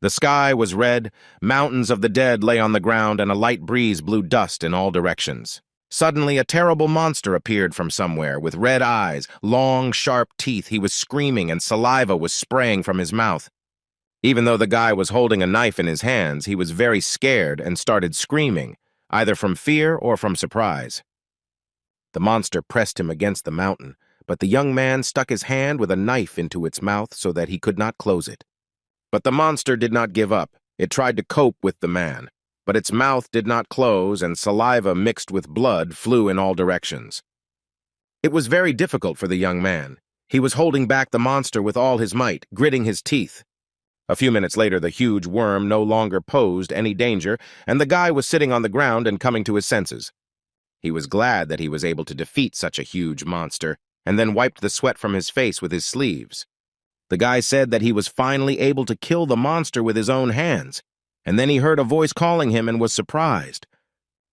The sky was red, mountains of the dead lay on the ground, and a light breeze blew dust in all directions. Suddenly, a terrible monster appeared from somewhere, with red eyes, long, sharp teeth. He was screaming, and saliva was spraying from his mouth. Even though the guy was holding a knife in his hands, he was very scared and started screaming, either from fear or from surprise. The monster pressed him against the mountain, but the young man stuck his hand with a knife into its mouth so that he could not close it. But the monster did not give up. It tried to cope with the man, but its mouth did not close, and saliva mixed with blood flew in all directions. It was very difficult for the young man. He was holding back the monster with all his might, gritting his teeth. A few minutes later, the huge worm no longer posed any danger, and the guy was sitting on the ground and coming to his senses. He was glad that he was able to defeat such a huge monster, and then wiped the sweat from his face with his sleeves. The guy said that he was finally able to kill the monster with his own hands, and then he heard a voice calling him and was surprised.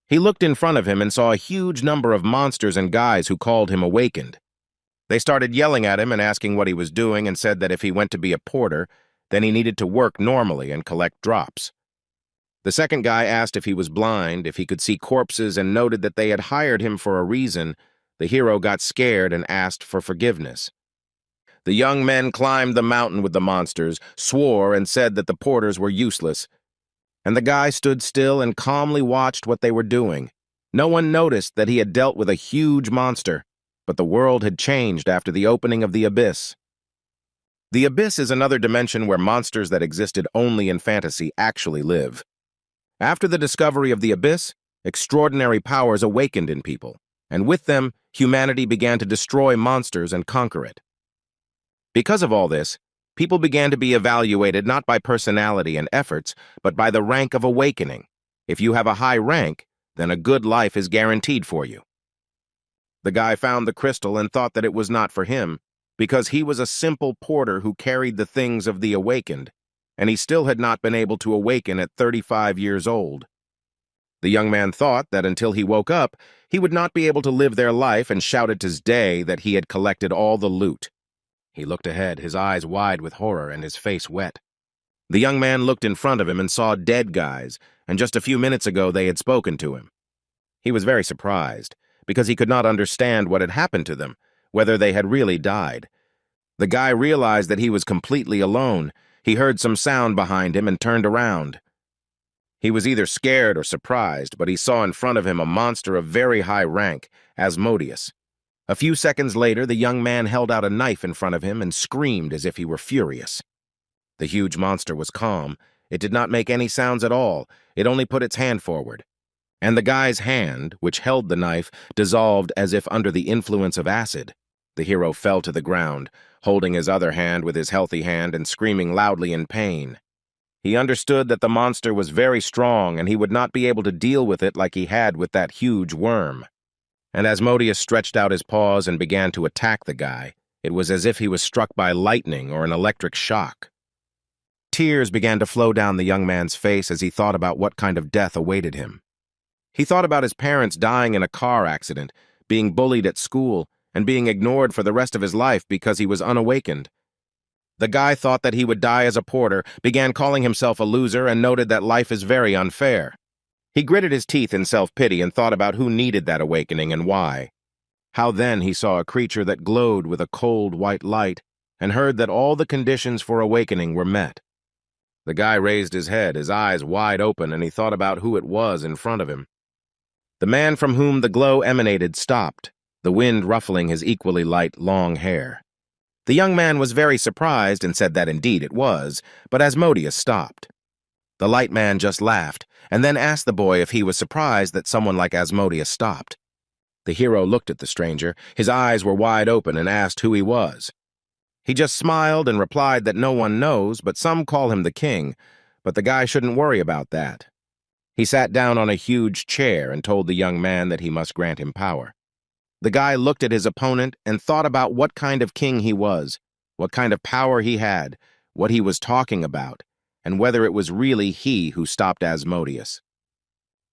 He looked in front of him and saw a huge number of monsters and guys who called him awakened. They started yelling at him and asking what he was doing, and said that if he went to be a porter, then he needed to work normally and collect drops. The second guy asked if he was blind, if he could see corpses, and noted that they had hired him for a reason. The hero got scared and asked for forgiveness. The young men climbed the mountain with the monsters, swore, and said that the porters were useless. And the guy stood still and calmly watched what they were doing. No one noticed that he had dealt with a huge monster, but the world had changed after the opening of the abyss. The abyss is another dimension where monsters that existed only in fantasy actually live. After the discovery of the abyss, extraordinary powers awakened in people, and with them, humanity began to destroy monsters and conquer it. Because of all this, people began to be evaluated not by personality and efforts, but by the rank of awakening. If you have a high rank, then a good life is guaranteed for you. The guy found the crystal and thought that it was not for him, because he was a simple porter who carried the things of the awakened, and he still had not been able to awaken at 35 years old. The young man thought that until he woke up, he would not be able to live their life, and shouted to his day that he had collected all the loot. He looked ahead, his eyes wide with horror and his face wet. The young man looked in front of him and saw dead guys, and just a few minutes ago they had spoken to him. He was very surprised, because he could not understand what had happened to them, whether they had really died. The guy realized that he was completely alone. He heard some sound behind him and turned around. He was either scared or surprised, but he saw in front of him a monster of very high rank, Asmodeus. A few seconds later, the young man held out a knife in front of him and screamed as if he were furious. The huge monster was calm. It did not make any sounds at all. It only put its hand forward. And the guy's hand, which held the knife, dissolved as if under the influence of acid. The hero fell to the ground, holding his other hand with his healthy hand and screaming loudly in pain. He understood that the monster was very strong and he would not be able to deal with it like he had with that huge worm. And Asmodeus stretched out his paws and began to attack the guy. It was as if he was struck by lightning or an electric shock. Tears began to flow down the young man's face as he thought about what kind of death awaited him. He thought about his parents dying in a car accident, being bullied at school, and being ignored for the rest of his life because he was unawakened. The guy thought that he would die as a porter, began calling himself a loser, and noted that life is very unfair. He gritted his teeth in self-pity and thought about who needed that awakening and why. How then he saw a creature that glowed with a cold white light and heard that all the conditions for awakening were met. The guy raised his head, his eyes wide open, and he thought about who it was in front of him. The man from whom the glow emanated stopped, the wind ruffling his equally light, long hair. The young man was very surprised and said that indeed it was, but Asmodeus stopped. The light man just laughed, and then asked the boy if he was surprised that someone like Asmodeus stopped. The hero looked at the stranger, his eyes were wide open, and asked who he was. He just smiled and replied that no one knows, but some call him the king, but the guy shouldn't worry about that. He sat down on a huge chair and told the young man that he must grant him power. The guy looked at his opponent and thought about what kind of king he was, what kind of power he had, what he was talking about, and whether it was really he who stopped Asmodeus.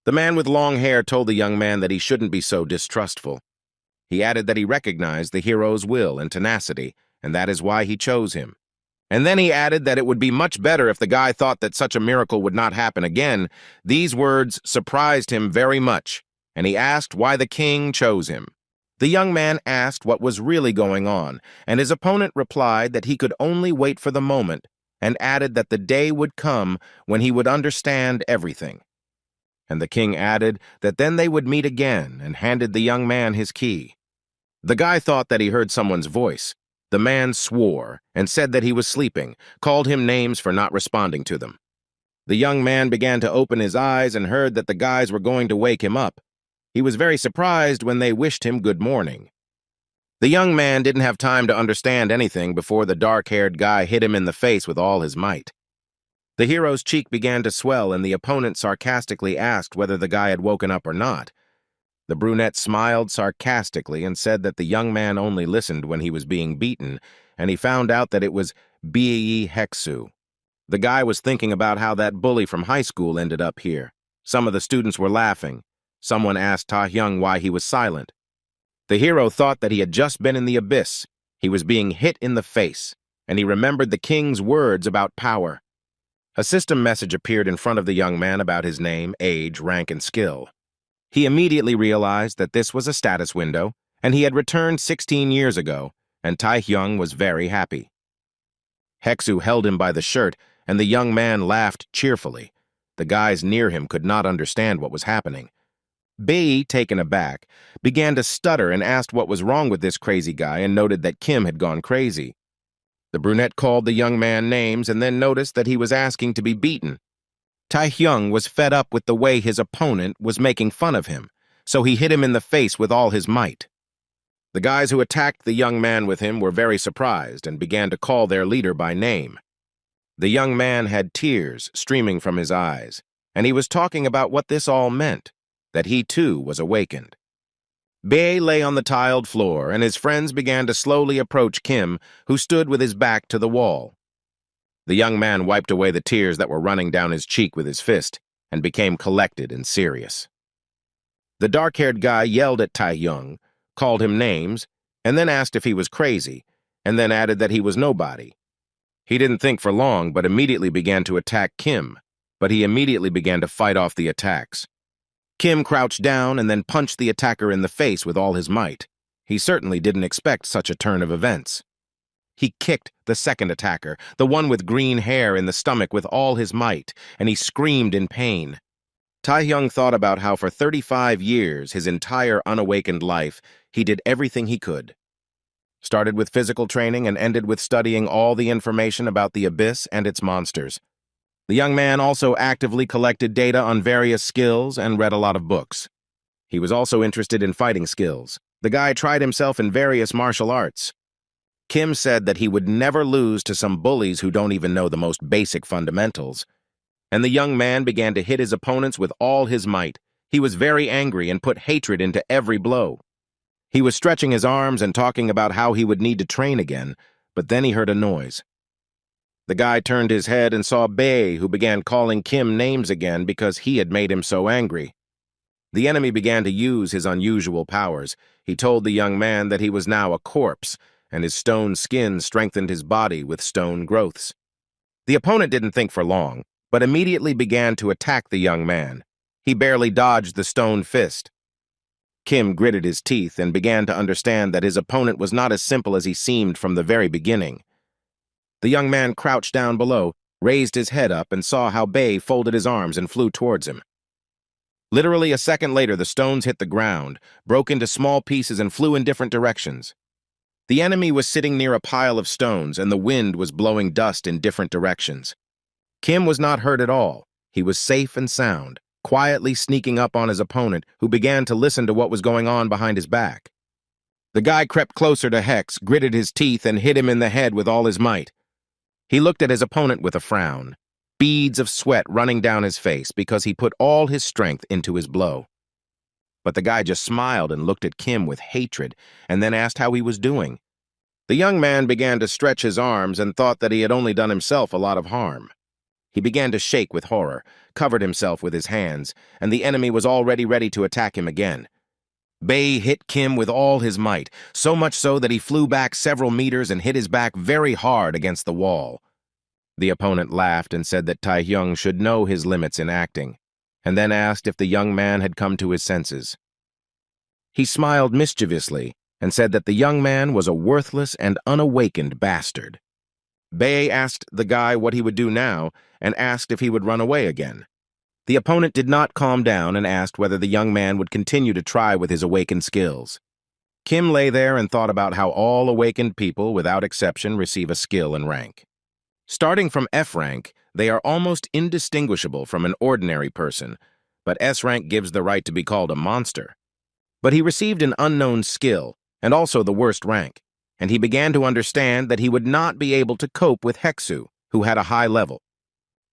The man with long hair told the young man that he shouldn't be so distrustful. He added that he recognized the hero's will and tenacity, and that is why he chose him. And then he added that it would be much better if the guy thought that such a miracle would not happen again. These words surprised him very much, and he asked why the king chose him. The young man asked what was really going on, and his opponent replied that he could only wait for the moment, and added that the day would come when he would understand everything. And the king added that then they would meet again, and handed the young man his key. The guy thought that he heard someone's voice. The man swore and said that he was sleeping, called him names for not responding to them. The young man began to open his eyes and heard that the guys were going to wake him up. He was very surprised when they wished him good morning. The young man didn't have time to understand anything before the dark-haired guy hit him in the face with all his might. The hero's cheek began to swell, and the opponent sarcastically asked whether the guy had woken up or not. The brunette smiled sarcastically and said that the young man only listened when he was being beaten, and he found out that it was Bii Heksu. The guy was thinking about how that bully from high school ended up here. Some of the students were laughing. Someone asked Ta-hyung why he was silent. The hero thought that he had just been in the abyss. He was being hit in the face, and he remembered the king's words about power. A system message appeared in front of the young man about his name, age, rank, and skill. He immediately realized that this was a status window, and he had returned 16 years ago, and Ta-hyung was very happy. Heksu held him by the shirt, and the young man laughed cheerfully. The guys near him could not understand what was happening. Bei, taken aback, began to stutter and asked what was wrong with this crazy guy and noted that Kim had gone crazy. The brunette called the young man names and then noticed that he was asking to be beaten. Ta-hyung was fed up with the way his opponent was making fun of him, so he hit him in the face with all his might. The guys who attacked the young man with him were very surprised and began to call their leader by name. The young man had tears streaming from his eyes, and he was talking about what this all meant, that he too was awakened. Bei lay on the tiled floor, and his friends began to slowly approach Kim, who stood with his back to the wall. The young man wiped away the tears that were running down his cheek with his fist and became collected and serious. The dark-haired guy yelled at Ta-hyung, called him names, and then asked if he was crazy, and then added that he was nobody. He didn't think for long, but immediately began to attack Kim, but he immediately began to fight off the attacks. Kim crouched down and then punched the attacker in the face with all his might. He certainly didn't expect such a turn of events. He kicked the second attacker, the one with green hair, in the stomach with all his might, and he screamed in pain. Ta-hyung thought about how for 35 years, his entire unawakened life, he did everything he could. Started with physical training and ended with studying all the information about the abyss and its monsters. The young man also actively collected data on various skills and read a lot of books. He was also interested in fighting skills. The guy tried himself in various martial arts. Kim said that he would never lose to some bullies who don't even know the most basic fundamentals. And the young man began to hit his opponents with all his might. He was very angry and put hatred into every blow. He was stretching his arms and talking about how he would need to train again, but then he heard a noise. The guy turned his head and saw Bei, who began calling Kim names again because he had made him so angry. The enemy began to use his unusual powers. He told the young man that he was now a corpse, and his stone skin strengthened his body with stone growths. The opponent didn't think for long, but immediately began to attack the young man. He barely dodged the stone fist. Kim gritted his teeth and began to understand that his opponent was not as simple as he seemed from the very beginning. The young man crouched down below, raised his head up, and saw how Bei folded his arms and flew towards him. Literally a second later, the stones hit the ground, broke into small pieces, and flew in different directions. The enemy was sitting near a pile of stones, and the wind was blowing dust in different directions. Kim was not hurt at all. He was safe and sound, quietly sneaking up on his opponent, who began to listen to what was going on behind his back. The guy crept closer to Hex, gritted his teeth, and hit him in the head with all his might. He looked at his opponent with a frown, beads of sweat running down his face because he put all his strength into his blow. But the guy just smiled and looked at Kim with hatred, and then asked how he was doing. The young man began to stretch his arms and thought that he had only done himself a lot of harm. He began to shake with horror, covered himself with his hands, and the enemy was already ready to attack him again. Bei hit Kim with all his might, so much so that he flew back several meters and hit his back very hard against the wall. The opponent laughed and said that Taehyung should know his limits in acting, and then asked if the young man had come to his senses. He smiled mischievously and said that the young man was a worthless and unawakened bastard. Bei asked the guy what he would do now and asked if he would run away again. The opponent did not calm down and asked whether the young man would continue to try with his awakened skills. Kim lay there and thought about how all awakened people, without exception, receive a skill and rank. Starting from F rank, they are almost indistinguishable from an ordinary person, but S rank gives the right to be called a monster. But he received an unknown skill, and also the worst rank, and he began to understand that he would not be able to cope with Heksu, who had a high level.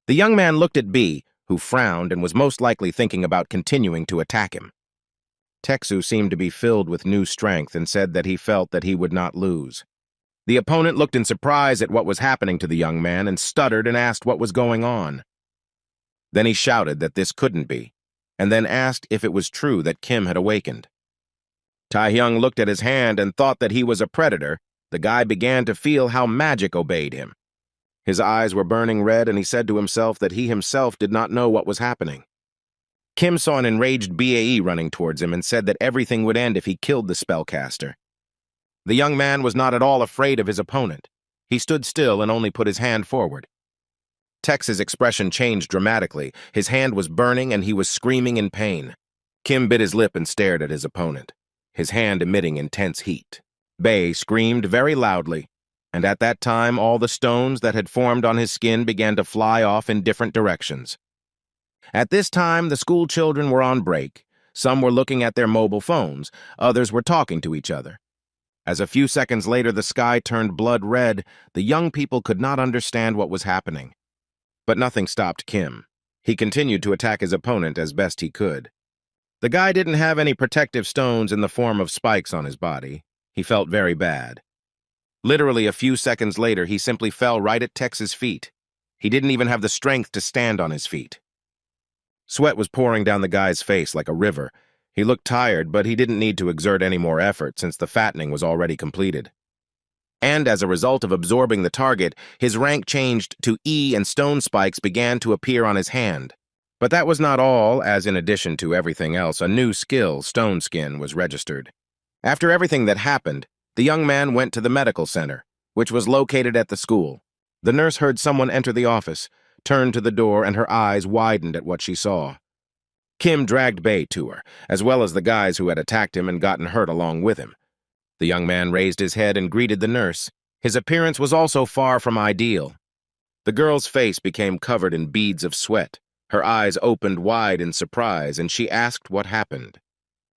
The young man looked at B, who frowned and was most likely thinking about continuing to attack him. Teksu seemed to be filled with new strength and said that he felt that he would not lose. The opponent looked in surprise at what was happening to the young man and stuttered and asked what was going on. Then he shouted that this couldn't be, and then asked if it was true that Kim had awakened. Taehyung looked at his hand and thought that he was a predator. The guy began to feel how magic obeyed him. His eyes were burning red, and he said to himself that he himself did not know what was happening. Kim saw an enraged BAE running towards him and said that everything would end if he killed the spellcaster. The young man was not at all afraid of his opponent. He stood still and only put his hand forward. Tex's expression changed dramatically. His hand was burning and he was screaming in pain. Kim bit his lip and stared at his opponent, his hand emitting intense heat. Bei screamed very loudly, and at that time all the stones that had formed on his skin began to fly off in different directions. At this time, the school children were on break. Some were looking at their mobile phones, others were talking to each other. As a few seconds later the sky turned blood red, the young people could not understand what was happening. But nothing stopped Kim. He continued to attack his opponent as best he could. The guy didn't have any protective stones in the form of spikes on his body. He felt very bad. Literally a few seconds later, he simply fell right at Tex's feet. He didn't even have the strength to stand on his feet. Sweat was pouring down the guy's face like a river. He looked tired, but he didn't need to exert any more effort since the fattening was already completed. And as a result of absorbing the target, his rank changed to E and stone spikes began to appear on his hand. But that was not all, as in addition to everything else, a new skill, Stone Skin, was registered. After everything that happened, the young man went to the medical center, which was located at the school. The nurse heard someone enter the office, turned to the door, and her eyes widened at what she saw. Kim dragged Bei to her, as well as the guys who had attacked him and gotten hurt along with him. The young man raised his head and greeted the nurse. His appearance was also far from ideal. The girl's face became covered in beads of sweat. Her eyes opened wide in surprise, and she asked what happened.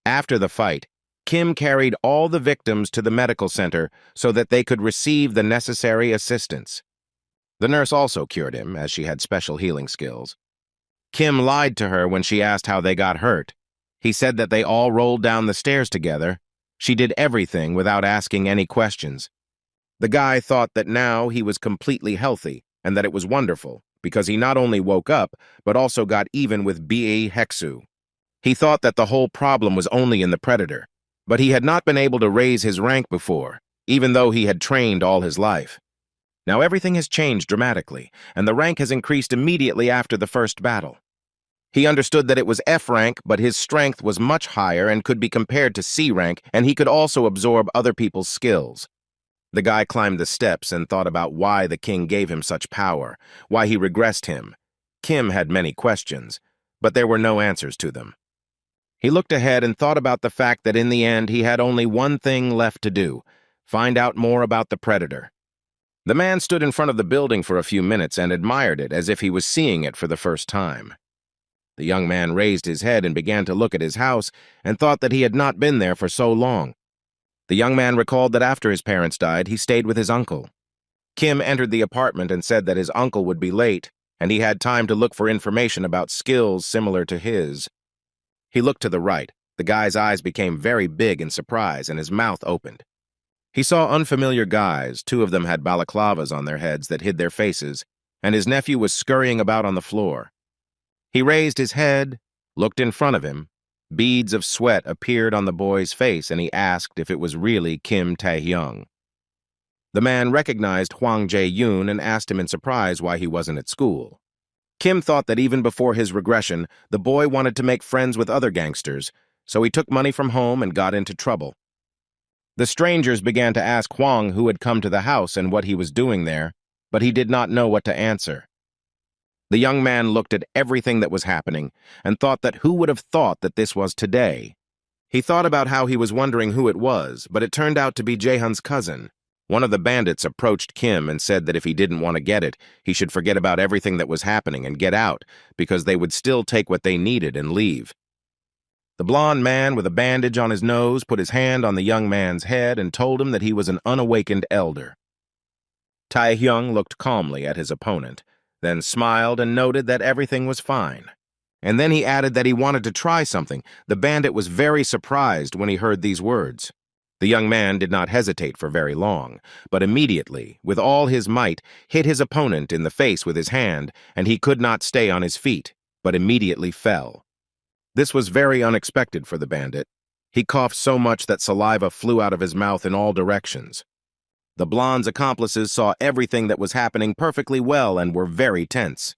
After the fight, Kim carried all the victims to the medical center so that they could receive the necessary assistance. The nurse also cured him, as she had special healing skills. Kim lied to her when she asked how they got hurt. He said that they all rolled down the stairs together. She did everything without asking any questions. The guy thought that now he was completely healthy and that it was wonderful because he not only woke up but also got even with B.A. Heksu. He thought that the whole problem was only in the predator, but he had not been able to raise his rank before, even though he had trained all his life. Now everything has changed dramatically, and the rank has increased immediately after the first battle. He understood that it was F rank, but his strength was much higher and could be compared to C rank, and he could also absorb other people's skills. The guy climbed the steps and thought about why the king gave him such power, why he regressed him. Kim had many questions, but there were no answers to them. He looked ahead and thought about the fact that in the end he had only one thing left to do: find out more about the predator. The man stood in front of the building for a few minutes and admired it as if he was seeing it for the first time. The young man raised his head and began to look at his house and thought that he had not been there for so long. The young man recalled that after his parents died, he stayed with his uncle. Kim entered the apartment and said that his uncle would be late, and he had time to look for information about skills similar to his. He looked to the right. The guy's eyes became very big in surprise, and his mouth opened. He saw unfamiliar guys. 2 of them had balaclavas on their heads that hid their faces, and his nephew was scurrying about on the floor. He raised his head, looked in front of him, Beads of sweat appeared on the boy's face, and he asked if it was really Kim Tae-hyung. The man recognized Hwang Jae-yoon and asked him in surprise why he wasn't at school. Kim thought that even before his regression, the boy wanted to make friends with other gangsters, so he took money from home and got into trouble. The strangers began to ask Hwang who had come to the house and what he was doing there, but he did not know what to answer. The young man looked at everything that was happening and thought that who would have thought that this was today. He thought about how he was wondering who it was, but it turned out to be Jaehyun's cousin. One of the bandits approached Kim and said that if he didn't want to get it, he should forget about everything that was happening and get out, because they would still take what they needed and leave. The blond man with a bandage on his nose put his hand on the young man's head and told him that he was an unawakened elder. Tae-hyung looked calmly at his opponent, then smiled and noted that everything was fine. And then he added that he wanted to try something. The bandit was very surprised when he heard these words. The young man did not hesitate for very long, but immediately, with all his might, hit his opponent in the face with his hand, and he could not stay on his feet, but immediately fell. This was very unexpected for the bandit. He coughed so much that saliva flew out of his mouth in all directions. The blonde's accomplices saw everything that was happening perfectly well and were very tense.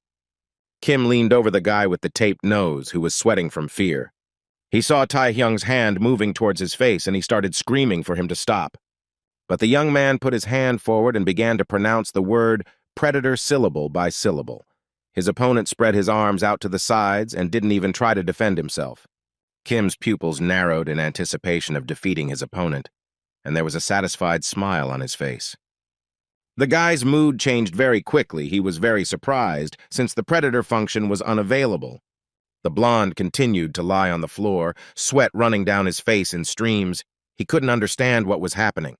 Kim leaned over the guy with the taped nose, who was sweating from fear. He saw Tae-hyung's hand moving towards his face, and he started screaming for him to stop. But the young man put his hand forward and began to pronounce the word predator syllable by syllable. His opponent spread his arms out to the sides and didn't even try to defend himself. Kim's pupils narrowed in anticipation of defeating his opponent, and there was a satisfied smile on his face. The guy's mood changed very quickly. He was very surprised, since the predator function was unavailable. The blonde continued to lie on the floor, sweat running down his face in streams. He couldn't understand what was happening.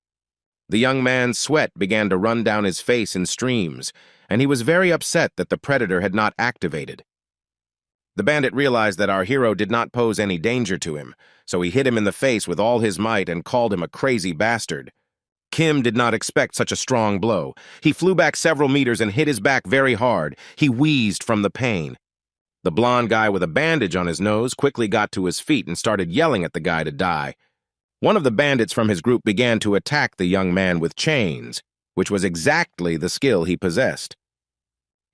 The young man's sweat began to run down his face in streams, and he was very upset that the predator had not activated. The bandit realized that our hero did not pose any danger to him, so he hit him in the face with all his might and called him a crazy bastard. Kim did not expect such a strong blow. He flew back several meters and hit his back very hard. He wheezed from the pain. The blond guy with a bandage on his nose quickly got to his feet and started yelling at the guy to die. One of the bandits from his group began to attack the young man with chains, which was exactly the skill he possessed.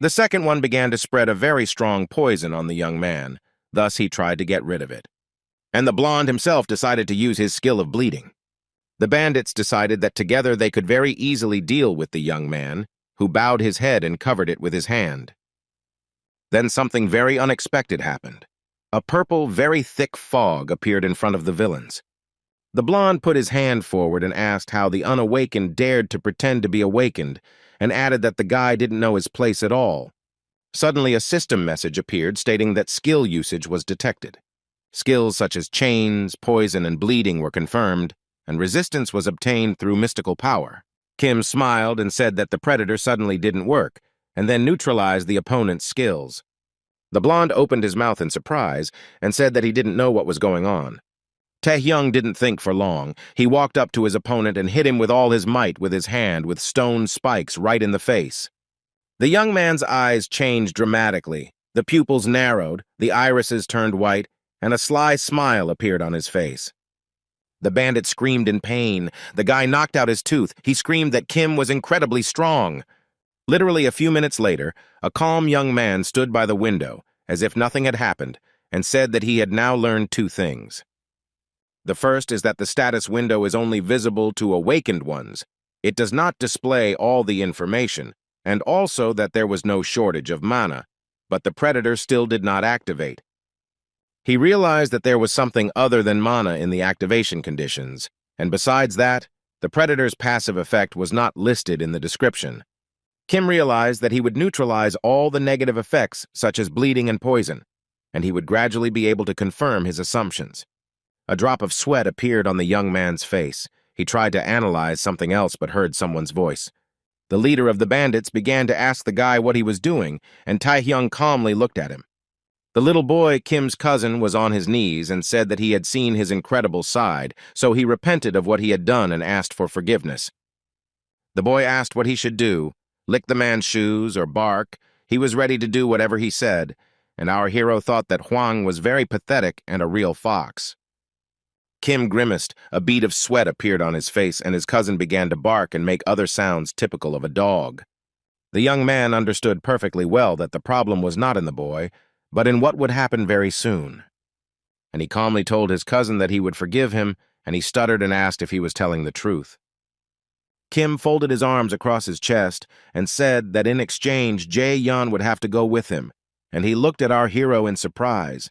The second one began to spread a very strong poison on the young man, thus he tried to get rid of it. And the blonde himself decided to use his skill of bleeding. The bandits decided that together they could very easily deal with the young man, who bowed his head and covered it with his hand. Then something very unexpected happened. A purple, very thick fog appeared in front of the villains. The blonde put his hand forward and asked how the unawakened dared to pretend to be awakened, and added that the guy didn't know his place at all. Suddenly, a system message appeared stating that skill usage was detected. Skills such as chains, poison, and bleeding were confirmed, and resistance was obtained through mystical power. Kim smiled and said that the predator suddenly didn't work, and then neutralized the opponent's skills. The blonde opened his mouth in surprise and said that he didn't know what was going on. Tae-hyung didn't think for long. He walked up to his opponent and hit him with all his might with his hand with stone spikes right in the face. The young man's eyes changed dramatically. The pupils narrowed, the irises turned white, and a sly smile appeared on his face. The bandit screamed in pain. The guy knocked out his tooth. He screamed that Kim was incredibly strong. Literally a few minutes later, a calm young man stood by the window, as if nothing had happened, and said that he had now learned two things. The first is that the status window is only visible to awakened ones. It does not display all the information, and also that there was no shortage of mana, but the predator still did not activate. He realized that there was something other than mana in the activation conditions, and besides that, the predator's passive effect was not listed in the description. Kim realized that he would neutralize all the negative effects, such as bleeding and poison, and he would gradually be able to confirm his assumptions. A drop of sweat appeared on the young man's face. He tried to analyze something else but heard someone's voice. The leader of the bandits began to ask the guy what he was doing, and Tae-hyung calmly looked at him. The little boy, Kim's cousin, was on his knees and said that he had seen his incredible side, so he repented of what he had done and asked for forgiveness. The boy asked what he should do, lick the man's shoes or bark. He was ready to do whatever he said, and our hero thought that Huang was very pathetic and a real fox. Kim grimaced, a bead of sweat appeared on his face, and his cousin began to bark and make other sounds typical of a dog. The young man understood perfectly well that the problem was not in the boy, but in what would happen very soon. And he calmly told his cousin that he would forgive him, and he stuttered and asked if he was telling the truth. Kim folded his arms across his chest and said that in exchange Jae-yeon would have to go with him, and he looked at our hero in surprise.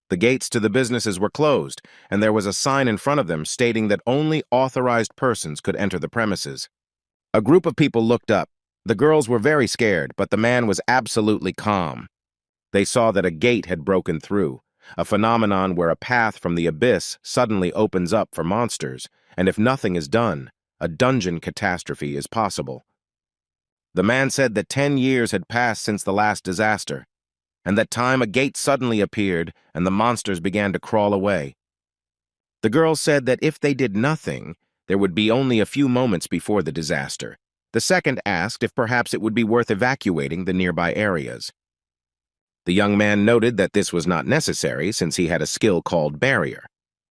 The gates to the businesses were closed, and there was a sign in front of them stating that only authorized persons could enter the premises. A group of people looked up. The girls were very scared, but the man was absolutely calm. They saw that a gate had broken through, a phenomenon where a path from the abyss suddenly opens up for monsters, and if nothing is done, a dungeon catastrophe is possible. The man said that 10 years had passed since the last disaster, and that time a gate suddenly appeared and the monsters began to crawl away. The girls said that if they did nothing, there would be only a few moments before the disaster. The second asked if perhaps it would be worth evacuating the nearby areas. The young man noted that this was not necessary since he had a skill called barrier.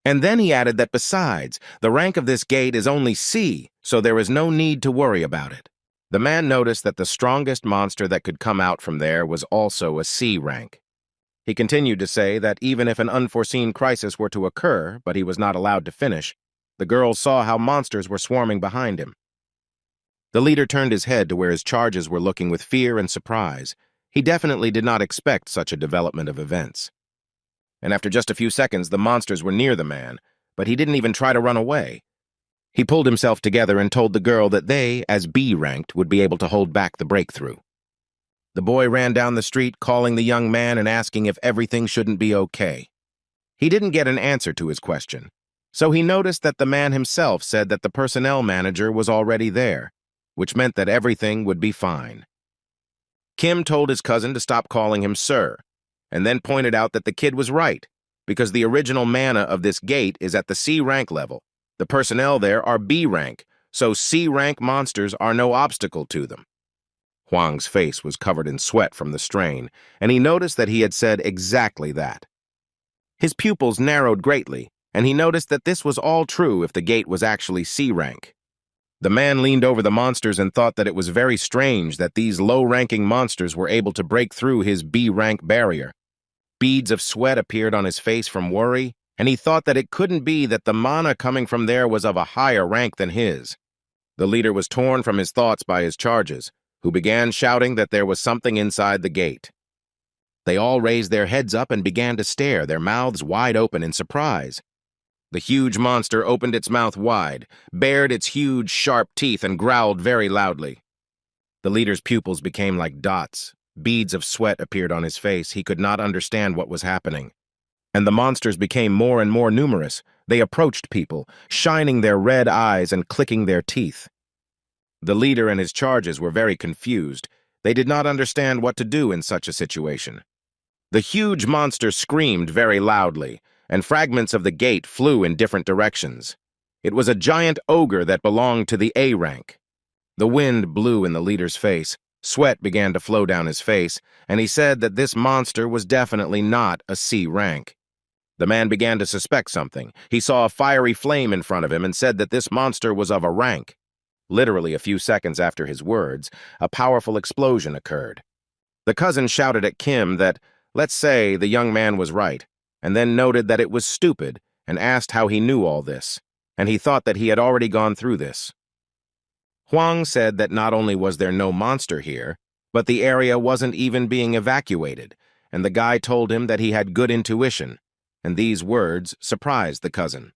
And then he added that besides, the rank of this gate is only C, so there is no need to worry about it. The man noticed that the strongest monster that could come out from there was also a C rank. He continued to say that even if an unforeseen crisis were to occur, but he was not allowed to finish, the girls saw how monsters were swarming behind him. The leader turned his head to where his charges were looking with fear and surprise. He definitely did not expect such a development of events. And after just a few seconds, the monsters were near the man, but he didn't even try to run away. He pulled himself together and told the girl that they, as B-ranked, would be able to hold back the breakthrough. The boy ran down the street, calling the young man and asking if everything shouldn't be okay. He didn't get an answer to his question, so he noticed that the man himself said that the personnel manager was already there, which meant that everything would be fine. Kim told his cousin to stop calling him sir, and then pointed out that the kid was right, because the original mana of this gate is at the C rank level. The personnel there are B rank, so C rank monsters are no obstacle to them. Huang's face was covered in sweat from the strain, and he noticed that he had said exactly that. His pupils narrowed greatly, and he noticed that this was all true if the gate was actually C rank. The man leaned over the monsters and thought that it was very strange that these low-ranking monsters were able to break through his B-rank barrier. Beads of sweat appeared on his face from worry, and he thought that it couldn't be that the mana coming from there was of a higher rank than his. The leader was torn from his thoughts by his charges, who began shouting that there was something inside the gate. They all raised their heads up and began to stare, their mouths wide open in surprise. The huge monster opened its mouth wide, bared its huge, sharp teeth, and growled very loudly. The leader's pupils became like dots. Beads of sweat appeared on his face. He could not understand what was happening. And the monsters became more and more numerous. They approached people, shining their red eyes and clicking their teeth. The leader and his charges were very confused. They did not understand what to do in such a situation. The huge monster screamed very loudly, and fragments of the gate flew in different directions. It was a giant ogre that belonged to the A rank. The wind blew in the leader's face. Sweat began to flow down his face, and he said that this monster was definitely not a C rank. The man began to suspect something. He saw a fiery flame in front of him and said that this monster was of a rank. Literally a few seconds after his words, a powerful explosion occurred. The cousin shouted at Kim that, let's say, the young man was right, and then noted that it was stupid and asked how he knew all this, and he thought that he had already gone through this. Huang said that not only was there no monster here, but the area wasn't even being evacuated, and the guy told him that he had good intuition, and these words surprised the cousin.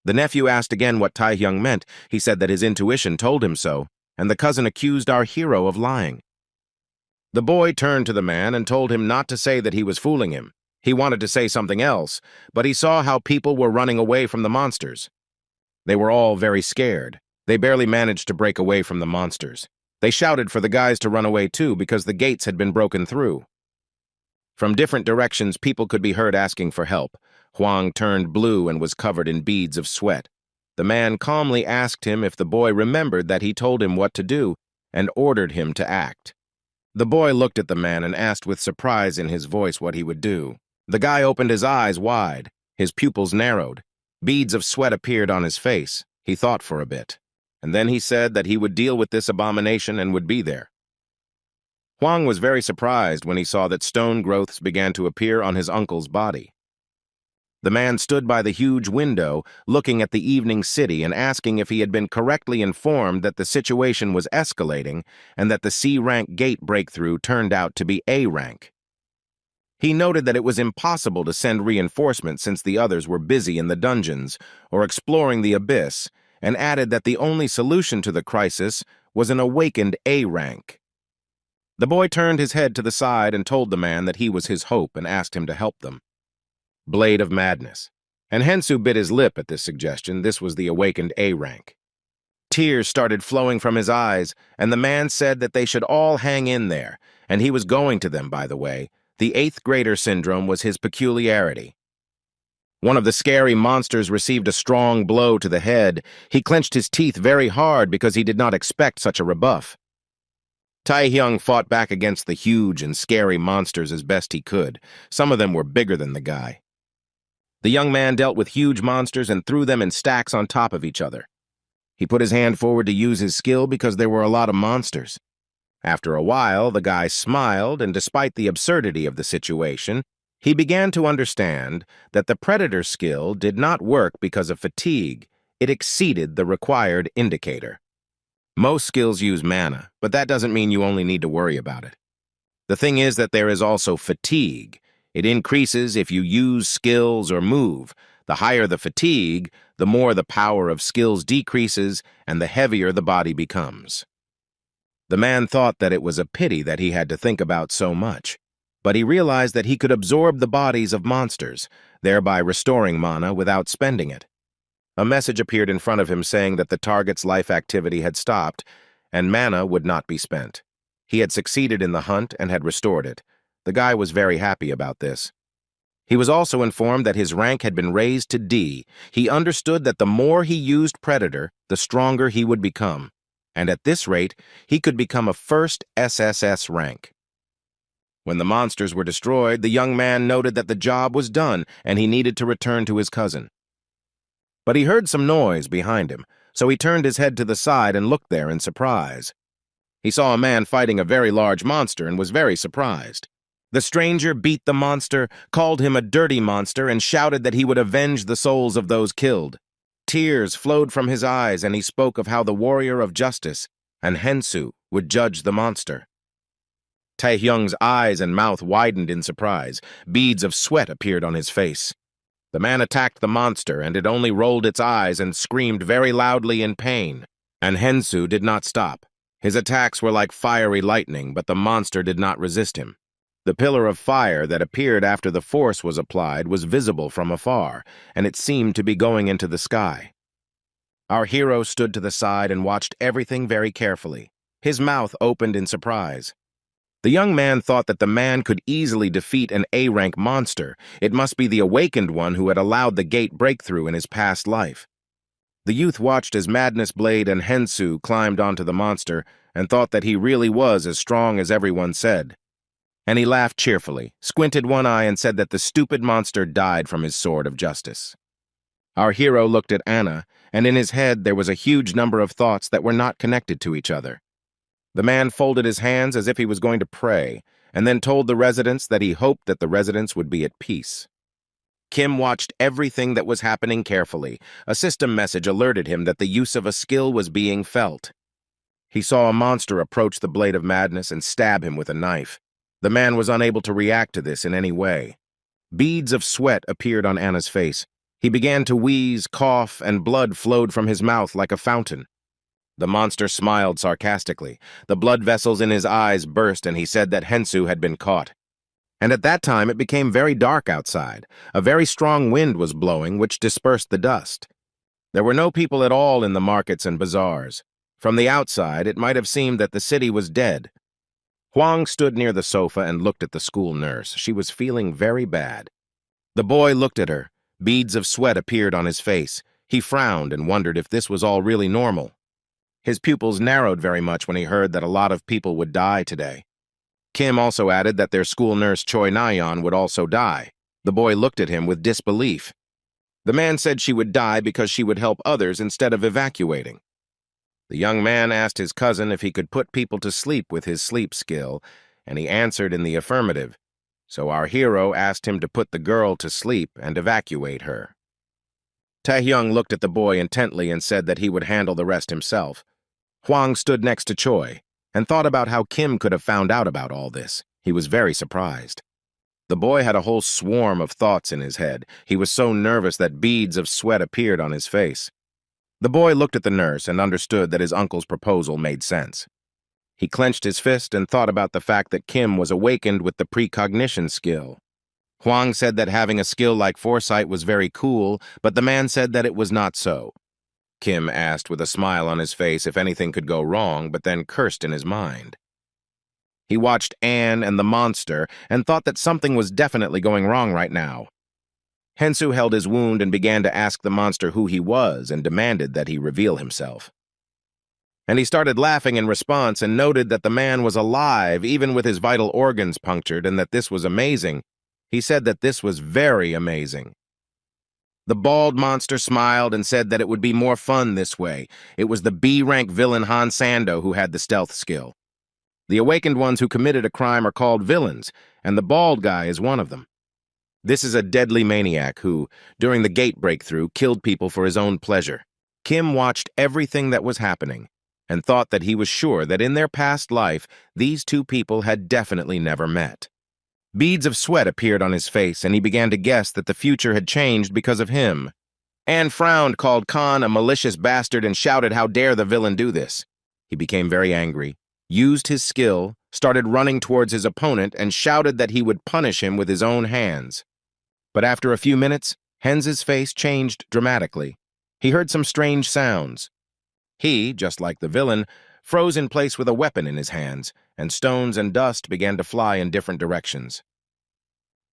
The nephew asked again what Tai-hyung meant. He said that his intuition told him so, and the cousin accused our hero of lying. The boy turned to the man and told him not to say that he was fooling him. He wanted to say something else, but he saw how people were running away from the monsters. They were all very scared. They barely managed to break away from the monsters. They shouted for the guys to run away too because the gates had been broken through. From different directions, people could be heard asking for help. Huang turned blue and was covered in beads of sweat. The man calmly asked him if the boy remembered that he told him what to do and ordered him to act. The boy looked at the man and asked with surprise in his voice what he would do. The guy opened his eyes wide. His pupils narrowed. Beads of sweat appeared on his face. He thought for a bit. And then he said that he would deal with this abomination and would be there. Huang was very surprised when he saw that stone growths began to appear on his uncle's body. The man stood by the huge window, looking at the evening city and asking if he had been correctly informed that the situation was escalating and that the C-rank gate breakthrough turned out to be A rank. He noted that it was impossible to send reinforcements since the others were busy in the dungeons or exploring the abyss, and added that the only solution to the crisis was an awakened A rank. The boy turned his head to the side and told the man that he was his hope and asked him to help them. Blade of Madness. And Hensu bit his lip at this suggestion. This was the awakened A rank. Tears started flowing from his eyes, and the man said that they should all hang in there, and he was going to them, by the way. The 8th grader syndrome was his peculiarity. One of the scary monsters received a strong blow to the head. He clenched his teeth very hard because he did not expect such a rebuff. Taehyung fought back against the huge and scary monsters as best he could. Some of them were bigger than the guy. The young man dealt with huge monsters and threw them in stacks on top of each other. He put his hand forward to use his skill because there were a lot of monsters. After a while, the guy smiled, and despite the absurdity of the situation, he began to understand that the predator skill did not work because of fatigue. It exceeded the required indicator. Most skills use mana, but that doesn't mean you only need to worry about it. The thing is that there is also fatigue. It increases if you use skills or move. The higher the fatigue, the more the power of skills decreases and the heavier the body becomes. The man thought that it was a pity that he had to think about so much, but he realized that he could absorb the bodies of monsters, thereby restoring mana without spending it. A message appeared in front of him saying that the target's life activity had stopped and mana would not be spent. He had succeeded in the hunt and had restored it. The guy was very happy about this. He was also informed that his rank had been raised to D. He understood that the more he used Predator, the stronger he would become. And at this rate, he could become a first SSS rank. When the monsters were destroyed, the young man noted that the job was done and he needed to return to his cousin. But he heard some noise behind him, so he turned his head to the side and looked there in surprise. He saw a man fighting a very large monster and was very surprised. The stranger beat the monster, called him a dirty monster, and shouted that he would avenge the souls of those killed. Tears flowed from his eyes, and he spoke of how the warrior of justice and Hensu would judge the monster. Taehyung's eyes and mouth widened in surprise. Beads of sweat appeared on his face. The man attacked the monster, and it only rolled its eyes and screamed very loudly in pain. And Hensu did not stop. His attacks were like fiery lightning, but the monster did not resist him. The pillar of fire that appeared after the force was applied was visible from afar, and it seemed to be going into the sky. Our hero stood to the side and watched everything very carefully. His mouth opened in surprise. The young man thought that the man could easily defeat an A-rank monster. It must be the awakened one who had allowed the gate breakthrough in his past life. The youth watched as Madness Blade and Hensu climbed onto the monster and thought that he really was as strong as everyone said. And he laughed cheerfully, squinted one eye, and said that the stupid monster died from his sword of justice. Our hero looked at Anna, and in his head there was a huge number of thoughts that were not connected to each other. The man folded his hands as if he was going to pray, and then told the residents that he hoped that the residents would be at peace. Kim watched everything that was happening carefully. A system message alerted him that the use of a skill was being felt. He saw a monster approach the Blade of Madness and stab him with a knife. The man was unable to react to this in any way. Beads of sweat appeared on Anna's face. He began to wheeze, cough, and blood flowed from his mouth like a fountain. The monster smiled sarcastically. The blood vessels in his eyes burst, and he said that Hensu had been caught. And at that time it became very dark outside. A very strong wind was blowing, which dispersed the dust. There were no people at all in the markets and bazaars. From the outside, it might have seemed that the city was dead. Huang stood near the sofa and looked at the school nurse. She was feeling very bad. The boy looked at her. Beads of sweat appeared on his face. He frowned and wondered if this was all really normal. His pupils narrowed very much when he heard that a lot of people would die today. Kim also added that their school nurse Choi Nayeon would also die. The boy looked at him with disbelief. The man said she would die because she would help others instead of evacuating. The young man asked his cousin if he could put people to sleep with his sleep skill, and he answered in the affirmative. So our hero asked him to put the girl to sleep and evacuate her. Taehyung looked at the boy intently and said that he would handle the rest himself. Hwang stood next to Choi and thought about how Kim could have found out about all this. He was very surprised. The boy had a whole swarm of thoughts in his head. He was so nervous that beads of sweat appeared on his face. The boy looked at the nurse and understood that his uncle's proposal made sense. He clenched his fist and thought about the fact that Kim was awakened with the precognition skill. Hwang said that having a skill like foresight was very cool, but the man said that it was not so. Kim asked with a smile on his face if anything could go wrong, but then cursed in his mind. He watched Anne and the monster and thought that something was definitely going wrong right now. Hensu held his wound and began to ask the monster who he was and demanded that he reveal himself. And he started laughing in response and noted that the man was alive even with his vital organs punctured and that this was amazing. He said that this was very amazing. The bald monster smiled and said that it would be more fun this way. It was the B-rank villain Han Sando who had the stealth skill. The awakened ones who committed a crime are called villains, and the bald guy is one of them. This is a deadly maniac who, during the gate breakthrough, killed people for his own pleasure. Kim watched everything that was happening and thought that he was sure that in their past life, these two people had definitely never met. Beads of sweat appeared on his face, and he began to guess that the future had changed because of him. Anne frowned, called Khan a malicious bastard, and shouted, "How dare the villain do this?" He became very angry, used his skill, started running towards his opponent, and shouted that he would punish him with his own hands. But after a few minutes, Hens's face changed dramatically. He heard some strange sounds. He, just like the villain, froze in place with a weapon in his hands, and stones and dust began to fly in different directions.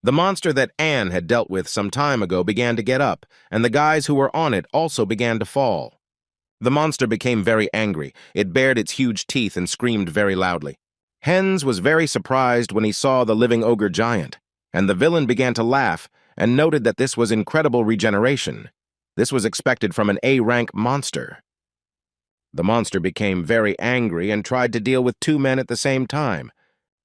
The monster that Anne had dealt with some time ago began to get up, and the guys who were on it also began to fall. The monster became very angry. It bared its huge teeth and screamed very loudly. Hens was very surprised when he saw the living ogre giant, and the villain began to laugh and noted that this was incredible regeneration. This was expected from an A-rank monster. The monster became very angry and tried to deal with two men at the same time.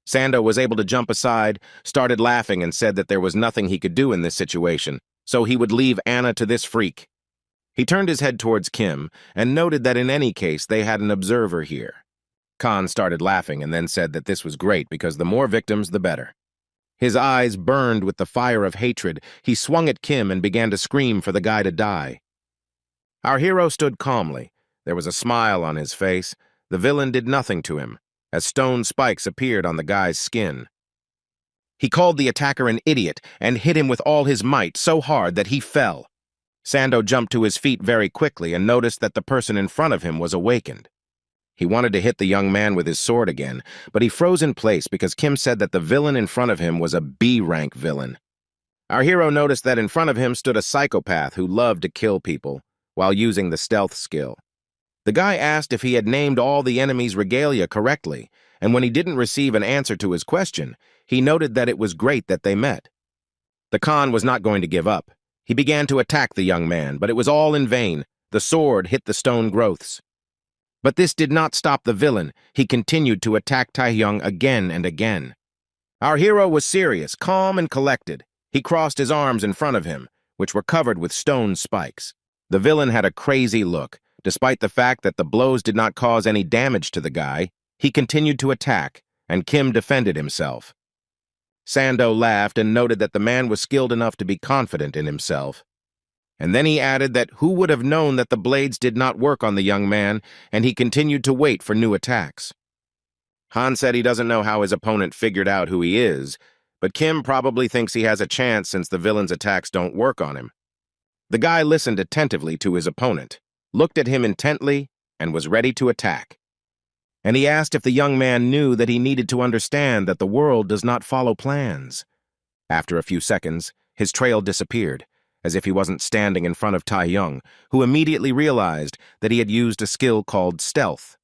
Sando was able to jump aside, started laughing, and said that there was nothing he could do in this situation, so he would leave Anna to this freak. He turned his head towards Kim and noted that in any case they had an observer here. Khan started laughing and then said that this was great because the more victims, the better. His eyes burned with the fire of hatred. He swung at Kim and began to scream for the guy to die. Our hero stood calmly. There was a smile on his face. The villain did nothing to him, as stone spikes appeared on the guy's skin. He called the attacker an idiot and hit him with all his might so hard that he fell. Sando jumped to his feet very quickly and noticed that the person in front of him was awakened. He wanted to hit the young man with his sword again, but he froze in place because Kim said that the villain in front of him was a B-rank villain. Our hero noticed that in front of him stood a psychopath who loved to kill people while using the stealth skill. The guy asked if he had named all the enemy's regalia correctly, and when he didn't receive an answer to his question, he noted that it was great that they met. The Khan was not going to give up. He began to attack the young man, but it was all in vain. The sword hit the stone growths. But this did not stop the villain. He continued to attack Taehyung again and again. Our hero was serious, calm, and collected. He crossed his arms in front of him, which were covered with stone spikes. The villain had a crazy look. Despite the fact that the blows did not cause any damage to the guy, he continued to attack, and Kim defended himself. Sando laughed and noted that the man was skilled enough to be confident in himself. And then he added that who would have known that the blades did not work on the young man, and he continued to wait for new attacks. Han said he doesn't know how his opponent figured out who he is, but Kim probably thinks he has a chance since the villain's attacks don't work on him. The guy listened attentively to his opponent, looked at him intently, and was ready to attack. And he asked if the young man knew that he needed to understand that the world does not follow plans. After a few seconds, his trail disappeared, as if he wasn't standing in front of Taehyung, who immediately realized that he had used a skill called stealth.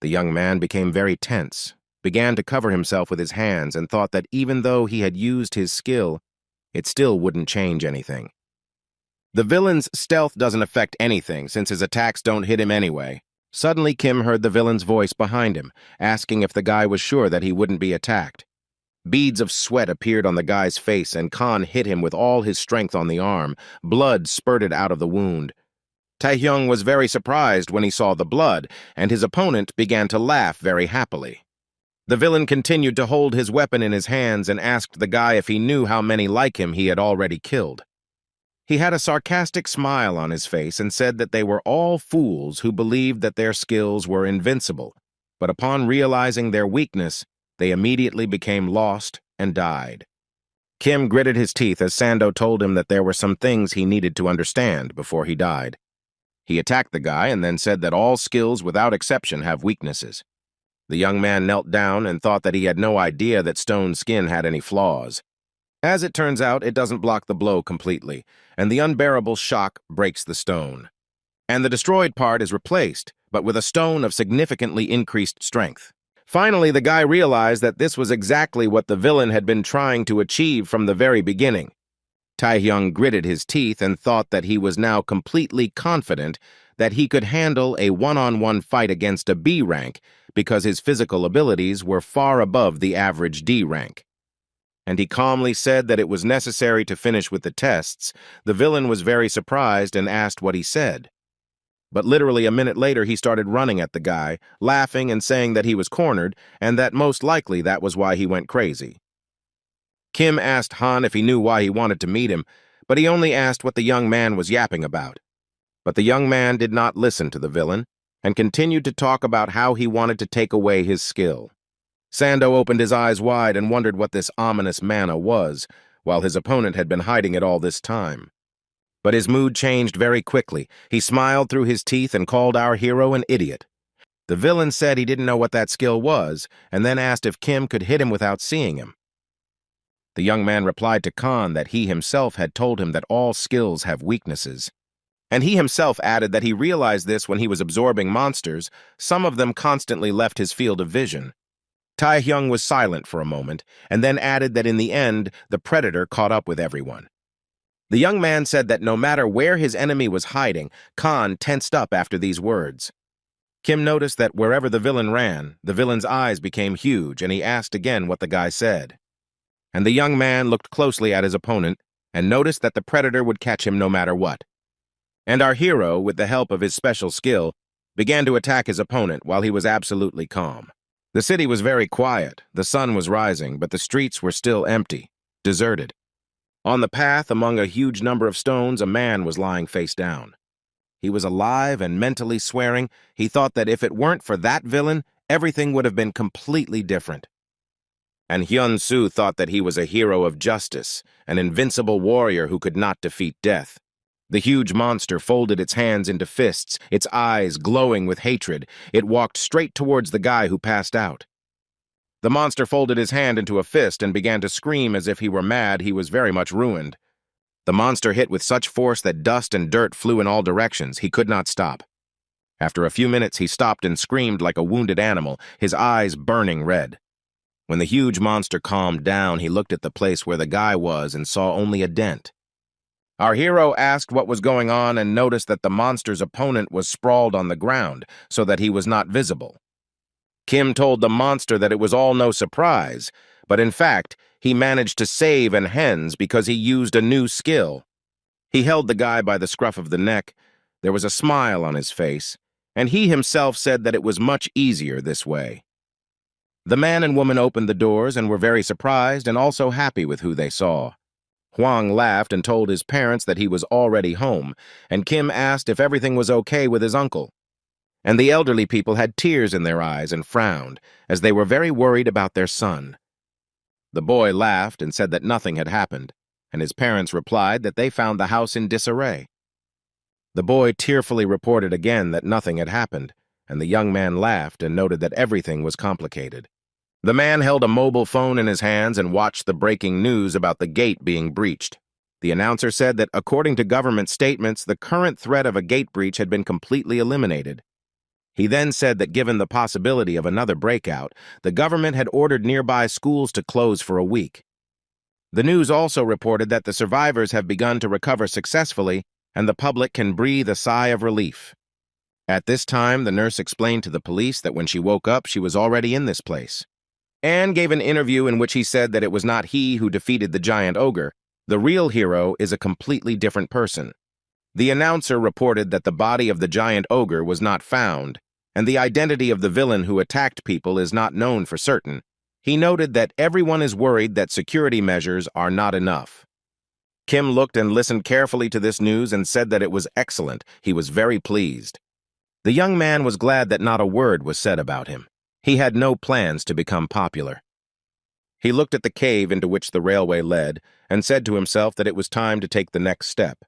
The young man became very tense, began to cover himself with his hands and thought that even though he had used his skill, it still wouldn't change anything. The villain's stealth doesn't affect anything since his attacks don't hit him anyway. Suddenly, Kim heard the villain's voice behind him, asking if the guy was sure that he wouldn't be attacked. Beads of sweat appeared on the guy's face, and Khan hit him with all his strength on the arm. Blood spurted out of the wound. Taehyung was very surprised when he saw the blood, and his opponent began to laugh very happily. The villain continued to hold his weapon in his hands and asked the guy if he knew how many like him he had already killed. He had a sarcastic smile on his face and said that they were all fools who believed that their skills were invincible, but upon realizing their weakness, they immediately became lost and died. Kim gritted his teeth as Sando told him that there were some things he needed to understand before he died. He attacked the guy and then said that all skills without exception have weaknesses. The young man knelt down and thought that he had no idea that stone skin had any flaws. As it turns out, it doesn't block the blow completely, and the unbearable shock breaks the stone. And the destroyed part is replaced, but with a stone of significantly increased strength. Finally, the guy realized that this was exactly what the villain had been trying to achieve from the very beginning. Taehyung gritted his teeth and thought that he was now completely confident that he could handle a one-on-one fight against a B rank because his physical abilities were far above the average D rank. And he calmly said that it was necessary to finish with the tests. The villain was very surprised and asked what he said. But literally a minute later, he started running at the guy, laughing and saying that he was cornered, and that most likely that was why he went crazy. Kim asked Han if he knew why he wanted to meet him, but he only asked what the young man was yapping about. But the young man did not listen to the villain, and continued to talk about how he wanted to take away his skill. Sando opened his eyes wide and wondered what this ominous manna was, while his opponent had been hiding it all this time. But his mood changed very quickly. He smiled through his teeth and called our hero an idiot. The villain said he didn't know what that skill was, and then asked if Kim could hit him without seeing him. The young man replied to Khan that he himself had told him that all skills have weaknesses. And he himself added that he realized this when he was absorbing monsters. Some of them constantly left his field of vision. Taehyung was silent for a moment, and then added that in the end, the predator caught up with everyone. The young man said that no matter where his enemy was hiding, Khan tensed up after these words. Kim noticed that wherever the villain ran, the villain's eyes became huge, and he asked again what the guy said. And the young man looked closely at his opponent and noticed that the predator would catch him no matter what. And our hero, with the help of his special skill, began to attack his opponent while he was absolutely calm. The city was very quiet, the sun was rising, but the streets were still empty, deserted. On the path, among a huge number of stones, a man was lying face down. He was alive and mentally swearing. He thought that if it weren't for that villain, everything would have been completely different. And Hyun-soo thought that he was a hero of justice, an invincible warrior who could not defeat death. The huge monster folded its hands into fists, its eyes glowing with hatred. It walked straight towards the guy who passed out. The monster folded his hand into a fist and began to scream as if he were mad. He was very much ruined. The monster hit with such force that dust and dirt flew in all directions. He could not stop. After a few minutes, he stopped and screamed like a wounded animal, his eyes burning red. When the huge monster calmed down, he looked at the place where the guy was and saw only a dent. Our hero asked what was going on and noticed that the monster's opponent was sprawled on the ground so that he was not visible. Kim told the monster that it was all no surprise, but in fact, he managed to save an hens because he used a new skill. He held the guy by the scruff of the neck. There was a smile on his face, and he himself said that it was much easier this way. The man and woman opened the doors and were very surprised and also happy with who they saw. Hwang laughed and told his parents that he was already home, and Kim asked if everything was okay with his uncle. And the elderly people had tears in their eyes and frowned, as they were very worried about their son. The boy laughed and said that nothing had happened, and his parents replied that they found the house in disarray. The boy tearfully reported again that nothing had happened, and the young man laughed and noted that everything was complicated. The man held a mobile phone in his hands and watched the breaking news about the gate being breached. The announcer said that according to government statements, the current threat of a gate breach had been completely eliminated. He then said that given the possibility of another breakout, the government had ordered nearby schools to close for a week. The news also reported that the survivors have begun to recover successfully and the public can breathe a sigh of relief. At this time, the nurse explained to the police that when she woke up, she was already in this place. Anne gave an interview in which he said that it was not he who defeated the giant ogre. The real hero is a completely different person. The announcer reported that the body of the giant ogre was not found, and the identity of the villain who attacked people is not known for certain. He noted that everyone is worried that security measures are not enough. Kim looked and listened carefully to this news and said that it was excellent. He was very pleased. The young man was glad that not a word was said about him. He had no plans to become popular. He looked at the cave into which the railway led and said to himself that it was time to take the next step.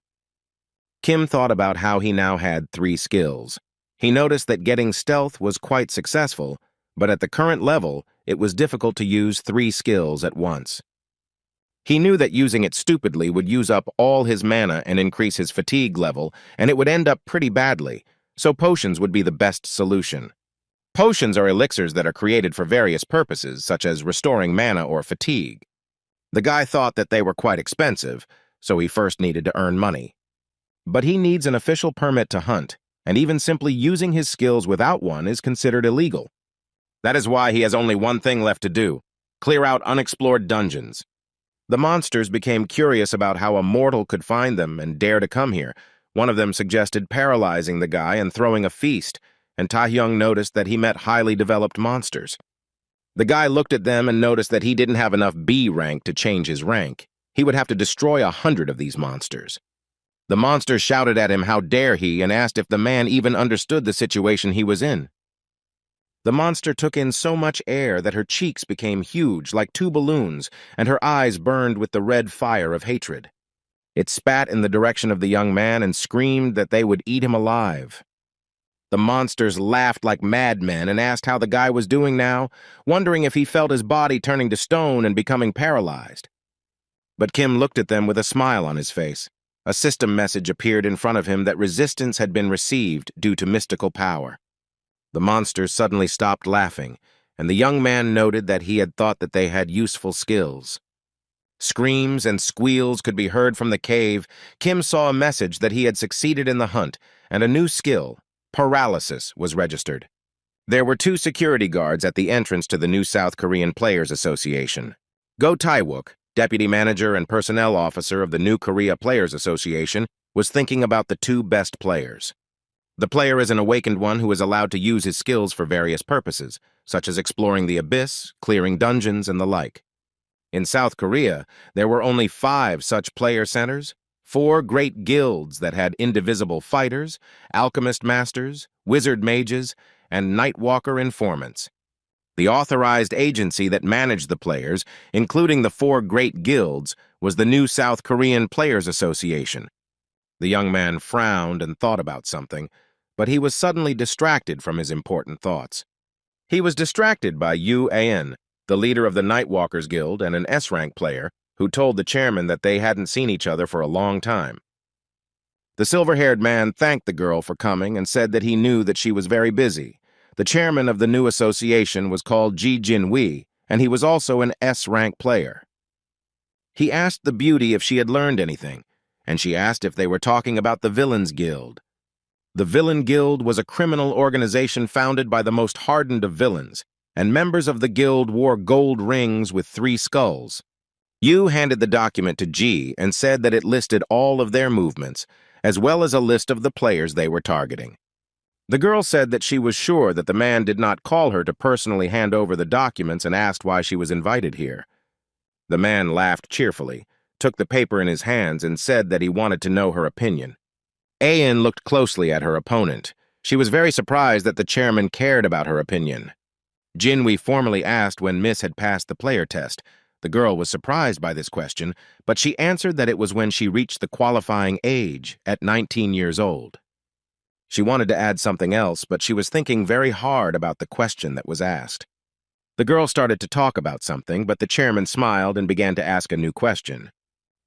Kim thought about how he now had 3 skills. He noticed that getting stealth was quite successful, but at the current level, it was difficult to use 3 skills at once. He knew that using it stupidly would use up all his mana and increase his fatigue level, and it would end up pretty badly, so potions would be the best solution. Potions are elixirs that are created for various purposes, such as restoring mana or fatigue. The guy thought that they were quite expensive, so he first needed to earn money. But he needs an official permit to hunt, and even simply using his skills without one is considered illegal. That is why he has only one thing left to do: clear out unexplored dungeons. The monsters became curious about how a mortal could find them and dare to come here. One of them suggested paralyzing the guy and throwing a feast, and Taehyung noticed that he met highly developed monsters. The guy looked at them and noticed that he didn't have enough B rank to change his rank. He would have to destroy 100 of these monsters. The monsters shouted at him how dare he and asked if the man even understood the situation he was in. The monster took in so much air that her cheeks became huge like 2 balloons and her eyes burned with the red fire of hatred. It spat in the direction of the young man and screamed that they would eat him alive. The monsters laughed like madmen and asked how the guy was doing now, wondering if he felt his body turning to stone and becoming paralyzed. But Kim looked at them with a smile on his face. A system message appeared in front of him that resistance had been received due to mystical power. The monsters suddenly stopped laughing, and the young man noted that he had thought that they had useful skills. Screams and squeals could be heard from the cave. Kim saw a message that he had succeeded in the hunt, and a new skill, paralysis, was registered. There were 2 security guards at the entrance to the new South Korean Players Association. Go Tae-wook, deputy manager and personnel officer of the New Korea Players Association, was thinking about the 2 best players. The player is an awakened one who is allowed to use his skills for various purposes, such as exploring the abyss, clearing dungeons, and the like. In South Korea, there were only 5 such player centers, 4 great guilds that had indivisible fighters, alchemist masters, wizard mages, and nightwalker informants. The authorized agency that managed the players, including the 4 great guilds, was the new South Korean Players Association. The young man frowned and thought about something, but he was suddenly distracted from his important thoughts. He was distracted by Yu An, the leader of the Nightwalkers Guild and an S-rank player, who told the chairman that they hadn't seen each other for a long time. The silver-haired man thanked the girl for coming and said that he knew that she was very busy. The chairman of the new association was called Ji Jin-wee, and he was also an S-rank player. He asked the beauty if she had learned anything, and she asked if they were talking about the Villains Guild. The Villain Guild was a criminal organization founded by the most hardened of villains, and members of the guild wore gold rings with 3 skulls. Yu handed the document to Ji and said that it listed all of their movements, as well as a list of the players they were targeting. The girl said that she was sure that the man did not call her to personally hand over the documents and asked why she was invited here. The man laughed cheerfully, took the paper in his hands, and said that he wanted to know her opinion. Ayan looked closely at her opponent. She was very surprised that the chairman cared about her opinion. Jinwee formally asked when Miss had passed the player test. The girl was surprised by this question, but she answered that it was when she reached the qualifying age at 19 years old. She wanted to add something else, but she was thinking very hard about the question that was asked. The girl started to talk about something, but the chairman smiled and began to ask a new question.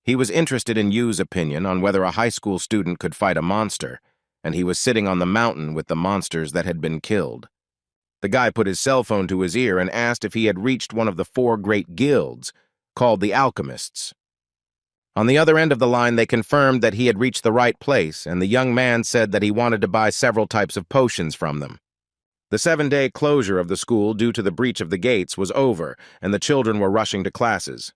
He was interested in Yu's opinion on whether a high school student could fight a monster, and he was sitting on the mountain with the monsters that had been killed. The guy put his cell phone to his ear and asked if he had reached one of the 4 great guilds, called the Alchemists. On the other end of the line, they confirmed that he had reached the right place, and the young man said that he wanted to buy several types of potions from them. The 7-day closure of the school due to the breach of the gates was over, and the children were rushing to classes.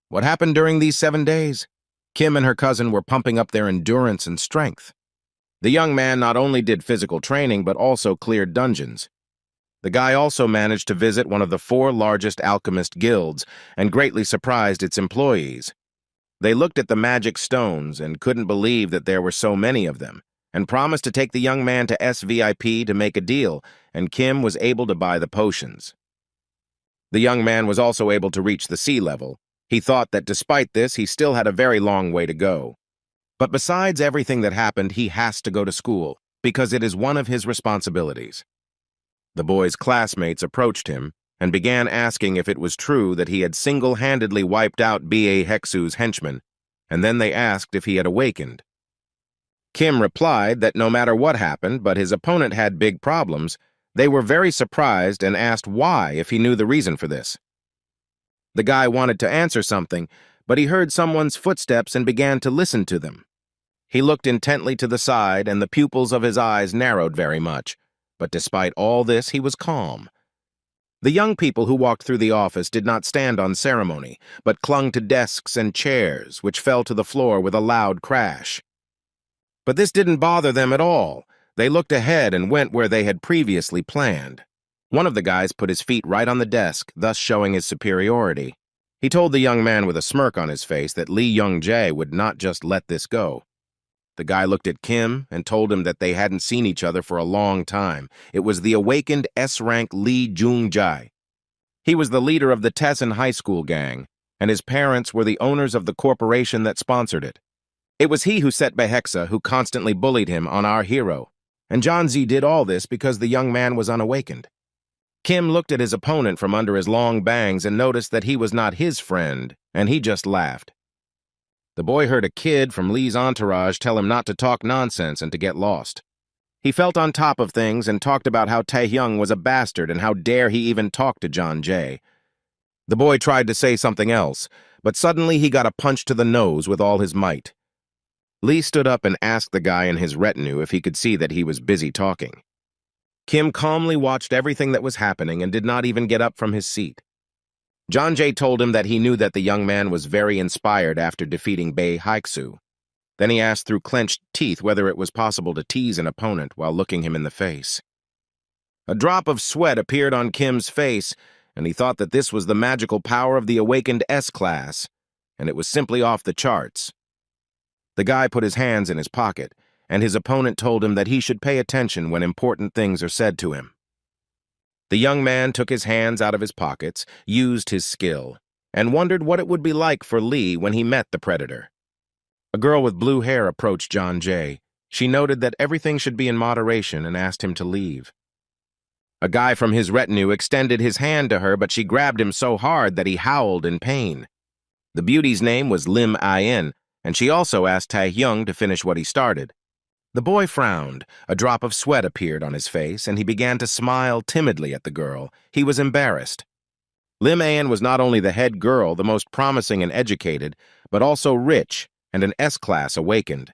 What happened during these 7 days? Kim and her cousin were pumping up their endurance and strength. The young man not only did physical training, but also cleared dungeons. The guy also managed to visit one of the 4 largest alchemist guilds and greatly surprised its employees. They looked at the magic stones and couldn't believe that there were so many of them, and promised to take the young man to SVIP to make a deal, and Kim was able to buy the potions. The young man was also able to reach the sea level. He thought that despite this, he still had a very long way to go. But besides everything that happened, he has to go to school, because it is one of his responsibilities. The boy's classmates approached him and began asking if it was true that he had single-handedly wiped out B.A. Hexu's henchmen, and then they asked if he had awakened. Kim replied that no matter what happened, but his opponent had big problems, they were very surprised and asked why if he knew the reason for this. The guy wanted to answer something, but he heard someone's footsteps and began to listen to them. He looked intently to the side, and the pupils of his eyes narrowed very much, but despite all this, he was calm. The young people who walked through the office did not stand on ceremony, but clung to desks and chairs, which fell to the floor with a loud crash. But this didn't bother them at all. They looked ahead and went where they had previously planned. One of the guys put his feet right on the desk, thus showing his superiority. He told the young man with a smirk on his face that Lee Young-jae would not just let this go. The guy looked at Kim and told him that they hadn't seen each other for a long time. It was the awakened S-rank Lee Jung-jae. He was the leader of the Tessen High School gang, and his parents were the owners of the corporation that sponsored it. It was he who set Behexa, who constantly bullied him, on our hero, and John-Z did all this because the young man was unawakened. Kim looked at his opponent from under his long bangs and noticed that he was not his friend, and he just laughed. The boy heard a kid from Lee's entourage tell him not to talk nonsense and to get lost. He felt on top of things and talked about how Taehyung was a bastard and how dare he even talk to John Jae. The boy tried to say something else, but suddenly he got a punch to the nose with all his might. Lee stood up and asked the guy in his retinue if he could see that he was busy talking. Kim calmly watched everything that was happening and did not even get up from his seat. John Jae told him that he knew that the young man was very inspired after defeating Bae Haiksu. Then he asked through clenched teeth whether it was possible to tease an opponent while looking him in the face. A drop of sweat appeared on Kim's face, and he thought that this was the magical power of the awakened S-class, and it was simply off the charts. The guy put his hands in his pocket, and his opponent told him that he should pay attention when important things are said to him. The young man took his hands out of his pockets, used his skill, and wondered what it would be like for Lee when he met the predator. A girl with blue hair approached John Jae. She noted that everything should be in moderation and asked him to leave. A guy from his retinue extended his hand to her, but she grabbed him so hard that he howled in pain. The beauty's name was Lim In, and she also asked Taehyung to finish what he started. The boy frowned. A drop of sweat appeared on his face, and he began to smile timidly at the girl. He was embarrassed. Lim In was not only the head girl, the most promising and educated, but also rich and an S-class awakened.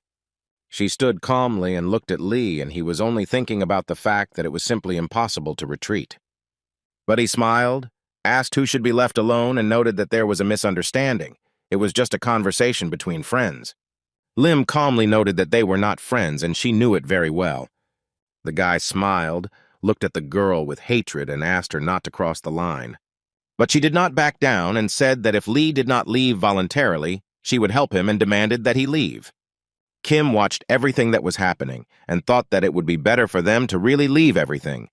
She stood calmly and looked at Lee, and he was only thinking about the fact that it was simply impossible to retreat. But he smiled, asked who should be left alone, and noted that there was a misunderstanding. It was just a conversation between friends. Lim calmly noted that they were not friends, and she knew it very well. The guy smiled, looked at the girl with hatred, and asked her not to cross the line. But she did not back down and said that if Lee did not leave voluntarily, she would help him and demanded that he leave. Kim watched everything that was happening and thought that it would be better for them to really leave everything,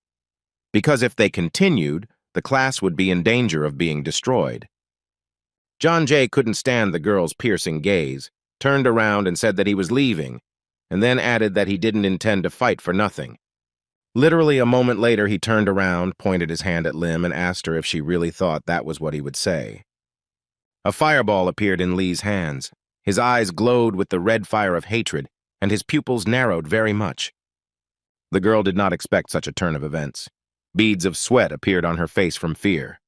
because if they continued, the class would be in danger of being destroyed. John Jae couldn't stand the girl's piercing gaze, turned around and said that he was leaving, and then added that he didn't intend to fight for nothing. Literally a moment later, he turned around, pointed his hand at Lim, and asked her if she really thought that was what he would say. A fireball appeared in Lee's hands. His eyes glowed with the red fire of hatred. and his pupils narrowed very much. The girl did not expect such a turn of events. Beads of sweat appeared on her face from fear.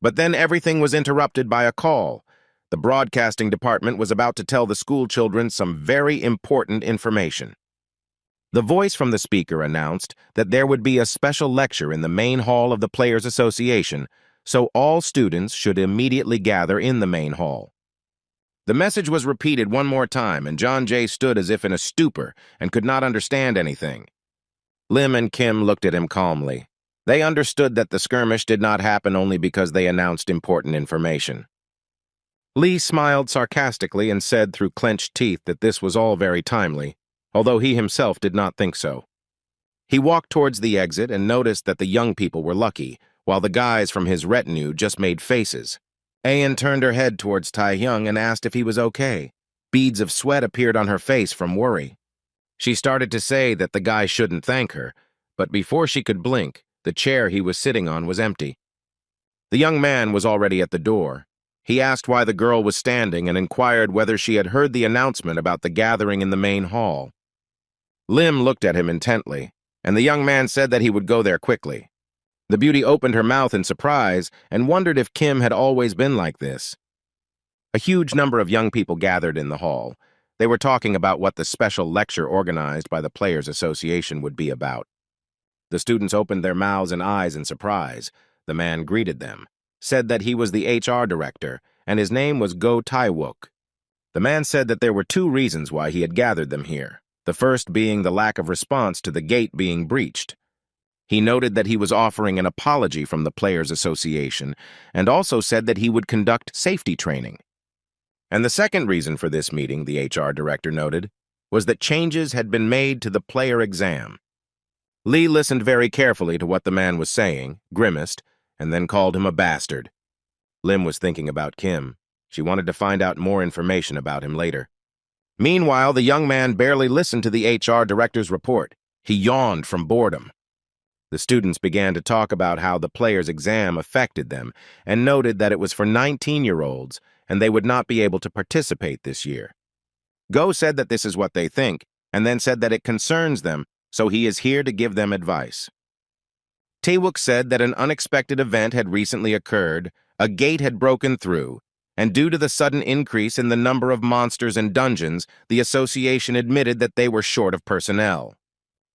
But then everything was interrupted by a call. The broadcasting department was about to tell the school children some very important information. The voice from the speaker announced that there would be a special lecture in the main hall of the Players Association, so all students should immediately gather in the main hall. The message was repeated one more time, and John Jay stood as if in a stupor and could not understand anything. Lim and Kim looked at him calmly. They understood that the skirmish did not happen only because they announced important information. Lee smiled sarcastically and said through clenched teeth that this was all very timely, although he himself did not think so. He walked towards the exit and noticed that the young people were lucky, while the guys from his retinue just made faces. Ayan turned her head towards Taehyung and asked if he was okay. Beads of sweat appeared on her face from worry. She started to say that the guy shouldn't thank her, but before she could blink, the chair he was sitting on was empty. The young man was already at the door. He asked why the girl was standing and inquired whether she had heard the announcement about the gathering in the main hall. Lim looked at him intently, and the young man said that he would go there quickly. The beauty opened her mouth in surprise and wondered if Kim had always been like this. A huge number of young people gathered in the hall. They were talking about what the special lecture organized by the Players Association would be about. The students opened their mouths and eyes in surprise. The man greeted them, said that he was the HR director, and his name was Go Tae-wook. The man said that there were two reasons why he had gathered them here, the first being the lack of response to the gate being breached. He noted that he was offering an apology from the Players Association, and also said that he would conduct safety training. And the second reason for this meeting, the HR director noted, was that changes had been made to the player exam. Lee listened very carefully to what the man was saying, grimaced, and then called him a bastard. Lim was thinking about Kim. She wanted to find out more information about him later. Meanwhile, the young man barely listened to the HR director's report. He yawned from boredom. The students began to talk about how the player's exam affected them and noted that it was for 19-year-olds and they would not be able to participate this year. Go said that this is what they think, and then said that it concerns them, so he is here to give them advice. Tae-wook said that an unexpected event had recently occurred, a gate had broken through, and due to the sudden increase in the number of monsters and dungeons, the association admitted that they were short of personnel.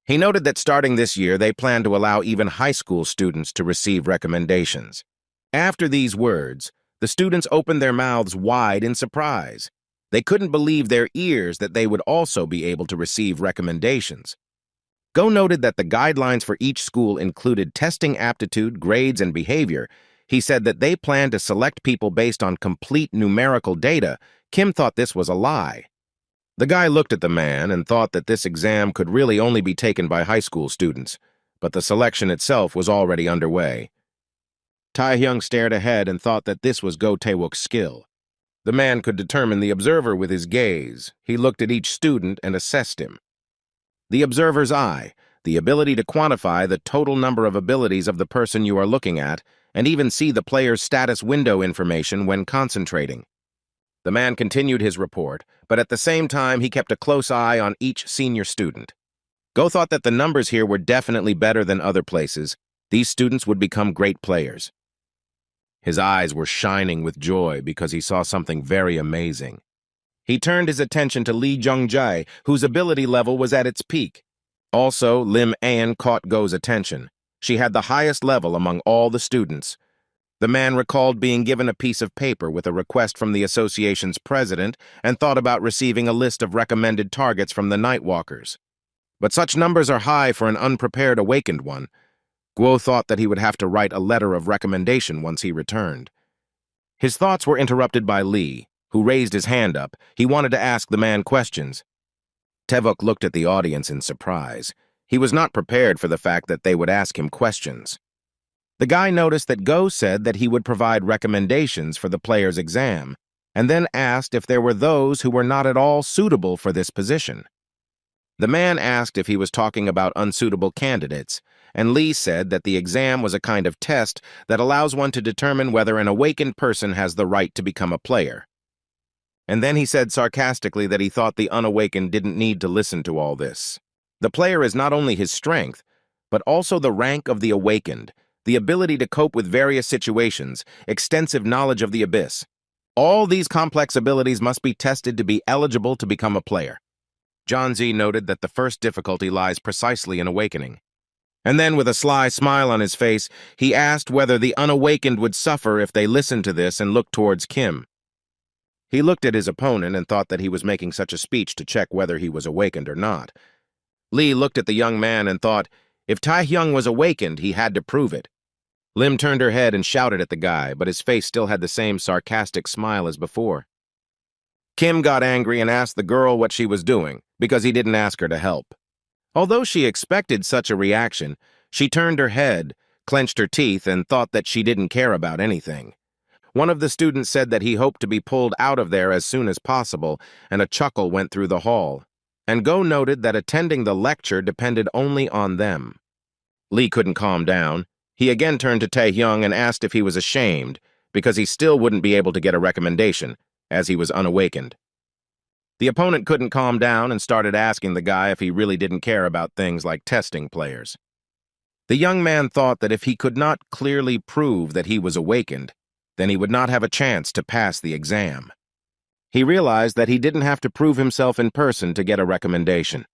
He noted that starting this year, they plan to allow even high school students to receive recommendations. After these words, the students opened their mouths wide in surprise. They couldn't believe their ears that they would also be able to receive recommendations. Go noted that the guidelines for each school included testing aptitude, grades, and behavior. He said that they planned to select people based on complete numerical data. Kim thought this was a lie. The guy looked at the man and thought that this exam could really only be taken by high school students, but the selection itself was already underway. Taehyung stared ahead and thought that this was Go Tae-wook's skill. The man could determine the observer with his gaze. He looked at each student and assessed him. The observer's eye, the ability to quantify the total number of abilities of the person you are looking at, and even see the player's status window information when concentrating. The man continued his report, but at the same time he kept a close eye on each senior student. Go thought that the numbers here were definitely better than other places. These students would become great players. His eyes were shining with joy because he saw something very amazing. He turned his attention to Lee Jung-jae, whose ability level was at its peak. Also, Lim An caught Go's attention. She had the highest level among all the students. The man recalled being given a piece of paper with a request from the association's president and thought about receiving a list of recommended targets from the Nightwalkers. But such numbers are high for an unprepared awakened one. Guo thought that he would have to write a letter of recommendation once he returned. His thoughts were interrupted by Lee, who raised his hand up. He wanted to ask the man questions. Tae-wook looked at the audience in surprise. He was not prepared for the fact that they would ask him questions. The guy noticed that Go said that he would provide recommendations for the player's exam, and then asked if there were those who were not at all suitable for this position. The man asked if he was talking about unsuitable candidates, and Lee said that the exam was a kind of test that allows one to determine whether an awakened person has the right to become a player. And then he said sarcastically that he thought the unawakened didn't need to listen to all this. The player is not only his strength, but also the rank of the awakened, the ability to cope with various situations, extensive knowledge of the abyss. All these complex abilities must be tested to be eligible to become a player. John Z noted that the first difficulty lies precisely in awakening. And then, with a sly smile on his face, he asked whether the unawakened would suffer if they listened to this and looked towards Kim. He looked at his opponent and thought that he was making such a speech to check whether he was awakened or not. Lee looked at the young man and thought, if Taehyung was awakened, he had to prove it. Lim turned her head and shouted at the guy, but his face still had the same sarcastic smile as before. Kim got angry and asked the girl what she was doing, because he didn't ask her to help. Although she expected such a reaction, she turned her head, clenched her teeth, and thought that she didn't care about anything. One of the students said that he hoped to be pulled out of there as soon as possible, and a chuckle went through the hall. And Go noted that attending the lecture depended only on them. Lee couldn't calm down. He again turned to Taehyung and asked if he was ashamed, because he still wouldn't be able to get a recommendation, as he was unawakened. The opponent couldn't calm down and started asking the guy if he really didn't care about things like testing players. The young man thought that if he could not clearly prove that he was awakened, then he would not have a chance to pass the exam. He realized that he didn't have to prove himself in person to get a recommendation.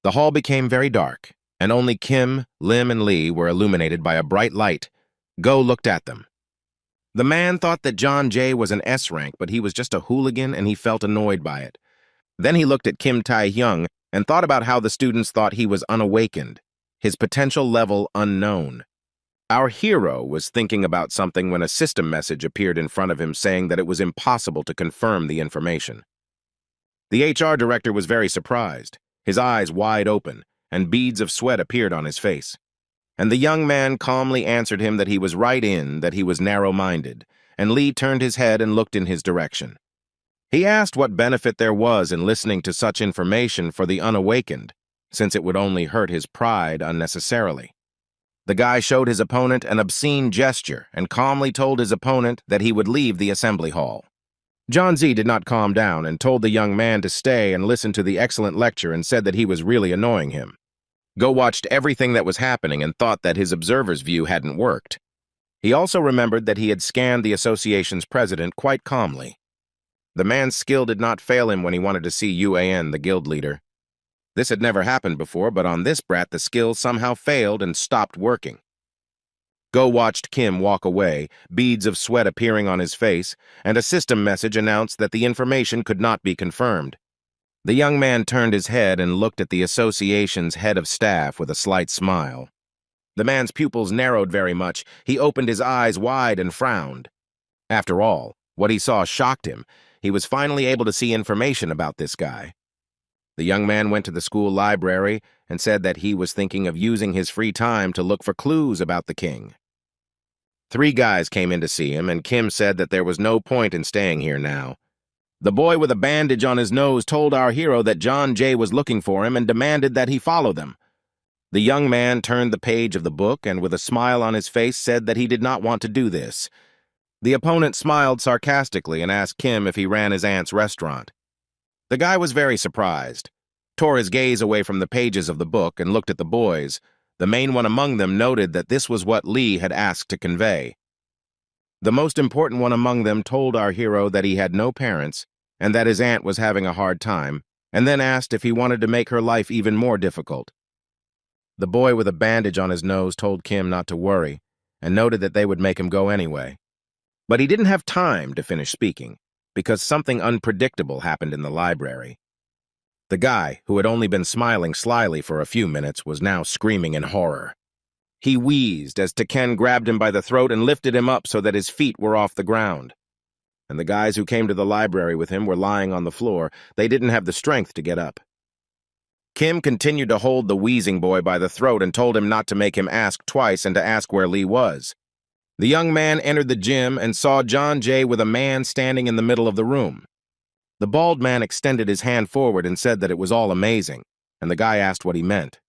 The hall became very dark, and only Kim, Lim, and Lee were illuminated by a bright light. Go looked at them. The man thought that John Jay was an S rank, but he was just a hooligan and he felt annoyed by it. Then he looked at Kim Taehyung and thought about how the students thought he was unawakened, his potential level unknown. Our hero was thinking about something when a system message appeared in front of him saying that it was impossible to confirm the information. The HR director was very surprised, his eyes wide open, and beads of sweat appeared on his face. And the young man calmly answered him that he was right in, that he was narrow-minded, and Lee turned his head and looked in his direction. He asked what benefit there was in listening to such information for the unawakened, since it would only hurt his pride unnecessarily. The guy showed his opponent an obscene gesture and calmly told his opponent that he would leave the assembly hall. John Z did not calm down and told the young man to stay and listen to the excellent lecture and said that he was really annoying him. Go watched everything that was happening and thought that his observer's view hadn't worked. He also remembered that he had scanned the association's president quite calmly. The man's skill did not fail him when he wanted to see UAN, the guild leader. This had never happened before, but on this brat the skill somehow failed and stopped working. Go watched Kim walk away, beads of sweat appearing on his face, and a system message announced that the information could not be confirmed. The young man turned his head and looked at the association's head of staff with a slight smile. The man's pupils narrowed very much. He opened his eyes wide and frowned. After all, what he saw shocked him. He was finally able to see information about this guy. The young man went to the school library and said that he was thinking of using his free time to look for clues about the king. 3 guys came in to see him, and Kim said that there was no point in staying here now. The boy with a bandage on his nose told our hero that John Jay was looking for him and demanded that he follow them. The young man turned the page of the book and with a smile on his face said that he did not want to do this. The opponent smiled sarcastically and asked Kim if he ran his aunt's restaurant. The guy was very surprised, tore his gaze away from the pages of the book and looked at the boys. The main one among them noted that this was what Lee had asked to convey. The most important one among them told our hero that he had no parents and that his aunt was having a hard time, and then asked if he wanted to make her life even more difficult. The boy with a bandage on his nose told Kim not to worry, and noted that they would make him go anyway. But he didn't have time to finish speaking, because something unpredictable happened in the library. The guy, who had only been smiling slyly for a few minutes, was now screaming in horror. He wheezed as Taken grabbed him by the throat and lifted him up so that his feet were off the ground. And the guys who came to the library with him were lying on the floor. They didn't have the strength to get up. Kim continued to hold the wheezing boy by the throat and told him not to make him ask twice and to ask where Lee was. The young man entered the gym and saw John Jay with a man standing in the middle of the room. The bald man extended his hand forward and said that it was all amazing, and the guy asked what he meant.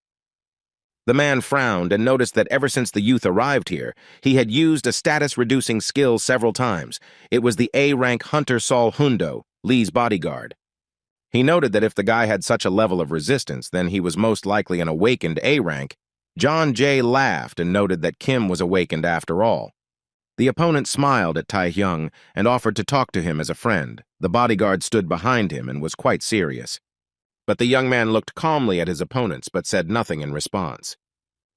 The man frowned and noticed that ever since the youth arrived here, he had used a status-reducing skill several times. It was the A-rank Hunter Sol Hundo, Lee's bodyguard. He noted that if the guy had such a level of resistance, then he was most likely an awakened A rank. John Jay laughed and noted that Kim was awakened after all. The opponent smiled at Tai-hyung and offered to talk to him as a friend. The bodyguard stood behind him and was quite serious. But the young man looked calmly at his opponents but said nothing in response.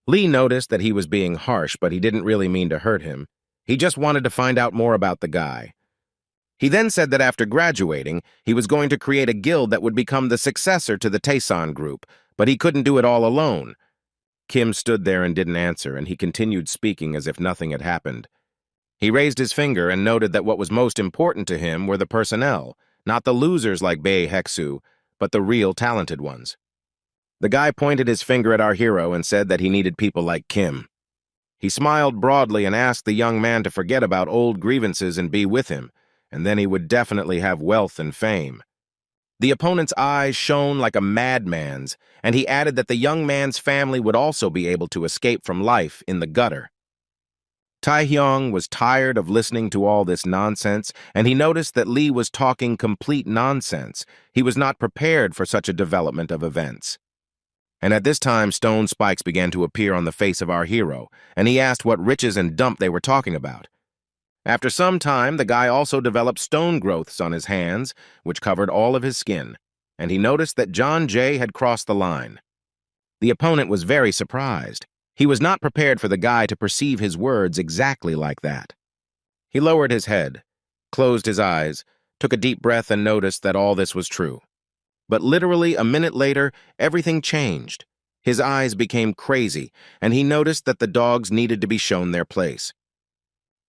Lee noticed that he was being harsh, but he didn't really mean to hurt him. He just wanted to find out more about the guy. He then said that after graduating, he was going to create a guild that would become the successor to the Taesan group, but he couldn't do it all alone. Kim stood there and didn't answer, and he continued speaking as if nothing had happened. He raised his finger and noted that what was most important to him were the personnel, not the losers like Bae Heksu, but the real talented ones. The guy pointed his finger at our hero and said that he needed people like Kim. He smiled broadly and asked the young man to forget about old grievances and be with him, and then he would definitely have wealth and fame. The opponent's eyes shone like a madman's, and he added that the young man's family would also be able to escape from life in the gutter. Tai-hyung was tired of listening to all this nonsense, and he noticed that Lee was talking complete nonsense. He was not prepared for such a development of events. And at this time, stone spikes began to appear on the face of our hero, and he asked what riches and dump they were talking about. After some time, the guy also developed stone growths on his hands, which covered all of his skin, and he noticed that John Jay had crossed the line. The opponent was very surprised. He was not prepared for the guy to perceive his words exactly like that. He lowered his head, closed his eyes, took a deep breath, and noticed that all this was true. But literally a minute later, everything changed. His eyes became crazy, and he noticed that the dogs needed to be shown their place.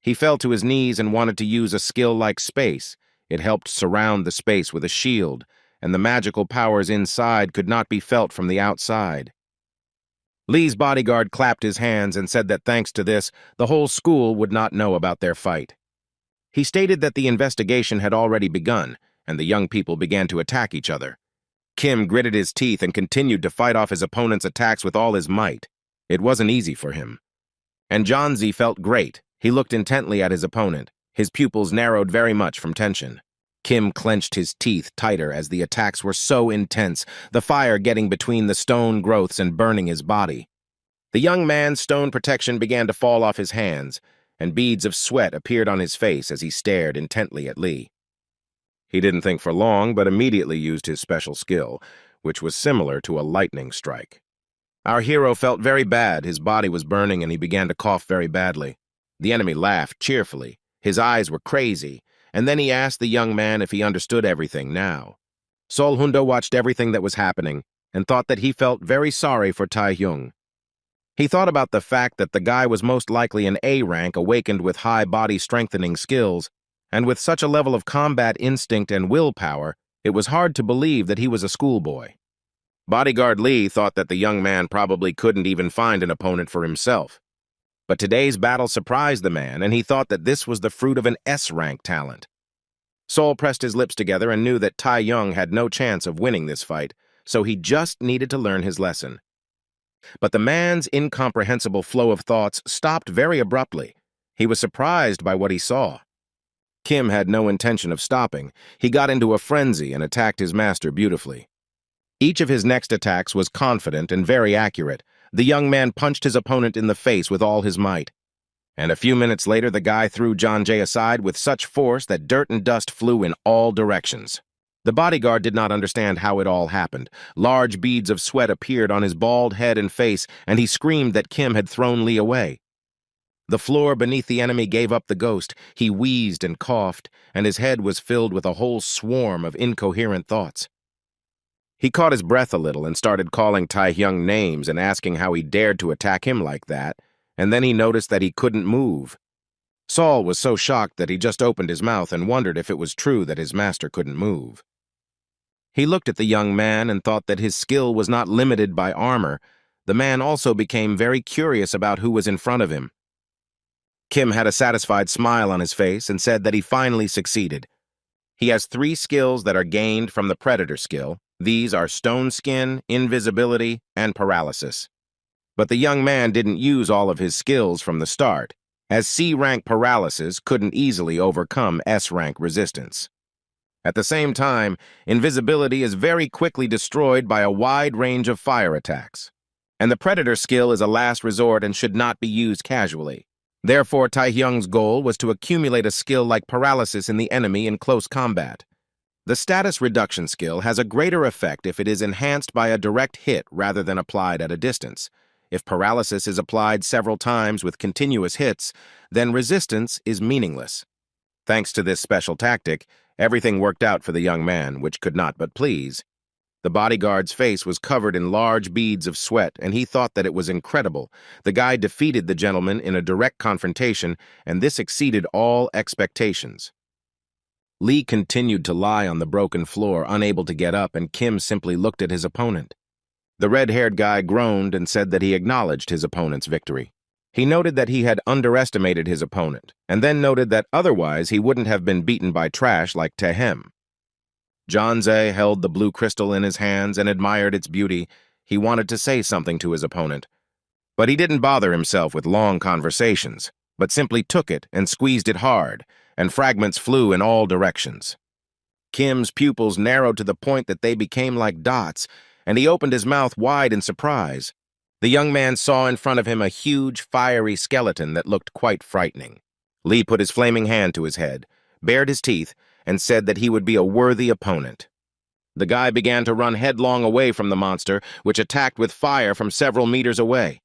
He fell to his knees and wanted to use a skill like space. It helped surround the space with a shield, and the magical powers inside could not be felt from the outside. Lee's bodyguard clapped his hands and said that thanks to this, the whole school would not know about their fight. He stated that the investigation had already begun, and the young people began to attack each other. Kim gritted his teeth and continued to fight off his opponent's attacks with all his might. It wasn't easy for him. And John-Z felt great. He looked intently at his opponent. His pupils narrowed very much from tension. Kim clenched his teeth tighter as the attacks were so intense, the fire getting between the stone growths and burning his body. The young man's stone protection began to fall off his hands, and beads of sweat appeared on his face as he stared intently at Lee. He didn't think for long, but immediately used his special skill, which was similar to a lightning strike. Our hero felt very bad. His body was burning, and he began to cough very badly. The enemy laughed cheerfully. His eyes were crazy, and then he asked the young man if he understood everything now. Sol Hundo watched everything that was happening and thought that he felt very sorry for Tai-hyung. He thought about the fact that the guy was most likely an A rank awakened with high body strengthening skills, and with such a level of combat instinct and willpower, it was hard to believe that he was a schoolboy. Bodyguard Lee thought that the young man probably couldn't even find an opponent for himself. But today's battle surprised the man, and he thought that this was the fruit of an S-rank talent. Sol pressed his lips together and knew that Tai-hyung had no chance of winning this fight, so he just needed to learn his lesson. But the man's incomprehensible flow of thoughts stopped very abruptly. He was surprised by what he saw. Kim had no intention of stopping. He got into a frenzy and attacked his master beautifully. Each of his next attacks was confident and very accurate. The young man punched his opponent in the face with all his might. And a few minutes later, the guy threw John Jay aside with such force that dirt and dust flew in all directions. The bodyguard did not understand how it all happened. Large beads of sweat appeared on his bald head and face, and he screamed that Kim had thrown Lee away. The floor beneath the enemy gave up the ghost. He wheezed and coughed, and his head was filled with a whole swarm of incoherent thoughts. He caught his breath a little and started calling Tai-hyung names and asking how he dared to attack him like that, and then he noticed that he couldn't move. Sol was so shocked that he just opened his mouth and wondered if it was true that his master couldn't move. He looked at the young man and thought that his skill was not limited by armor. The man also became very curious about who was in front of him. Kim had a satisfied smile on his face and said that he finally succeeded. He has 3 skills that are gained from the Predator skill. These are Stone Skin, Invisibility, and Paralysis. But the young man didn't use all of his skills from the start, as C-rank Paralysis couldn't easily overcome S-rank resistance. At the same time, invisibility is very quickly destroyed by a wide range of fire attacks. And the Predator skill is a last resort and should not be used casually. Therefore, Taehyung's goal was to accumulate a skill like paralysis in the enemy in close combat. The status reduction skill has a greater effect if it is enhanced by a direct hit rather than applied at a distance. If paralysis is applied several times with continuous hits, then resistance is meaningless. Thanks to this special tactic, everything worked out for the young man, which could not but please. The bodyguard's face was covered in large beads of sweat, and he thought that it was incredible. The guy defeated the gentleman in a direct confrontation, and this exceeded all expectations. Lee continued to lie on the broken floor, unable to get up, and Kim simply looked at his opponent. The red-haired guy groaned and said that he acknowledged his opponent's victory. He noted that he had underestimated his opponent, and then noted that otherwise he wouldn't have been beaten by trash like Taehyung. Jeonjae held the blue crystal in his hands and admired its beauty. He wanted to say something to his opponent. But he didn't bother himself with long conversations, but simply took it and squeezed it hard, and fragments flew in all directions. Kim's pupils narrowed to the point that they became like dots, and he opened his mouth wide in surprise. The young man saw in front of him a huge, fiery skeleton that looked quite frightening. Lee put his flaming hand to his head, bared his teeth, and said that he would be a worthy opponent. The guy began to run headlong away from the monster, which attacked with fire from several meters away.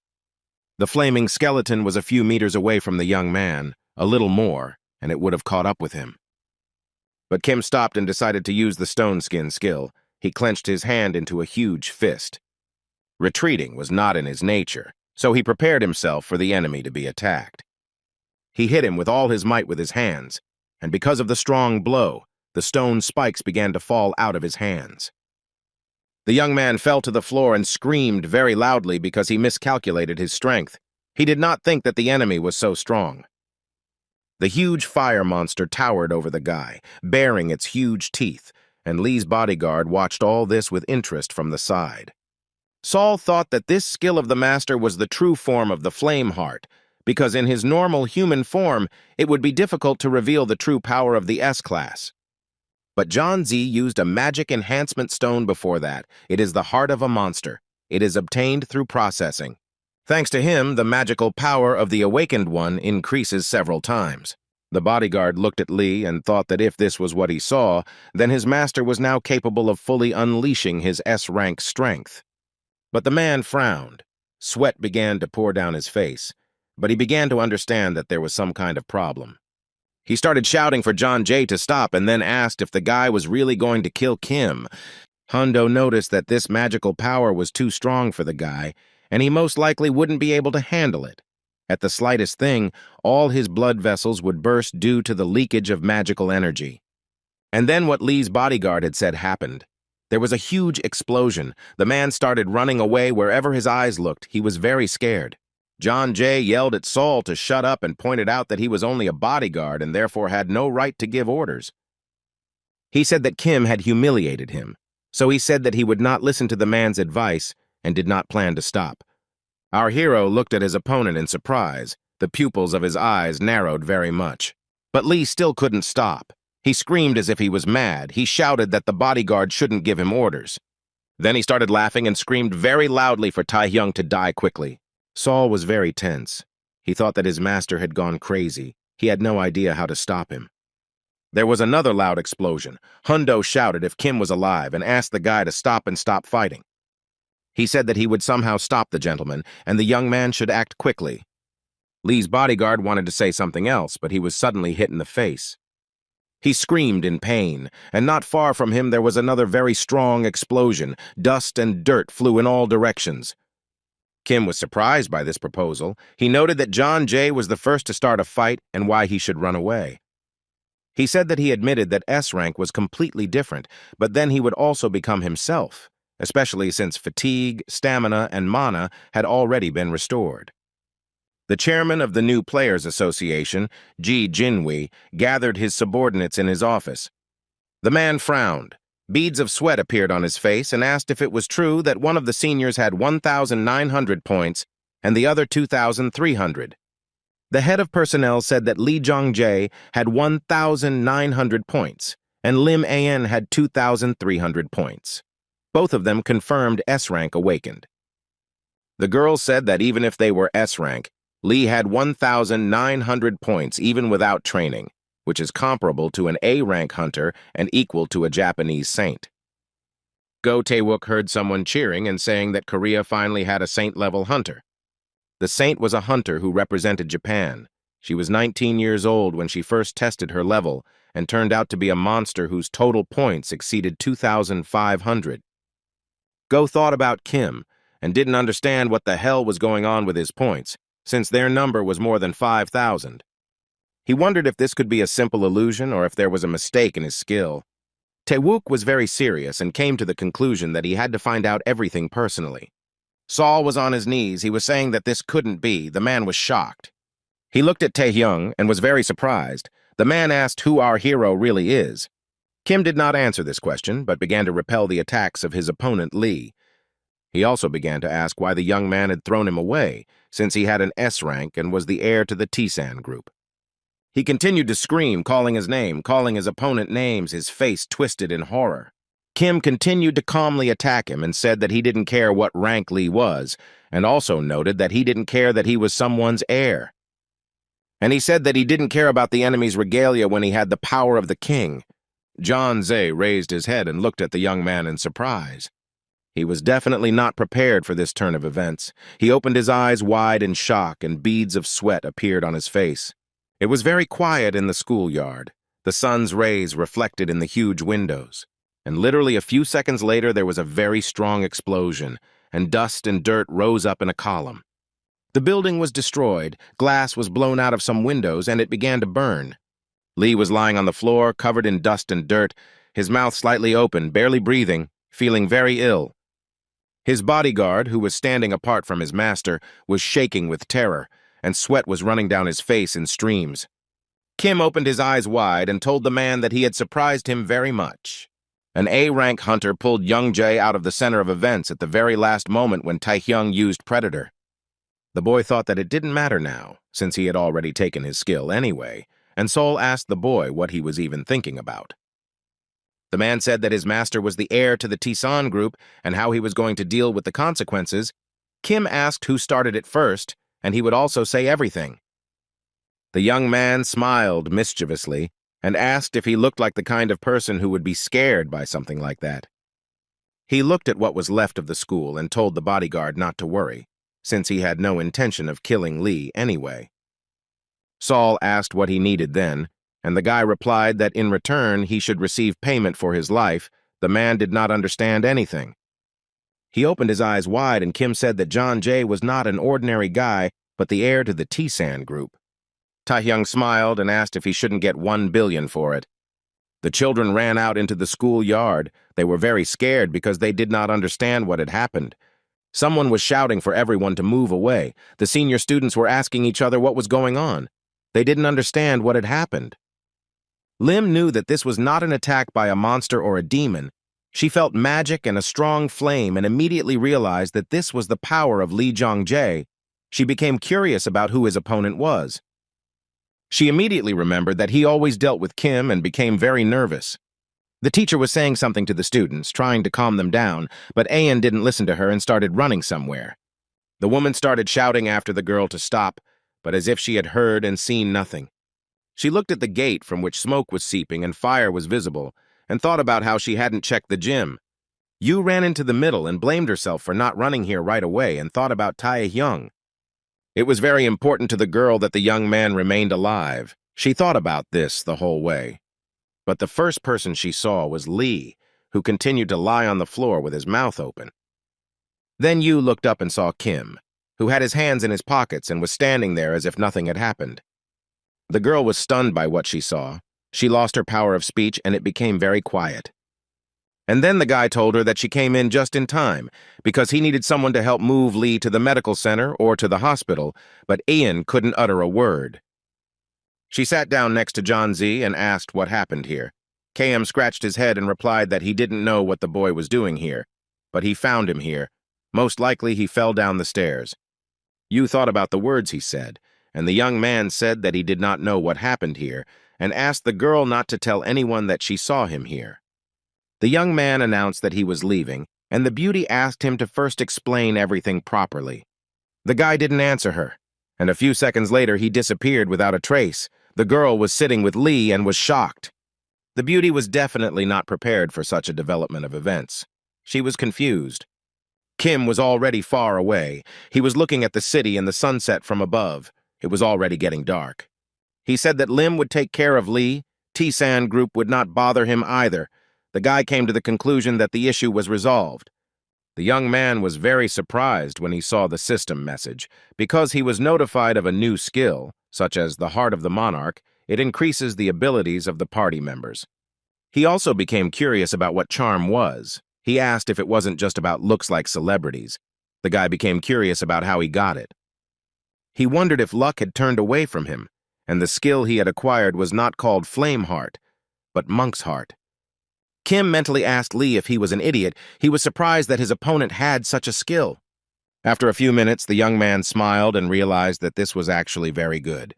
The flaming skeleton was a few meters away from the young man, a little more, and it would have caught up with him. But Kim stopped and decided to use the stone skin skill. He clenched his hand into a huge fist. Retreating was not in his nature, so he prepared himself for the enemy to be attacked. He hit him with all his might with his hands, and because of the strong blow, the stone spikes began to fall out of his hands. The young man fell to the floor and screamed very loudly because he miscalculated his strength. He did not think that the enemy was so strong. The huge fire monster towered over the guy, baring its huge teeth, and Lee's bodyguard watched all this with interest from the side. Saul thought that this skill of the master was the true form of the flame heart, because in his normal human form, it would be difficult to reveal the true power of the S-class. But Jeonjae used a magic enhancement stone before that. It is the heart of a monster. It is obtained through processing. Thanks to him, the magical power of the awakened one increases several times. The bodyguard looked at Lee and thought that if this was what he saw, then his master was now capable of fully unleashing his S-rank strength. But the man frowned. Sweat began to pour down his face, but he began to understand that there was some kind of problem. He started shouting for Jeonjae to stop and then asked if the guy was really going to kill Kim. Hondo noticed that this magical power was too strong for the guy, and he most likely wouldn't be able to handle it. At the slightest thing, all his blood vessels would burst due to the leakage of magical energy. And then what Lee's bodyguard had said happened. There was a huge explosion. The man started running away wherever his eyes looked. He was very scared. Jeonjae yelled at Saul to shut up and pointed out that he was only a bodyguard and therefore had no right to give orders. He said that Kim had humiliated him, so he said that he would not listen to the man's advice and did not plan to stop. Our hero looked at his opponent in surprise. The pupils of his eyes narrowed very much. But Lee still couldn't stop. He screamed as if he was mad. He shouted that the bodyguard shouldn't give him orders. Then he started laughing and screamed very loudly for Taehyung to die quickly. Saul was very tense. He thought that his master had gone crazy. He had no idea how to stop him. There was another loud explosion. Hondo shouted if Kim was alive and asked the guy to stop and stop fighting. He said that he would somehow stop the gentleman, and the young man should act quickly. Lee's bodyguard wanted to say something else, but he was suddenly hit in the face. He screamed in pain, and not far from him there was another very strong explosion. Dust and dirt flew in all directions. Kim was surprised by this proposal. He noted that Jeonjae was the first to start a fight and why he should run away. He said that he admitted that S-rank was completely different, but then he would also become himself, especially since fatigue, stamina, and mana had already been restored. The chairman of the New Players Association, Ji Jinwi, gathered his subordinates in his office. The man frowned. Beads of sweat appeared on his face and asked if it was true that one of the seniors had 1,900 points and the other 2,300. The head of personnel said that Lee Jong-jae had 1,900 points, and Lim An had 2,300 points. Both of them confirmed S-Rank awakened. The girls said that even if they were S-Rank, Lee had 1,900 points even without training, which is comparable to an A-Rank hunter and equal to a Japanese saint. Go Tae-wook heard someone cheering and saying that Korea finally had a saint-level hunter. The saint was a hunter who represented Japan. She was 19 years old when she first tested her level and turned out to be a monster whose total points exceeded 2,500. Go thought about Kim and didn't understand what the hell was going on with his points, since their number was more than 5,000. He wondered if this could be a simple illusion or if there was a mistake in his skill. Tae-wook was very serious and came to the conclusion that he had to find out everything personally. Saul was on his knees. He was saying that this couldn't be. The man was shocked. He looked at Tae-hyung and was very surprised. The man asked who our hero really is. Kim did not answer this question, but began to repel the attacks of his opponent Lee. He also began to ask why the young man had thrown him away, since he had an S-Rank and was the heir to the Tisan group. He continued to scream, calling his name, calling his opponent names, his face twisted in horror. Kim continued to calmly attack him and said that he didn't care what rank Lee was, and also noted that he didn't care that he was someone's heir. And he said that he didn't care about the enemy's regalia when he had the power of the king. John Zay raised his head and looked at the young man in surprise. He was definitely not prepared for this turn of events. He opened his eyes wide in shock, and beads of sweat appeared on his face. It was very quiet in the schoolyard. The sun's rays reflected in the huge windows. And literally a few seconds later, there was a very strong explosion, and dust and dirt rose up in a column. The building was destroyed, glass was blown out of some windows, and it began to burn. Lee was lying on the floor, covered in dust and dirt, his mouth slightly open, barely breathing, feeling very ill. His bodyguard, who was standing apart from his master, was shaking with terror, and sweat was running down his face in streams. Kim opened his eyes wide and told the man that he had surprised him very much. An A-Rank hunter pulled Young Jae out of the center of events at the very last moment when Tae-hyung used Predator. The boy thought that it didn't matter now, since he had already taken his skill anyway, and Sol asked the boy what he was even thinking about. The man said that his master was the heir to the Tisan group and how he was going to deal with the consequences. Kim asked who started it first, and he would also say everything. The young man smiled mischievously and asked if he looked like the kind of person who would be scared by something like that. He looked at what was left of the school and told the bodyguard not to worry, since he had no intention of killing Lee anyway. Saul asked what he needed then, and the guy replied that in return he should receive payment for his life. The man did not understand anything. He opened his eyes wide, and Kim said that John Jae was not an ordinary guy, but the heir to the Tisan group. Tae-hyung smiled and asked if he shouldn't get 1 billion for it. The children ran out into the schoolyard. They were very scared because they did not understand what had happened. Someone was shouting for everyone to move away. The senior students were asking each other what was going on. They didn't understand what had happened. Lim knew that this was not an attack by a monster or a demon. She felt magic and a strong flame and immediately realized that this was the power of Lee Jong-jae. She became curious about who his opponent was. She immediately remembered that he always dealt with Kim and became very nervous. The teacher was saying something to the students, trying to calm them down, but Ayan didn't listen to her and started running somewhere. The woman started shouting after the girl to stop, but as if she had heard and seen nothing. She looked at the gate from which smoke was seeping and fire was visible, and thought about how she hadn't checked the gym. Yu ran into the middle and blamed herself for not running here right away and thought about Tae-hyung. It was very important to the girl that the young man remained alive. She thought about this the whole way. But the first person she saw was Lee, who continued to lie on the floor with his mouth open. Then Yu looked up and saw Kim, who had his hands in his pockets and was standing there as if nothing had happened. The girl was stunned by what she saw. She lost her power of speech and it became very quiet. And then the guy told her that she came in just in time because he needed someone to help move Lee to the medical center or to the hospital, but Ian couldn't utter a word. She sat down next to John Z and asked what happened here. KM scratched his head and replied that he didn't know what the boy was doing here, but he found him here. Most likely he fell down the stairs. Yu thought about the words he said, and the young man said that he did not know what happened here, and asked the girl not to tell anyone that she saw him here. The young man announced that he was leaving, and the beauty asked him to first explain everything properly. The guy didn't answer her, and a few seconds later he disappeared without a trace. The girl was sitting with Lee and was shocked. The beauty was definitely not prepared for such a development of events. She was confused. Kim was already far away. He was looking at the city and the sunset from above. It was already getting dark. He said that Lim would take care of Lee. T-San Group would not bother him either. The guy came to the conclusion that the issue was resolved. The young man was very surprised when he saw the system message. Because he was notified of a new skill, such as the Heart of the Monarch, it increases the abilities of the party members. He also became curious about what charm was. He asked if it wasn't just about looks like celebrities. The guy became curious about how he got it. He wondered if luck had turned away from him, and the skill he had acquired was not called Flame Heart, but Monk's Heart. Kim mentally asked Lee if he was an idiot. He was surprised that his opponent had such a skill. After a few minutes, the young man smiled and realized that this was actually very good.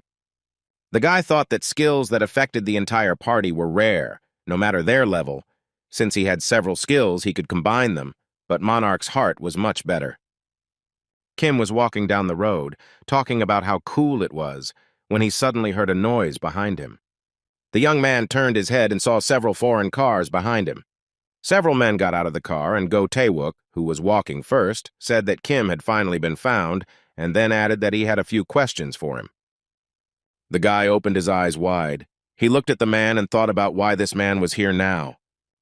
The guy thought that skills that affected the entire party were rare, no matter their level. Since he had several skills, he could combine them, but Monarch's heart was much better. Kim was walking down the road, talking about how cool it was, when he suddenly heard a noise behind him. The young man turned his head and saw several foreign cars behind him. Several men got out of the car, and Go Taewook, who was walking first, said that Kim had finally been found, and then added that he had a few questions for him. The guy opened his eyes wide. He looked at the man and thought about why this man was here now.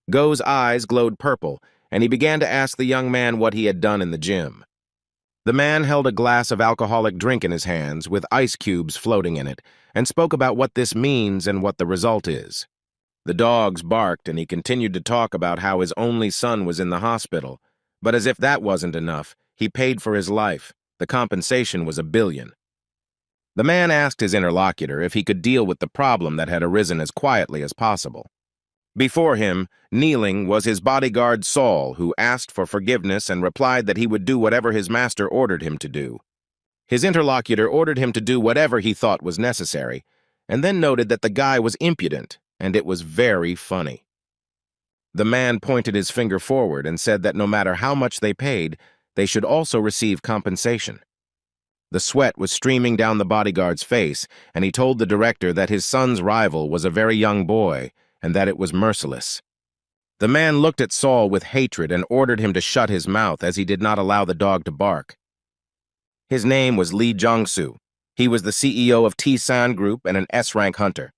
Go's eyes glowed purple, and he began to ask the young man what he had done in the gym. The man held a glass of alcoholic drink in his hands with ice cubes floating in it, and spoke about what this means and what the result is. The dogs barked, and he continued to talk about how his only son was in the hospital. But as if that wasn't enough, he paid for his life. The compensation was $1 billion. The man asked his interlocutor if he could deal with the problem that had arisen as quietly as possible. Before him, kneeling, was his bodyguard Saul, who asked for forgiveness and replied that he would do whatever his master ordered him to do. His interlocutor ordered him to do whatever he thought was necessary, and then noted that the guy was impudent, and it was very funny. The man pointed his finger forward and said that no matter how much they paid, they should also receive compensation. The sweat was streaming down the bodyguard's face, and he told the director that his son's rival was a very young boy, and that it was merciless. The man looked at Saul with hatred and ordered him to shut his mouth as he did not allow the dog to bark. His name was Lee Jong-soo. He was the CEO of T-San Group and an S-rank hunter.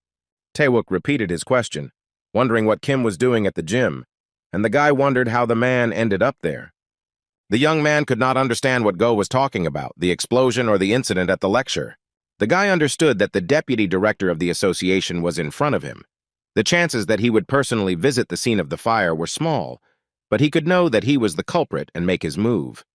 Taewook repeated his question, wondering what Kim was doing at the gym, and the guy wondered how the man ended up there. The young man could not understand what Go was talking about, the explosion or the incident at the lecture. The guy understood that the deputy director of the association was in front of him. The chances that he would personally visit the scene of the fire were small, but he could know that he was the culprit and make his move.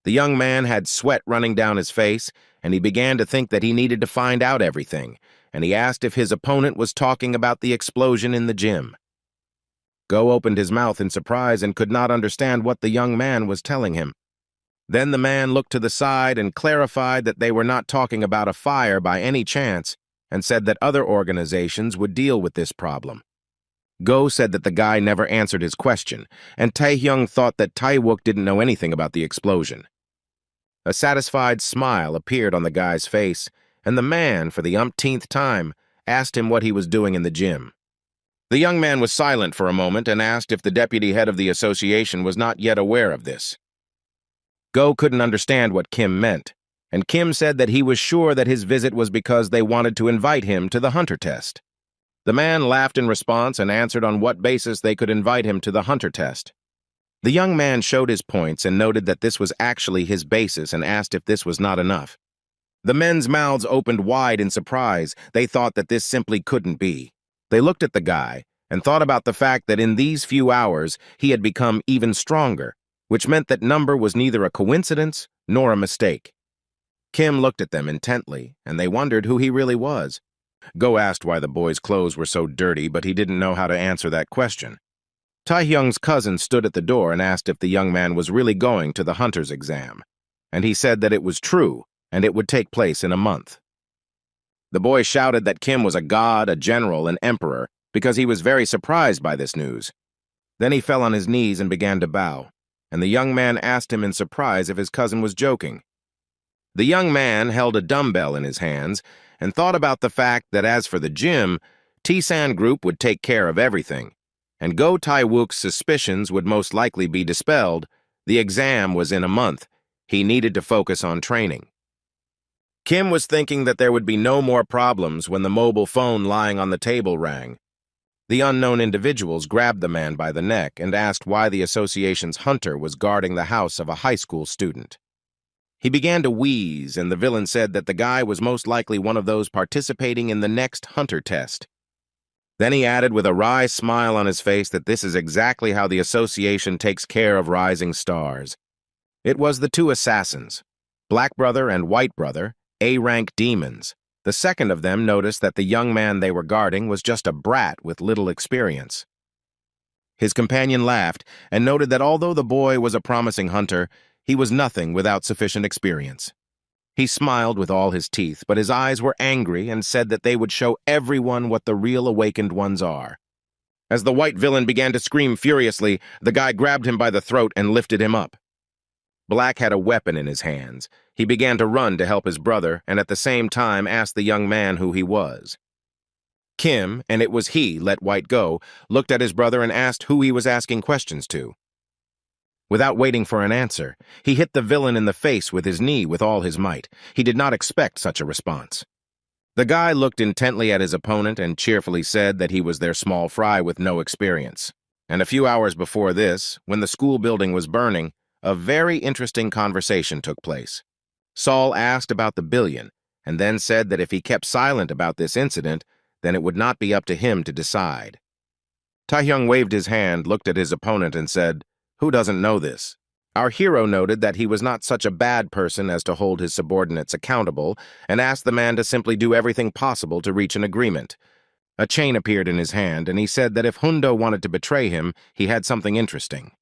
The young man had sweat running down his face, and he began to think that he needed to find out everything, and he asked if his opponent was talking about the explosion in the gym. Go opened his mouth in surprise and could not understand what the young man was telling him. Then the man looked to the side and clarified that they were not talking about a fire by any chance, and said that other organizations would deal with this problem. Go said that the guy never answered his question, and Taehyung thought that Taewook didn't know anything about the explosion. A satisfied smile appeared on the guy's face, and the man, for the umpteenth time, asked him what he was doing in the gym. The young man was silent for a moment and asked if the deputy head of the association was not yet aware of this. Go couldn't understand what Kim meant, and Kim said that he was sure that his visit was because they wanted to invite him to the hunter test. The man laughed in response and answered on what basis they could invite him to the hunter test. The young man showed his points and noted that this was actually his basis and asked if this was not enough. The men's mouths opened wide in surprise. They thought that this simply couldn't be. They looked at the guy and thought about the fact that in these few hours he had become even stronger, which meant that number was neither a coincidence nor a mistake. Kim looked at them intently, and they wondered who he really was. Go asked why the boy's clothes were so dirty, but he didn't know how to answer that question. Taehyung's cousin stood at the door and asked if the young man was really going to the hunter's exam, and he said that it was true, and it would take place in a month. The boy shouted that Kim was a god, a general, an emperor, because he was very surprised by this news. Then he fell on his knees and began to bow, and the young man asked him in surprise if his cousin was joking. The young man held a dumbbell in his hands and thought about the fact that as for the gym, T-San Group would take care of everything, and Go Tai-wook's suspicions would most likely be dispelled. The exam was in a month. He needed to focus on training. Kim was thinking that there would be no more problems when the mobile phone lying on the table rang. The unknown individuals grabbed the man by the neck and asked why the association's hunter was guarding the house of a high school student. He began to wheeze, and the villain said that the guy was most likely one of those participating in the next hunter test. Then he added with a wry smile on his face that this is exactly how the association takes care of rising stars. It was the two assassins, Black Brother and White Brother, A-rank demons. The second of them noticed that the young man they were guarding was just a brat with little experience. His companion laughed and noted that although the boy was a promising hunter, he was nothing without sufficient experience. He smiled with all his teeth, but his eyes were angry and said that they would show everyone what the real awakened ones are. As the white villain began to scream furiously, the guy grabbed him by the throat and lifted him up. Black had a weapon in his hands. He began to run to help his brother and at the same time asked the young man who he was. Kim, and it was he, let White go, looked at his brother and asked who he was asking questions to. Without waiting for an answer, he hit the villain in the face with his knee with all his might. He did not expect such a response. The guy looked intently at his opponent and cheerfully said that he was their small fry with no experience. And a few hours before this, when the school building was burning, a very interesting conversation took place. Saul asked about the billion, and then said that if he kept silent about this incident, then it would not be up to him to decide. Taehyung waved his hand, looked at his opponent, and said, "Who doesn't know this?" Our hero noted that he was not such a bad person as to hold his subordinates accountable, and asked the man to simply do everything possible to reach an agreement. A chain appeared in his hand, and he said that if Hundo wanted to betray him, he had something interesting.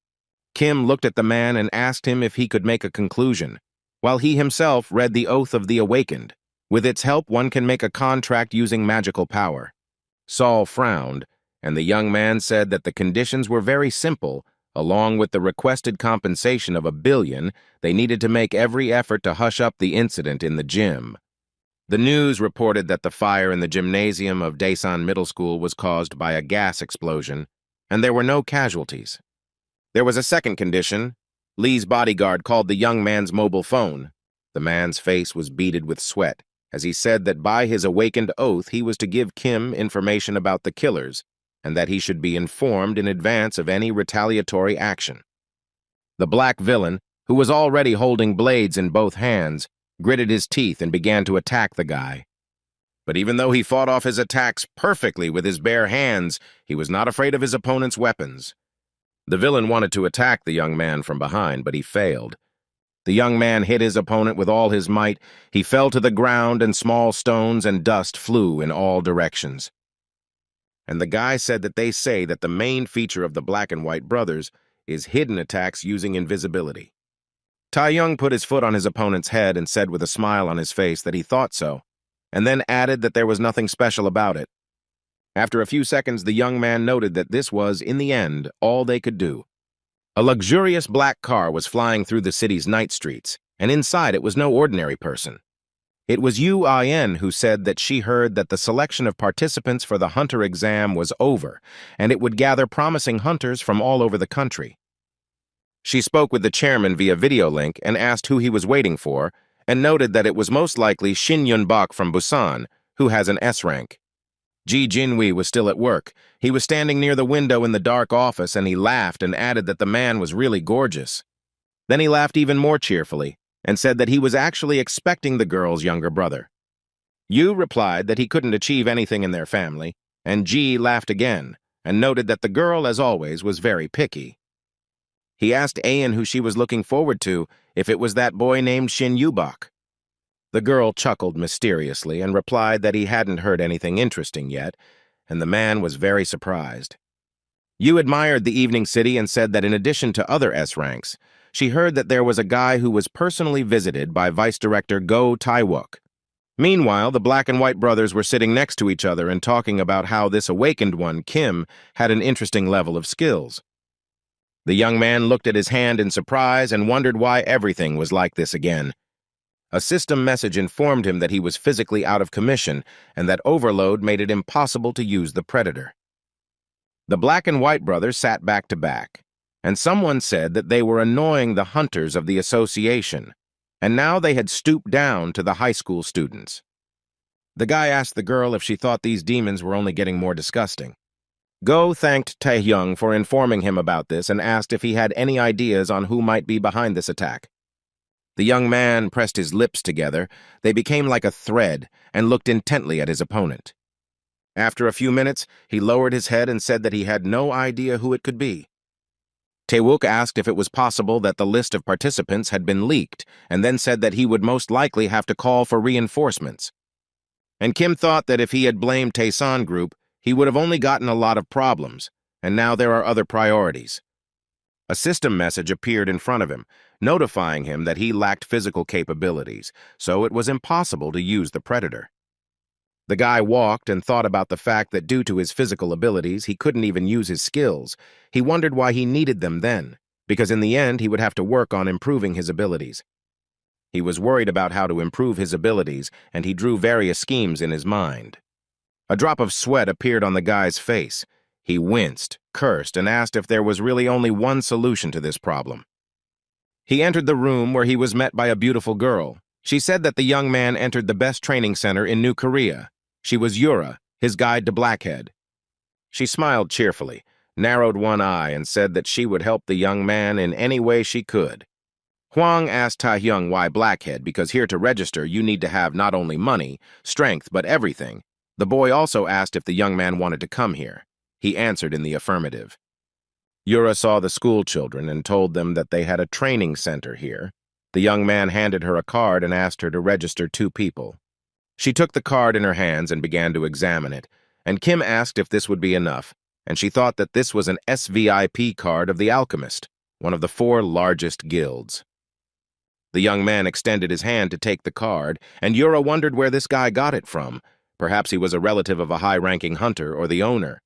Kim looked at the man and asked him if he could make a conclusion, while he himself read the Oath of the Awakened. With its help, one can make a contract using magical power. Saul frowned, and the young man said that the conditions were very simple. Along with the requested compensation of $1 billion, they needed to make every effort to hush up the incident in the gym. The news reported that the fire in the gymnasium of Daesan Middle School was caused by a gas explosion, and there were no casualties. There was a second condition. Lee's bodyguard called the young man's mobile phone. The man's face was beaded with sweat, as he said that by his awakened oath he was to give Kim information about the killers, and that he should be informed in advance of any retaliatory action. The black villain, who was already holding blades in both hands, gritted his teeth and began to attack the guy. But even though he fought off his attacks perfectly with his bare hands, he was not afraid of his opponent's weapons. The villain wanted to attack the young man from behind, but he failed. The young man hit his opponent with all his might. He fell to the ground, and small stones and dust flew in all directions. And the guy said that they say that the main feature of the Black and White brothers is hidden attacks using invisibility. Taehyung put his foot on his opponent's head and said with a smile on his face that he thought so, and then added that there was nothing special about it. After a few seconds, the young man noted that this was, in the end, all they could do. A luxurious black car was flying through the city's night streets, and inside it was no ordinary person. It was Yu In who said that she heard that the selection of participants for the hunter exam was over, and it would gather promising hunters from all over the country. She spoke with the chairman via video link and asked who he was waiting for, and noted that it was most likely Shin Yun-bak from Busan, who has an S rank. Ji Jinwi was still at work. He was standing near the window in the dark office, and he laughed and added that the man was really gorgeous. Then he laughed even more cheerfully and said that he was actually expecting the girl's younger brother. Yu replied that he couldn't achieve anything in their family, and Ji laughed again and noted that the girl, as always, was very picky. He asked Ayan who she was looking forward to if it was that boy named Shin Yubak. The girl chuckled mysteriously and replied that he hadn't heard anything interesting yet, and the man was very surprised. Yu admired the evening city and said that in addition to other S ranks, she heard that there was a guy who was personally visited by Vice Director Go Tai-wook. Meanwhile, the black and white brothers were sitting next to each other and talking about how this awakened one, Kim, had an interesting level of skills. The young man looked at his hand in surprise and wondered why everything was like this again. A system message informed him that he was physically out of commission and that overload made it impossible to use the predator. The black and white brothers sat back to back, and someone said that they were annoying the hunters of the association, and now they had stooped down to the high school students. The guy asked the girl if she thought these demons were only getting more disgusting. Go thanked Taehyung for informing him about this and asked if he had any ideas on who might be behind this attack. The young man pressed his lips together. They became like a thread and looked intently at his opponent. After a few minutes, he lowered his head and said that he had no idea who it could be. Taewook asked if it was possible that the list of participants had been leaked, and then said that he would most likely have to call for reinforcements. And Kim thought that if he had blamed Taesan Group, he would have only gotten a lot of problems, and now there are other priorities. A system message appeared in front of him, notifying him that he lacked physical capabilities, so it was impossible to use the predator. The guy walked and thought about the fact that due to his physical abilities, he couldn't even use his skills. He wondered why he needed them then, because in the end he would have to work on improving his abilities. He was worried about how to improve his abilities, and he drew various schemes in his mind. A drop of sweat appeared on the guy's face. He winced, cursed, and asked if there was really only one solution to this problem. He entered the room where he was met by a beautiful girl. She said that the young man entered the best training center in New Korea. She was Yura, his guide to Blackhead. She smiled cheerfully, narrowed one eye, and said that she would help the young man in any way she could. Hwang asked Taehyung why Blackhead, because here to register you need to have not only money, strength, but everything. The boy also asked if the young man wanted to come here. He answered in the affirmative. Yura saw the school children and told them that they had a training center here. The young man handed her a card and asked her to register 2 people. She took the card in her hands and began to examine it, and Kim asked if this would be enough, and she thought that this was an SVIP card of the Alchemist, one of the 4 largest guilds. The young man extended his hand to take the card, and Yura wondered where this guy got it from. Perhaps he was a relative of a high-ranking hunter or the owner.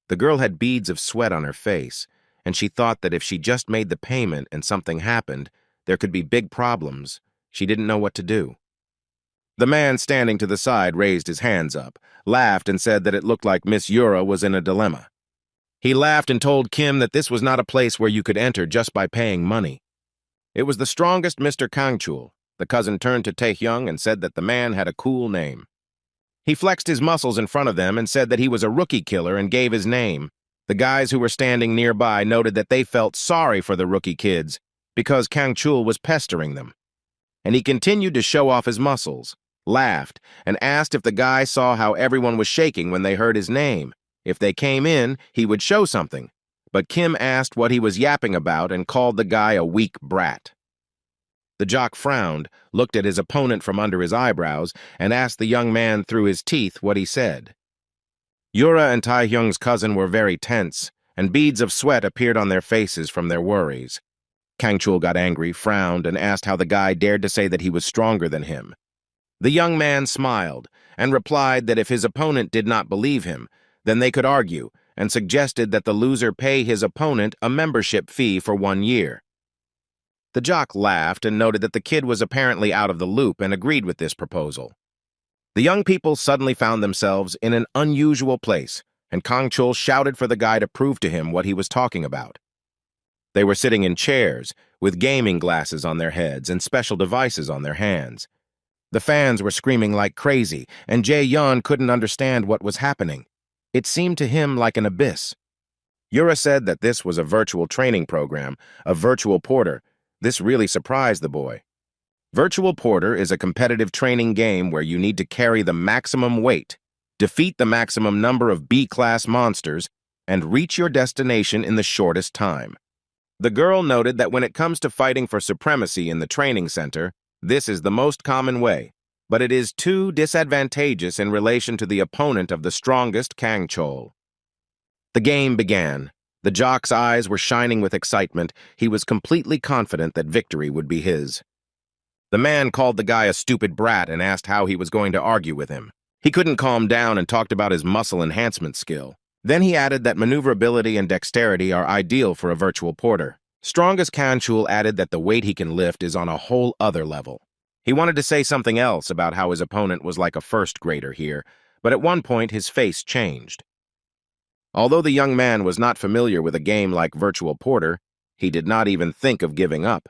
The girl had beads of sweat on her face, and she thought that if she just made the payment and something happened, there could be big problems. She didn't know what to do. The man standing to the side raised his hands up, laughed, and said that it looked like Miss Yura was in a dilemma. He laughed and told Kim that this was not a place where you could enter just by paying money. It was the strongest Mr. Kangchul. The cousin turned to Taehyung and said that the man had a cool name. He flexed his muscles in front of them and said that he was a rookie killer and gave his name. The guys who were standing nearby noted that they felt sorry for the rookie kids because Kangchul was pestering them. And he continued to show off his muscles, laughed, and asked if the guy saw how everyone was shaking when they heard his name. If they came in, he would show something. But Kim asked what he was yapping about and called the guy a weak brat. The jock frowned, looked at his opponent from under his eyebrows, and asked the young man through his teeth what he said. Yura and Taehyung's cousin were very tense, and beads of sweat appeared on their faces from their worries. Kangchul got angry, frowned, and asked how the guy dared to say that he was stronger than him. The young man smiled and replied that if his opponent did not believe him, then they could argue, and suggested that the loser pay his opponent a membership fee for 1 year. The jock laughed and noted that the kid was apparently out of the loop and agreed with this proposal. The young people suddenly found themselves in an unusual place, and Kangchul shouted for the guy to prove to him what he was talking about. They were sitting in chairs, with gaming glasses on their heads and special devices on their hands. The fans were screaming like crazy, and Jae-yeon couldn't understand what was happening. It seemed to him like an abyss. Yura said that this was a virtual training program, a virtual porter. This really surprised the boy. Virtual Porter is a competitive training game where you need to carry the maximum weight, defeat the maximum number of B-class monsters, and reach your destination in the shortest time. The girl noted that when it comes to fighting for supremacy in the training center, this is the most common way, but it is too disadvantageous in relation to the opponent of the strongest Kangchul. The game began. The jock's eyes were shining with excitement. He was completely confident that victory would be his. The man called the guy a stupid brat and asked how he was going to argue with him. He couldn't calm down and talked about his muscle enhancement skill. Then he added that maneuverability and dexterity are ideal for a virtual porter. Strongest Kanchul added that the weight he can lift is on a whole other level. He wanted to say something else about how his opponent was like a first grader here, but at one point his face changed. Although the young man was not familiar with a game like Virtual Porter, he did not even think of giving up.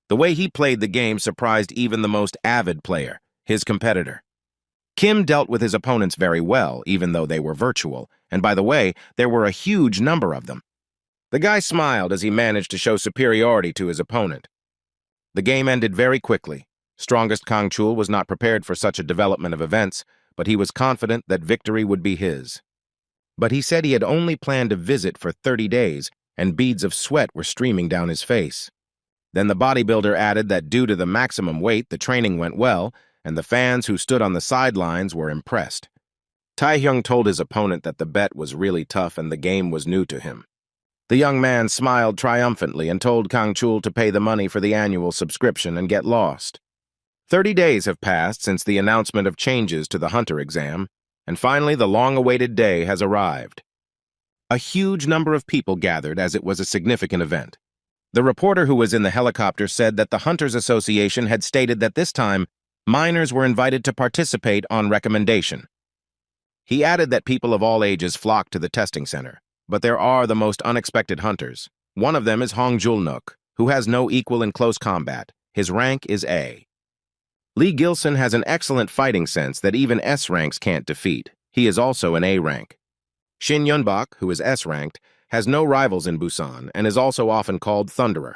The way he played the game surprised even the most avid player, his competitor. Kim dealt with his opponents very well, even though they were virtual, and by the way, there were a huge number of them. The guy smiled as he managed to show superiority to his opponent. The game ended very quickly. Strongest Kangchul was not prepared for such a development of events, but he was confident that victory would be his. But he said he had only planned to visit for 30 days, and beads of sweat were streaming down his face. Then the bodybuilder added that due to the maximum weight, the training went well, and the fans who stood on the sidelines were impressed. Taehyung told his opponent that the bet was really tough and the game was new to him. The young man smiled triumphantly and told Kangchul to pay the money for the annual subscription and get lost. 30 days have passed since the announcement of changes to the Hunter exam, and finally the long-awaited day has arrived. A huge number of people gathered as it was a significant event. The reporter who was in the helicopter said that the Hunters Association had stated that this time, minors were invited to participate on recommendation. He added that people of all ages flocked to the testing center, but there are the most unexpected hunters. One of them is Hong Julnuk, who has no equal in close combat. His rank is A. Lee Gilson has an excellent fighting sense that even S ranks can't defeat. He is also an A rank. Shin Yunbak, who is S ranked, has no rivals in Busan and is also often called Thunderer.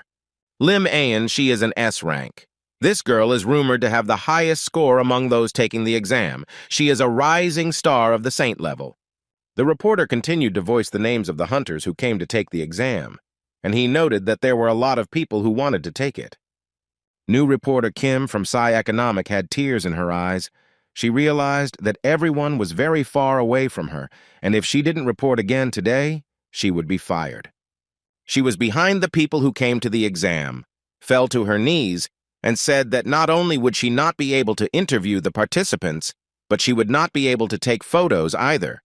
Lim Ayan, she is an S rank. This girl is rumored to have the highest score among those taking the exam. She is a rising star of the Saint level. The reporter continued to voice the names of the hunters who came to take the exam, and he noted that there were a lot of people who wanted to take it. New reporter Kim from Psy Economic had tears in her eyes. She realized that everyone was very far away from her, and if she didn't report again today, she would be fired. She was behind the people who came to the exam, fell to her knees, and said that not only would she not be able to interview the participants, but she would not be able to take photos either.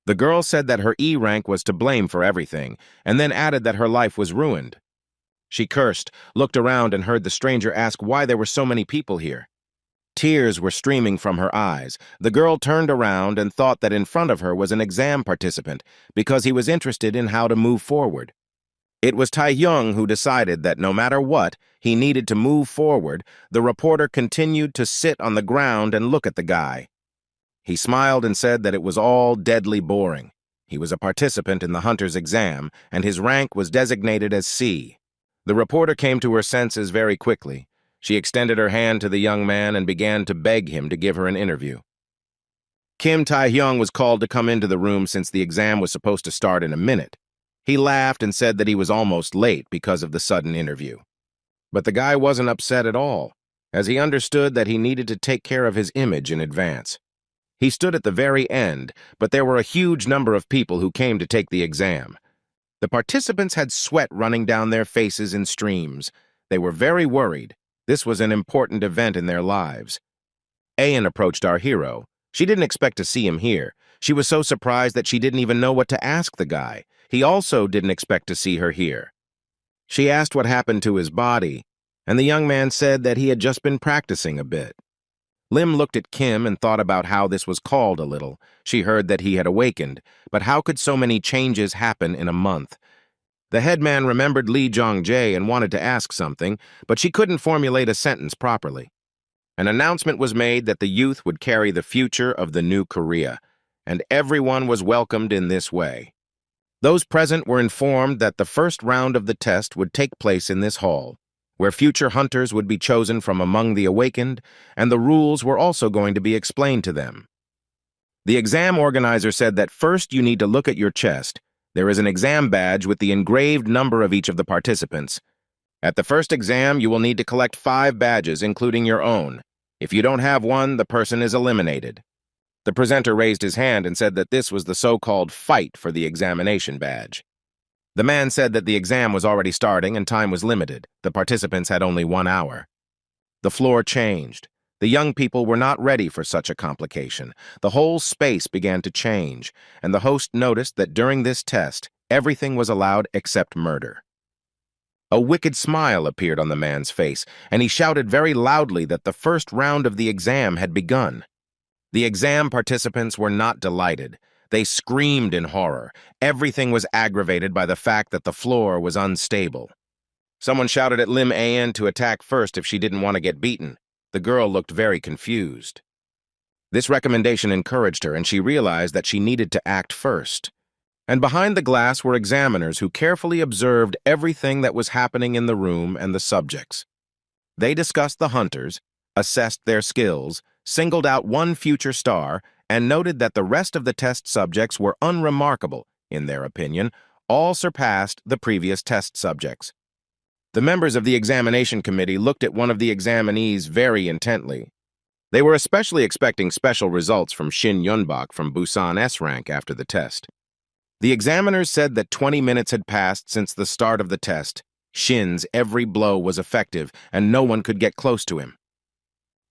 The girl said that her E rank was to blame for everything, and then added that her life was ruined. She cursed, looked around, and heard the stranger ask why there were so many people here. Tears were streaming from her eyes. The girl turned around and thought that in front of her was an exam participant because he was interested in how to move forward. It was Taehyung who decided that no matter what, he needed to move forward. The reporter continued to sit on the ground and look at the guy. He smiled and said that it was all deadly boring. He was a participant in the hunter's exam, and his rank was designated as C. The reporter came to her senses very quickly. She extended her hand to the young man and began to beg him to give her an interview. Kim Taehyung was called to come into the room since the exam was supposed to start in a minute. He laughed and said that he was almost late because of the sudden interview. But the guy wasn't upset at all, as he understood that he needed to take care of his image in advance. He stood at the very end, but there were a huge number of people who came to take the exam. The participants had sweat running down their faces in streams. They were very worried. This was an important event in their lives. Ayan approached our hero. She didn't expect to see him here. She was so surprised that she didn't even know what to ask the guy. He also didn't expect to see her here. She asked what happened to his body, and the young man said that he had just been practicing a bit. Lim looked at Kim and thought about how this was called a little. She heard that he had awakened, but how could so many changes happen in a month? The headman remembered Lee Jong-jae and wanted to ask something, but she couldn't formulate a sentence properly. An announcement was made that the youth would carry the future of the new Korea, and everyone was welcomed in this way. Those present were informed that the first round of the test would take place in this hall, where future hunters would be chosen from among the awakened, and the rules were also going to be explained to them. The exam organizer said that first you need to look at your chest. There is an exam badge with the engraved number of each of the participants. At the first exam, you will need to collect 5 badges, including your own. If you don't have one, the person is eliminated. The presenter raised his hand and said that this was the so-called fight for the examination badge. The man said that the exam was already starting and time was limited. The participants had only 1 hour. The floor changed. The young people were not ready for such a complication. The whole space began to change, and the host noticed that during this test, everything was allowed except murder. A wicked smile appeared on the man's face, and he shouted very loudly that the first round of the exam had begun. The exam participants were not delighted. They screamed in horror. Everything was aggravated by the fact that the floor was unstable. Someone shouted at Lim An to attack first if she didn't want to get beaten. The girl looked very confused. This recommendation encouraged her, and she realized that she needed to act first. And behind the glass were examiners who carefully observed everything that was happening in the room and the subjects. They discussed the hunters, assessed their skills, singled out one future star, and noted that the rest of the test subjects were unremarkable, in their opinion, all surpassed the previous test subjects. The members of the examination committee looked at one of the examinees very intently. They were especially expecting special results from Shin Yunbok from Busan S-Rank after the test. The examiners said that 20 minutes had passed since the start of the test. Shin's every blow was effective, and no one could get close to him.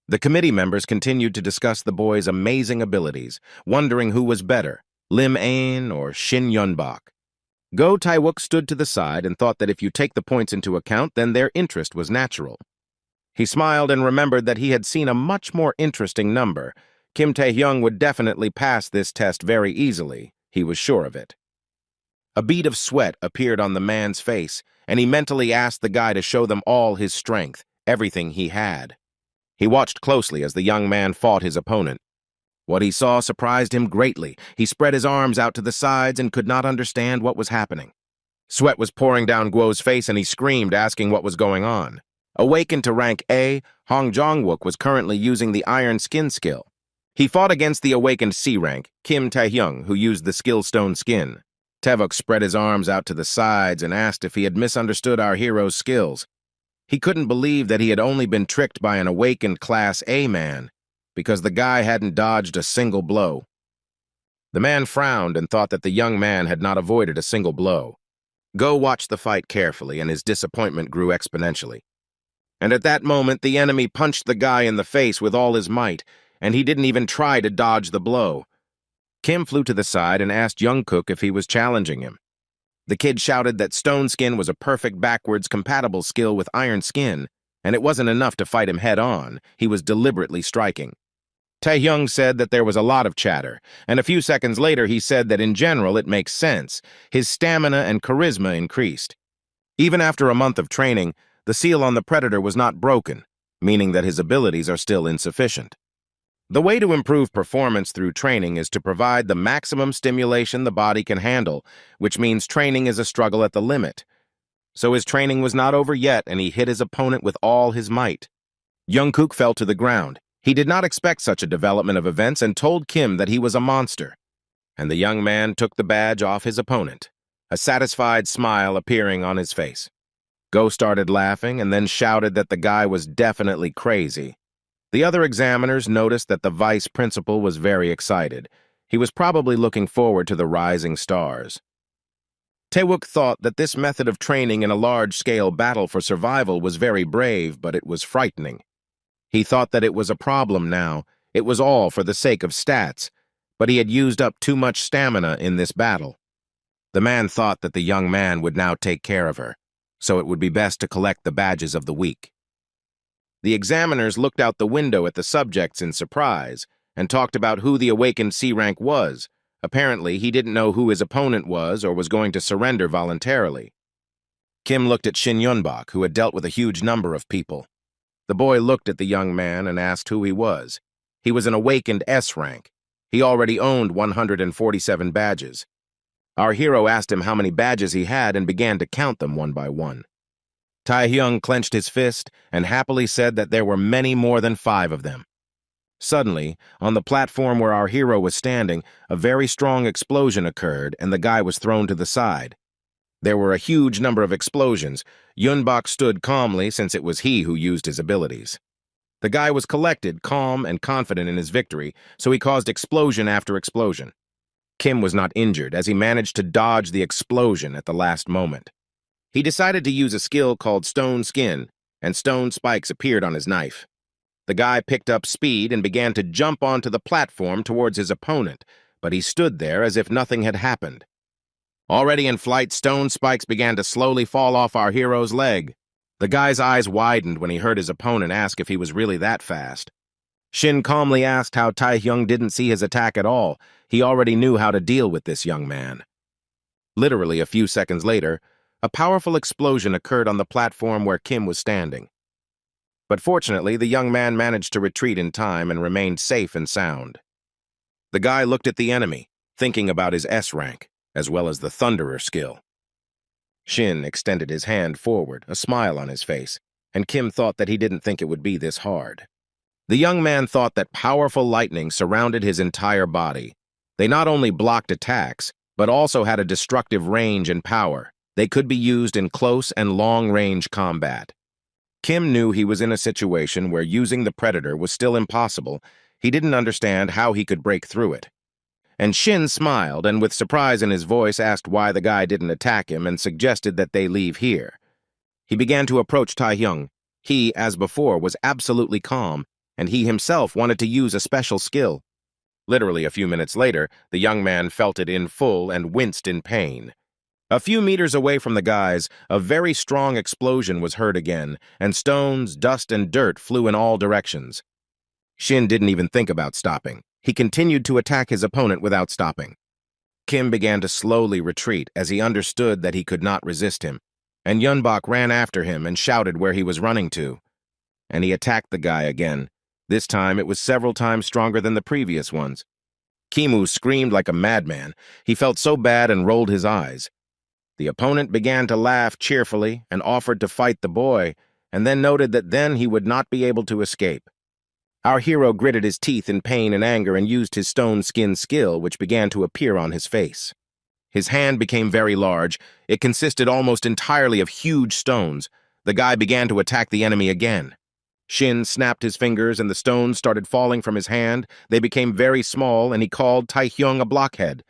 The committee members continued to discuss the boy's amazing abilities, wondering who was better, Lim An or Shin Yunbok. Go Taewook stood to the side and thought that if you take the points into account, then their interest was natural. He smiled and remembered that he had seen a much more interesting number. Kim Tae-hyung would definitely pass this test very easily. He was sure of it. A bead of sweat appeared on the man's face, and he mentally asked the guy to show them all his strength, everything he had. He watched closely as the young man fought his opponent. What he saw surprised him greatly. He spread his arms out to the sides and could not understand what was happening. Sweat was pouring down Guo's face, and he screamed, asking what was going on. Awakened to rank A, Hong Jong-wook was currently using the Iron Skin skill. He fought against the awakened C rank, Kim Tae-hyung, who used the skill Stone Skin. Taewook spread his arms out to the sides and asked if he had misunderstood our hero's skills. He couldn't believe that he had only been tricked by an awakened Class A man, because the guy hadn't dodged a single blow. The man frowned and thought that the young man had not avoided a single blow. Go watched the fight carefully, and his disappointment grew exponentially. And at that moment, the enemy punched the guy in the face with all his might, and he didn't even try to dodge the blow. Kim flew to the side and asked Jungkook if he was challenging him. The kid shouted that Stone Skin was a perfect backwards-compatible skill with Iron Skin, and it wasn't enough to fight him head-on. He was deliberately striking. Tae-hyung said that there was a lot of chatter, and a few seconds later he said that in general it makes sense. His stamina and charisma increased. Even after a month of training, the seal on the Predator was not broken, meaning that his abilities are still insufficient. The way to improve performance through training is to provide the maximum stimulation the body can handle, which means training is a struggle at the limit. So his training was not over yet, and he hit his opponent with all his might. Jungkook fell to the ground. He did not expect such a development of events and told Kim that he was a monster. And the young man took the badge off his opponent, a satisfied smile appearing on his face. Go started laughing and then shouted that the guy was definitely crazy. The other examiners noticed that the vice principal was very excited. He was probably looking forward to the rising stars. Taewook thought that this method of training in a large-scale battle for survival was very brave, but it was frightening. He thought that it was a problem now. It was all for the sake of stats, but he had used up too much stamina in this battle. The man thought that the young man would now take care of her, so it would be best to collect the badges of the week. The examiners looked out the window at the subjects in surprise and talked about who the awakened C rank was. Apparently, he didn't know who his opponent was or was going to surrender voluntarily. Kim looked at Shin Yunbok, who had dealt with a huge number of people. The boy looked at the young man and asked who he was. He was an awakened S rank. He already owned 147 badges. Our hero asked him how many badges he had and began to count them one by one. Tae-hyung clenched his fist and happily said that there were many more than 5 of them. Suddenly, on the platform where our hero was standing, a very strong explosion occurred and the guy was thrown to the side. There were a huge number of explosions. Yunbok stood calmly since it was he who used his abilities. The guy was collected, calm, and confident in his victory, so he caused explosion after explosion. Kim was not injured as he managed to dodge the explosion at the last moment. He decided to use a skill called Stone Skin, and stone spikes appeared on his knife. The guy picked up speed and began to jump onto the platform towards his opponent, but he stood there as if nothing had happened. Already in flight, stone spikes began to slowly fall off our hero's leg. The guy's eyes widened when he heard his opponent ask if he was really that fast. Shin calmly asked how Taehyung didn't see his attack at all. He already knew how to deal with this young man. Literally a few seconds later, a powerful explosion occurred on the platform where Kim was standing. But fortunately, the young man managed to retreat in time and remained safe and sound. The guy looked at the enemy, thinking about his S rank, as well as the Thunderer skill. Shin extended his hand forward, a smile on his face, and Kim thought that he didn't think it would be this hard. The young man thought that powerful lightning surrounded his entire body. They not only blocked attacks, but also had a destructive range and power. They could be used in close and long-range combat. Kim knew he was in a situation where using the Predator was still impossible. He didn't understand how he could break through it. And Shin smiled and with surprise in his voice asked why the guy didn't attack him and suggested that they leave here. He began to approach Taehyung. He, as before, was absolutely calm, and he himself wanted to use a special skill. Literally a few minutes later, the young man felt it in full and winced in pain. A few meters away from the guys, a very strong explosion was heard again, and stones, dust, and dirt flew in all directions. Shin didn't even think about stopping. He continued to attack his opponent without stopping. Kim began to slowly retreat as he understood that he could not resist him, and Yunbok ran after him and shouted where he was running to. And he attacked the guy again. This time it was several times stronger than the previous ones. Kimu screamed like a madman. He felt so bad and rolled his eyes. The opponent began to laugh cheerfully and offered to fight the boy, and then noted that then he would not be able to escape. Our hero gritted his teeth in pain and anger and used his stone skin skill, which began to appear on his face. His hand became very large. It consisted almost entirely of huge stones. The guy began to attack the enemy again. Shin snapped his fingers and the stones started falling from his hand. They became very small and he called Taehyung a blockhead.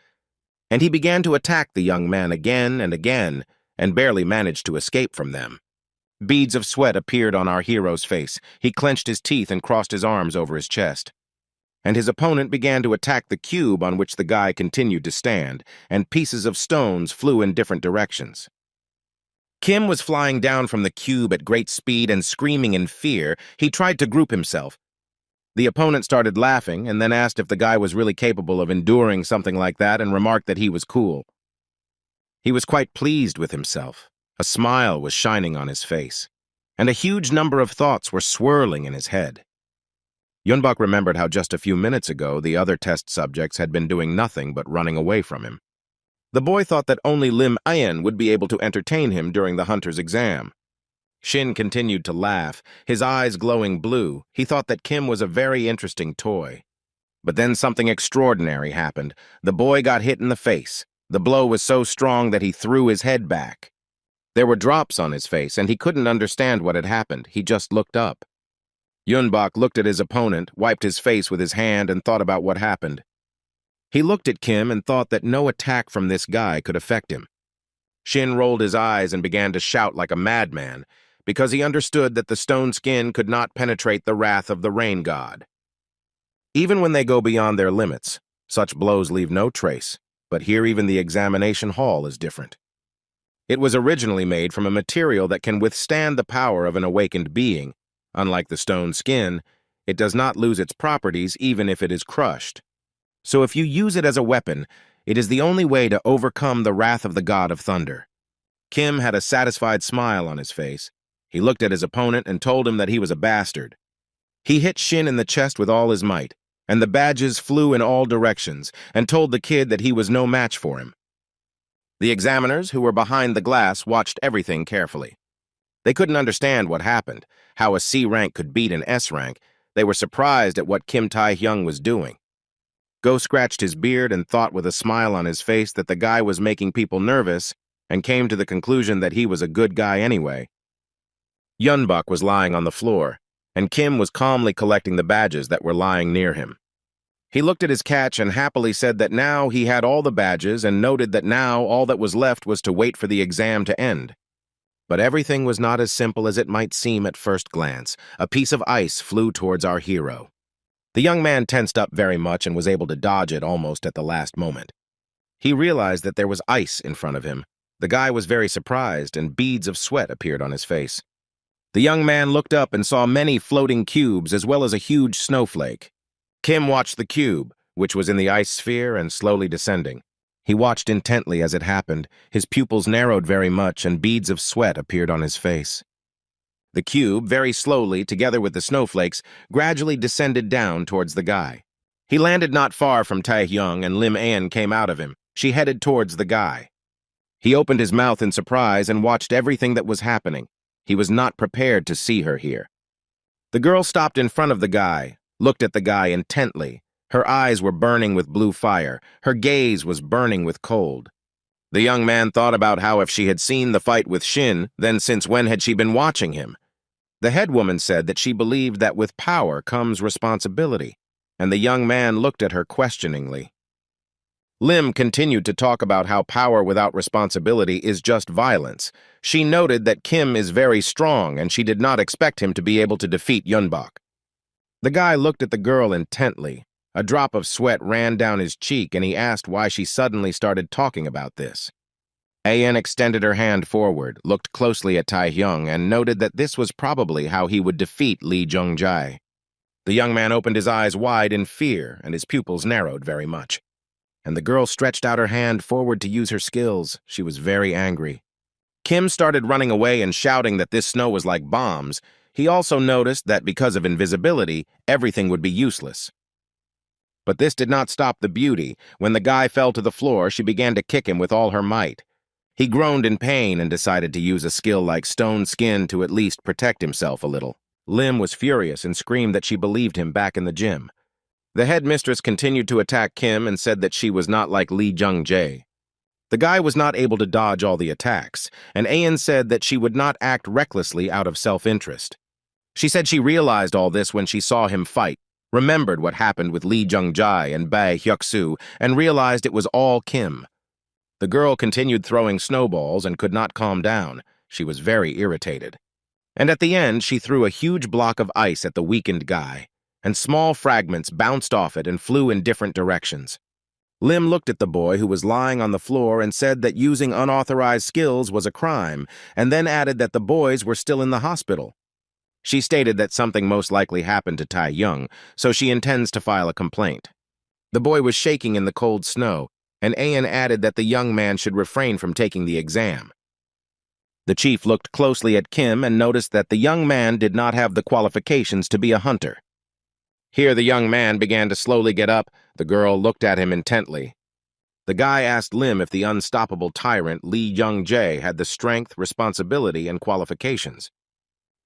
And he began to attack the young man again and barely managed to escape from them. Beads of sweat appeared on our hero's face. He clenched his teeth and crossed his arms over his chest. And his opponent began to attack the cube on which the guy continued to stand, and pieces of stones flew in different directions. Kim was flying down from the cube at great speed and screaming in fear. He tried to group himself. The opponent started laughing and then asked if the guy was really capable of enduring something like that and remarked that he was cool. He was quite pleased with himself. A smile was shining on his face, and a huge number of thoughts were swirling in his head. Yunbok remembered how just a few minutes ago the other test subjects had been doing nothing but running away from him. The boy thought that only Lim Ayen would be able to entertain him during the hunter's exam. Shin continued to laugh, his eyes glowing blue. He thought that Kim was a very interesting toy. But then something extraordinary happened. The boy got hit in the face. The blow was so strong that he threw his head back. There were drops on his face, and he couldn't understand what had happened. He just looked up. Yunbok looked at his opponent, wiped his face with his hand, and thought about what happened. He looked at Kim and thought that no attack from this guy could affect him. Shin rolled his eyes and began to shout like a madman, because he understood that the stone skin could not penetrate the wrath of the rain god. Even when they go beyond their limits, such blows leave no trace, but here even the examination hall is different. It was originally made from a material that can withstand the power of an awakened being. Unlike the stone skin, it does not lose its properties even if it is crushed. So if you use it as a weapon, it is the only way to overcome the wrath of the god of thunder. Kim had a satisfied smile on his face. He looked at his opponent and told him that he was a bastard. He hit Shin in the chest with all his might, and the badges flew in all directions, and told the kid that he was no match for him. The examiners, who were behind the glass, watched everything carefully. They couldn't understand what happened, how a C rank could beat an S rank. They were surprised at what Kim Taehyung was doing. Go scratched his beard and thought with a smile on his face that the guy was making people nervous, and came to the conclusion that he was a good guy anyway. Yunbok was lying on the floor, and Kim was calmly collecting the badges that were lying near him. He looked at his catch and happily said that now he had all the badges and noted that now all that was left was to wait for the exam to end. But everything was not as simple as it might seem at first glance. A piece of ice flew towards our hero. The young man tensed up very much and was able to dodge it almost at the last moment. He realized that there was ice in front of him. The guy was very surprised, and beads of sweat appeared on his face. The young man looked up and saw many floating cubes as well as a huge snowflake. Kim watched the cube, which was in the ice sphere and slowly descending. He watched intently as it happened. His pupils narrowed very much and beads of sweat appeared on his face. The cube, very slowly, together with the snowflakes, gradually descended down towards the guy. He landed not far from Tae-hyung, and Lim An came out of him. She headed towards the guy. He opened his mouth in surprise and watched everything that was happening. He was not prepared to see her here. The girl stopped in front of the guy, looked at the guy intently. Her eyes were burning with blue fire. Her gaze was burning with cold. The young man thought about how if she had seen the fight with Shin, then since when had she been watching him? The head woman said that she believed that with power comes responsibility, and the young man looked at her questioningly. Lim continued to talk about how power without responsibility is just violence. She noted that Kim is very strong and she did not expect him to be able to defeat Yunbok. The guy looked at the girl intently. A drop of sweat ran down his cheek and he asked why she suddenly started talking about this. An extended her hand forward, looked closely at Tae-hyung, and noted that this was probably how he would defeat Lee Jung-jae. The young man opened his eyes wide in fear and his pupils narrowed very much. And the girl stretched out her hand forward to use her skills. She was very angry. Kim started running away and shouting that this snow was like bombs. He also noticed that because of invisibility, everything would be useless. But this did not stop the beauty. When the guy fell to the floor, she began to kick him with all her might. He groaned in pain and decided to use a skill like stone skin to at least protect himself a little. Lim was furious and screamed that she believed him back in the gym. The headmistress continued to attack Kim and said that she was not like Lee Jung-jae. The guy was not able to dodge all the attacks, and Ayan said that she would not act recklessly out of self-interest. She said she realized all this when she saw him fight, remembered what happened with Lee Jung-jae and Bae Hyuk-soo, and realized it was all Kim. The girl continued throwing snowballs and could not calm down. She was very irritated. And at the end, she threw a huge block of ice at the weakened guy, and small fragments bounced off it and flew in different directions. Lim looked at the boy who was lying on the floor and said that using unauthorized skills was a crime, and then added that the boys were still in the hospital. She stated that something most likely happened to Tae-hyung, so she intends to file a complaint. The boy was shaking in the cold snow, and Ayan added that the young man should refrain from taking the exam. The chief looked closely at Kim and noticed that the young man did not have the qualifications to be a hunter. Here the young man began to slowly get up. The girl looked at him intently. The guy asked Lim if the unstoppable tyrant Lee Jung-jae had the strength, responsibility, and qualifications.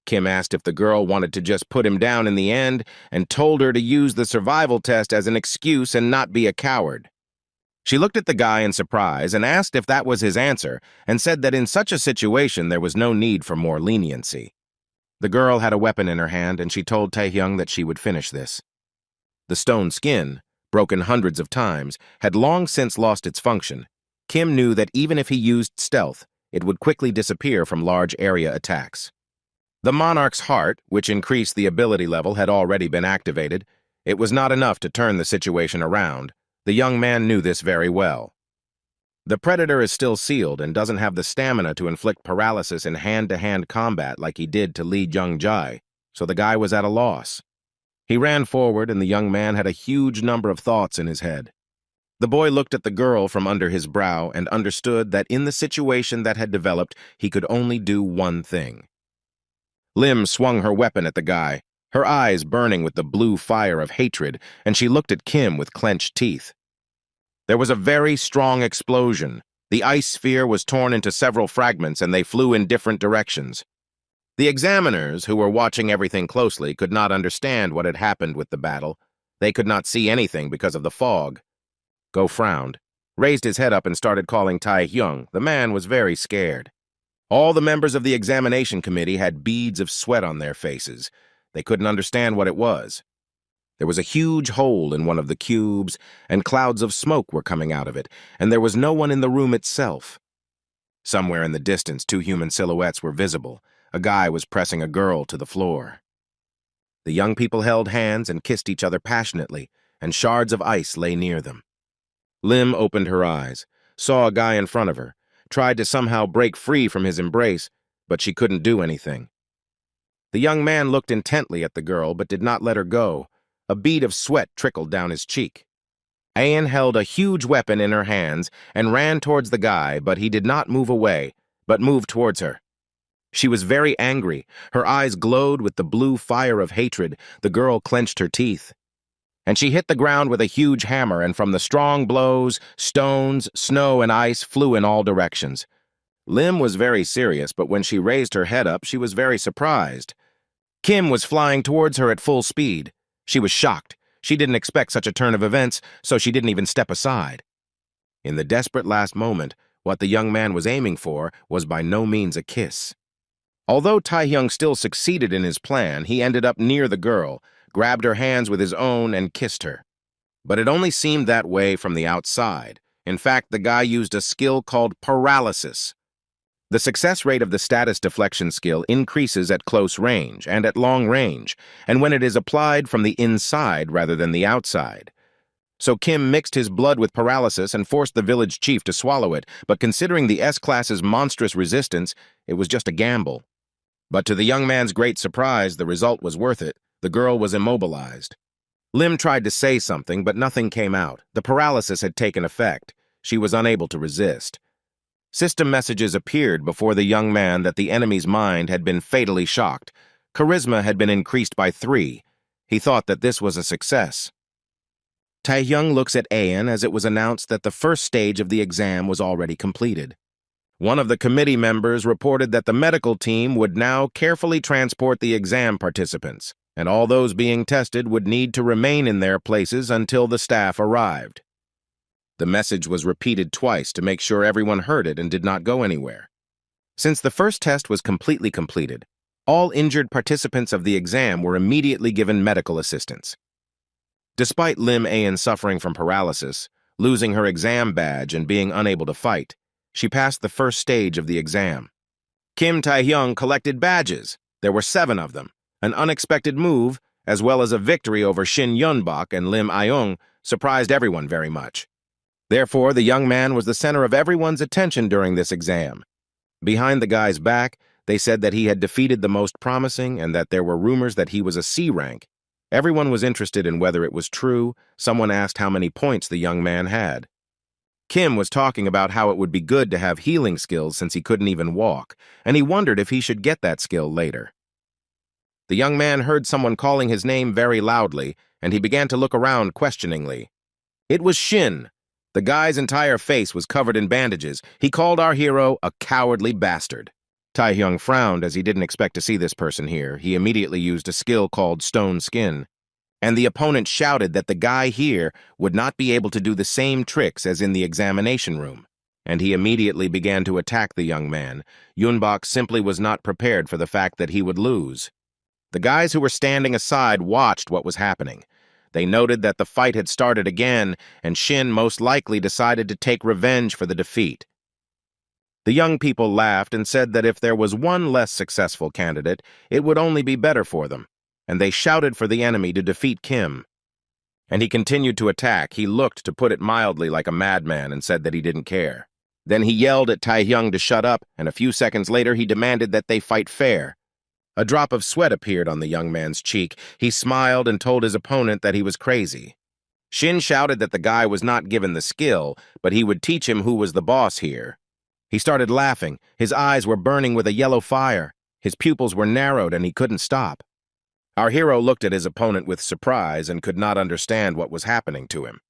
Kim asked if the girl wanted to just put him down in the end and told her to use the survival test as an excuse and not be a coward. She looked at the guy in surprise and asked if that was his answer and said that in such a situation there was no need for more leniency. The girl had a weapon in her hand, and she told Tae-hyung that she would finish this. The stone skin, broken hundreds of times, had long since lost its function. Kim knew that even if he used stealth, it would quickly disappear from large area attacks. The monarch's heart, which increased the ability level, had already been activated. It was not enough to turn the situation around. The young man knew this very well. The predator is still sealed and doesn't have the stamina to inflict paralysis in hand-to-hand combat like he did to Lee Jung-jae, so the guy was at a loss. He ran forward, and the young man had a huge number of thoughts in his head. The boy looked at the girl from under his brow and understood that in the situation that had developed, he could only do one thing. Lim swung her weapon at the guy, her eyes burning with the blue fire of hatred, and she looked at Kim with clenched teeth. There was a very strong explosion. The ice sphere was torn into several fragments and they flew in different directions. The examiners, who were watching everything closely, could not understand what had happened with the battle. They could not see anything because of the fog. Go frowned, raised his head up and started calling Tae-hyung. The man was very scared. All the members of the examination committee had beads of sweat on their faces. They couldn't understand what it was. There was a huge hole in one of the cubes, and clouds of smoke were coming out of it, and there was no one in the room itself. Somewhere in the distance, two human silhouettes were visible. A guy was pressing a girl to the floor. The young people held hands and kissed each other passionately, and shards of ice lay near them. Lim opened her eyes, saw a guy in front of her, tried to somehow break free from his embrace, but she couldn't do anything. The young man looked intently at the girl but did not let her go. A bead of sweat trickled down his cheek. Ayan held a huge weapon in her hands and ran towards the guy, but he did not move away, but moved towards her. She was very angry. Her eyes glowed with the blue fire of hatred. The girl clenched her teeth. And she hit the ground with a huge hammer, and from the strong blows, stones, snow, and ice flew in all directions. Lim was very serious, but when she raised her head up, she was very surprised. Kim was flying towards her at full speed. She was shocked. She didn't expect such a turn of events, so she didn't even step aside. In the desperate last moment, what the young man was aiming for was by no means a kiss. Although Taehyung still succeeded in his plan, he ended up near the girl, grabbed her hands with his own, and kissed her. But it only seemed that way from the outside. In fact, the guy used a skill called paralysis. The success rate of the status deflection skill increases at close range and at long range, and when it is applied from the inside rather than the outside. So Kim mixed his blood with paralysis and forced the village chief to swallow it, but considering the S-class's monstrous resistance, it was just a gamble. But to the young man's great surprise, the result was worth it. The girl was immobilized. Lim tried to say something, but nothing came out. The paralysis had taken effect. She was unable to resist. System messages appeared before the young man that the enemy's mind had been fatally shocked. Charisma had been increased by 3. He thought that this was a success. Taehyung looks at Ayan as it was announced that the first stage of the exam was already completed. One of the committee members reported that the medical team would now carefully transport the exam participants, and all those being tested would need to remain in their places until the staff arrived. The message was repeated twice to make sure everyone heard it and did not go anywhere. Since the first test was completely completed, all injured participants of the exam were immediately given medical assistance. Despite Lim Ayan suffering from paralysis, losing her exam badge, and being unable to fight, she passed the first stage of the exam. Kim Taehyung collected badges. There were 7 of them. An unexpected move, as well as a victory over Shin Yunbok and Lim Ayung, surprised everyone very much. Therefore, the young man was the center of everyone's attention during this exam. Behind the guy's back, they said that he had defeated the most promising and that there were rumors that he was a C rank. Everyone was interested in whether it was true. Someone asked how many points the young man had. Kim was talking about how it would be good to have healing skills since he couldn't even walk, and he wondered if he should get that skill later. The young man heard someone calling his name very loudly, and he began to look around questioningly. It was Shin. The guy's entire face was covered in bandages. He called our hero a cowardly bastard. Taehyung frowned as he didn't expect to see this person here. He immediately used a skill called Stone Skin. And the opponent shouted that the guy here would not be able to do the same tricks as in the examination room. And he immediately began to attack the young man. Yunbok simply was not prepared for the fact that he would lose. The guys who were standing aside watched what was happening. They noted that the fight had started again, and Shin most likely decided to take revenge for the defeat. The young people laughed and said that if there was one less successful candidate, it would only be better for them, and they shouted for the enemy to defeat Kim. And he continued to attack. He looked, to put it mildly, like a madman and said that he didn't care. Then he yelled at Taehyung to shut up, and a few seconds later he demanded that they fight fair. A drop of sweat appeared on the young man's cheek. He smiled and told his opponent that he was crazy. Shin shouted that the guy was not given the skill, but he would teach him who was the boss here. He started laughing. His eyes were burning with a yellow fire. His pupils were narrowed and he couldn't stop. Our hero looked at his opponent with surprise and could not understand what was happening to him.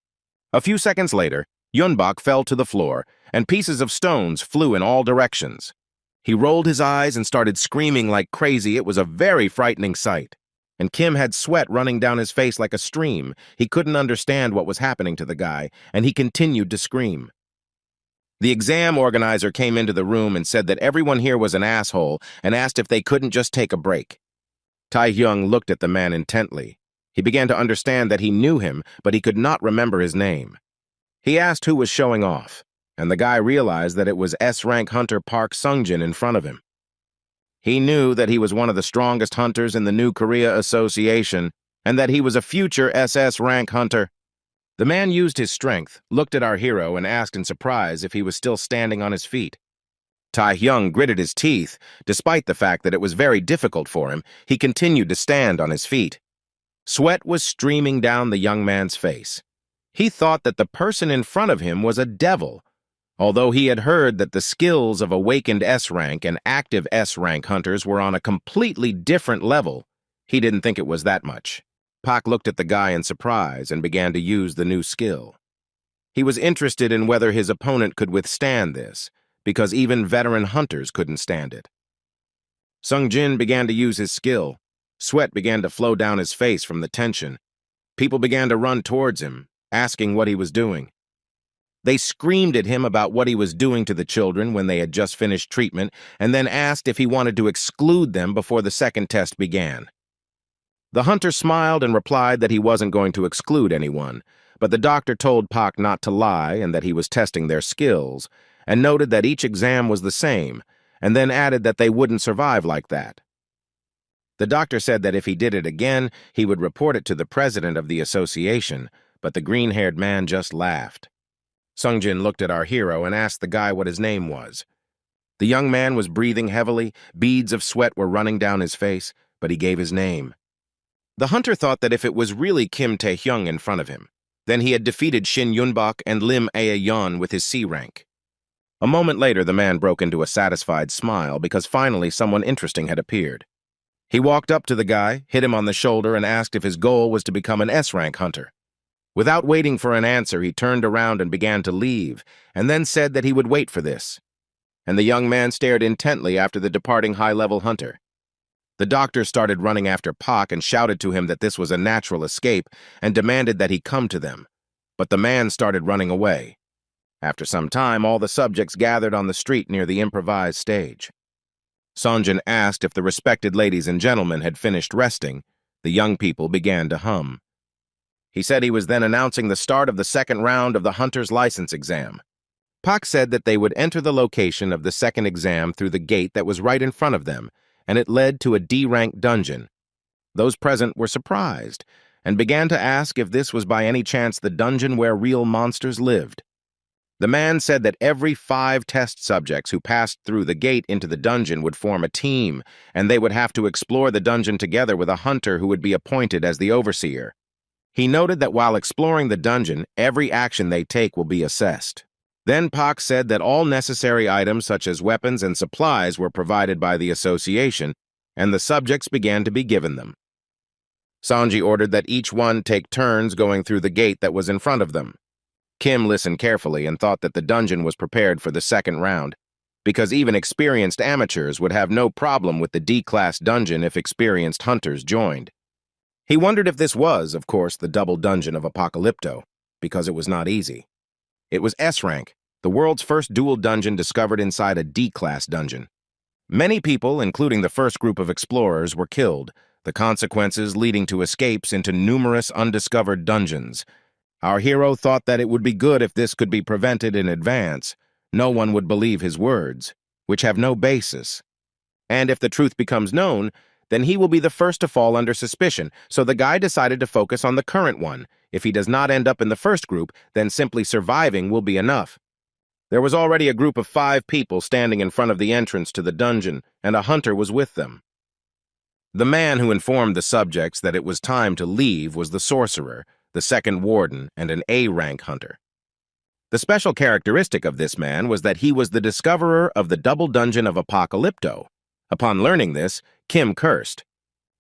A few seconds later, Yunbok fell to the floor, and pieces of stones flew in all directions. He rolled his eyes and started screaming like crazy. It was a very frightening sight. And Kim had sweat running down his face like a stream. He couldn't understand what was happening to the guy, and he continued to scream. The exam organizer came into the room and said that everyone here was an asshole and asked if they couldn't just take a break. Taehyung looked at the man intently. He began to understand that he knew him, but he could not remember his name. He asked who was showing off, and the guy realized that it was S-rank hunter Park Sungjin in front of him. He knew that he was one of the strongest hunters in the New Korea Association, and that he was a future SS-rank hunter. The man used his strength, looked at our hero, and asked in surprise if he was still standing on his feet. Tae-hyung gritted his teeth. Despite the fact that it was very difficult for him, he continued to stand on his feet. Sweat was streaming down the young man's face. He thought that the person in front of him was a devil. Although he had heard that the skills of awakened S-rank and active S-rank hunters were on a completely different level, he didn't think it was that much. Pak looked at the guy in surprise and began to use the new skill. He was interested in whether his opponent could withstand this, because even veteran hunters couldn't stand it. Sungjin began to use his skill. Sweat began to flow down his face from the tension. People began to run towards him, asking what he was doing. They screamed at him about what he was doing to the children when they had just finished treatment, and then asked if he wanted to exclude them before the second test began. The hunter smiled and replied that he wasn't going to exclude anyone, but the doctor told Pak not to lie and that he was testing their skills, and noted that each exam was the same, and then added that they wouldn't survive like that. The doctor said that if he did it again, he would report it to the president of the association, but the green-haired man just laughed. Sungjin looked at our hero and asked the guy what his name was. The young man was breathing heavily, beads of sweat were running down his face, but he gave his name. The hunter thought that if it was really Kim Tae-hyung in front of him, then he had defeated Shin Yunbok and Lim Ae-yeon with his C rank. A moment later, the man broke into a satisfied smile because finally someone interesting had appeared. He walked up to the guy, hit him on the shoulder, and asked if his goal was to become an S-rank hunter. Without waiting for an answer, he turned around and began to leave, and then said that he would wait for this. And the young man stared intently after the departing high-level hunter. The doctor started running after Pak and shouted to him that this was a natural escape and demanded that he come to them. But the man started running away. After some time, all the subjects gathered on the street near the improvised stage. Sungjin asked if the respected ladies and gentlemen had finished resting. The young people began to hum. He said he was then announcing the start of the second round of the hunter's license exam. Pak said that they would enter the location of the second exam through the gate that was right in front of them, and it led to a D-rank dungeon. Those present were surprised and began to ask if this was by any chance the dungeon where real monsters lived. The man said that every 5 test subjects who passed through the gate into the dungeon would form a team, and they would have to explore the dungeon together with a hunter who would be appointed as the overseer. He noted that while exploring the dungeon, every action they take will be assessed. Then Pak said that all necessary items such as weapons and supplies were provided by the association, and the subjects began to be given them. Sanji ordered that each one take turns going through the gate that was in front of them. Kim listened carefully and thought that the dungeon was prepared for the second round, because even experienced amateurs would have no problem with the D-class dungeon if experienced hunters joined. He wondered if this was, of course, the double dungeon of Apocalypto, because it was not easy. It was S-rank, the world's first dual dungeon discovered inside a D-class dungeon. Many people, including the first group of explorers, were killed, the consequences leading to escapes into numerous undiscovered dungeons. Our hero thought that it would be good if this could be prevented in advance. No one would believe his words, which have no basis. And if the truth becomes known, then he will be the first to fall under suspicion, so the guy decided to focus on the current one. If he does not end up in the first group, then simply surviving will be enough. There was already a group of 5 people standing in front of the entrance to the dungeon, and a hunter was with them. The man who informed the subjects that it was time to leave was the sorcerer, the second warden, and an A-rank hunter. The special characteristic of this man was that he was the discoverer of the double dungeon of Apocalypto. Upon learning this, Kim cursed.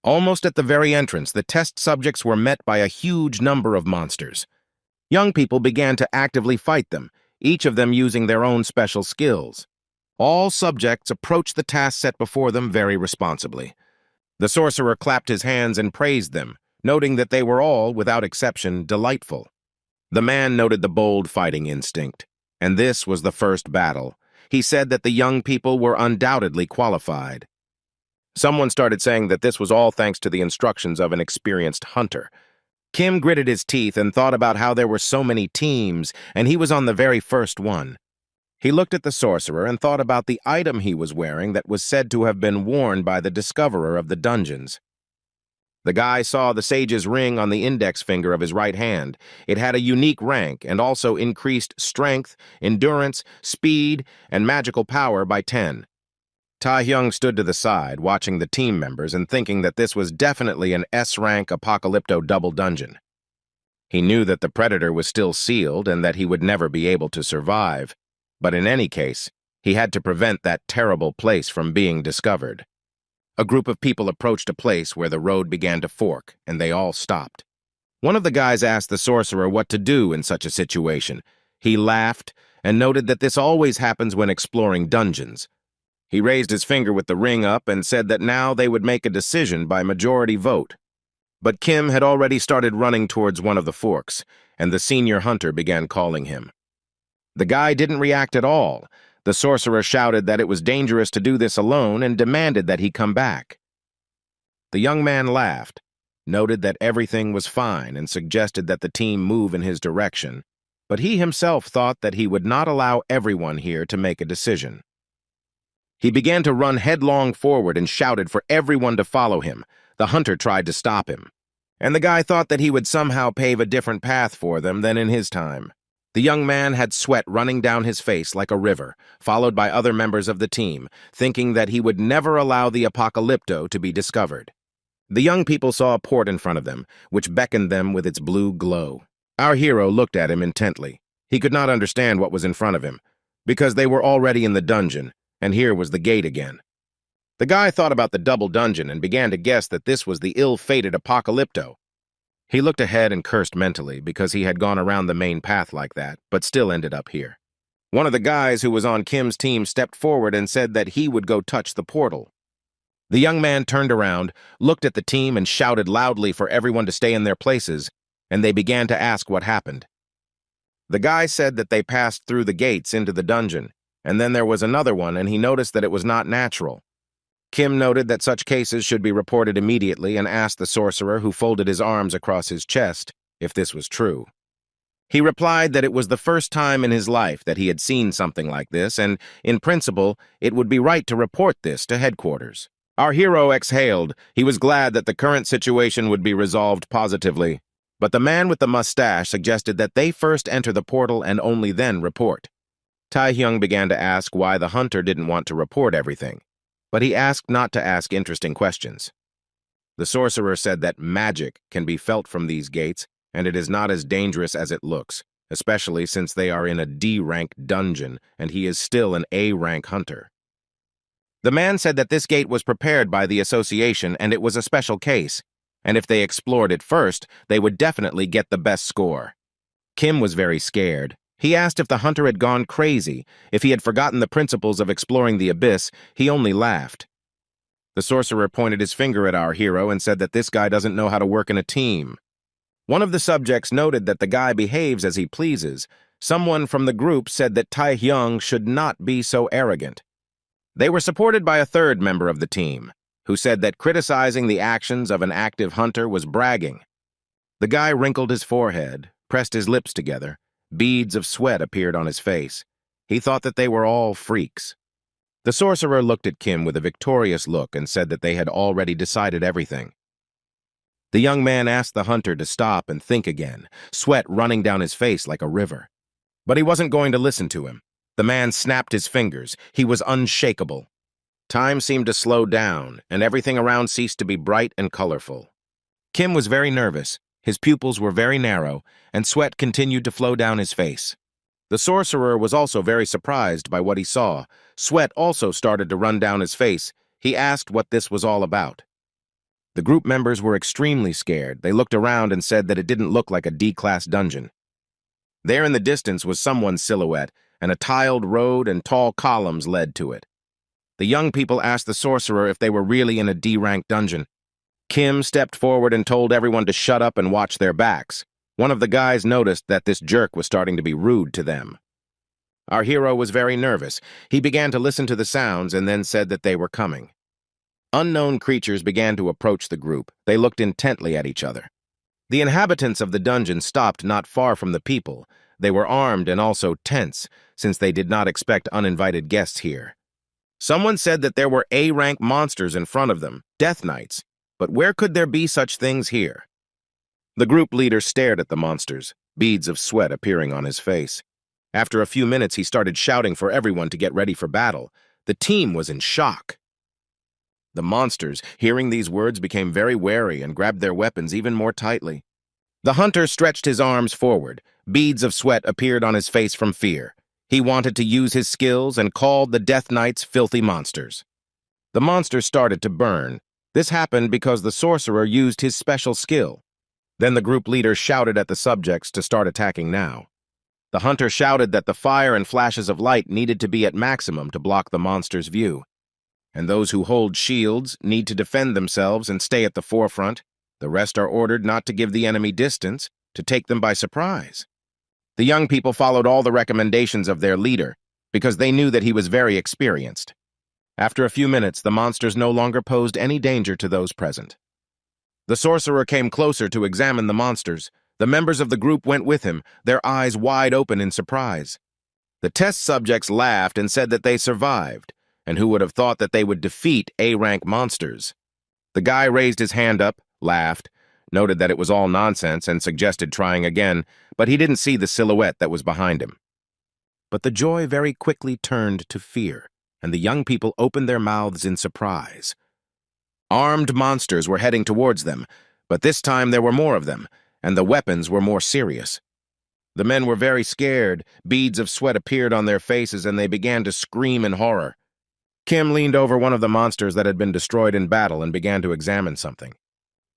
Almost at the very entrance, the test subjects were met by a huge number of monsters. Young people began to actively fight them, each of them using their own special skills. All subjects approached the task set before them very responsibly. The sorcerer clapped his hands and praised them, noting that they were all, without exception, delightful. The man noted the bold fighting instinct, and this was the first battle. He said that the young people were undoubtedly qualified. Someone started saying that this was all thanks to the instructions of an experienced hunter. Kim gritted his teeth and thought about how there were so many teams, and he was on the very first one. He looked at the sorcerer and thought about the item he was wearing that was said to have been worn by the discoverer of the dungeons. The guy saw the sage's ring on the index finger of his right hand. It had a unique rank and also increased strength, endurance, speed, and magical power by 10. Taehyung stood to the side, watching the team members and thinking that this was definitely an S-rank Apocalypto double dungeon. He knew that the predator was still sealed and that he would never be able to survive, but in any case, he had to prevent that terrible place from being discovered. A group of people approached a place where the road began to fork, and they all stopped. One of the guys asked the sorcerer what to do in such a situation. He laughed and noted that this always happens when exploring dungeons. He raised his finger with the ring up and said that now they would make a decision by majority vote. But Kim had already started running towards one of the forks, and the senior hunter began calling him. The guy didn't react at all. The sorcerer shouted that it was dangerous to do this alone and demanded that he come back. The young man laughed, noted that everything was fine, and suggested that the team move in his direction, but he himself thought that he would not allow everyone here to make a decision. He began to run headlong forward and shouted for everyone to follow him. The hunter tried to stop him, and the guy thought that he would somehow pave a different path for them than in his time. The young man had sweat running down his face like a river, followed by other members of the team, thinking that he would never allow the Apocalypto to be discovered. The young people saw a port in front of them, which beckoned them with its blue glow. Our hero looked at him intently. He could not understand what was in front of him, because they were already in the dungeon, and here was the gate again. The guy thought about the double dungeon and began to guess that this was the ill-fated Apocalypto. He looked ahead and cursed mentally because he had gone around the main path like that, but still ended up here. One of the guys who was on Kim's team stepped forward and said that he would go touch the portal. The young man turned around, looked at the team, and shouted loudly for everyone to stay in their places, and they began to ask what happened. The guy said that they passed through the gates into the dungeon, and then there was another one, and he noticed that it was not natural. Kim noted that such cases should be reported immediately and asked the sorcerer, who folded his arms across his chest, if this was true. He replied that it was the first time in his life that he had seen something like this, and, in principle, it would be right to report this to headquarters. Our hero exhaled. He was glad that the current situation would be resolved positively. But the man with the mustache suggested that they first enter the portal and only then report. Taehyung began to ask why the hunter didn't want to report everything, but he asked not to ask interesting questions. The sorcerer said that magic can be felt from these gates, and it is not as dangerous as it looks, especially since they are in a D-rank dungeon, and he is still an A-rank hunter. The man said that this gate was prepared by the association and it was a special case, and if they explored it first, they would definitely get the best score. Kim was very scared. He asked if the hunter had gone crazy, if he had forgotten the principles of exploring the abyss. He only laughed. The sorcerer pointed his finger at our hero and said that this guy doesn't know how to work in a team. One of the subjects noted that the guy behaves as he pleases. Someone from the group said that Taehyung should not be so arrogant. They were supported by a third member of the team, who said that criticizing the actions of an active hunter was bragging. The guy wrinkled his forehead, pressed his lips together. Beads of sweat appeared on his face. He thought that they were all freaks. The sorcerer looked at Kim with a victorious look and said that they had already decided everything. The young man asked the hunter to stop and think again, sweat running down his face like a river. But he wasn't going to listen to him. The man snapped his fingers. He was unshakable. Time seemed to slow down, and everything around ceased to be bright and colorful. Kim was very nervous. His pupils were very narrow, and sweat continued to flow down his face. The sorcerer was also very surprised by what he saw. Sweat also started to run down his face. He asked what this was all about. The group members were extremely scared. They looked around and said that it didn't look like a D-class dungeon. There in the distance was someone's silhouette, and a tiled road and tall columns led to it. The young people asked the sorcerer if they were really in a D-rank dungeon. Kim stepped forward and told everyone to shut up and watch their backs. One of the guys noticed that this jerk was starting to be rude to them. Our hero was very nervous. He began to listen to the sounds and then said that they were coming. Unknown creatures began to approach the group. They looked intently at each other. The inhabitants of the dungeon stopped not far from the people. They were armed and also tense, since they did not expect uninvited guests here. Someone said that there were A-rank monsters in front of them, Death Knights, but where could there be such things here? The group leader stared at the monsters, beads of sweat appearing on his face. After a few minutes, he started shouting for everyone to get ready for battle. The team was in shock. The monsters, hearing these words, became very wary and grabbed their weapons even more tightly. The hunter stretched his arms forward. Beads of sweat appeared on his face from fear. He wanted to use his skills and called the Death Knights filthy monsters. The monsters started to burn. This happened because the sorcerer used his special skill. Then the group leader shouted at the subjects to start attacking now. The hunter shouted that the fire and flashes of light needed to be at maximum to block the monster's view. And those who hold shields need to defend themselves and stay at the forefront. The rest are ordered not to give the enemy distance, to take them by surprise. The young people followed all the recommendations of their leader, because they knew that he was very experienced. After a few minutes, the monsters no longer posed any danger to those present. The sorcerer came closer to examine the monsters. The members of the group went with him, their eyes wide open in surprise. The test subjects laughed and said that they survived, and who would have thought that they would defeat A-rank monsters? The guy raised his hand up, laughed, noted that it was all nonsense, and suggested trying again, but he didn't see the silhouette that was behind him. But the joy very quickly turned to fear, and the young people opened their mouths in surprise. Armed monsters were heading towards them, but this time there were more of them, and the weapons were more serious. The men were very scared. Beads of sweat appeared on their faces, and they began to scream in horror. Kim leaned over one of the monsters that had been destroyed in battle and began to examine something.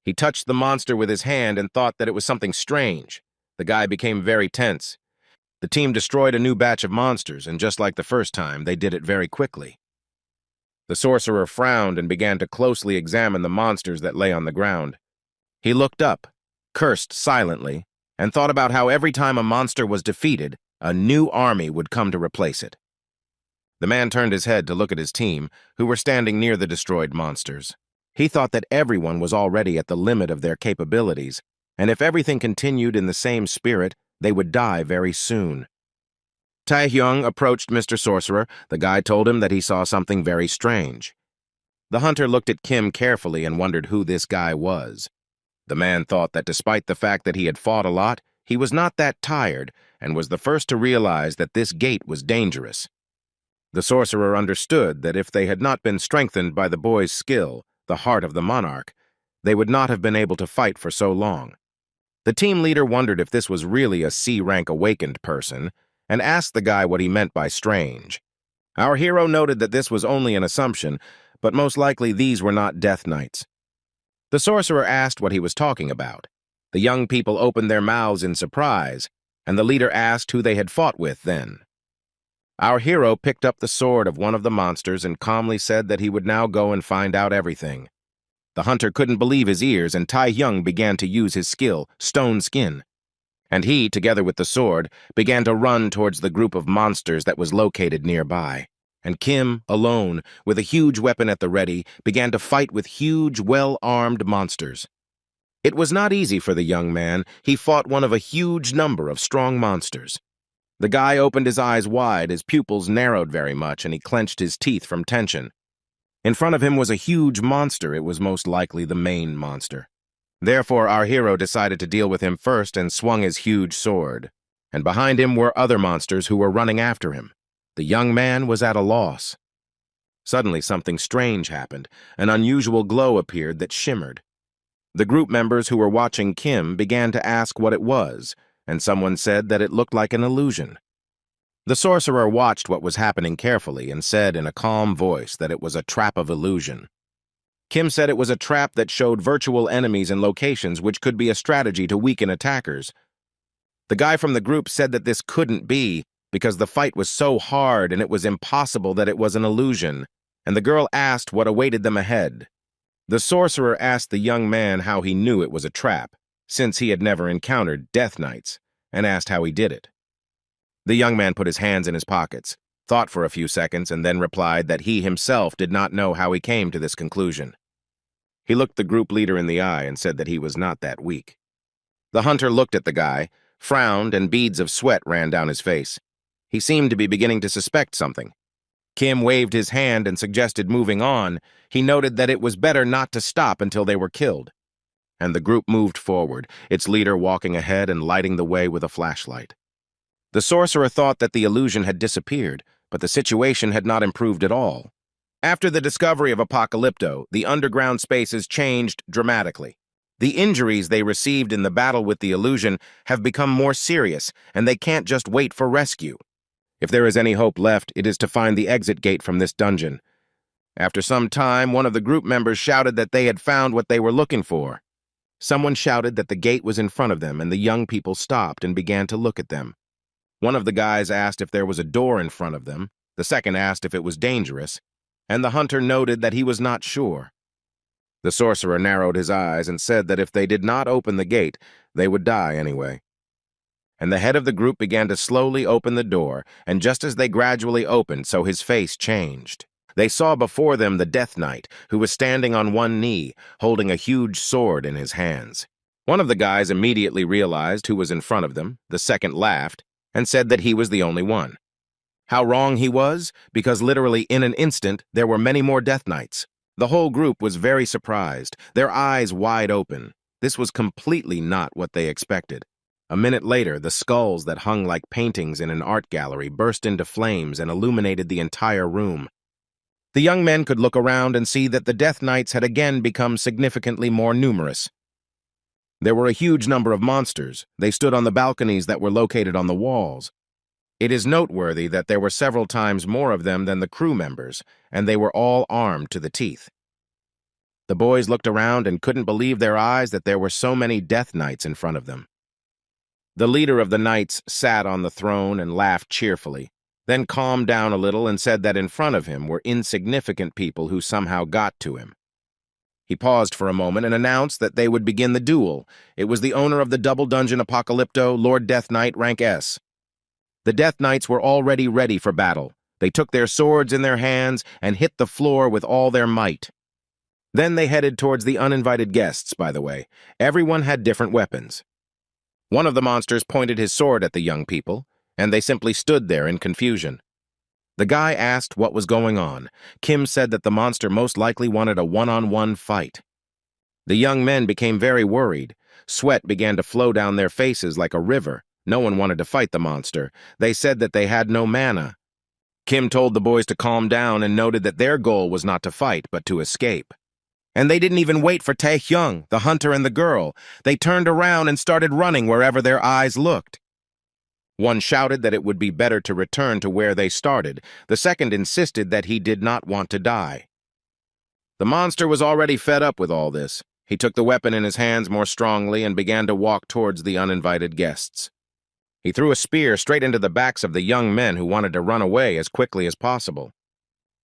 He touched the monster with his hand and thought that it was something strange. The guy became very tense. The team destroyed a new batch of monsters, and just like the first time, they did it very quickly. The sorcerer frowned and began to closely examine the monsters that lay on the ground. He looked up, cursed silently, and thought about how every time a monster was defeated, a new army would come to replace it. The man turned his head to look at his team, who were standing near the destroyed monsters. He thought that everyone was already at the limit of their capabilities, and if everything continued in the same spirit, they would die very soon. Taehyung approached Mr. Sorcerer. The guy told him that he saw something very strange. The hunter looked at Kim carefully and wondered who this guy was. The man thought that despite the fact that he had fought a lot, he was not that tired and was the first to realize that this gate was dangerous. The sorcerer understood that if they had not been strengthened by the boy's skill, the heart of the monarch, they would not have been able to fight for so long. The team leader wondered if this was really a C-rank awakened person and asked the guy what he meant by strange. Our hero noted that this was only an assumption, but most likely these were not Death Knights. The sorcerer asked what he was talking about. The young people opened their mouths in surprise, and the leader asked who they had fought with then. Our hero picked up the sword of one of the monsters and calmly said that he would now go and find out everything. The hunter couldn't believe his ears, and Taehyung began to use his skill, Stone Skin. And he, together with the sword, began to run towards the group of monsters that was located nearby. And Kim, alone, with a huge weapon at the ready, began to fight with huge, well-armed monsters. It was not easy for the young man. He fought one of a huge number of strong monsters. The guy opened his eyes wide, his pupils narrowed very much, and he clenched his teeth from tension. In front of him was a huge monster. It was most likely the main monster. Therefore, our hero decided to deal with him first and swung his huge sword. And behind him were other monsters who were running after him. The young man was at a loss. Suddenly, something strange happened. An unusual glow appeared that shimmered. The group members who were watching Kim began to ask what it was, and someone said that it looked like an illusion. The sorcerer watched what was happening carefully and said in a calm voice that it was a trap of illusion. Kim said it was a trap that showed virtual enemies and locations, which could be a strategy to weaken attackers. The guy from the group said that this couldn't be, because the fight was so hard and it was impossible that it was an illusion, and the girl asked what awaited them ahead. The sorcerer asked the young man how he knew it was a trap, since he had never encountered Death Knights, and asked how he did it. The young man put his hands in his pockets, thought for a few seconds, and then replied that he himself did not know how he came to this conclusion. He looked the group leader in the eye and said that he was not that weak. The hunter looked at the guy. frowned, and beads of sweat ran down his face. He seemed to be beginning to suspect something. Kim waved his hand and suggested moving on. He noted that it was better not to stop until they were killed. And the group moved forward, its leader walking ahead and lighting the way with a flashlight. The sorcerer thought that the illusion had disappeared, but the situation had not improved at all. After the discovery of Apocalypto, the underground spaces changed dramatically. The injuries they received in the battle with the illusion have become more serious, and they can't just wait for rescue. If there is any hope left, it is to find the exit gate from this dungeon. After some time, one of the group members shouted that they had found what they were looking for. Someone shouted that the gate was in front of them, and the young people stopped and began to look at them. One of the guys asked if there was a door in front of them, the second asked if it was dangerous, and the hunter noted that he was not sure. The sorcerer narrowed his eyes and said that if they did not open the gate, they would die anyway. And the head of the group began to slowly open the door, and just as they gradually opened, so his face changed. They saw before them the Death Knight, who was standing on one knee, holding a huge sword in his hands. One of the guys immediately realized who was in front of them, the second laughed, and said that he was the only one. How wrong he was, because literally in an instant there were many more Death Knights. The whole group was very surprised, their eyes wide open. This was completely not what they expected. A minute later, the skulls that hung like paintings in an art gallery burst into flames and illuminated the entire room. The young men could look around and see that the Death Knights had again become significantly more numerous. There were a huge number of monsters. They stood on the balconies that were located on the walls. It is noteworthy that there were several times more of them than the crew members, and they were all armed to the teeth. The boys looked around and couldn't believe their eyes that there were so many Death Knights in front of them. The leader of the knights sat on the throne and laughed cheerfully, then calmed down a little and said that in front of him were insignificant people who somehow got to him. He paused for a moment and announced that they would begin the duel. It was the owner of the double dungeon Apocalypto, Lord Death Knight, rank S. The Death Knights were already ready for battle. They took their swords in their hands and hit the floor with all their might. Then they headed towards the uninvited guests, by the way. Everyone had different weapons. One of the monsters pointed his sword at the young people, and they simply stood there in confusion. The guy asked what was going on. Kim said that the monster most likely wanted a one-on-one fight. The young men became very worried. Sweat began to flow down their faces like a river. No one wanted to fight the monster. They said that they had no mana. Kim told the boys to calm down and noted that their goal was not to fight, but to escape. And they didn't even wait for Taehyung, the hunter and the girl. They turned around and started running wherever their eyes looked. One shouted that it would be better to return to where they started. The second insisted that he did not want to die. The monster was already fed up with all this. He took the weapon in his hands more strongly and began to walk towards the uninvited guests. He threw a spear straight into the backs of the young men who wanted to run away as quickly as possible.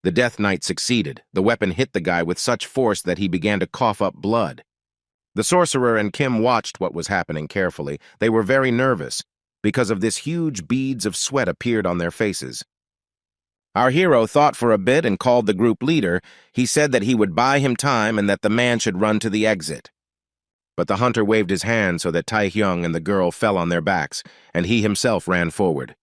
The Death Knight succeeded. The weapon hit the guy with such force that he began to cough up blood. The sorcerer and Kim watched what was happening carefully. They were very nervous. Because of this, huge beads of sweat appeared on their faces. Our hero thought for a bit and called the group leader. He said that he would buy him time and that the man should run to the exit. But the hunter waved his hand so that Taehyung and the girl fell on their backs, and he himself ran forward.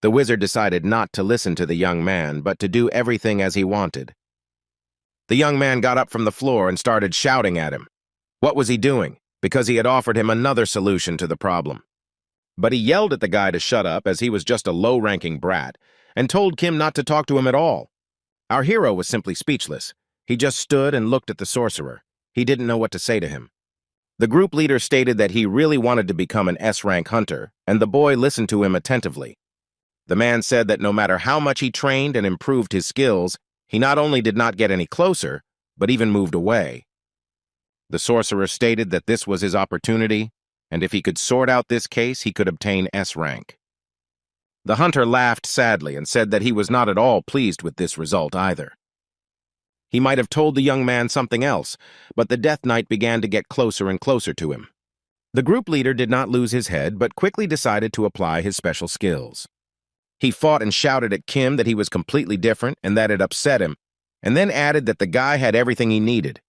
The wizard decided not to listen to the young man, but to do everything as he wanted. The young man got up from the floor and started shouting at him. What was he doing? Because he had offered him another solution to the problem. But he yelled at the guy to shut up, as he was just a low-ranking brat, and told Kim not to talk to him at all. Our hero was simply speechless. He just stood and looked at the sorcerer. He didn't know what to say to him. The group leader stated that he really wanted to become an S-rank hunter, and the boy listened to him attentively. The man said that no matter how much he trained and improved his skills, he not only did not get any closer, but even moved away. The sorcerer stated that this was his opportunity, and if he could sort out this case, he could obtain S rank. The hunter laughed sadly and said that he was not at all pleased with this result either. He might have told the young man something else, but the Death Knight began to get closer and closer to him. The group leader did not lose his head, but quickly decided to apply his special skills. He fought and shouted at Kim that he was completely different and that it upset him, and then added that the guy had everything he needed.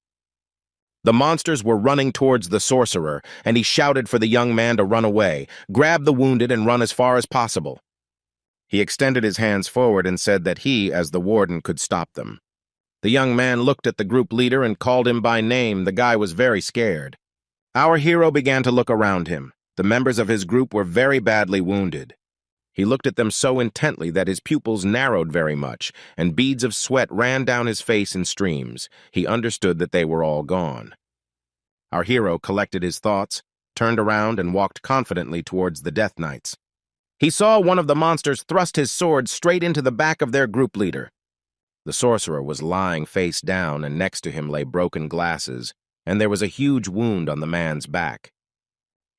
The monsters were running towards the sorcerer, and he shouted for the young man to run away, grab the wounded, and run as far as possible. He extended his hands forward and said that he, as the warden, could stop them. The young man looked at the group leader and called him by name. The guy was very scared. Our hero began to look around him. The members of his group were very badly wounded. He looked at them so intently that his pupils narrowed very much, and beads of sweat ran down his face in streams. He understood that they were all gone. Our hero collected his thoughts, turned around, and walked confidently towards the Death Knights. He saw one of the monsters thrust his sword straight into the back of their group leader. The sorcerer was lying face down, and next to him lay broken glasses, and there was a huge wound on the man's back.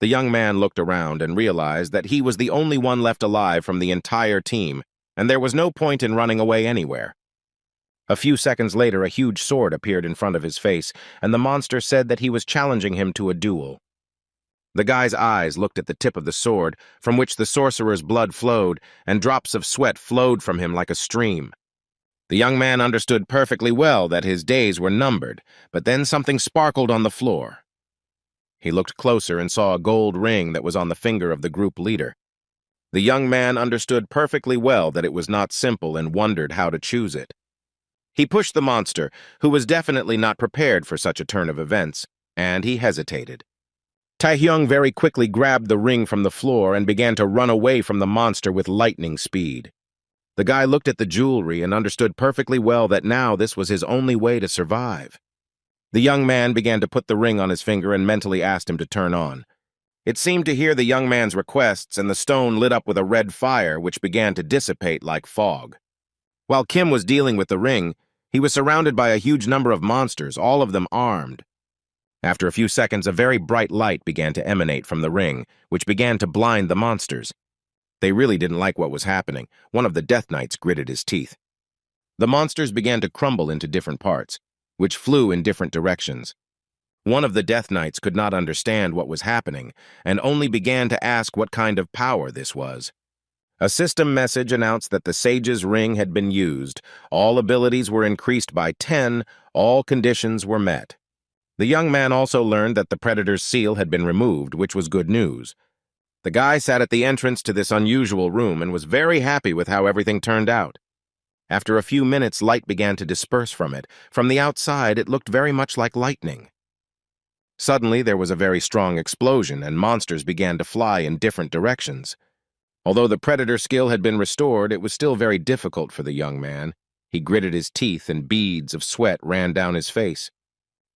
The young man looked around and realized that he was the only one left alive from the entire team, and there was no point in running away anywhere. A few seconds later, a huge sword appeared in front of his face, and the monster said that he was challenging him to a duel. The guy's eyes looked at the tip of the sword, from which the sorcerer's blood flowed, and drops of sweat flowed from him like a stream. The young man understood perfectly well that his days were numbered, but then something sparkled on the floor. He looked closer and saw a gold ring that was on the finger of the group leader. The young man understood perfectly well that it was not simple and wondered how to choose it. He pushed the monster, who was definitely not prepared for such a turn of events, and he hesitated. Taehyung very quickly grabbed the ring from the floor and began to run away from the monster with lightning speed. The guy looked at the jewelry and understood perfectly well that now this was his only way to survive. The young man began to put the ring on his finger and mentally asked him to turn on. It seemed to hear the young man's requests, and the stone lit up with a red fire which began to dissipate like fog. While Kim was dealing with the ring, he was surrounded by a huge number of monsters, all of them armed. After a few seconds, a very bright light began to emanate from the ring, which began to blind the monsters. They really didn't like what was happening. One of the Death Knights gritted his teeth. The monsters began to crumble into different parts, which flew in different directions. One of the Death Knights could not understand what was happening, and only began to ask what kind of power this was. A system message announced that the Sage's ring had been used, all abilities were increased by 10, all conditions were met. The young man also learned that the Predator's seal had been removed, which was good news. The guy sat at the entrance to this unusual room and was very happy with how everything turned out. After a few minutes, light began to disperse from it. From the outside, it looked very much like lightning. Suddenly, there was a very strong explosion, and monsters began to fly in different directions. Although the Predator skill had been restored, it was still very difficult for the young man. He gritted his teeth, and beads of sweat ran down his face.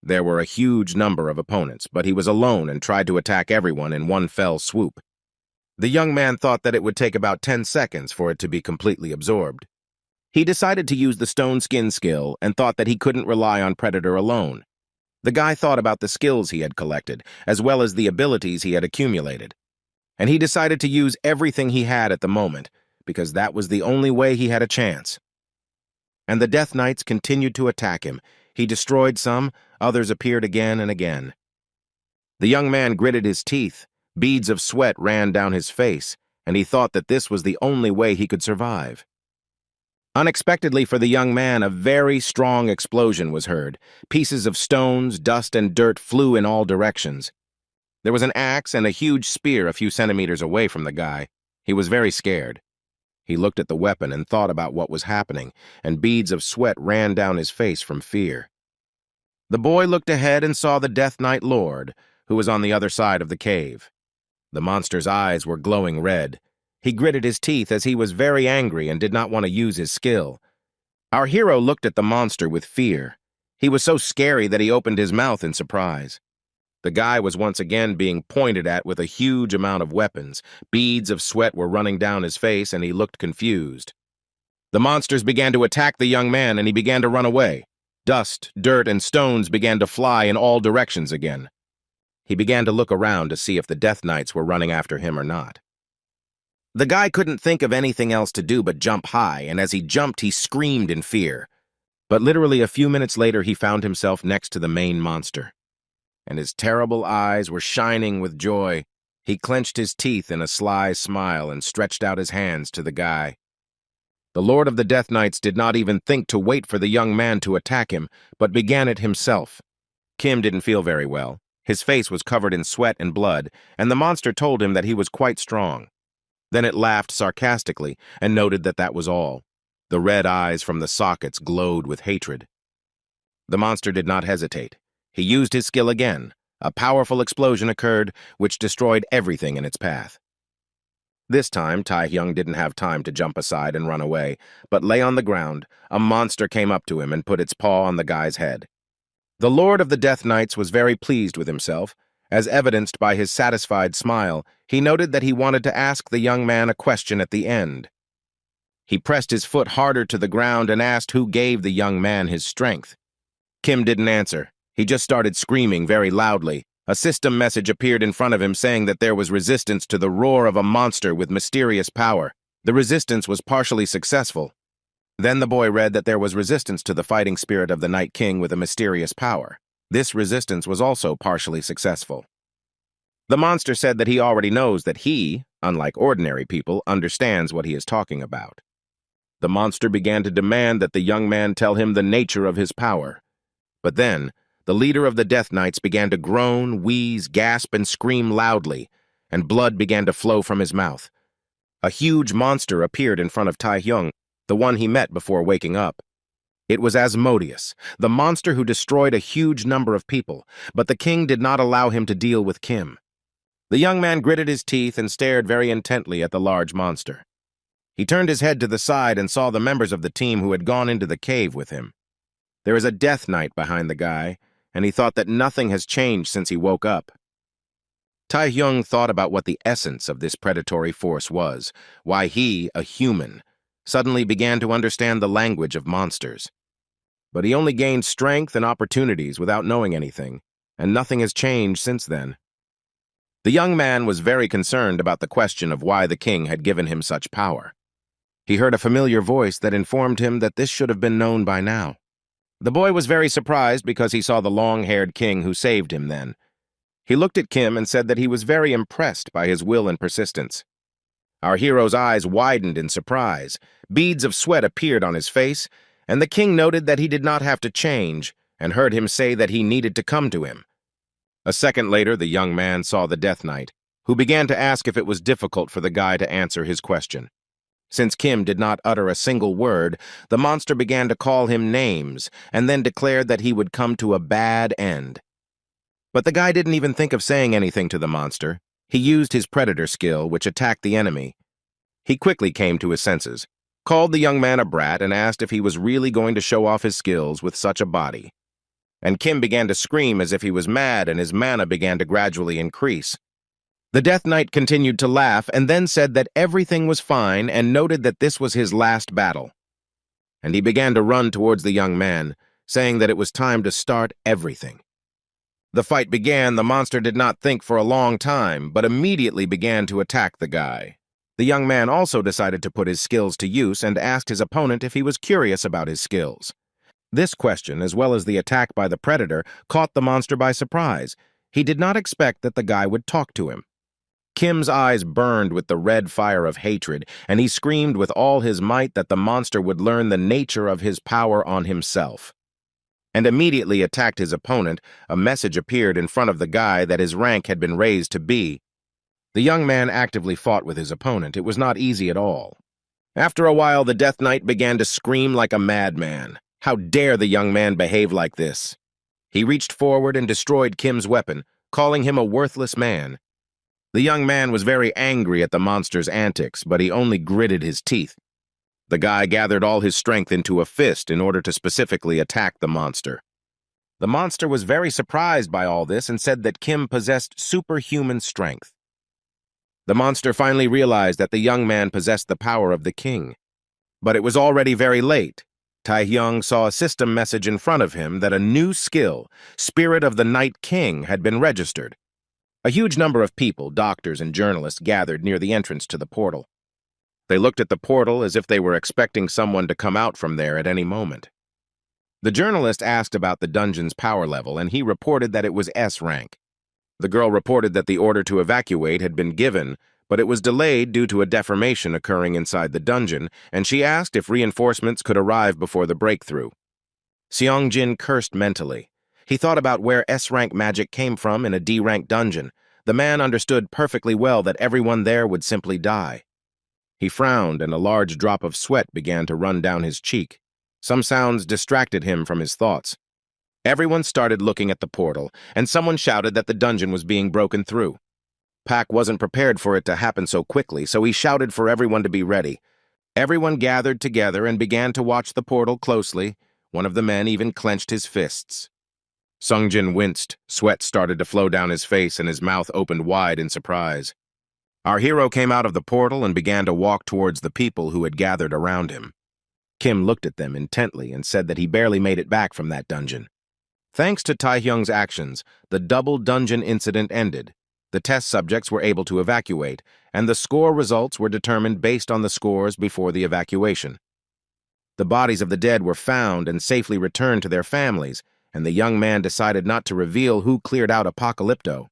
There were a huge number of opponents, but he was alone and tried to attack everyone in one fell swoop. The young man thought that it would take about 10 seconds for it to be completely absorbed. He decided to use the stone skin skill and thought that he couldn't rely on Predator alone. The guy thought about the skills he had collected, as well as the abilities he had accumulated. And he decided to use everything he had at the moment, because that was the only way he had a chance. And the Death Knights continued to attack him. He destroyed some, others appeared again and again. The young man gritted his teeth. Beads of sweat ran down his face, and he thought that this was the only way he could survive. Unexpectedly for the young man, a very strong explosion was heard. Pieces of stones, dust, and dirt flew in all directions. There was an axe and a huge spear a few centimeters away from the guy. He was very scared. He looked at the weapon and thought about what was happening, and beads of sweat ran down his face from fear. The boy looked ahead and saw the Death Knight Lord, who was on the other side of the cave. The monster's eyes were glowing red. He gritted his teeth as he was very angry and did not want to use his skill. Our hero looked at the monster with fear. He was so scary that he opened his mouth in surprise. The guy was once again being pointed at with a huge amount of weapons. Beads of sweat were running down his face, and he looked confused. The monsters began to attack the young man, and he began to run away. Dust, dirt, and stones began to fly in all directions again. He began to look around to see if the Death Knights were running after him or not. The guy couldn't think of anything else to do but jump high, and as he jumped, he screamed in fear. But literally a few minutes later, he found himself next to the main monster. And his terrible eyes were shining with joy. He clenched his teeth in a sly smile and stretched out his hands to the guy. The Lord of the Death Knights did not even think to wait for the young man to attack him, but began it himself. Kim didn't feel very well. His face was covered in sweat and blood, and the monster told him that he was quite strong. Then it laughed sarcastically and noted that that was all. The red eyes from the sockets glowed with hatred. The monster did not hesitate. He used his skill again. A powerful explosion occurred, which destroyed everything in its path. This time, Tae-hyung didn't have time to jump aside and run away, but lay on the ground. A monster came up to him and put its paw on the guy's head. The Lord of the Death Knights was very pleased with himself. As evidenced by his satisfied smile, he noted that he wanted to ask the young man a question at the end. He pressed his foot harder to the ground and asked who gave the young man his strength. Kim didn't answer. He just started screaming very loudly. A system message appeared in front of him saying that there was resistance to the roar of a monster with mysterious power. The resistance was partially successful. Then the boy read that there was resistance to the fighting spirit of the Night King with a mysterious power. This resistance was also partially successful. The monster said that he already knows that he, unlike ordinary people, understands what he is talking about. The monster began to demand that the young man tell him the nature of his power. But then, the leader of the Death Knights began to groan, wheeze, gasp, and scream loudly, and blood began to flow from his mouth. A huge monster appeared in front of Tae-hyung, the one he met before waking up. It was Asmodeus, the monster who destroyed a huge number of people, but the king did not allow him to deal with Kim. The young man gritted his teeth and stared very intently at the large monster. He turned his head to the side and saw the members of the team who had gone into the cave with him. There is a Death Knight behind the guy, and he thought that nothing has changed since he woke up. Tae-hyung thought about what the essence of this predatory force was, why he, a human, suddenly began to understand the language of monsters. But he only gained strength and opportunities without knowing anything, and nothing has changed since then. The young man was very concerned about the question of why the king had given him such power. He heard a familiar voice that informed him that this should have been known by now. The boy was very surprised because he saw the long-haired king who saved him then. He looked at Kim and said that he was very impressed by his will and persistence. Our hero's eyes widened in surprise. Beads of sweat appeared on his face, and the king noted that he did not have to change, and heard him say that he needed to come to him. A second later, the young man saw the Death Knight, who began to ask if it was difficult for the guy to answer his question. Since Kim did not utter a single word, the monster began to call him names, and then declared that he would come to a bad end. But the guy didn't even think of saying anything to the monster. He used his predator skill, which attacked the enemy. He quickly came to his senses, called the young man a brat, and asked if he was really going to show off his skills with such a body. And Kim began to scream as if he was mad, and his mana began to gradually increase. The Death Knight continued to laugh and then said that everything was fine and noted that this was his last battle. And he began to run towards the young man, saying that it was time to start everything. The fight began. The monster did not think for a long time, but immediately began to attack the guy. The young man also decided to put his skills to use and asked his opponent if he was curious about his skills. This question, as well as the attack by the predator, caught the monster by surprise. He did not expect that the guy would talk to him. Kim's eyes burned with the red fire of hatred, and he screamed with all his might that the monster would learn the nature of his power on himself. And immediately attacked his opponent. A message appeared in front of the guy that his rank had been raised to B. The young man actively fought with his opponent. It was not easy at all. After a while, the Death Knight began to scream like a madman. How dare the young man behave like this? He reached forward and destroyed Kim's weapon, calling him a worthless man. The young man was very angry at the monster's antics, but he only gritted his teeth. The guy gathered all his strength into a fist in order to specifically attack the monster. The monster was very surprised by all this and said that Kim possessed superhuman strength. The monster finally realized that the young man possessed the power of the king. But it was already very late. Tae-hyung saw a system message in front of him that a new skill, Spirit of the Night King, had been registered. A huge number of people, doctors and journalists, gathered near the entrance to the portal. They looked at the portal as if they were expecting someone to come out from there at any moment. The journalist asked about the dungeon's power level, and he reported that it was S rank. The girl reported that the order to evacuate had been given, but it was delayed due to a deformation occurring inside the dungeon, and she asked if reinforcements could arrive before the breakthrough. Seong-jin cursed mentally. He thought about where S-rank magic came from in a D-rank dungeon. The man understood perfectly well that everyone there would simply die. He frowned, and a large drop of sweat began to run down his cheek. Some sounds distracted him from his thoughts. Everyone started looking at the portal, and someone shouted that the dungeon was being broken through. Pak wasn't prepared for it to happen so quickly, so he shouted for everyone to be ready. Everyone gathered together and began to watch the portal closely. One of the men even clenched his fists. Sungjin winced, sweat started to flow down his face, and his mouth opened wide in surprise. Our hero came out of the portal and began to walk towards the people who had gathered around him. Kim looked at them intently and said that he barely made it back from that dungeon. Thanks to Taehyung's actions, the double dungeon incident ended. The test subjects were able to evacuate, and the score results were determined based on the scores before the evacuation. The bodies of the dead were found and safely returned to their families, and the young man decided not to reveal who cleared out Apocalypto.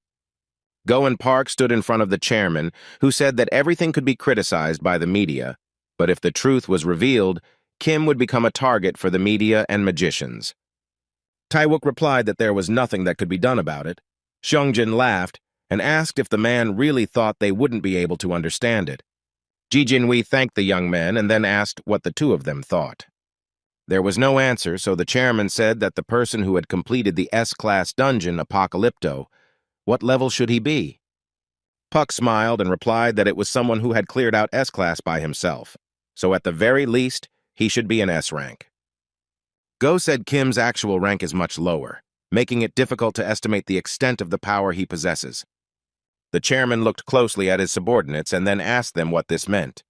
Goen Park stood in front of the chairman, who said that everything could be criticized by the media, but if the truth was revealed, Kim would become a target for the media and magicians. Taewook replied that there was nothing that could be done about it. Seongjin laughed and asked if the man really thought they wouldn't be able to understand it. Ji Jinwee thanked the young men and then asked what the two of them thought. There was no answer, so the chairman said that the person who had completed the S-class dungeon, Apocalypto, what level should he be? Puck smiled and replied that it was someone who had cleared out S-class by himself, so at the very least, he should be an S-rank. Go said Kim's actual rank is much lower, making it difficult to estimate the extent of the power he possesses. The chairman looked closely at his subordinates and then asked them what this meant.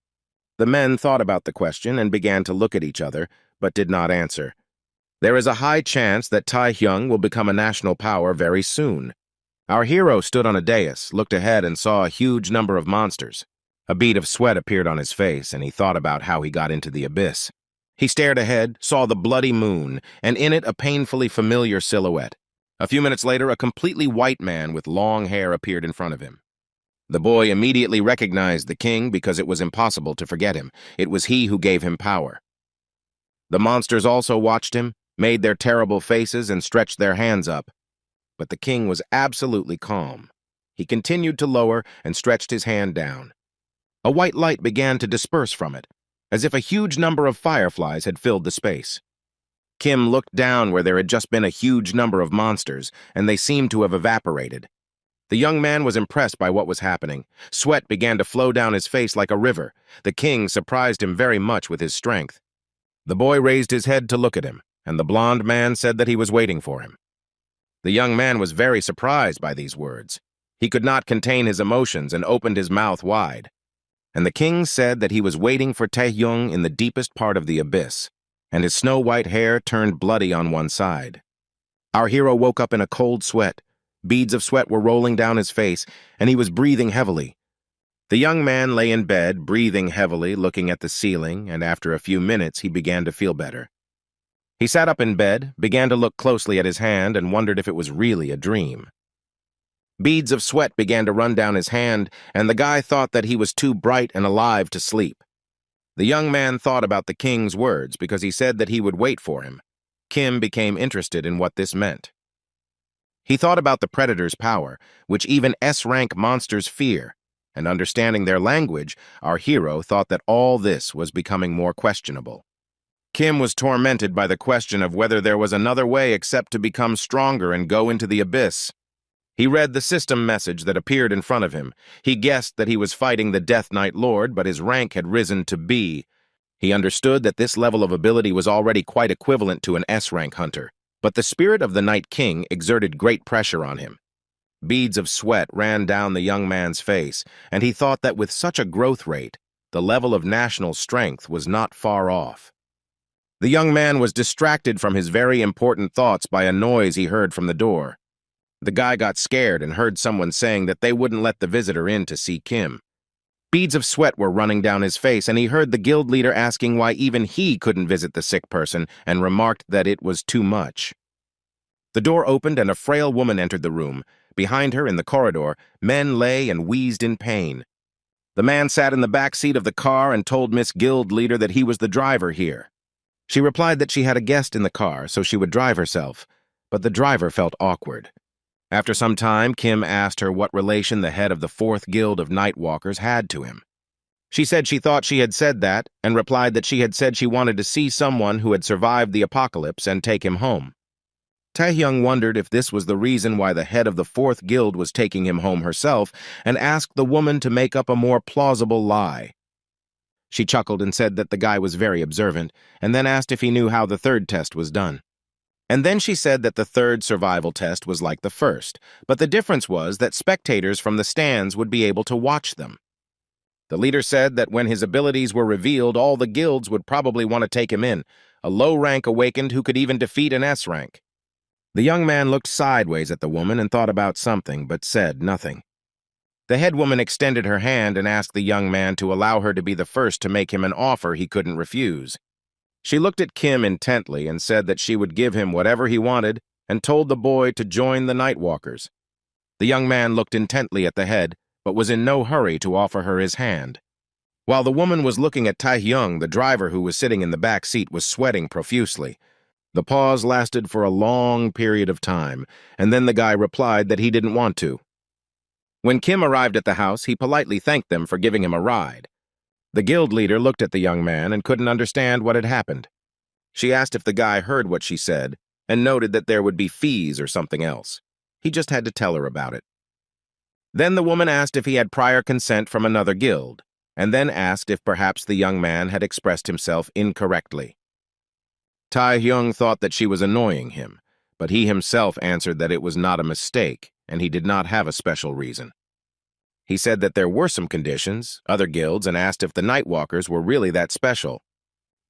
The men thought about the question and began to look at each other, but did not answer. There is a high chance that Taehyung will become a national power very soon. Our hero stood on a dais, looked ahead, and saw a huge number of monsters. A bead of sweat appeared on his face, and he thought about how he got into the abyss. He stared ahead, saw the bloody moon, and in it a painfully familiar silhouette. A few minutes later, a completely white man with long hair appeared in front of him. The boy immediately recognized the king because it was impossible to forget him. It was he who gave him power. The monsters also watched him, made their terrible faces, and stretched their hands up. But the king was absolutely calm. He continued to lower and stretched his hand down. A white light began to disperse from it, as if a huge number of fireflies had filled the space. Kim looked down where there had just been a huge number of monsters, and they seemed to have evaporated. The young man was impressed by what was happening. Sweat began to flow down his face like a river. The king surprised him very much with his strength. The boy raised his head to look at him, and the blond man said that he was waiting for him. The young man was very surprised by these words. He could not contain his emotions and opened his mouth wide. And the king said that he was waiting for Taehyung in the deepest part of the abyss, and his snow-white hair turned bloody on one side. Our hero woke up in a cold sweat. Beads of sweat were rolling down his face, and he was breathing heavily. The young man lay in bed, breathing heavily, looking at the ceiling, and after a few minutes he began to feel better. He sat up in bed, began to look closely at his hand, and wondered if it was really a dream. Beads of sweat began to run down his hand, and the guy thought that he was too bright and alive to sleep. The young man thought about the king's words because he said that he would wait for him. Kim became interested in what this meant. He thought about the predator's power, which even S-rank monsters fear, and understanding their language, our hero thought that all this was becoming more questionable. Kim was tormented by the question of whether there was another way except to become stronger and go into the abyss. He read the system message that appeared in front of him. He guessed that he was fighting the Death Knight Lord, but his rank had risen to B. He understood that this level of ability was already quite equivalent to an S-rank hunter, but the spirit of the Night King exerted great pressure on him. Beads of sweat ran down the young man's face, and he thought that with such a growth rate, the level of national strength was not far off. The young man was distracted from his very important thoughts by a noise he heard from the door. The guy got scared and heard someone saying that they wouldn't let the visitor in to see Kim. Beads of sweat were running down his face, and he heard the guild leader asking why even he couldn't visit the sick person and remarked that it was too much. The door opened and a frail woman entered the room. Behind her, in the corridor, men lay and wheezed in pain. The man sat in the back seat of the car and told Miss Guild Leader that he was the driver here. She replied that she had a guest in the car, so she would drive herself. but the driver felt awkward. After some time, Kim asked her what relation the head of the 4th Guild of Nightwalkers had to him. She said she thought she had said that, and replied that she had said she wanted to see someone who had survived the apocalypse and take him home. Taehyung wondered if this was the reason why the head of the 4th Guild was taking him home herself, and asked the woman to make up a more plausible lie. She chuckled and said that the guy was very observant, and then asked if he knew how the 3rd test was done. And then she said that the 3rd survival test was like the 1st, but the difference was that spectators from the stands would be able to watch them. The leader said that when his abilities were revealed, all the guilds would probably want to take him in, a low rank awakened who could even defeat an S rank. The young man looked sideways at the woman and thought about something, but said nothing. The head woman extended her hand and asked the young man to allow her to be the first to make him an offer he couldn't refuse. She looked at Kim intently and said that she would give him whatever he wanted and told the boy to join the Nightwalkers. The young man looked intently at the head, but was in no hurry to offer her his hand. While the woman was looking at Taehyung, the driver who was sitting in the back seat was sweating profusely. The pause lasted for a long period of time, and then the guy replied that he didn't want to. When Kim arrived at the house, he politely thanked them for giving him a ride. The guild leader looked at the young man and couldn't understand what had happened. She asked if the guy heard what she said, and noted that there would be fees or something else. He just had to tell her about it. Then the woman asked if he had prior consent from another guild, and then asked if perhaps the young man had expressed himself incorrectly. Taehyung thought that she was annoying him, but he himself answered that it was not a mistake, and he did not have a special reason. He said that there were some conditions, other guilds, and asked if the Nightwalkers were really that special.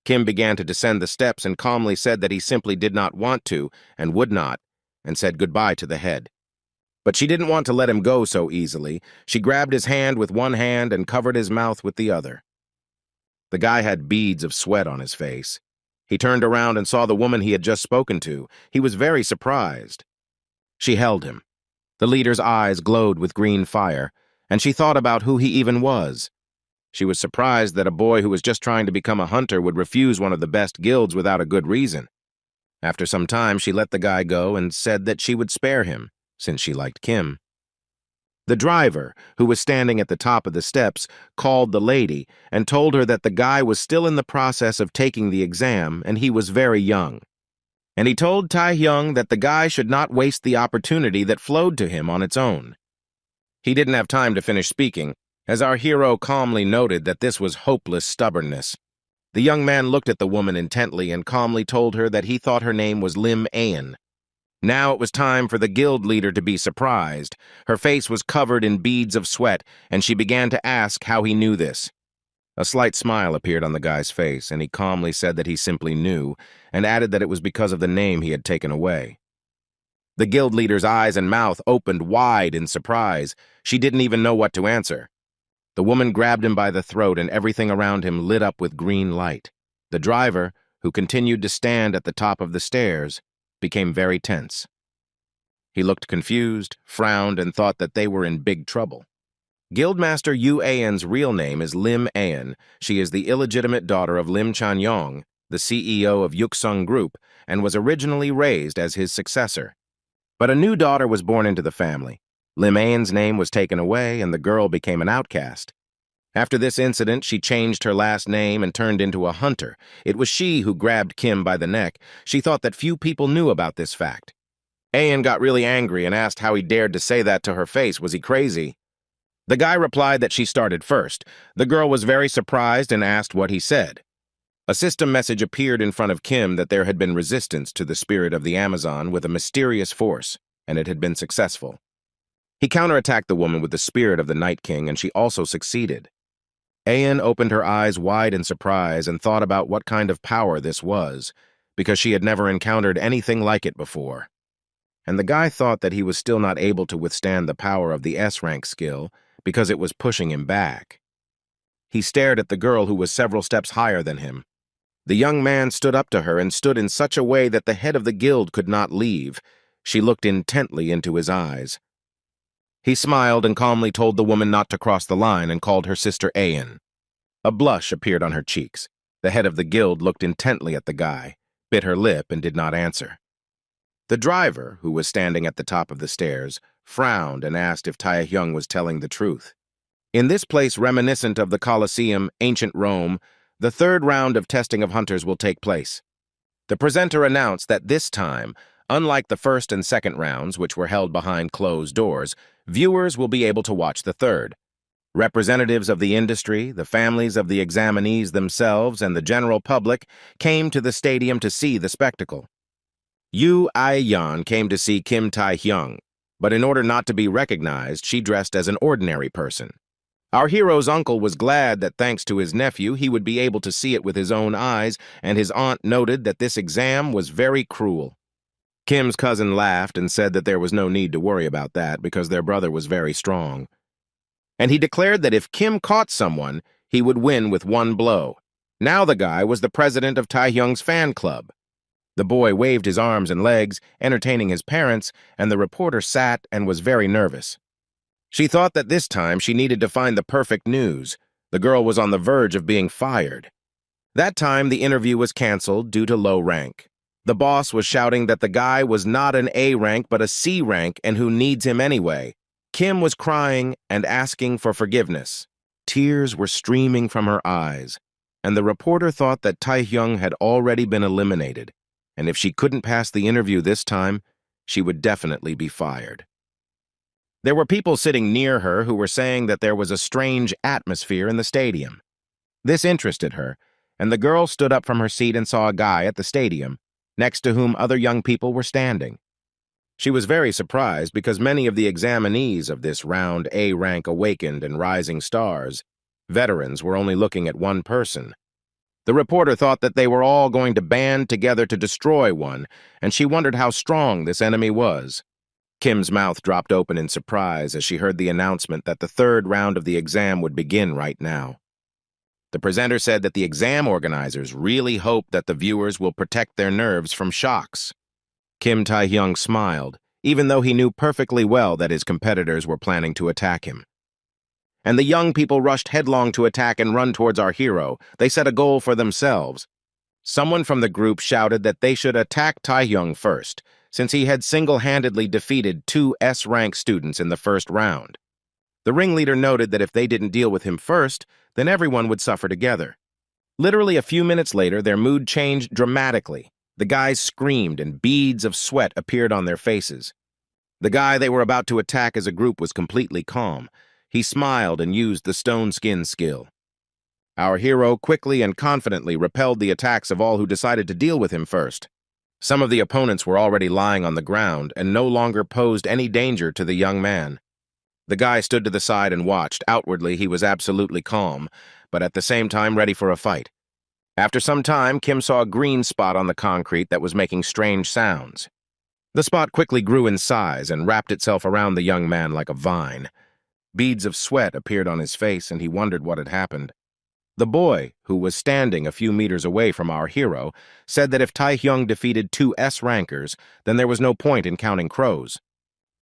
Kim began to descend the steps and calmly said that he simply did not want to and would not, and said goodbye to the head. But she didn't want to let him go so easily. She grabbed his hand with one hand and covered his mouth with the other. The guy had beads of sweat on his face. He turned around and saw the woman he had just spoken to. He was very surprised. She held him. The leader's eyes glowed with green fire, and she thought about who he even was. She was surprised that a boy who was just trying to become a hunter would refuse one of the best guilds without a good reason. After some time, she let the guy go and said that she would spare him, since she liked Kim. The driver, who was standing at the top of the steps, called the lady and told her that the guy was still in the process of taking the exam and he was very young. And he told Taehyung that the guy should not waste the opportunity that flowed to him on its own. He didn't have time to finish speaking, as our hero calmly noted that this was hopeless stubbornness. The young man looked at the woman intently and calmly told her that he thought her name was Lim Ayan. Now it was time for the guild leader to be surprised. Her face was covered in beads of sweat, and she began to ask how he knew this. A slight smile appeared on the guy's face, and he calmly said that he simply knew, and added that it was because of the name he had taken away. The guild leader's eyes and mouth opened wide in surprise. She didn't even know what to answer. The woman grabbed him by the throat, and everything around him lit up with green light. The driver, who continued to stand at the top of the stairs, became very tense. He looked confused, frowned, and thought that they were in big trouble. Guildmaster Yu Ayan's real name is Lim Ayan. She is the illegitimate daughter of Lim Chanyong, the CEO of Yuksung Group, and was originally raised as his successor. But a new daughter was born into the family. Lim Ayan's name was taken away, and the girl became an outcast. After this incident, she changed her last name and turned into a hunter. It was she who grabbed Kim by the neck. She thought that few people knew about this fact. Ayan got really angry and asked how he dared to say that to her face. Was he crazy? The guy replied that she started first. The girl was very surprised and asked what he said. A system message appeared in front of Kim that there had been resistance to the spirit of the Amazon with a mysterious force, and it had been successful. He counterattacked the woman with the spirit of the Night King, and she also succeeded. Ayan opened her eyes wide in surprise and thought about what kind of power this was, because she had never encountered anything like it before. And the guy thought that he was still not able to withstand the power of the S-rank skill because it was pushing him back. He stared at the girl who was several steps higher than him. The young man stood up to her and stood in such a way that the head of the guild could not leave. She looked intently into his eyes. He smiled and calmly told the woman not to cross the line and called her sister Ayan. A blush appeared on her cheeks. The head of the guild looked intently at the guy, bit her lip, and did not answer. The driver, who was standing at the top of the stairs, frowned and asked if Taehyung was telling the truth. In this place reminiscent of the Colosseum, ancient Rome, the third round of testing of hunters will take place. The presenter announced that this time, unlike the first and second rounds, which were held behind closed doors, viewers will be able to watch the third. Representatives of the industry, the families of the examinees themselves, and the general public came to the stadium to see the spectacle. Yoo Ae-yeon came to see Kim Tae-hyung, but in order not to be recognized, she dressed as an ordinary person. Our hero's uncle was glad that thanks to his nephew, he would be able to see it with his own eyes, and his aunt noted that this exam was very cruel. Kim's cousin laughed and said that there was no need to worry about that because their brother was very strong. And he declared that if Kim caught someone, he would win with one blow. Now the guy was the president of Taehyung's fan club. The boy waved his arms and legs, entertaining his parents, and the reporter sat and was very nervous. She thought that this time she needed to find the perfect news. The girl was on the verge of being fired. That time the interview was canceled due to low rank. The boss was shouting that the guy was not an A rank but a C rank and who needs him anyway. Kim was crying and asking for forgiveness. Tears were streaming from her eyes, and the reporter thought that Taehyung had already been eliminated, and if she couldn't pass the interview this time, she would definitely be fired. There were people sitting near her who were saying that there was a strange atmosphere in the stadium. This interested her, and the girl stood up from her seat and saw a guy at the stadium, next to whom other young people were standing. She was very surprised because many of the examinees of this round A rank awakened and rising stars, veterans, were only looking at one person. The reporter thought that they were all going to band together to destroy one, and she wondered how strong this enemy was. Kim's mouth dropped open in surprise as she heard the announcement that the third round of the exam would begin right now. The presenter said that the exam organizers really hope that the viewers will protect their nerves from shocks. Kim Tae-hyung smiled, even though he knew perfectly well that his competitors were planning to attack him. And the young people rushed headlong to attack and run towards our hero. They set a goal for themselves. Someone from the group shouted that they should attack Tae-hyung first, since he had single-handedly defeated 2 S-rank students in the first round. The ringleader noted that if they didn't deal with him first, then everyone would suffer together. Literally a few minutes later, their mood changed dramatically. The guys screamed and beads of sweat appeared on their faces. The guy they were about to attack as a group was completely calm. He smiled and used the stone skin skill. Our hero quickly and confidently repelled the attacks of all who decided to deal with him first. Some of the opponents were already lying on the ground and no longer posed any danger to the young man. The guy stood to the side and watched. Outwardly, he was absolutely calm, but at the same time ready for a fight. After some time, Kim saw a green spot on the concrete that was making strange sounds. The spot quickly grew in size and wrapped itself around the young man like a vine. Beads of sweat appeared on his face, and he wondered what had happened. The boy, who was standing a few meters away from our hero, said that if Tae-hyung defeated 2 S-rankers, then there was no point in counting crows.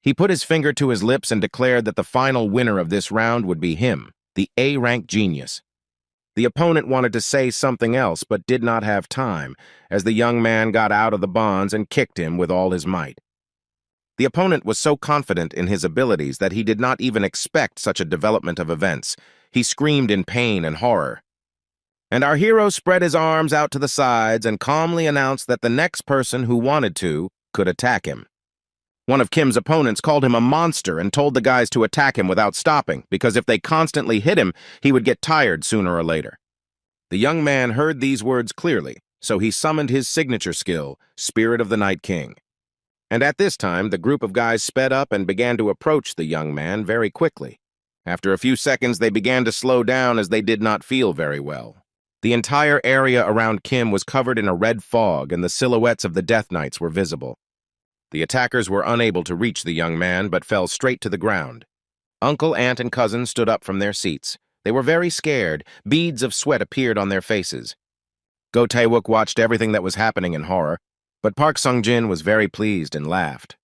He put his finger to his lips and declared that the final winner of this round would be him, the A-rank genius. The opponent wanted to say something else but did not have time, as the young man got out of the bonds and kicked him with all his might. The opponent was so confident in his abilities that he did not even expect such a development of events. He screamed in pain and horror. And our hero spread his arms out to the sides and calmly announced that the next person who wanted to could attack him. One of Kim's opponents called him a monster and told the guys to attack him without stopping, because if they constantly hit him, he would get tired sooner or later. The young man heard these words clearly, so he summoned his signature skill, Spirit of the Night King. And at this time, the group of guys sped up and began to approach the young man very quickly. After a few seconds, they began to slow down as they did not feel very well. The entire area around Kim was covered in a red fog, and the silhouettes of the Death Knights were visible. The attackers were unable to reach the young man, but fell straight to the ground. Uncle, aunt, and cousin stood up from their seats. They were very scared. Beads of sweat appeared on their faces. Go Tae-wook watched everything that was happening in horror, but Park Sung-jin was very pleased and laughed.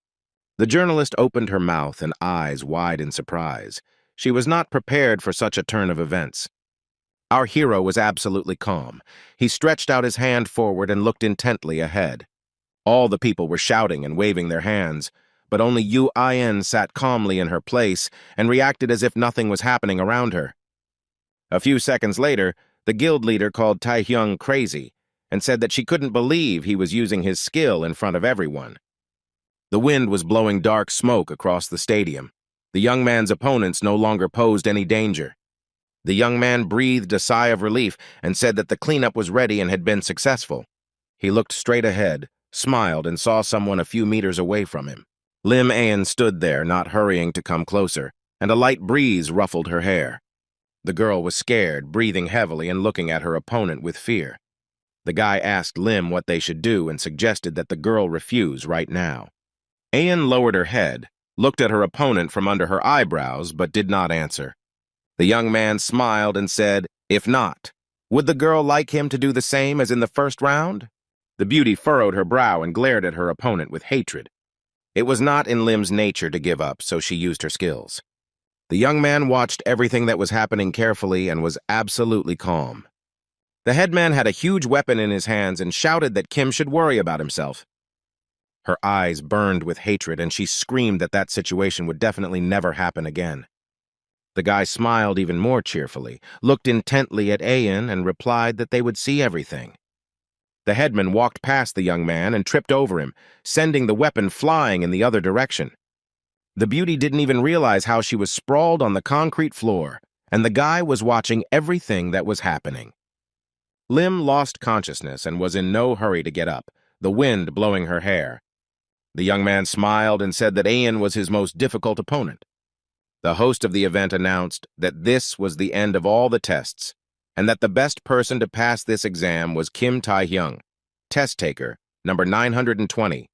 The journalist opened her mouth and eyes wide in surprise. She was not prepared for such a turn of events. Our hero was absolutely calm. He stretched out his hand forward and looked intently ahead. All the people were shouting and waving their hands, but only Yu In sat calmly in her place and reacted as if nothing was happening around her. A few seconds later, the guild leader called Taehyung crazy and said that she couldn't believe he was using his skill in front of everyone. The wind was blowing dark smoke across the stadium. The young man's opponents no longer posed any danger. The young man breathed a sigh of relief and said that the cleanup was ready and had been successful. He looked straight ahead, smiled, and saw someone a few meters away from him. Lim Ayan stood there, not hurrying to come closer, and a light breeze ruffled her hair. The girl was scared, breathing heavily and looking at her opponent with fear. The guy asked Lim what they should do and suggested that the girl refuse right now. Ayan lowered her head, looked at her opponent from under her eyebrows, but did not answer. The young man smiled and said, "If not, would the girl like him to do the same as in the first round?" The beauty furrowed her brow and glared at her opponent with hatred. It was not in Lim's nature to give up, so she used her skills. The young man watched everything that was happening carefully and was absolutely calm. The headman had a huge weapon in his hands and shouted that Kim should worry about himself. Her eyes burned with hatred, and she screamed that that situation would definitely never happen again. The guy smiled even more cheerfully, looked intently at Ayan, and replied that they would see everything. The headman walked past the young man and tripped over him, sending the weapon flying in the other direction. The beauty didn't even realize how she was sprawled on the concrete floor, and the guy was watching everything that was happening. Lim lost consciousness and was in no hurry to get up, the wind blowing her hair. The young man smiled and said that Ayan was his most difficult opponent. The host of the event announced that this was the end of all the tests, and that the best person to pass this exam was Kim Taehyung, test taker, number 920.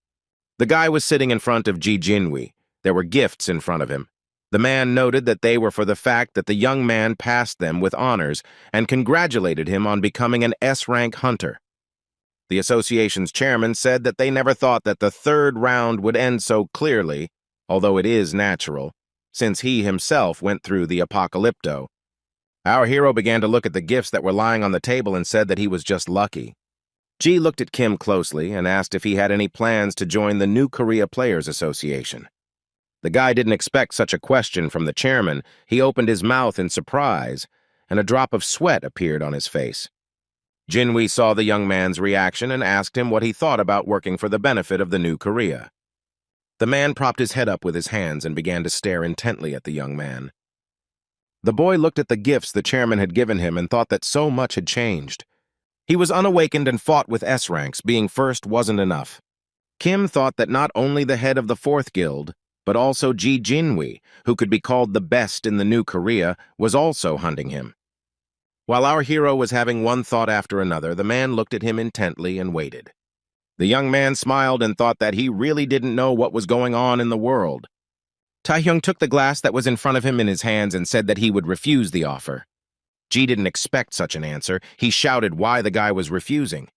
The guy was sitting in front of Ji Jinwi. There were gifts in front of him. The man noted that they were for the fact that the young man passed them with honors and congratulated him on becoming an S-rank hunter. The association's chairman said that they never thought that the third round would end so clearly, although it is natural, since he himself went through the apocalypto. Our hero began to look at the gifts that were lying on the table and said that he was just lucky. Ji looked at Kim closely and asked if he had any plans to join the New Korea Players Association. The guy didn't expect such a question from the chairman. He opened his mouth in surprise, and a drop of sweat appeared on his face. Jinwi saw the young man's reaction and asked him what he thought about working for the benefit of the New Korea. The man propped his head up with his hands and began to stare intently at the young man. The boy looked at the gifts the chairman had given him and thought that so much had changed. He was unawakened and fought with S-ranks. Being first wasn't enough. Kim thought that not only the head of the fourth guild, but also Ji Jinwi, who could be called the best in the New Korea, was also hunting him. While our hero was having one thought after another, the man looked at him intently and waited. The young man smiled and thought that he really didn't know what was going on in the world. Taehyung took the glass that was in front of him in his hands and said that he would refuse the offer. Ji didn't expect such an answer. He shouted why the guy was refusing,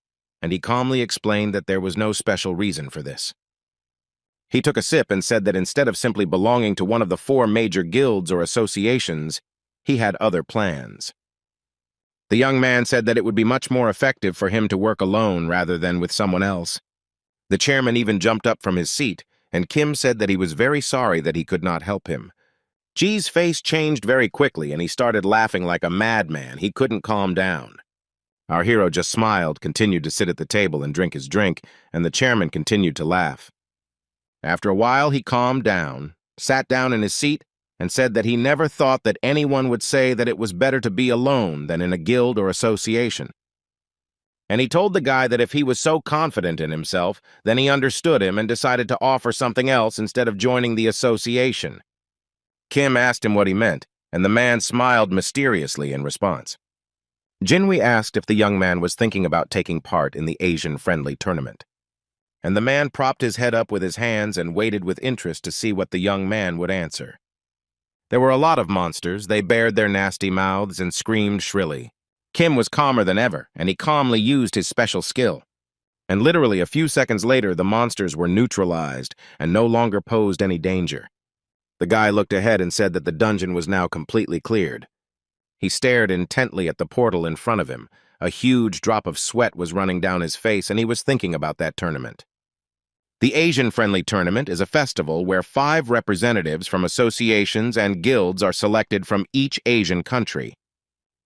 and he calmly explained that there was no special reason for this. He took a sip and said that instead of simply belonging to one of the 4 major guilds or associations, he had other plans. The young man said that it would be much more effective for him to work alone rather than with someone else. The chairman even jumped up from his seat, and Kim said that he was very sorry that he could not help him. Ji's face changed very quickly, and he started laughing like a madman. He couldn't calm down. Our hero just smiled, continued to sit at the table and drink his drink, and the chairman continued to laugh. After a while, he calmed down, sat down in his seat, and said that he never thought that anyone would say that it was better to be alone than in a guild or association. And he told the guy that if he was so confident in himself, then he understood him and decided to offer something else instead of joining the association. Kim asked him what he meant, and the man smiled mysteriously in response. Jinwi asked if the young man was thinking about taking part in the Asian-friendly tournament. And the man propped his head up with his hands and waited with interest to see what the young man would answer. There were a lot of monsters. They bared their nasty mouths and screamed shrilly. Kim was calmer than ever, and he calmly used his special skill. And literally a few seconds later, the monsters were neutralized and no longer posed any danger. The guy looked ahead and said that the dungeon was now completely cleared. He stared intently at the portal in front of him. A huge drop of sweat was running down his face, and he was thinking about that tournament. The Asian-friendly tournament is a festival where 5 representatives from associations and guilds are selected from each Asian country.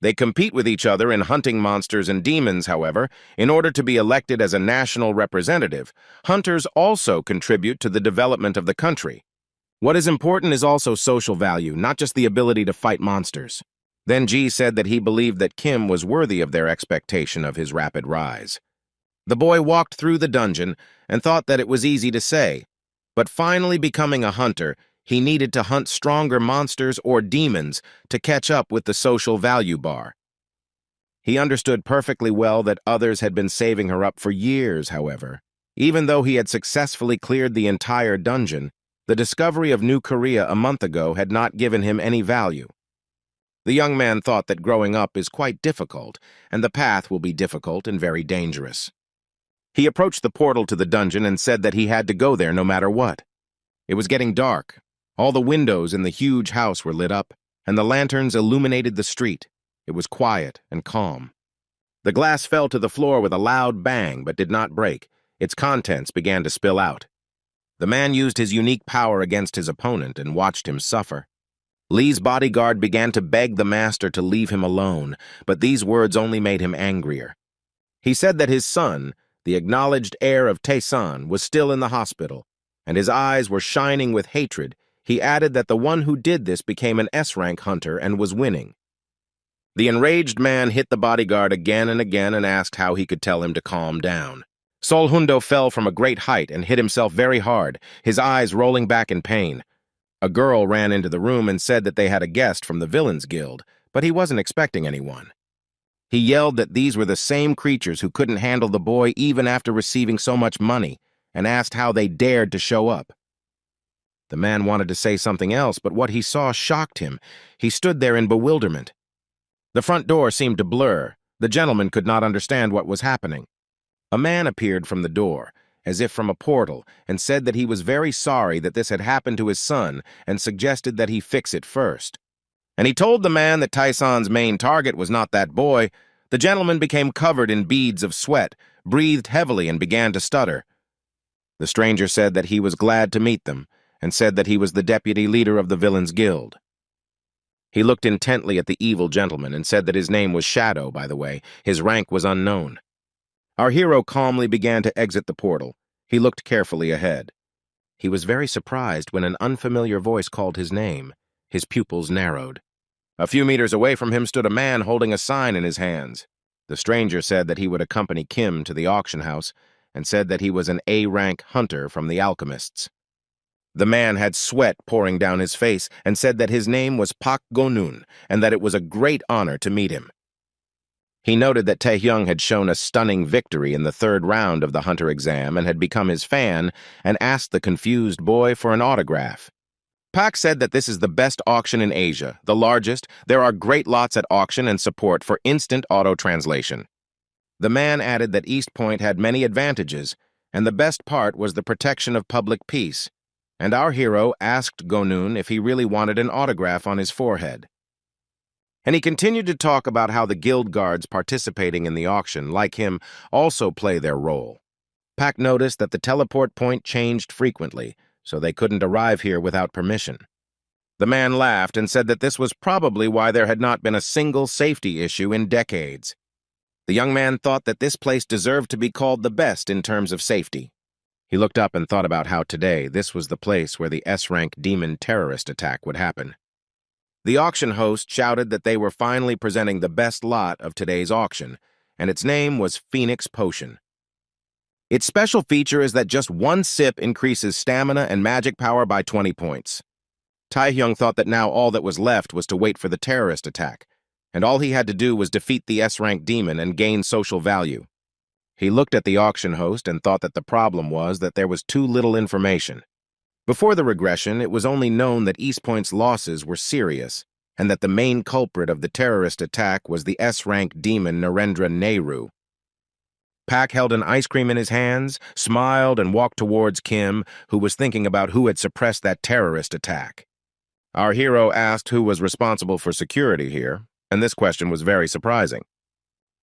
They compete with each other in hunting monsters and demons, however. In order to be elected as a national representative, hunters also contribute to the development of the country. What is important is also social value, not just the ability to fight monsters. Then Ji said that he believed that Kim was worthy of their expectation of his rapid rise. The boy walked through the dungeon and thought that it was easy to say, but finally becoming a hunter, he needed to hunt stronger monsters or demons to catch up with the social value bar. He understood perfectly well that others had been saving her up for years, however. Even though he had successfully cleared the entire dungeon, the discovery of New Korea a month ago had not given him any value. The young man thought that growing up is quite difficult, and the path will be difficult and very dangerous. He approached the portal to the dungeon and said that he had to go there no matter what. It was getting dark. All the windows in the huge house were lit up, and the lanterns illuminated the street. It was quiet and calm. The glass fell to the floor with a loud bang but did not break. Its contents began to spill out. The man used his unique power against his opponent and watched him suffer. Lee's bodyguard began to beg the master to leave him alone, but these words only made him angrier. He said that his son, the acknowledged heir of Taesan, was still in the hospital, and his eyes were shining with hatred. He added that the one who did this became an S-rank hunter and was winning. The enraged man hit the bodyguard again and again and asked how he could tell him to calm down. Solhundo fell from a great height and hit himself very hard, his eyes rolling back in pain. A girl ran into the room and said that they had a guest from the Villains Guild, but he wasn't expecting anyone. He yelled that these were the same creatures who couldn't handle the boy even after receiving so much money, and asked how they dared to show up. The man wanted to say something else, but what he saw shocked him. He stood there in bewilderment. The front door seemed to blur. The gentleman could not understand what was happening. A man appeared from the door, as if from a portal, and said that he was very sorry that this had happened to his son and suggested that he fix it first. And he told the man that Taesan's main target was not that boy. The gentleman became covered in beads of sweat, breathed heavily, and began to stutter. The stranger said that he was glad to meet them, and said that he was the deputy leader of the Villains Guild. He looked intently at the evil gentleman and said that his name was Shadow, by the way. His rank was unknown. Our hero calmly began to exit the portal. He looked carefully ahead. He was very surprised when an unfamiliar voice called his name. His pupils narrowed. A few meters away from him stood a man holding a sign in his hands. The stranger said that he would accompany Kim to the auction house and said that he was an A-rank hunter from the alchemists. The man had sweat pouring down his face and said that his name was Pak Gonun and that it was a great honor to meet him. He noted that Taehyung had shown a stunning victory in the 3rd round of the hunter exam and had become his fan and asked the confused boy for an autograph. Pak said that this is the best auction in Asia, the largest. There are great lots at auction and support for instant auto-translation. The man added that East Point had many advantages, and the best part was the protection of public peace. And our hero asked Gonun if he really wanted an autograph on his forehead. And he continued to talk about how the guild guards participating in the auction, like him, also play their role. Pak noticed that the teleport point changed frequently, so they couldn't arrive here without permission. The man laughed and said that this was probably why there had not been a single safety issue in decades. The young man thought that this place deserved to be called the best in terms of safety. He looked up and thought about how today this was the place where the S-rank demon terrorist attack would happen. The auction host shouted that they were finally presenting the best lot of today's auction, and its name was Phoenix Potion. Its special feature is that just one sip increases stamina and magic power by 20 points. Taehyung thought that now all that was left was to wait for the terrorist attack, and all he had to do was defeat the S-rank demon and gain social value. He looked at the auction host and thought that the problem was that there was too little information. Before the regression, it was only known that East Point's losses were serious, and that the main culprit of the terrorist attack was the S-rank demon Narendra Nehru. Pak held an ice cream in his hands, smiled, and walked towards Kim, who was thinking about who had suppressed that terrorist attack. Our hero asked who was responsible for security here, and this question was very surprising.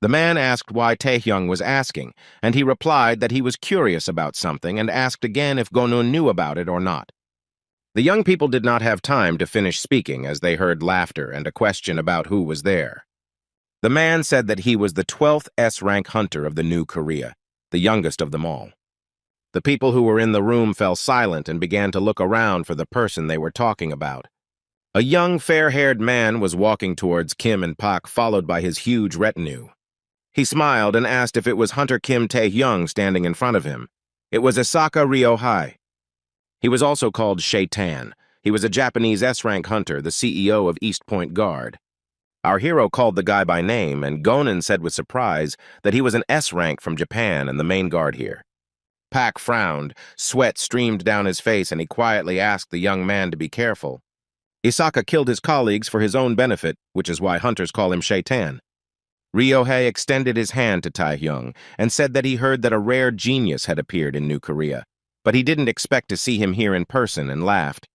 The man asked why Taehyung was asking, and he replied that he was curious about something and asked again if Gonun knew about it or not. The young people did not have time to finish speaking as they heard laughter and a question about who was there. The man said that he was the 12th S-rank hunter of the New Korea, the youngest of them all. The people who were in the room fell silent and began to look around for the person they were talking about. A young, fair-haired man was walking towards Kim and Pak, followed by his huge retinue. He smiled and asked if it was Hunter Kim Tae-hyung standing in front of him. It was Isaka Ryohei. He was also called Shaitan. He was a Japanese S-rank hunter, the CEO of East Point Guard. Our hero called the guy by name, and Gonin said with surprise that he was an S-rank from Japan and the main guard here. Pak frowned, sweat streamed down his face, and he quietly asked the young man to be careful. Isaka killed his colleagues for his own benefit, which is why hunters call him Shaitan. Ryohei extended his hand to Taehyung and said that he heard that a rare genius had appeared in New Korea, but he didn't expect to see him here in person, and laughed.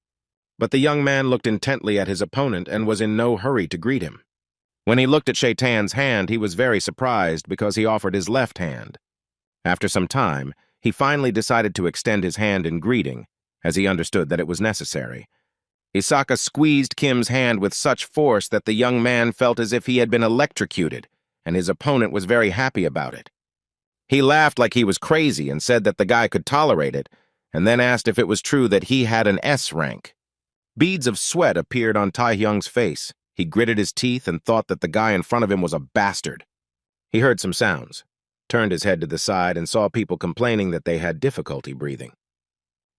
But the young man looked intently at his opponent and was in no hurry to greet him. When he looked at Shaitan's hand, he was very surprised because he offered his left hand. After some time, he finally decided to extend his hand in greeting, as he understood that it was necessary. Isaka squeezed Kim's hand with such force that the young man felt as if he had been electrocuted, and his opponent was very happy about it. He laughed like he was crazy and said that the guy could tolerate it, and then asked if it was true that he had an S rank. Beads of sweat appeared on Taehyung's face. He gritted his teeth and thought that the guy in front of him was a bastard. He heard some sounds, turned his head to the side, and saw people complaining that they had difficulty breathing.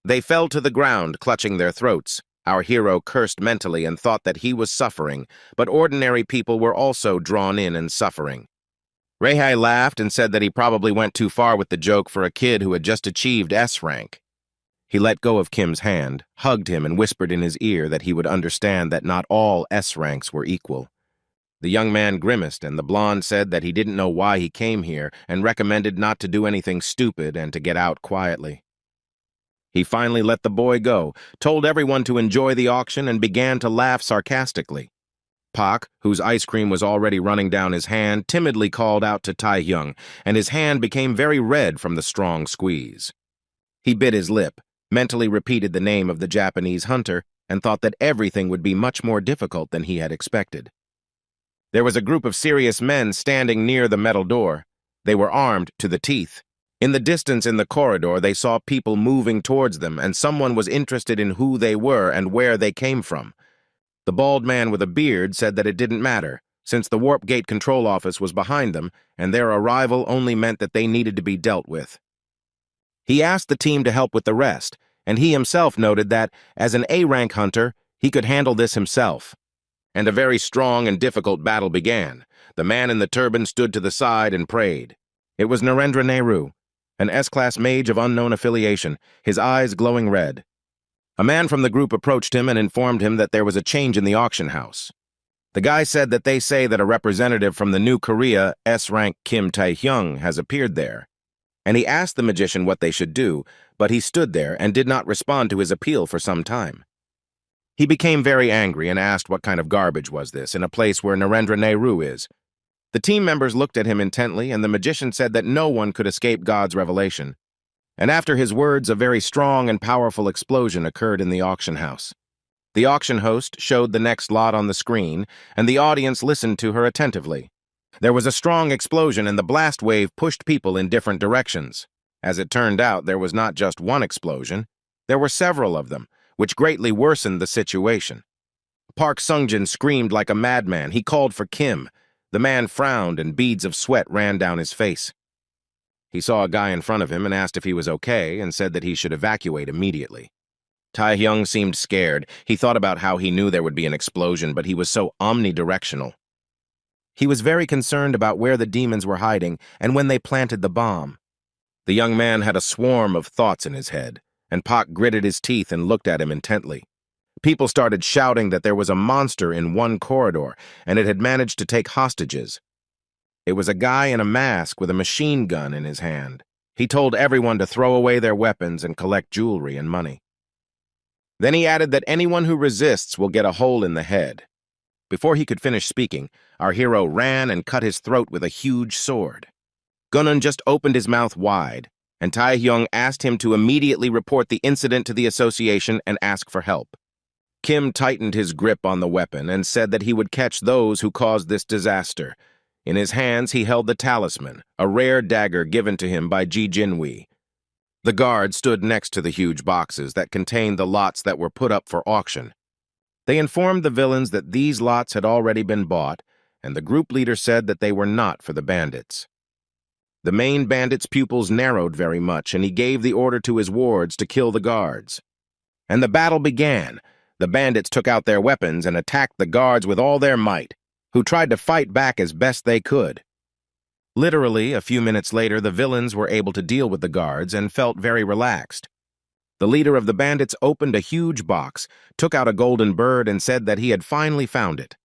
They fell to the ground, clutching their throats. Our hero cursed mentally and thought that he was suffering, but ordinary people were also drawn in and suffering. Ryohei laughed and said that he probably went too far with the joke for a kid who had just achieved S rank. He let go of Kim's hand, hugged him, and whispered in his ear that he would understand that not all S ranks were equal. The young man grimaced, and the blonde said that he didn't know why he came here and recommended not to do anything stupid and to get out quietly. He finally let the boy go, told everyone to enjoy the auction, and began to laugh sarcastically. Pak, whose ice cream was already running down his hand, timidly called out to Taehyung, and his hand became very red from the strong squeeze. He bit his lip, mentally repeated the name of the Japanese hunter, and thought that everything would be much more difficult than he had expected. There was a group of serious men standing near the metal door. They were armed to the teeth. In the distance in the corridor, they saw people moving towards them, and someone was interested in who they were and where they came from. The bald man with a beard said that it didn't matter, since the Warp Gate control office was behind them, and their arrival only meant that they needed to be dealt with. He asked the team to help with the rest, and he himself noted that, as an A-rank hunter, he could handle this himself. And a very strong and difficult battle began. The man in the turban stood to the side and prayed. It was Narendra Nehru, an S-class mage of unknown affiliation, his eyes glowing red. A man from the group approached him and informed him that there was a change in the auction house. The guy said that they say that a representative from the New Korea, S-rank Kim Tae-hyung, has appeared there. And he asked the magician what they should do, but he stood there and did not respond to his appeal for some time. He became very angry and asked what kind of garbage was this in a place where Narendra Nehru is. The team members looked at him intently, and the magician said that no one could escape God's revelation. And after his words, a very strong and powerful explosion occurred in the auction house. The auction host showed the next lot on the screen, and the audience listened to her attentively. There was a strong explosion, and the blast wave pushed people in different directions. As it turned out, there was not just one explosion. There were several of them, which greatly worsened the situation. Park Sungjin screamed like a madman. He called for Kim. The man frowned, and beads of sweat ran down his face. He saw a guy in front of him and asked if he was okay and said that he should evacuate immediately. Taehyung seemed scared. He thought about how he knew there would be an explosion, but he was so omnidirectional. He was very concerned about where the demons were hiding and when they planted the bomb. The young man had a swarm of thoughts in his head, and Pak gritted his teeth and looked at him intently. People started shouting that there was a monster in one corridor, and it had managed to take hostages. It was a guy in a mask with a machine gun in his hand. He told everyone to throw away their weapons and collect jewelry and money. Then he added that anyone who resists will get a hole in the head. Before he could finish speaking, our hero ran and cut his throat with a huge sword. Gunun just opened his mouth wide, and Taehyung asked him to immediately report the incident to the association and ask for help. Kim tightened his grip on the weapon and said that he would catch those who caused this disaster. In his hands, he held the talisman, a rare dagger given to him by Ji Jinwei. The guard stood next to the huge boxes that contained the lots that were put up for auction. They informed the villains that these lots had already been bought, and the group leader said that they were not for the bandits. The main bandit's pupils narrowed very much, and he gave the order to his wards to kill the guards. And the battle began. The bandits took out their weapons and attacked the guards with all their might, who tried to fight back as best they could. Literally, a few minutes later, the villains were able to deal with the guards and felt very relaxed. The leader of the bandits opened a huge box, took out a golden bird, and said that he had finally found it.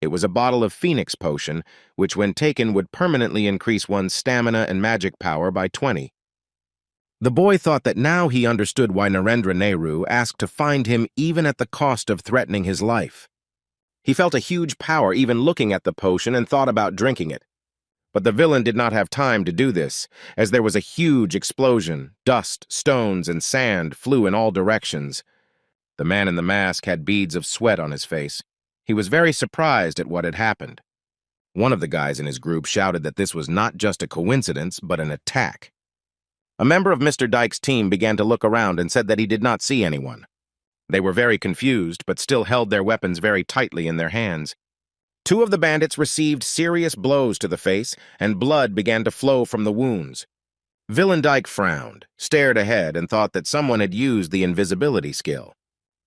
It was a bottle of Phoenix Potion, which when taken would permanently increase one's stamina and magic power by 20. The boy thought that now he understood why Narendra Nehru asked to find him even at the cost of threatening his life. He felt a huge power even looking at the potion and thought about drinking it. But the villain did not have time to do this, as there was a huge explosion. Dust, stones, and sand flew in all directions. The man in the mask had beads of sweat on his face. He was very surprised at what had happened. One of the guys in his group shouted that this was not just a coincidence, but an attack. A member of Mr. Dyke's team began to look around and said that he did not see anyone. They were very confused, but still held their weapons very tightly in their hands. Two of the bandits received serious blows to the face, and blood began to flow from the wounds. Villain Dyke frowned, stared ahead, and thought that someone had used the invisibility skill.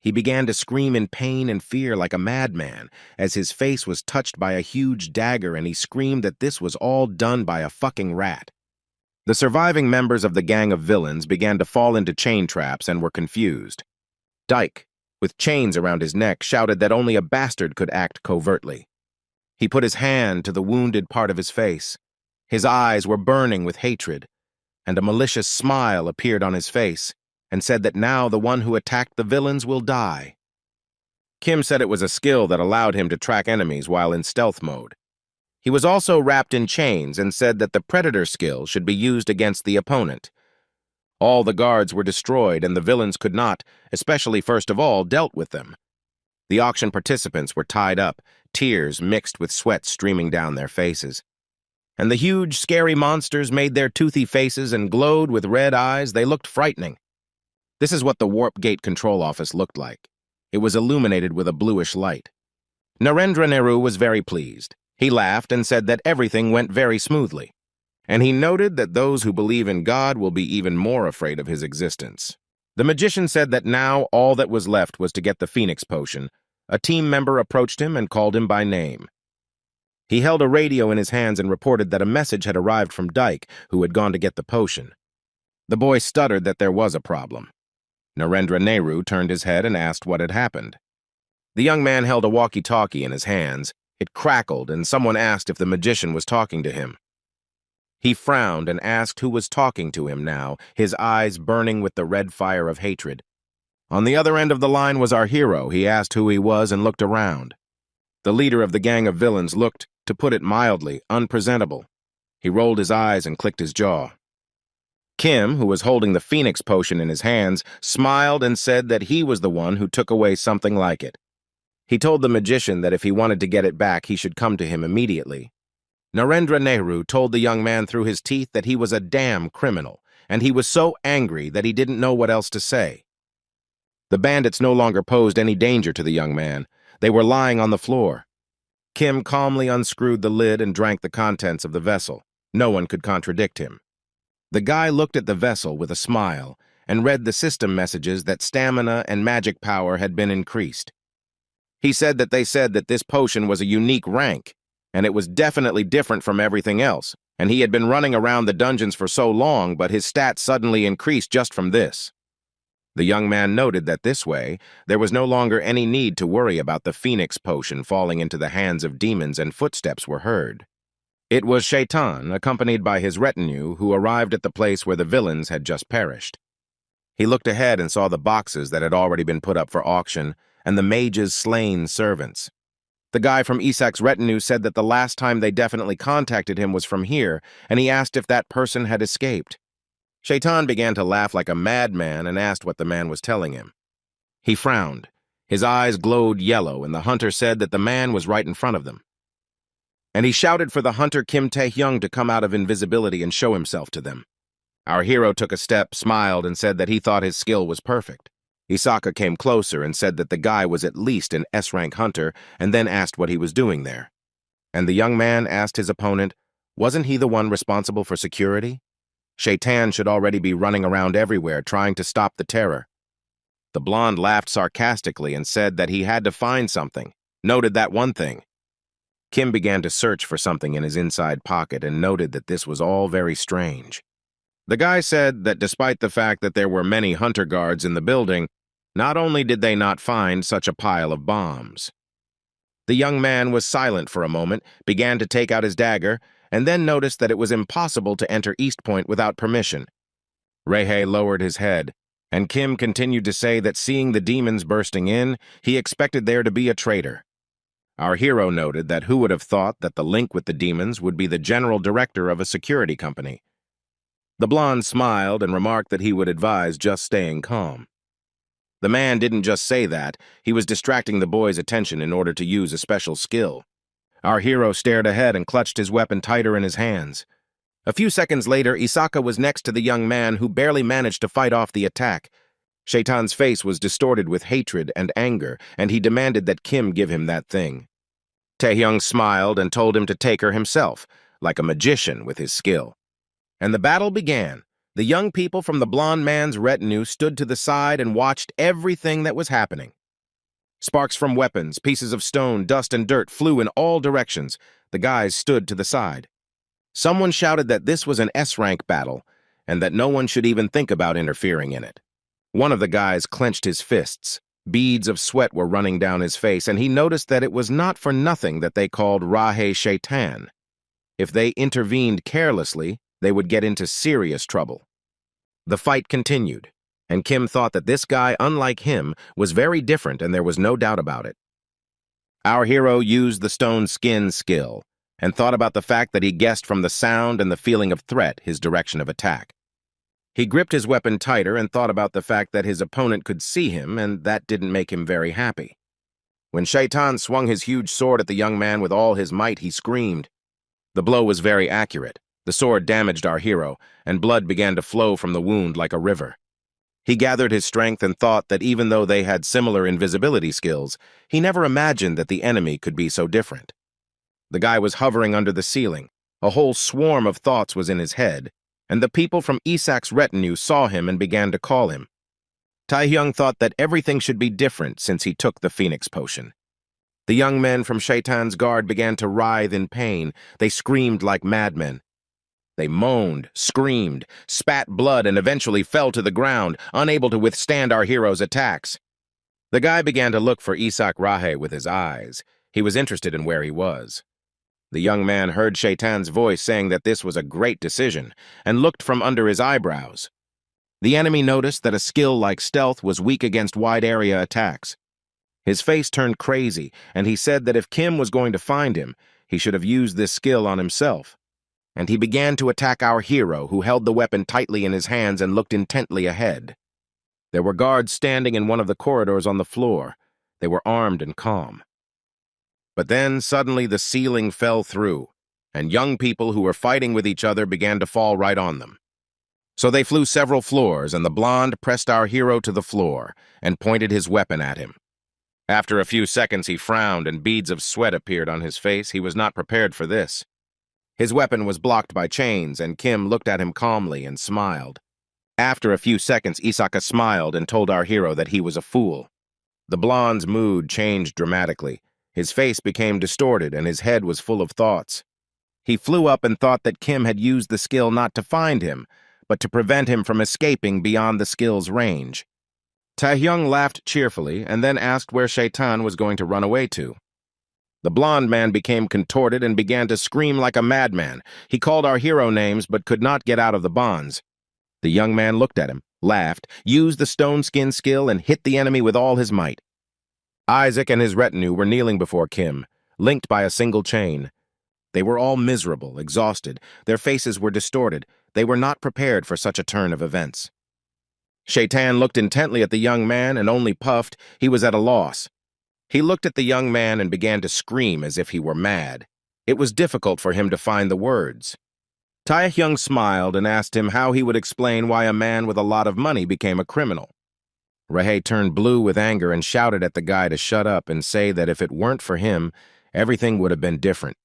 He began to scream in pain and fear like a madman, as his face was touched by a huge dagger, and he screamed that this was all done by a fucking rat. The surviving members of the gang of villains began to fall into chain traps and were confused. Dyke, with chains around his neck, shouted that only a bastard could act covertly. He put his hand to the wounded part of his face. His eyes were burning with hatred, and a malicious smile appeared on his face, and said that now the one who attacked the villains will die. Kim said it was a skill that allowed him to track enemies while in stealth mode. He was also wrapped in chains and said that the predator skill should be used against the opponent. All the guards were destroyed, and the villains could not, especially first of all, dealt with them. The auction participants were tied up, tears mixed with sweat streaming down their faces. And the huge, scary monsters made their toothy faces and glowed with red eyes. They looked frightening. This is what the Warp Gate control office looked like. It was illuminated with a bluish light. Narendra Nehru was very pleased. He laughed and said that everything went very smoothly. And he noted that those who believe in God will be even more afraid of his existence. The magician said that now all that was left was to get the Phoenix Potion. A team member approached him and called him by name. He held a radio in his hands and reported that a message had arrived from Dyke, who had gone to get the potion. The boy stuttered that there was a problem. Narendra Nehru turned his head and asked what had happened. The young man held a walkie-talkie in his hands. It crackled, and someone asked if the magician was talking to him. He frowned and asked who was talking to him now, his eyes burning with the red fire of hatred. On the other end of the line was our hero. He asked who he was and looked around. The leader of the gang of villains looked, to put it mildly, unpresentable. He rolled his eyes and clicked his jaw. Kim, who was holding the Phoenix Potion in his hands, smiled and said that he was the one who took away something like it. He told the magician that if he wanted to get it back, he should come to him immediately. Narendra Nehru told the young man through his teeth that he was a damn criminal, and he was so angry that he didn't know what else to say. The bandits no longer posed any danger to the young man. They were lying on the floor. Kim calmly unscrewed the lid and drank the contents of the vessel. No one could contradict him. The guy looked at the vessel with a smile and read the system messages that stamina and magic power had been increased. He said that this potion was a unique rank, and it was definitely different from everything else, and he had been running around the dungeons for so long, but his stats suddenly increased just from this. The young man noted that this way, there was no longer any need to worry about the Phoenix Potion falling into the hands of demons, and footsteps were heard. It was Shaitan, accompanied by his retinue, who arrived at the place where the villains had just perished. He looked ahead and saw the boxes that had already been put up for auction, and the mage's slain servants. The guy from Isak's retinue said that the last time they definitely contacted him was from here, and he asked if that person had escaped. Shaitan began to laugh like a madman and asked what the man was telling him. He frowned. His eyes glowed yellow, and the hunter said that the man was right in front of them. And he shouted for the hunter Kim Tae-hyung to come out of invisibility and show himself to them. Our hero took a step, smiled, and said that he thought his skill was perfect. Isaka came closer and said that the guy was at least an S-rank hunter, and then asked what he was doing there. And the young man asked his opponent, wasn't he the one responsible for security? Shaitan should already be running around everywhere trying to stop the terror. The blonde laughed sarcastically and said that he had to find something, noted that one thing. Kim began to search for something in his inside pocket and noted that this was all very strange. The guy said that despite the fact that there were many hunter guards in the building, not only did they not find such a pile of bombs. The young man was silent for a moment, began to take out his dagger, and then noticed that it was impossible to enter East Point without permission. Reihei lowered his head, and Kim continued to say that seeing the demons bursting in, he expected there to be a traitor. Our hero noted that who would have thought that the link with the demons would be the general director of a security company. The blonde smiled and remarked that he would advise just staying calm. The man didn't just say that, he was distracting the boy's attention in order to use a special skill. Our hero stared ahead and clutched his weapon tighter in his hands. A few seconds later, Isaka was next to the young man who barely managed to fight off the attack. Shaitan's face was distorted with hatred and anger, and he demanded that Kim give him that thing. Taehyung smiled and told him to take her himself, like a magician with his skill. And the battle began. The young people from the blonde man's retinue stood to the side and watched everything that was happening. Sparks from weapons, pieces of stone, dust, and dirt flew in all directions. The guys stood to the side. Someone shouted that this was an S-rank battle, and that no one should even think about interfering in it. One of the guys clenched his fists. Beads of sweat were running down his face, and he noticed that it was not for nothing that they called Rahe Shaitan. If they intervened carelessly, they would get into serious trouble. The fight continued, and Kim thought that this guy, unlike him, was very different, and there was no doubt about it. Our hero used the stone skin skill, and thought about the fact that he guessed from the sound and the feeling of threat his direction of attack. He gripped his weapon tighter and thought about the fact that his opponent could see him, and that didn't make him very happy. When Shaitan swung his huge sword at the young man with all his might, he screamed. The blow was very accurate. The sword damaged our hero, and blood began to flow from the wound like a river. He gathered his strength and thought that even though they had similar invisibility skills, he never imagined that the enemy could be so different. The guy was hovering under the ceiling. A whole swarm of thoughts was in his head, and the people from Isak's retinue saw him and began to call him. Taehyung thought that everything should be different since he took the Phoenix Potion. The young men from Shaitan's guard began to writhe in pain. They screamed like madmen. They moaned, screamed, spat blood, and eventually fell to the ground, unable to withstand our hero's attacks. The guy began to look for Isak Rahe with his eyes. He was interested in where he was. The young man heard Shaitan's voice saying that this was a great decision, and looked from under his eyebrows. The enemy noticed that a skill like stealth was weak against wide-area attacks. His face turned crazy, and he said that if Kim was going to find him, he should have used this skill on himself. And he began to attack our hero, who held the weapon tightly in his hands and looked intently ahead. There were guards standing in one of the corridors on the floor. They were armed and calm. But then, suddenly, the ceiling fell through, and young people who were fighting with each other began to fall right on them. So they flew several floors, and the blonde pressed our hero to the floor and pointed his weapon at him. After a few seconds, he frowned, and beads of sweat appeared on his face. He was not prepared for this. His weapon was blocked by chains, and Kim looked at him calmly and smiled. After a few seconds, Isaka smiled and told our hero that he was a fool. The blonde's mood changed dramatically. His face became distorted, and his head was full of thoughts. He flew up and thought that Kim had used the skill not to find him, but to prevent him from escaping beyond the skill's range. Taehyung laughed cheerfully and then asked where Shaitan was going to run away to. The blonde man became contorted and began to scream like a madman. He called our hero names but could not get out of the bonds. The young man looked at him, laughed, used the stone skin skill, and hit the enemy with all his might. Isaac and his retinue were kneeling before Kim. linked by a single chain. They were all miserable, exhausted. Their faces were distorted. They were not prepared for such a turn of events. Shaitan looked intently at the young man and only puffed. He was at a loss. He looked at the young man and began to scream as if he were mad. It was difficult for him to find the words. Taehyung smiled and asked him how he would explain why a man with a lot of money became a criminal. Rahe turned blue with anger and shouted at the guy to shut up and say that if it weren't for him, everything would have been different.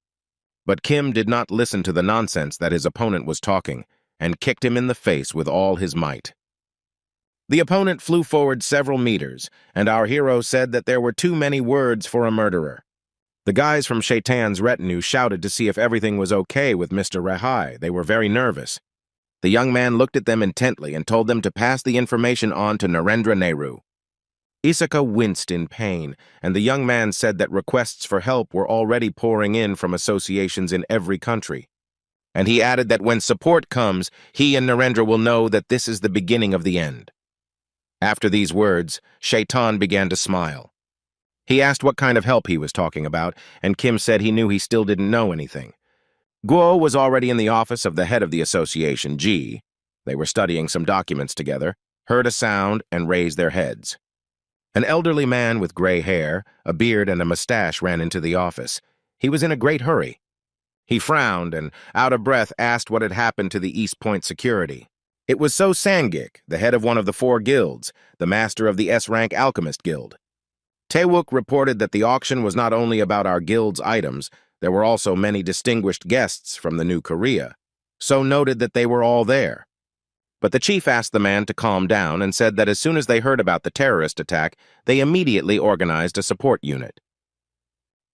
But Kim did not listen to the nonsense that his opponent was talking and kicked him in the face with all his might. The opponent flew forward several meters, and our hero said that there were too many words for a murderer. The guys from Shaitan's retinue shouted to see if everything was okay with Mr. Rahai. They were very nervous. The young man looked at them intently and told them to pass the information on to Narendra Nehru. Isaka winced in pain, and the young man said that requests for help were already pouring in from associations in every country. And he added that when support comes, he and Narendra will know that this is the beginning of the end. After these words, Shaitan began to smile. He asked what kind of help he was talking about, and Kim said he knew he still didn't know anything. Guo was already in the office of the head of the association, G. They were studying some documents together, heard a sound, and raised their heads. An elderly man with gray hair, a beard, and a mustache ran into the office. He was in a great hurry. He frowned and, out of breath, asked what had happened to the East Point security. It was So Sangik, the head of one of the 4 guilds, the master of the S-Rank Alchemist Guild. Taewook reported that the auction was not only about our guild's items, there were also many distinguished guests from the New Korea. So noted that they were all there. But the chief asked the man to calm down and said that as soon as they heard about the terrorist attack, they immediately organized a support unit.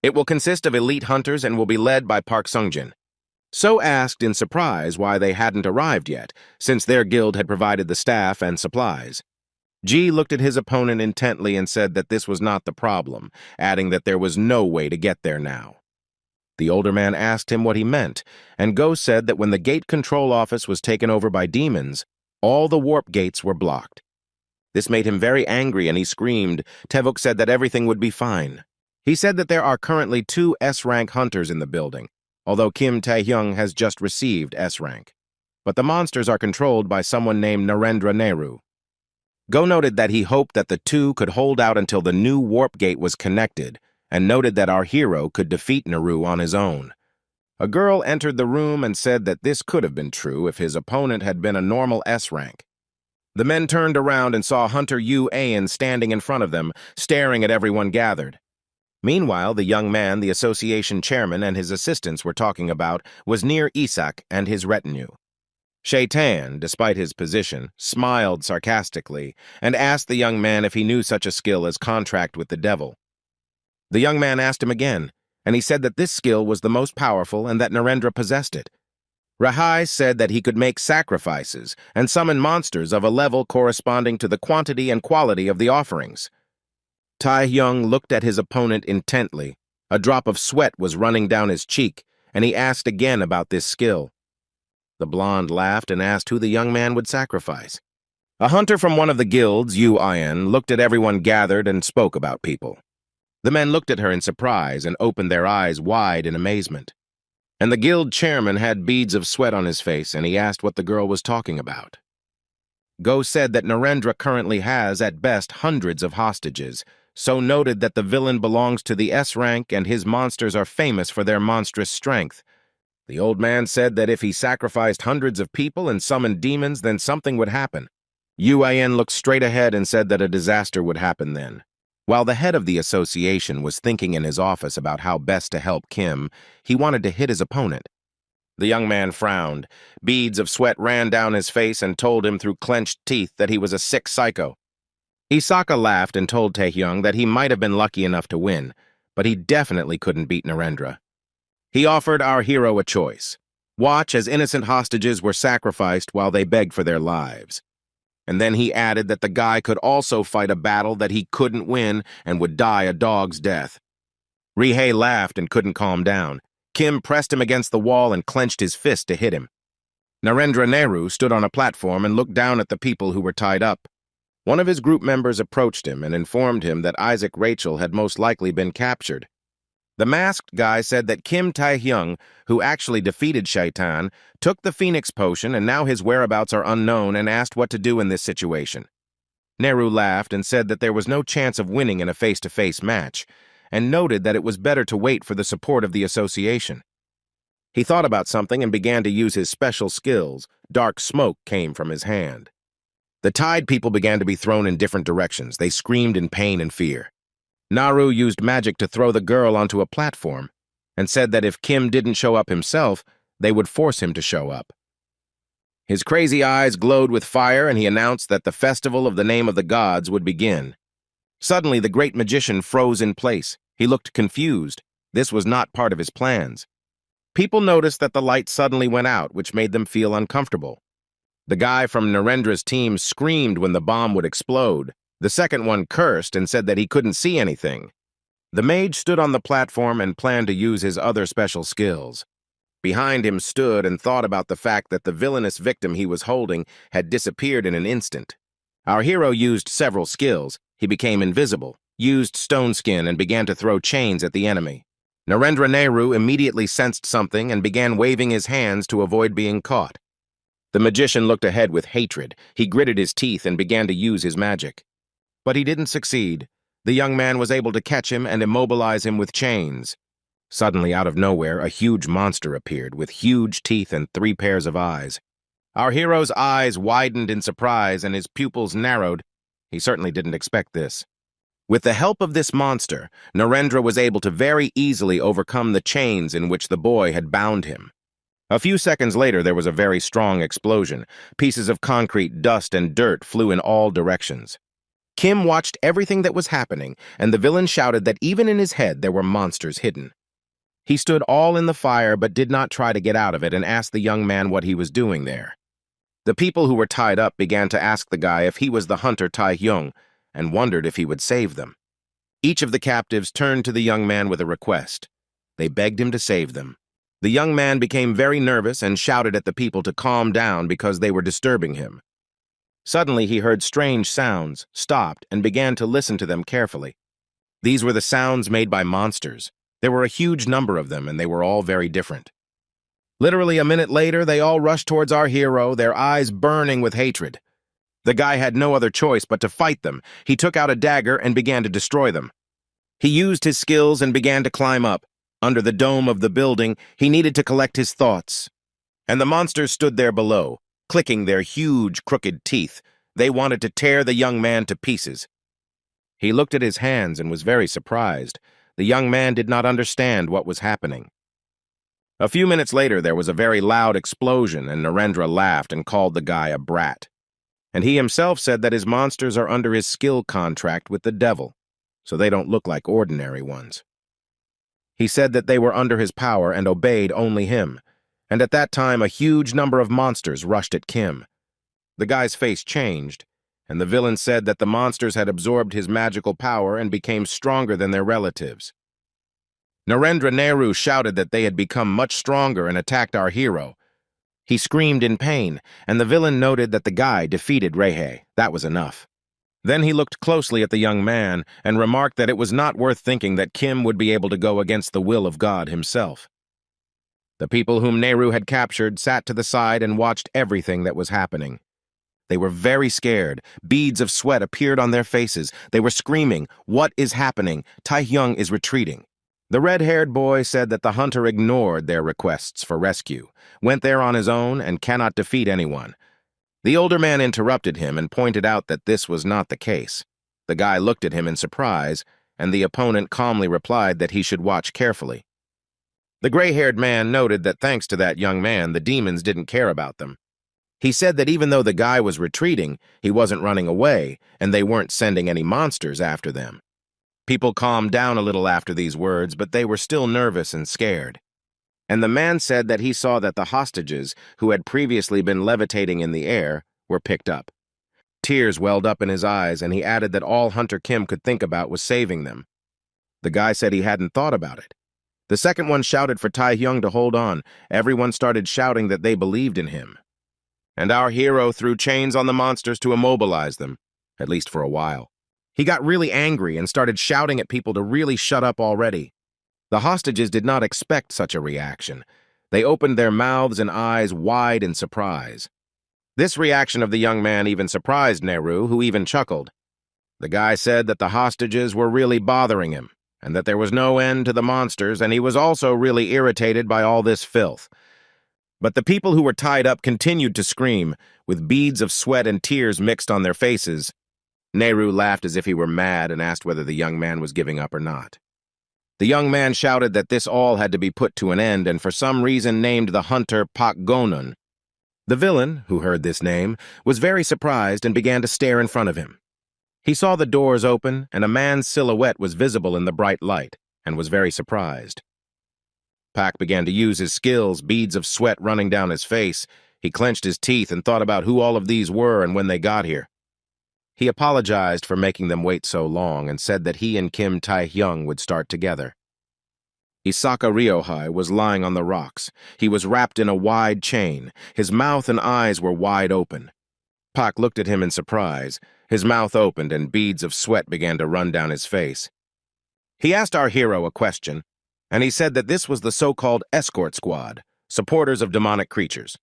It will consist of elite hunters and will be led by Park Sungjin. So asked in surprise why they hadn't arrived yet, since their guild had provided the staff and supplies. G looked at his opponent intently and said that this was not the problem, adding that there was no way to get there now. The older man asked him what he meant, and Go said that when the gate control office was taken over by demons, all the warp gates were blocked. This made him very angry and he screamed. Taewook said that everything would be fine. He said that there are currently 2 S-rank hunters in the building, although Kim Taehyung has just received S-rank. But the monsters are controlled by someone named Narendra Nehru. Go noted that he hoped that the 2 could hold out until the new warp gate was connected, and noted that our hero could defeat Nehru on his own. A girl entered the room and said that this could have been true if his opponent had been a normal S-rank. The men turned around and saw Hunter Yu Ayan standing in front of them, staring at everyone gathered. Meanwhile, the young man the association chairman and his assistants were talking about was near Isak and his retinue. Shaitan, despite his position, smiled sarcastically and asked the young man if he knew such a skill as contract with the devil. The young man asked him again, and he said that this skill was the most powerful and that Narendra possessed it. Rahai said that he could make sacrifices and summon monsters of a level corresponding to the quantity and quality of the offerings. Taehyung looked at his opponent intently. A drop of sweat was running down his cheek, and he asked again about this skill. The blonde laughed and asked who the young man would sacrifice. A hunter from one of the guilds, Yu Ayan, looked at everyone gathered and spoke about people. The men looked at her in surprise and opened their eyes wide in amazement. And the guild chairman had beads of sweat on his face, and he asked what the girl was talking about. Go said that Narendra currently has, at best, hundreds of hostages, so noted that the villain belongs to the S-rank and his monsters are famous for their monstrous strength. The old man said that if he sacrificed hundreds of people and summoned demons, then something would happen. Yu Ayan looked straight ahead and said that a disaster would happen then. While the head of the association was thinking in his office about how best to help Kim, he wanted to hit his opponent. The young man frowned. Beads of sweat ran down his face and told him through clenched teeth that he was a sick psycho. Isaka laughed and told Taehyung that he might have been lucky enough to win, but he definitely couldn't beat Narendra. He offered our hero a choice. Watch as innocent hostages were sacrificed while they begged for their lives. And then he added that the guy could also fight a battle that he couldn't win and would die a dog's death. Rihei laughed and couldn't calm down. Kim pressed him against the wall and clenched his fist to hit him. Narendra Nehru stood on a platform and looked down at the people who were tied up. One of his group members approached him and informed him that Isaac Rachel had most likely been captured. The masked guy said that Kim Tae-hyung, who actually defeated Shaitan, took the Phoenix Potion and now his whereabouts are unknown, and asked what to do in this situation. Nehru laughed and said that there was no chance of winning in a face-to-face match, and noted that it was better to wait for the support of the association. He thought about something and began to use his special skills. Dark smoke came from his hand. The Tide people began to be thrown in different directions. They screamed in pain and fear. Naru used magic to throw the girl onto a platform, and said that if Kim didn't show up himself, they would force him to show up. His crazy eyes glowed with fire, and he announced that the festival of the name of the gods would begin. Suddenly, the great magician froze in place. He looked confused. This was not part of his plans. People noticed that the light suddenly went out, which made them feel uncomfortable. The guy from Narendra's team screamed when the bomb would explode. The second one cursed and said that he couldn't see anything. The mage stood on the platform and planned to use his other special skills. Behind him stood and thought about the fact that the villainous victim he was holding had disappeared in an instant. Our hero used several skills. He became invisible, used stone skin, and began to throw chains at the enemy. Narendra Nehru immediately sensed something and began waving his hands to avoid being caught. The magician looked ahead with hatred. He gritted his teeth and began to use his magic. But he didn't succeed. The young man was able to catch him and immobilize him with chains. Suddenly, out of nowhere, a huge monster appeared with huge teeth and 3 pairs of eyes. Our hero's eyes widened in surprise and his pupils narrowed. He certainly didn't expect this. With the help of this monster, Narendra was able to very easily overcome the chains in which the boy had bound him. A few seconds later, there was a very strong explosion. Pieces of concrete, dust, and dirt flew in all directions. Kim watched everything that was happening, and the villain shouted that even in his head there were monsters hidden. He stood all in the fire but did not try to get out of it and asked the young man what he was doing there. The people who were tied up began to ask the guy if he was the hunter Tae-hyung and wondered if he would save them. Each of the captives turned to the young man with a request. They begged him to save them. The young man became very nervous and shouted at the people to calm down because they were disturbing him. Suddenly, he heard strange sounds, stopped, and began to listen to them carefully. These were the sounds made by monsters. There were a huge number of them, and they were all very different. Literally a minute later, they all rushed towards our hero, their eyes burning with hatred. The guy had no other choice but to fight them. He took out a dagger and began to destroy them. He used his skills and began to climb up. Under the dome of the building, he needed to collect his thoughts. And the monsters stood there below, clicking their huge, crooked teeth. They wanted to tear the young man to pieces. He looked at his hands and was very surprised. The young man did not understand what was happening. A few minutes later, there was a very loud explosion, and Narendra laughed and called the guy a brat. And he himself said that his monsters are under his skill contract with the devil, so they don't look like ordinary ones. He said that they were under his power and obeyed only him, and at that time a huge number of monsters rushed at Kim. The guy's face changed, and the villain said that the monsters had absorbed his magical power and became stronger than their relatives. Narendra Nehru shouted that they had become much stronger and attacked our hero. He screamed in pain, and the villain noted that the guy defeated Rehe. That was enough. Then he looked closely at the young man and remarked that it was not worth thinking that Kim would be able to go against the will of God himself. The people whom Nehru had captured sat to the side and watched everything that was happening. They were very scared. Beads of sweat appeared on their faces. They were screaming, "What is happening? Tae-hyung is retreating." The red-haired boy said that the hunter ignored their requests for rescue, went there on his own, and cannot defeat anyone. The older man interrupted him and pointed out that this was not the case. The guy looked at him in surprise, and the opponent calmly replied that he should watch carefully. The gray-haired man noted that thanks to that young man, the demons didn't care about them. He said that even though the guy was retreating, he wasn't running away, and they weren't sending any monsters after them. People calmed down a little after these words, but they were still nervous and scared. And the man said that he saw that the hostages, who had previously been levitating in the air, were picked up. Tears welled up in his eyes, and he added that all Hunter Kim could think about was saving them. The guy said he hadn't thought about it. The second one shouted for Tae-hyung to hold on. Everyone started shouting that they believed in him. And our hero threw chains on the monsters to immobilize them, at least for a while. He got really angry and started shouting at people to really shut up already. The hostages did not expect such a reaction. They opened their mouths and eyes wide in surprise. This reaction of the young man even surprised Nehru, who even chuckled. The guy said that the hostages were really bothering him, and that there was no end to the monsters, and he was also really irritated by all this filth. But the people who were tied up continued to scream, with beads of sweat and tears mixed on their faces. Nehru laughed as if he were mad and asked whether the young man was giving up or not. The young man shouted that this all had to be put to an end and for some reason named the hunter Pak Gonun. The villain, who heard this name, was very surprised and began to stare in front of him. He saw the doors open and a man's silhouette was visible in the bright light and was very surprised. Pak began to use his skills, beads of sweat running down his face. He clenched his teeth and thought about who all of these were and when they got here. He apologized for making them wait so long and said that he and Kim Tae-hyung would start together. Isaka Ryohei was lying on the rocks. He was wrapped in a wide chain. His mouth and eyes were wide open. Pak looked at him in surprise. His mouth opened and beads of sweat began to run down his face. He asked our hero a question, and he said that this was the so-called escort squad, supporters of demonic creatures.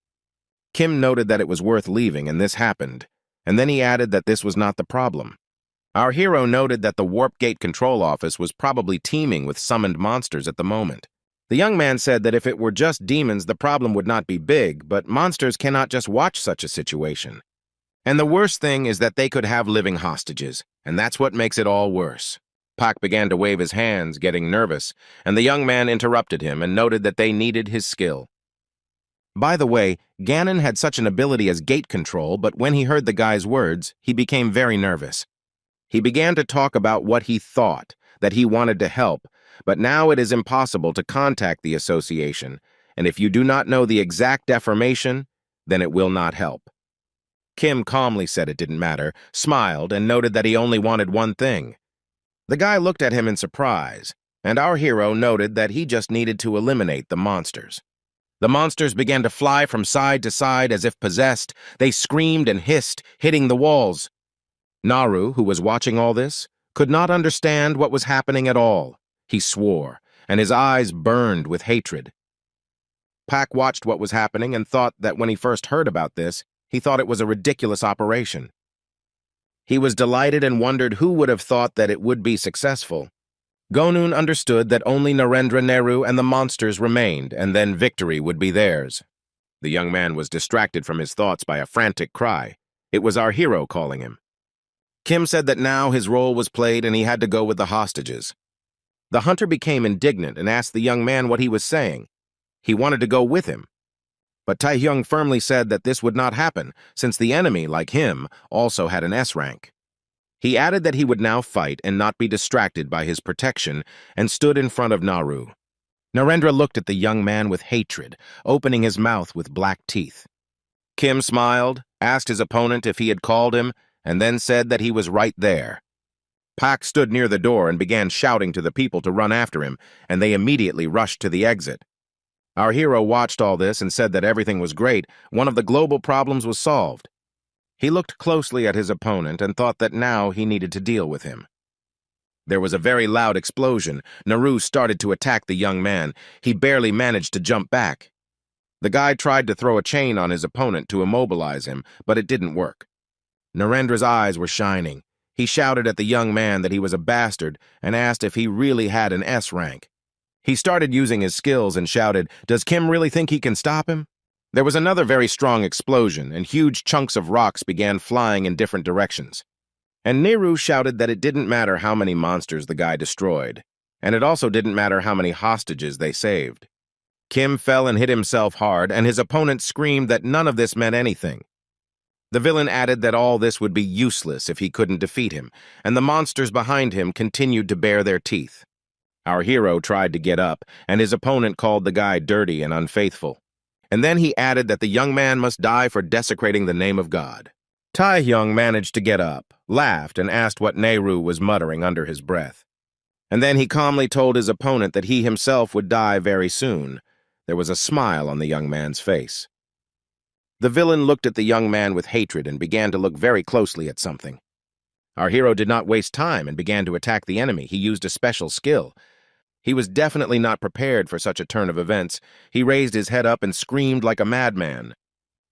Kim noted that it was worth leaving, and this happened, and then he added that this was not the problem. Our hero noted that the Warp Gate control office was probably teeming with summoned monsters at the moment. The young man said that if it were just demons, the problem would not be big, but monsters cannot just watch such a situation. And the worst thing is that they could have living hostages, and that's what makes it all worse. Pak began to wave his hands, getting nervous, and the young man interrupted him and noted that they needed his skill. By the way, Ganon had such an ability as gate control, but when he heard the guy's words, he became very nervous. He began to talk about what he thought, that he wanted to help, but now it is impossible to contact the association, and if you do not know the exact deformation, then it will not help. Kim calmly said it didn't matter, smiled, and noted that he only wanted one thing. The guy looked at him in surprise, and our hero noted that he just needed to eliminate the monsters. The monsters began to fly from side to side as if possessed. They screamed and hissed, hitting the walls. Naru, who was watching all this, could not understand what was happening at all. He swore, and his eyes burned with hatred. Pak watched what was happening and thought that when he first heard about this, he thought it was a ridiculous operation. He was delighted and wondered who would have thought that it would be successful. Gonun understood that only Narendra Nehru and the monsters remained, and then victory would be theirs. The young man was distracted from his thoughts by a frantic cry. It was our hero calling him. Kim said that now his role was played and he had to go with the hostages. The hunter became indignant and asked the young man what he was saying. He wanted to go with him. But Tae-hyung firmly said that this would not happen, since the enemy, like him, also had an S rank. He added that he would now fight and not be distracted by his protection, and stood in front of Naru. Narendra looked at the young man with hatred, opening his mouth with black teeth. Kim smiled, asked his opponent if he had called him, and then said that he was right there. Pak stood near the door and began shouting to the people to run after him, and they immediately rushed to the exit. Our hero watched all this and said that everything was great. One of the global problems was solved. He looked closely at his opponent and thought that now he needed to deal with him. There was a very loud explosion. Naru started to attack the young man. He barely managed to jump back. The guy tried to throw a chain on his opponent to immobilize him, but it didn't work. Narendra's eyes were shining. He shouted at the young man that he was a bastard and asked if he really had an S rank. He started using his skills and shouted, "Does Kim really think he can stop him?" There was another very strong explosion, and huge chunks of rocks began flying in different directions. And Nehru shouted that it didn't matter how many monsters the guy destroyed, and it also didn't matter how many hostages they saved. Kim fell and hit himself hard, and his opponent screamed that none of this meant anything. The villain added that all this would be useless if he couldn't defeat him, and the monsters behind him continued to bare their teeth. Our hero tried to get up, and his opponent called the guy dirty and unfaithful. And then he added that the young man must die for desecrating the name of God. Tae-hyung managed to get up, laughed, and asked what Nehru was muttering under his breath. And then he calmly told his opponent that he himself would die very soon. There was a smile on the young man's face. The villain looked at the young man with hatred and began to look very closely at something. Our hero did not waste time and began to attack the enemy. He used a special skill. He was definitely not prepared for such a turn of events. He raised his head up and screamed like a madman.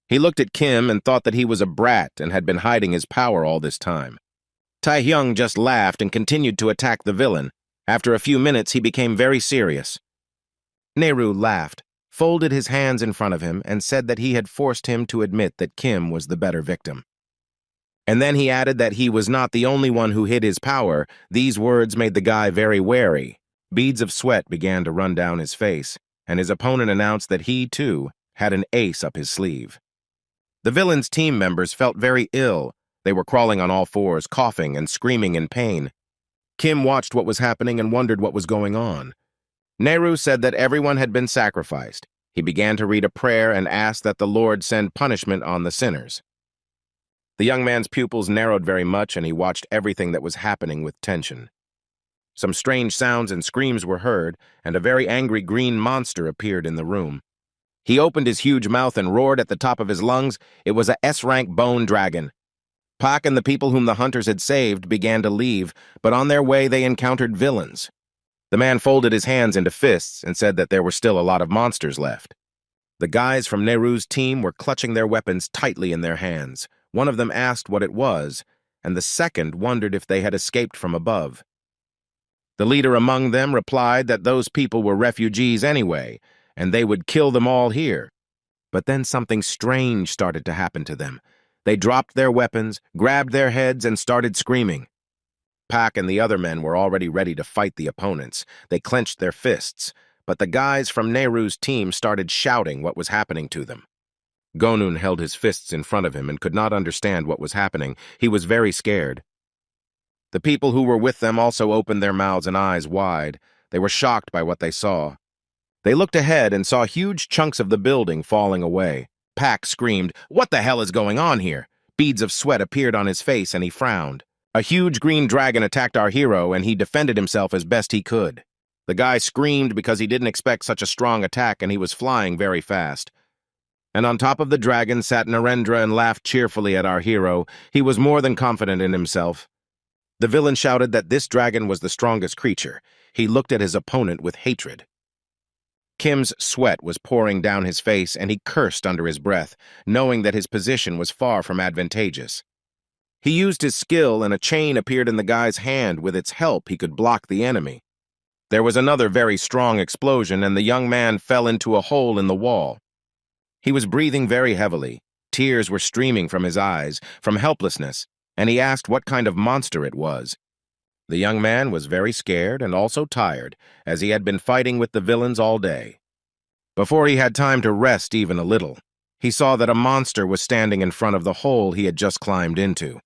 He looked at Kim and thought that he was a brat and had been hiding his power all this time. Tae-hyung just laughed and continued to attack the villain. After a few minutes, he became very serious. Nehru laughed, folded his hands in front of him, and said that he had forced him to admit that Kim was the better victim. And then he added that he was not the only one who hid his power. These words made the guy very wary. Beads of sweat began to run down his face, and his opponent announced that he, too, had an ace up his sleeve. The villain's team members felt very ill. They were crawling on all fours, coughing and screaming in pain. Kim watched what was happening and wondered what was going on. Nehru said that everyone had been sacrificed. He began to read a prayer and asked that the Lord send punishment on the sinners. The young man's pupils narrowed very much, and he watched everything that was happening with tension. Some strange sounds and screams were heard, and a very angry green monster appeared in the room. He opened his huge mouth and roared at the top of his lungs. It was a S-rank bone dragon. Pak and the people whom the hunters had saved began to leave, but on their way they encountered villains. The man folded his hands into fists and said that there were still a lot of monsters left. The guys from Nehru's team were clutching their weapons tightly in their hands. One of them asked what it was, and the second wondered if they had escaped from above. The leader among them replied that those people were refugees anyway, and they would kill them all here. But then something strange started to happen to them. They dropped their weapons, grabbed their heads, and started screaming. Pak and the other men were already ready to fight the opponents. They clenched their fists, but the guys from Nehru's team started shouting what was happening to them. Gonun held his fists in front of him and could not understand what was happening. He was very scared. The people who were with them also opened their mouths and eyes wide. They were shocked by what they saw. They looked ahead and saw huge chunks of the building falling away. Pak screamed, "What the hell is going on here?" Beads of sweat appeared on his face and he frowned. A huge green dragon attacked our hero and he defended himself as best he could. The guy screamed because he didn't expect such a strong attack and he was flying very fast. And on top of the dragon sat Narendra and laughed cheerfully at our hero. He was more than confident in himself. The villain shouted that this dragon was the strongest creature. He looked at his opponent with hatred. Kim's sweat was pouring down his face and he cursed under his breath, knowing that his position was far from advantageous. He used his skill and a chain appeared in the guy's hand. With its help, he could block the enemy. There was another very strong explosion and the young man fell into a hole in the wall. He was breathing very heavily. Tears were streaming from his eyes, from helplessness, and he asked what kind of monster it was. The young man was very scared and also tired, as he had been fighting with the villains all day. Before he had time to rest even a little, he saw that a monster was standing in front of the hole he had just climbed into.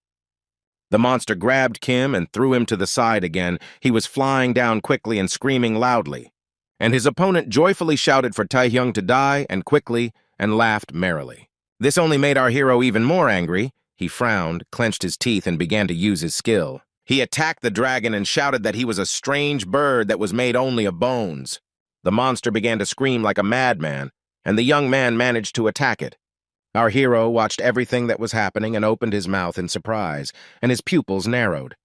The monster grabbed Kim and threw him to the side again. He was flying down quickly and screaming loudly. And his opponent joyfully shouted for Tae-hyung to die and quickly and laughed merrily. This only made our hero even more angry. He frowned, clenched his teeth, and began to use his skill. He attacked the dragon and shouted that he was a strange bird that was made only of bones. The monster began to scream like a madman, and the young man managed to attack it. Our hero watched everything that was happening and opened his mouth in surprise, and his pupils narrowed.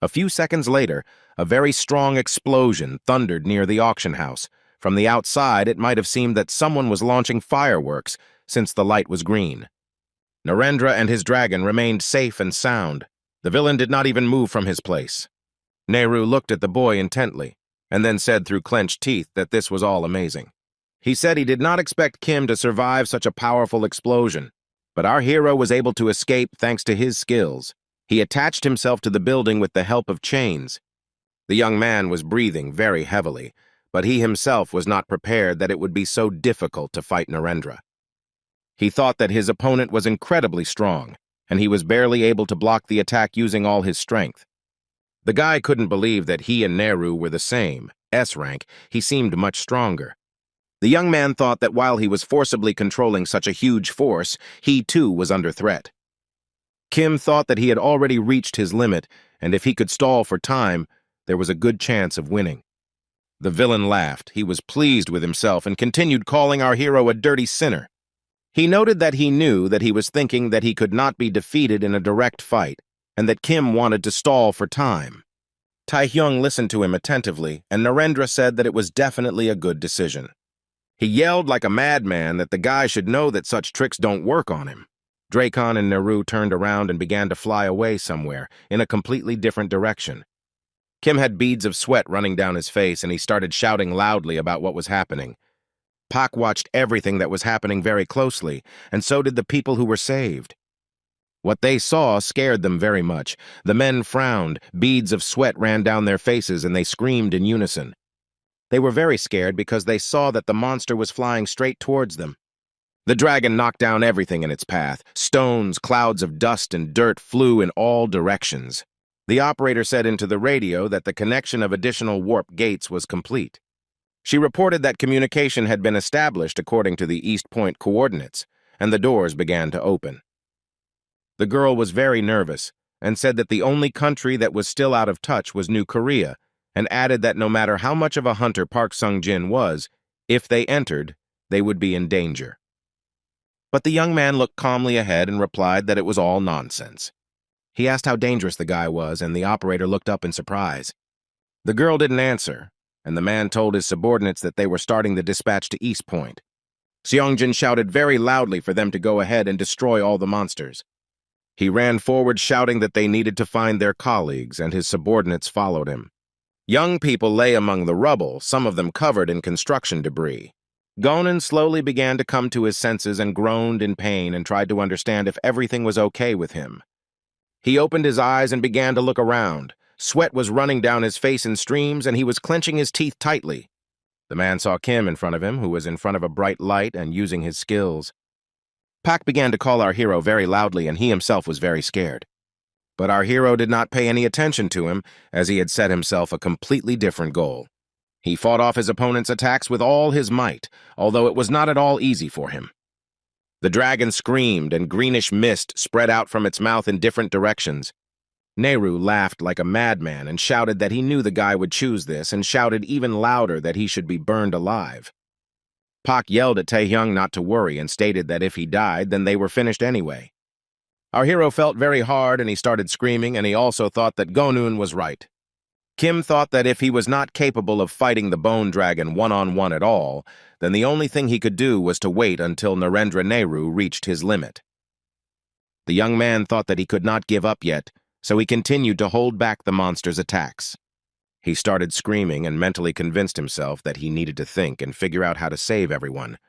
A few seconds later, a very strong explosion thundered near the auction house. From the outside, it might have seemed that someone was launching fireworks, since the light was green. Narendra and his dragon remained safe and sound. The villain did not even move from his place. Nehru looked at the boy intently, and then said through clenched teeth that this was all amazing. He said he did not expect Kim to survive such a powerful explosion, but our hero was able to escape thanks to his skills. He attached himself to the building with the help of chains. The young man was breathing very heavily, but he himself was not prepared that it would be so difficult to fight Narendra. He thought that his opponent was incredibly strong, and he was barely able to block the attack using all his strength. The guy couldn't believe that he and Nehru were the same, S-rank. He seemed much stronger. The young man thought that while he was forcibly controlling such a huge force, he too was under threat. Kim thought that he had already reached his limit, and if he could stall for time, there was a good chance of winning. The villain laughed. He was pleased with himself and continued calling our hero a dirty sinner. He noted that he knew that he was thinking that he could not be defeated in a direct fight, and that Kim wanted to stall for time. Taehyung listened to him attentively, and Narendra said that it was definitely a good decision. He yelled like a madman that the guy should know that such tricks don't work on him. Dracon and Neru turned around and began to fly away somewhere, in a completely different direction. Kim had beads of sweat running down his face, and he started shouting loudly about what was happening. Pak watched everything that was happening very closely, and so did the people who were saved. What they saw scared them very much. The men frowned, beads of sweat ran down their faces, and they screamed in unison. They were very scared because they saw that the monster was flying straight towards them. The dragon knocked down everything in its path. Stones, clouds of dust, and dirt flew in all directions. The operator said into the radio that the connection of additional warp gates was complete. She reported that communication had been established according to the East Point coordinates, and the doors began to open. The girl was very nervous and said that the only country that was still out of touch was New Korea, and added that no matter how much of a hunter Park Sung-jin was, if they entered, they would be in danger. But the young man looked calmly ahead and replied that it was all nonsense. He asked how dangerous the guy was, and the operator looked up in surprise. The girl didn't answer, and the man told his subordinates that they were starting the dispatch to East Point. Seongjin shouted very loudly for them to go ahead and destroy all the monsters. He ran forward shouting that they needed to find their colleagues, and his subordinates followed him. Young people lay among the rubble, some of them covered in construction debris. Gonan slowly began to come to his senses and groaned in pain and tried to understand if everything was okay with him. He opened his eyes and began to look around. Sweat was running down his face in streams, and he was clenching his teeth tightly. The man saw Kim in front of him, who was in front of a bright light and using his skills. Pak began to call our hero very loudly, and he himself was very scared. But our hero did not pay any attention to him, as he had set himself a completely different goal. He fought off his opponent's attacks with all his might, although it was not at all easy for him. The dragon screamed, and greenish mist spread out from its mouth in different directions. Nehru laughed like a madman and shouted that he knew the guy would choose this, and shouted even louder that he should be burned alive. Pak yelled at Taehyung not to worry and stated that if he died, then they were finished anyway. Our hero felt very hard, and he started screaming, and he also thought that Gonun was right. Kim thought that if he was not capable of fighting the bone dragon one-on-one at all, then the only thing he could do was to wait until Narendra Nehru reached his limit. The young man thought that he could not give up yet, so he continued to hold back the monster's attacks. He started screaming and mentally convinced himself that he needed to think and figure out how to save everyone.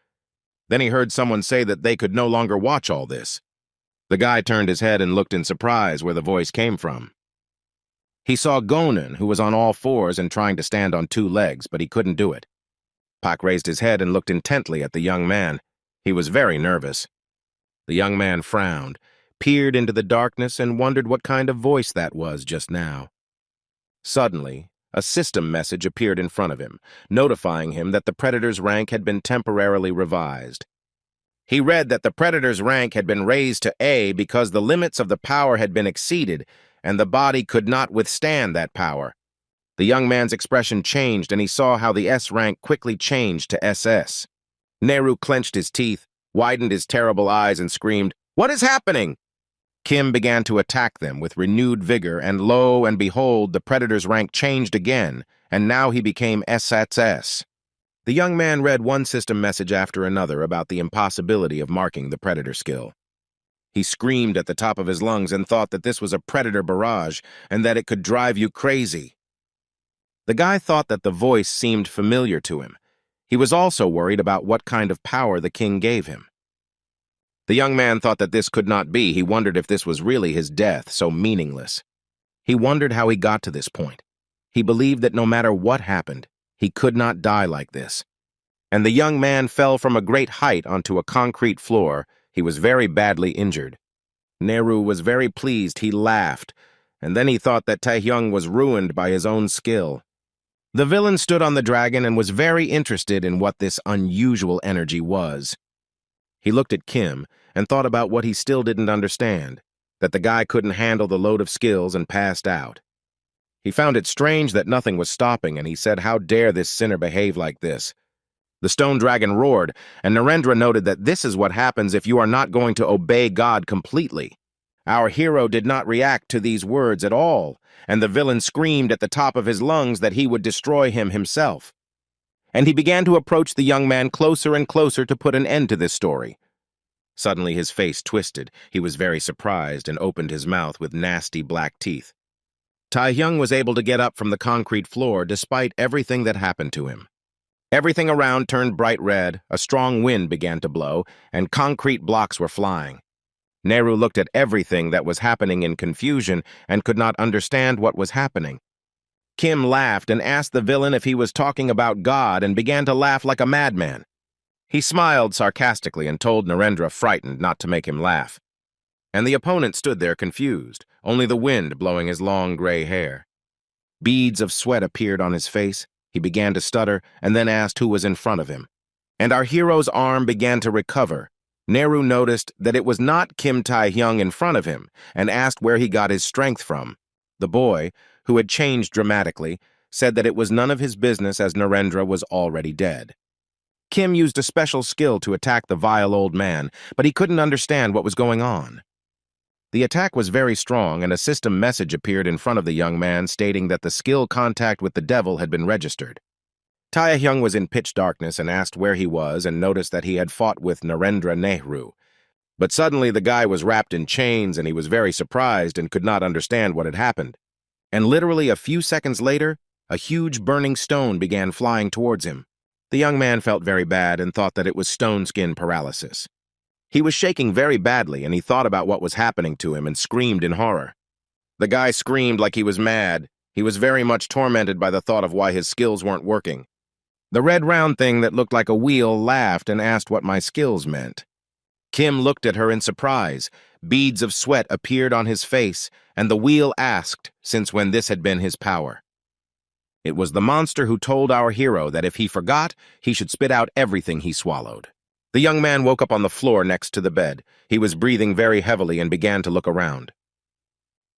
Then he heard someone say that they could no longer watch all this. The guy turned his head and looked in surprise where the voice came from. He saw Gonan, who was on all fours and trying to stand on two legs, but he couldn't do it. Pak raised his head and looked intently at the young man. He was very nervous. The young man frowned, peered into the darkness, and wondered what kind of voice that was just now. Suddenly, a system message appeared in front of him, notifying him that the Predator's rank had been temporarily revised. He read that the Predator's rank had been raised to A because the limits of the power had been exceeded, and the body could not withstand that power. The young man's expression changed, and he saw how the S rank quickly changed to SS. Nehru clenched his teeth, widened his terrible eyes, and screamed, "What is happening?" Kim began to attack them with renewed vigor, and lo and behold, the Predator's rank changed again, and now he became SSS. The young man read one system message after another about the impossibility of marking the Predator skill. He screamed at the top of his lungs and thought that this was a Predator barrage, and that it could drive you crazy. The guy thought that the voice seemed familiar to him. He was also worried about what kind of power the king gave him. The young man thought that this could not be. He wondered if this was really his death, so meaningless. He wondered how he got to this point. He believed that no matter what happened, he could not die like this. And the young man fell from a great height onto a concrete floor. He was very badly injured. Nehru was very pleased. He laughed, and then he thought that Taehyung was ruined by his own skill. The villain stood on the dragon and was very interested in what this unusual energy was. He looked at Kim and thought about what he still didn't understand, that the guy couldn't handle the load of skills and passed out. He found it strange that nothing was stopping, and he said, "How dare this sinner behave like this?" The stone dragon roared, and Narendra noted that this is what happens if you are not going to obey God completely. Our hero did not react to these words at all, and the villain screamed at the top of his lungs that he would destroy him himself. And he began to approach the young man closer and closer to put an end to this story. Suddenly his face twisted. He was very surprised and opened his mouth with nasty black teeth. Tae-hyung was able to get up from the concrete floor despite everything that happened to him. Everything around turned bright red, a strong wind began to blow, and concrete blocks were flying. Nehru looked at everything that was happening in confusion and could not understand what was happening. Kim laughed and asked the villain if he was talking about God and began to laugh like a madman. He smiled sarcastically and told Narendra, frightened, not to make him laugh. And the opponent stood there confused, only the wind blowing his long gray hair. Beads of sweat appeared on his face. He began to stutter and then asked who was in front of him. And our hero's arm began to recover. Nehru noticed that it was not Kim Tae-hyung in front of him and asked where he got his strength from. The boy, who had changed dramatically, said that it was none of his business as Narendra was already dead. Kim used a special skill to attack the vile old man, but he couldn't understand what was going on. The attack was very strong, and a system message appeared in front of the young man stating that the skill contact with the devil had been registered. Tae-hyung was in pitch darkness and asked where he was and noticed that he had fought with Narendra Nehru. But suddenly the guy was wrapped in chains and he was very surprised and could not understand what had happened. And literally a few seconds later, a huge burning stone began flying towards him. The young man felt very bad and thought that it was stone skin paralysis. He was shaking very badly and he thought about what was happening to him and screamed in horror. The guy screamed like he was mad. He was very much tormented by the thought of why his skills weren't working. The red round thing that looked like a wheel laughed and asked what my skills meant. Kim looked at her in surprise. Beads of sweat appeared on his face, and the wheel asked since when this had been his power. It was the monster who told our hero that if he forgot, he should spit out everything he swallowed. The young man woke up on the floor next to the bed. He was breathing very heavily and began to look around.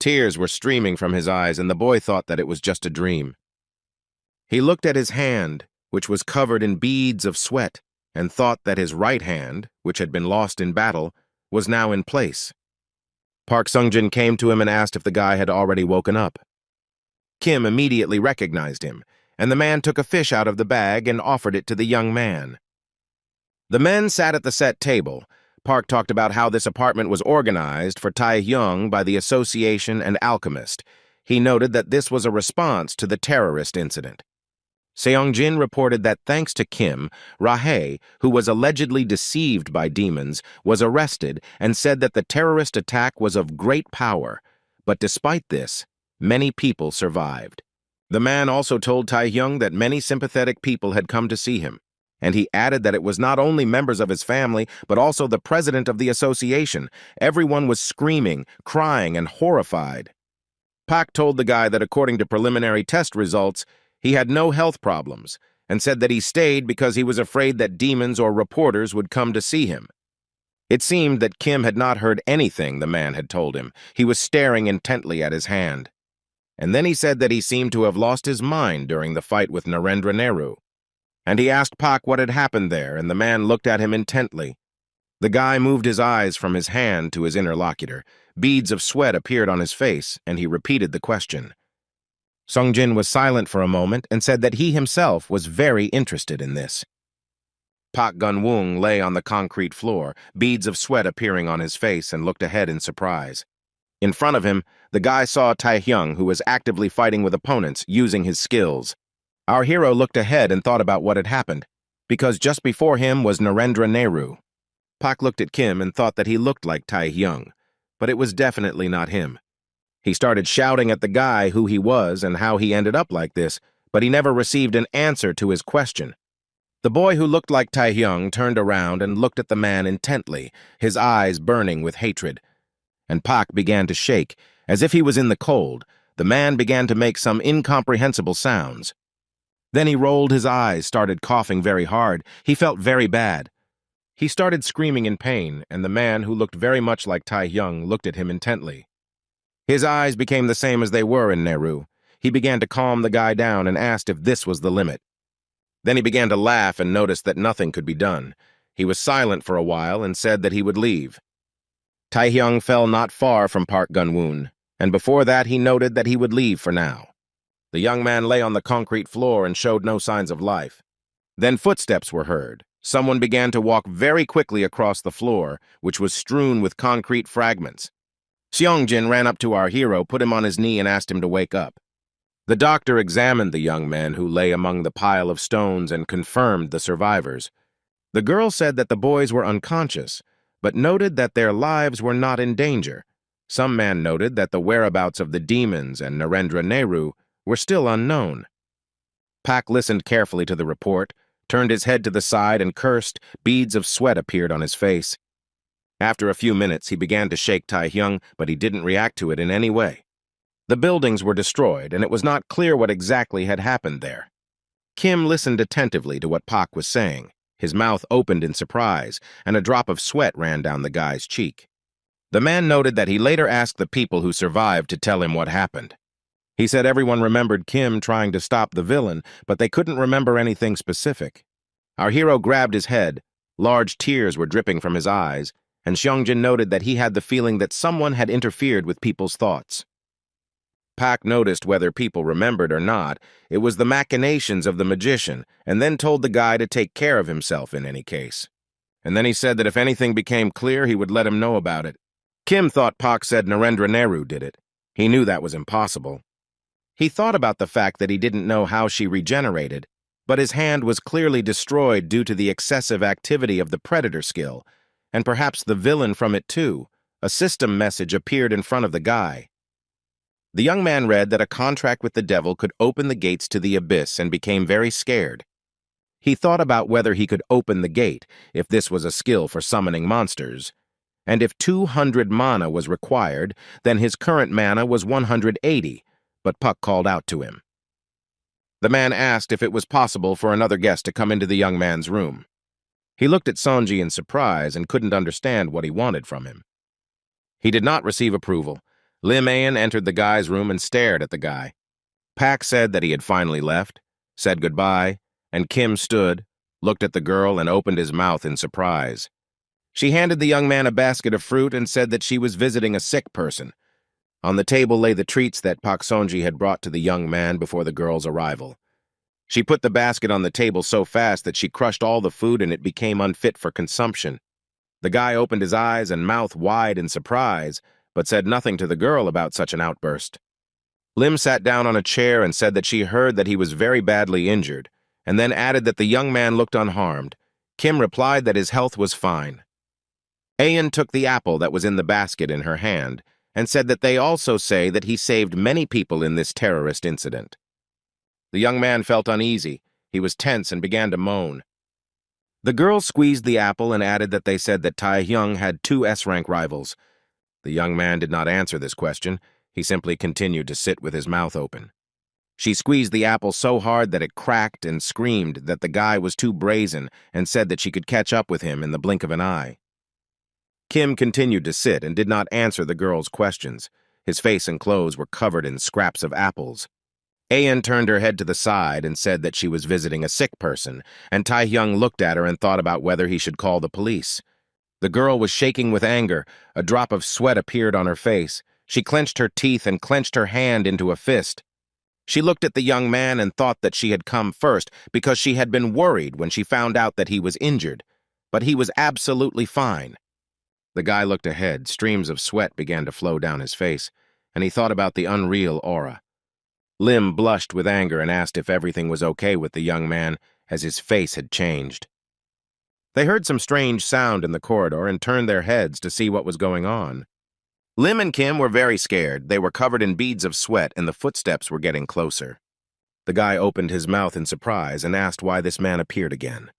Tears were streaming from his eyes, and the boy thought that it was just a dream. He looked at his hand, which was covered in beads of sweat, and thought that his right hand, which had been lost in battle, was now in place. Park Sung-jin came to him and asked if the guy had already woken up. Kim immediately recognized him, and the man took a fish out of the bag and offered it to the young man. The men sat at the set table. Park talked about how this apartment was organized for Tae-hyung by the Association and Alchemist. He noted that this was a response to the terrorist incident. Seong-jin reported that thanks to Kim, Rahe, who was allegedly deceived by demons, was arrested and said that the terrorist attack was of great power. But despite this, many people survived. The man also told Tae-hyung that many sympathetic people had come to see him, and he added that it was not only members of his family, but also the president of the association. Everyone was screaming, crying, and horrified. Pak told the guy that according to preliminary test results, he had no health problems, and said that he stayed because he was afraid that demons or reporters would come to see him. It seemed that Kim had not heard anything the man had told him. He was staring intently at his hand. And then he said that he seemed to have lost his mind during the fight with Narendra Nehru. And he asked Pak what had happened there, and the man looked at him intently. The guy moved his eyes from his hand to his interlocutor. Beads of sweat appeared on his face, and he repeated the question. Sung-jin was silent for a moment and said that he himself was very interested in this. Pak Gun-woong lay on the concrete floor, beads of sweat appearing on his face, and looked ahead in surprise. In front of him, the guy saw Tae-hyung, who was actively fighting with opponents, using his skills. Our hero looked ahead and thought about what had happened, because just before him was Narendra Nehru. Pak looked at Kim and thought that he looked like Tae-hyung, but it was definitely not him. He started shouting at the guy who he was and how he ended up like this, but he never received an answer to his question. The boy who looked like Tae-hyung turned around and looked at the man intently, his eyes burning with hatred. And Pak began to shake, as if he was in the cold. The man began to make some incomprehensible sounds. Then he rolled his eyes, started coughing very hard. He felt very bad. He started screaming in pain, and the man who looked very much like Tae-hyung looked at him intently. His eyes became the same as they were in Nehru. He began to calm the guy down and asked if this was the limit. Then he began to laugh and noticed that nothing could be done. He was silent for a while and said that he would leave. Tae-hyung fell not far from Park Gun-woon. and before that he noted that he would leave for now. The young man lay on the concrete floor and showed no signs of life. Then footsteps were heard. Someone began to walk very quickly across the floor, which was strewn with concrete fragments. Seongjin ran up to our hero, put him on his knee, and asked him to wake up. The doctor examined the young man who lay among the pile of stones and confirmed the survivors. The girl said that the boys were unconscious, but noted that their lives were not in danger. Some man noted that the whereabouts of the demons and Narendra Nehru were still unknown. Pak listened carefully to the report, turned his head to the side and cursed. Beads of sweat appeared on his face. After a few minutes, he began to shake Tae-hyung, but he didn't react to it in any way. The buildings were destroyed, and it was not clear what exactly had happened there. Kim listened attentively to what Pak was saying. His mouth opened in surprise, and a drop of sweat ran down the guy's cheek. The man noted that he later asked the people who survived to tell him what happened. He said everyone remembered Kim trying to stop the villain, but they couldn't remember anything specific. Our hero grabbed his head. Large tears were dripping from his eyes, and Seongjin noted that he had the feeling that someone had interfered with people's thoughts. Pak noticed whether people remembered or not. It was the machinations of the magician, and then told the guy to take care of himself in any case. And then he said that if anything became clear, he would let him know about it. Kim thought Pak said Narendra Nehru did it. He knew that was impossible. He thought about the fact that he didn't know how she regenerated, but his hand was clearly destroyed due to the excessive activity of the predator skill, and perhaps the villain from it too. A system message appeared in front of the guy. The young man read that a contract with the devil could open the gates to the abyss and became very scared. He thought about whether he could open the gate, if this was a skill for summoning monsters. And if 200 mana was required, then his current mana was 180, but Puck called out to him. The man asked if it was possible for another guest to come into the young man's room. He looked at Sonji in surprise and couldn't understand what he wanted from him. He did not receive approval. Lim Ayan entered the guy's room and stared at the guy. Pak said that he had finally left, said goodbye, and Kim stood, looked at the girl, and opened his mouth in surprise. She handed the young man a basket of fruit and said that she was visiting a sick person. On the table lay the treats that Pak Sonji had brought to the young man before the girl's arrival. She put the basket on the table so fast that she crushed all the food and it became unfit for consumption. The guy opened his eyes and mouth wide in surprise, but said nothing to the girl about such an outburst. Lim sat down on a chair and said that she heard that he was very badly injured, and then added that the young man looked unharmed. Kim replied that his health was fine. Ayan took the apple that was in the basket in her hand and said that they also say that he saved many people in this terrorist incident. The young man felt uneasy. He was tense and began to moan. The girl squeezed the apple and added that they said that Tae-hyung had 2 S-rank rivals. The young man did not answer this question. He simply continued to sit with his mouth open. She squeezed the apple so hard that it cracked and screamed that the guy was too brazen and said that she could catch up with him in the blink of an eye. Kim continued to sit and did not answer the girl's questions. His face and clothes were covered in scraps of apples. Ayan turned her head to the side and said that she was visiting a sick person, and Tae-hyung looked at her and thought about whether he should call the police. The girl was shaking with anger. A drop of sweat appeared on her face. She clenched her teeth and clenched her hand into a fist. She looked at the young man and thought that she had come first because she had been worried when she found out that he was injured. But he was absolutely fine. The guy looked ahead. Streams of sweat began to flow down his face, and he thought about the unreal aura. Lim blushed with anger and asked if everything was okay with the young man, as his face had changed. They heard some strange sound in the corridor and turned their heads to see what was going on. Lim and Kim were very scared. They were covered in beads of sweat, and the footsteps were getting closer. The guy opened his mouth in surprise and asked why this man appeared again.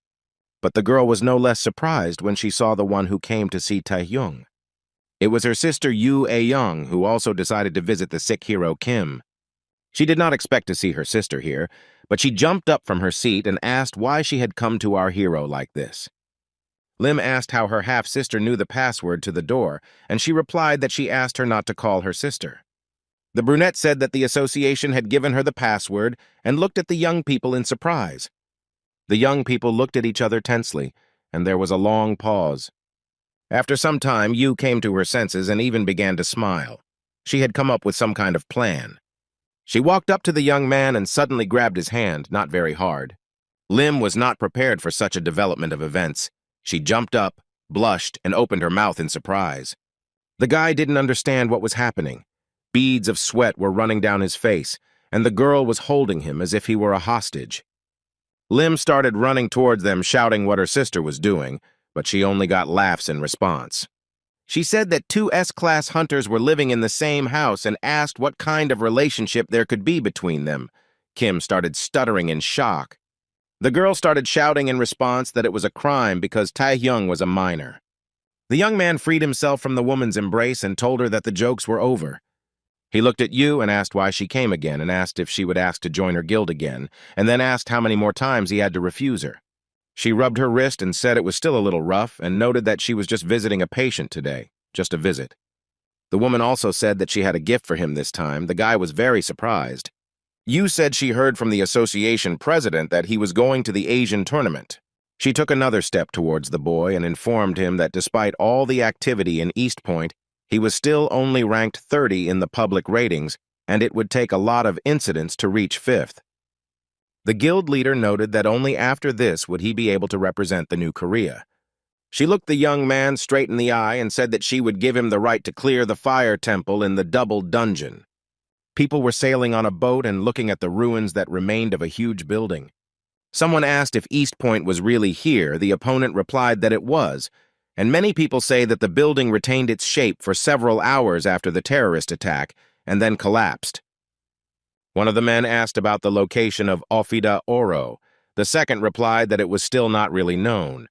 But the girl was no less surprised when she saw the one who came to see Tae-hyung. It was her sister Yoo A-young, who also decided to visit the sick hero Kim. She did not expect to see her sister here, but she jumped up from her seat and asked why she had come to our hero like this. Lim asked how her half-sister knew the password to the door, and she replied that she asked her not to call her sister. The brunette said that the association had given her the password and looked at the young people in surprise. The young people looked at each other tensely, and there was a long pause. After some time, Yu came to her senses and even began to smile. She had come up with some kind of plan. She walked up to the young man and suddenly grabbed his hand, not very hard. Lim was not prepared for such a development of events. She jumped up, blushed, and opened her mouth in surprise. The guy didn't understand what was happening. Beads of sweat were running down his face, and the girl was holding him as if he were a hostage. Lim started running towards them, shouting what her sister was doing, but she only got laughs in response. She said that two S-class hunters were living in the same house and asked what kind of relationship there could be between them. Kim started stuttering in shock. The girl started shouting in response that it was a crime because Tae-hyung was a minor. The young man freed himself from the woman's embrace and told her that the jokes were over. He looked at Yu and asked why she came again and asked if she would ask to join her guild again, and then asked how many more times he had to refuse her. She rubbed her wrist and said it was still a little rough and noted that she was just visiting a patient today, just a visit. The woman also said that she had a gift for him this time. The guy was very surprised. Yu said she heard from the association president that he was going to the Asian tournament. She took another step towards the boy and informed him that despite all the activity in East Point, he was still only ranked 30 in the public ratings, and it would take a lot of incidents to reach 5th. The guild leader noted that only after this would he be able to represent the new Korea. She looked the young man straight in the eye and said that she would give him the right to clear the fire temple in the double dungeon. People were sailing on a boat and looking at the ruins that remained of a huge building. Someone asked if East Point was really here. The opponent replied that it was, and many people say that the building retained its shape for several hours after the terrorist attack and then collapsed. One of the men asked about the location of Ofida Oro. The second replied that it was still not really known.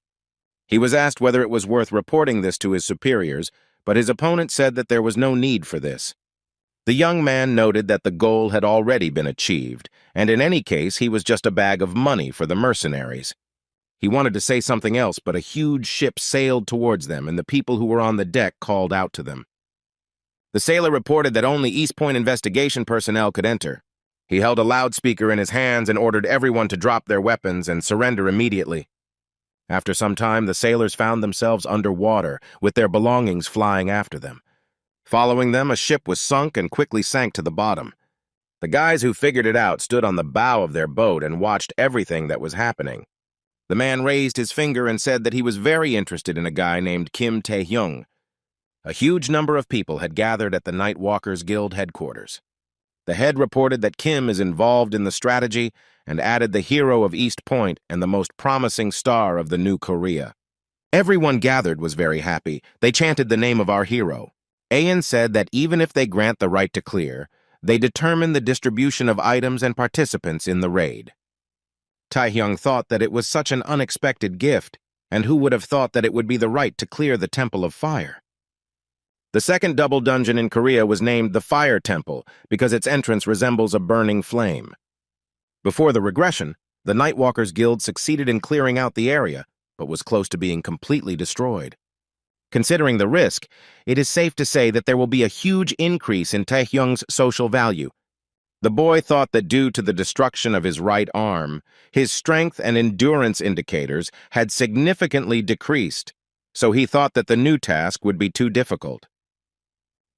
He was asked whether it was worth reporting this to his superiors, but his opponent said that there was no need for this. The young man noted that the goal had already been achieved, and in any case he was just a bag of money for the mercenaries. He wanted to say something else, but a huge ship sailed towards them, and the people who were on the deck called out to them. The sailor reported that only East Point investigation personnel could enter. He held a loudspeaker in his hands and ordered everyone to drop their weapons and surrender immediately. After some time, the sailors found themselves underwater, with their belongings flying after them. Following them, a ship was sunk and quickly sank to the bottom. The guys who figured it out stood on the bow of their boat and watched everything that was happening. The man raised his finger and said that he was very interested in a guy named Kim Tae-hyung. A huge number of people had gathered at the Night Walkers Guild headquarters. The head reported that Kim is involved in the strategy and added the hero of East Point and the most promising star of the new Korea. Everyone gathered was very happy. They chanted the name of our hero. Ayan said that even if they grant the right to clear, they determine the distribution of items and participants in the raid. Tae-hyung thought that it was such an unexpected gift, and who would have thought that it would be the right to clear the Temple of Fire? The second double dungeon in Korea was named the Fire Temple because its entrance resembles a burning flame. Before the regression, the Nightwalkers Guild succeeded in clearing out the area, but was close to being completely destroyed. Considering the risk, it is safe to say that there will be a huge increase in Tae-hyung's social value. The boy thought that due to the destruction of his right arm, his strength and endurance indicators had significantly decreased, so he thought that the new task would be too difficult.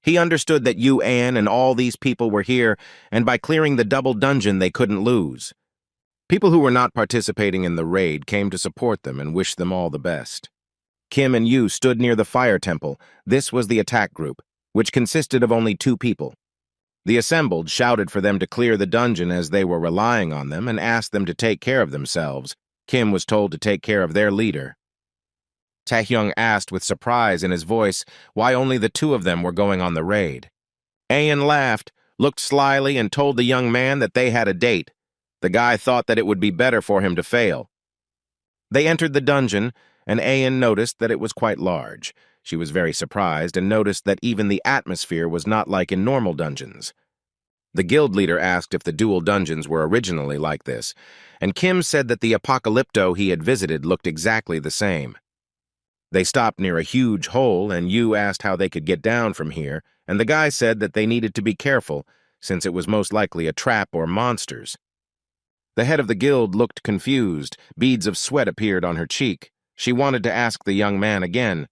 He understood that Yu An and all these people were here, and by clearing the double dungeon they couldn't lose. People who were not participating in the raid came to support them and wished them all the best. Kim and Yu stood near the fire temple. This was the attack group, which consisted of only 2 people. The assembled shouted for them to clear the dungeon as they were relying on them and asked them to take care of themselves. Kim was told to take care of their leader. Tae-hyung asked with surprise in his voice why only the 2 of them were going on the raid. Ayan laughed, looked slyly, and told the young man that they had a date. The guy thought that it would be better for him to fail. They entered the dungeon, and Ayan noticed that it was quite large. She was very surprised and noticed that even the atmosphere was not like in normal dungeons. The guild leader asked if the dual dungeons were originally like this, and Kim said that the Apocalypto he had visited looked exactly the same. They stopped near a huge hole, and Yu asked how they could get down from here, and the guy said that they needed to be careful, since it was most likely a trap or monsters. The head of the guild looked confused. Beads of sweat appeared on her cheek. She wanted to ask the young man again.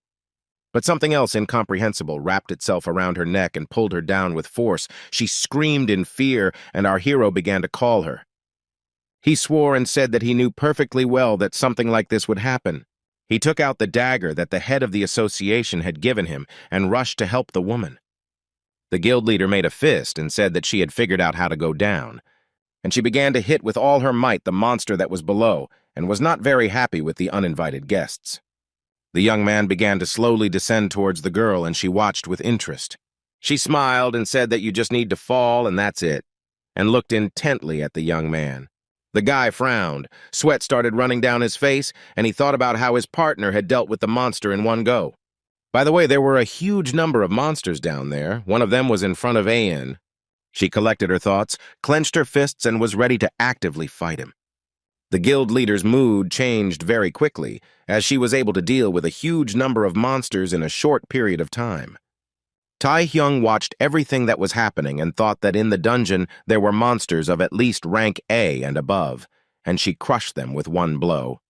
But something else incomprehensible wrapped itself around her neck and pulled her down with force. She screamed in fear, and our hero began to call her. He swore and said that he knew perfectly well that something like this would happen. He took out the dagger that the head of the association had given him and rushed to help the woman. The guild leader made a fist and said that she had figured out how to go down, and she began to hit with all her might the monster that was below and was not very happy with the uninvited guests. The young man began to slowly descend towards the girl, and she watched with interest. She smiled and said that you just need to fall and that's it, and looked intently at the young man. The guy frowned. Sweat started running down his face, and he thought about how his partner had dealt with the monster in one go. By the way, there were a huge number of monsters down there. One of them was in front of Ayan. She collected her thoughts, clenched her fists, and was ready to actively fight him. The guild leader's mood changed very quickly, as she was able to deal with a huge number of monsters in a short period of time. Tae-hyung watched everything that was happening and thought that in the dungeon there were monsters of at least rank A and above, and she crushed them with one blow.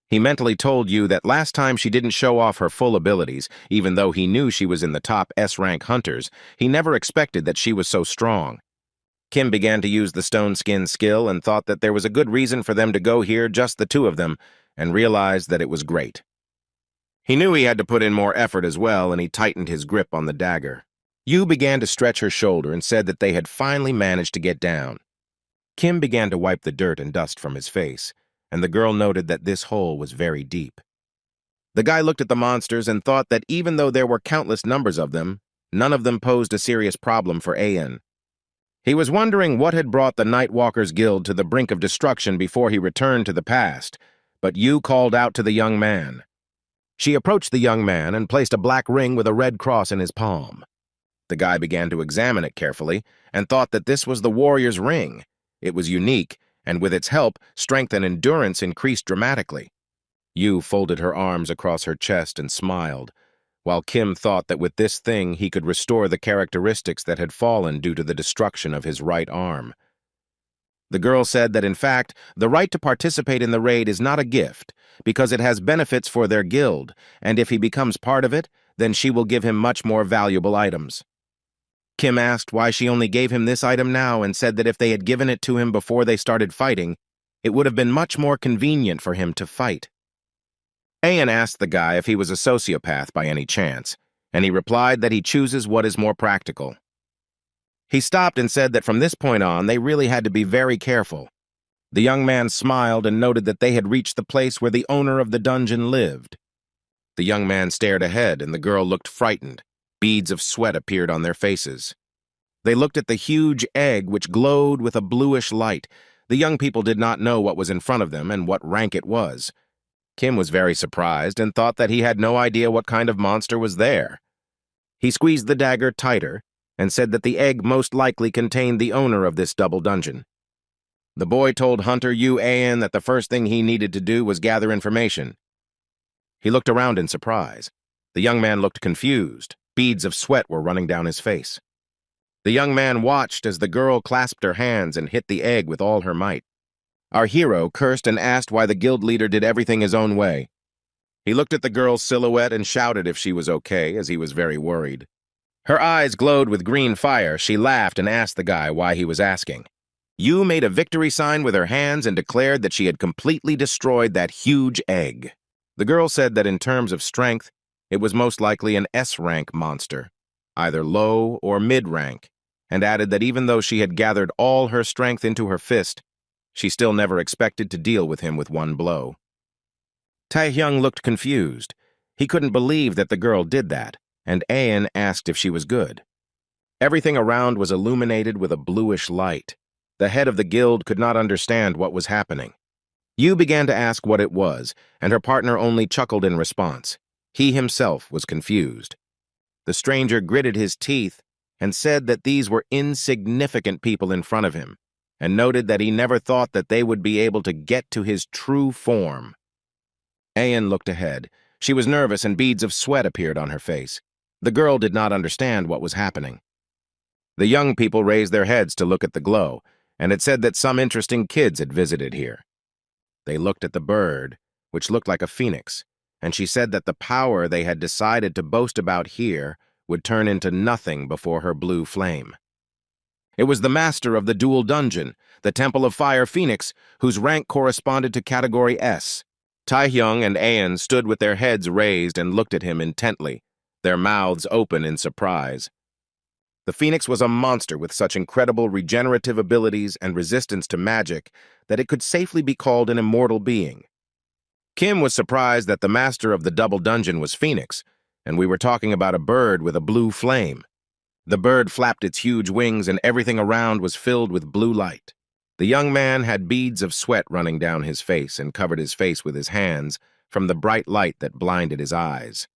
He mentally told you that last time she didn't show off her full abilities, even though he knew she was in the top S-rank hunters. He never expected that she was so strong. Kim began to use the stone skin skill and thought that there was a good reason for them to go here, just the two of them, and realized that it was great. He knew he had to put in more effort as well, and he tightened his grip on the dagger. Yu began to stretch her shoulder and said that they had finally managed to get down. Kim began to wipe the dirt and dust from his face, and the girl noted that this hole was very deep. The guy looked at the monsters and thought that even though there were countless numbers of them, none of them posed a serious problem for Ayan. He was wondering what had brought the Nightwalkers Guild to the brink of destruction before he returned to the past, but Yu called out to the young man. She approached the young man and placed a black ring with a red cross in his palm. The guy began to examine it carefully and thought that this was the warrior's ring. It was unique, and with its help, strength and endurance increased dramatically. Yu folded her arms across her chest and smiled, while Kim thought that with this thing he could restore the characteristics that had fallen due to the destruction of his right arm. The girl said that in fact, the right to participate in the raid is not a gift, because it has benefits for their guild, and if he becomes part of it, then she will give him much more valuable items. Kim asked why she only gave him this item now and said that if they had given it to him before they started fighting, it would have been much more convenient for him to fight. Ayan asked the guy if he was a sociopath by any chance, and he replied that he chooses what is more practical. He stopped and said that from this point on, they really had to be very careful. The young man smiled and noted that they had reached the place where the owner of the dungeon lived. The young man stared ahead, and the girl looked frightened. Beads of sweat appeared on their faces. They looked at the huge egg, which glowed with a bluish light. The young people did not know what was in front of them and what rank it was. Kim was very surprised and thought that he had no idea what kind of monster was there. He squeezed the dagger tighter and said that the egg most likely contained the owner of this double dungeon. The boy told Hunter Yu Ayan that the first thing he needed to do was gather information. He looked around in surprise. The young man looked confused. Beads of sweat were running down his face. The young man watched as the girl clasped her hands and hit the egg with all her might. Our hero cursed and asked why the guild leader did everything his own way. He looked at the girl's silhouette and shouted if she was okay, as he was very worried. Her eyes glowed with green fire. She laughed and asked the guy why he was asking. Yu made a victory sign with her hands and declared that she had completely destroyed that huge egg. The girl said that in terms of strength, it was most likely an S-rank monster, either low or mid-rank, and added that even though she had gathered all her strength into her fist, she still never expected to deal with him with one blow. Tae-hyung looked confused. He couldn't believe that the girl did that, and Ayan asked if she was good. Everything around was illuminated with a bluish light. The head of the guild could not understand what was happening. Yu began to ask what it was, and her partner only chuckled in response. He himself was confused. The stranger gritted his teeth and said that these were insignificant people in front of him, and noted that he never thought that they would be able to get to his true form. Ayan looked ahead. She was nervous and beads of sweat appeared on her face. The girl did not understand what was happening. The young people raised their heads to look at the glow, and it said that some interesting kids had visited here. They looked at the bird, which looked like a phoenix, and she said that the power they had decided to boast about here would turn into nothing before her blue flame. It was the master of the dual dungeon, the Temple of Fire Phoenix, whose rank corresponded to Category S. Taehyung and Aeon stood with their heads raised and looked at him intently, their mouths open in surprise. The Phoenix was a monster with such incredible regenerative abilities and resistance to magic that it could safely be called an immortal being. Kim was surprised that the master of the double dungeon was Phoenix, and we were talking about a bird with a blue flame. The bird flapped its huge wings and everything around was filled with blue light. The young man had beads of sweat running down his face and covered his face with his hands from the bright light that blinded his eyes.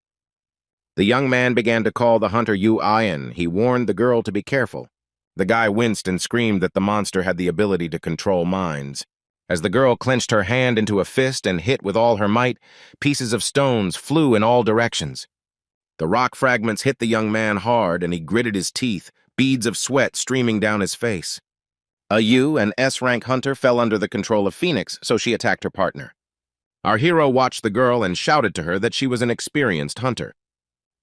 The young man began to call the hunter Yu Ian. He warned the girl to be careful. The guy winced and screamed that the monster had the ability to control minds. As the girl clenched her hand into a fist and hit with all her might, pieces of stones flew in all directions. The rock fragments hit the young man hard, and he gritted his teeth, beads of sweat streaming down his face. A U and S-rank hunter fell under the control of Phoenix, so she attacked her partner. Our hero watched the girl and shouted to her that she was an experienced hunter.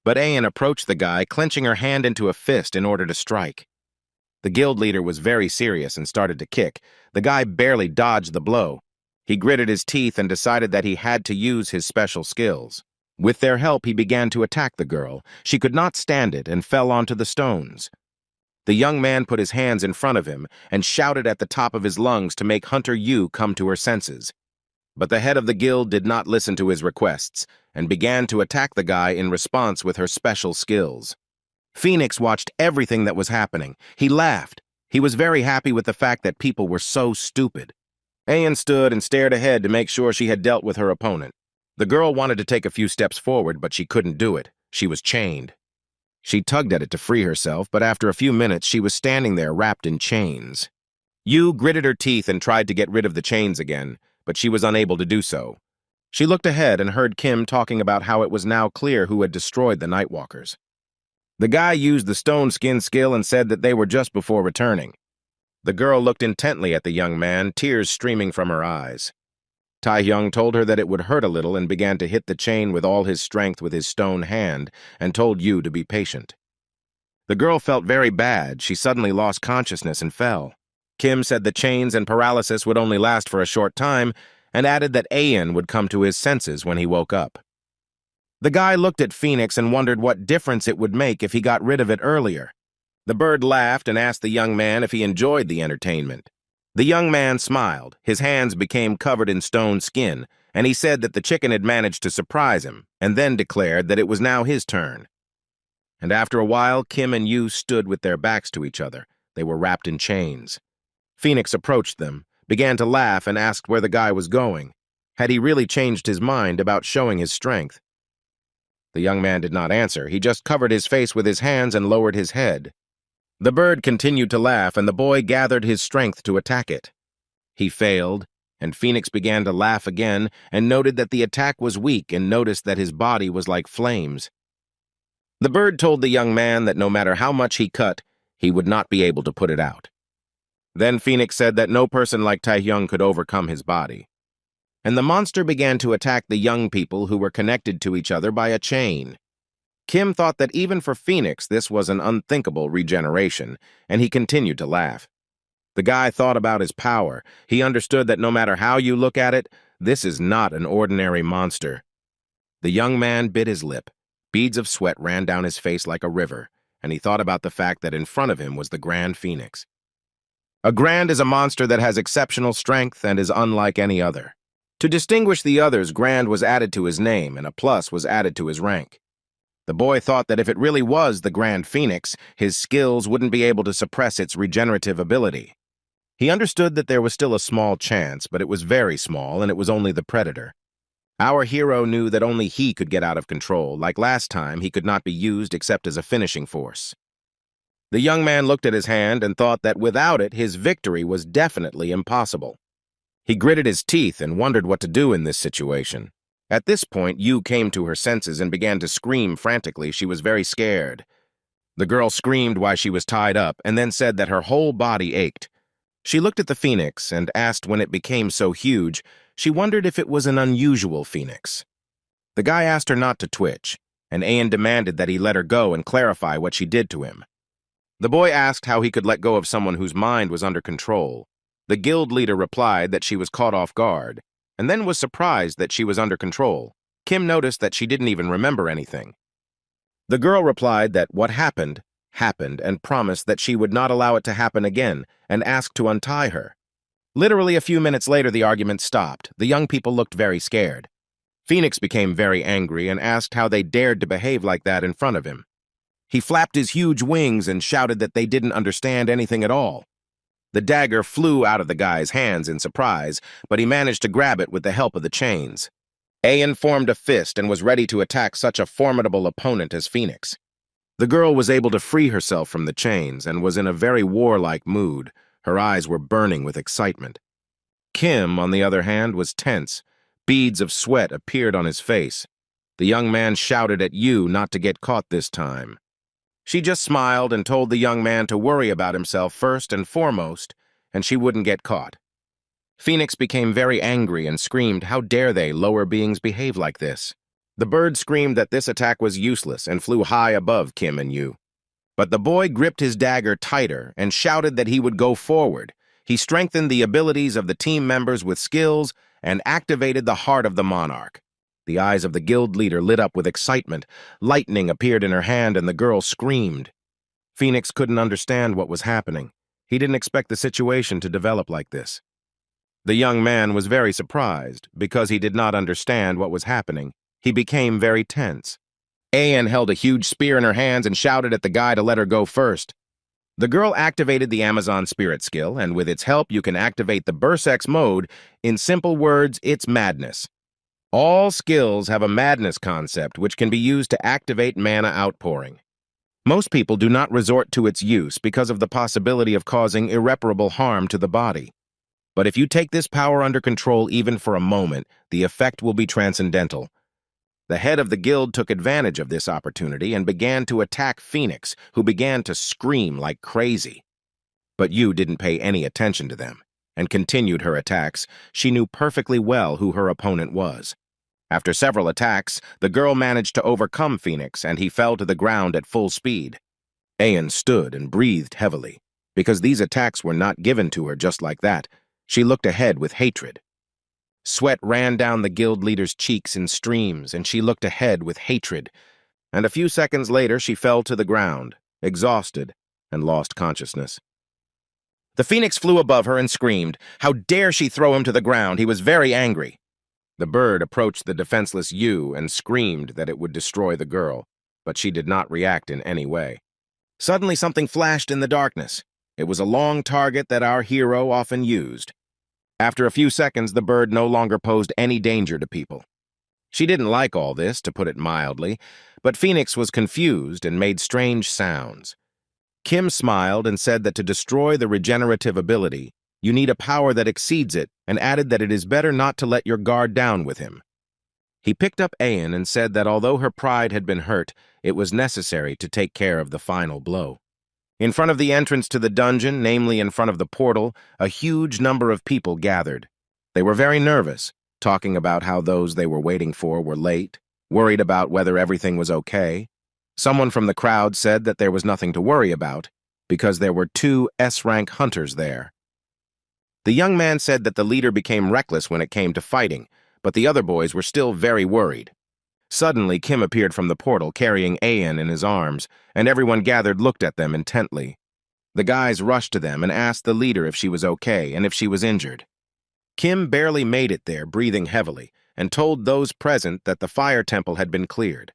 But Aeon approached the guy, clenching her hand into a fist in order to strike. The guild leader was very serious and started to kick. The guy barely dodged the blow. He gritted his teeth and decided that he had to use his special skills. With their help, he began to attack the girl. She could not stand it and fell onto the stones. The young man put his hands in front of him and shouted at the top of his lungs to make Hunter Yu come to her senses. But the head of the guild did not listen to his requests and began to attack the guy in response with her special skills. Phoenix watched everything that was happening. He laughed. He was very happy with the fact that people were so stupid. Aeon stood and stared ahead to make sure she had dealt with her opponent. The girl wanted to take a few steps forward, but she couldn't do it. She was chained. She tugged at it to free herself, but after a few minutes, she was standing there wrapped in chains. Yu gritted her teeth and tried to get rid of the chains again, but she was unable to do so. She looked ahead and heard Kim talking about how it was now clear who had destroyed the Nightwalkers. The guy used the stone skin skill and said that they were just before returning. The girl looked intently at the young man, tears streaming from her eyes. Taehyung told her that it would hurt a little and began to hit the chain with all his strength with his stone hand and told Yu to be patient. The girl felt very bad. She suddenly lost consciousness and fell. Kim said the chains and paralysis would only last for a short time and added that Aeon would come to his senses when he woke up. The guy looked at Phoenix and wondered what difference it would make if he got rid of it earlier. The bird laughed and asked the young man if he enjoyed the entertainment. The young man smiled. His hands became covered in stone skin, and he said that the chicken had managed to surprise him, and then declared that it was now his turn. And after a while, Kim and Yu stood with their backs to each other. They were wrapped in chains. Phoenix approached them, began to laugh, and asked where the guy was going. Had he really changed his mind about showing his strength? The young man did not answer. He just covered his face with his hands and lowered his head. The bird continued to laugh, and the boy gathered his strength to attack it. He failed, and Phoenix began to laugh again and noted that the attack was weak and noticed that his body was like flames. The bird told the young man that no matter how much he cut, he would not be able to put it out. Then Phoenix said that no person like Taehyung could overcome his body. And the monster began to attack the young people who were connected to each other by a chain. Kim thought that even for Phoenix, this was an unthinkable regeneration, and he continued to laugh. The guy thought about his power. He understood that no matter how you look at it, this is not an ordinary monster. The young man bit his lip. Beads of sweat ran down his face like a river, and he thought about the fact that in front of him was the Grand Phoenix. A Grand is a monster that has exceptional strength and is unlike any other. To distinguish the others, Grand was added to his name, and a plus was added to his rank. The boy thought that if it really was the Grand Phoenix, his skills wouldn't be able to suppress its regenerative ability. He understood that there was still a small chance, but it was very small, and it was only the predator. Our hero knew that only he could get out of control. Like last time, he could not be used except as a finishing force. The young man looked at his hand and thought that without it, his victory was definitely impossible. He gritted his teeth and wondered what to do in this situation. At this point, Yu came to her senses and began to scream frantically. She was very scared. The girl screamed while she was tied up and then said that her whole body ached. She looked at the phoenix and asked when it became so huge. She wondered if it was an unusual phoenix. The guy asked her not to twitch, and Ayan demanded that he let her go and clarify what she did to him. The boy asked how he could let go of someone whose mind was under control. The guild leader replied that she was caught off guard, and then was surprised that she was under control. Kim noticed that she didn't even remember anything. The girl replied that what happened, happened, and promised that she would not allow it to happen again, and asked to untie her. Literally a few minutes later, the argument stopped. The young people looked very scared. Phoenix became very angry and asked how they dared to behave like that in front of him. He flapped his huge wings and shouted that they didn't understand anything at all. The dagger flew out of the guy's hands in surprise, but he managed to grab it with the help of the chains. Ayan formed a fist and was ready to attack such a formidable opponent as Phoenix. The girl was able to free herself from the chains and was in a very warlike mood. Her eyes were burning with excitement. Kim, on the other hand, was tense. Beads of sweat appeared on his face. The young man shouted at Yu not to get caught this time. She just smiled and told the young man to worry about himself first and foremost, and she wouldn't get caught. Phoenix became very angry and screamed, "How dare they, lower beings, behave like this?" The bird screamed that this attack was useless and flew high above Kim and Yu. But the boy gripped his dagger tighter and shouted that he would go forward. He strengthened the abilities of the team members with skills and activated the heart of the monarch. The eyes of the guild leader lit up with excitement. Lightning appeared in her hand and the girl screamed. Phoenix couldn't understand what was happening. He didn't expect the situation to develop like this. The young man was very surprised because he did not understand what was happening. He became very tense. Ayan held a huge spear in her hands and shouted at the guy to let her go first. The girl activated the Amazon Spirit skill, and with its help you can activate the Burst mode. In simple words, it's madness. All skills have a madness concept which can be used to activate mana outpouring. Most people do not resort to its use because of the possibility of causing irreparable harm to the body. But if you take this power under control even for a moment, the effect will be transcendental. The head of the guild took advantage of this opportunity and began to attack Phoenix, who began to scream like crazy. But Yu didn't pay any attention to them and continued her attacks. She knew perfectly well who her opponent was. After several attacks, the girl managed to overcome Phoenix, and he fell to the ground at full speed. Ayan stood and breathed heavily, because these attacks were not given to her just like that. She looked ahead with hatred. Sweat ran down the guild leader's cheeks in streams, and she looked ahead with hatred. And a few seconds later, she fell to the ground, exhausted, and lost consciousness. The Phoenix flew above her and screamed. How dare she throw him to the ground? He was very angry. The bird approached the defenseless Yu and screamed that it would destroy the girl, but she did not react in any way. Suddenly something flashed in the darkness. It was a long target that our hero often used. After a few seconds, the bird no longer posed any danger to people. She didn't like all this, to put it mildly, but Phoenix was confused and made strange sounds. Kim smiled and said that to destroy the regenerative ability, you need a power that exceeds it, and added that it is better not to let your guard down with him. He picked up Ayan and said that although her pride had been hurt, it was necessary to take care of the final blow. In front of the entrance to the dungeon, namely in front of the portal, a huge number of people gathered. They were very nervous, talking about how those they were waiting for were late, worried about whether everything was okay. Someone from the crowd said that there was nothing to worry about, because there were 2 S-rank hunters there. The young man said that the leader became reckless when it came to fighting, but the other boys were still very worried. Suddenly, Kim appeared from the portal carrying Ayan in his arms, and everyone gathered looked at them intently. The guys rushed to them and asked the leader if she was okay and if she was injured. Kim barely made it there, breathing heavily, and told those present that the fire temple had been cleared.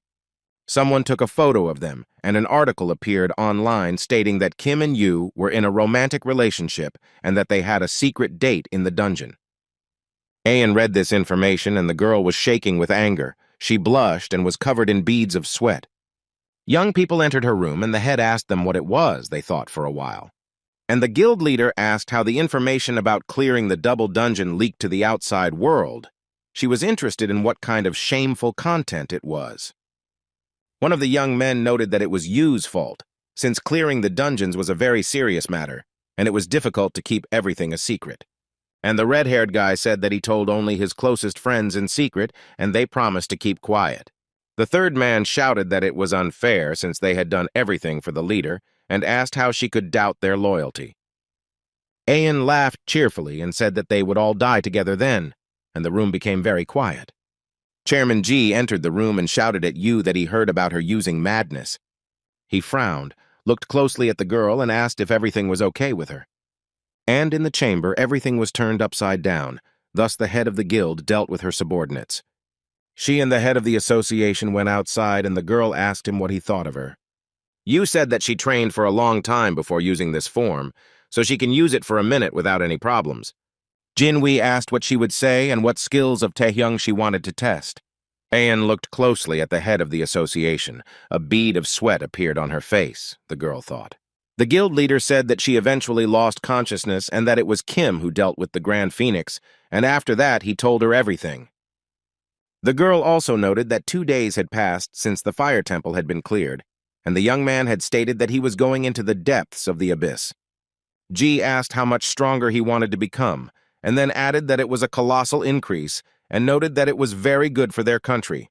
Someone took a photo of them, and an article appeared online stating that Kim and Yu were in a romantic relationship and that they had a secret date in the dungeon. Ayan read this information, and the girl was shaking with anger. She blushed and was covered in beads of sweat. Young people entered her room, and the head asked them what it was, they thought for a while. And the guild leader asked how the information about clearing the double dungeon leaked to the outside world. She was interested in what kind of shameful content it was. One of the young men noted that it was Yu's fault, since clearing the dungeons was a very serious matter, and it was difficult to keep everything a secret. And the red-haired guy said that he told only his closest friends in secret, and they promised to keep quiet. The third man shouted that it was unfair since they had done everything for the leader, and asked how she could doubt their loyalty. Ayan laughed cheerfully and said that they would all die together then, and the room became very quiet. Chairman G entered the room and shouted at Yu that he heard about her using madness. He frowned, looked closely at the girl, and asked if everything was okay with her. And in the chamber, everything was turned upside down, thus the head of the guild dealt with her subordinates. She and the head of the association went outside, and the girl asked him what he thought of her. Yu said that she trained for a long time before using this form, so she can use it for a minute without any problems. Jinwei asked what she would say and what skills of Taehyung she wanted to test. Ayan looked closely at the head of the association. A bead of sweat appeared on her face, the girl thought. The guild leader said that she eventually lost consciousness and that it was Kim who dealt with the Grand Phoenix, and after that he told her everything. The girl also noted that 2 days had passed since the fire temple had been cleared, and the young man had stated that he was going into the depths of the abyss. G asked how much stronger he wanted to become, and then added that it was a colossal increase, and noted that it was very good for their country.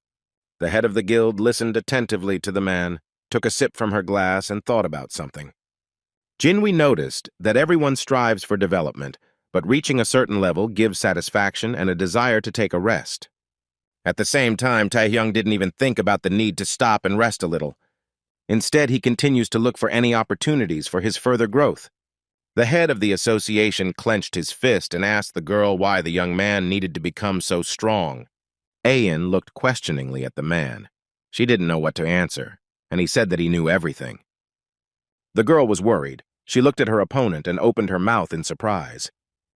The head of the guild listened attentively to the man, took a sip from her glass, and thought about something. Jinwei noticed that everyone strives for development, but reaching a certain level gives satisfaction and a desire to take a rest. At the same time, Taehyung didn't even think about the need to stop and rest a little. Instead, he continues to look for any opportunities for his further growth. The head of the association clenched his fist and asked the girl why the young man needed to become so strong. Ayan looked questioningly at the man. She didn't know what to answer, and he said that he knew everything. The girl was worried. She looked at her opponent and opened her mouth in surprise.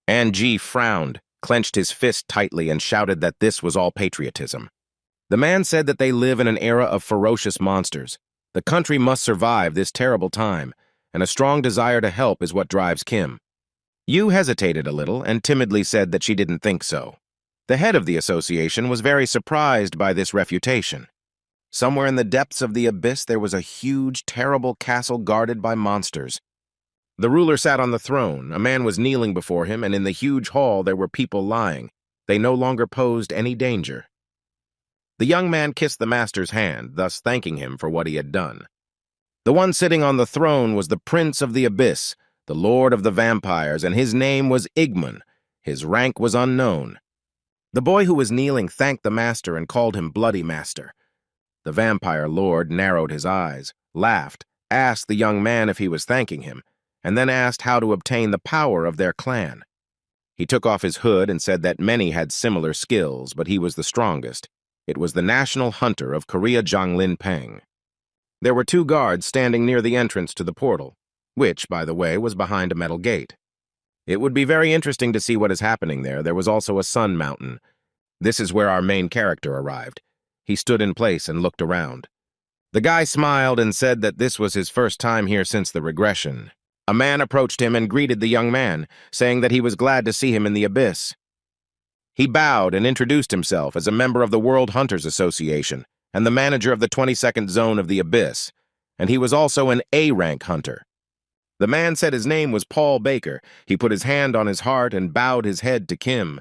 Ji frowned, clenched his fist tightly, and shouted that this was all patriotism. The man said that they live in an era of ferocious monsters. The country must survive this terrible time, and a strong desire to help is what drives Kim. Yu hesitated a little and timidly said that she didn't think so. The head of the association was very surprised by this refutation. Somewhere in the depths of the abyss there was a huge, terrible castle guarded by monsters. The ruler sat on the throne, a man was kneeling before him, and in the huge hall there were people lying. They no longer posed any danger. The young man kissed the master's hand, thus thanking him for what he had done. The one sitting on the throne was the Prince of the Abyss, the Lord of the Vampires, and his name was Igman. His rank was unknown. The boy who was kneeling thanked the master and called him Bloody Master. The vampire lord narrowed his eyes, laughed, asked the young man if he was thanking him, and then asked how to obtain the power of their clan. He took off his hood and said that many had similar skills, but he was the strongest. It was the national hunter of Korea, Zhonglin Peng. There were 2 guards standing near the entrance to the portal, which, by the way, was behind a metal gate. It would be very interesting to see what is happening there. There was also a sun mountain. This is where our main character arrived. He stood in place and looked around. The guy smiled and said that this was his first time here since the regression. A man approached him and greeted the young man, saying that he was glad to see him in the abyss. He bowed and introduced himself as a member of the World Hunters Association and the manager of the 22nd Zone of the Abyss, and he was also an A-rank hunter. The man said his name was Paul Baker. He put his hand on his heart and bowed his head to Kim.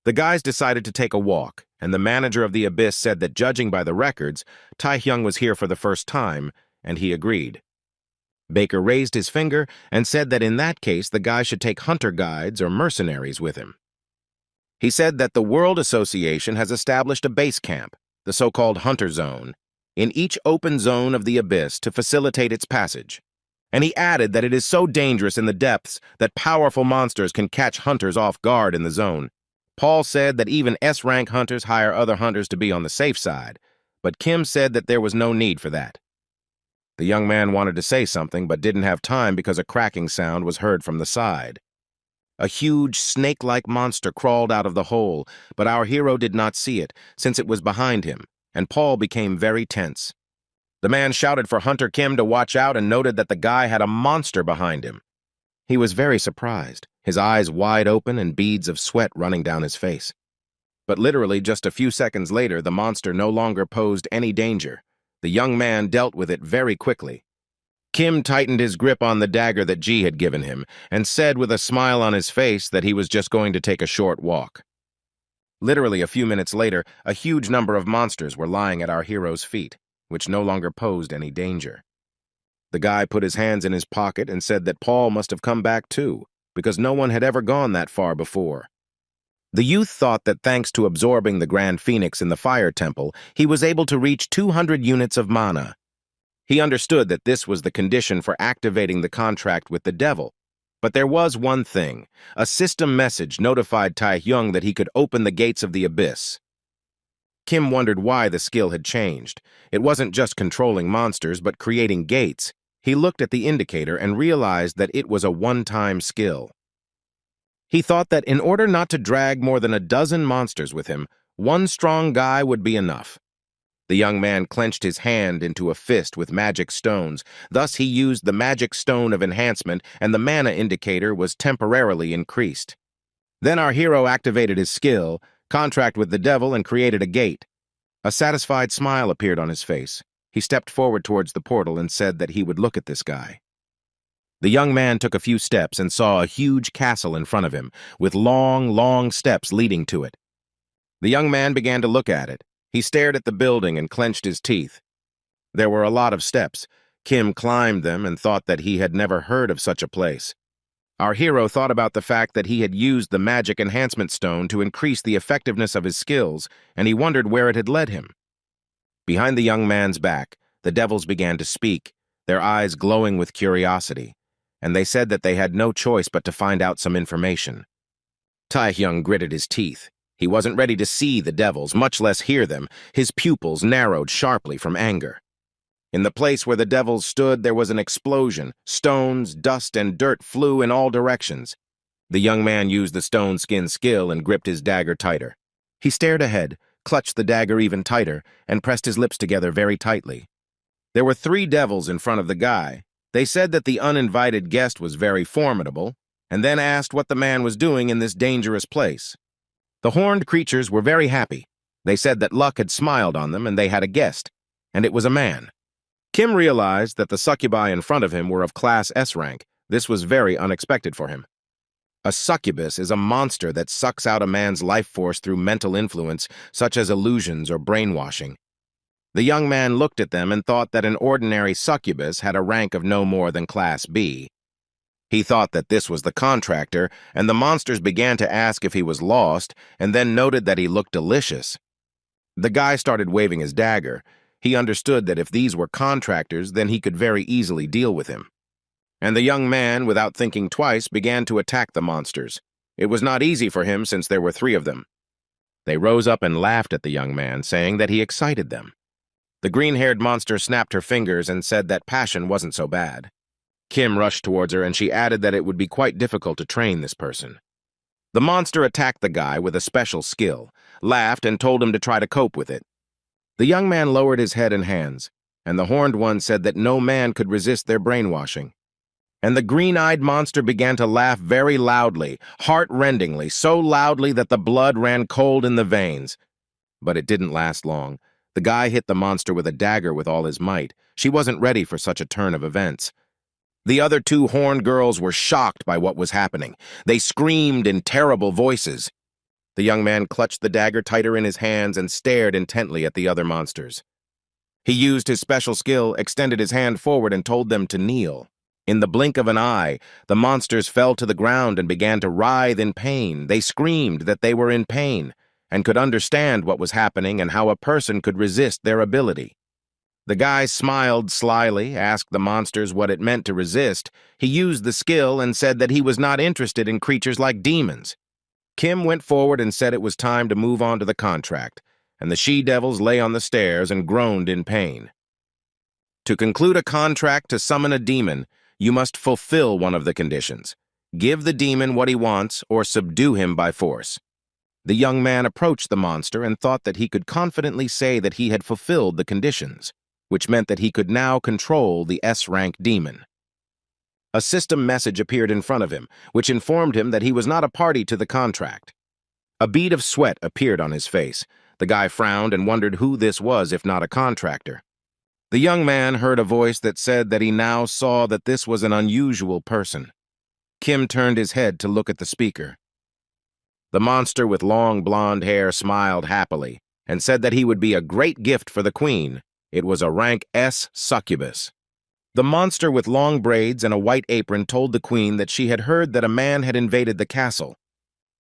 The guys decided to take a walk, and the manager of the Abyss said that judging by the records, Taehyung was here for the first time, and he agreed. Baker raised his finger and said that in that case the guy should take hunter guides or mercenaries with him. He said that the World Association has established a base camp, the so-called Hunter Zone, in each open zone of the abyss to facilitate its passage. And he added that it is so dangerous in the depths that powerful monsters can catch hunters off guard in the zone. Paul said that even S-rank hunters hire other hunters to be on the safe side, but Kim said that there was no need for that. The young man wanted to say something but didn't have time because a cracking sound was heard from the side. A huge, snake-like monster crawled out of the hole, but our hero did not see it, since it was behind him, and Paul became very tense. The man shouted for Hunter Kim to watch out and noted that the guy had a monster behind him. He was very surprised, his eyes wide open and beads of sweat running down his face. But literally just a few seconds later, the monster no longer posed any danger. The young man dealt with it very quickly. Kim tightened his grip on the dagger that Ji had given him and said with a smile on his face that he was just going to take a short walk. Literally a few minutes later, a huge number of monsters were lying at our hero's feet, which no longer posed any danger. The guy put his hands in his pocket and said that Paul must have come back too, because no one had ever gone that far before. The youth thought that thanks to absorbing the Grand Phoenix in the Fire Temple, he was able to reach 200 units of mana. He understood that this was the condition for activating the contract with the devil. But there was one thing. A system message notified Taehyung that he could open the gates of the abyss. Kim wondered why the skill had changed. It wasn't just controlling monsters, but creating gates. He looked at the indicator and realized that it was a one-time skill. He thought that in order not to drag more than a dozen monsters with him, one strong guy would be enough. The young man clenched his hand into a fist with magic stones. Thus he used the magic stone of enhancement, and the mana indicator was temporarily increased. Then our hero activated his skill, contract with the devil, and created a gate. A satisfied smile appeared on his face. He stepped forward towards the portal and said that he would look at this guy. The young man took a few steps and saw a huge castle in front of him, with long steps leading to it. The young man began to look at it. He stared at the building and clenched his teeth. There were a lot of steps. Kim climbed them and thought that he had never heard of such a place. Our hero thought about the fact that he had used the magic enhancement stone to increase the effectiveness of his skills, and he wondered where it had led him. Behind the young man's back, the devils began to speak, their eyes glowing with curiosity, and they said that they had no choice but to find out some information. Taehyung gritted his teeth. He wasn't ready to see the devils, much less hear them. His pupils narrowed sharply from anger. In the place where the devils stood, there was an explosion. Stones, dust, and dirt flew in all directions. The young man used the stone skin skill and gripped his dagger tighter. He stared ahead, clutched the dagger even tighter, and pressed his lips together very tightly. There were 3 devils in front of the guy. They said that the uninvited guest was very formidable, and then asked what the man was doing in this dangerous place. The horned creatures were very happy. They said that luck had smiled on them and they had a guest, and it was a man. Kim realized that the succubi in front of him were of Class S rank. This was very unexpected for him. A succubus is a monster that sucks out a man's life force through mental influence, such as illusions or brainwashing. The young man looked at them and thought that an ordinary succubus had a rank of no more than Class B. He thought that this was the contractor, and the monsters began to ask if he was lost, and then noted that he looked delicious. The guy started waving his dagger. He understood that if these were contractors, then he could very easily deal with him. And the young man, without thinking twice, began to attack the monsters. It was not easy for him since there were 3 of them. They rose up and laughed at the young man, saying that he excited them. The green-haired monster snapped her fingers and said that passion wasn't so bad. Kim rushed towards her, and she added that it would be quite difficult to train this person. The monster attacked the guy with a special skill, laughed, and told him to try to cope with it. The young man lowered his head and hands, and the horned one said that no man could resist their brainwashing. And the green-eyed monster began to laugh very loudly, heart-rendingly, so loudly that the blood ran cold in the veins. But it didn't last long. The guy hit the monster with a dagger with all his might. She wasn't ready for such a turn of events. The other 2 horned girls were shocked by what was happening. They screamed in terrible voices. The young man clutched the dagger tighter in his hands and stared intently at the other monsters. He used his special skill, extended his hand forward, and told them to kneel. In the blink of an eye, the monsters fell to the ground and began to writhe in pain. They screamed that they were in pain and could understand what was happening and how a person could resist their ability. The guy smiled slyly, asked the monsters what it meant to resist. He used the skill and said that he was not interested in creatures like demons. Kim went forward and said it was time to move on to the contract, and the she-devils lay on the stairs and groaned in pain. To conclude a contract to summon a demon, you must fulfill one of the conditions. Give the demon what he wants or subdue him by force. The young man approached the monster and thought that he could confidently say that he had fulfilled the conditions, which meant that he could now control the S-rank demon. A system message appeared in front of him, which informed him that he was not a party to the contract. A bead of sweat appeared on his face. The guy frowned and wondered who this was if not a contractor. The young man heard a voice that said that he now saw that this was an unusual person. Kim turned his head to look at the speaker. The monster with long blonde hair smiled happily and said that he would be a great gift for the queen. It was a rank S succubus. The monster with long braids and a white apron told the queen that she had heard that a man had invaded the castle.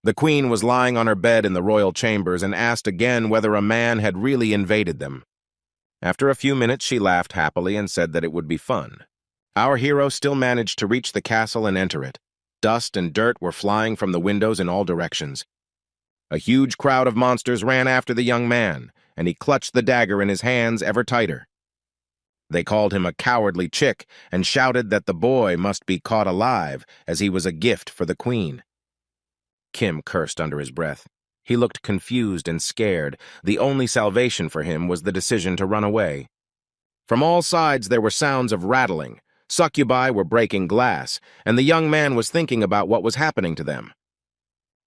The queen was lying on her bed in the royal chambers and asked again whether a man had really invaded them. After a few minutes, she laughed happily and said that it would be fun. Our hero still managed to reach the castle and enter it. Dust and dirt were flying from the windows in all directions. A huge crowd of monsters ran after the young man, and he clutched the dagger in his hands ever tighter. They called him a cowardly chick and shouted that the boy must be caught alive, as he was a gift for the queen. Kim cursed under his breath. He looked confused and scared. The only salvation for him was the decision to run away. From all sides there were sounds of rattling. Succubi were breaking glass, and the young man was thinking about what was happening to them.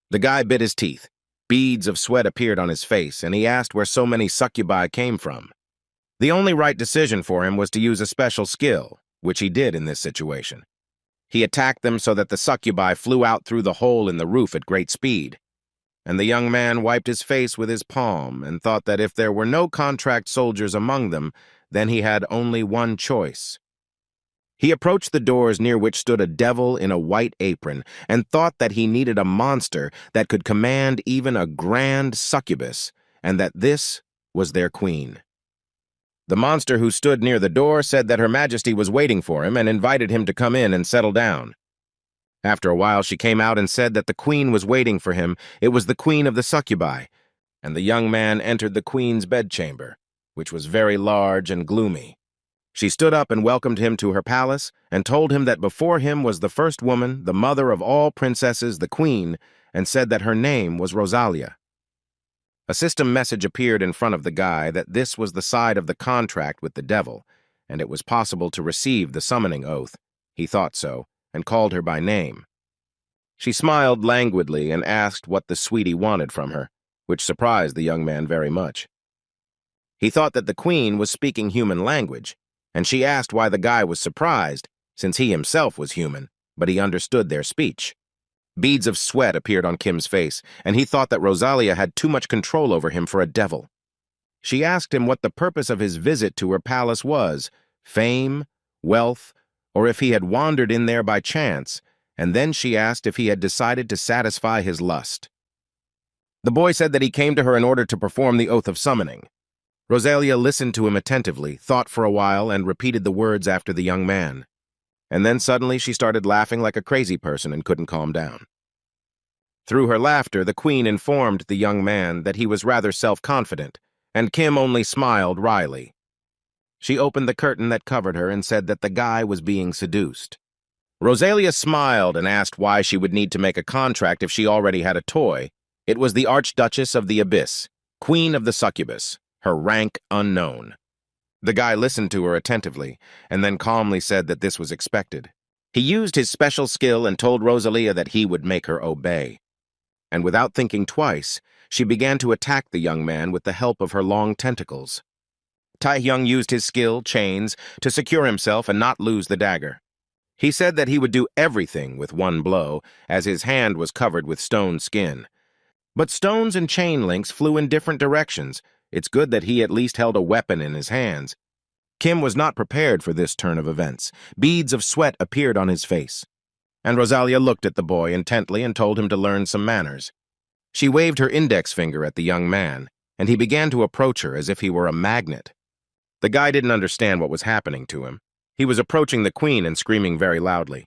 The guy bit his teeth. Beads of sweat appeared on his face, and he asked where so many succubi came from. The only right decision for him was to use a special skill, which he did in this situation. He attacked them so that the succubi flew out through the hole in the roof at great speed. And the young man wiped his face with his palm and thought that if there were no contract soldiers among them, then he had only one choice. He approached the doors near which stood a devil in a white apron and thought that he needed a monster that could command even a grand succubus, and that this was their queen. The monster who stood near the door said that Her Majesty was waiting for him and invited him to come in and settle down. After a while, she came out and said that the queen was waiting for him. It was the queen of the succubi, and the young man entered the queen's bedchamber, which was very large and gloomy. She stood up and welcomed him to her palace and told him that before him was the first woman, the mother of all princesses, the queen, and said that her name was Rosalia. A system message appeared in front of the guy that this was the side of the contract with the devil, and it was possible to receive the summoning oath. He thought so, and called her by name. She smiled languidly and asked what the sweetie wanted from her, which surprised the young man very much. He thought that the queen was speaking human language, and she asked why the guy was surprised, since he himself was human, but he understood their speech. Beads of sweat appeared on Kim's face, and he thought that Rosalia had too much control over him for a devil. She asked him what the purpose of his visit to her palace was, fame, wealth, or if he had wandered in there by chance, and then she asked if he had decided to satisfy his lust. The boy said that he came to her in order to perform the oath of summoning. Rosalia listened to him attentively, thought for a while, and repeated the words after the young man. And then suddenly she started laughing like a crazy person and couldn't calm down. Through her laughter, the queen informed the young man that he was rather self-confident, and Kim only smiled wryly. She opened the curtain that covered her and said that the guy was being seduced. Rosalia smiled and asked why she would need to make a contract if she already had a toy. It was the Archduchess of the Abyss, Queen of the Succubus, her rank unknown. The guy listened to her attentively, and then calmly said that this was expected. He used his special skill and told Rosalia that he would make her obey. And without thinking twice, she began to attack the young man with the help of her long tentacles. Taehyung used his skill, chains, to secure himself and not lose the dagger. He said that he would do everything with one blow, as his hand was covered with stone skin. But stones and chain links flew in different directions. It's good that he at least held a weapon in his hands. Kim was not prepared for this turn of events. Beads of sweat appeared on his face. And Rosalia looked at the boy intently and told him to learn some manners. She waved her index finger at the young man, and he began to approach her as if he were a magnet. The guy didn't understand what was happening to him. He was approaching the queen and screaming very loudly.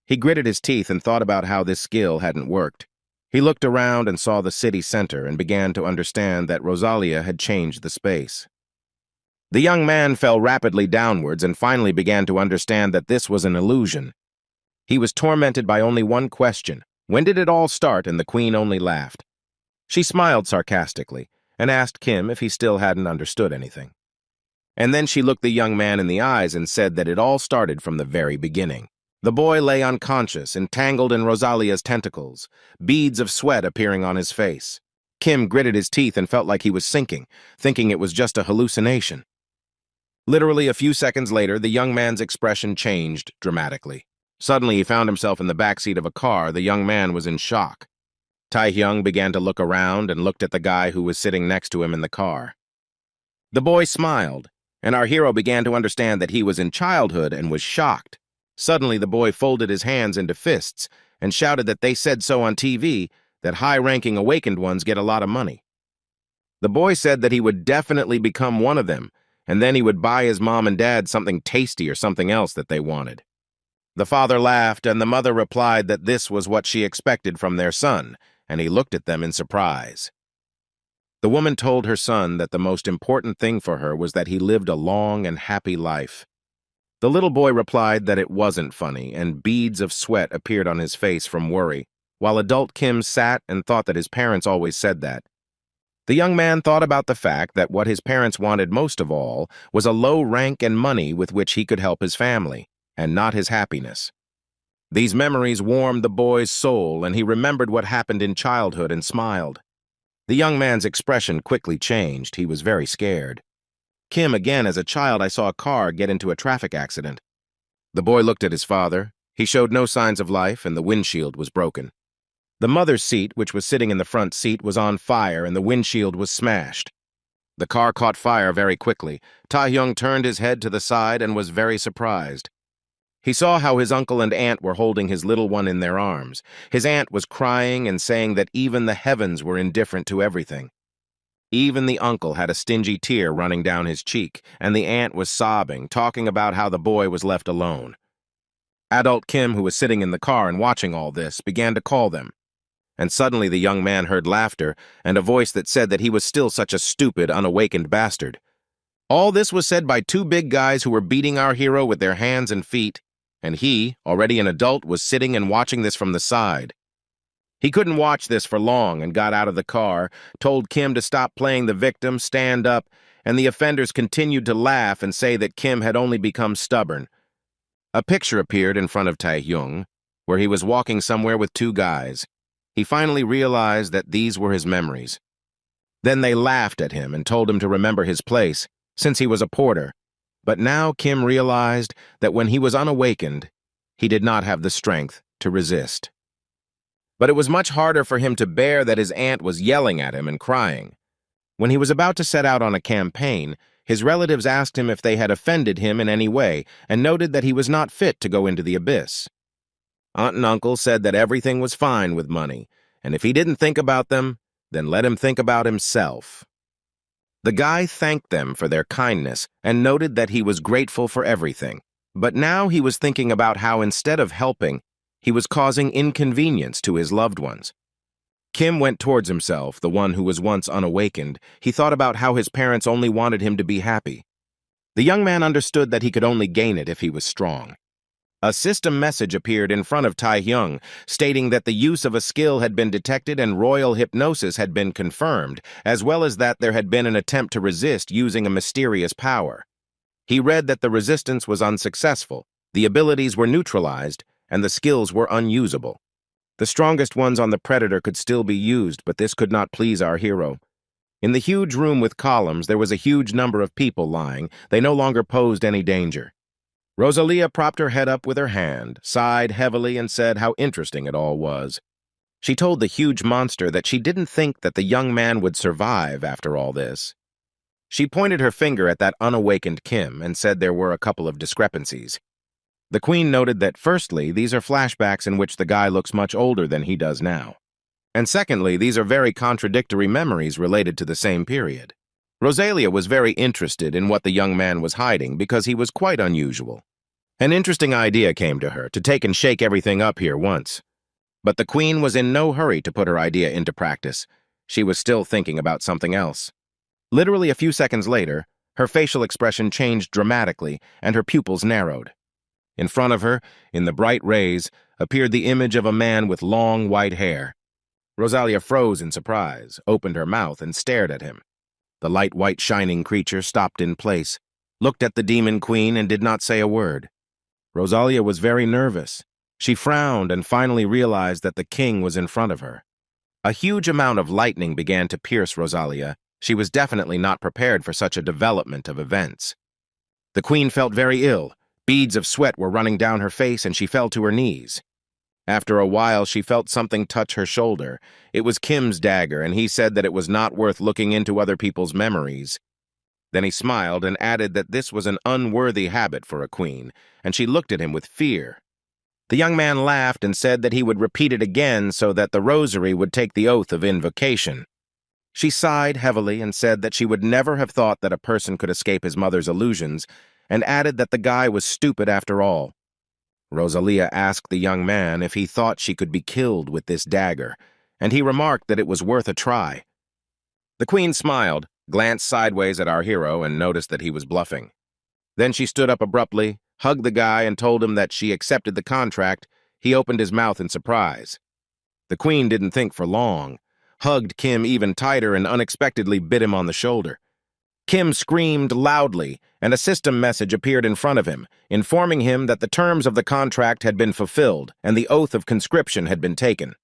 He gritted his teeth and thought about how this skill hadn't worked. He looked around and saw the city center and began to understand that Rosalia had changed the space. The young man fell rapidly downwards and finally began to understand that this was an illusion. He was tormented by only one question. When did it all start? And the queen only laughed. She smiled sarcastically and asked Kim if he still hadn't understood anything. And then she looked the young man in the eyes and said that it all started from the very beginning. The boy lay unconscious, entangled in Rosalia's tentacles, beads of sweat appearing on his face. Kim gritted his teeth and felt like he was sinking, thinking it was just a hallucination. Literally a few seconds later, the young man's expression changed dramatically. Suddenly, he found himself in the backseat of a car. The young man was in shock. Tae-hyung began to look around and looked at the guy who was sitting next to him in the car. The boy smiled, and our hero began to understand that he was in childhood and was shocked. Suddenly, the boy folded his hands into fists and shouted that they said so on TV, that high-ranking awakened ones get a lot of money. The boy said that he would definitely become one of them, and then he would buy his mom and dad something tasty or something else that they wanted. The father laughed, and the mother replied that this was what she expected from their son, and he looked at them in surprise. The woman told her son that the most important thing for her was that he lived a long and happy life. The little boy replied that it wasn't funny, and beads of sweat appeared on his face from worry, while adult Kim sat and thought that his parents always said that. The young man thought about the fact that what his parents wanted most of all was a low rank and money with which he could help his family, and not his happiness. These memories warmed the boy's soul, and he remembered what happened in childhood and smiled. The young man's expression quickly changed. He was very scared. Kim, again, as a child, I saw a car get into a traffic accident. The boy looked at his father. He showed no signs of life, and the windshield was broken. The mother's seat, which was sitting in the front seat, was on fire, and the windshield was smashed. The car caught fire very quickly. Tae-hyung turned his head to the side and was very surprised. He saw how his uncle and aunt were holding his little one in their arms. His aunt was crying and saying that even the heavens were indifferent to everything. Even the uncle had a stingy tear running down his cheek, and the aunt was sobbing, talking about how the boy was left alone. Adult Kim, who was sitting in the car and watching all this, began to call them. And suddenly the young man heard laughter and a voice that said that he was still such a stupid, unawakened bastard. All this was said by two big guys who were beating our hero with their hands and feet, and he, already an adult, was sitting and watching this from the side. He couldn't watch this for long and got out of the car, told Kim to stop playing the victim, stand up, and the offenders continued to laugh and say that Kim had only become stubborn. A picture appeared in front of Tae-hyung, where he was walking somewhere with two guys. He finally realized that these were his memories. Then they laughed at him and told him to remember his place, since he was a porter. But now Kim realized that when he was unawakened, he did not have the strength to resist. But it was much harder for him to bear that his aunt was yelling at him and crying. When he was about to set out on a campaign, his relatives asked him if they had offended him in any way and noted that he was not fit to go into the abyss. Aunt and uncle said that everything was fine with money, and if he didn't think about them, then let him think about himself. The guy thanked them for their kindness and noted that he was grateful for everything. But now he was thinking about how instead of helping, he was causing inconvenience to his loved ones. Kim went towards himself, the one who was once unawakened. He thought about how his parents only wanted him to be happy. The young man understood that he could only gain it if he was strong. A system message appeared in front of Tae-hyung, stating that the use of a skill had been detected and royal hypnosis had been confirmed, as well as that there had been an attempt to resist using a mysterious power. He read that the resistance was unsuccessful, the abilities were neutralized, and the skills were unusable. The strongest ones on the Predator could still be used, but this could not please our hero. In the huge room with columns, there was a huge number of people lying. They no longer posed any danger. Rosalia propped her head up with her hand, sighed heavily, and said how interesting it all was. She told the huge monster that she didn't think that the young man would survive after all this. She pointed her finger at that unawakened Kim and said there were a couple of discrepancies. The queen noted that, firstly, these are flashbacks in which the guy looks much older than he does now. And secondly, these are very contradictory memories related to the same period. Rosalia was very interested in what the young man was hiding because he was quite unusual. An interesting idea came to her, to take and shake everything up here once. But the queen was in no hurry to put her idea into practice. She was still thinking about something else. Literally a few seconds later, her facial expression changed dramatically and her pupils narrowed. In front of her, in the bright rays, appeared the image of a man with long white hair. Rosalia froze in surprise, opened her mouth, and stared at him. The light white shining creature stopped in place, looked at the demon queen, and did not say a word. Rosalia was very nervous. She frowned and finally realized that the king was in front of her. A huge amount of lightning began to pierce Rosalia. She was definitely not prepared for such a development of events. The queen felt very ill. Beads of sweat were running down her face, and she fell to her knees. After a while, she felt something touch her shoulder. It was Kim's dagger, and he said that it was not worth looking into other people's memories. Then he smiled and added that this was an unworthy habit for a queen, and she looked at him with fear. The young man laughed and said that he would repeat it again so that the rosary would take the oath of invocation. She sighed heavily and said that she would never have thought that a person could escape his mother's illusions, and added that the guy was stupid after all. Rosalia asked the young man if he thought she could be killed with this dagger, and he remarked that it was worth a try. The queen smiled, glanced sideways at our hero, and noticed that he was bluffing. Then she stood up abruptly, hugged the guy, and told him that she accepted the contract. He opened his mouth in surprise. The queen didn't think for long, hugged Kim even tighter, and unexpectedly bit him on the shoulder. Kim screamed loudly, and a system message appeared in front of him, informing him that the terms of the contract had been fulfilled and the oath of conscription had been taken.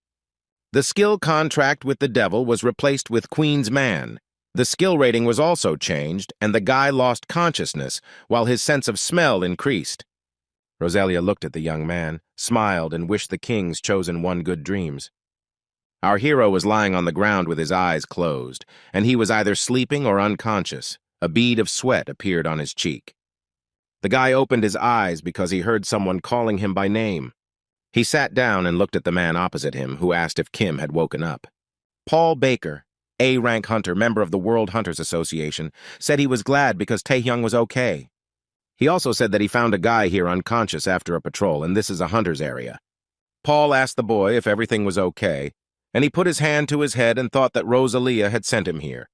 The skill contract with the devil was replaced with Queen's Man. The skill rating was also changed, and the guy lost consciousness, while his sense of smell increased. Rosalia looked at the young man, smiled, and wished the king's chosen one good dreams. Our hero was lying on the ground with his eyes closed, and he was either sleeping or unconscious. A bead of sweat appeared on his cheek. The guy opened his eyes because he heard someone calling him by name. He sat down and looked at the man opposite him, who asked if Kim had woken up. Paul Baker, A-rank hunter, member of the World Hunters Association, said he was glad because Taehyung was okay. He also said that he found a guy here unconscious after a patrol, and this is a hunter's area. Paul asked the boy if everything was okay, and he put his hand to his head and thought that Rosalia had sent him here.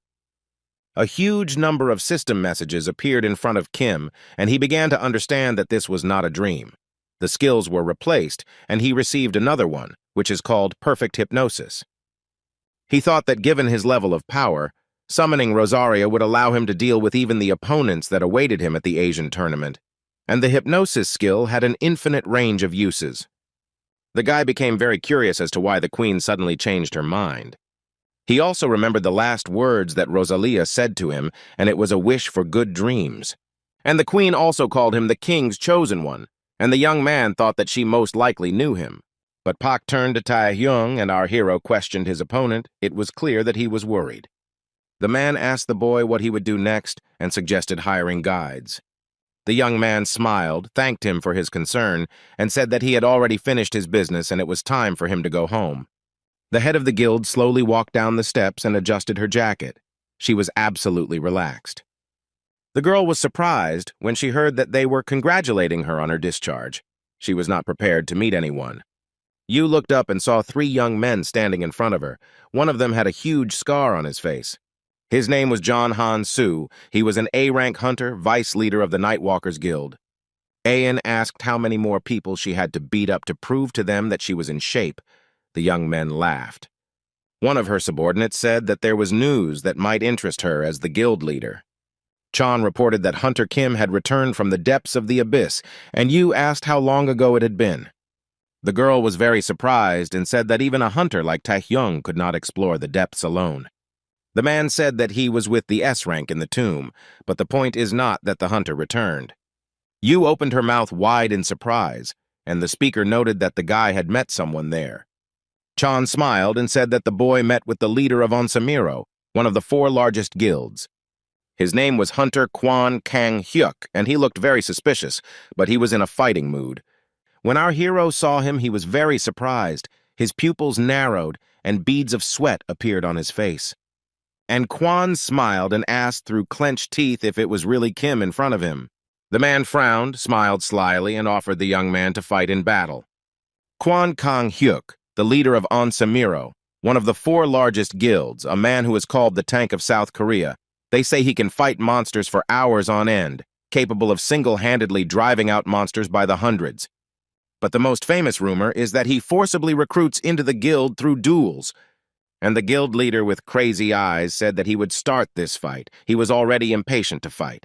A huge number of system messages appeared in front of Kim, and he began to understand that this was not a dream. The skills were replaced, and he received another one, which is called perfect hypnosis. He thought that given his level of power, summoning Rosaria would allow him to deal with even the opponents that awaited him at the Asian tournament, and the hypnosis skill had an infinite range of uses. The guy became very curious as to why the queen suddenly changed her mind. He also remembered the last words that Rosalia said to him, and it was a wish for good dreams. And the queen also called him the king's chosen one, and the young man thought that she most likely knew him. But Pak turned to Taehyung, and our hero questioned his opponent. It was clear that he was worried. The man asked the boy what he would do next and suggested hiring guides. The young man smiled, thanked him for his concern, and said that he had already finished his business and it was time for him to go home. The head of the guild slowly walked down the steps and adjusted her jacket. She was absolutely relaxed. The girl was surprised when she heard that they were congratulating her on her discharge. She was not prepared to meet anyone. Yu looked up and saw 3 young men standing in front of her. One of them had a huge scar on his face. His name was John Han Soo. He was an A-rank hunter, vice leader of the Nightwalkers Guild. Ayan asked how many more people she had to beat up to prove to them that she was in shape. The young men laughed. One of her subordinates said that there was news that might interest her as the guild leader. Chan reported that Hunter Kim had returned from the depths of the abyss, and Yu asked how long ago it had been. The girl was very surprised and said that even a hunter like Taehyung could not explore the depths alone. The man said that he was with the S-rank in the tomb, but the point is not that the hunter returned. Yu opened her mouth wide in surprise, and the speaker noted that the guy had met someone there. Chan smiled and said that the boy met with the leader of Onsamiro, one of the 4 largest guilds. His name was Hunter Kwan Kang Hyuk, and he looked very suspicious, but he was in a fighting mood. When our hero saw him, he was very surprised. His pupils narrowed, and beads of sweat appeared on his face. And Kwan smiled and asked through clenched teeth if it was really Kim in front of him. The man frowned, smiled slyly, and offered the young man to fight in battle. Kwan Kang Hyuk, the leader of Onsamiro, one of the 4 largest guilds, a man who is called the Tank of South Korea. They say he can fight monsters for hours on end, capable of single-handedly driving out monsters by the hundreds. But the most famous rumor is that he forcibly recruits into the guild through duels. And the guild leader with crazy eyes said that he would start this fight. He was already impatient to fight.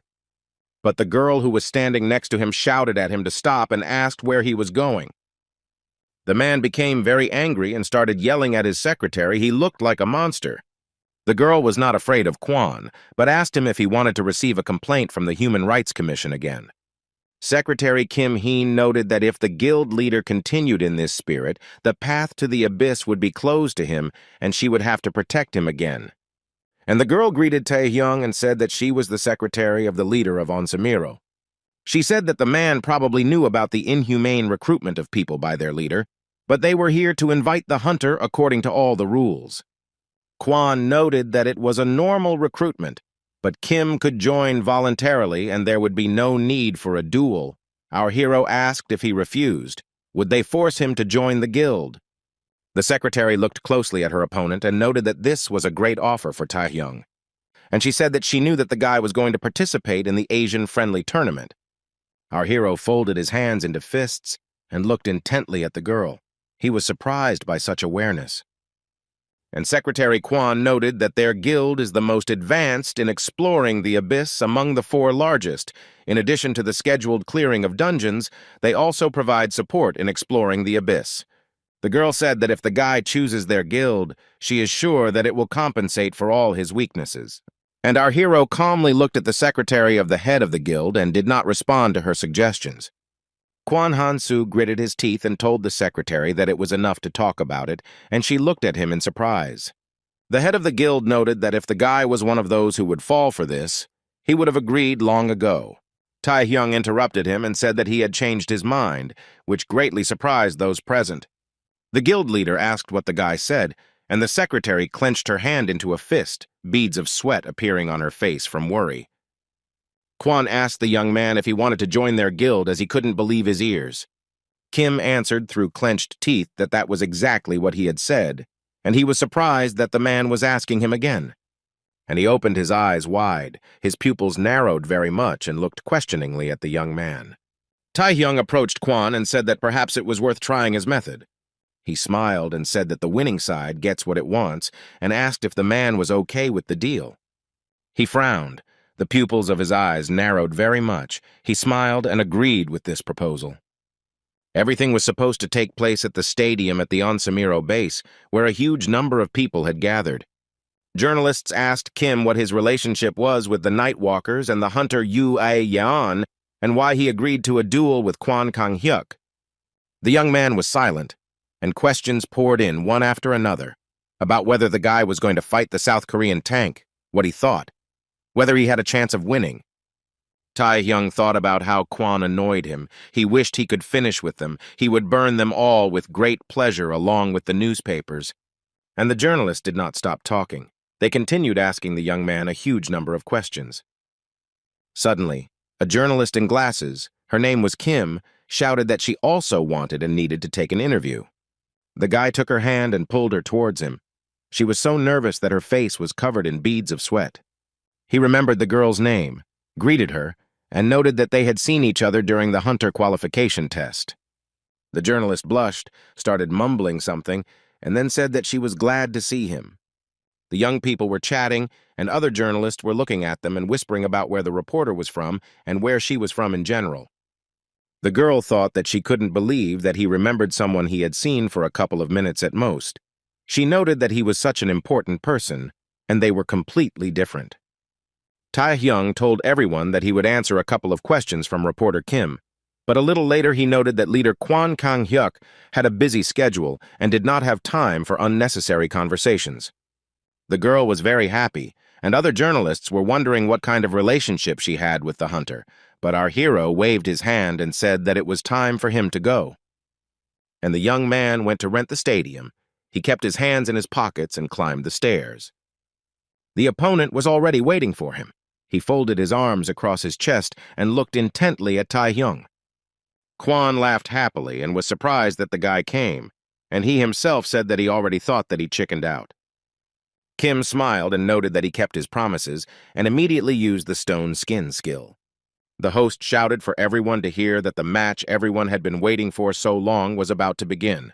But the girl who was standing next to him shouted at him to stop and asked where he was going. The man became very angry and started yelling at his secretary. He looked like a monster. The girl was not afraid of Kwan, but asked him if he wanted to receive a complaint from the Human Rights Commission again. Secretary Kim Heen noted that if the guild leader continued in this spirit, the path to the abyss would be closed to him and she would have to protect him again. And the girl greeted Taehyung and said that she was the secretary of the leader of Onsamiro. She said that the man probably knew about the inhumane recruitment of people by their leader, but they were here to invite the hunter according to all the rules. Kwan noted that it was a normal recruitment, but Kim could join voluntarily and there would be no need for a duel. Our hero asked if he refused. Would they force him to join the guild? The secretary looked closely at her opponent and noted that this was a great offer for Taehyung. And she said that she knew that the guy was going to participate in the Asian-friendly tournament. Our hero folded his hands into fists and looked intently at the girl. He was surprised by such awareness. And Secretary Kwan noted that their guild is the most advanced in exploring the abyss among the 4 largest. In addition to the scheduled clearing of dungeons, they also provide support in exploring the abyss. The girl said that if the guy chooses their guild, she is sure that it will compensate for all his weaknesses. And our hero calmly looked at the secretary of the head of the guild and did not respond to her suggestions. Kwan Han-soo gritted his teeth and told the secretary that it was enough to talk about it, and she looked at him in surprise. The head of the guild noted that if the guy was one of those who would fall for this, he would have agreed long ago. Taehyung interrupted him and said that he had changed his mind, which greatly surprised those present. The guild leader asked what the guy said, and the secretary clenched her hand into a fist, beads of sweat appearing on her face from worry. Kwan asked the young man if he wanted to join their guild as he couldn't believe his ears. Kim answered through clenched teeth that that was exactly what he had said, and he was surprised that the man was asking him again. And he opened his eyes wide, his pupils narrowed very much and looked questioningly at the young man. Taehyung approached Kwan and said that perhaps it was worth trying his method. He smiled and said that the winning side gets what it wants and asked if the man was okay with the deal. He frowned. The pupils of his eyes narrowed very much. He smiled and agreed with this proposal. Everything was supposed to take place at the stadium at the Onsamiro base, where a huge number of people had gathered. Journalists asked Kim what his relationship was with the Nightwalkers and the hunter Yu Ae-yeon and why he agreed to a duel with Kwan Kang-hyuk. The young man was silent, and questions poured in one after another about whether the guy was going to fight the South Korean tank, what he thought, whether he had a chance of winning. Taehyung thought about how Kwan annoyed him. He wished he could finish with them. He would burn them all with great pleasure along with the newspapers. And the journalists did not stop talking. They continued asking the young man a huge number of questions. Suddenly, a journalist in glasses, her name was Kim, shouted that she also wanted and needed to take an interview. The guy took her hand and pulled her towards him. She was so nervous that her face was covered in beads of sweat. He remembered the girl's name, greeted her, and noted that they had seen each other during the hunter qualification test. The journalist blushed, started mumbling something, and then said that she was glad to see him. The young people were chatting, and other journalists were looking at them and whispering about where the reporter was from and where she was from in general. The girl thought that she couldn't believe that he remembered someone he had seen for a couple of minutes at most. She noted that he was such an important person, and they were completely different. Taehyung told everyone that he would answer a couple of questions from reporter Kim, but a little later he noted that leader Kwan Kang-hyuk had a busy schedule and did not have time for unnecessary conversations. The girl was very happy, and other journalists were wondering what kind of relationship she had with the hunter, but our hero waved his hand and said that it was time for him to go. And the young man went to rent the stadium. He kept his hands in his pockets and climbed the stairs. The opponent was already waiting for him. He folded his arms across his chest and looked intently at Taehyung. Kwan laughed happily and was surprised that the guy came, and he himself said that he already thought that he chickened out. Kim smiled and noted that he kept his promises and immediately used the stone skin skill. The host shouted for everyone to hear that the match everyone had been waiting for so long was about to begin.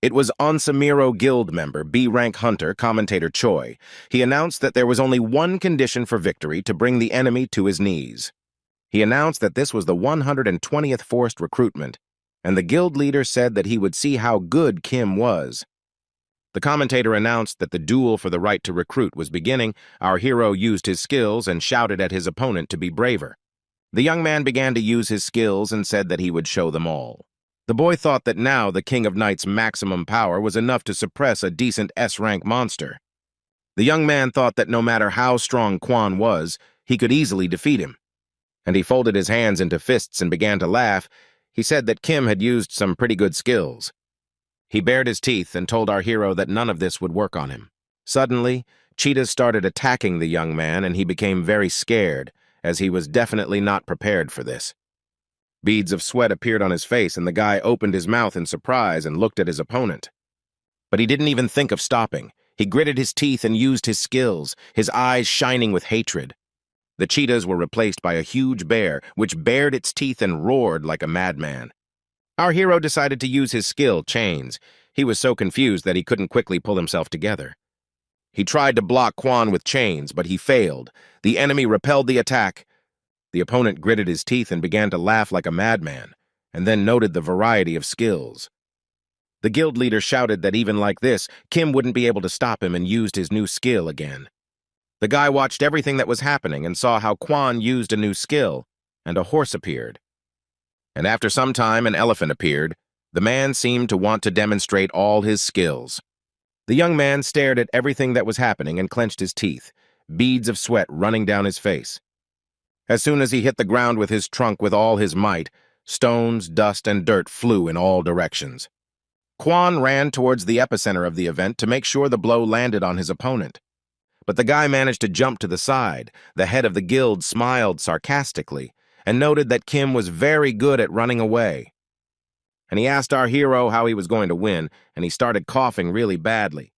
It was Onsamiro Guild member, B-rank hunter, commentator Choi. He announced that there was only one condition for victory: to bring the enemy to his knees. He announced that this was the 120th forced recruitment, and the guild leader said that he would see how good Kim was. The commentator announced that the duel for the right to recruit was beginning. Our hero used his skills and shouted at his opponent to be braver. The young man began to use his skills and said that he would show them all. The boy thought that now the King of Knight's maximum power was enough to suppress a decent S-rank monster. The young man thought that no matter how strong Quan was, he could easily defeat him. And he folded his hands into fists and began to laugh. He said that Kim had used some pretty good skills. He bared his teeth and told our hero that none of this would work on him. Suddenly, cheetahs started attacking the young man, and he became very scared, as he was definitely not prepared for this. Beads of sweat appeared on his face, and the guy opened his mouth in surprise and looked at his opponent. But he didn't even think of stopping. He gritted his teeth and used his skills, his eyes shining with hatred. The cheetahs were replaced by a huge bear, which bared its teeth and roared like a madman. Our hero decided to use his skill, chains. He was so confused that he couldn't quickly pull himself together. He tried to block Quan with chains, but he failed. The enemy repelled the attack. The opponent gritted his teeth and began to laugh like a madman, and then noted the variety of skills. The guild leader shouted that even like this, Kim wouldn't be able to stop him and used his new skill again. The guy watched everything that was happening and saw how Quan used a new skill, and a horse appeared. And after some time, an elephant appeared. The man seemed to want to demonstrate all his skills. The young man stared at everything that was happening and clenched his teeth, beads of sweat running down his face. As soon as he hit the ground with his trunk with all his might, stones, dust, and dirt flew in all directions. Quan ran towards the epicenter of the event to make sure the blow landed on his opponent. But the guy managed to jump to the side. The head of the guild smiled sarcastically and noted that Kim was very good at running away. And he asked our hero how he was going to win, and he started coughing really badly.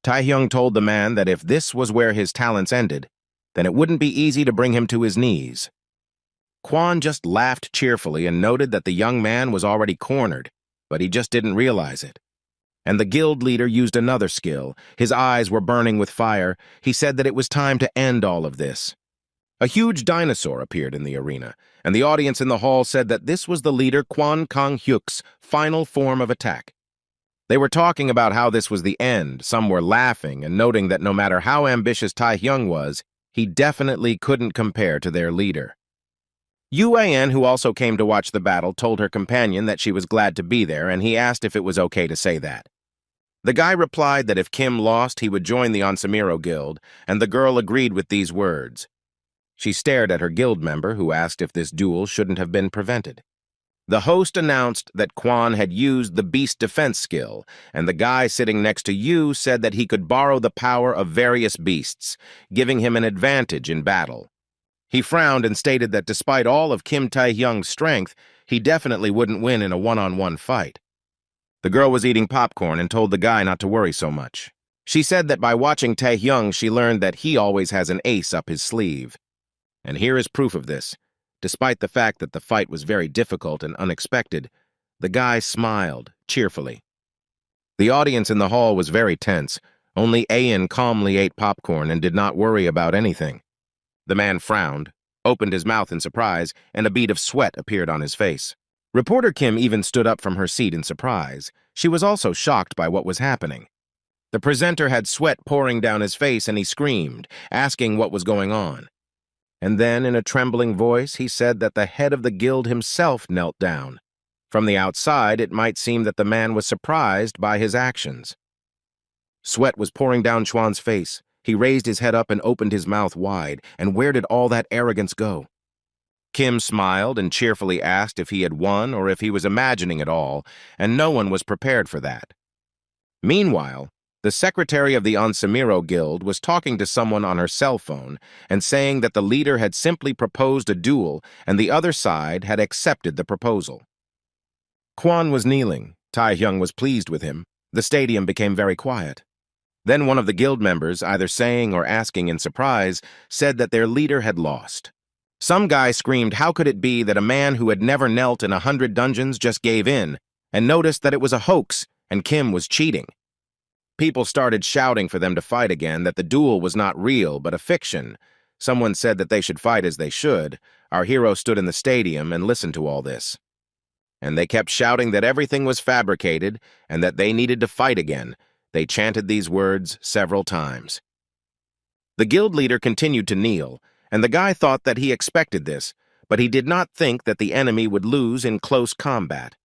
Taehyung told the man that if this was where his talents ended, then it wouldn't be easy to bring him to his knees. Quan just laughed cheerfully and noted that the young man was already cornered, but he just didn't realize it. And the guild leader used another skill. His eyes were burning with fire. He said that it was time to end all of this. A huge dinosaur appeared in the arena, and the audience in the hall said that this was the leader Quan Kang-hyuk's final form of attack. They were talking about how this was the end. Some were laughing and noting that no matter how ambitious Taehyung was, he definitely couldn't compare to their leader. Yuan, who also came to watch the battle, told her companion that she was glad to be there, and he asked if it was okay to say that. The guy replied that if Kim lost, he would join the Onsamiro Guild, and the girl agreed with these words. She stared at her guild member, who asked if this duel shouldn't have been prevented. The host announced that Quan had used the beast defense skill, and the guy sitting next to Yu said that he could borrow the power of various beasts, giving him an advantage in battle. He frowned and stated that despite all of Kim Taehyung's strength, he definitely wouldn't win in a one-on-one fight. The girl was eating popcorn and told the guy not to worry so much. She said that by watching Taehyung, she learned that he always has an ace up his sleeve. And here is proof of this. Despite the fact that the fight was very difficult and unexpected, the guy smiled cheerfully. The audience in the hall was very tense. Only Ayan calmly ate popcorn and did not worry about anything. The man frowned, opened his mouth in surprise, and a bead of sweat appeared on his face. Reporter Kim even stood up from her seat in surprise. She was also shocked by what was happening. The presenter had sweat pouring down his face, and he screamed, asking what was going on. And then, in a trembling voice, he said that the head of the guild himself knelt down. From the outside, it might seem that the man was surprised by his actions. Sweat was pouring down Chuan's face. He raised his head up and opened his mouth wide. And where did all that arrogance go? Kim smiled and cheerfully asked if he had won or if he was imagining it all, and no one was prepared for that. Meanwhile, the secretary of the Onsamiro Guild was talking to someone on her cell phone and saying that the leader had simply proposed a duel and the other side had accepted the proposal. Quan was kneeling. Taehyung was pleased with him. The stadium became very quiet. Then one of the guild members, either saying or asking in surprise, said that their leader had lost. Some guy screamed, how could it be that a man who had never knelt in 100 dungeons just gave in, and noticed that it was a hoax and Kim was cheating? People started shouting for them to fight again, that the duel was not real, but a fiction. Someone said that they should fight as they should. Our hero stood in the stadium and listened to all this. And they kept shouting that everything was fabricated and that they needed to fight again. They chanted these words several times. The guild leader continued to kneel, and the guy thought that he expected this, but he did not think that the enemy would lose in close combat.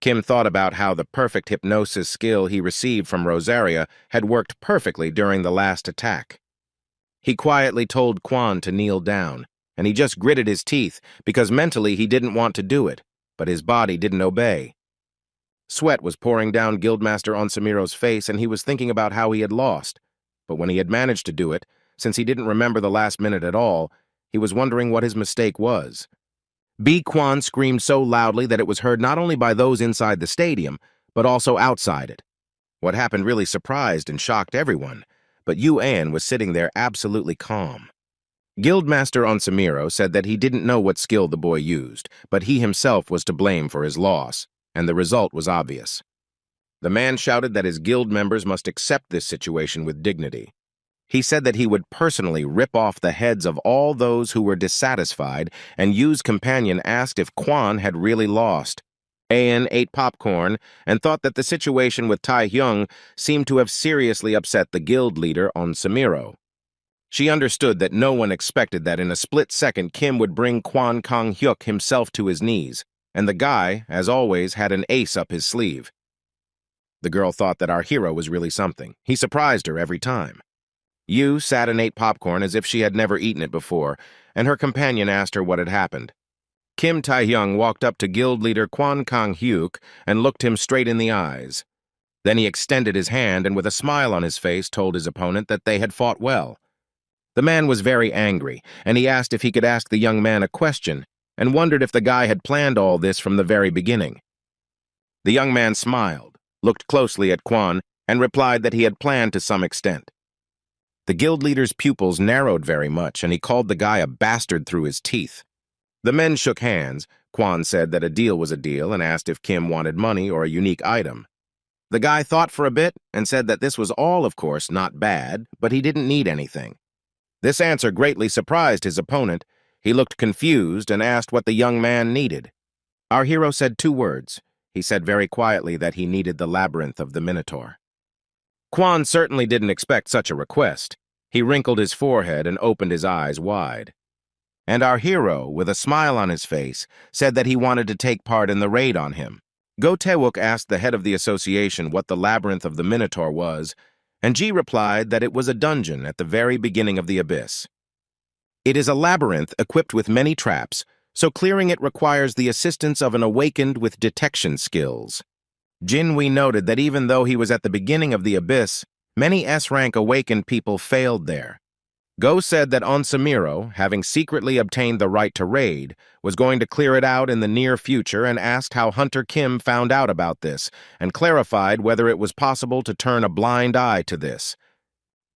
Kim thought about how the perfect hypnosis skill he received from Rosaria had worked perfectly during the last attack. He quietly told Quan to kneel down, and he just gritted his teeth because mentally he didn't want to do it, but his body didn't obey. Sweat was pouring down Guildmaster Onsamiro's face, and he was thinking about how he had lost. But when he had managed to do it, since he didn't remember the last minute at all, he was wondering what his mistake was. B. Quan screamed so loudly that it was heard not only by those inside the stadium, but also outside it. What happened really surprised and shocked everyone, but Yu An was sitting there absolutely calm. Guildmaster Onsamiro said that he didn't know what skill the boy used, but he himself was to blame for his loss, and the result was obvious. The man shouted that his guild members must accept this situation with dignity. He said that he would personally rip off the heads of all those who were dissatisfied, and Yu's companion asked if Quan had really lost. An ate popcorn and thought that the situation with Tai Hyung seemed to have seriously upset the guild leader Onsamiro. She understood that no one expected that in a split second Kim would bring Quan Kong Hyuk himself to his knees, and the guy, as always, had an ace up his sleeve. The girl thought that our hero was really something. He surprised her every time. Yu sat and ate popcorn as if she had never eaten it before, and her companion asked her what had happened. Kim Tae-hyung walked up to guild leader Kwan Kang-hyuk and looked him straight in the eyes. Then he extended his hand and with a smile on his face told his opponent that they had fought well. The man was very angry, and he asked if he could ask the young man a question, and wondered if the guy had planned all this from the very beginning. The young man smiled, looked closely at Kwan, and replied that he had planned to some extent. The guild leader's pupils narrowed very much, and he called the guy a bastard through his teeth. The men shook hands. Kwan said that a deal was a deal and asked if Kim wanted money or a unique item. The guy thought for a bit and said that this was all, of course, not bad, but he didn't need anything. This answer greatly surprised his opponent. He looked confused and asked what the young man needed. Our hero said 2 words. He said very quietly that he needed the labyrinth of the Minotaur. Kwan certainly didn't expect such a request. He wrinkled his forehead and opened his eyes wide. And our hero, with a smile on his face, said that he wanted to take part in the raid on him. Go Tae-wook asked the head of the association what the labyrinth of the Minotaur was, and Ji replied that it was a dungeon at the very beginning of the abyss. It is a labyrinth equipped with many traps, so clearing it requires the assistance of an awakened with detection skills. Jinwei noted that even though he was at the beginning of the abyss, many S-rank awakened people failed there. Go said that Onsamiro, having secretly obtained the right to raid, was going to clear it out in the near future and asked how Hunter Kim found out about this, and clarified whether it was possible to turn a blind eye to this.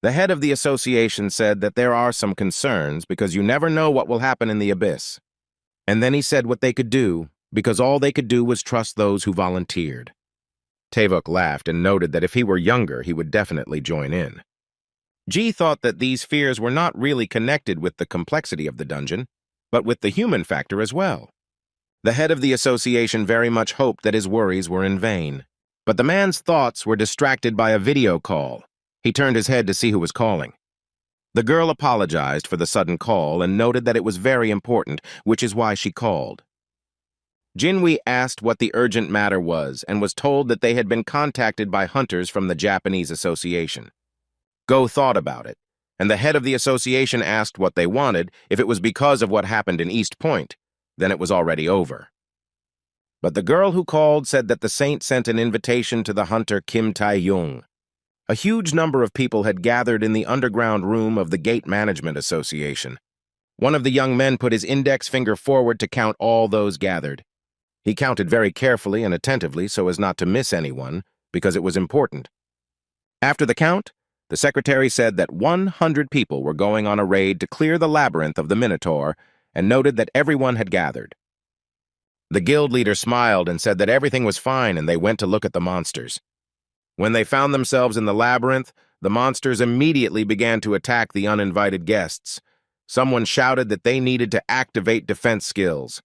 The head of the association said that there are some concerns because you never know what will happen in the abyss. And then he said what they could do, because all they could do was trust those who volunteered. Tae-wook laughed and noted that if he were younger, he would definitely join in. Ji thought that these fears were not really connected with the complexity of the dungeon, but with the human factor as well. The head of the association very much hoped that his worries were in vain. But the man's thoughts were distracted by a video call. He turned his head to see who was calling. The girl apologized for the sudden call and noted that it was very important, which is why she called. Jinwei asked what the urgent matter was and was told that they had been contacted by hunters from the Japanese association. Go thought about it, and the head of the association asked what they wanted. If it was because of what happened in East Point, then it was already over. But the girl who called said that the saint sent an invitation to the hunter Kim Tae-hyung. A huge number of people had gathered in the underground room of the Gate Management Association. One of the young men put his index finger forward to count all those gathered. He counted very carefully and attentively so as not to miss anyone, because it was important. After the count, the secretary said that 100 people were going on a raid to clear the labyrinth of the Minotaur and noted that everyone had gathered. The guild leader smiled and said that everything was fine and they went to look at the monsters. When they found themselves in the labyrinth, the monsters immediately began to attack the uninvited guests. Someone shouted that they needed to activate defense skills.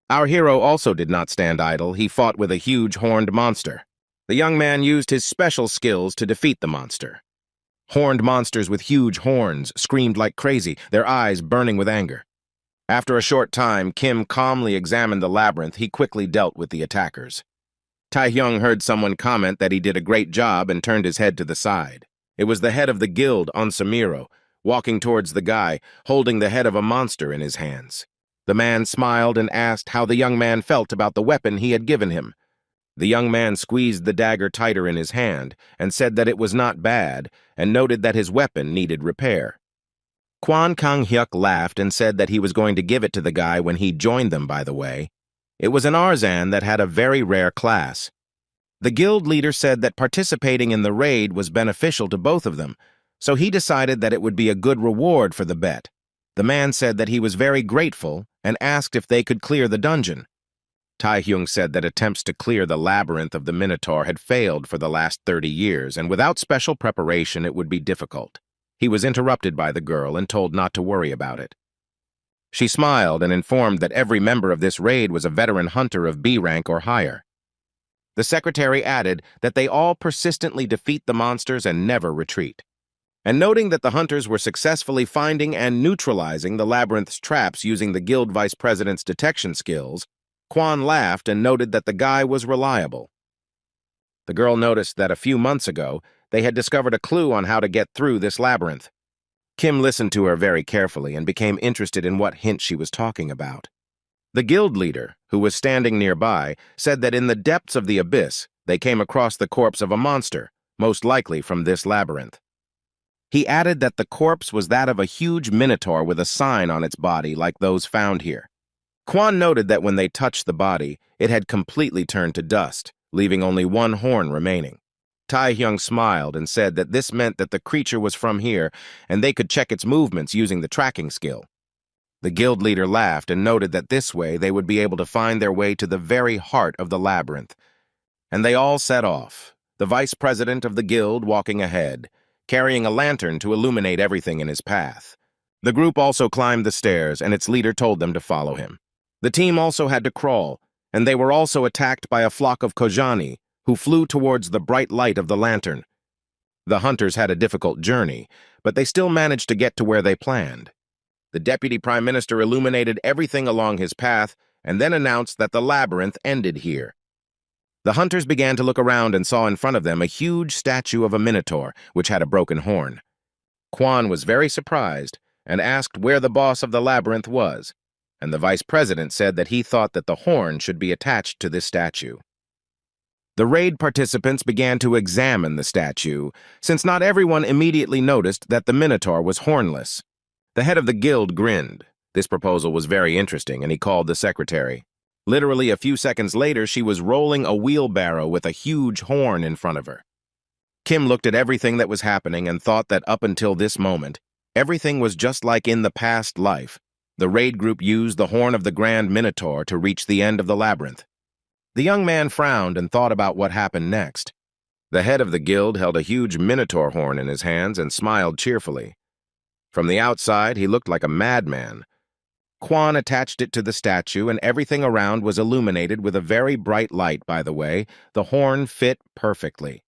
Our hero also did not stand idle. He fought with a huge horned monster. The young man used his special skills to defeat the monster. Horned monsters with huge horns screamed like crazy, their eyes burning with anger. After a short time, Kim calmly examined the labyrinth. He quickly dealt with the attackers. Taehyung heard someone comment that he did a great job and turned his head to the side. It was the head of the guild, Onsamiro, walking towards the guy, holding the head of a monster in his hands. The man smiled and asked how the young man felt about the weapon he had given him. The young man squeezed the dagger tighter in his hand and said that it was not bad and noted that his weapon needed repair. Kwon Kang-hyuk laughed and said that he was going to give it to the guy when he joined them, by the way. It was an Arzan that had a very rare class. The guild leader said that participating in the raid was beneficial to both of them, so he decided that it would be a good reward for the bet. The man said that he was very grateful and asked if they could clear the dungeon. Taehyung said that attempts to clear the labyrinth of the Minotaur had failed for the last 30 years, and without special preparation it would be difficult. He was interrupted by the girl and told not to worry about it. She smiled and informed that every member of this raid was a veteran hunter of B rank or higher. The secretary added that they all persistently defeat the monsters and never retreat. And noting that the hunters were successfully finding and neutralizing the labyrinth's traps using the guild vice president's detection skills, Kwon laughed and noted that the guy was reliable. The girl noticed that a few months ago, they had discovered a clue on how to get through this labyrinth. Kim listened to her very carefully and became interested in what hint she was talking about. The guild leader, who was standing nearby, said that in the depths of the abyss, they came across the corpse of a monster, most likely from this labyrinth. He added that the corpse was that of a huge minotaur with a sign on its body like those found here. Kwon noted that when they touched the body, it had completely turned to dust, leaving only one horn remaining. Taehyung smiled and said that this meant that the creature was from here and they could check its movements using the tracking skill. The guild leader laughed and noted that this way they would be able to find their way to the very heart of the labyrinth. And they all set off, the vice president of the guild walking ahead, carrying a lantern to illuminate everything in his path. The group also climbed the stairs and its leader told them to follow him. The team also had to crawl, and they were also attacked by a flock of Kojani, who flew towards the bright light of the lantern. The hunters had a difficult journey, but they still managed to get to where they planned. The deputy prime minister illuminated everything along his path and then announced that the labyrinth ended here. The hunters began to look around and saw in front of them a huge statue of a minotaur, which had a broken horn. Kwon was very surprised and asked where the boss of the labyrinth was, and the vice president said that he thought that the horn should be attached to this statue. The raid participants began to examine the statue, since not everyone immediately noticed that the Minotaur was hornless. The head of the guild grinned. This proposal was very interesting, and he called the secretary. Literally a few seconds later, she was rolling a wheelbarrow with a huge horn in front of her. Kim looked at everything that was happening and thought that up until this moment, everything was just like in the past life. The raid group used the horn of the Grand Minotaur to reach the end of the labyrinth. The young man frowned and thought about what happened next. The head of the guild held a huge minotaur horn in his hands and smiled cheerfully. From the outside, he looked like a madman. Kwon attached it to the statue, and everything around was illuminated with a very bright light, by the way. The horn fit perfectly.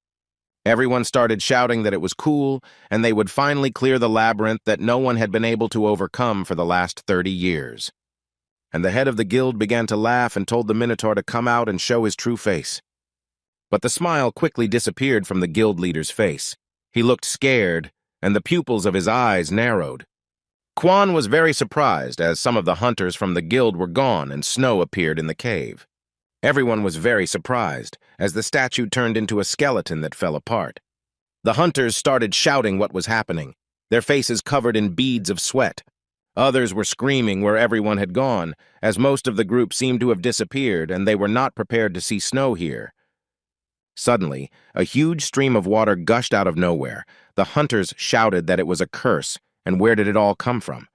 Everyone started shouting that it was cool, and they would finally clear the labyrinth that no one had been able to overcome for the last 30 years. And the head of the guild began to laugh and told the Minotaur to come out and show his true face. But the smile quickly disappeared from the guild leader's face. He looked scared, and the pupils of his eyes narrowed. Kwon was very surprised as some of the hunters from the guild were gone and snow appeared in the cave. Everyone was very surprised as the statue turned into a skeleton that fell apart. The hunters started shouting what was happening, their faces covered in beads of sweat. Others were screaming where everyone had gone, as most of the group seemed to have disappeared and they were not prepared to see snow here. Suddenly, a huge stream of water gushed out of nowhere. The hunters shouted that it was a curse, and where did it all come from?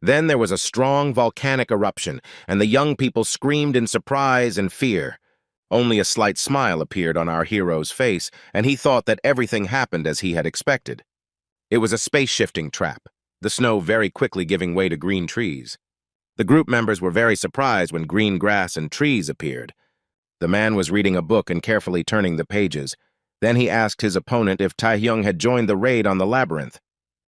Then there was a strong volcanic eruption, and the young people screamed in surprise and fear. Only a slight smile appeared on our hero's face, and he thought that everything happened as he had expected. It was a space-shifting trap, the snow very quickly giving way to green trees. The group members were very surprised when green grass and trees appeared. The man was reading a book and carefully turning the pages. Then he asked his opponent if Taehyung had joined the raid on the labyrinth.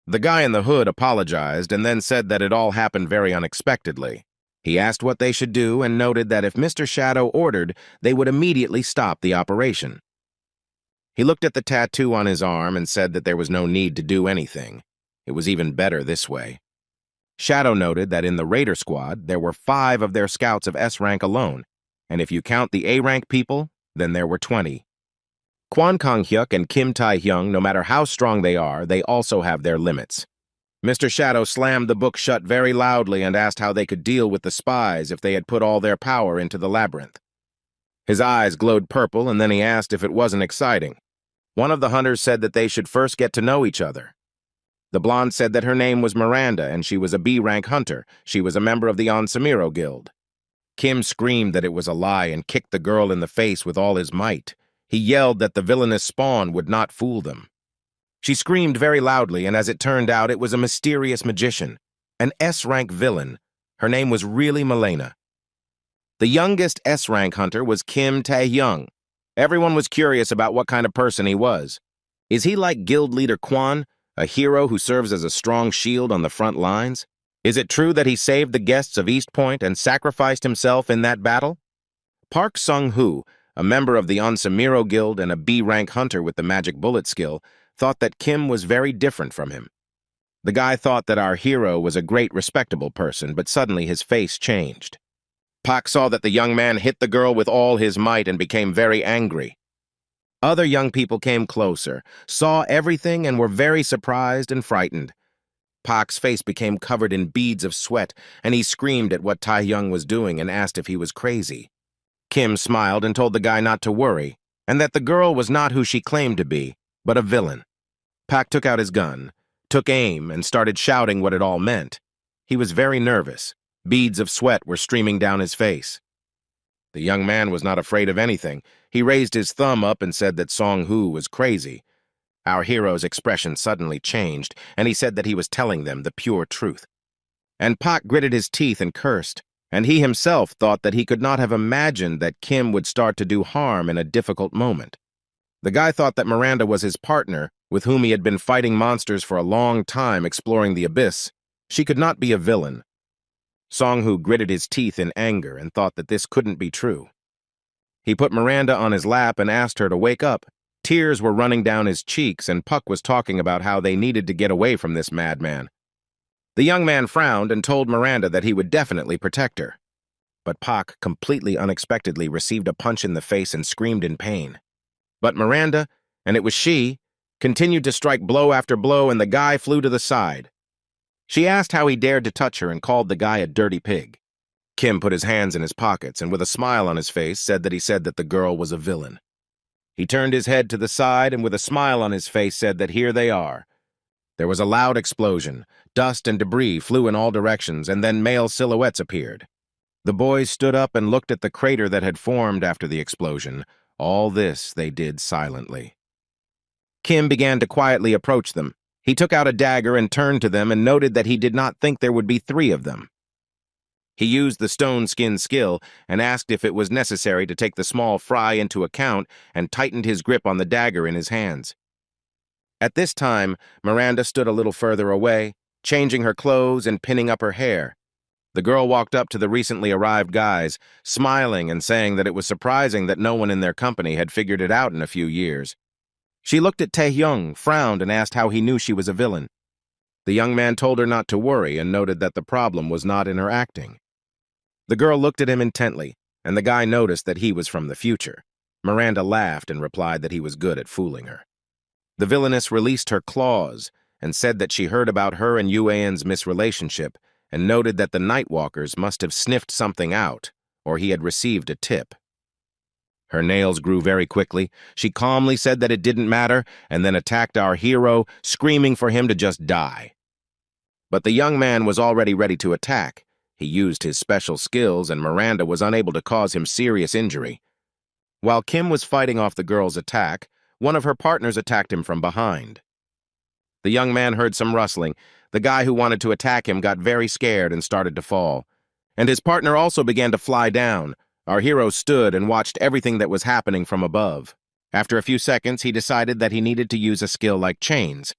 The guy in the hood apologized and then said that it all happened very unexpectedly. He asked what they should do and noted that if Mr. Shadow ordered, they would immediately stop the operation. He looked at the tattoo on his arm and said that there was no need to do anything. It was even better this way. Shadow noted that in the Raider squad, there were 5 of their scouts of S rank alone, and if you count the A rank people, then there were 20. Kwon Kang-hyuk and Kim Tae-hyung, no matter how strong they are, they also have their limits. Mr. Shadow slammed the book shut very loudly and asked how they could deal with the spies if they had put all their power into the labyrinth. His eyes glowed purple, and then he asked if it wasn't exciting. One of the hunters said that they should first get to know each other. The blonde said that her name was Miranda, and she was a B-rank hunter. She was a member of the Onsamiro Guild. Kim screamed that it was a lie and kicked the girl in the face with all his might. He yelled that the villainous spawn would not fool them. She screamed very loudly, and as it turned out, it was a mysterious magician, an S-rank villain. Her name was really Milena. The youngest S-rank hunter was Kim Tae-hyung. Everyone was curious about what kind of person he was. Is he like guild leader Kwon, a hero who serves as a strong shield on the front lines? Is it true that he saved the guests of East Point and sacrificed himself in that battle? Park Sung-hoo, a member of the Onsamiro Guild and a B-rank hunter with the magic bullet skill, thought that Kim was very different from him. The guy thought that our hero was a great, respectable person, but suddenly his face changed. Park saw that the young man hit the girl with all his might and became very angry. Other young people came closer, saw everything, and were very surprised and frightened. Park's face became covered in beads of sweat, and he screamed at what Tae-hyung was doing and asked if he was crazy. Kim smiled and told the guy not to worry, and that the girl was not who she claimed to be, but a villain. Park took out his gun, took aim, and started shouting what it all meant. He was very nervous. Beads of sweat were streaming down his face. The young man was not afraid of anything. He raised his thumb up and said that Song-hoo was crazy. Our hero's expression suddenly changed, and he said that he was telling them the pure truth. And Park gritted his teeth and cursed, and he himself thought that he could not have imagined that Kim would start to do harm in a difficult moment. The guy thought that Miranda was his partner, with whom he had been fighting monsters for a long time exploring the abyss. She could not be a villain. Song-hoo gritted his teeth in anger and thought that this couldn't be true. He put Miranda on his lap and asked her to wake up. Tears were running down his cheeks, and Puck was talking about how they needed to get away from this madman. The young man frowned and told Miranda that he would definitely protect her. But Puck, completely unexpectedly, received a punch in the face and screamed in pain. But Miranda, and it was she, continued to strike blow after blow, and the guy flew to the side. She asked how he dared to touch her and called the guy a dirty pig. Kim put his hands in his pockets and with a smile on his face said that the girl was a villain. He turned his head to the side and with a smile on his face said that here they are. There was a loud explosion. Dust and debris flew in all directions, and then male silhouettes appeared. The boys stood up and looked at the crater that had formed after the explosion. All this they did silently. Kim began to quietly approach them. He took out a dagger and turned to them and noted that he did not think there would be 3 of them. He used the stone skin skill and asked if it was necessary to take the small fry into account and tightened his grip on the dagger in his hands. At this time, Miranda stood a little further away, changing her clothes and pinning up her hair. The girl walked up to the recently arrived guys, smiling and saying that it was surprising that no one in their company had figured it out in a few years. She looked at Tae-hyung, frowned, and asked how he knew she was a villain. The young man told her not to worry and noted that the problem was not in her acting. The girl looked at him intently, and the guy noticed that he was from the future. Miranda laughed and replied that he was good at fooling her. The villainess released her claws and said that she heard about her and Yuan's misrelationship and noted that the Nightwalkers must have sniffed something out, or he had received a tip. Her nails grew very quickly. She calmly said that it didn't matter and then attacked our hero, screaming for him to just die. But the young man was already ready to attack. He used his special skills and Miranda was unable to cause him serious injury. While Kim was fighting off the girl's attack, one of her partners attacked him from behind. The young man heard some rustling. The guy who wanted to attack him got very scared and started to fall. And his partner also began to fly down. Our hero stood and watched everything that was happening from above. After a few seconds, he decided that he needed to use a skill like chains.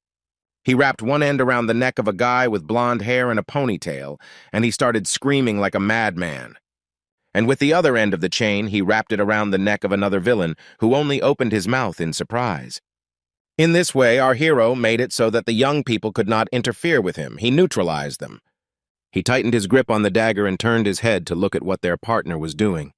He wrapped one end around the neck of a guy with blonde hair and a ponytail, and he started screaming like a madman. And with the other end of the chain, he wrapped it around the neck of another villain, who only opened his mouth in surprise. In this way, our hero made it so that the young people could not interfere with him. He neutralized them. He tightened his grip on the dagger and turned his head to look at what their partner was doing.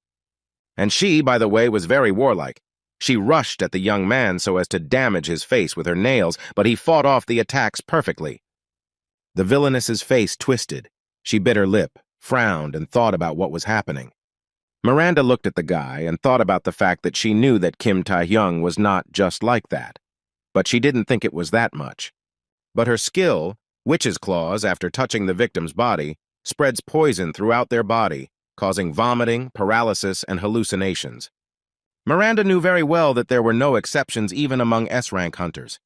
And she, by the way, was very warlike. She rushed at the young man so as to damage his face with her nails, but he fought off the attacks perfectly. The villainess's face twisted. She bit her lip, frowned, and thought about what was happening. Miranda looked at the guy and thought about the fact that she knew that Kim Tae-hyung was not just like that. But she didn't think it was that much. But her skill, Witch's Claws, after touching the victim's body, spreads poison throughout their body, causing vomiting, paralysis, and hallucinations. Miranda knew very well that there were no exceptions even among S-rank hunters.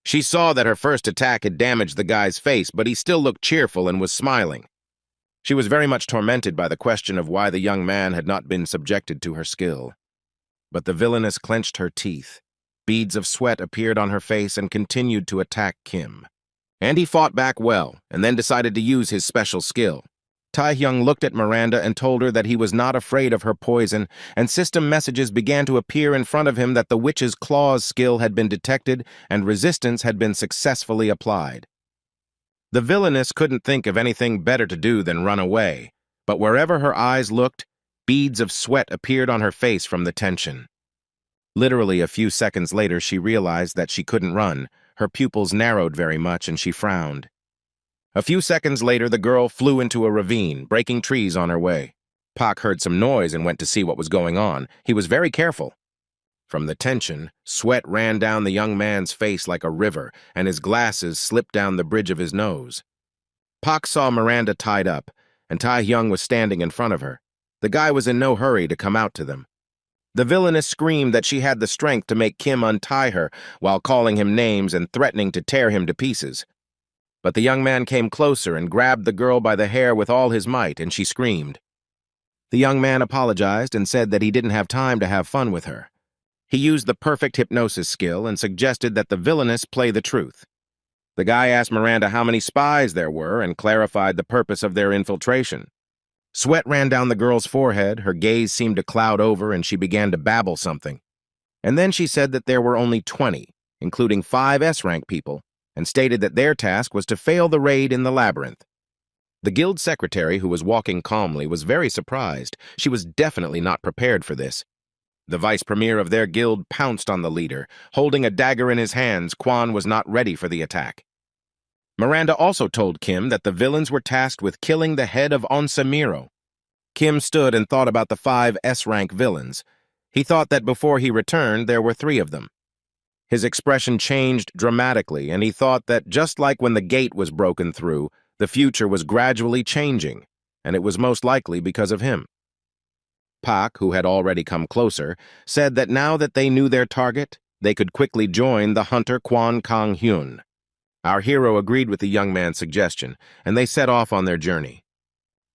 She saw that her first attack had damaged the guy's face, but he still looked cheerful and was smiling. She was very much tormented by the question of why the young man had not been subjected to her skill. But the villainess clenched her teeth. Beads of sweat appeared on her face and continued to attack Kim. And he fought back well, and then decided to use his special skill. Tae-hyung looked at Miranda and told her that he was not afraid of her poison, and system messages began to appear in front of him that the Witch's Claws skill had been detected and resistance had been successfully applied. The villainess couldn't think of anything better to do than run away, but wherever her eyes looked, beads of sweat appeared on her face from the tension. Literally a few seconds later, she realized that she couldn't run. Her pupils narrowed very much, and she frowned. A few seconds later, the girl flew into a ravine, breaking trees on her way. Pak heard some noise and went to see what was going on. He was very careful. From the tension, sweat ran down the young man's face like a river, and his glasses slipped down the bridge of his nose. Pak saw Miranda tied up, and Tae-hyung was standing in front of her. The guy was in no hurry to come out to them. The villainess screamed that she had the strength to make Kim untie her while calling him names and threatening to tear him to pieces. But the young man came closer and grabbed the girl by the hair with all his might, and she screamed. The young man apologized and said that he didn't have time to have fun with her. He used the perfect hypnosis skill and suggested that the villainess play the truth. The guy asked Miranda how many spies there were and clarified the purpose of their infiltration. Sweat ran down the girl's forehead, her gaze seemed to cloud over, and she began to babble something. And then she said that there were only 20, including 5 S-rank people, and stated that their task was to fail the raid in the labyrinth. The guild secretary, who was walking calmly, was very surprised. She was definitely not prepared for this. The vice premier of their guild pounced on the leader. Holding a dagger in his hands, Kwon was not ready for the attack. Miranda also told Kim that the villains were tasked with killing the head of Onsamiro. Kim stood and thought about the 5 S-rank villains. He thought that before he returned, there were 3 of them. His expression changed dramatically, and he thought that just like when the gate was broken through, the future was gradually changing, and it was most likely because of him. Pak, who had already come closer, said that now that they knew their target, they could quickly join the hunter Kwon Kang-hyun. Our hero agreed with the young man's suggestion, and they set off on their journey.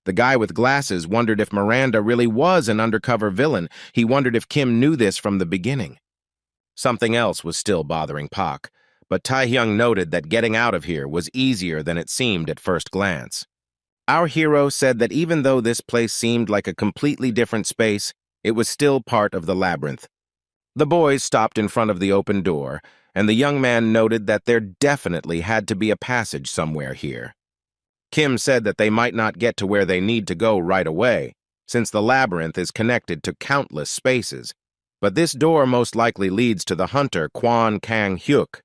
The guy with glasses wondered if Miranda really was an undercover villain. He wondered if Kim knew this from the beginning. Something else was still bothering Pak, but Tae-hyung noted that getting out of here was easier than it seemed at first glance. Our hero said that even though this place seemed like a completely different space, it was still part of the labyrinth. The boys stopped in front of the open door, and the young man noted that there definitely had to be a passage somewhere here. Kim said that they might not get to where they need to go right away, since the labyrinth is connected to countless spaces, but this door most likely leads to the hunter Kwon Kang-hyuk.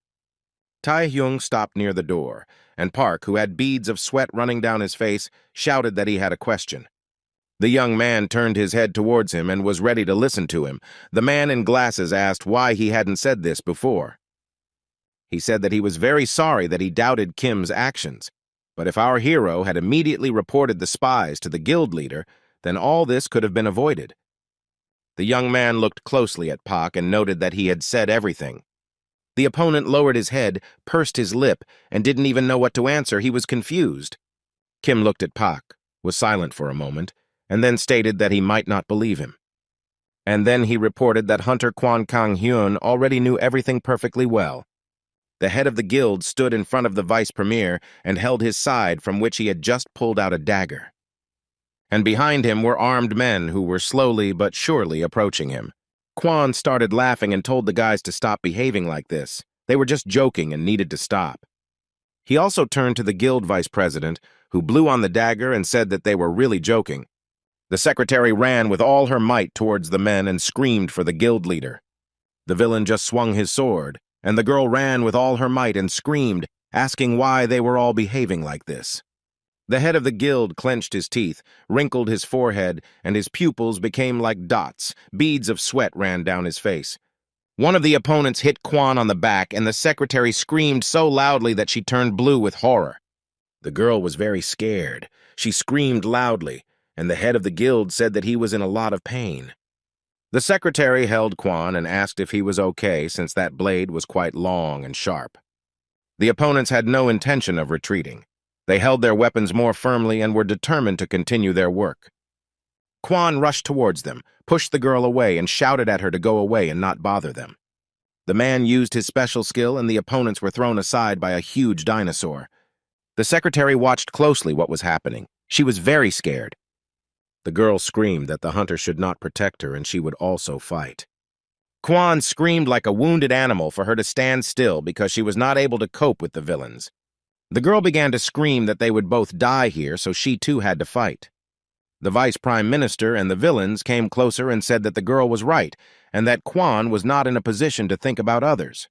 Tae-hyung stopped near the door, and Park, who had beads of sweat running down his face, shouted that he had a question. The young man turned his head towards him and was ready to listen to him. The man in glasses asked why he hadn't said this before. He said that he was very sorry that he doubted Kim's actions, but if our hero had immediately reported the spies to the guild leader, then all this could have been avoided. The young man looked closely at Pak and noted that he had said everything. The opponent lowered his head, pursed his lip, and didn't even know what to answer. He was confused. Kim looked at Pak, was silent for a moment, and then stated that he might not believe him. And then he reported that Hunter Kwan Kang-hyun already knew everything perfectly well. The head of the guild stood in front of the vice premier and held his side, from which he had just pulled out a dagger. And behind him were armed men who were slowly but surely approaching him. Kwan started laughing and told the guys to stop behaving like this. They were just joking and needed to stop. He also turned to the guild vice president, who blew on the dagger and said that they were really joking. The secretary ran with all her might towards the men and screamed for the guild leader. The villain just swung his sword, and the girl ran with all her might and screamed, asking why they were all behaving like this. The head of the guild clenched his teeth, wrinkled his forehead, and his pupils became like dots. Beads of sweat ran down his face. One of the opponents hit Kwan on the back, and the secretary screamed so loudly that she turned blue with horror. The girl was very scared. She screamed loudly, and the head of the guild said that he was in a lot of pain. The secretary held Kwan and asked if he was okay, since that blade was quite long and sharp. The opponents had no intention of retreating. They held their weapons more firmly and were determined to continue their work. Kwan rushed towards them, pushed the girl away, and shouted at her to go away and not bother them. The man used his special skill, and the opponents were thrown aside by a huge dinosaur. The secretary watched closely what was happening. She was very scared. The girl screamed that the hunter should not protect her and she would also fight. Kwan screamed like a wounded animal for her to stand still because she was not able to cope with the villains. The girl began to scream that they would both die here, so she too had to fight. The vice prime minister and the villains came closer and said that the girl was right and that Kwan was not in a position to think about others.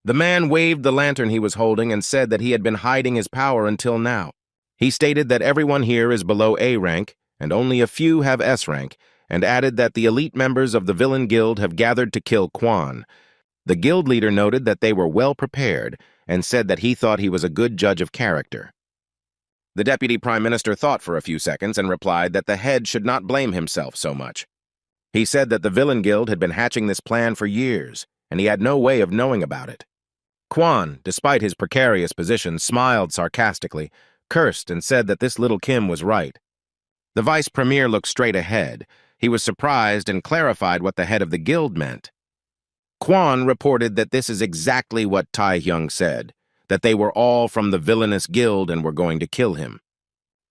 The man waved the lantern he was holding and said that he had been hiding his power until now. He stated that everyone here is below A rank and only a few have S rank, and added that the elite members of the villain guild have gathered to kill Kwan. The guild leader noted that they were well prepared and said that he thought he was a good judge of character. The deputy prime minister thought for a few seconds and replied that the head should not blame himself so much. He said that the villain guild had been hatching this plan for years, and he had no way of knowing about it. Kwan, despite his precarious position, smiled sarcastically, cursed, and said that this little Kim was right. The vice premier looked straight ahead. He was surprised and clarified what the head of the guild meant. Kwan reported that this is exactly what Tae-hyung said, that they were all from the villainous guild and were going to kill him.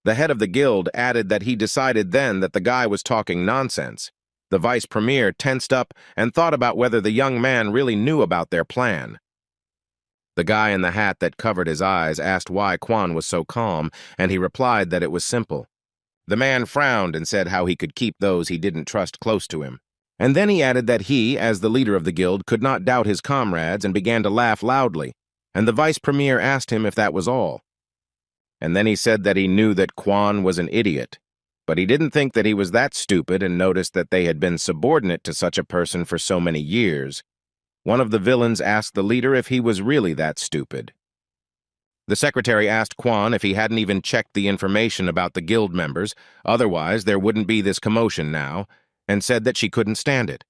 The head of the guild added that he decided then that the guy was talking nonsense. The vice premier tensed up and thought about whether the young man really knew about their plan. The guy in the hat that covered his eyes asked why Kwan was so calm, and he replied that it was simple. The man frowned and said how he could keep those he didn't trust close to him. And then he added that he, as the leader of the guild, could not doubt his comrades and began to laugh loudly, and the vice premier asked him if that was all. And then he said that he knew that Kwan was an idiot, but he didn't think that he was that stupid and noticed that they had been subordinate to such a person for so many years. One of the villains asked the leader if he was really that stupid. The secretary asked Kwan if he hadn't even checked the information about the guild members, otherwise there wouldn't be this commotion now, and said that she couldn't stand it.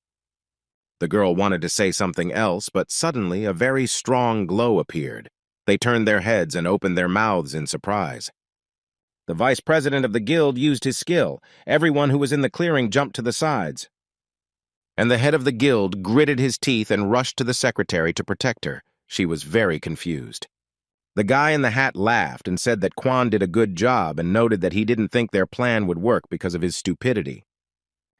The girl wanted to say something else, but suddenly a very strong glow appeared. They turned their heads and opened their mouths in surprise. The vice president of the guild used his skill. Everyone who was in the clearing jumped to the sides. And the head of the guild gritted his teeth and rushed to the secretary to protect her. She was very confused. The guy in the hat laughed and said that Kwan did a good job and noted that he didn't think their plan would work because of his stupidity.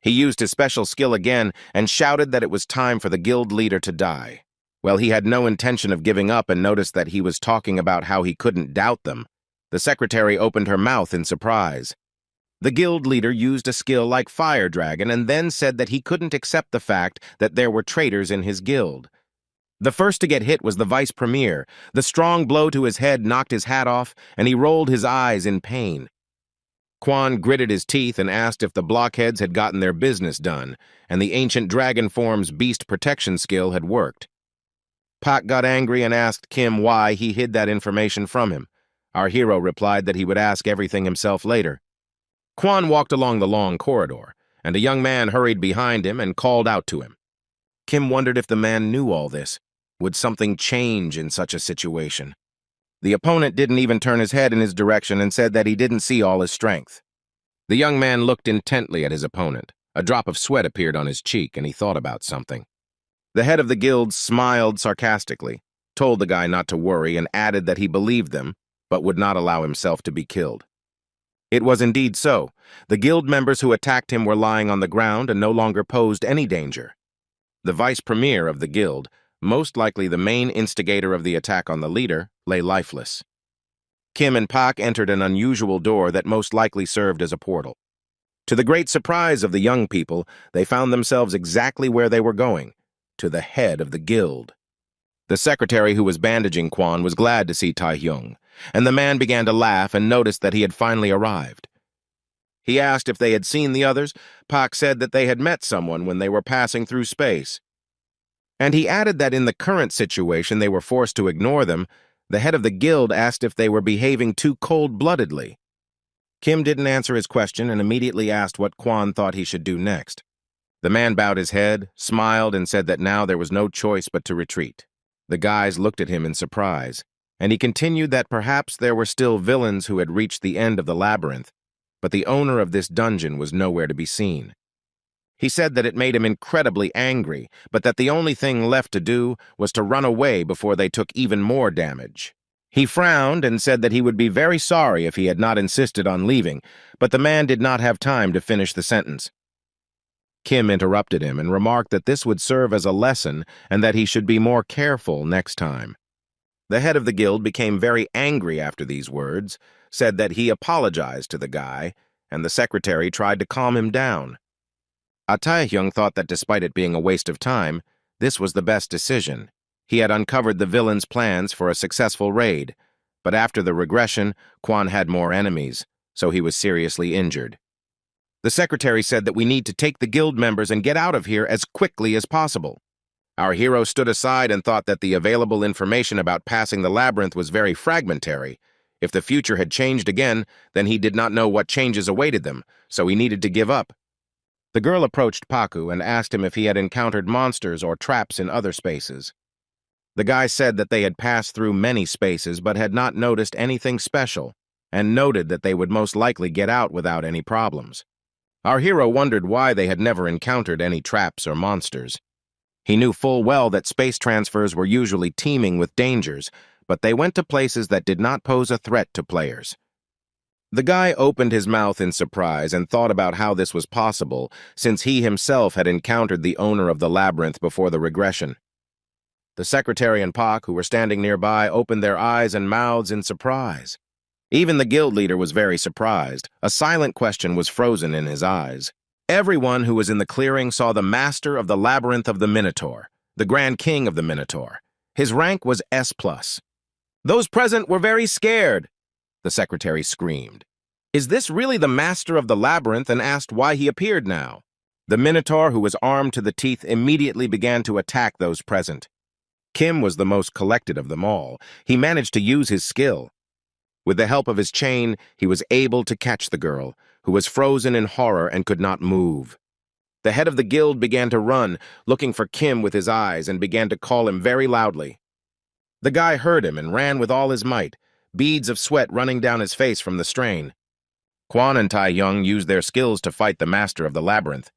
He used his special skill again and shouted that it was time for the guild leader to die. Well, he had no intention of giving up and noticed that he was talking about how he couldn't doubt them. The secretary opened her mouth in surprise. The guild leader used a skill like Fire Dragon and then said that he couldn't accept the fact that there were traitors in his guild. The first to get hit was the vice premier. The strong blow to his head knocked his hat off, and he rolled his eyes in pain. Kwan gritted his teeth and asked if the blockheads had gotten their business done, and the ancient dragon form's beast protection skill had worked. Pak got angry and asked Kim why he hid that information from him. Our hero replied that he would ask everything himself later. Kwan walked along the long corridor, and a young man hurried behind him and called out to him. Kim wondered if the man knew all this. Would something change in such a situation? The opponent didn't even turn his head in his direction and said that he didn't see all his strength. The young man looked intently at his opponent. A drop of sweat appeared on his cheek, and he thought about something. The head of the guild smiled sarcastically, told the guy not to worry, and added that he believed them, but would not allow himself to be killed. It was indeed so. The guild members who attacked him were lying on the ground and no longer posed any danger. The vice premier of the guild, most likely the main instigator of the attack on the leader, lay lifeless. Kim and Pak entered an unusual door that most likely served as a portal. To the great surprise of the young people, they found themselves exactly where they were going, to the head of the guild. The secretary who was bandaging Kwon was glad to see Tae-hyung, and the man began to laugh and noticed that he had finally arrived. He asked if they had seen the others. Pak said that they had met someone when they were passing through space. And he added that in the current situation they were forced to ignore them. The head of the guild asked if they were behaving too cold-bloodedly. Kim didn't answer his question and immediately asked what Kwon thought he should do next. The man bowed his head, smiled, and said that now there was no choice but to retreat. The guys looked at him in surprise, and he continued that perhaps there were still villains who had reached the end of the labyrinth, but the owner of this dungeon was nowhere to be seen. He said that it made him incredibly angry, but that the only thing left to do was to run away before they took even more damage. He frowned and said that he would be very sorry if he had not insisted on leaving, but the man did not have time to finish the sentence. Kim interrupted him and remarked that this would serve as a lesson and that he should be more careful next time. The head of the guild became very angry after these words, said that he apologized to the guy, and the secretary tried to calm him down. Tae-hyung thought that despite it being a waste of time, this was the best decision. He had uncovered the villain's plans for a successful raid, but after the regression, Kwon had more enemies, so he was seriously injured. The secretary said that we need to take the guild members and get out of here as quickly as possible. Our hero stood aside and thought that the available information about passing the labyrinth was very fragmentary. If the future had changed again, then he did not know what changes awaited them, so he needed to give up. The girl approached Paku and asked him if he had encountered monsters or traps in other spaces. The guy said that they had passed through many spaces but had not noticed anything special, and noted that they would most likely get out without any problems. Our hero wondered why they had never encountered any traps or monsters. He knew full well that space transfers were usually teeming with dangers, but they went to places that did not pose a threat to players. The guy opened his mouth in surprise and thought about how this was possible, since he himself had encountered the owner of the labyrinth before the regression. The secretary and Pak, who were standing nearby, opened their eyes and mouths in surprise. Even the guild leader was very surprised. A silent question was frozen in his eyes. Everyone who was in the clearing saw the master of the labyrinth of the Minotaur, the Grand King of the Minotaur. His rank was S+. Those present were very scared, the secretary screamed. Is this really the master of the labyrinth, and asked why he appeared now? The Minotaur, who was armed to the teeth, immediately began to attack those present. Kim was the most collected of them all. He managed to use his skill. With the help of his chain, he was able to catch the girl, who was frozen in horror and could not move. The head of the guild began to run, looking for Kim with his eyes, and began to call him very loudly. The guy heard him and ran with all his might, beads of sweat running down his face from the strain. Kwon and Tae-hyung used their skills to fight the master of the labyrinth.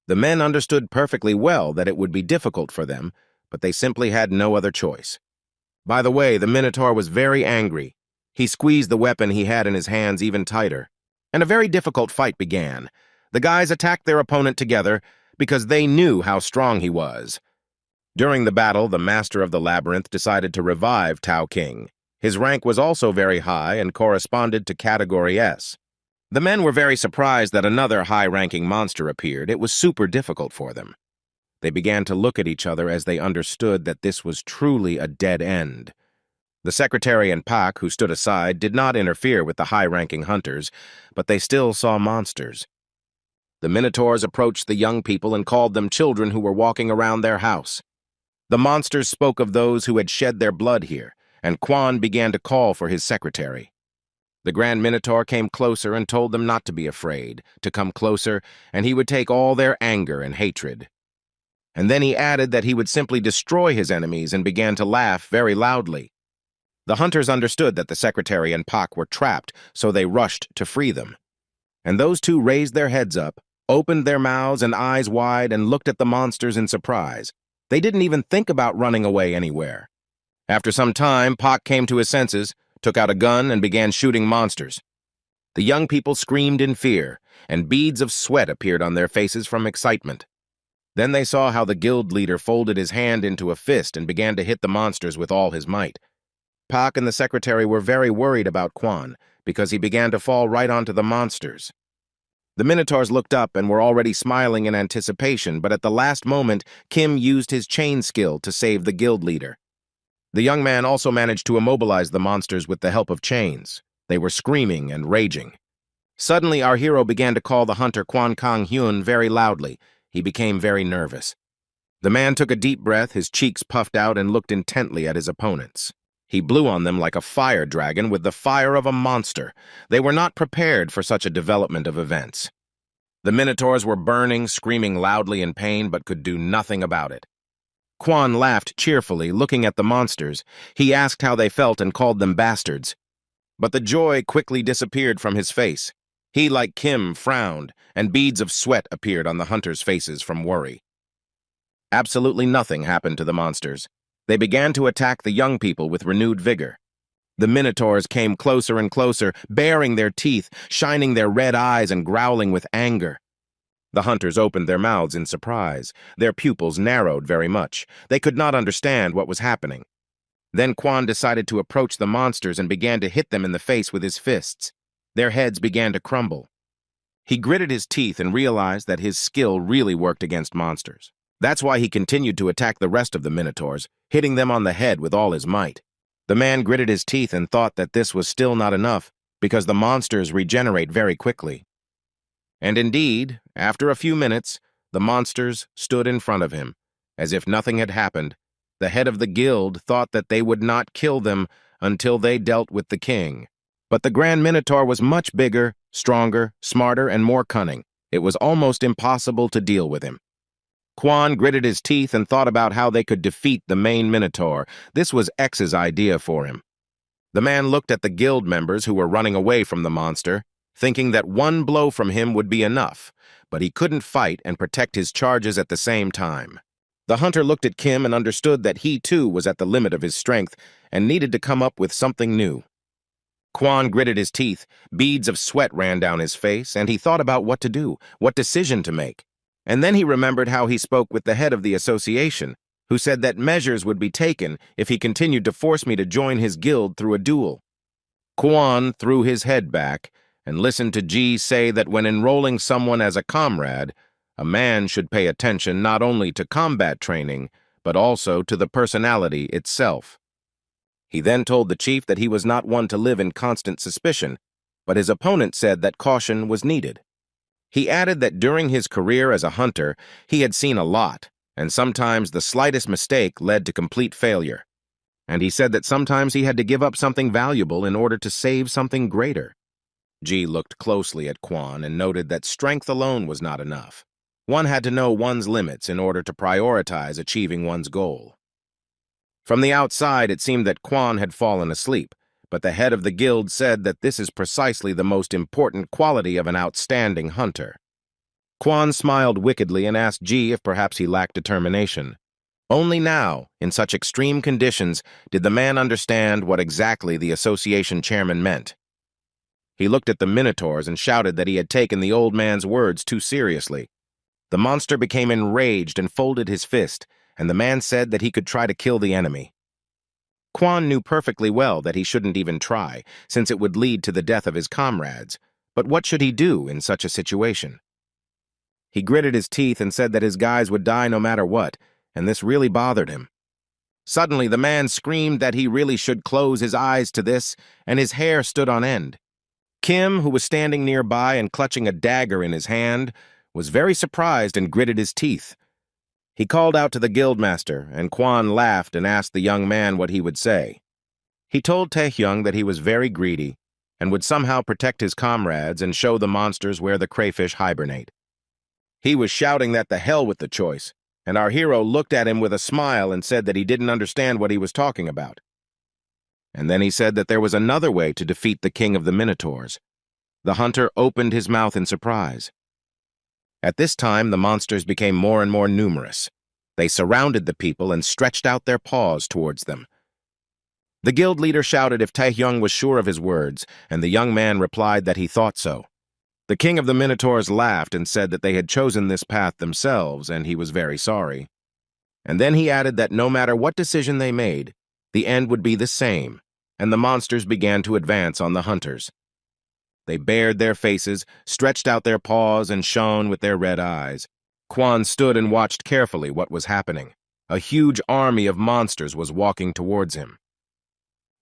The men understood perfectly well that it would be difficult for them, but they simply had no other choice. By the way, the Minotaur was very angry. He squeezed the weapon he had in his hands even tighter, and a very difficult fight began. The guys attacked their opponent together because they knew how strong he was. During the battle, the master of the labyrinth decided to revive Tao King. His rank was also very high and corresponded to Category S. The men were very surprised that another high-ranking monster appeared. It was super difficult for them. They began to look at each other as they understood that this was truly a dead end. The secretary and Pak, who stood aside, did not interfere with the high-ranking hunters, but they still saw monsters. The Minotaurs approached the young people and called them children who were walking around their house. The monsters spoke of those who had shed their blood here, and Kwon began to call for his secretary. The Grand Minotaur came closer and told them not to be afraid, to come closer, and he would take all their anger and hatred. And then he added that he would simply destroy his enemies and began to laugh very loudly. The hunters understood that the secretary and Pak were trapped, so they rushed to free them. And those two raised their heads up, opened their mouths and eyes wide and looked at the monsters in surprise. They didn't even think about running away anywhere. After some time, Pak came to his senses, took out a gun, and began shooting monsters. The young people screamed in fear, and beads of sweat appeared on their faces from excitement. Then they saw how the guild leader folded his hand into a fist and began to hit the monsters with all his might. Pak and the secretary were very worried about Quan, because he began to fall right onto the monsters. The Minotaurs looked up and were already smiling in anticipation, but at the last moment, Kim used his chain skill to save the guild leader. The young man also managed to immobilize the monsters with the help of chains. They were screaming and raging. Suddenly, our hero began to call the hunter Quan Kang Hyun very loudly. He became very nervous. The man took a deep breath, his cheeks puffed out, and looked intently at his opponents. He blew on them like a fire dragon with the fire of a monster. They were not prepared for such a development of events. The Minotaurs were burning, screaming loudly in pain, but could do nothing about it. Quan laughed cheerfully, looking at the monsters. He asked how they felt and called them bastards. But the joy quickly disappeared from his face. He, like Kim, frowned, and beads of sweat appeared on the hunters' faces from worry. Absolutely nothing happened to the monsters. They began to attack the young people with renewed vigor. The Minotaurs came closer and closer, baring their teeth, shining their red eyes, and growling with anger. The hunters opened their mouths in surprise. Their pupils narrowed very much. They could not understand what was happening. Then Quan decided to approach the monsters and began to hit them in the face with his fists. Their heads began to crumble. He gritted his teeth and realized that his skill really worked against monsters. That's why he continued to attack the rest of the Minotaurs, hitting them on the head with all his might. The man gritted his teeth and thought that this was still not enough, because the monsters regenerate very quickly. And indeed, after a few minutes, the monsters stood in front of him. As if nothing had happened, the head of the guild thought that they would not kill them until they dealt with the king. But the Grand Minotaur was much bigger, stronger, smarter, and more cunning. It was almost impossible to deal with him. Quan gritted his teeth and thought about how they could defeat the main Minotaur. This was X's idea for him. The man looked at the guild members who were running away from the monster, thinking that one blow from him would be enough, but he couldn't fight and protect his charges at the same time. The hunter looked at Kim and understood that he too was at the limit of his strength and needed to come up with something new. Quan gritted his teeth, beads of sweat ran down his face, and he thought about what to do, what decision to make. And then he remembered how he spoke with the head of the association, who said that measures would be taken if he continued to force me to join his guild through a duel. Quan threw his head back and listened to Ji say that when enrolling someone as a comrade, a man should pay attention not only to combat training, but also to the personality itself. He then told the chief that he was not one to live in constant suspicion, but his opponent said that caution was needed. He added that during his career as a hunter, he had seen a lot, and sometimes the slightest mistake led to complete failure. And he said that sometimes he had to give up something valuable in order to save something greater. Ji looked closely at Quan and noted that strength alone was not enough. One had to know one's limits in order to prioritize achieving one's goal. From the outside, it seemed that Quan had fallen asleep, but the head of the guild said that this is precisely the most important quality of an outstanding hunter. Quan smiled wickedly and asked Ji if perhaps he lacked determination. Only now, in such extreme conditions, did the man understand what exactly the association chairman meant. He looked at the Minotaurs and shouted that he had taken the old man's words too seriously. The monster became enraged and folded his fist, and the man said that he could try to kill the enemy. Quan knew perfectly well that he shouldn't even try, since it would lead to the death of his comrades. But what should he do in such a situation? He gritted his teeth and said that his guys would die no matter what, and this really bothered him. Suddenly, the man screamed that he really should close his eyes to this, and his hair stood on end. Kim, who was standing nearby and clutching a dagger in his hand, was very surprised and gritted his teeth. He called out to the guildmaster, and Quan laughed and asked the young man what he would say. He told Taehyung that he was very greedy and would somehow protect his comrades and show the monsters where the crayfish hibernate. He was shouting that the hell with the choice, and our hero looked at him with a smile and said that he didn't understand what he was talking about. And then he said that there was another way to defeat the king of the Minotaurs. The hunter opened his mouth in surprise. At this time, the monsters became more and more numerous. They surrounded the people and stretched out their paws towards them. The guild leader shouted if Taehyung was sure of his words, and the young man replied that he thought so. The king of the Minotaurs laughed and said that they had chosen this path themselves, and he was very sorry. And then he added that no matter what decision they made, the end would be the same, and the monsters began to advance on the hunters. They bared their faces, stretched out their paws, and shone with their red eyes. Kwon stood and watched carefully what was happening. A huge army of monsters was walking towards him.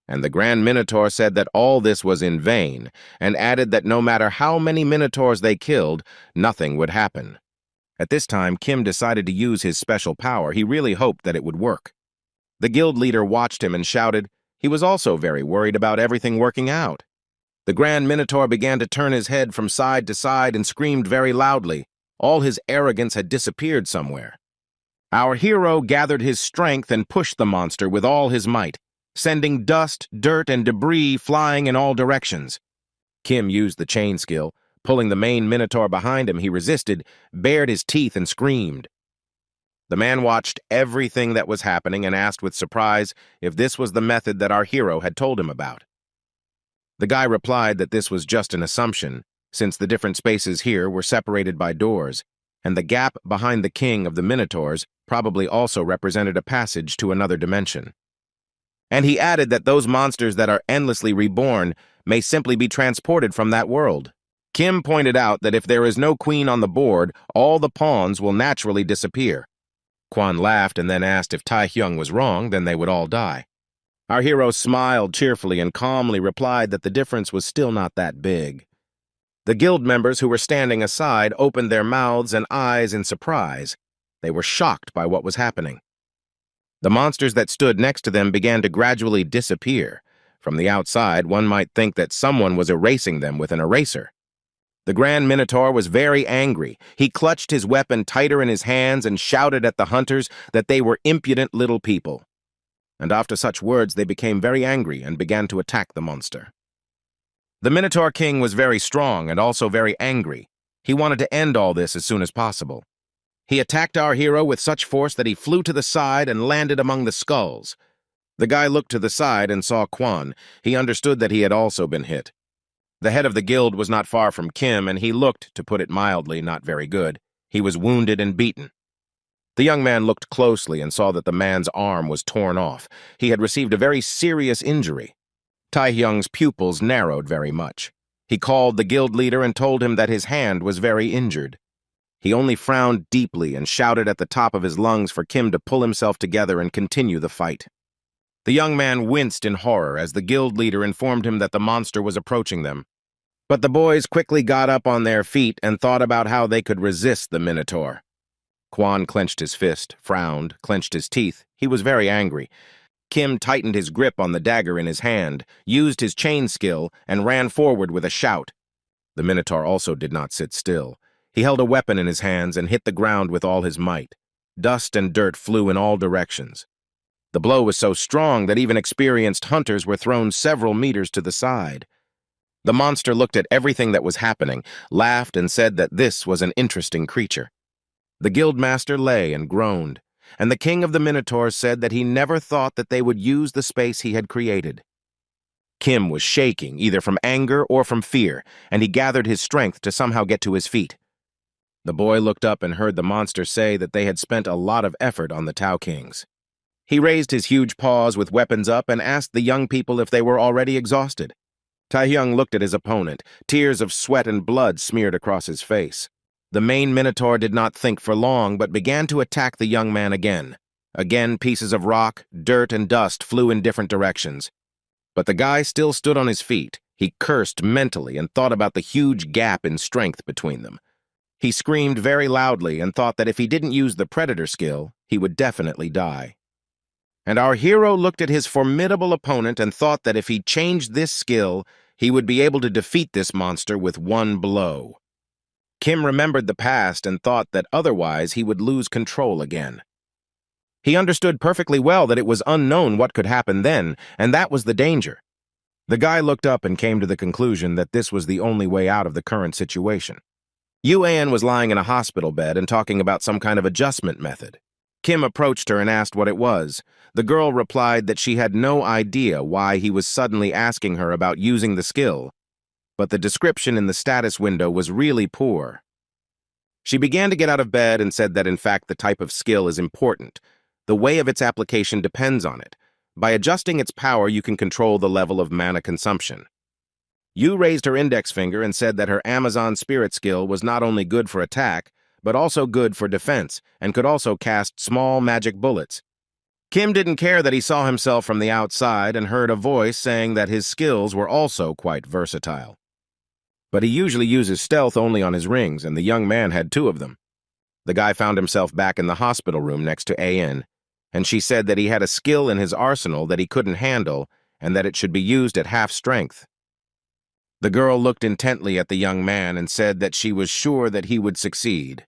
And the Grand Minotaur said that all this was in vain, and added that no matter how many Minotaurs they killed, nothing would happen. At this time, Kim decided to use his special power. He really hoped that it would work. The guild leader watched him and shouted. He was also very worried about everything working out. The Grand Minotaur began to turn his head from side to side and screamed very loudly. All his arrogance had disappeared somewhere. Our hero gathered his strength and pushed the monster with all his might, sending dust, dirt, and debris flying in all directions. Kim used the chain skill. Pulling the main Minotaur behind him, he resisted, bared his teeth, and screamed. The man watched everything that was happening and asked with surprise if this was the method that our hero had told him about. The guy replied that this was just an assumption, since the different spaces here were separated by doors, and the gap behind the king of the Minotaurs probably also represented a passage to another dimension. And he added that those monsters that are endlessly reborn may simply be transported from that world. Kim pointed out that if there is no queen on the board, all the pawns will naturally disappear. Kwon laughed and then asked if Taehyung was wrong, then they would all die. Our hero smiled cheerfully and calmly replied that the difference was still not that big. The guild members who were standing aside opened their mouths and eyes in surprise. They were shocked by what was happening. The monsters that stood next to them began to gradually disappear. From the outside, one might think that someone was erasing them with an eraser. The Grand Minotaur was very angry. He clutched his weapon tighter in his hands and shouted at the hunters that they were impudent little people. And after such words, they became very angry and began to attack the monster. The Minotaur King was very strong and also very angry. He wanted to end all this as soon as possible. He attacked our hero with such force that he flew to the side and landed among the skulls. The guy looked to the side and saw Kwon. He understood that he had also been hit. The head of the guild was not far from Kim, and he looked, to put it mildly, not very good. He was wounded and beaten. The young man looked closely and saw that the man's arm was torn off. He had received a very serious injury. Taehyung's pupils narrowed very much. He called the guild leader and told him that his hand was very injured. He only frowned deeply and shouted at the top of his lungs for Kim to pull himself together and continue the fight. The young man winced in horror as the guild leader informed him that the monster was approaching them. But the boys quickly got up on their feet and thought about how they could resist the Minotaur. Kwon clenched his fist, frowned, clenched his teeth. He was very angry. Kim tightened his grip on the dagger in his hand, used his chain skill, and ran forward with a shout. The Minotaur also did not sit still. He held a weapon in his hands and hit the ground with all his might. Dust and dirt flew in all directions. The blow was so strong that even experienced hunters were thrown several meters to the side. The monster looked at everything that was happening, laughed, and said that this was an interesting creature. The guildmaster lay and groaned, and the king of the Minotaurs said that he never thought that they would use the space he had created. Kim was shaking, either from anger or from fear, and he gathered his strength to somehow get to his feet. The boy looked up and heard the monster say that they had spent a lot of effort on the Tao Kings. He raised his huge paws with weapons up and asked the young people if they were already exhausted. Taehyung looked at his opponent. Tears of sweat and blood smeared across his face. The main Minotaur did not think for long, but began to attack the young man again. Again, pieces of rock, dirt, and dust flew in different directions. But the guy still stood on his feet. He cursed mentally and thought about the huge gap in strength between them. He screamed very loudly and thought that if he didn't use the predator skill, he would definitely die. And our hero looked at his formidable opponent and thought that if he changed this skill, he would be able to defeat this monster with one blow. Kim remembered the past and thought that otherwise he would lose control again. He understood perfectly well that it was unknown what could happen then, and that was the danger. The guy looked up and came to the conclusion that this was the only way out of the current situation. Yuan was lying in a hospital bed and talking about some kind of adjustment method. Kim approached her and asked what it was. The girl replied that she had no idea why he was suddenly asking her about using the skill, but the description in the status window was really poor. She began to get out of bed and said that in fact the type of skill is important. The way of its application depends on it. By adjusting its power, you can control the level of mana consumption. Yu raised her index finger and said that her Amazon Spirit skill was not only good for attack, but also good for defense, and could also cast small magic bullets. Kim didn't care that he saw himself from the outside and heard a voice saying that his skills were also quite versatile. But he usually uses stealth only on his rings, and the young man had 2 of them. The guy found himself back in the hospital room next to AN, and she said that he had a skill in his arsenal that he couldn't handle and that it should be used at half strength. The girl looked intently at the young man and said that she was sure that he would succeed.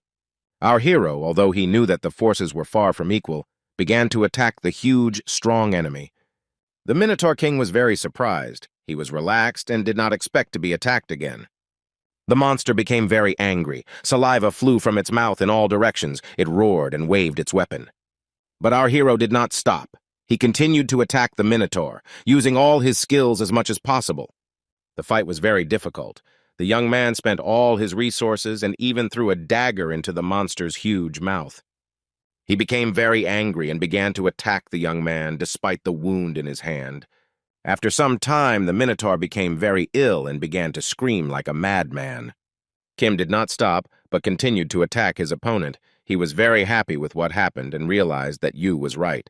Our hero, although he knew that the forces were far from equal, began to attack the huge, strong enemy. The Minotaur King was very surprised. He was relaxed and did not expect to be attacked again. The monster became very angry. Saliva flew from its mouth in all directions. It roared and waved its weapon. But our hero did not stop. He continued to attack the Minotaur, using all his skills as much as possible. The fight was very difficult. The young man spent all his resources and even threw a dagger into the monster's huge mouth. He became very angry and began to attack the young man despite the wound in his hand. After some time, the Minotaur became very ill and began to scream like a madman. Kim did not stop, but continued to attack his opponent. He was very happy with what happened and realized that Yu was right.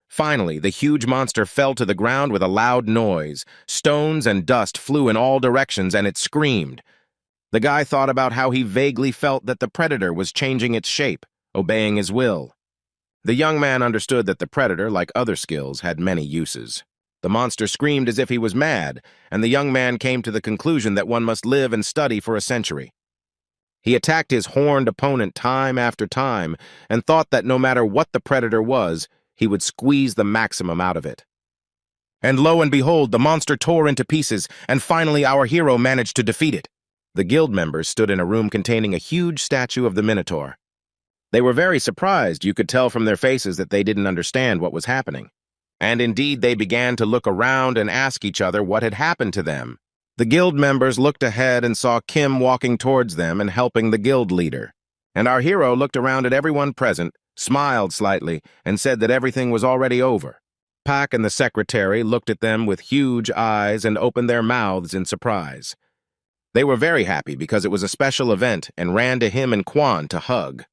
Finally, the huge monster fell to the ground with a loud noise. Stones and dust flew in all directions, and it screamed. The guy thought about how he vaguely felt that the predator was changing its shape, obeying his will. The young man understood that the predator, like other skills, had many uses. The monster screamed as if he was mad, and the young man came to the conclusion that one must live and study for a century. He attacked his horned opponent time after time and thought that no matter what the predator was, he would squeeze the maximum out of it. And lo and behold, the monster tore into pieces, and finally our hero managed to defeat it. The guild members stood in a room containing a huge statue of the Minotaur. They were very surprised. You could tell from their faces that they didn't understand what was happening. And indeed, they began to look around and ask each other what had happened to them. The guild members looked ahead and saw Kim walking towards them and helping the guild leader. And our hero looked around at everyone present, smiled slightly, and said that everything was already over. Pak and the secretary looked at them with huge eyes and opened their mouths in surprise. They were very happy because it was a special event and ran to him and Quan to hug.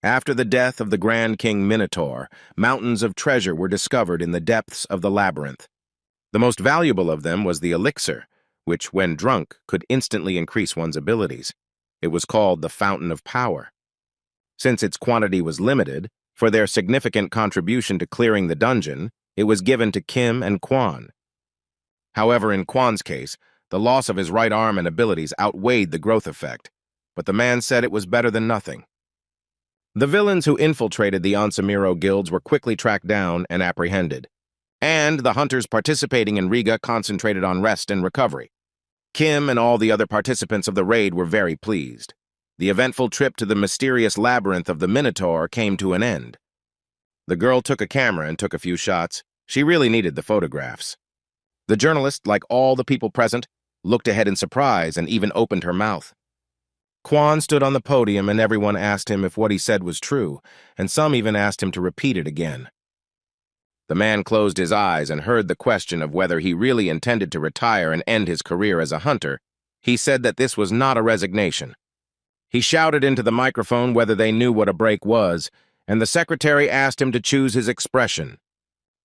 After the death of the Grand King Minotaur, mountains of treasure were discovered in the depths of the labyrinth. The most valuable of them was the elixir, which, when drunk, could instantly increase one's abilities. It was called the Fountain of Power. Since its quantity was limited, for their significant contribution to clearing the dungeon, it was given to Kim and Quan. However, in Quan's case, the loss of his right arm and abilities outweighed the growth effect, but the man said it was better than nothing. The villains who infiltrated the Onsamiro guilds were quickly tracked down and apprehended, and the hunters participating in Riga concentrated on rest and recovery. Kim and all the other participants of the raid were very pleased. The eventful trip to the mysterious labyrinth of the Minotaur came to an end. The girl took a camera and took a few shots. She really needed the photographs. The journalist, like all the people present, looked ahead in surprise and even opened her mouth. Quan stood on the podium and everyone asked him if what he said was true, and some even asked him to repeat it again. The man closed his eyes and heard the question of whether he really intended to retire and end his career as a hunter. He said that this was not a resignation. He shouted into the microphone whether they knew what a break was, and the secretary asked him to choose his expression.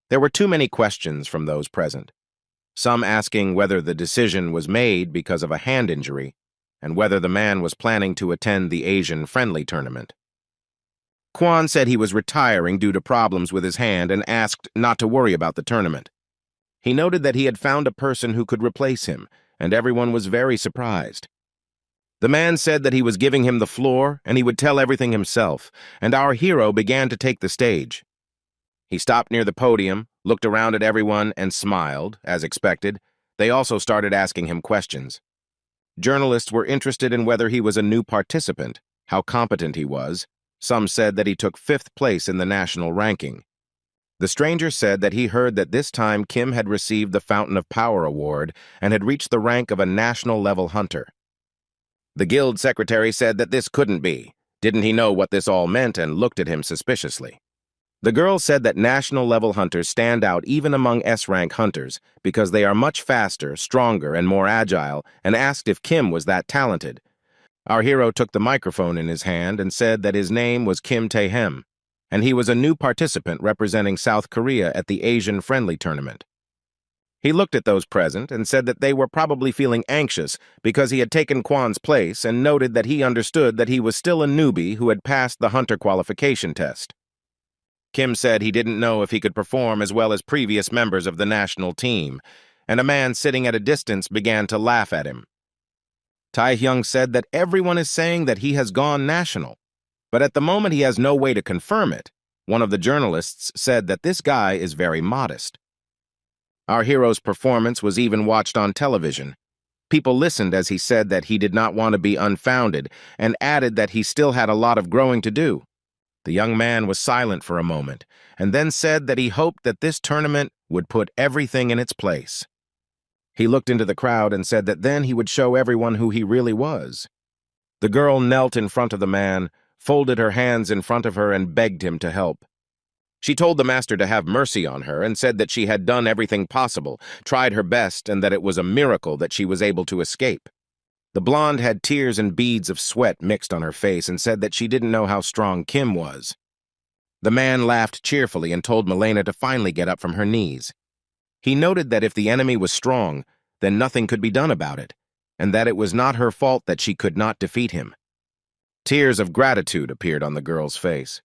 There were too many questions from those present, some asking whether the decision was made because of a hand injury, and whether the man was planning to attend the Asian Friendly Tournament. Quan said he was retiring due to problems with his hand and asked not to worry about the tournament. He noted that he had found a person who could replace him, and everyone was very surprised. The man said that he was giving him the floor and he would tell everything himself, and our hero began to take the stage. He stopped near the podium, looked around at everyone, and smiled, as expected. They also started asking him questions. Journalists were interested in whether he was a new participant, how competent he was. Some said that he took 5th place in the national ranking. The stranger said that he heard that this time Kim had received the Fountain of Power award and had reached the rank of a national-level hunter. The guild secretary said that this couldn't be. Didn't he know what this all meant, and looked at him suspiciously. The girl said that national-level hunters stand out even among S-rank hunters because they are much faster, stronger, and more agile, and asked if Kim was that talented. Our hero took the microphone in his hand and said that his name was Kim Tae-hem, and he was a new participant representing South Korea at the Asian Friendly Tournament. He looked at those present and said that they were probably feeling anxious because he had taken Kwan's place, and noted that he understood that he was still a newbie who had passed the hunter qualification test. Kim said he didn't know if he could perform as well as previous members of the national team, and a man sitting at a distance began to laugh at him. Tae-hyung said that everyone is saying that he has gone national, but at the moment he has no way to confirm it. One of the journalists said that this guy is very modest. Our hero's performance was even watched on television. People listened as he said that he did not want to be unfounded, and added that he still had a lot of growing to do. The young man was silent for a moment, and then said that he hoped that this tournament would put everything in its place. He looked into the crowd and said that then he would show everyone who he really was. The girl knelt in front of the man, folded her hands in front of her, and begged him to help. She told the master to have mercy on her and said that she had done everything possible, tried her best, and that it was a miracle that she was able to escape. The blonde had tears and beads of sweat mixed on her face and said that she didn't know how strong Kim was. The man laughed cheerfully and told Milena to finally get up from her knees. He noted that if the enemy was strong, then nothing could be done about it, and that it was not her fault that she could not defeat him. Tears of gratitude appeared on the girl's face.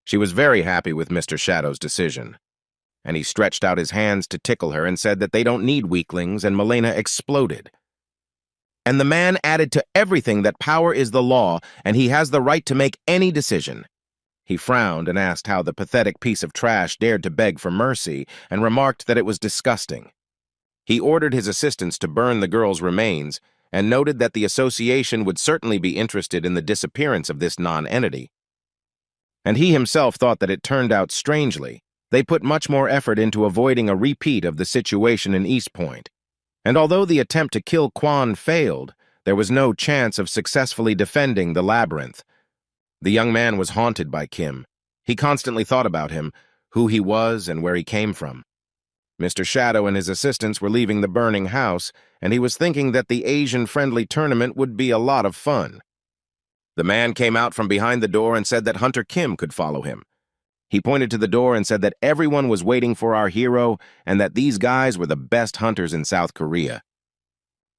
She was very happy with Mr. Shadow's decision, and he stretched out his hands to tickle her and said that they don't need weaklings, and Milena exploded. And the man added to everything that power is the law, and he has the right to make any decision. He frowned and asked how the pathetic piece of trash dared to beg for mercy, and remarked that it was disgusting. He ordered his assistants to burn the girl's remains, and noted that the association would certainly be interested in the disappearance of this non-entity. And he himself thought that it turned out strangely. They put much more effort into avoiding a repeat of the situation in East Point. And although the attempt to kill Kwan failed, there was no chance of successfully defending the labyrinth. The young man was haunted by Kim. He constantly thought about him, who he was and where he came from. Mr. Shadow and his assistants were leaving the burning house, and he was thinking that the Asian-friendly tournament would be a lot of fun. The man came out from behind the door and said that Hunter Kim could follow him. He pointed to the door and said that everyone was waiting for our hero and that these guys were the best hunters in South Korea.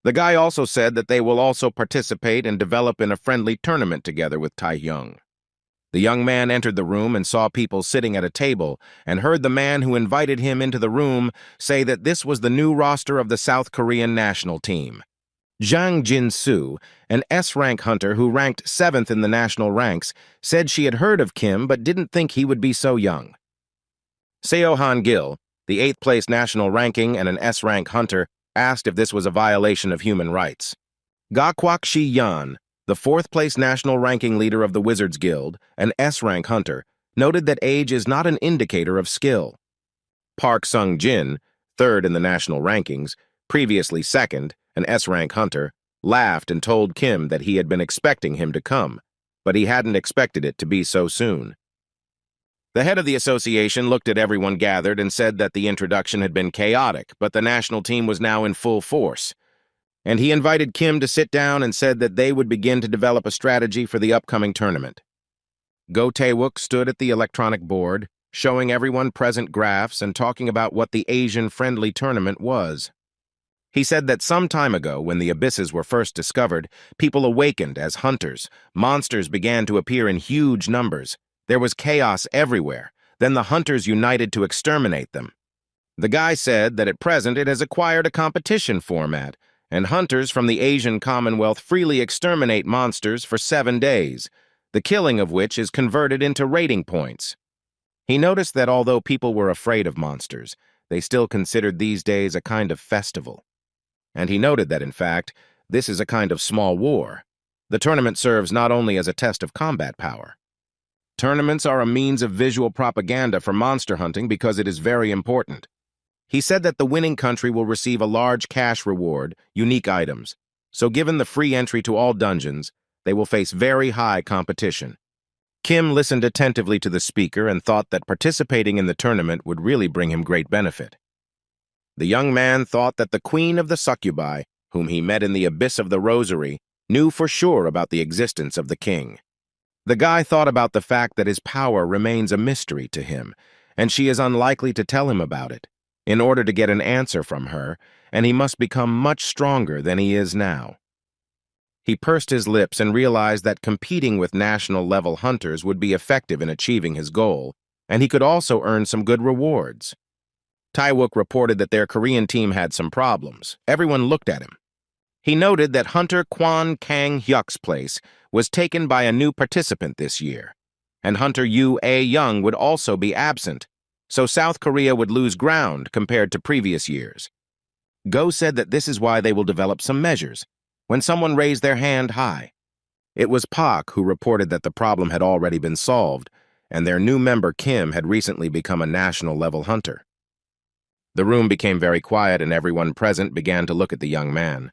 The guy also said that they will also participate and develop in a friendly tournament together with Tae-hyung. The young man entered the room and saw people sitting at a table, and heard the man who invited him into the room say that this was the new roster of the South Korean national team. Jang Jin-soo, an S-rank hunter who ranked 7th in the national ranks, said she had heard of Kim but didn't think he would be so young. Seo Han-gil, the 8th-place national ranking and an S-rank hunter, asked if this was a violation of human rights. Ga Kwak-shi-yan, the 4th-place national ranking leader of the Wizards Guild, an S-rank hunter, noted that age is not an indicator of skill. Park Sung-jin, 3rd in the national rankings, previously 2nd, an S-rank hunter, laughed and told Kim that he had been expecting him to come, but he hadn't expected it to be so soon. The head of the association looked at everyone gathered and said that the introduction had been chaotic, but the national team was now in full force. And he invited Kim to sit down and said that they would begin to develop a strategy for the upcoming tournament. Go Tae-wook stood at the electronic board, showing everyone present graphs and talking about what the Asian-friendly tournament was. He said that some time ago, when the abysses were first discovered, people awakened as hunters. Monsters began to appear in huge numbers. There was chaos everywhere. Then the hunters united to exterminate them. The guy said that at present it has acquired a competition format, and hunters from the Asian Commonwealth freely exterminate monsters for 7 days, the killing of which is converted into rating points. He noticed that although people were afraid of monsters, they still considered these days a kind of festival. And he noted that, in fact, this is a kind of small war. The tournament serves not only as a test of combat power. Tournaments are a means of visual propaganda for monster hunting because it is very important. He said that the winning country will receive a large cash reward, unique items. So given the free entry to all dungeons, they will face very high competition. Kim listened attentively to the speaker and thought that participating in the tournament would really bring him great benefit. The young man thought that the queen of the succubi, whom he met in the abyss of the rosary, knew for sure about the existence of the king. The guy thought about the fact that his power remains a mystery to him, and she is unlikely to tell him about it, in order to get an answer from her, and he must become much stronger than he is now. He pursed his lips and realized that competing with national-level hunters would be effective in achieving his goal, and he could also earn some good rewards. Taewook reported that their Korean team had some problems. Everyone looked at him. He noted that Hunter Kwon Kang-hyuk's place was taken by a new participant this year, and Hunter Yu A-young would also be absent, so South Korea would lose ground compared to previous years. Go said that this is why they will develop some measures, when someone raised their hand high. It was Pak who reported that the problem had already been solved, and their new member Kim had recently become a national-level hunter. The room became very quiet and everyone present began to look at the young man.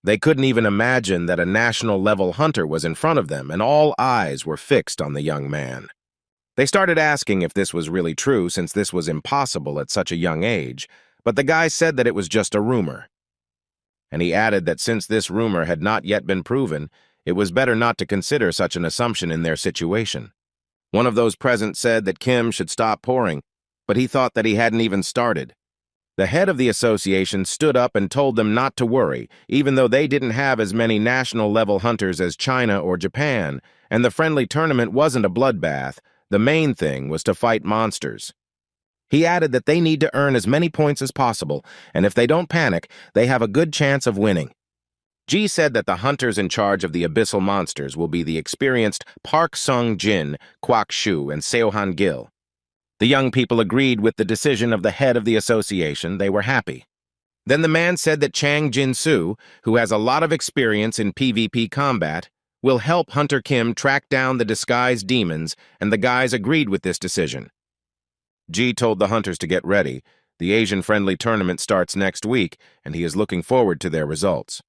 They couldn't even imagine that a national-level hunter was in front of them, and all eyes were fixed on the young man. They started asking if this was really true, since this was impossible at such a young age, but the guy said that it was just a rumor. And he added that since this rumor had not yet been proven, it was better not to consider such an assumption in their situation. One of those present said that Kim should stop pouring, but he thought that he hadn't even started. The head of the association stood up and told them not to worry, even though they didn't have as many national-level hunters as China or Japan, and the friendly tournament wasn't a bloodbath. The main thing was to fight monsters. He added that they need to earn as many points as possible, and if they don't panic, they have a good chance of winning. Ji said that the hunters in charge of the abyssal monsters will be the experienced Park Sung-jin, Kwak Shu, and Seohan Gil. The young people agreed with the decision of the head of the association. They were happy. Then the man said that Chang Jin-soo, who has a lot of experience in PvP combat, will help Hunter Kim track down the disguised demons, and the guys agreed with this decision. Ji told the hunters to get ready. The Asian-friendly tournament starts next week, and he is looking forward to their results.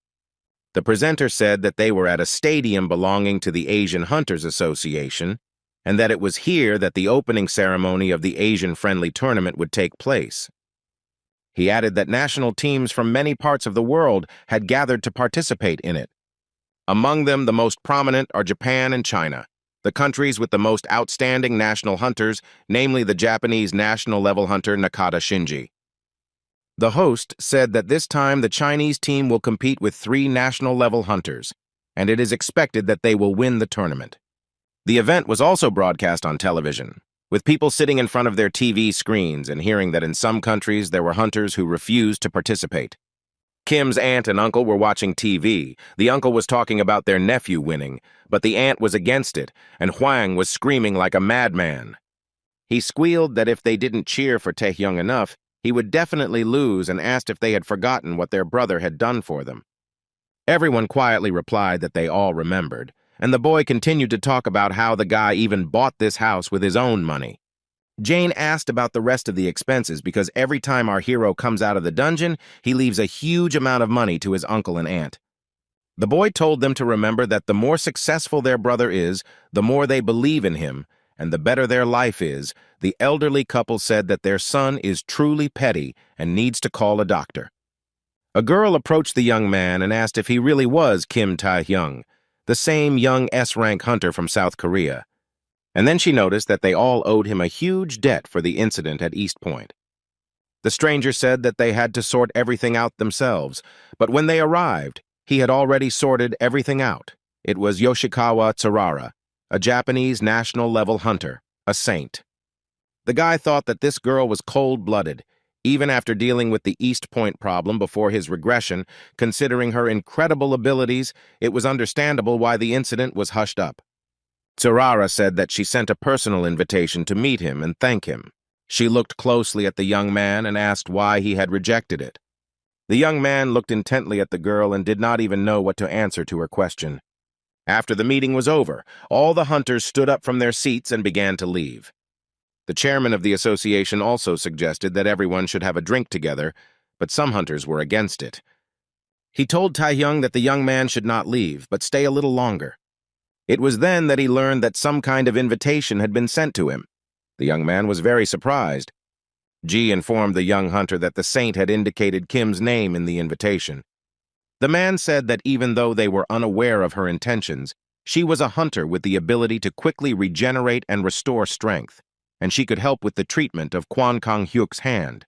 The presenter said that they were at a stadium belonging to the Asian Hunters Association, and that it was here that the opening ceremony of the Asian-friendly tournament would take place. He added that national teams from many parts of the world had gathered to participate in it. Among them, the most prominent are Japan and China, the countries with the most outstanding national hunters, namely the Japanese national-level hunter Nakata Shinji. The host said that this time the Chinese team will compete with 3 national-level hunters, and it is expected that they will win the tournament. The event was also broadcast on television, with people sitting in front of their TV screens and hearing that in some countries there were hunters who refused to participate. Kim's aunt and uncle were watching TV. The uncle was talking about their nephew winning, but the aunt was against it, and Hwang was screaming like a madman. He squealed that if they didn't cheer for Taehyung enough, he would definitely lose, and asked if they had forgotten what their brother had done for them. Everyone quietly replied that they all remembered, and the boy continued to talk about how the guy even bought this house with his own money. Jane asked about the rest of the expenses because every time our hero comes out of the dungeon, he leaves a huge amount of money to his uncle and aunt. The boy told them to remember that the more successful their brother is, the more they believe in him, and the better their life is. The elderly couple said that their son is truly petty and needs to call a doctor. A girl approached the young man and asked if he really was Kim Tae-hyung, the same young S-rank hunter from South Korea. And then she noticed that they all owed him a huge debt for the incident at East Point. The stranger said that they had to sort everything out themselves, but when they arrived, he had already sorted everything out. It was Yoshikawa Tsurara, a Japanese national-level hunter, a saint. The guy thought that this girl was cold-blooded, even after dealing with the East Point problem before his regression. Considering her incredible abilities, it was understandable why the incident was hushed up. Tsurara said that she sent a personal invitation to meet him and thank him. She looked closely at the young man and asked why he had rejected it. The young man looked intently at the girl and did not even know what to answer to her question. After the meeting was over, all the hunters stood up from their seats and began to leave. The chairman of the association also suggested that everyone should have a drink together, but some hunters were against it. He told Taehyung that the young man should not leave, but stay a little longer. It was then that he learned that some kind of invitation had been sent to him. The young man was very surprised. Ji informed the young hunter that the saint had indicated Kim's name in the invitation. The man said that even though they were unaware of her intentions, she was a hunter with the ability to quickly regenerate and restore strength, and she could help with the treatment of Kwon Kang-hyuk's hand.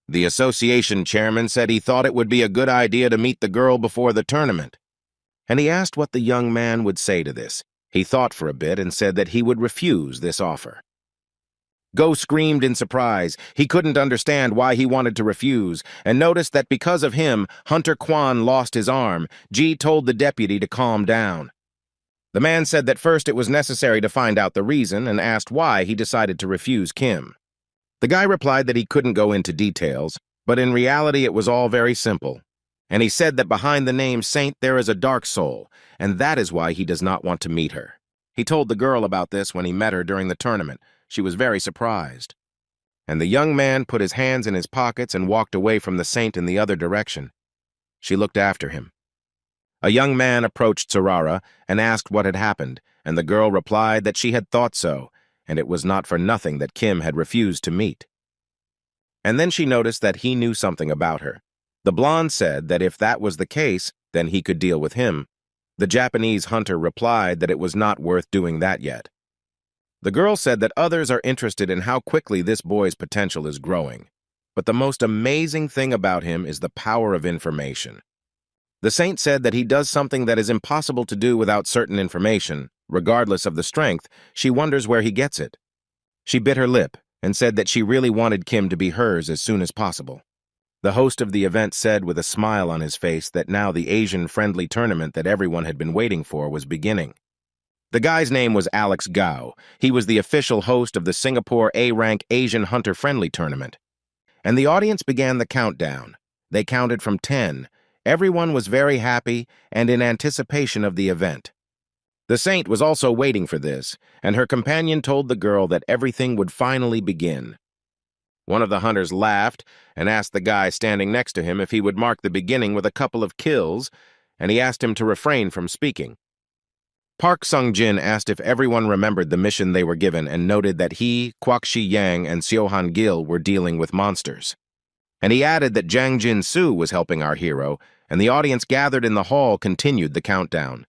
The association chairman said he thought it would be a good idea to meet the girl before the tournament, and he asked what the young man would say to this. He thought for a bit and said that he would refuse this offer. Go screamed in surprise. He couldn't understand why he wanted to refuse, and noticed that because of him, Hunter Kwon lost his arm. Ji told the deputy to calm down. The man said that first it was necessary to find out the reason and asked why he decided to refuse Kim. The guy replied that he couldn't go into details, but in reality it was all very simple. And he said that behind the name Saint there is a dark soul, and that is why he does not want to meet her. He told the girl about this when he met her during the tournament. She was very surprised. And the young man put his hands in his pockets and walked away from the saint in the other direction. She looked after him. A young man approached Sarara and asked what had happened, and the girl replied that she had thought so, and it was not for nothing that Kim had refused to meet. And then she noticed that he knew something about her. The blonde said that if that was the case, then he could deal with him. The Japanese hunter replied that it was not worth doing that yet. The girl said that others are interested in how quickly this boy's potential is growing. But the most amazing thing about him is the power of information. The saint said that he does something that is impossible to do without certain information. Regardless of the strength, she wonders where he gets it. She bit her lip and said that she really wanted Kim to be hers as soon as possible. The host of the event said with a smile on his face that now the Asian-friendly tournament that everyone had been waiting for was beginning. The guy's name was Alex Gao. He was the official host of the Singapore A-Rank Asian Hunter-Friendly Tournament. And the audience began the countdown. They counted from 10. Everyone was very happy and in anticipation of the event. The saint was also waiting for this, and her companion told the girl that everything would finally begin. One of the hunters laughed and asked the guy standing next to him if he would mark the beginning with a couple of kills, and he asked him to refrain from speaking. Park Sung-jin asked if everyone remembered the mission they were given and noted that he, Kwak Shi-yang, and Seo-han Gil were dealing with monsters. And he added that Jang Jin-soo was helping our hero, and the audience gathered in the hall continued the countdown.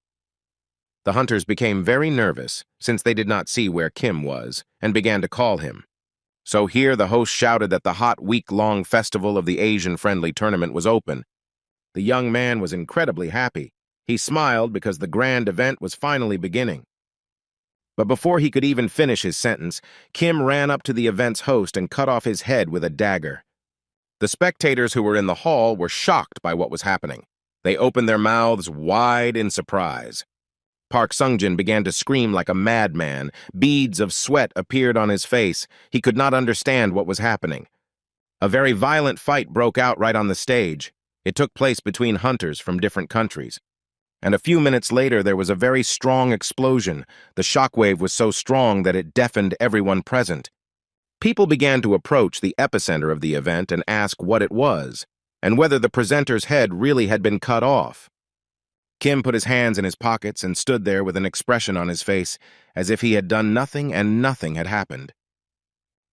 The hunters became very nervous, since they did not see where Kim was, and began to call him. So here the host shouted that the hot week-long festival of the Asian-friendly tournament was open. The young man was incredibly happy. He smiled because the grand event was finally beginning. But before he could even finish his sentence, Kim ran up to the event's host and cut off his head with a dagger. The spectators who were in the hall were shocked by what was happening. They opened their mouths wide in surprise. Park Sung-jin began to scream like a madman. Beads of sweat appeared on his face. He could not understand what was happening. A very violent fight broke out right on the stage. It took place between hunters from different countries. And a few minutes later, there was a very strong explosion. The shockwave was so strong that it deafened everyone present. People began to approach the epicenter of the event and ask what it was, and whether the presenter's head really had been cut off. Kim put his hands in his pockets and stood there with an expression on his face, as if he had done nothing and nothing had happened.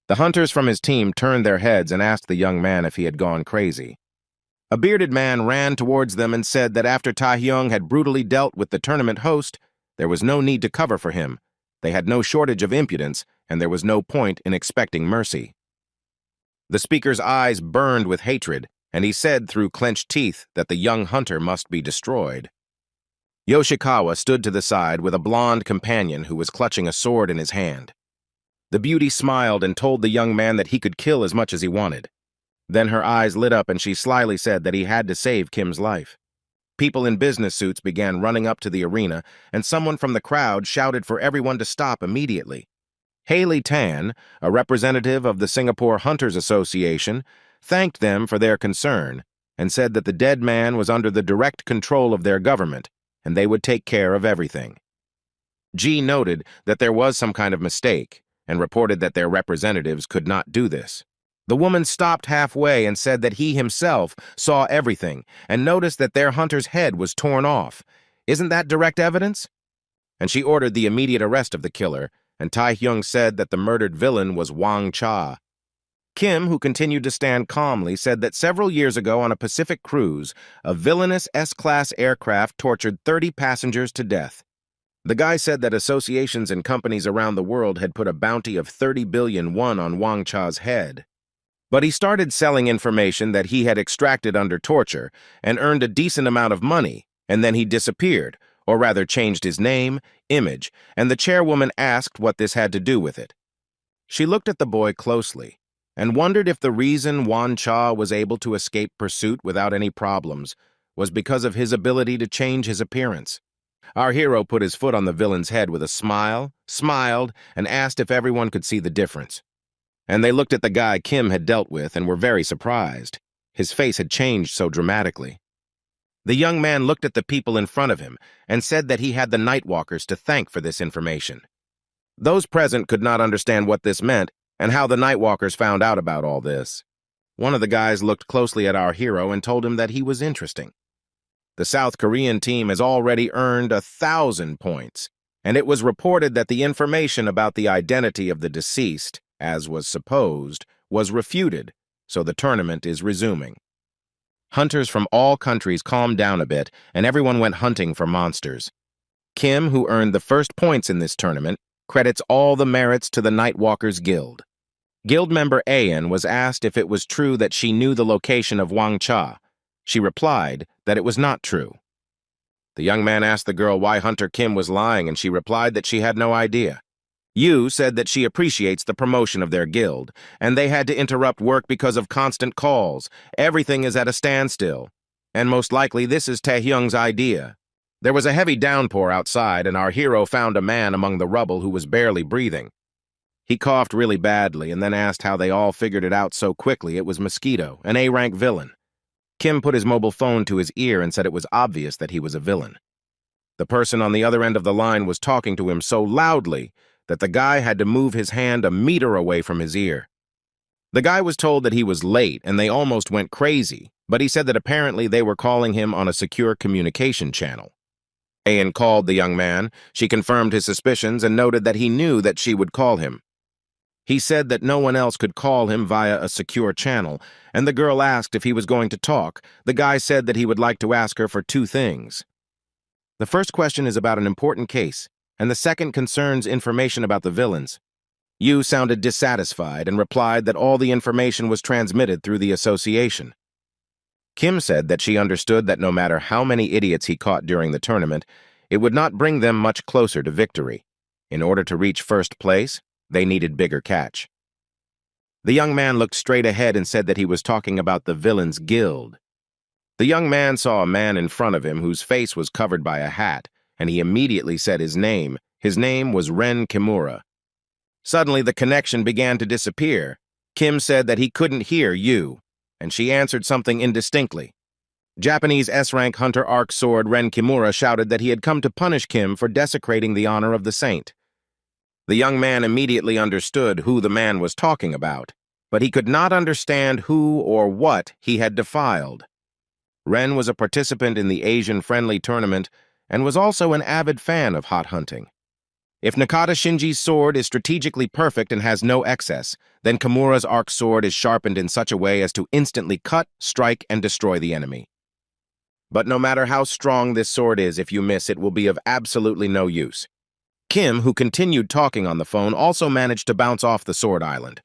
The hunters from his team turned their heads and asked the young man if he had gone crazy. A bearded man ran towards them and said that after Taehyung had brutally dealt with the tournament host, there was no need to cover for him. They had no shortage of impudence, and there was no point in expecting mercy. The speaker's eyes burned with hatred, and he said through clenched teeth that the young hunter must be destroyed. Yoshikawa stood to the side with a blonde companion who was clutching a sword in his hand. The beauty smiled and told the young man that he could kill as much as he wanted. Then her eyes lit up and she slyly said that he had to save Kim's life. People in business suits began running up to the arena, and someone from the crowd shouted for everyone to stop immediately. Haley Tan, a representative of the Singapore Hunters Association, thanked them for their concern, and said that the dead man was under the direct control of their government, and they would take care of everything. G noted that there was some kind of mistake and reported that their representatives could not do this. The woman stopped halfway and said that he himself saw everything and noticed that their hunter's head was torn off. Isn't that direct evidence? And she ordered the immediate arrest of the killer, and Tae-hyung said that the murdered villain was Wang Cha. Kim, who continued to stand calmly, said that several years ago on a Pacific cruise, a villainous S-class aircraft tortured 30 passengers to death. The guy said that associations and companies around the world had put a bounty of 30 billion won on Wang Cha's head. But he started selling information that he had extracted under torture and earned a decent amount of money, and then he disappeared, or rather changed his name, image, and the chairwoman asked what this had to do with it. She looked at the boy closely and wondered if the reason Wang Cha was able to escape pursuit without any problems was because of his ability to change his appearance. Our hero put his foot on the villain's head with a smile, smiled, and asked if everyone could see the difference. And they looked at the guy Kim had dealt with and were very surprised. His face had changed so dramatically. The young man looked at the people in front of him and said that he had the Nightwalkers to thank for this information. Those present could not understand what this meant and how the Nightwalkers found out about all this. One of the guys looked closely at our hero and told him that he was interesting. The South Korean team has already earned 1,000 points, and it was reported that the information about the identity of the deceased, as was supposed, was refuted, so the tournament is resuming. Hunters from all countries calmed down a bit, and everyone went hunting for monsters. Kim, who earned the first points in this tournament, credits all the merits to the Nightwalkers Guild. Guild member Ayan was asked if it was true that she knew the location of Wang Cha. She replied that it was not true. The young man asked the girl why Hunter Kim was lying, and she replied that she had no idea. Yu said that she appreciates the promotion of their guild, and they had to interrupt work because of constant calls. Everything is at a standstill, and most likely this is Taehyung's idea. There was a heavy downpour outside, and our hero found a man among the rubble who was barely breathing. He coughed really badly and then asked how they all figured it out so quickly. It was Mosquito, an A-rank villain. Kim put his mobile phone to his ear and said it was obvious that he was a villain. The person on the other end of the line was talking to him so loudly that the guy had to move his hand a meter away from his ear. The guy was told that he was late and they almost went crazy, but he said that apparently they were calling him on a secure communication channel. Ayan called the young man. She confirmed his suspicions and noted that he knew that she would call him. He said that no one else could call him via a secure channel, and the girl asked if he was going to talk. The guy said that he would like to ask her for 2 things. The first question is about an important case, and the second concerns information about the villains. Yu sounded dissatisfied and replied that all the information was transmitted through the association. Kim said that she understood that no matter how many idiots he caught during the tournament, it would not bring them much closer to victory. In order to reach first place, they needed bigger catch. The young man looked straight ahead and said that he was talking about the villains' guild. The young man saw a man in front of him whose face was covered by a hat, and he immediately said his name. His name was Ren Kimura. Suddenly, the connection began to disappear. Kim said that he couldn't hear Yu, and she answered something indistinctly. Japanese S-rank hunter arc sword Ren Kimura shouted that he had come to punish Kim for desecrating the honor of the saint. The young man immediately understood who the man was talking about, but he could not understand who or what he had defiled. Ren was a participant in the Asian-friendly tournament and was also an avid fan of hot hunting. If Nakata Shinji's sword is strategically perfect and has no excess, then Kimura's arc sword is sharpened in such a way as to instantly cut, strike, and destroy the enemy. But no matter how strong this sword is, if you miss, it will be of absolutely no use. Kim, who continued talking on the phone, also managed to bounce off the sword island.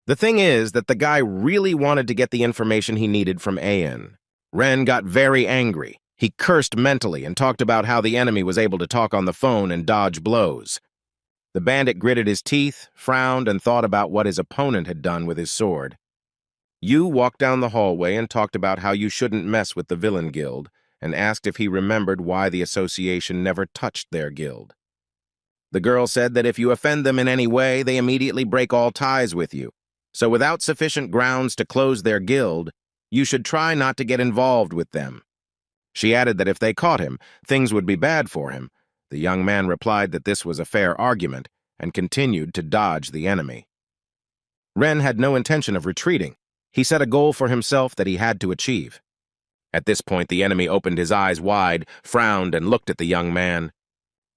The thing is that the guy really wanted to get the information he needed from Ayan. Ren got very angry. He cursed mentally and talked about how the enemy was able to talk on the phone and dodge blows. The bandit gritted his teeth, frowned, and thought about what his opponent had done with his sword. Yu walked down the hallway and talked about how you shouldn't mess with the villain guild, and asked if he remembered why the association never touched their guild. The girl said that if you offend them in any way, they immediately break all ties with you. So without sufficient grounds to close their guild, You should try not to get involved with them. She added that if they caught him, things would be bad for him. The young man replied that this was a fair argument and continued to dodge the enemy. Ren had no intention of retreating. He set a goal for himself that he had to achieve. At this point, the enemy opened his eyes wide, frowned, and looked at the young man.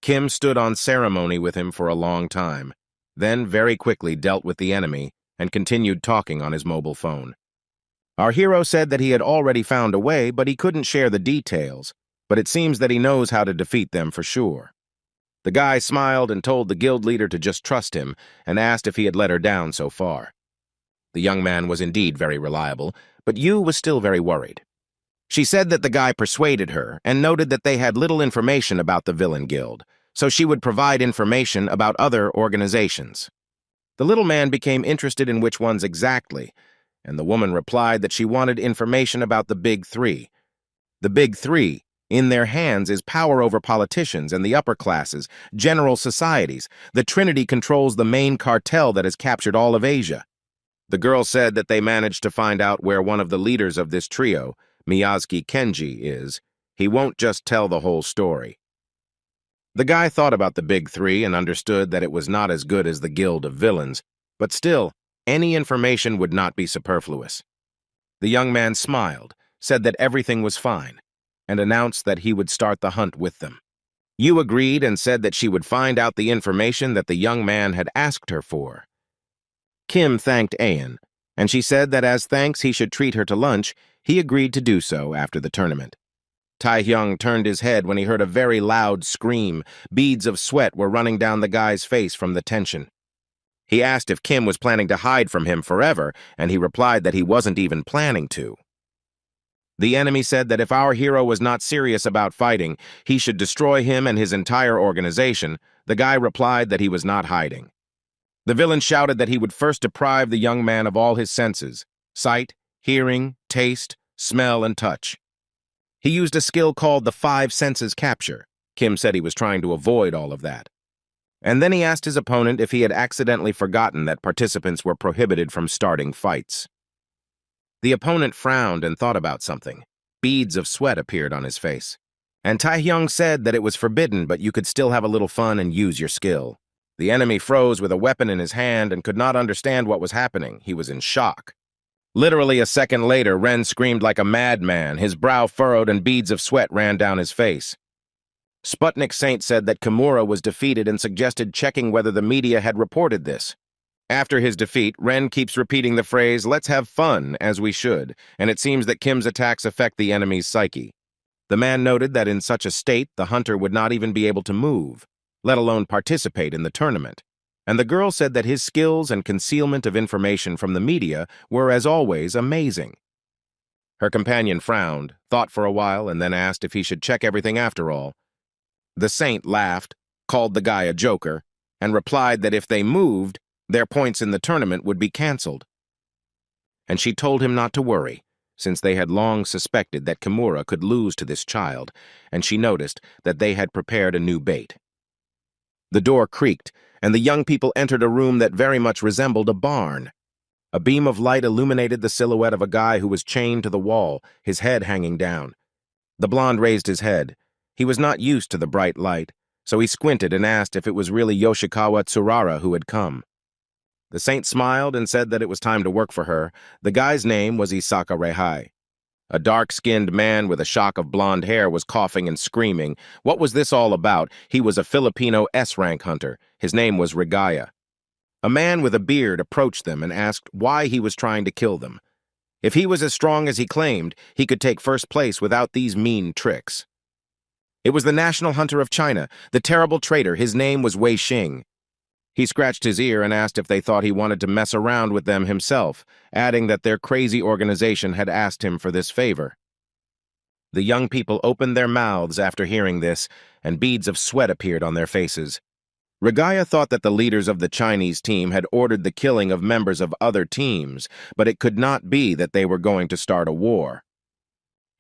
Kim stood on ceremony with him for a long time, then very quickly dealt with the enemy and continued talking on his mobile phone. Our hero said that he had already found a way, but he couldn't share the details, but it seems that he knows how to defeat them for sure. The guy smiled and told the guild leader to just trust him and asked if he had let her down so far. The young man was indeed very reliable, but Yu was still very worried. She said that the guy persuaded her and noted that they had little information about the villain guild, so she would provide information about other organizations. The little man became interested in which ones exactly, and the woman replied that she wanted information about the Big Three. The Big Three, in their hands, is power over politicians and the upper classes, general societies. The Trinity controls the main cartel that has captured all of Asia. The girl said that they managed to find out where one of the leaders of this trio, Miyazaki Kenji, is. He won't just tell the whole story. The guy thought about the Big Three and understood that it was not as good as the Guild of Villains, but still, any information would not be superfluous. The young man smiled, said that everything was fine, and announced that he would start the hunt with them. Yu agreed and said that she would find out the information that the young man had asked her for. Kim thanked Ayan, and she said that as thanks he should treat her to lunch. He agreed to do so after the tournament. Taehyung turned his head when he heard a very loud scream. Beads of sweat were running down the guy's face from the tension. He asked if Kim was planning to hide from him forever, and he replied that he wasn't even planning to. The enemy said that if our hero was not serious about fighting, he should destroy him and his entire organization. The guy replied that he was not hiding. The villain shouted that he would first deprive the young man of all his senses: sight, hearing, taste, smell, and touch. He used a skill called the Five Senses Capture. Kim said he was trying to avoid all of that. And then he asked his opponent if he had accidentally forgotten that participants were prohibited from starting fights. The opponent frowned and thought about something. Beads of sweat appeared on his face. And Taehyung said that it was forbidden, but you could still have a little fun and use your skill. The enemy froze with a weapon in his hand and could not understand what was happening. He was in shock. Literally a second later, Ren screamed like a madman. His brow furrowed and beads of sweat ran down his face. Sputnik Saint said that Kimura was defeated and suggested checking whether the media had reported this. After his defeat, Ren keeps repeating the phrase, "Let's have fun," as we should, and it seems that Kim's attacks affect the enemy's psyche. The man noted that in such a state, the hunter would not even be able to move, let alone participate in the tournament. And the girl said that his skills and concealment of information from the media were, as always, amazing. Her companion frowned, thought for a while, and then asked if he should check everything after all. The saint laughed, called the guy a joker, and replied that if they moved, their points in the tournament would be canceled. And she told him not to worry, since they had long suspected that Kimura could lose to this child, and she noticed that they had prepared a new bait. The door creaked, and the young people entered a room that very much resembled a barn. A beam of light illuminated the silhouette of a guy who was chained to the wall, his head hanging down. The blonde raised his head. He was not used to the bright light, so he squinted and asked if it was really Yoshikawa Tsurara who had come. The saint smiled and said that it was time to work for her. The guy's name was Isaka Rehai. A dark-skinned man with a shock of blonde hair was coughing and screaming. What was this all about? He was a Filipino S-rank hunter. His name was Rigaya. A man with a beard approached them and asked why he was trying to kill them. If he was as strong as he claimed, he could take first place without these mean tricks. It was the national hunter of China, the terrible traitor. His name was Wei Xing. He scratched his ear and asked if they thought he wanted to mess around with them himself, adding that their crazy organization had asked him for this favor. The young people opened their mouths after hearing this, and beads of sweat appeared on their faces. Rigaya thought that the leaders of the Chinese team had ordered the killing of members of other teams, but it could not be that they were going to start a war.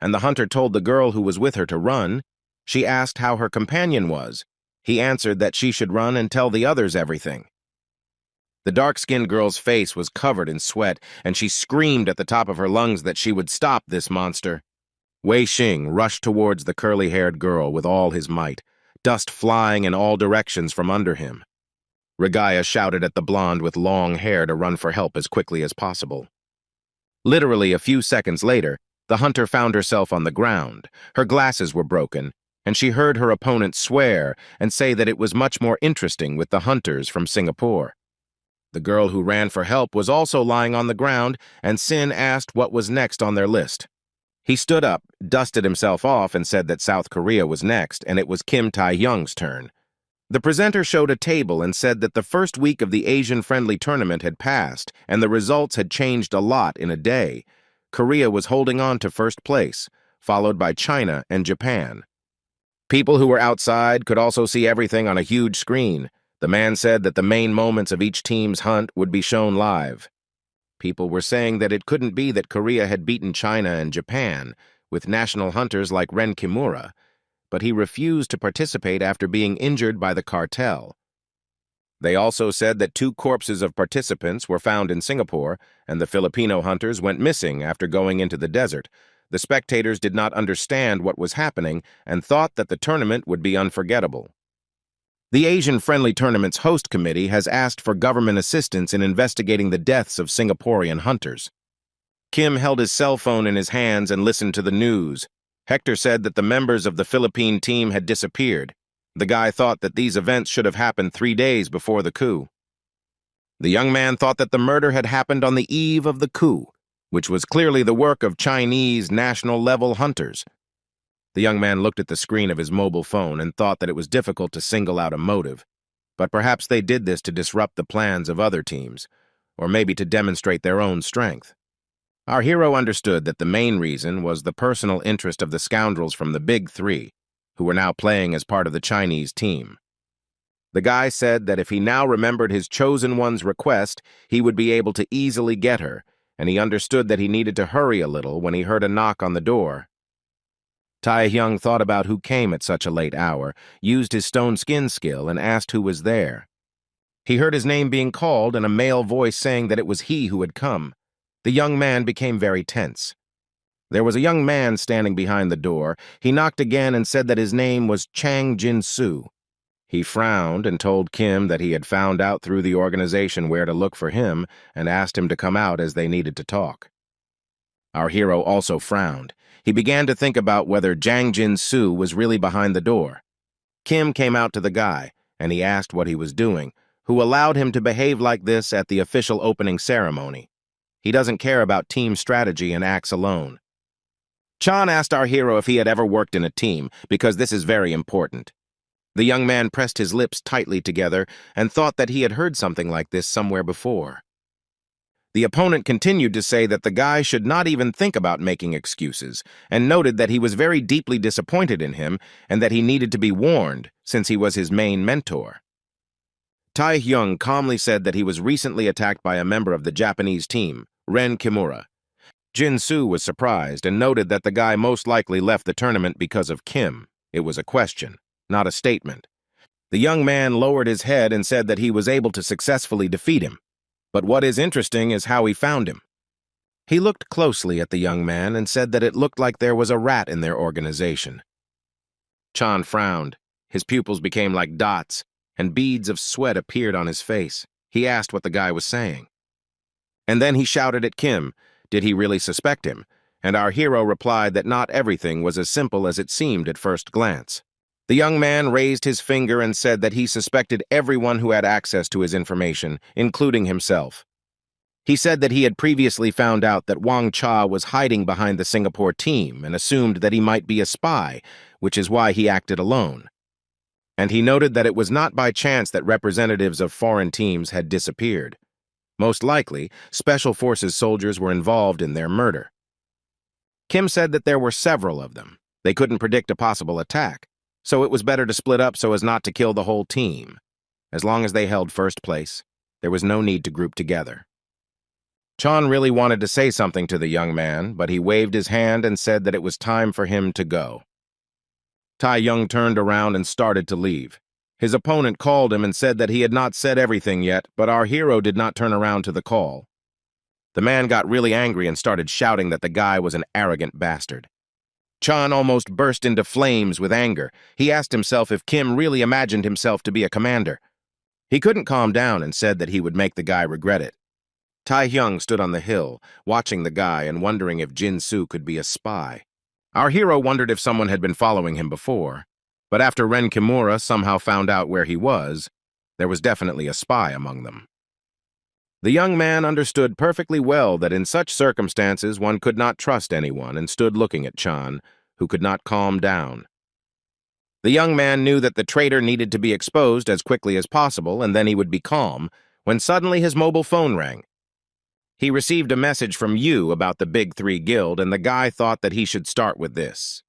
And the hunter told the girl who was with her to run. She asked how her companion was. He answered that she should run and tell the others everything. The dark-skinned girl's face was covered in sweat, and she screamed at the top of her lungs that she would stop this monster. Wei Xing rushed towards the curly-haired girl with all his might, dust flying in all directions from under him. Regaya shouted at the blonde with long hair to run for help as quickly as possible. Literally a few seconds later, the hunter found herself on the ground. Her glasses were broken, and she heard her opponent swear and say that it was much more interesting with the hunters from Singapore. The girl who ran for help was also lying on the ground, and Sin asked what was next on their list. He stood up, dusted himself off, and said that South Korea was next, and it was Kim Tae-hyung's turn. The presenter showed a table and said that the first week of the Asian-friendly tournament had passed, and the results had changed a lot in a day. Korea was holding on to first place, followed by China and Japan. People who were outside could also see everything on a huge screen. The man said that the main moments of each team's hunt would be shown live. People were saying that it couldn't be that Korea had beaten China and Japan, with national hunters like Ren Kimura, but he refused to participate after being injured by the cartel. They also said that 2 corpses of participants were found in Singapore, and the Filipino hunters went missing after going into the desert. The spectators did not understand what was happening and thought that the tournament would be unforgettable. The Asian-friendly tournament's host committee has asked for government assistance in investigating the deaths of Singaporean hunters. Kim held his cell phone in his hands and listened to the news. Hector said that the members of the Philippine team had disappeared. The guy thought that these events should have happened 3 days before the coup. The young man thought that the murder had happened on the eve of the coup, which was clearly the work of Chinese national-level hunters. The young man looked at the screen of his mobile phone and thought that it was difficult to single out a motive, but perhaps they did this to disrupt the plans of other teams, or maybe to demonstrate their own strength. Our hero understood that the main reason was the personal interest of the scoundrels from the Big Three, who were now playing as part of the Chinese team. The guy said that if he now remembered his chosen one's request, he would be able to easily get her, and he understood that he needed to hurry a little when he heard a knock on the door. Tae-hyung thought about who came at such a late hour, used his stone skin skill, and asked who was there. He heard his name being called and a male voice saying that it was he who had come. The young man became very tense. There was a young man standing behind the door. He knocked again and said that his name was Chang Jin-soo. He frowned and told Kim that he had found out through the organization where to look for him and asked him to come out as they needed to talk. Our hero also frowned. He began to think about whether Jang Jin-soo was really behind the door. Kim came out to the guy, and he asked what he was doing, who allowed him to behave like this at the official opening ceremony. He doesn't care about team strategy and acts alone. Chan asked our hero if he had ever worked in a team, because this is very important. The young man pressed his lips tightly together and thought that he had heard something like this somewhere before. The opponent continued to say that the guy should not even think about making excuses, and noted that he was very deeply disappointed in him and that he needed to be warned since he was his main mentor. Tae-hyung calmly said that he was recently attacked by a member of the Japanese team, Ren Kimura. Jin-soo was surprised and noted that the guy most likely left the tournament because of Kim. It was a question, not a statement. The young man lowered his head and said that he was able to successfully defeat him. But what is interesting is how he found him. He looked closely at the young man and said that it looked like there was a rat in their organization. Chan frowned. His pupils became like dots, and beads of sweat appeared on his face. He asked what the guy was saying. And then he shouted at Kim. Did he really suspect him? And our hero replied that not everything was as simple as it seemed at first glance. The young man raised his finger and said that he suspected everyone who had access to his information, including himself. He said that he had previously found out that Wang Cha was hiding behind the Singapore team and assumed that he might be a spy, which is why he acted alone. And he noted that it was not by chance that representatives of foreign teams had disappeared. Most likely, Special Forces soldiers were involved in their murder. Kim said that there were several of them. They couldn't predict a possible attack, so it was better to split up so as not to kill the whole team. As long as they held first place, there was no need to group together. Chan really wanted to say something to the young man, but he waved his hand and said that it was time for him to go. Tae-hyung turned around and started to leave. His opponent called him and said that he had not said everything yet, but our hero did not turn around to the call. The man got really angry and started shouting that the guy was an arrogant bastard. Chan almost burst into flames with anger. He asked himself if Kim really imagined himself to be a commander. He couldn't calm down and said that he would make the guy regret it. Tae-hyung stood on the hill, watching the guy and wondering if Jin-soo could be a spy. Our hero wondered if someone had been following him before, but after Ren Kimura somehow found out where he was, there was definitely a spy among them. The young man understood perfectly well that in such circumstances one could not trust anyone and stood looking at Chan, who could not calm down. The young man knew that the traitor needed to be exposed as quickly as possible and then he would be calm, when suddenly his mobile phone rang. He received a message from Yu about the Big Three Guild, and the guy thought that he should start with this.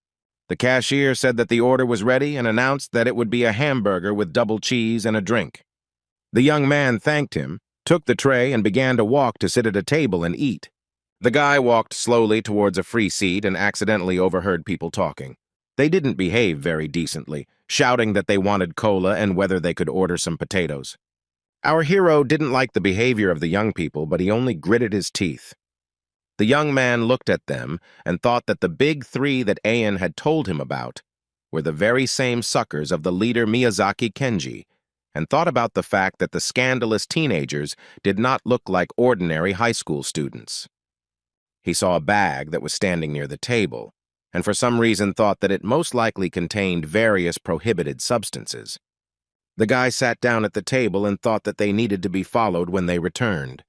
The cashier said that the order was ready and announced that it would be a hamburger with double cheese and a drink. The young man thanked him, took the tray, and began to walk to sit at a table and eat. The guy walked slowly towards a free seat and accidentally overheard people talking. They didn't behave very decently, shouting that they wanted cola and whether they could order some potatoes. Our hero didn't like the behavior of the young people, but he only gritted his teeth. The young man looked at them and thought that the big three that Ayan had told him about were the very same suckers of the leader Miyazaki Kenji, and thought about the fact that the scandalous teenagers did not look like ordinary high school students. He saw a bag that was standing near the table, and for some reason thought that it most likely contained various prohibited substances. The guy sat down at the table and thought that they needed to be followed when they returned.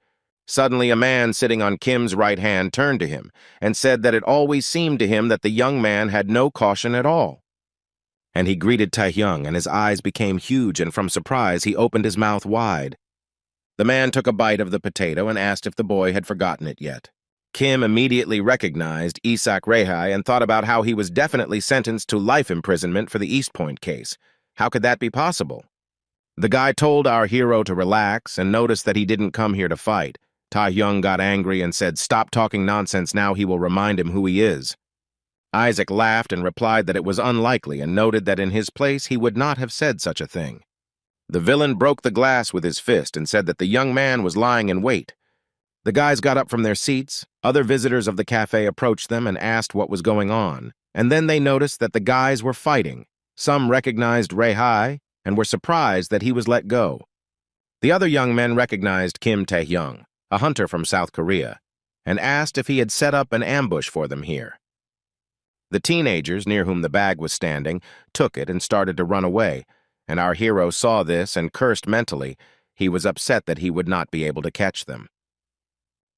Suddenly, a man sitting on Kim's right hand turned to him and said that it always seemed to him that the young man had no caution at all. And he greeted Tae-hyung, and his eyes became huge, and from surprise he opened his mouth wide. The man took a bite of the potato and asked if the boy had forgotten it yet. Kim immediately recognized Isak Rehai and thought about how he was definitely sentenced to life imprisonment for the East Point case. How could that be possible? The guy told our hero to relax and noticed that he didn't come here to fight. Tae-hyung got angry and said, "Stop talking nonsense now, he will remind him who he is." Isaac laughed and replied that it was unlikely and noted that in his place he would not have said such a thing. The villain broke the glass with his fist and said that the young man was lying in wait. The guys got up from their seats, other visitors of the cafe approached them and asked what was going on, and then they noticed that the guys were fighting. Some recognized Rehai and were surprised that he was let go. The other young men recognized Kim Tae-hyung, a hunter from South Korea, and asked if he had set up an ambush for them here. The teenagers, near whom the bag was standing, took it and started to run away, and our hero saw this and cursed mentally. He was upset that he would not be able to catch them.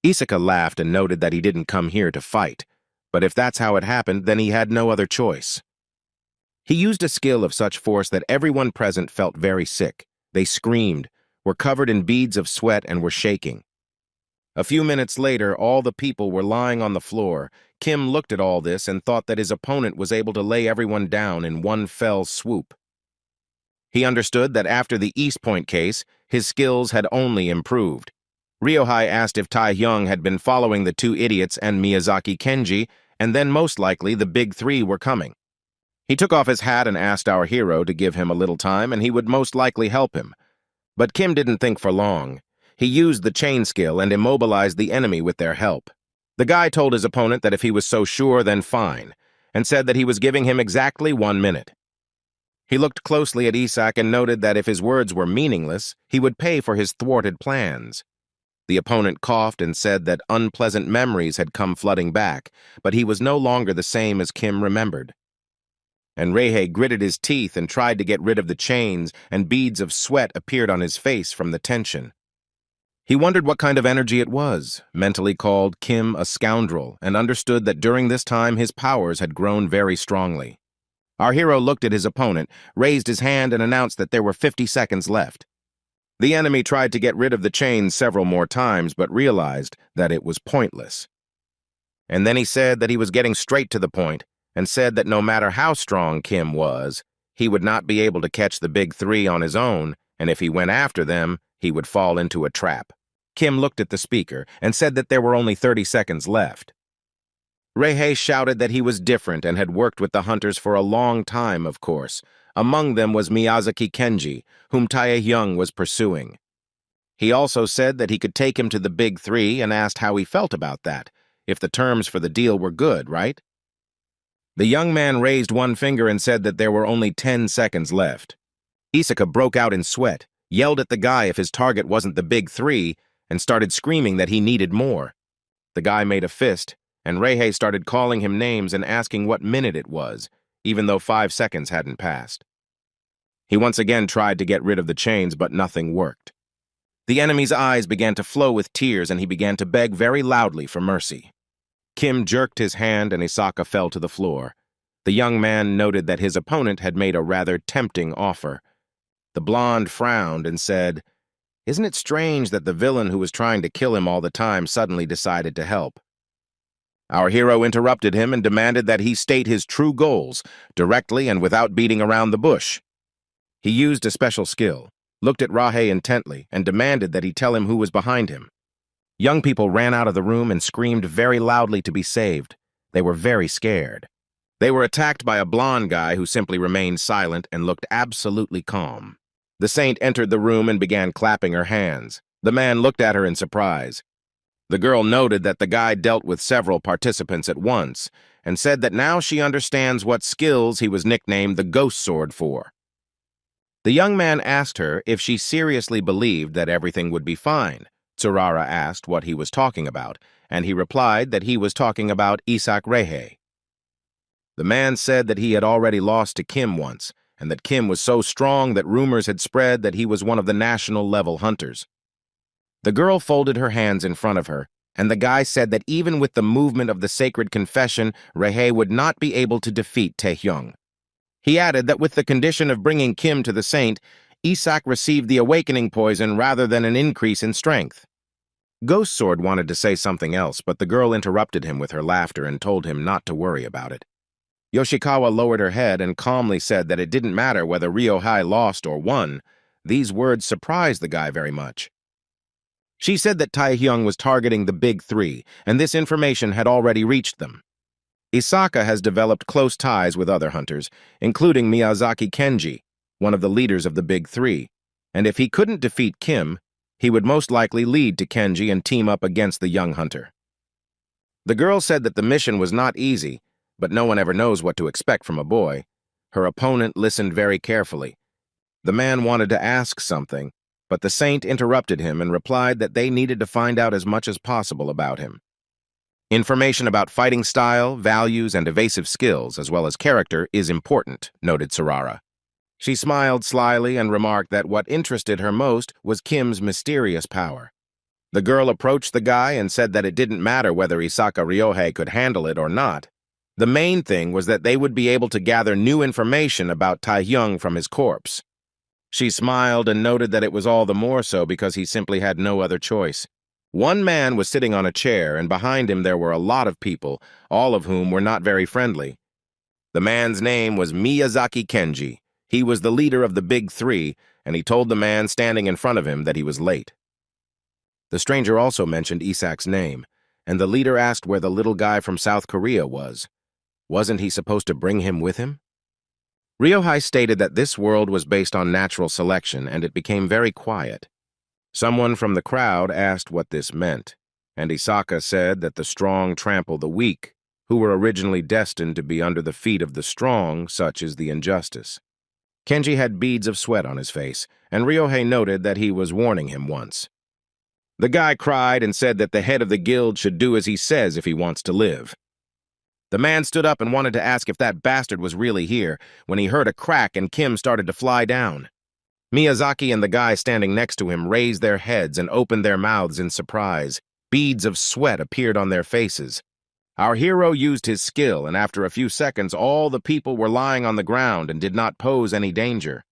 Isaka laughed and noted that he didn't come here to fight, but if that's how it happened, then he had no other choice. He used a skill of such force that everyone present felt very sick. They screamed, were covered in beads of sweat, and were shaking. A few minutes later, all the people were lying on the floor. Kim looked at all this and thought that his opponent was able to lay everyone down in one fell swoop. He understood that after the East Point case, his skills had only improved. Ryohei asked if Tae-hyung had been following the two idiots and Miyazaki Kenji, and then most likely the big three were coming. He took off his hat and asked our hero to give him a little time and he would most likely help him. But Kim didn't think for long. He used the chain skill and immobilized the enemy with their help. The guy told his opponent that if he was so sure, then fine, and said that he was giving him exactly 1 minute. He looked closely at Isak and noted that if his words were meaningless, he would pay for his thwarted plans. The opponent coughed and said that unpleasant memories had come flooding back, but he was no longer the same as Kim remembered. And Rehei gritted his teeth and tried to get rid of the chains, and beads of sweat appeared on his face from the tension. He wondered what kind of energy it was, mentally called Kim a scoundrel, and understood that during this time his powers had grown very strongly. Our hero looked at his opponent, raised his hand, and announced that there were 50 seconds left. The enemy tried to get rid of the chains several more times, but realized that it was pointless. And then he said that he was getting straight to the point, and said that no matter how strong Kim was, he would not be able to catch the big three on his own, and if he went after them, he would fall into a trap. Kim looked at the speaker and said that there were only 30 seconds left. Rehei shouted that he was different and had worked with the hunters for a long time, of course. Among them was Miyazaki Kenji, whom Taehyung was pursuing. He also said that he could take him to the Big Three and asked how he felt about that, if the terms for the deal were good, right? The young man raised one finger and said that there were only 10 seconds left. Isaka broke out in sweat, yelled at the guy if his target wasn't the Big Three, and started screaming that he needed more. The guy made a fist, and Reihei started calling him names and asking what minute it was, even though 5 seconds hadn't passed. He once again tried to get rid of the chains, but nothing worked. The enemy's eyes began to flow with tears, and he began to beg very loudly for mercy. Kim jerked his hand, and Isaka fell to the floor. The young man noted that his opponent had made a rather tempting offer. The blonde frowned and said, "Isn't it strange that the villain who was trying to kill him all the time suddenly decided to help?" Our hero interrupted him and demanded that he state his true goals, directly and without beating around the bush. He used a special skill, looked at Reihei intently, and demanded that he tell him who was behind him. Young people ran out of the room and screamed very loudly to be saved. They were very scared. They were attacked by a blonde guy who simply remained silent and looked absolutely calm. The saint entered the room and began clapping her hands. The man looked at her in surprise. The girl noted that the guy dealt with several participants at once and said that now she understands what skills he was nicknamed the Ghost Sword for. The young man asked her if she seriously believed that everything would be fine. Tsurara asked what he was talking about, and he replied that he was talking about Isak Reihei. The man said that he had already lost to Kim once, and that Kim was so strong that rumors had spread that he was one of the national-level hunters. The girl folded her hands in front of her, and the guy said that even with the movement of the sacred confession, Reihei would not be able to defeat Taehyung. He added that with the condition of bringing Kim to the saint, Isak received the awakening poison rather than an increase in strength. Ghost Sword wanted to say something else, but the girl interrupted him with her laughter and told him not to worry about it. Yoshikawa lowered her head and calmly said that it didn't matter whether Ryohei lost or won. These words surprised the guy very much. She said that Taehyung was targeting the Big Three, and this information had already reached them. Isaka has developed close ties with other hunters, including Miyazaki Kenji, one of the leaders of the Big Three, and if he couldn't defeat Kim, he would most likely lead to Kenji and team up against the young hunter. The girl said that the mission was not easy, but no one ever knows what to expect from a boy. Her opponent listened very carefully. The man wanted to ask something, but the saint interrupted him and replied that they needed to find out as much as possible about him. Information about fighting style, values, and evasive skills, as well as character, is important, noted Tsurara. She smiled slyly and remarked that what interested her most was Kim's mysterious power. The girl approached the guy and said that it didn't matter whether Isaka Ryohei could handle it or not. The main thing was that they would be able to gather new information about Taehyung from his corpse. She smiled and noted that it was all the more so because he simply had no other choice. One man was sitting on a chair, and behind him there were a lot of people, all of whom were not very friendly. The man's name was Miyazaki Kenji. He was the leader of the Big Three, and he told the man standing in front of him that he was late. The stranger also mentioned Isak's name, and the leader asked where the little guy from South Korea was. Wasn't he supposed to bring him with him? Ryohei stated that this world was based on natural selection, and it became very quiet. Someone from the crowd asked what this meant, and Isaka said that the strong trample the weak, who were originally destined to be under the feet of the strong, such is the injustice. Kenji had beads of sweat on his face, and Ryohei noted that he was warning him once. The guy cried and said that the head of the guild should do as he says if he wants to live. The man stood up and wanted to ask if that bastard was really here when he heard a crack and Kim started to fly down. Miyazaki and the guy standing next to him raised their heads and opened their mouths in surprise. Beads of sweat appeared on their faces. Our hero used his skill, and after a few seconds, all the people were lying on the ground and did not pose any danger.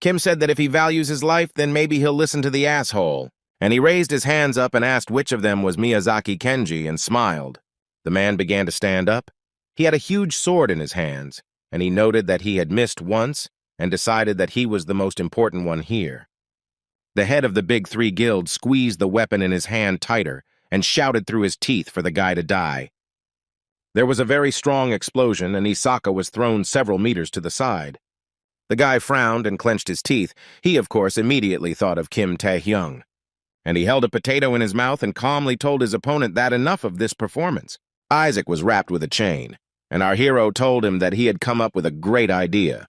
Kim said that if he values his life, then maybe he'll listen to the asshole. And he raised his hands up and asked which of them was Miyazaki Kenji and smiled. The man began to stand up. He had a huge sword in his hands, and he noted that he had missed once and decided that he was the most important one here. The head of the Big Three Guild squeezed the weapon in his hand tighter and shouted through his teeth for the guy to die. There was a very strong explosion, and Isaka was thrown several meters to the side. The guy frowned and clenched his teeth. He, of course, immediately thought of Kim Tae-hyung. And he held a potato in his mouth and calmly told his opponent that enough of this performance. Isaac was wrapped with a chain, and our hero told him that he had come up with a great idea.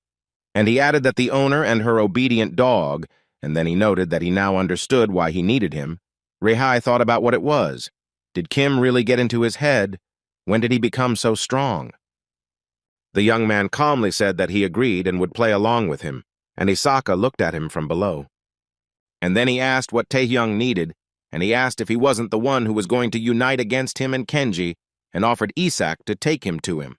And he added that the owner and her obedient dog, and then he noted that he now understood why he needed him. Rehai thought about what it was. Did Kim really get into his head? When did he become so strong? The young man calmly said that he agreed and would play along with him, and Isaka looked at him from below. And then he asked what Taehyung needed, and he asked if he wasn't the one who was going to unite against him and Kenji, and offered Isak to take him to him.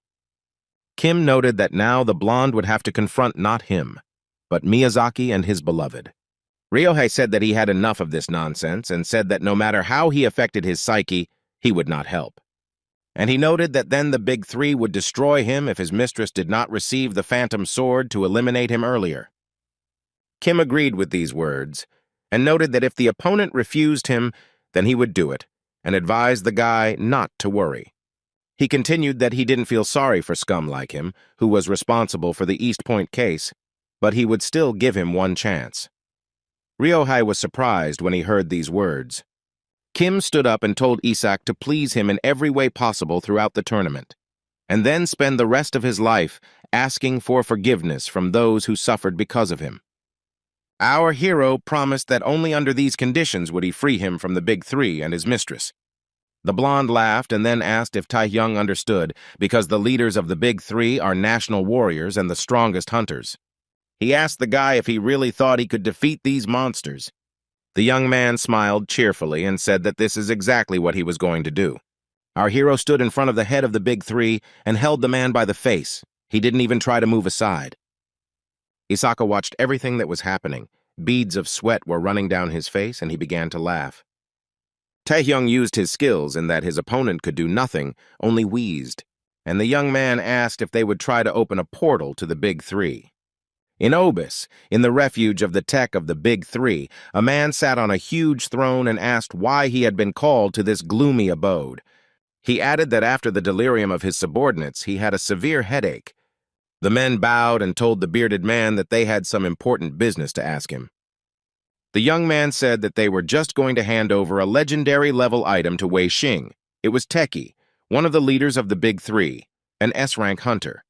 Kim noted that now the blonde would have to confront not him, but Miyazaki and his beloved. Ryohei said that he had enough of this nonsense and said that no matter how he affected his psyche, he would not help. And he noted that then the big three would destroy him if his mistress did not receive the phantom sword to eliminate him earlier. Kim agreed with these words, and noted that if the opponent refused him, then he would do it, and advised the guy not to worry. He continued that he didn't feel sorry for scum like him, who was responsible for the East Point case, but he would still give him one chance. Ryohei was surprised when he heard these words. Kim stood up and told Isak to please him in every way possible throughout the tournament, and then spend the rest of his life asking for forgiveness from those who suffered because of him. Our hero promised that only under these conditions would he free him from the big three and his mistress. The blonde laughed and then asked if Taehyung understood, because the leaders of the big three are national warriors and the strongest hunters. He asked the guy if he really thought he could defeat these monsters. The young man smiled cheerfully and said that this is exactly what he was going to do. Our hero stood in front of the head of the big three and held the man by the face. He didn't even try to move aside. Isaka watched everything that was happening. Beads of sweat were running down his face, and he began to laugh. Taehyung used his skills in that his opponent could do nothing, only wheezed, and the young man asked if they would try to open a portal to the big three. In Obis, in the refuge of the tech of the big three, a man sat on a huge throne and asked why he had been called to this gloomy abode. He added that after the delirium of his subordinates, he had a severe headache. The men bowed and told the bearded man that they had some important business to ask him. The young man said that they were just going to hand over a legendary-level item to Wei Xing. It was Teki, one of the leaders of the Big Three, an S-rank hunter.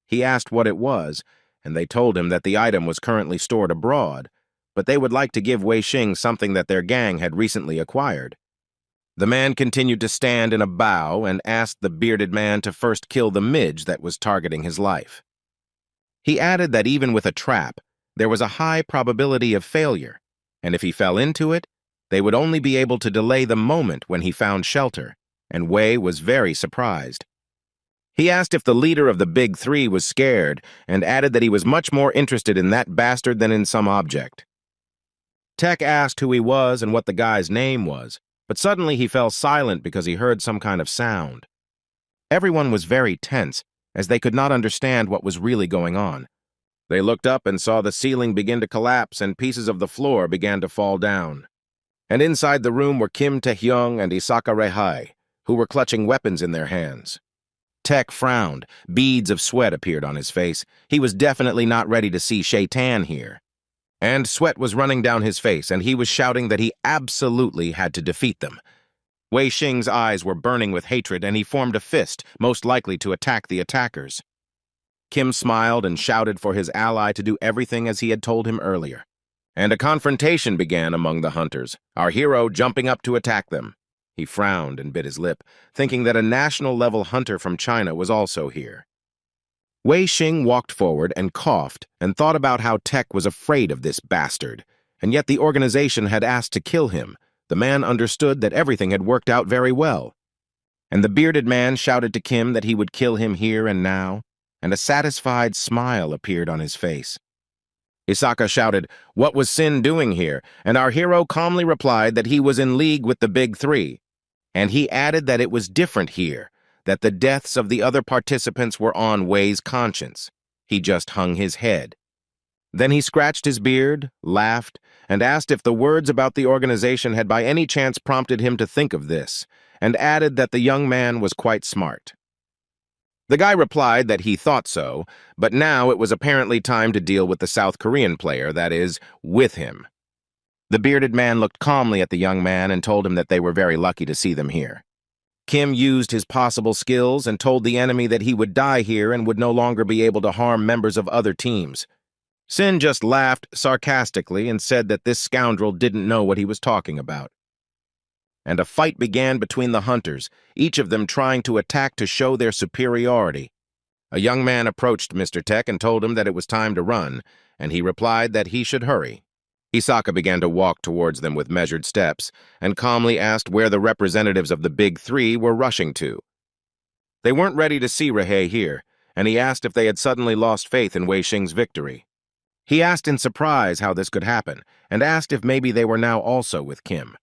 He asked what it was, and they told him that the item was currently stored abroad, but they would like to give Wei Xing something that their gang had recently acquired. The man continued to stand in a bow and asked the bearded man to first kill the midge that was targeting his life. He added that even with a trap, there was a high probability of failure, and if he fell into it, they would only be able to delay the moment when he found shelter, and Wei was very surprised. He asked if the leader of the Big Three was scared, and added that he was much more interested in that bastard than in some object. Tech asked who he was and what the guy's name was, but suddenly he fell silent because he heard some kind of sound. Everyone was very tense, as they could not understand what was really going on. They looked up and saw the ceiling begin to collapse and pieces of the floor began to fall down. And inside the room were Kim Taehyung and Isaka Rehai, who were clutching weapons in their hands. Tech frowned. Beads of sweat appeared on his face. He was definitely not ready to see Shaitan here. And sweat was running down his face, and he was shouting that he absolutely had to defeat them. Wei Xing's eyes were burning with hatred, and he formed a fist, most likely to attack the attackers. Kim smiled and shouted for his ally to do everything as he had told him earlier. And a confrontation began among the hunters, our hero jumping up to attack them. He frowned and bit his lip, thinking that a national-level hunter from China was also here. Wei Xing walked forward and coughed and thought about how Tech was afraid of this bastard, and yet the organization had asked to kill him. The man understood that everything had worked out very well. And the bearded man shouted to Kim that he would kill him here and now, and a satisfied smile appeared on his face. Isaka shouted, "What was Sin doing here?" And our hero calmly replied that he was in league with the Big Three. And he added that it was different here, that the deaths of the other participants were on Wei's conscience. He just hung his head. Then he scratched his beard, laughed, and asked if the words about the organization had by any chance prompted him to think of this, and added that the young man was quite smart. The guy replied that he thought so, but now it was apparently time to deal with the South Korean player, that is, with him. The bearded man looked calmly at the young man and told him that they were very lucky to see them here. Kim used his possible skills and told the enemy that he would die here and would no longer be able to harm members of other teams. Sin just laughed sarcastically and said that this scoundrel didn't know what he was talking about. And a fight began between the hunters, each of them trying to attack to show their superiority. A young man approached Mr. Tech and told him that it was time to run, and he replied that he should hurry. Isaka began to walk towards them with measured steps and calmly asked where the representatives of the Big Three were rushing to. They weren't ready to see Rihei here, and he asked if they had suddenly lost faith in Wei Xing's victory. He asked in surprise how this could happen, and asked if maybe they were now also with Kim.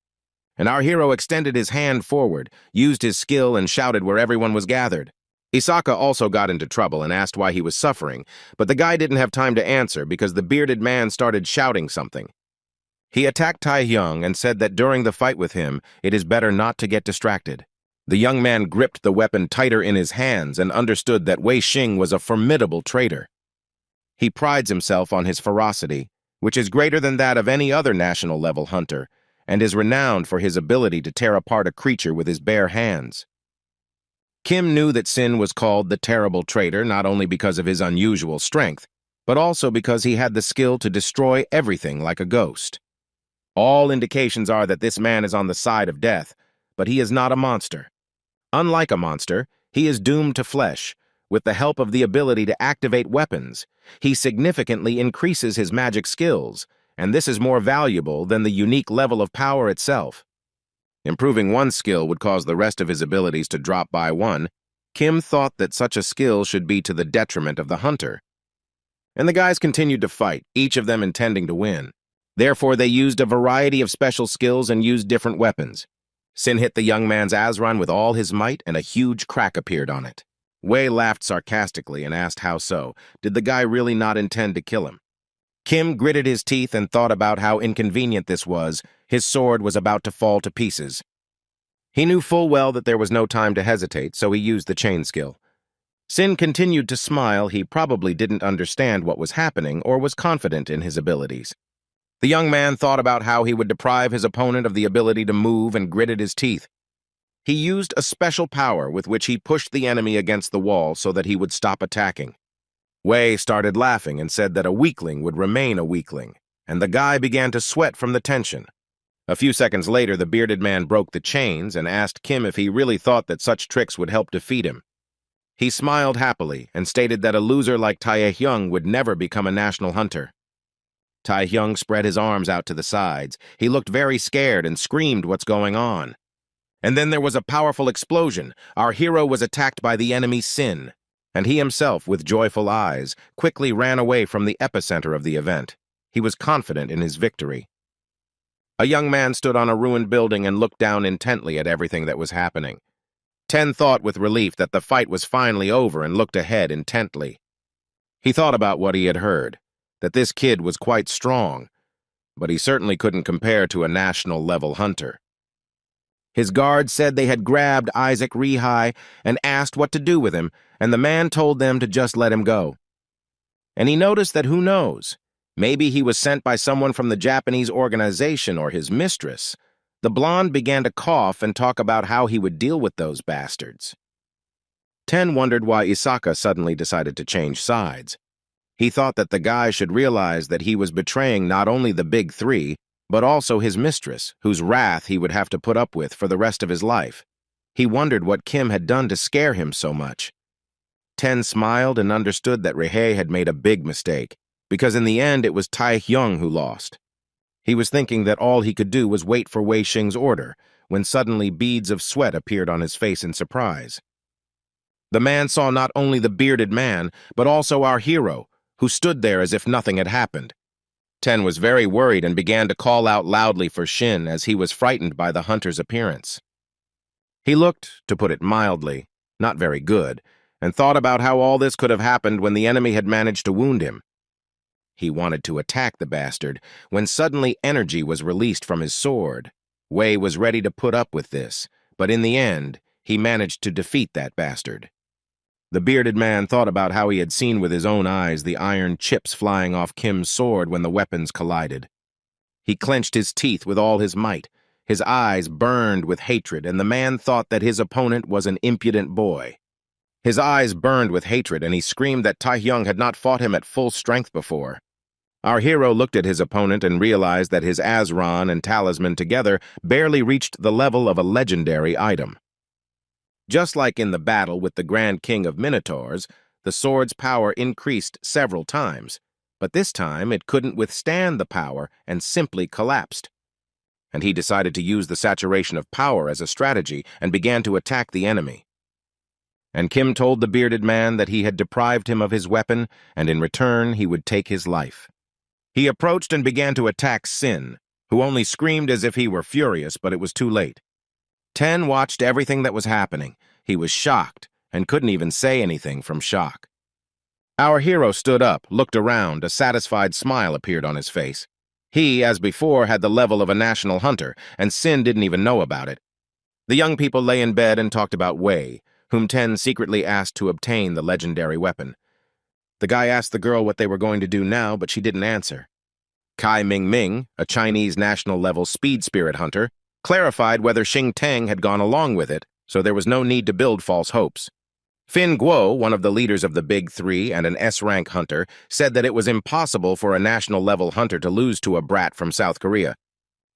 And our hero extended his hand forward, used his skill, and shouted where everyone was gathered. Isaka also got into trouble and asked why he was suffering, but the guy didn't have time to answer because the bearded man started shouting something. He attacked Taehyung and said that during the fight with him, it is better not to get distracted. The young man gripped the weapon tighter in his hands and understood that Wei Xing was a formidable traitor. He prides himself on his ferocity, which is greater than that of any other national-level hunter, and is renowned for his ability to tear apart a creature with his bare hands. Kim knew that Sin was called the Terrible Traitor not only because of his unusual strength, but also because he had the skill to destroy everything like a ghost. All indications are that this man is on the side of death, but he is not a monster. Unlike a monster, he is doomed to flesh. With the help of the ability to activate weapons, he significantly increases his magic skills, and this is more valuable than the unique level of power itself. Improving one skill would cause the rest of his abilities to drop by one. Kim thought that such a skill should be to the detriment of the hunter. And the guys continued to fight, each of them intending to win. Therefore, they used a variety of special skills and used different weapons. Sin hit the young man's Azran with all his might, and a huge crack appeared on it. Wei laughed sarcastically and asked how so. Did the guy really not intend to kill him? Kim gritted his teeth and thought about how inconvenient this was. His sword was about to fall to pieces. He knew full well that there was no time to hesitate, so he used the chain skill. Sin continued to smile. He probably didn't understand what was happening or was confident in his abilities. The young man thought about how he would deprive his opponent of the ability to move and gritted his teeth. He used a special power with which he pushed the enemy against the wall so that he would stop attacking. Wei started laughing and said that a weakling would remain a weakling, and the guy began to sweat from the tension. A few seconds later, the bearded man broke the chains and asked Kim if he really thought that such tricks would help defeat him. He smiled happily and stated that a loser like Taehyung would never become a national hunter. Taehyung spread his arms out to the sides. He looked very scared and screamed, "What's going on?" And then there was a powerful explosion. Our hero was attacked by the enemy Sin, and he himself, with joyful eyes, quickly ran away from the epicenter of the event. He was confident in his victory. A young man stood on a ruined building and looked down intently at everything that was happening. Ten thought with relief that the fight was finally over and looked ahead intently. He thought about what he had heard, that this kid was quite strong, but he certainly couldn't compare to a national-level hunter. His guards said they had grabbed Isaac Rihai and asked what to do with him, and the man told them to just let him go. And he noticed that who knows, maybe he was sent by someone from the Japanese organization or his mistress. The blonde began to cough and talk about how he would deal with those bastards. Ten wondered why Isaka suddenly decided to change sides. He thought that the guy should realize that he was betraying not only the Big Three, but also his mistress, whose wrath he would have to put up with for the rest of his life. He wondered what Kim had done to scare him so much. Ten smiled and understood that Rihei had made a big mistake, because in the end it was Taehyung who lost. He was thinking that all he could do was wait for Wei Xing's order, when suddenly beads of sweat appeared on his face in surprise. The man saw not only the bearded man, but also our hero, who stood there as if nothing had happened. Ten was very worried and began to call out loudly for Shin as he was frightened by the hunter's appearance. He looked, to put it mildly, not very good, and thought about how all this could have happened when the enemy had managed to wound him. He wanted to attack the bastard when suddenly energy was released from his sword. Wei was ready to put up with this, but in the end, he managed to defeat that bastard. The bearded man thought about how he had seen with his own eyes the iron chips flying off Kim's sword when the weapons collided. He clenched his teeth with all his might. His eyes burned with hatred, and the man thought that his opponent was an impudent boy. His eyes burned with hatred, and he screamed that Taehyung had not fought him at full strength before. Our hero looked at his opponent and realized that his Azran and talisman together barely reached the level of a legendary item. Just like in the battle with the Grand King of Minotaurs, the sword's power increased several times, but this time it couldn't withstand the power and simply collapsed. And he decided to use the saturation of power as a strategy and began to attack the enemy. And Kim told the bearded man that he had deprived him of his weapon, and in return he would take his life. He approached and began to attack Sin, who only screamed as if he were furious, but it was too late. Ten watched everything that was happening. He was shocked and couldn't even say anything from shock. Our hero stood up, looked around, a satisfied smile appeared on his face. He, as before, had the level of a national hunter, and Sin didn't even know about it. The young people lay in bed and talked about Wei, whom Ten secretly asked to obtain the legendary weapon. The guy asked the girl what they were going to do now, but she didn't answer. Kai Ming, a Chinese national-level speed spirit hunter, clarified whether Xing Teng had gone along with it, so there was no need to build false hopes. Fin Guo, one of the leaders of the Big Three and an S-rank hunter, said that it was impossible for a national-level hunter to lose to a brat from South Korea.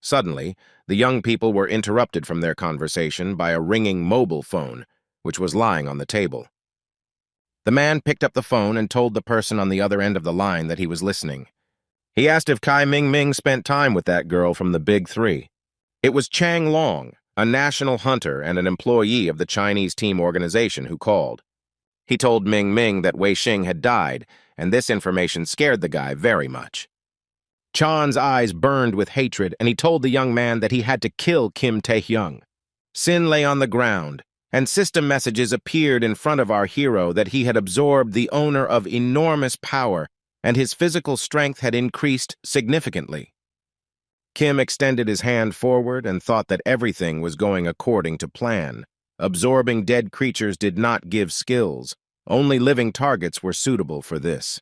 Suddenly, the young people were interrupted from their conversation by a ringing mobile phone, which was lying on the table. The man picked up the phone and told the person on the other end of the line that he was listening. He asked if Kai Ming spent time with that girl from the Big Three. It was Chang Long, a national hunter and an employee of the Chinese team organization, who called. He told Ming that Wei Xing had died, and this information scared the guy very much. Chan's eyes burned with hatred, and he told the young man that he had to kill Kim Taehyung. Sin lay on the ground, and system messages appeared in front of our hero that he had absorbed the owner of enormous power, and his physical strength had increased significantly. Kim extended his hand forward and thought that everything was going according to plan. Absorbing dead creatures did not give skills. Only living targets were suitable for this.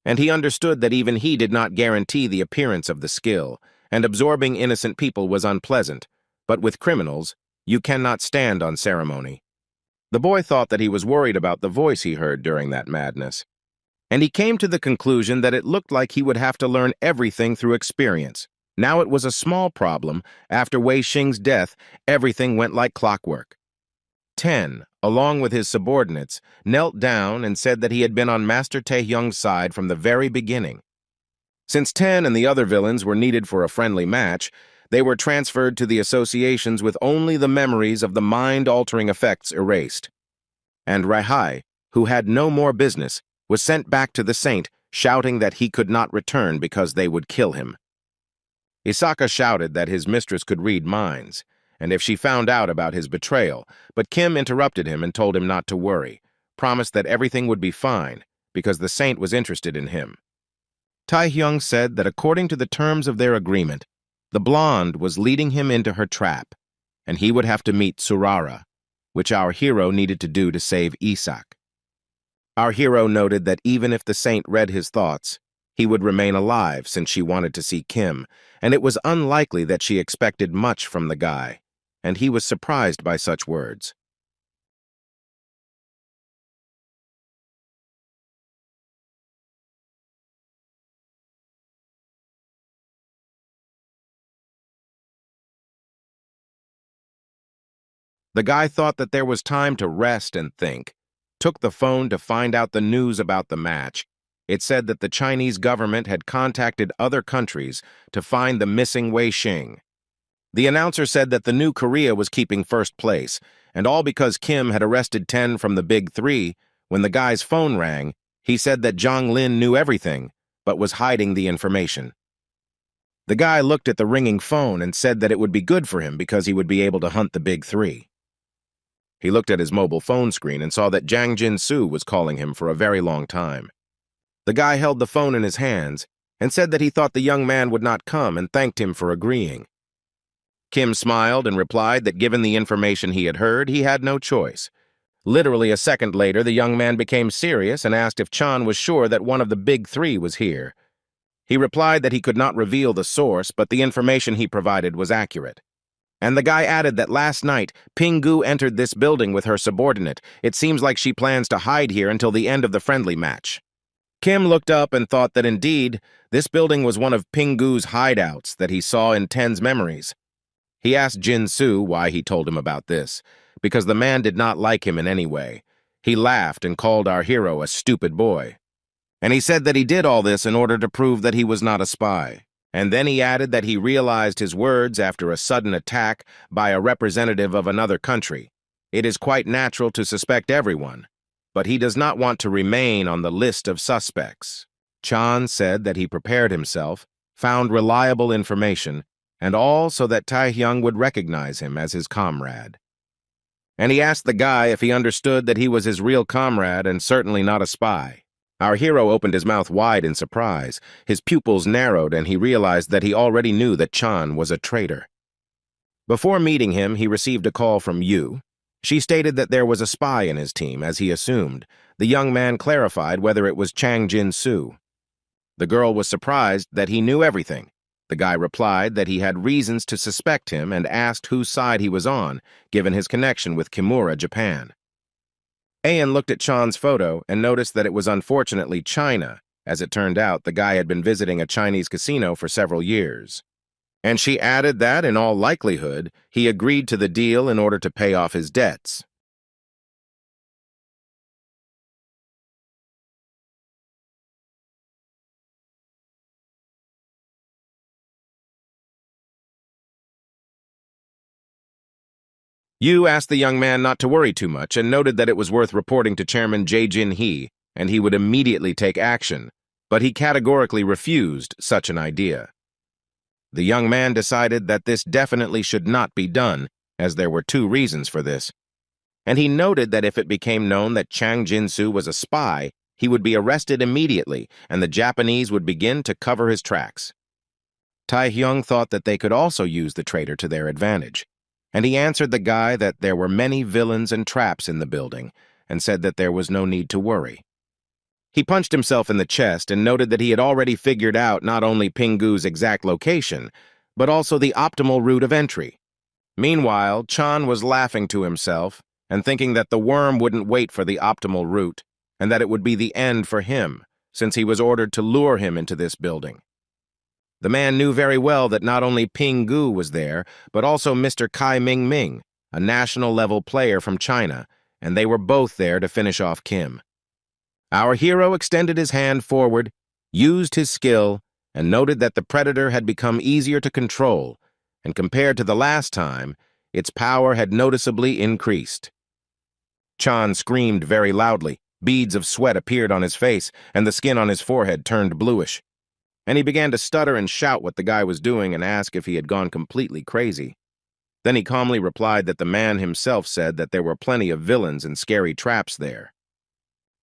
And he understood that even he did not guarantee the appearance of the skill, and absorbing innocent people was unpleasant. But with criminals, you cannot stand on ceremony. The boy thought that he was worried about the voice he heard during that madness. And he came to the conclusion that it looked like he would have to learn everything through experience. Now it was a small problem. After Wei Xing's death, everything went like clockwork. Ten, along with his subordinates, knelt down and said that he had been on Master Taehyung's side from the very beginning. Since Ten and the other villains were needed for a friendly match, they were transferred to the associations with only the memories of the mind-altering effects erased. And Raihai, who had no more business, was sent back to the saint, shouting that he could not return because they would kill him. Isaka shouted that his mistress could read minds, and if she found out about his betrayal, but Kim interrupted him and told him not to worry, promised that everything would be fine, because the saint was interested in him. Taehyung said that according to the terms of their agreement, the blonde was leading him into her trap, and he would have to meet Surara, which our hero needed to do to save Isak. Our hero noted that even if the saint read his thoughts, he would remain alive since she wanted to see Kim, and it was unlikely that she expected much from the guy, and he was surprised by such words. The guy thought that there was time to rest and think, took the phone to find out the news about the match. It said that the Chinese government had contacted other countries to find the missing Wei Xing. The announcer said that the new Korea was keeping first place, and all because Kim had arrested 10 from the Big Three. When the guy's phone rang, he said that Zhang Lin knew everything, but was hiding the information. The guy looked at the ringing phone and said that it would be good for him because he would be able to hunt the Big Three. He looked at his mobile phone screen and saw that Jiang Jin-su was calling him for a very long time. The guy held the phone in his hands and said that he thought the young man would not come and thanked him for agreeing. Kim smiled and replied that given the information he had heard, he had no choice. Literally a second later, the young man became serious and asked if Chan was sure that one of the big three was here. He replied that he could not reveal the source, but the information he provided was accurate. And the guy added that last night, Pingu entered this building with her subordinate. It seems like she plans to hide here until the end of the friendly match. Kim looked up and thought that indeed, this building was one of Pingu's hideouts that he saw in Ten's memories. He asked Jin Su why he told him about this, because the man did not like him in any way. He laughed and called our hero a stupid boy. And he said that he did all this in order to prove that he was not a spy. And then he added that he realized his words after a sudden attack by a representative of another country. It is quite natural to suspect everyone, but he does not want to remain on the list of suspects. Chan said that he prepared himself, found reliable information, and all so that Taehyung would recognize him as his comrade. And he asked the guy if he understood that he was his real comrade and certainly not a spy. Our hero opened his mouth wide in surprise. His pupils narrowed and he realized that he already knew that Chan was a traitor. Before meeting him, he received a call from Yu. She stated that there was a spy in his team, as he assumed. The young man clarified whether it was Chang Jin-soo. The girl was surprised that he knew everything. The guy replied that he had reasons to suspect him and asked whose side he was on, given his connection with Kimura, Japan. Ayan looked at Chan's photo and noticed that it was unfortunately China. As it turned out, the guy had been visiting a Chinese casino for several years. And she added that, in all likelihood, he agreed to the deal in order to pay off his debts. Yu asked the young man not to worry too much and noted that it was worth reporting to Chairman Jae Jin-hee, and he would immediately take action, but he categorically refused such an idea. The young man decided that this definitely should not be done, as there were two reasons for this. And he noted that if it became known that Chang Jin-soo was a spy, he would be arrested immediately, and the Japanese would begin to cover his tracks. Taehyung thought that they could also use the traitor to their advantage, and he answered the guy that there were many villains and traps in the building, and said that there was no need to worry. He punched himself in the chest and noted that he had already figured out not only Pingu's exact location, but also the optimal route of entry. Meanwhile, Chan was laughing to himself and thinking that the worm wouldn't wait for the optimal route, and that it would be the end for him, since he was ordered to lure him into this building. The man knew very well that not only Pingu was there, but also Mr. Kai Ming, a national-level player from China, and they were both there to finish off Kim. Our hero extended his hand forward, used his skill, and noted that the predator had become easier to control, and compared to the last time, its power had noticeably increased. Chan screamed very loudly. Beads of sweat appeared on his face, and the skin on his forehead turned bluish. And he began to stutter and shout what the guy was doing and ask if he had gone completely crazy. Then he calmly replied that the man himself said that there were plenty of villains and scary traps there.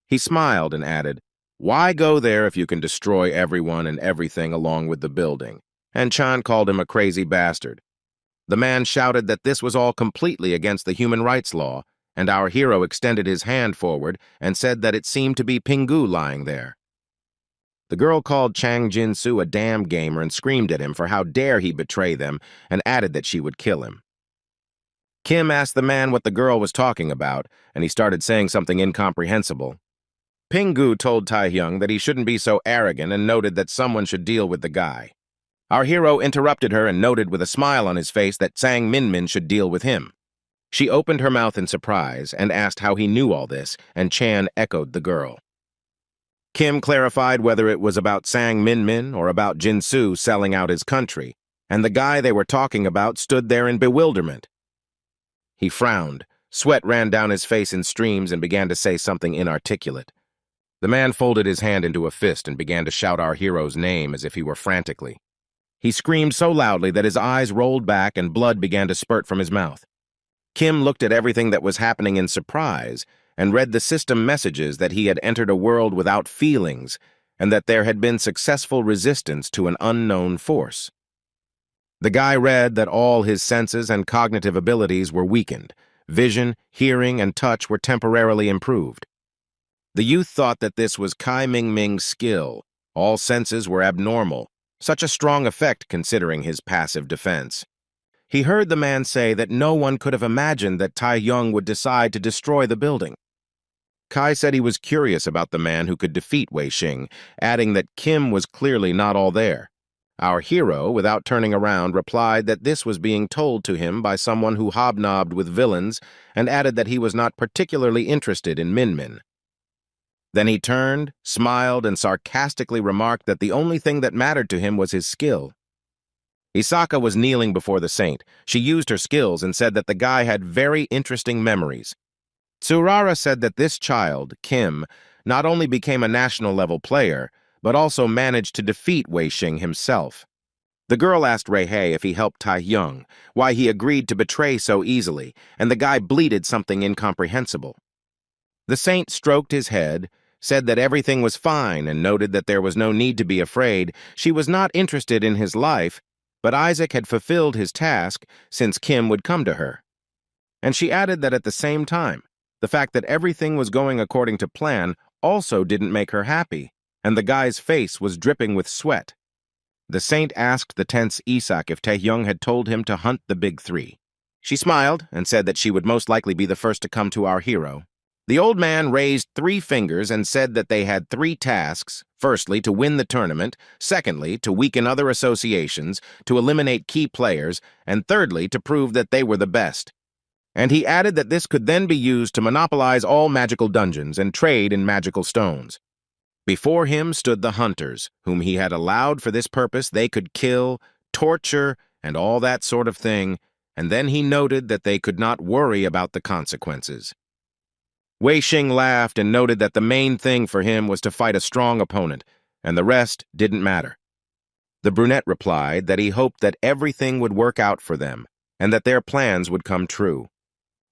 He smiled and added, "Why go there if you can destroy everyone and everything along with the building?" And Chan called him a crazy bastard. The man shouted that this was all completely against the human rights law, and our hero extended his hand forward and said that it seemed to be Pingu lying there. The girl called Chang Jin-soo a damn gamer and screamed at him for how dare he betray them, and added that she would kill him. Kim asked the man what the girl was talking about, and he started saying something incomprehensible. Pingu told Taehyung that he shouldn't be so arrogant and noted that someone should deal with the guy. Our hero interrupted her and noted with a smile on his face that Sang Min should deal with him. She opened her mouth in surprise and asked how he knew all this, and Chan echoed the girl. Kim clarified whether it was about Sang Min or about Jin-soo selling out his country, and the guy they were talking about stood there in bewilderment. He frowned, sweat ran down his face in streams, and began to say something inarticulate. The man folded his hand into a fist and began to shout our hero's name as if he were frantically. He screamed so loudly that his eyes rolled back and blood began to spurt from his mouth. Kim looked at everything that was happening in surprise and read the system messages that he had entered a world without feelings and that there had been successful resistance to an unknown force. The guy read that all his senses and cognitive abilities were weakened, Vision, hearing, and touch were temporarily improved. The youth thought that this was Kai Mingming's skill. All senses were abnormal, such a strong effect considering his passive defense. He heard the man say that no one could have imagined that Tai Yong would decide to destroy the building. Kai said he was curious about the man who could defeat Wei Xing, adding that Kim was clearly not all there. Our hero, without turning around, replied that this was being told to him by someone who hobnobbed with villains, and added that he was not particularly interested in Min. Then he turned, smiled, and sarcastically remarked that the only thing that mattered to him was his skill. Isaka was kneeling before the saint. She used her skills and said that the guy had very interesting memories. Tsurara said that this child, Kim, not only became a national-level player, but also managed to defeat Wei Xing himself. The girl asked Rei-hei if he helped Tai Yong, why he agreed to betray so easily, and the guy bleated something incomprehensible. The saint stroked his head, said that everything was fine, and noted that there was no need to be afraid. She was not interested in his life, but Isaac had fulfilled his task since Kim would come to her. And she added that at the same time, the fact that everything was going according to plan also didn't make her happy, and the guy's face was dripping with sweat. The saint asked the tense Isak if Taehyung had told him to hunt the big three. She smiled and said that she would most likely be the first to come to our hero. The old man raised 3 fingers and said that they had 3 tasks: firstly, to win the tournament; secondly, to weaken other associations, to eliminate key players; and thirdly, to prove that they were the best. And he added that this could then be used to monopolize all magical dungeons and trade in magical stones. Before him stood the hunters, whom he had allowed for this purpose. They could kill, torture, and all that sort of thing, and then he noted that they could not worry about the consequences. Wei Xing laughed and noted that the main thing for him was to fight a strong opponent, and the rest didn't matter. The brunette replied that he hoped that everything would work out for them, and that their plans would come true.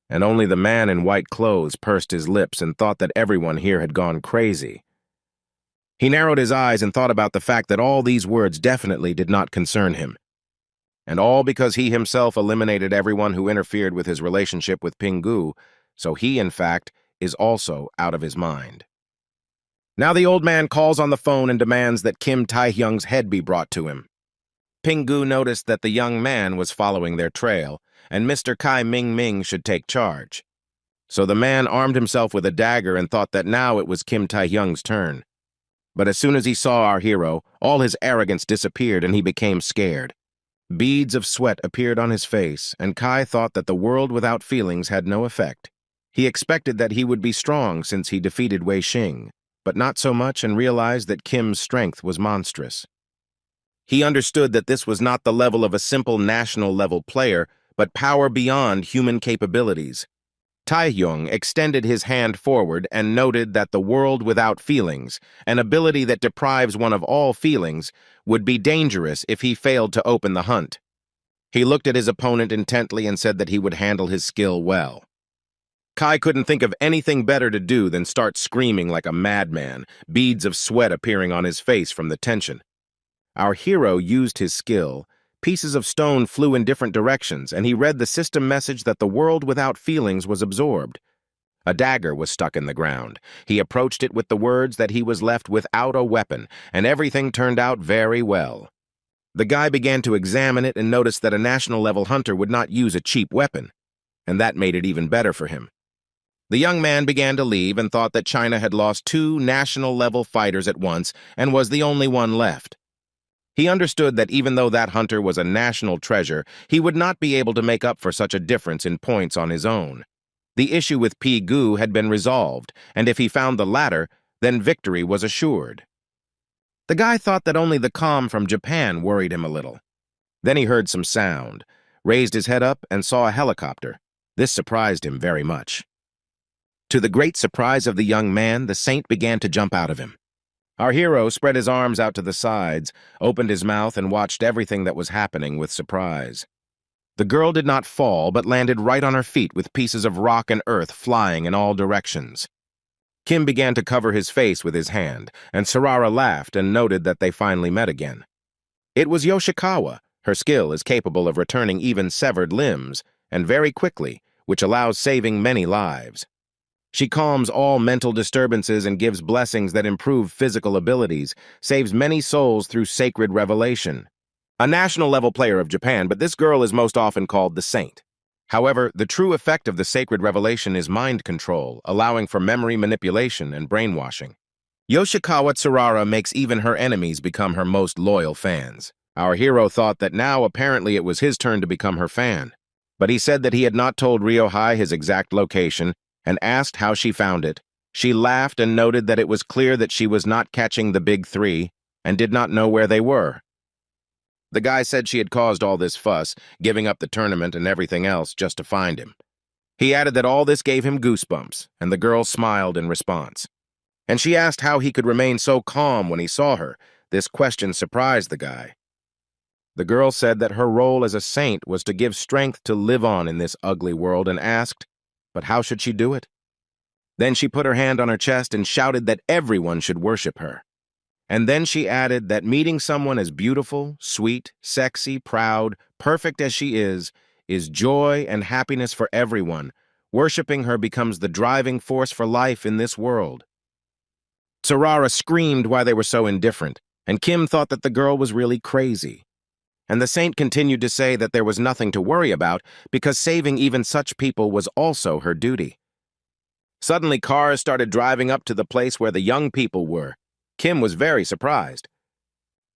And only the man in white clothes pursed his lips and thought that everyone here had gone crazy. He narrowed his eyes and thought about the fact that all these words definitely did not concern him. And all because he himself eliminated everyone who interfered with his relationship with Pingu, so he, in fact, is also out of his mind. Now the old man calls on the phone and demands that Kim Taehyung's head be brought to him. Pingu noticed that the young man was following their trail, and Mr. Kai Ming should take charge. So the man armed himself with a dagger and thought that now it was Kim Taehyung's turn. But as soon as he saw our hero, all his arrogance disappeared and he became scared. Beads of sweat appeared on his face, and Kai thought that the world without feelings had no effect. He expected that he would be strong since he defeated Wei Xing, but not so much, and realized that Kim's strength was monstrous. He understood that this was not the level of a simple national-level player, but power beyond human capabilities. Taehyung extended his hand forward and noted that the world without feelings, an ability that deprives one of all feelings, would be dangerous if he failed to open the hunt. He looked at his opponent intently and said that he would handle his skill well. Kai couldn't think of anything better to do than start screaming like a madman, beads of sweat appearing on his face from the tension. Our hero used his skill. Pieces of stone flew in different directions, and he read the system message that the world without feelings was absorbed. A dagger was stuck in the ground. He approached it with the words that he was left without a weapon, and everything turned out very well. The guy began to examine it and noticed that a national-level hunter would not use a cheap weapon, and that made it even better for him. The young man began to leave and thought that China had lost 2 national-level fighters at once and was the only one left. He understood that even though that hunter was a national treasure, he would not be able to make up for such a difference in points on his own. The issue with Gu had been resolved, and if he found the latter, then victory was assured. The guy thought that only the calm from Japan worried him a little. Then he heard some sound, raised his head up, and saw a helicopter. This surprised him very much. To the great surprise of the young man, the saint began to jump out of him. Our hero spread his arms out to the sides, opened his mouth, and watched everything that was happening with surprise. The girl did not fall, but landed right on her feet with pieces of rock and earth flying in all directions. Kim began to cover his face with his hand, and Sarara laughed and noted that they finally met again. It was Yoshikawa. Her skill is capable of returning even severed limbs, and very quickly, which allows saving many lives. She calms all mental disturbances and gives blessings that improve physical abilities, saves many souls through sacred revelation. A national-level player of Japan, but this girl is most often called the Saint. However, the true effect of the sacred revelation is mind control, allowing for memory manipulation and brainwashing. Yoshikawa Tsurara makes even her enemies become her most loyal fans. Our hero thought that now apparently it was his turn to become her fan. But he said that he had not told Ryohei his exact location and asked how she found it. She laughed and noted that it was clear that she was not catching the big three and did not know where they were. The guy said she had caused all this fuss, giving up the tournament and everything else just to find him. He added that all this gave him goosebumps, and the girl smiled in response. And she asked how he could remain so calm when he saw her. This question surprised the guy. The girl said that her role as a saint was to give strength to live on in this ugly world and asked, but how should she do it? Then she put her hand on her chest and shouted that everyone should worship her. And then she added that meeting someone as beautiful, sweet, sexy, proud, perfect as she is joy and happiness for everyone. Worshipping her becomes the driving force for life in this world. Tsurara screamed why they were so indifferent, and Kim thought that the girl was really crazy. And the saint continued to say that there was nothing to worry about because saving even such people was also her duty. Suddenly, cars started driving up to the place where the young people were. Kim was very surprised.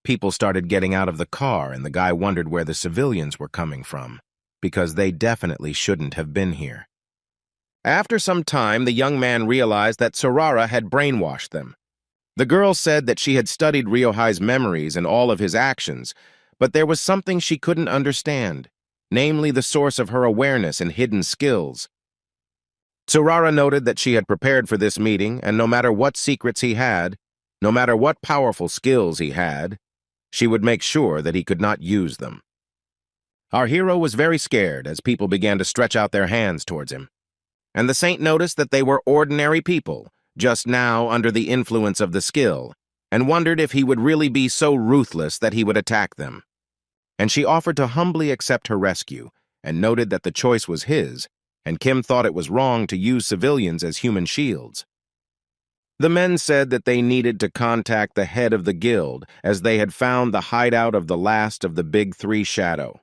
People started getting out of the car, and the guy wondered where the civilians were coming from, because they definitely shouldn't have been here. After some time, the young man realized that Tsurara had brainwashed them. The girl said that she had studied Ryohei's memories and all of his actions, but there was something she couldn't understand, namely the source of her awareness and hidden skills. Tsurara noted that she had prepared for this meeting, and no matter what secrets he had, no matter what powerful skills he had, she would make sure that he could not use them. Our hero was very scared as people began to stretch out their hands towards him. And the saint noticed that they were ordinary people, just now under the influence of the skill, and wondered if he would really be so ruthless that he would attack them. And she offered to humbly accept her rescue, and noted that the choice was his, and Kim thought it was wrong to use civilians as human shields. The men said that they needed to contact the head of the guild, as they had found the hideout of the last of the big three Shadow.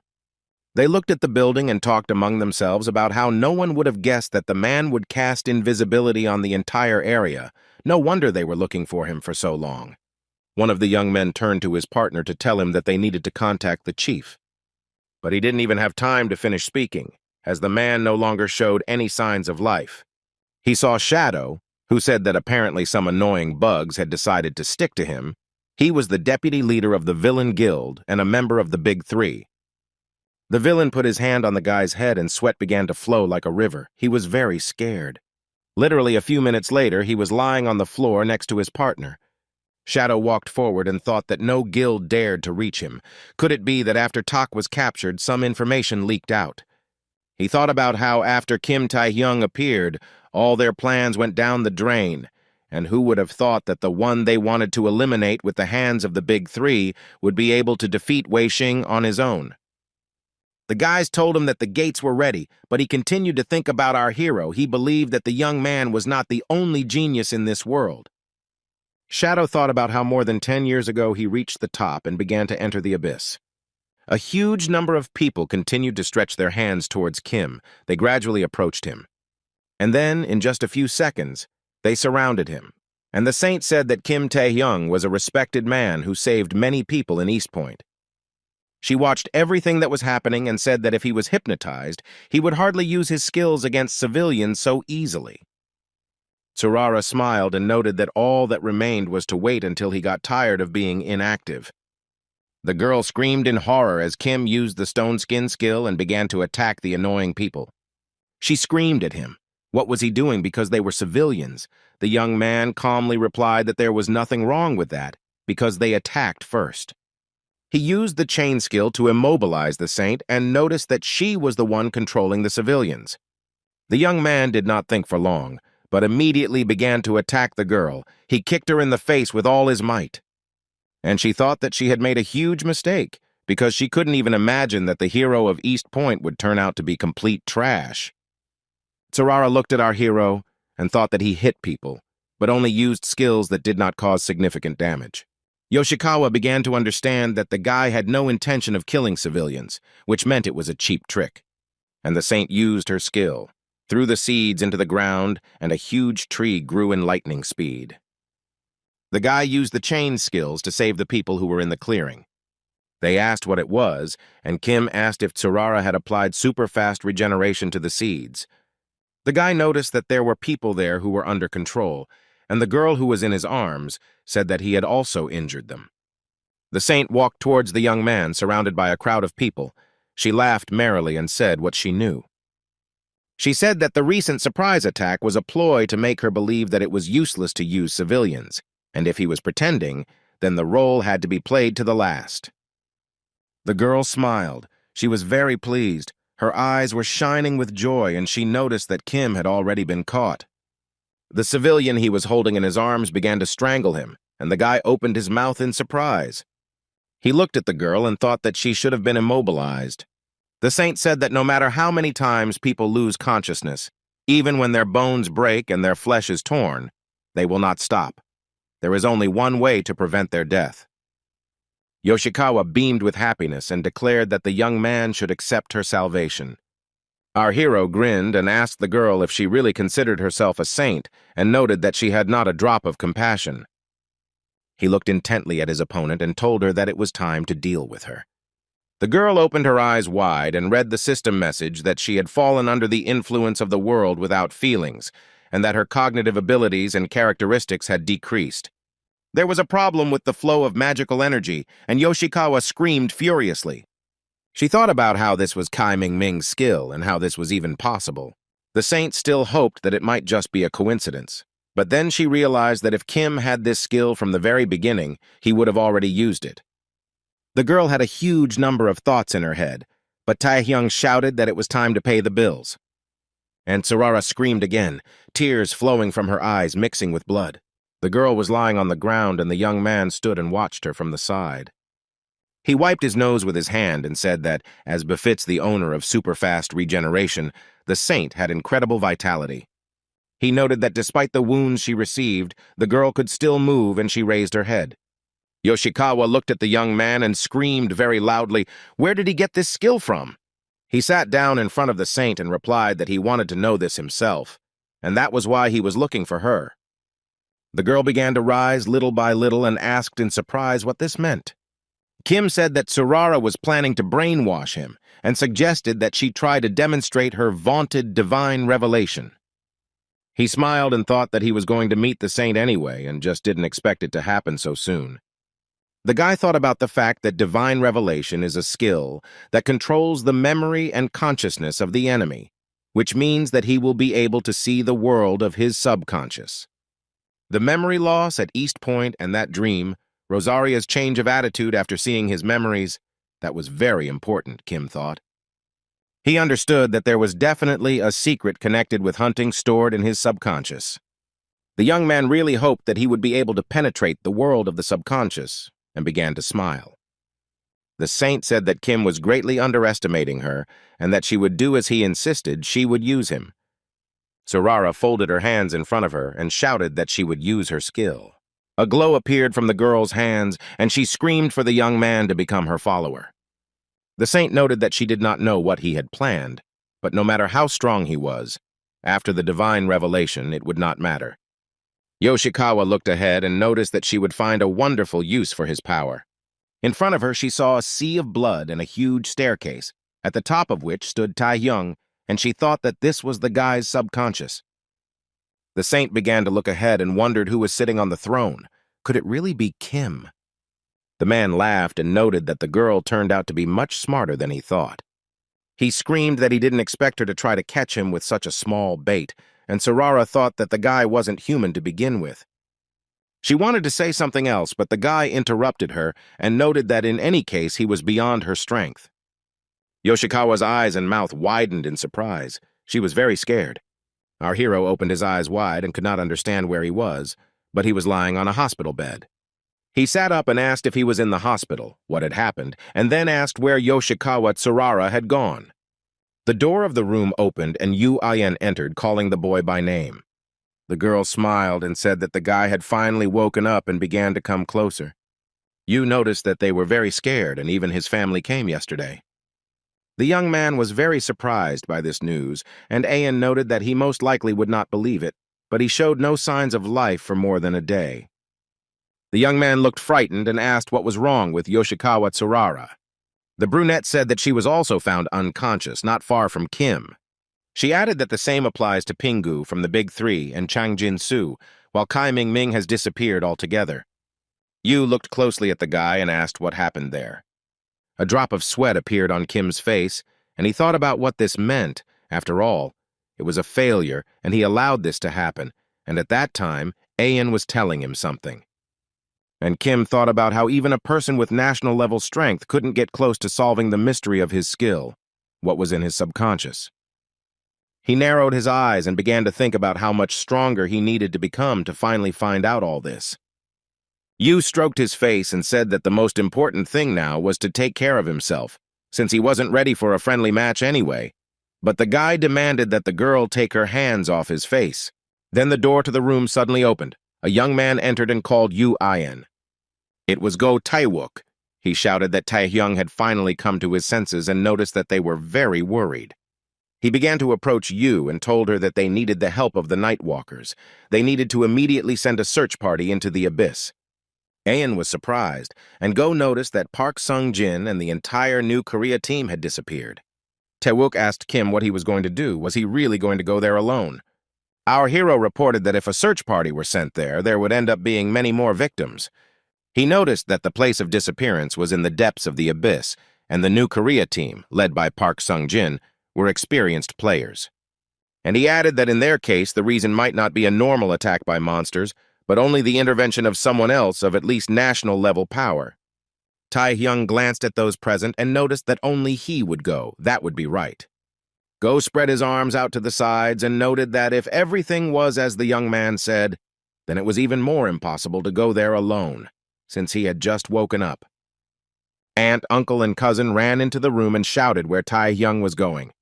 They looked at the building and talked among themselves about how no one would have guessed that the man would cast invisibility on the entire area. No wonder they were looking for him for so long. One of the young men turned to his partner to tell him that they needed to contact the chief. But he didn't even have time to finish speaking, as the man no longer showed any signs of life. He saw Shadow, who said that apparently some annoying bugs had decided to stick to him. He was the deputy leader of the villain guild and a member of the Big Three. The villain put his hand on the guy's head and sweat began to flow like a river. He was very scared. Literally a few minutes later, he was lying on the floor next to his partner. Shadow walked forward and thought that no guild dared to reach him. Could it be that after Tak was captured, some information leaked out? He thought about how after Kim Tae-hyung appeared, all their plans went down the drain, and who would have thought that the one they wanted to eliminate with the hands of the Big Three would be able to defeat Wei Xing on his own. The guys told him that the gates were ready, but he continued to think about our hero. He believed that the young man was not the only genius in this world. Shadow thought about how more than 10 years ago he reached the top and began to enter the abyss. A huge number of people continued to stretch their hands towards Kim. They gradually approached him. And then, in just a few seconds, they surrounded him. And the saint said that Kim Tae-hyung was a respected man who saved many people in East Point. She watched everything that was happening and said that if he was hypnotized, he would hardly use his skills against civilians so easily. Tsurara smiled and noted that all that remained was to wait until he got tired of being inactive. The girl screamed in horror as Kim used the stone skin skill and began to attack the annoying people. She screamed at him. What was he doing because they were civilians? The young man calmly replied that there was nothing wrong with that, because they attacked first. He used the chain skill to immobilize the saint and noticed that she was the one controlling the civilians. The young man did not think for long, but immediately began to attack the girl. He kicked her in the face with all his might. And she thought that she had made a huge mistake, because she couldn't even imagine that the hero of East Point would turn out to be complete trash. Tsurara looked at our hero and thought that he hit people, but only used skills that did not cause significant damage. Yoshikawa began to understand that the guy had no intention of killing civilians, which meant it was a cheap trick. And the saint used her skill, threw the seeds into the ground, and a huge tree grew in lightning speed. The guy used the chain skills to save the people who were in the clearing. They asked what it was, and Kim asked if Tsurara had applied super-fast regeneration to the seeds. The guy noticed that there were people there who were under control, and the girl who was in his arms said that he had also injured them. The saint walked towards the young man, surrounded by a crowd of people. She laughed merrily and said what she knew. She said that the recent surprise attack was a ploy to make her believe that it was useless to use civilians, and if he was pretending, then the role had to be played to the last. The girl smiled. She was very pleased. Her eyes were shining with joy, and she noticed that Kim had already been caught. The civilian he was holding in his arms began to strangle him, and the guy opened his mouth in surprise. He looked at the girl and thought that she should have been immobilized. The saint said that no matter how many times people lose consciousness, even when their bones break and their flesh is torn, they will not stop. There is only one way to prevent their death. Yoshikawa beamed with happiness and declared that the young man should accept her salvation. Our hero grinned and asked the girl if she really considered herself a saint and noted that she had not a drop of compassion. He looked intently at his opponent and told her that it was time to deal with her. The girl opened her eyes wide and read the system message that she had fallen under the influence of the world without feelings, and that her cognitive abilities and characteristics had decreased. There was a problem with the flow of magical energy, and Yoshikawa screamed furiously. She thought about how this was Kai Ming-Ming's skill and how this was even possible. The saint still hoped that it might just be a coincidence, but then she realized that if Kim had this skill from the very beginning, he would have already used it. The girl had a huge number of thoughts in her head, but Taehyung shouted that it was time to pay the bills. And Tsurara screamed again, tears flowing from her eyes mixing with blood. The girl was lying on the ground, and the young man stood and watched her from the side. He wiped his nose with his hand and said that, as befits the owner of super-fast regeneration, the saint had incredible vitality. He noted that despite the wounds she received, the girl could still move and she raised her head. Yoshikawa looked at the young man and screamed very loudly, "Where did he get this skill from?" He sat down in front of the saint and replied that he wanted to know this himself, and that was why he was looking for her. The girl began to rise little by little and asked in surprise what this meant. Kim said that Tsurara was planning to brainwash him and suggested that she try to demonstrate her vaunted divine revelation. He smiled and thought that he was going to meet the saint anyway and just didn't expect it to happen so soon. The guy thought about the fact that divine revelation is a skill that controls the memory and consciousness of the enemy, which means that he will be able to see the world of his subconscious. The memory loss at East Point and that dream, Rosaria's change of attitude after seeing his memories, that was very important, Kim thought. He understood that there was definitely a secret connected with hunting stored in his subconscious. The young man really hoped that he would be able to penetrate the world of the subconscious and began to smile. The saint said that Kim was greatly underestimating her and that she would do as he insisted. She would use him. Tsurara folded her hands in front of her and shouted that she would use her skill. A glow appeared from the girl's hands, and she screamed for the young man to become her follower. The saint noted that she did not know what he had planned, but no matter how strong he was, after the divine revelation, it would not matter. Yoshikawa looked ahead and noticed that she would find a wonderful use for his power. In front of her, she saw a sea of blood and a huge staircase, at the top of which stood Taehyung, and she thought that this was the guy's subconscious. The saint began to look ahead and wondered who was sitting on the throne. Could it really be Kim? The man laughed and noted that the girl turned out to be much smarter than he thought. He screamed that he didn't expect her to try to catch him with such a small bait, and Tsurara thought that the guy wasn't human to begin with. She wanted to say something else, but the guy interrupted her and noted that in any case he was beyond her strength. Yoshikawa's eyes and mouth widened in surprise. She was very scared. Our hero opened his eyes wide and could not understand where he was, but he was lying on a hospital bed. He sat up and asked if he was in the hospital, what had happened, and then asked where Yoshikawa Tsurara had gone. The door of the room opened and Yu Ayan entered, calling the boy by name. The girl smiled and said that the guy had finally woken up and began to come closer. Yu noticed that they were very scared, and even his family came yesterday. The young man was very surprised by this news, and Ayan noted that he most likely would not believe it, but he showed no signs of life for more than a day. The young man looked frightened and asked what was wrong with Yoshikawa Tsurara. The brunette said that she was also found unconscious, not far from Kim. She added that the same applies to Pingu from the Big Three and Chang Jin-soo, while Kai Ming-ming has disappeared altogether. Yu looked closely at the guy and asked what happened there. A drop of sweat appeared on Kim's face, and he thought about what this meant. After all, it was a failure, and he allowed this to happen, and at that time, Ayan was telling him something. And Kim thought about how even a person with national-level strength couldn't get close to solving the mystery of his skill, what was in his subconscious. He narrowed his eyes and began to think about how much stronger he needed to become to finally find out all this. Yu stroked his face and said that the most important thing now was to take care of himself, since he wasn't ready for a friendly match anyway. But the guy demanded that the girl take her hands off his face. Then the door to the room suddenly opened. A young man entered and called Yu Ayan. It was Go Taewook. He shouted that Taehyung had finally come to his senses and noticed that they were very worried. He began to approach Yu and told her that they needed the help of the Nightwalkers. They needed to immediately send a search party into the abyss. Ayan was surprised, and Go noticed that Park Sung-jin and the entire New Korea team had disappeared. Taewook asked Kim what he was going to do. Was he really going to go there alone? Our hero reported that if a search party were sent there, there would end up being many more victims. He noticed that the place of disappearance was in the depths of the abyss, and the New Korea team, led by Park Sung-jin, were experienced players. And he added that in their case, the reason might not be a normal attack by monsters, but only the intervention of someone else of at least national-level power. Taehyung glanced at those present and noticed that only he would go. That would be right. Go spread his arms out to the sides and noted that if everything was as the young man said, then it was even more impossible to go there alone, since he had just woken up. Aunt, uncle, and cousin ran into the room and shouted where Taehyung was going.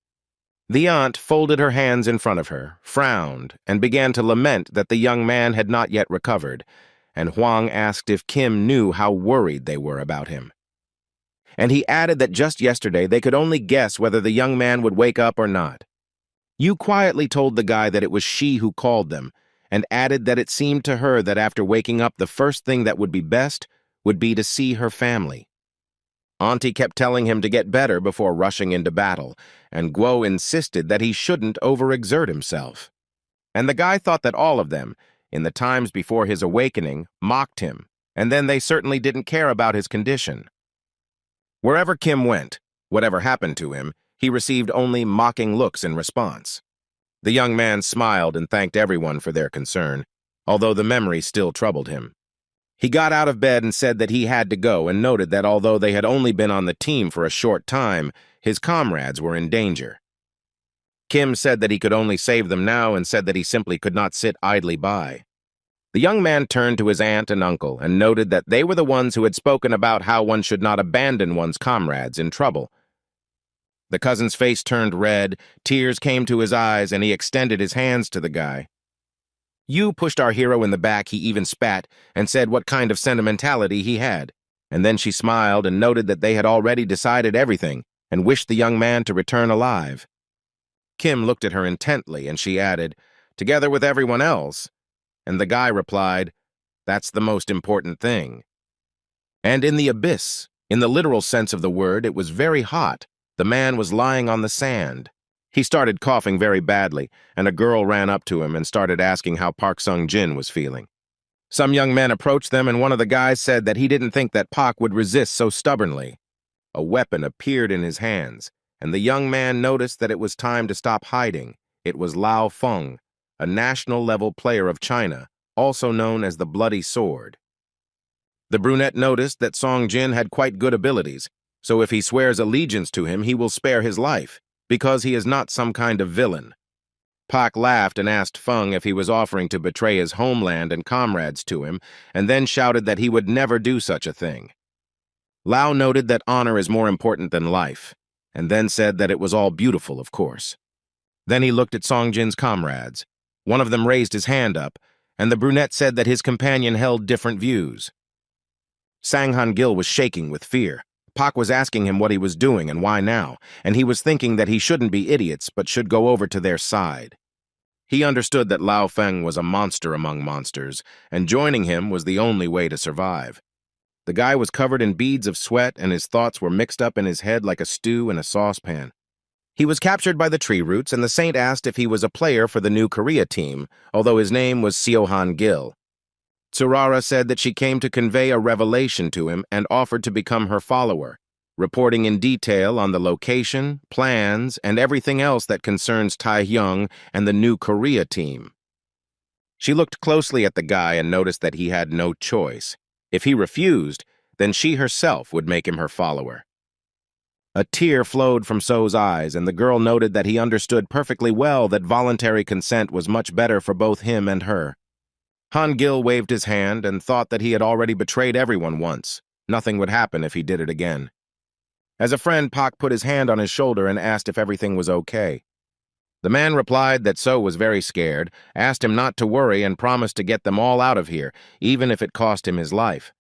The aunt folded her hands in front of her, frowned, and began to lament that the young man had not yet recovered, and Hwang asked if Kim knew how worried they were about him. And he added that just yesterday they could only guess whether the young man would wake up or not. Yu quietly told the guy that it was she who called them, and added that it seemed to her that after waking up the first thing that would be best would be to see her family. Auntie kept telling him to get better before rushing into battle, and Guo insisted that he shouldn't overexert himself. And the guy thought that all of them, in the times before his awakening, mocked him, and then they certainly didn't care about his condition. Wherever Kim went, whatever happened to him, he received only mocking looks in response. The young man smiled and thanked everyone for their concern, although the memory still troubled him. He got out of bed and said that he had to go, and noted that although they had only been on the team for a short time, his comrades were in danger. Kim said that he could only save them now and said that he simply could not sit idly by. The young man turned to his aunt and uncle and noted that they were the ones who had spoken about how one should not abandon one's comrades in trouble. The cousin's face turned red, tears came to his eyes, and he extended his hands to the guy. Yu pushed our hero in the back, he even spat, and said what kind of sentimentality he had. And then she smiled and noted that they had already decided everything, and wished the young man to return alive. Kim looked at her intently, and she added, "Together with everyone else." And the guy replied, "That's the most important thing." And in the abyss, in the literal sense of the word, it was very hot. The man was lying on the sand. He started coughing very badly, and a girl ran up to him and started asking how Park Sung-jin was feeling. Some young men approached them, and one of the guys said that he didn't think that Park would resist so stubbornly. A weapon appeared in his hands, and the young man noticed that it was time to stop hiding. It was Lao Feng, a national-level player of China, also known as the Bloody Sword. The brunette noticed that Song-jin had quite good abilities, so if he swears allegiance to him, he will spare his life, because he is not some kind of villain. Pak laughed and asked Feng if he was offering to betray his homeland and comrades to him, and then shouted that he would never do such a thing. Lao noted that honor is more important than life. and then said that it was all beautiful, of course. Then he looked at Songjin's comrades. One of them raised his hand up, and the brunette said that his companion held different views. Sang Gil was shaking with fear. Pak was asking him what he was doing and why now, and he was thinking that he shouldn't be idiots but should go over to their side. He understood that Lao Feng was a monster among monsters, and joining him was the only way to survive. The guy was covered in beads of sweat, and his thoughts were mixed up in his head like a stew in a saucepan. He was captured by the tree roots, and the saint asked if he was a player for the new Korea team, although his name was Seohan Gil. Tsurara said that she came to convey a revelation to him and offered to become her follower, reporting in detail on the location, plans, and everything else that concerns Taehyung and the new Korea team. She looked closely at the guy and noticed that he had no choice. If he refused, then she herself would make him her follower. A tear flowed from So's eyes, and the girl noted that he understood perfectly well that voluntary consent was much better for both him and her. Han Gil waved his hand and thought that he had already betrayed everyone once. Nothing would happen if he did it again. As a friend, Pak put his hand on his shoulder and asked if everything was okay. The man replied that So was very scared, asked him not to worry, and promised to get them all out of here, even if it cost him his life.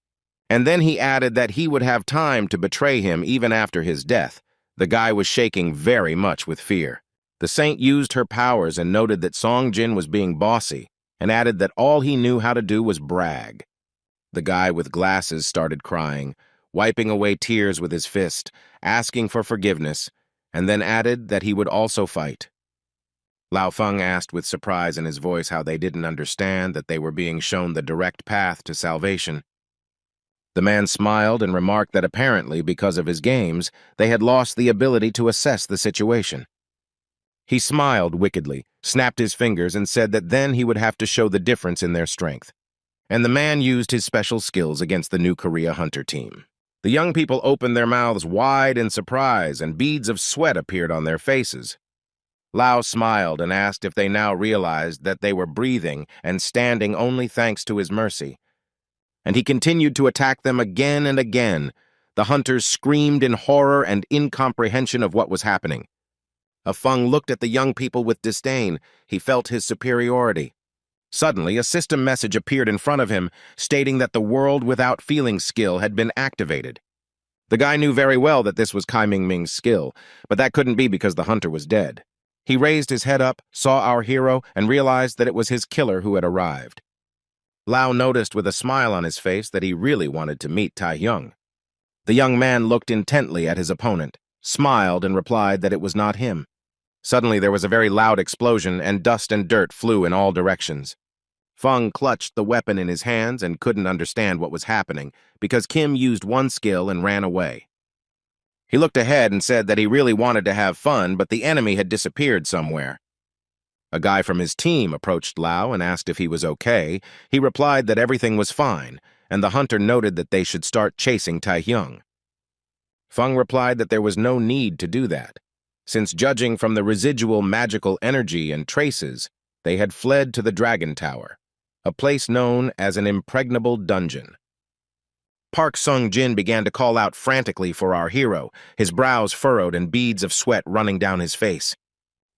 And then he added that he would have time to betray him even after his death. The guy was shaking very much with fear. The saint used her powers and noted that Songjin was being bossy, and added that all he knew how to do was brag. The guy with glasses started crying, wiping away tears with his fist, asking for forgiveness, and then added that he would also fight. Lao Feng asked with surprise in his voice how they didn't understand that they were being shown the direct path to salvation. The man smiled and remarked that apparently, because of his games, they had lost the ability to assess the situation. He smiled wickedly, snapped his fingers, and said that then he would have to show the difference in their strength. And the man used his special skills against the new Korea hunter team. The young people opened their mouths wide in surprise, and beads of sweat appeared on their faces. Lao smiled and asked if they now realized that they were breathing and standing only thanks to his mercy. And he continued to attack them again and again. The hunters screamed in horror and incomprehension of what was happening. Feng looked at the young people with disdain. He felt his superiority. Suddenly, a system message appeared in front of him, stating that the world without feeling skill had been activated. The guy knew very well that this was Kai Ming-ming's skill, but that couldn't be because the hunter was dead. He raised his head up, saw our hero, and realized that it was his killer who had arrived. Lao noticed with a smile on his face that he really wanted to meet Taehyung. The young man looked intently at his opponent, smiled, and replied that it was not him. Suddenly there was a very loud explosion, and dust and dirt flew in all directions. Feng clutched the weapon in his hands and couldn't understand what was happening because Kim used one skill and ran away. He looked ahead and said that he really wanted to have fun, but the enemy had disappeared somewhere. A guy from his team approached Lao and asked if he was okay. He replied that everything was fine, and the hunter noted that they should start chasing Taehyung. Feng replied that there was no need to do that, since judging from the residual magical energy and traces, they had fled to the Dragon Tower, a place known as an impregnable dungeon. Park Sung-jin began to call out frantically for our hero, his brows furrowed and beads of sweat running down his face.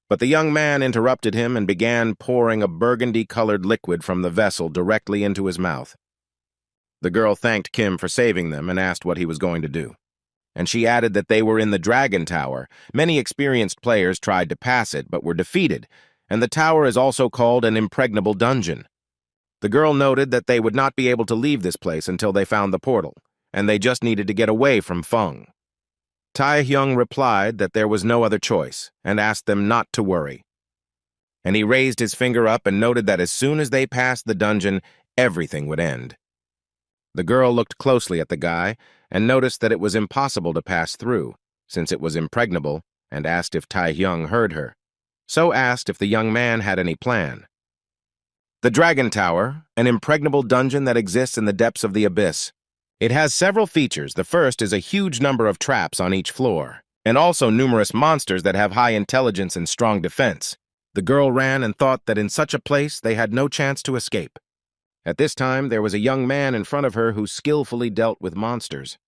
But the young man interrupted him and began pouring a burgundy-colored liquid from the vessel directly into his mouth. The girl thanked Kim for saving them and asked what he was going to do. And she added that they were in the Dragon Tower. Many experienced players tried to pass it, but were defeated, and the tower is also called an impregnable dungeon. The girl noted that they would not be able to leave this place until they found the portal, and they just needed to get away from Feng. Taehyung replied that there was no other choice, and asked them not to worry. And he raised his finger up and noted that as soon as they passed the dungeon, everything would end. The girl looked closely at the guy and noticed that it was impossible to pass through, since it was impregnable, and asked if Taehyung heard her. So asked if the young man had any plan. The Dragon Tower, an impregnable dungeon that exists in the depths of the abyss. It has several features. The first is a huge number of traps on each floor, and also numerous monsters that have high intelligence and strong defense. The girl ran and thought that in such a place they had no chance to escape. At this time, there was a young man in front of her who skillfully dealt with monsters.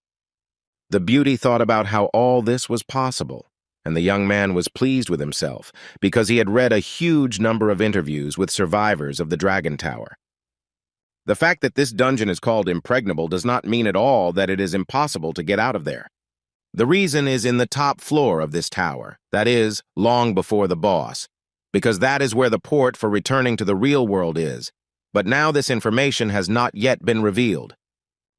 The beauty thought about how all this was possible, and the young man was pleased with himself because he had read a huge number of interviews with survivors of the Dragon Tower. The fact that this dungeon is called impregnable does not mean at all that it is impossible to get out of there. The reason is in the top floor of this tower, that is, long before the boss, because that is where the port for returning to the real world is, but now this information has not yet been revealed.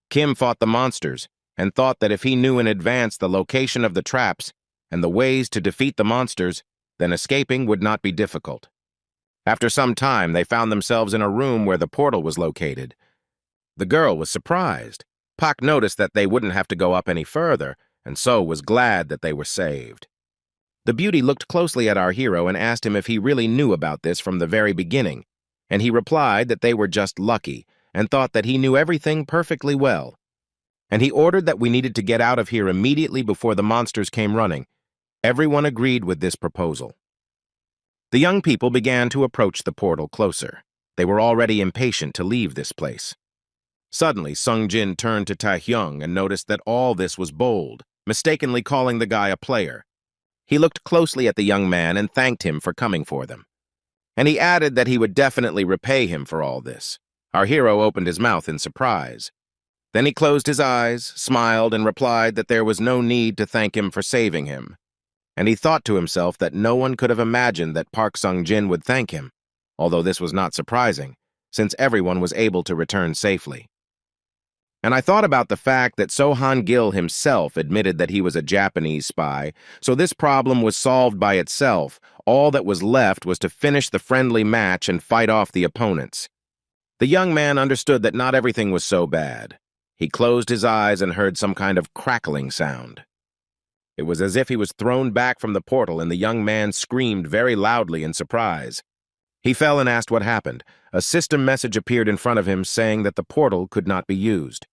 Kim fought the monsters and thought that if he knew in advance the location of the traps and the ways to defeat the monsters, then escaping would not be difficult. After some time, they found themselves in a room where the portal was located. The girl was surprised. Pak noticed that they wouldn't have to go up any further, and so was glad that they were saved. The beauty looked closely at our hero and asked him if he really knew about this from the very beginning, and he replied that they were just lucky and thought that he knew everything perfectly well. And he ordered that we needed to get out of here immediately before the monsters came running. Everyone agreed with this proposal. The young people began to approach the portal closer. They were already impatient to leave this place. Suddenly, Sung Jin turned to Taehyung and noticed that all this was bold, mistakenly calling the guy a player. He looked closely at the young man and thanked him for coming for them. And he added that he would definitely repay him for all this. Our hero opened his mouth in surprise. Then he closed his eyes, smiled, and replied that there was no need to thank him for saving him. And he thought to himself that no one could have imagined that Park Sung-jin would thank him, although this was not surprising, since everyone was able to return safely. And I thought about the fact that So Han-gil himself admitted that he was a Japanese spy, so this problem was solved by itself. All that was left was to finish the friendly match and fight off the opponents. The young man understood that not everything was so bad. He closed his eyes and heard some kind of crackling sound. It was as if he was thrown back from the portal, and the young man screamed very loudly in surprise. He fell and asked what happened. A system message appeared in front of him saying that the portal could not be used.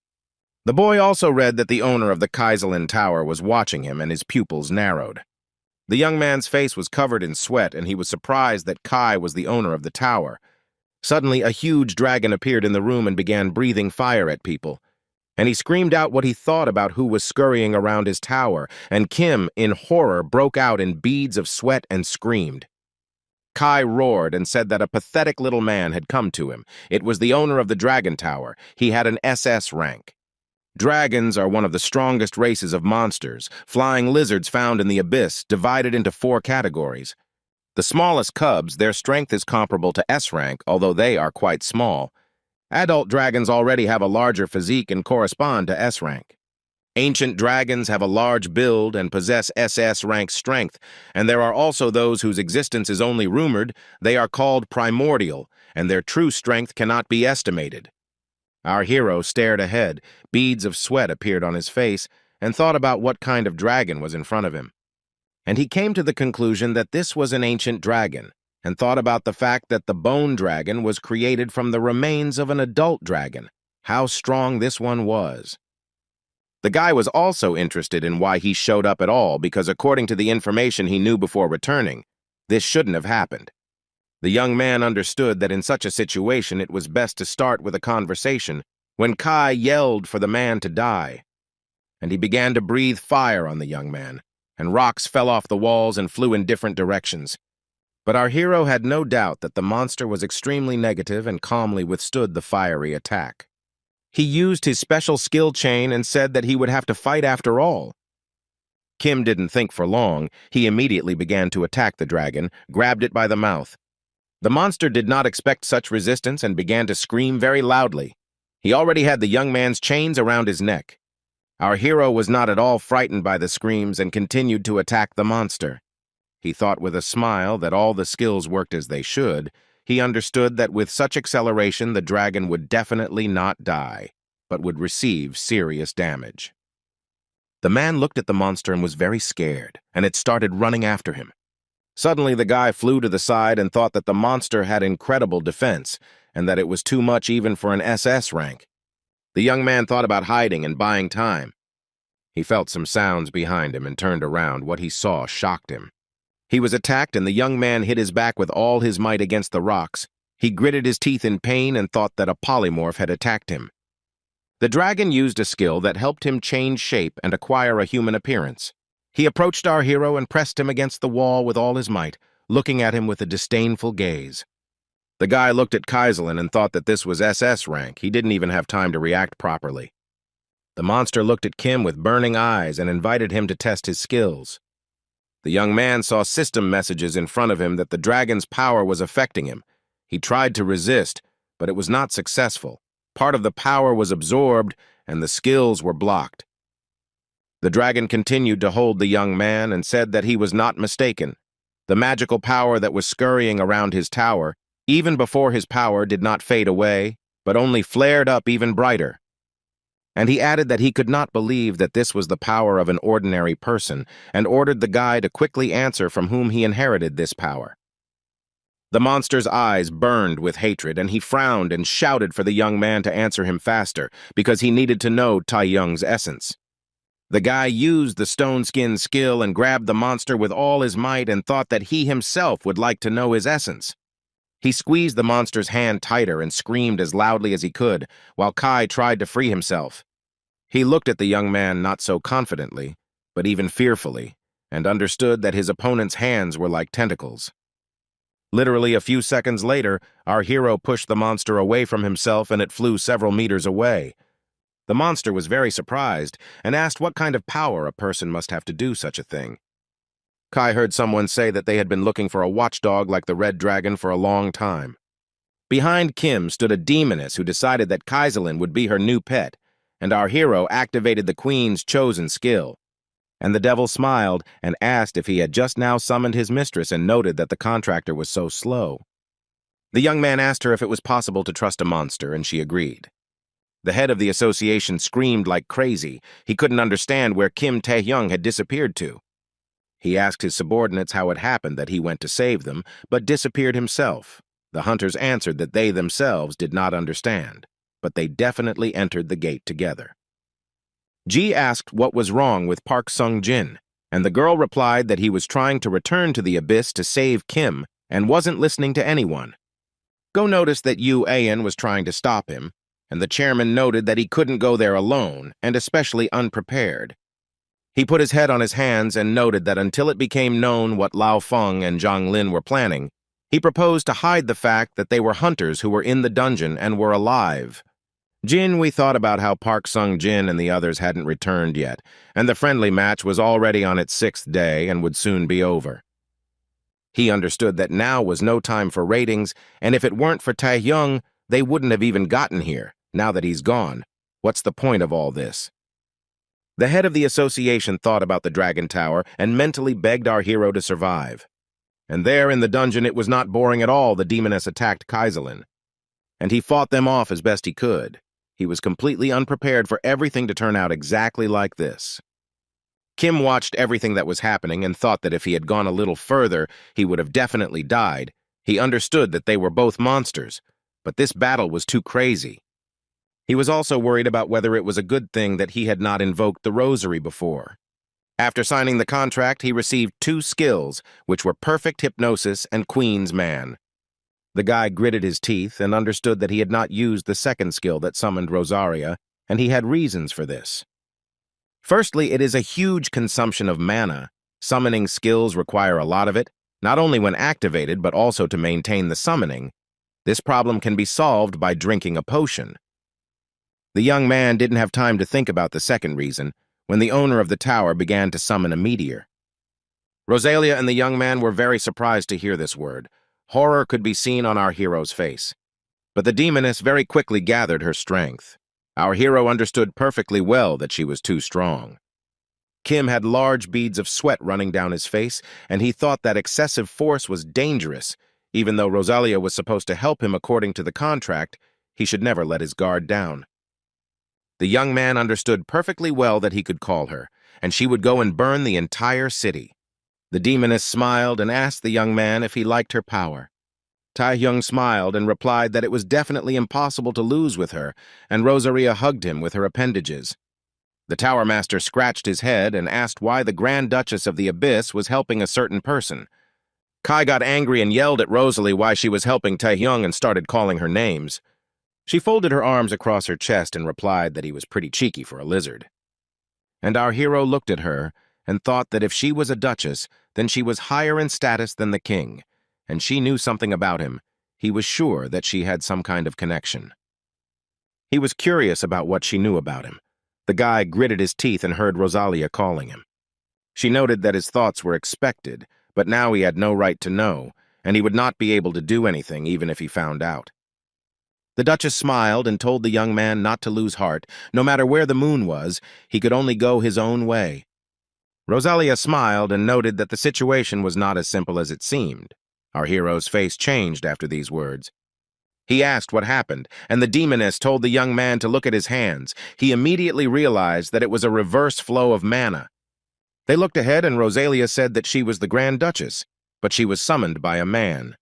The boy also read that the owner of the Kaiselin Tower was watching him, and his pupils narrowed. The young man's face was covered in sweat, and he was surprised that Kai was the owner of the tower. Suddenly, a huge dragon appeared in the room and began breathing fire at people. And he screamed out what he thought about who was scurrying around his tower, and Kim, in horror, broke out in beads of sweat and screamed. Kai roared and said that a pathetic little man had come to him. It was the owner of the Dragon Tower. He had an SS rank. Dragons are one of the strongest races of monsters, flying lizards found in the abyss, divided into 4 categories. The smallest cubs, their strength is comparable to S rank, although they are quite small. Adult dragons already have a larger physique and correspond to S rank. Ancient dragons have a large build and possess SS rank strength, and there are also those whose existence is only rumored. They are called primordial, and their true strength cannot be estimated. Our hero stared ahead. Beads of sweat appeared on his face, and thought about what kind of dragon was in front of him. And he came to the conclusion that this was an ancient dragon, and thought about the fact that the bone dragon was created from the remains of an adult dragon. How strong this one was. The guy was also interested in why he showed up at all, because according to the information he knew before returning, this shouldn't have happened. The young man understood that in such a situation it was best to start with a conversation when Kai yelled for the man to die. And he began to breathe fire on the young man, and rocks fell off the walls and flew in different directions. But our hero had no doubt that the monster was extremely negative and calmly withstood the fiery attack. He used his special skill chain and said that he would have to fight after all. Kim didn't think for long. He immediately began to attack the dragon, grabbed it by the mouth. The monster did not expect such resistance and began to scream very loudly. He already had the young man's chains around his neck. Our hero was not at all frightened by the screams and continued to attack the monster. He thought with a smile that all the skills worked as they should. He understood that with such acceleration the dragon would definitely not die, but would receive serious damage. The man looked at the monster and was very scared, and it started running after him. Suddenly the guy flew to the side and thought that the monster had incredible defense, and that it was too much even for an SS rank. The young man thought about hiding and buying time. He felt some sounds behind him and turned around. What he saw shocked him. He was attacked, and the young man hit his back with all his might against the rocks. He gritted his teeth in pain and thought that a polymorph had attacked him. The dragon used a skill that helped him change shape and acquire a human appearance. He approached our hero and pressed him against the wall with all his might, looking at him with a disdainful gaze. The guy looked at Kaiserlin and thought that this was SS rank. He didn't even have time to react properly. The monster looked at Kim with burning eyes and invited him to test his skills. The young man saw system messages in front of him that the dragon's power was affecting him. He tried to resist, but it was not successful. Part of the power was absorbed, and the skills were blocked. The dragon continued to hold the young man and said that he was not mistaken. The magical power that was scurrying around his tower, even before his power did not fade away, but only flared up even brighter. And he added that he could not believe that this was the power of an ordinary person, and ordered the guy to quickly answer from whom he inherited this power. The monster's eyes burned with hatred, and he frowned and shouted for the young man to answer him faster, because he needed to know Tae-young's essence. The guy used the stone skin skill and grabbed the monster with all his might and thought that he himself would like to know his essence. He squeezed the monster's hand tighter and screamed as loudly as he could, while Kai tried to free himself. He looked at the young man not so confidently, but even fearfully, and understood that his opponent's hands were like tentacles. Literally a few seconds later, our hero pushed the monster away from himself and it flew several meters away. The monster was very surprised and asked what kind of power a person must have to do such a thing. Kai heard someone say that they had been looking for a watchdog like the Red Dragon for a long time. Behind Kim stood a demoness who decided that Kaiserlin would be her new pet, and our hero activated the queen's chosen skill. And the devil smiled and asked if he had just now summoned his mistress and noted that the contractor was so slow. The young man asked her if it was possible to trust a monster, and she agreed. The head of the association screamed like crazy. He couldn't understand where Kim Tae-young had disappeared to. He asked his subordinates how it happened that he went to save them, but disappeared himself. The hunters answered that they themselves did not understand, but they definitely entered the gate together. Ji asked what was wrong with Park Sung-jin, and the girl replied that he was trying to return to the abyss to save Kim and wasn't listening to anyone. Go noticed that Yu Ayan was trying to stop him, and the chairman noted that he couldn't go there alone, and especially unprepared. He put his head on his hands and noted that until it became known what Lao Feng and Zhang Lin were planning, he proposed to hide the fact that they were hunters who were in the dungeon and were alive. Jin, we thought about how Park Sung-jin and the others hadn't returned yet, and the friendly match was already on its 6th day and would soon be over. He understood that now was no time for ratings, and if it weren't for Tae-young, they wouldn't have even gotten here. Now that he's gone, what's the point of all this? The head of the association thought about the Dragon Tower and mentally begged our hero to survive. And there in the dungeon it was not boring at all. The demoness attacked Kaiserlin, and he fought them off as best he could. He was completely unprepared for everything to turn out exactly like this. Kim watched everything that was happening and thought that if he had gone a little further, he would have definitely died. He understood that they were both monsters, but this battle was too crazy. He was also worried about whether it was a good thing that he had not invoked the rosary before. After signing the contract, he received 2 skills, which were perfect hypnosis and Queen's Man. The guy gritted his teeth and understood that he had not used the second skill that summoned Rosaria, and he had reasons for this. Firstly, it is a huge consumption of mana. Summoning skills require a lot of it, not only when activated, but also to maintain the summoning. This problem can be solved by drinking a potion. The young man didn't have time to think about the second reason when the owner of the tower began to summon a meteor. Rosalia and the young man were very surprised to hear this word. Horror could be seen on our hero's face. But the demoness very quickly gathered her strength. Our hero understood perfectly well that she was too strong. Kim had large beads of sweat running down his face, and he thought that excessive force was dangerous. Even though Rosalia was supposed to help him according to the contract, he should never let his guard down. The young man understood perfectly well that he could call her, and she would go and burn the entire city. The demoness smiled and asked the young man if he liked her power. Tae-young smiled and replied that it was definitely impossible to lose with her, and Rosaria hugged him with her appendages. The Tower Master scratched his head and asked why the Grand Duchess of the Abyss was helping a certain person. Kai got angry and yelled at Rosalie why she was helping Tae-young and started calling her names. She folded her arms across her chest and replied that he was pretty cheeky for a lizard. And our hero looked at her and thought that if she was a duchess, then she was higher in status than the king, and she knew something about him. He was sure that she had some kind of connection. He was curious about what she knew about him. The guy gritted his teeth and heard Rosalia calling him. She noted that his thoughts were expected, but now he had no right to know, and he would not be able to do anything even if he found out. The Duchess smiled and told the young man not to lose heart. No matter where the moon was, he could only go his own way. Rosalia smiled and noted that the situation was not as simple as it seemed. Our hero's face changed after these words. He asked what happened, and the demoness told the young man to look at his hands. He immediately realized that it was a reverse flow of mana. They looked ahead, and Rosalia said that she was the Grand Duchess, but she was summoned by a man.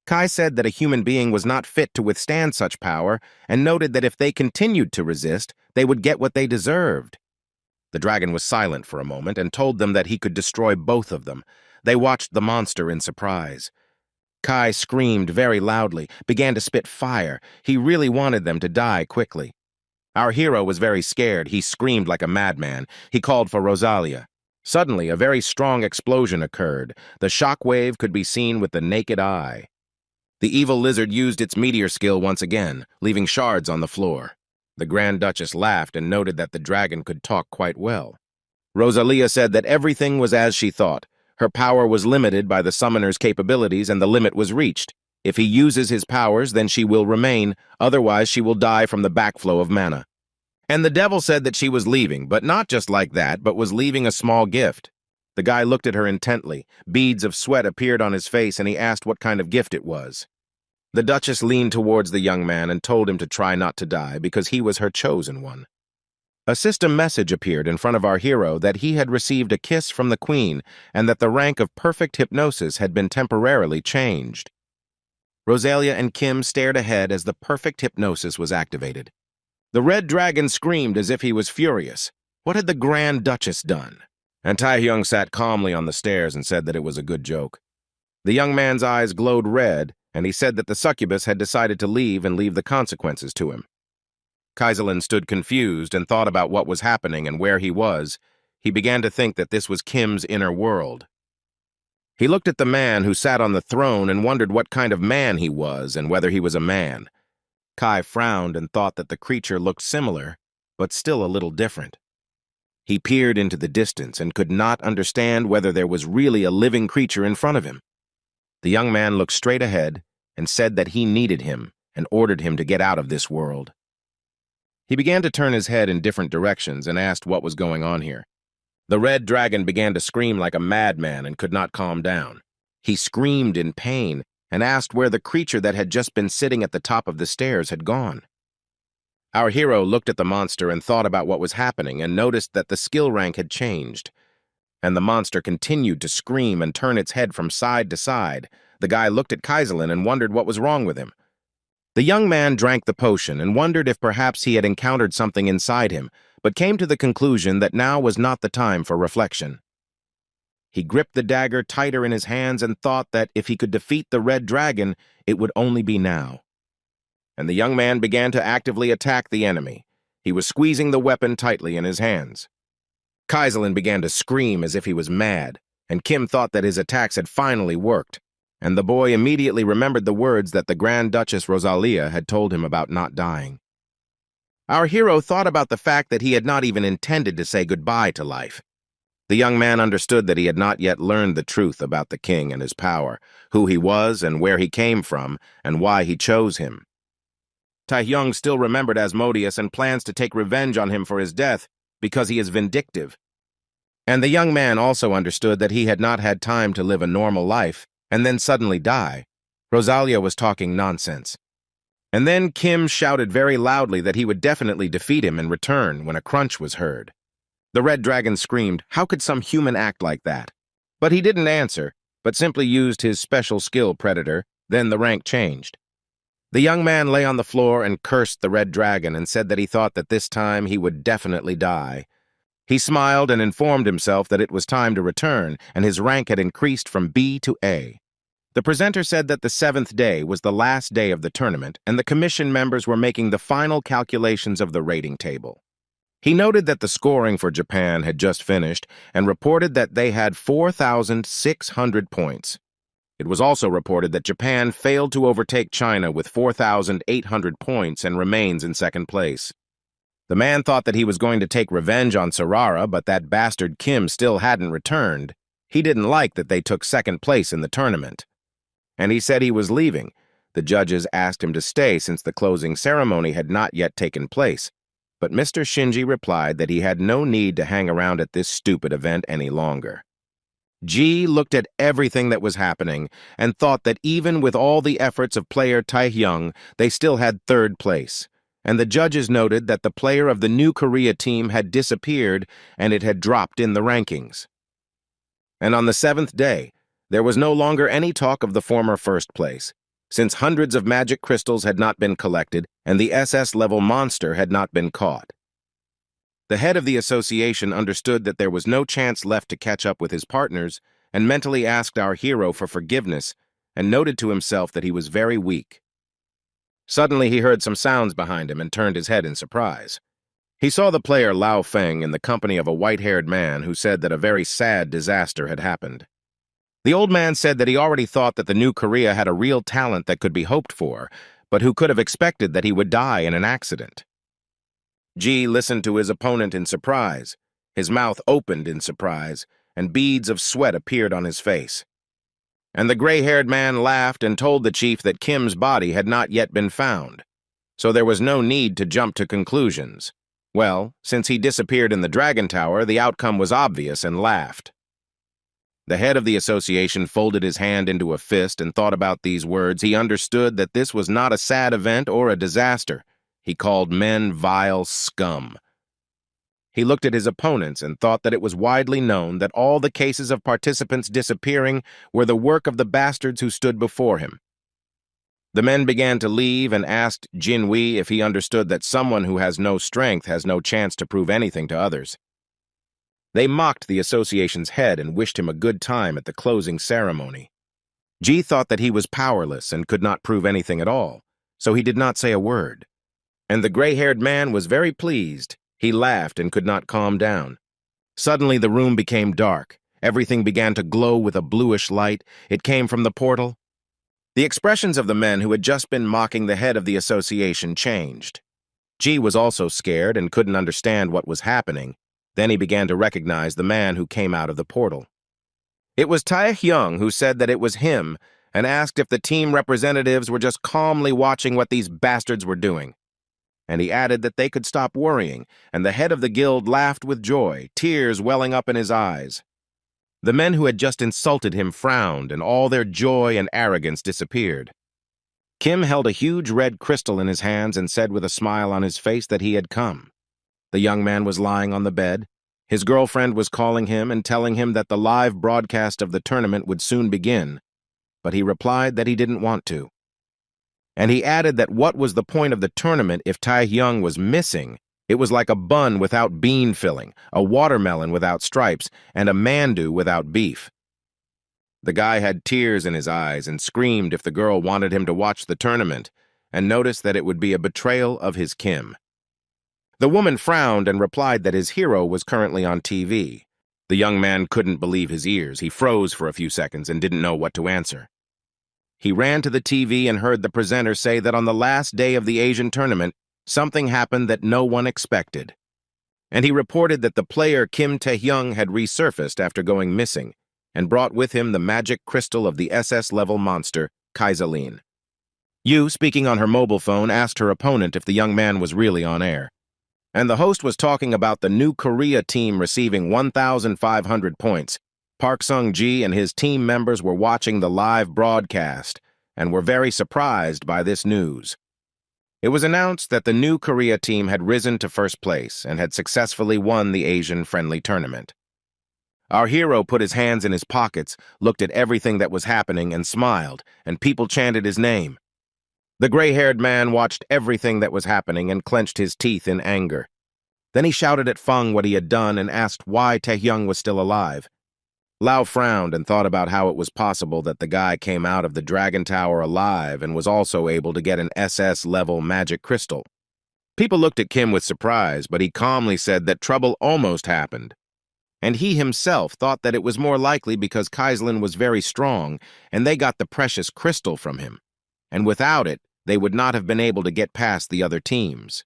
Kai said that a human being was not fit to withstand such power, and noted that if they continued to resist, they would get what they deserved. The dragon was silent for a moment and told them that he could destroy both of them. They watched the monster in surprise. Kai screamed very loudly, began to spit fire. He really wanted them to die quickly. Our hero was very scared. He screamed like a madman. He called for Rosalia. Suddenly, a very strong explosion occurred. The shock wave could be seen with the naked eye. The evil lizard used its meteor skill once again, leaving shards on the floor. The Grand Duchess laughed and noted that the dragon could talk quite well. Rosalia said that everything was as she thought. Her power was limited by the summoner's capabilities, and the limit was reached. If he uses his powers, then she will remain, otherwise she will die from the backflow of mana. And the devil said that she was leaving, but not just like that, but was leaving a small gift. The guy looked at her intently. Beads of sweat appeared on his face, and he asked what kind of gift it was. The Duchess leaned towards the young man and told him to try not to die, because he was her chosen one. A system message appeared in front of our hero that he had received a kiss from the queen and that the rank of perfect hypnosis had been temporarily changed. Rosalia and Kim stared ahead as the perfect hypnosis was activated. The red dragon screamed as if he was furious. What had the Grand Duchess done? And Taehyung sat calmly on the stairs and said that it was a good joke. The young man's eyes glowed red, and he said that the succubus had decided to leave and leave the consequences to him. Kaiselin stood confused and thought about what was happening and where he was. He began to think that this was Kim's inner world. He looked at the man who sat on the throne and wondered what kind of man he was and whether he was a man. Kai frowned and thought that the creature looked similar, but still a little different. He peered into the distance and could not understand whether there was really a living creature in front of him. The young man looked straight ahead and said that he needed him and ordered him to get out of this world. He began to turn his head in different directions and asked what was going on here. The red dragon began to scream like a madman and could not calm down. He screamed in pain and asked where the creature that had just been sitting at the top of the stairs had gone. Our hero looked at the monster and thought about what was happening and noticed that the skill rank had changed. And the monster continued to scream and turn its head from side to side. The guy looked at Kaiselin and wondered what was wrong with him. The young man drank the potion and wondered if perhaps he had encountered something inside him, but came to the conclusion that now was not the time for reflection. He gripped the dagger tighter in his hands and thought that if he could defeat the red dragon, it would only be now. And the young man began to actively attack the enemy. He was squeezing the weapon tightly in his hands. Kaiselin began to scream as if he was mad, and Kim thought that his attacks had finally worked. And the boy immediately remembered the words that the Grand Duchess Rosalia had told him about not dying. Our hero thought about the fact that he had not even intended to say goodbye to life. The young man understood that he had not yet learned the truth about the king and his power, who he was and where he came from, and why he chose him. Taehyung still remembered Asmodeus and plans to take revenge on him for his death because he is vindictive. And the young man also understood that he had not had time to live a normal life and then suddenly die. Rosalia was talking nonsense. And then Kim shouted very loudly that he would definitely defeat him in return when a crunch was heard. The red dragon screamed, "How could some human act like that?" But he didn't answer, but simply used his special skill Predator. Then the rank changed. The young man lay on the floor and cursed the red dragon and said that he thought that this time he would definitely die. He smiled and informed himself that it was time to return, and his rank had increased from B to A. The presenter said that the 7th day was the last day of the tournament, and the commission members were making the final calculations of the rating table. He noted that the scoring for Japan had just finished and reported that they had 4,600 points. It was also reported that Japan failed to overtake China with 4,800 points and remains in second place. The man thought that he was going to take revenge on Sarara, but that bastard Kim still hadn't returned. He didn't like that they took second place in the tournament. And he said he was leaving. The judges asked him to stay since the closing ceremony had not yet taken place. But Mr. Shinji replied that he had no need to hang around at this stupid event any longer. Ji looked at everything that was happening and thought that even with all the efforts of player Taehyung, they still had third place. And the judges noted that the player of the New Korea team had disappeared and it had dropped in the rankings. And on the seventh day, there was no longer any talk of the former first place, since hundreds of magic crystals had not been collected and the SS-level monster had not been caught. The head of the association understood that there was no chance left to catch up with his partners and mentally asked our hero for forgiveness and noted to himself that he was very weak. Suddenly he heard some sounds behind him and turned his head in surprise. He saw the player Lao Feng in the company of a white-haired man who said that a very sad disaster had happened. The old man said that he already thought that the New Korea had a real talent that could be hoped for, but who could have expected that he would die in an accident. Ji listened to his opponent in surprise. His mouth opened in surprise, and beads of sweat appeared on his face. And the gray-haired man laughed and told the chief that Kim's body had not yet been found, so there was no need to jump to conclusions. Well, since he disappeared in the Dragon Tower, the outcome was obvious and laughed. The head of the association folded his hand into a fist and thought about these words. He understood that this was not a sad event or a disaster. He called men vile scum. He looked at his opponents and thought that it was widely known that all the cases of participants disappearing were the work of the bastards who stood before him. The men began to leave and asked Jin Wei if he understood that someone who has no strength has no chance to prove anything to others. They mocked the association's head and wished him a good time at the closing ceremony. Ji thought that he was powerless and could not prove anything at all, so he did not say a word. And the gray-haired man was very pleased. He laughed and could not calm down. Suddenly the room became dark. Everything began to glow with a bluish light. It came from the portal. The expressions of the men who had just been mocking the head of the association changed. Ji was also scared and couldn't understand what was happening. Then he began to recognize the man who came out of the portal. It was Taehyung who said that it was him and asked if the team representatives were just calmly watching what these bastards were doing. And he added that they could stop worrying, and the head of the guild laughed with joy, tears welling up in his eyes. The men who had just insulted him frowned, and all their joy and arrogance disappeared. Kim held a huge red crystal in his hands and said with a smile on his face that he had come. The young man was lying on the bed. His girlfriend was calling him and telling him that the live broadcast of the tournament would soon begin, but he replied that he didn't want to. And he added that what was the point of the tournament if Taehyung was missing? It was like a bun without bean filling, a watermelon without stripes, and a mandu without beef. The guy had tears in his eyes and screamed if the girl wanted him to watch the tournament, and noticed that it would be a betrayal of his Kim. The woman frowned and replied that his hero was currently on TV. The young man couldn't believe his ears. He froze for a few seconds and didn't know what to answer. He ran to the TV and heard the presenter say that on the last day of the Asian tournament, something happened that no one expected. And he reported that the player Kim Taehyung had resurfaced after going missing and brought with him the magic crystal of the SS-level monster, Kaisaline. Yu, speaking on her mobile phone, asked her opponent if the young man was really on air. And the host was talking about the New Korea team receiving 1,500 points. Park Sung-ji and his team members were watching the live broadcast and were very surprised by this news. It was announced that the New Korea team had risen to first place and had successfully won the Asian friendly tournament. Our hero put his hands in his pockets, looked at everything that was happening, and smiled, and people chanted his name. The gray-haired man watched everything that was happening and clenched his teeth in anger. Then he shouted at Feng what he had done and asked why Taehyung was still alive. Lao frowned and thought about how it was possible that the guy came out of the Dragon Tower alive and was also able to get an SS-level magic crystal. People looked at Kim with surprise, but he calmly said that trouble almost happened. And he himself thought that it was more likely because Kaislin was very strong, and they got the precious crystal from him. And without it, they would not have been able to get past the other teams.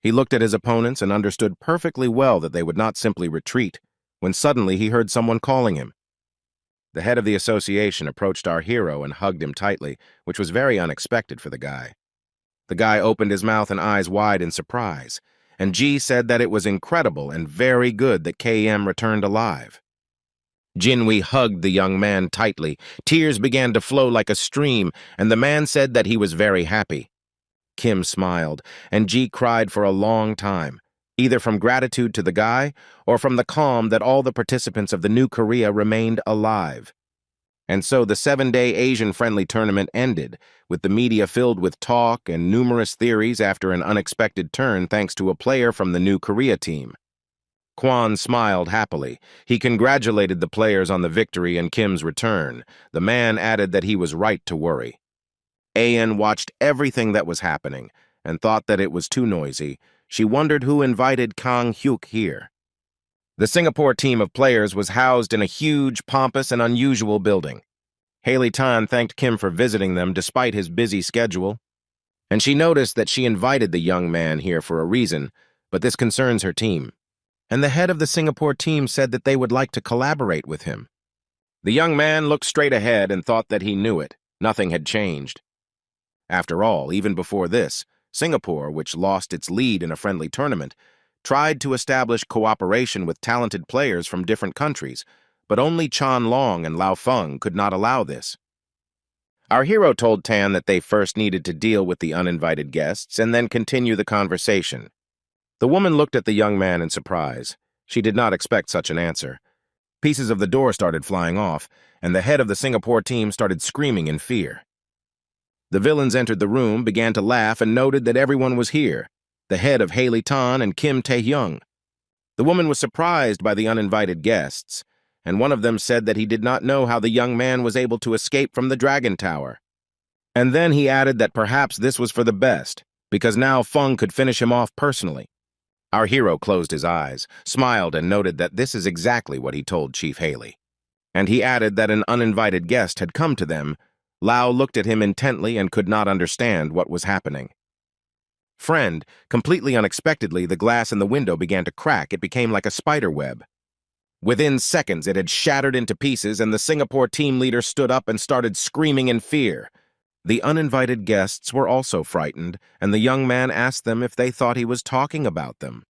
He looked at his opponents and understood perfectly well that they would not simply retreat, when suddenly he heard someone calling him. The head of the association approached our hero and hugged him tightly, which was very unexpected for the guy. The guy opened his mouth and eyes wide in surprise, and G said that it was incredible and very good that KM returned alive. Jinwei hugged the young man tightly. Tears began to flow like a stream, and the man said that he was very happy. Kim smiled, and Ji cried for a long time, either from gratitude to the guy or from the calm that all the participants of the New Korea remained alive. And so the 7-day Asian-friendly tournament ended, with the media filled with talk and numerous theories after an unexpected turn thanks to a player from the New Korea team. Kwon smiled happily. He congratulated the players on the victory and Kim's return. The man added that he was right to worry. An watched everything that was happening and thought that it was too noisy. She wondered who invited Kang Hyuk here. The Singapore team of players was housed in a huge, pompous, and unusual building. Haley Tan thanked Kim for visiting them despite his busy schedule, and she noticed that she invited the young man here for a reason, but this concerns her team. And the head of the Singapore team said that they would like to collaborate with him. The young man looked straight ahead and thought that he knew it. Nothing had changed. After all, even before this, Singapore, which lost its lead in a friendly tournament, tried to establish cooperation with talented players from different countries, but only Chan Long and Lao Feng could not allow this. Our hero told Tan that they first needed to deal with the uninvited guests and then continue the conversation. The woman looked at the young man in surprise. She did not expect such an answer. Pieces of the door started flying off, and the head of the Singapore team started screaming in fear. The villains entered the room, began to laugh, and noted that everyone was here, the head of Haley Tan and Kim Tae-hyung. The woman was surprised by the uninvited guests, and one of them said that he did not know how the young man was able to escape from the Dragon Tower. And then he added that perhaps this was for the best, because now Feng could finish him off personally. Our hero closed his eyes, smiled, and noted that this is exactly what he told Chief Haley. And he added that an uninvited guest had come to them. Lau looked at him intently and could not understand what was happening. Friend, completely unexpectedly, the glass in the window began to crack. It became like a spider web. Within seconds, it had shattered into pieces, and the Singapore team leader stood up and started screaming in fear. The uninvited guests were also frightened, and the young man asked them if they thought he was talking about them.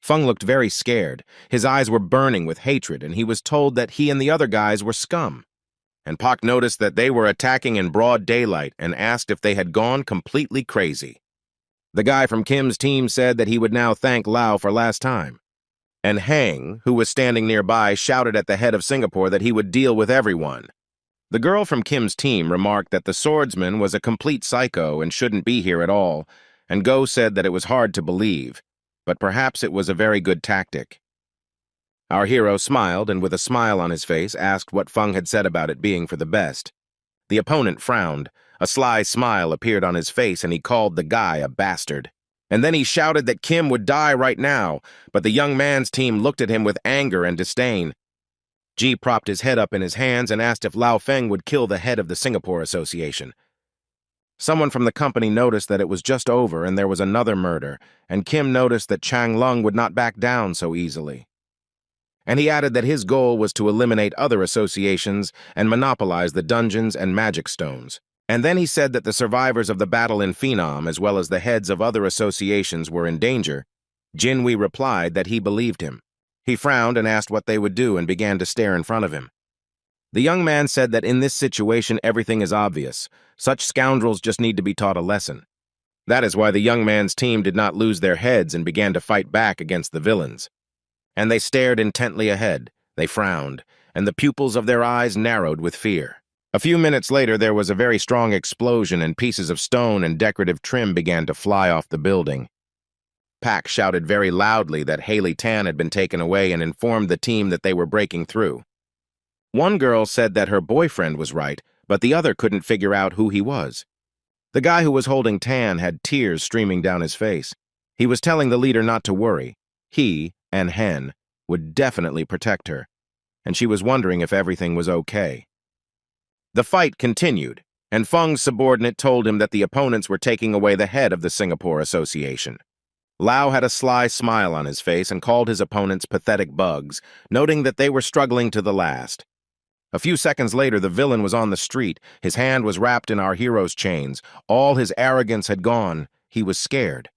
Feng looked very scared. His eyes were burning with hatred, and he was told that he and the other guys were scum. And Pak noticed that they were attacking in broad daylight and asked if they had gone completely crazy. The guy from Kim's team said that he would now thank Lau for last time. And Hang, who was standing nearby, shouted at the head of Singapore that he would deal with everyone. The girl from Kim's team remarked that the swordsman was a complete psycho and shouldn't be here at all, and Go said that it was hard to believe, but perhaps it was a very good tactic. Our hero smiled and with a smile on his face asked what Feng had said about it being for the best. The opponent frowned. A sly smile appeared on his face and he called the guy a bastard. And then he shouted that Kim would die right now, but the young man's team looked at him with anger and disdain. Ji propped his head up in his hands and asked if Lao Feng would kill the head of the Singapore Association. Someone from the company noticed that it was just over and there was another murder, and Kim noticed that Chang Lung would not back down so easily. And he added that his goal was to eliminate other associations and monopolize the dungeons and magic stones. And then he said that the survivors of the battle in Phenom, as well as the heads of other associations, were in danger. Jinwei replied that he believed him. He frowned and asked what they would do and began to stare in front of him. The young man said that in this situation everything is obvious. Such scoundrels just need to be taught a lesson. That is why the young man's team did not lose their heads and began to fight back against the villains. And they stared intently ahead. They frowned, and the pupils of their eyes narrowed with fear. A few minutes later, there was a very strong explosion and pieces of stone and decorative trim began to fly off the building. Pak shouted very loudly that Haley Tan had been taken away and informed the team that they were breaking through. One girl said that her boyfriend was right, but the other couldn't figure out who he was. The guy who was holding Tan had tears streaming down his face. He was telling the leader not to worry. He, and Hen, would definitely protect her, and she was wondering if everything was okay. The fight continued, and Feng's subordinate told him that the opponents were taking away the head of the Singapore Association. Lao had a sly smile on his face and called his opponents pathetic bugs, noting that they were struggling to the last. A few seconds later, the villain was on the street. His hand was wrapped in our hero's chains. All his arrogance had gone. He was scared.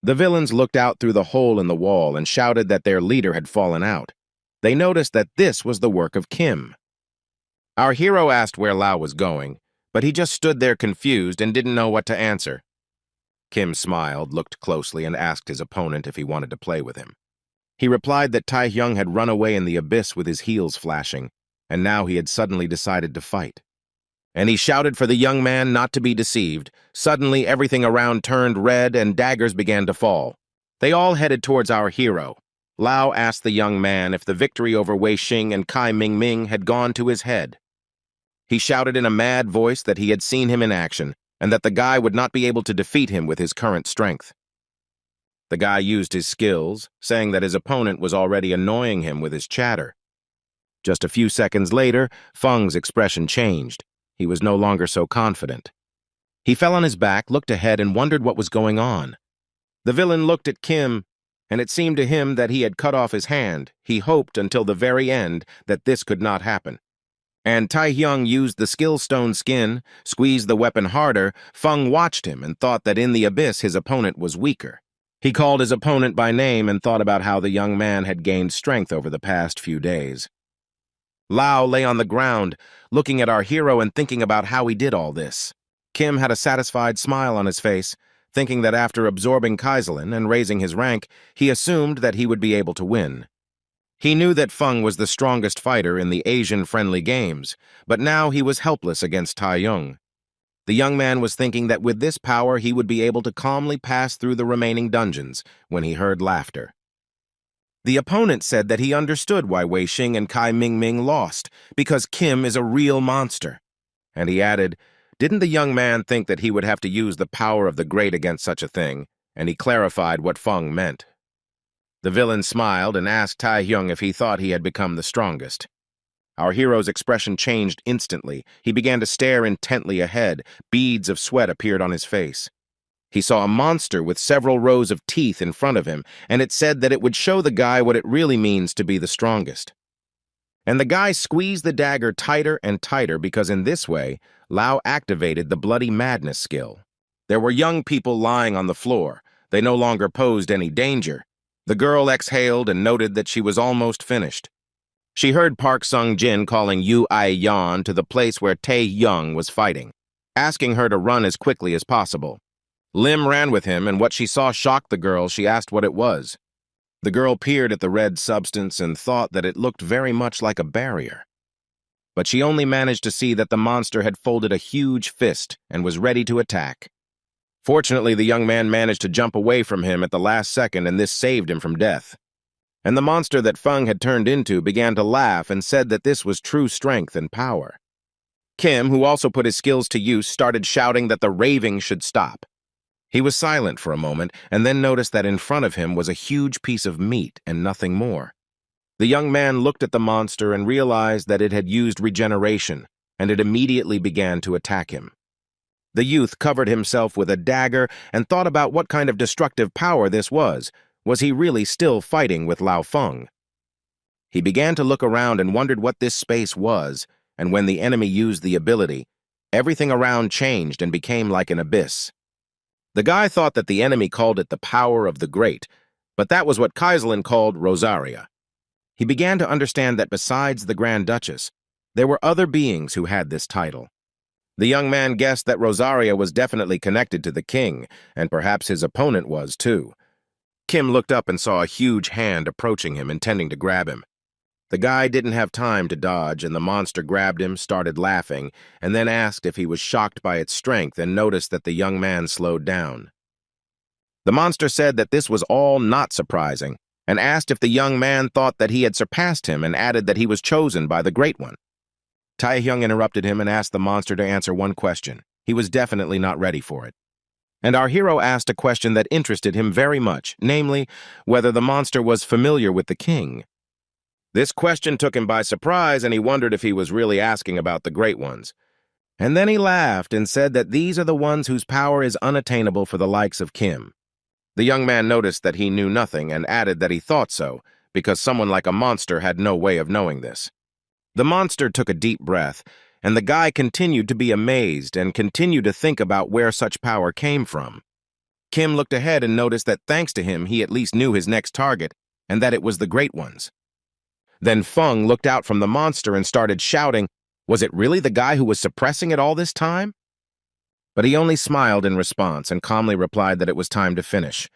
The villains looked out through the hole in the wall and shouted that their leader had fallen out. They noticed that this was the work of Kim. Our hero asked where Lao was going, but he just stood there confused and didn't know what to answer. Kim smiled, looked closely, and asked his opponent if he wanted to play with him. He replied that Tae-hyung had run away in the abyss with his heels flashing, and now he had suddenly decided to fight. And he shouted for the young man not to be deceived. Suddenly, everything around turned red and daggers began to fall. They all headed towards our hero. Lao asked the young man if the victory over Wei Xing and Kai Ming had gone to his head. He shouted in a mad voice that he had seen him in action, and that the guy would not be able to defeat him with his current strength. The guy used his skills, saying that his opponent was already annoying him with his chatter. Just a few seconds later, Feng's expression changed. He was no longer so confident. He fell on his back, looked ahead, and wondered what was going on. The villain looked at Kim, and it seemed to him that he had cut off his hand. He hoped until the very end that this could not happen. And Tae-hyung used the skill stone skin, squeezed the weapon harder. Feng watched him and thought that in the abyss his opponent was weaker. He called his opponent by name and thought about how the young man had gained strength over the past few days. Lao lay on the ground, looking at our hero and thinking about how he did all this. Kim had a satisfied smile on his face, thinking that after absorbing Kaiserlin and raising his rank, he assumed that he would be able to win. He knew that Feng was the strongest fighter in the Asian-friendly games, but now he was helpless against Tae-hyung. The young man was thinking that with this power he would be able to calmly pass through the remaining dungeons when he heard laughter. The opponent said that he understood why Wei Xing and Kai Ming lost, because Kim is a real monster. And he added, didn't the young man think that he would have to use the power of the great against such a thing? And he clarified what Feng meant. The villain smiled and asked Tae-hyung if he thought he had become the strongest. Our hero's expression changed instantly. He began to stare intently ahead. Beads of sweat appeared on his face. He saw a monster with several rows of teeth in front of him, and it said that it would show the guy what it really means to be the strongest. And the guy squeezed the dagger tighter and tighter because in this way, Lao activated the Bloody Madness skill. There were young people lying on the floor. They no longer posed any danger. The girl exhaled and noted that she was almost finished. She heard Park Sung-jin calling Yu Ai-yan to the place where Tae-hyung was fighting, asking her to run as quickly as possible. Lim ran with him, and what she saw shocked the girl. She asked what it was. The girl peered at the red substance and thought that it looked very much like a barrier. But she only managed to see that the monster had folded a huge fist and was ready to attack. Fortunately, the young man managed to jump away from him at the last second, and this saved him from death. And the monster that Feng had turned into began to laugh and said that this was true strength and power. Kim, who also put his skills to use, started shouting that the raving should stop. He was silent for a moment and then noticed that in front of him was a huge piece of meat and nothing more. The young man looked at the monster and realized that it had used regeneration, and it immediately began to attack him. The youth covered himself with a dagger and thought about what kind of destructive power this was. Was he really still fighting with Lao Feng? He began to look around and wondered what this space was, and when the enemy used the ability, everything around changed and became like an abyss. The guy thought that the enemy called it the power of the great, but that was what Kaiserlin called Rosaria. He began to understand that besides the Grand Duchess, there were other beings who had this title. The young man guessed that Rosaria was definitely connected to the king, and perhaps his opponent was too. Kim looked up and saw a huge hand approaching him, intending to grab him. The guy didn't have time to dodge, and the monster grabbed him, started laughing, and then asked if he was shocked by its strength and noticed that the young man slowed down. The monster said that this was all not surprising, and asked if the young man thought that he had surpassed him and added that he was chosen by the Great One. Tae-hyung interrupted him and asked the monster to answer one question. He was definitely not ready for it. And our hero asked a question that interested him very much, namely, whether the monster was familiar with the king. This question took him by surprise, and he wondered if he was really asking about the great ones. And then he laughed and said that these are the ones whose power is unattainable for the likes of Kim. The young man noticed that he knew nothing and added that he thought so, because someone like a monster had no way of knowing this. The monster took a deep breath, and the guy continued to be amazed and continued to think about where such power came from. Kim looked ahead and noticed that thanks to him, he at least knew his next target, and that it was the Great Ones. Then Feng looked out from the monster and started shouting, was it really the guy who was suppressing it all this time? But he only smiled in response and calmly replied that it was time to finish.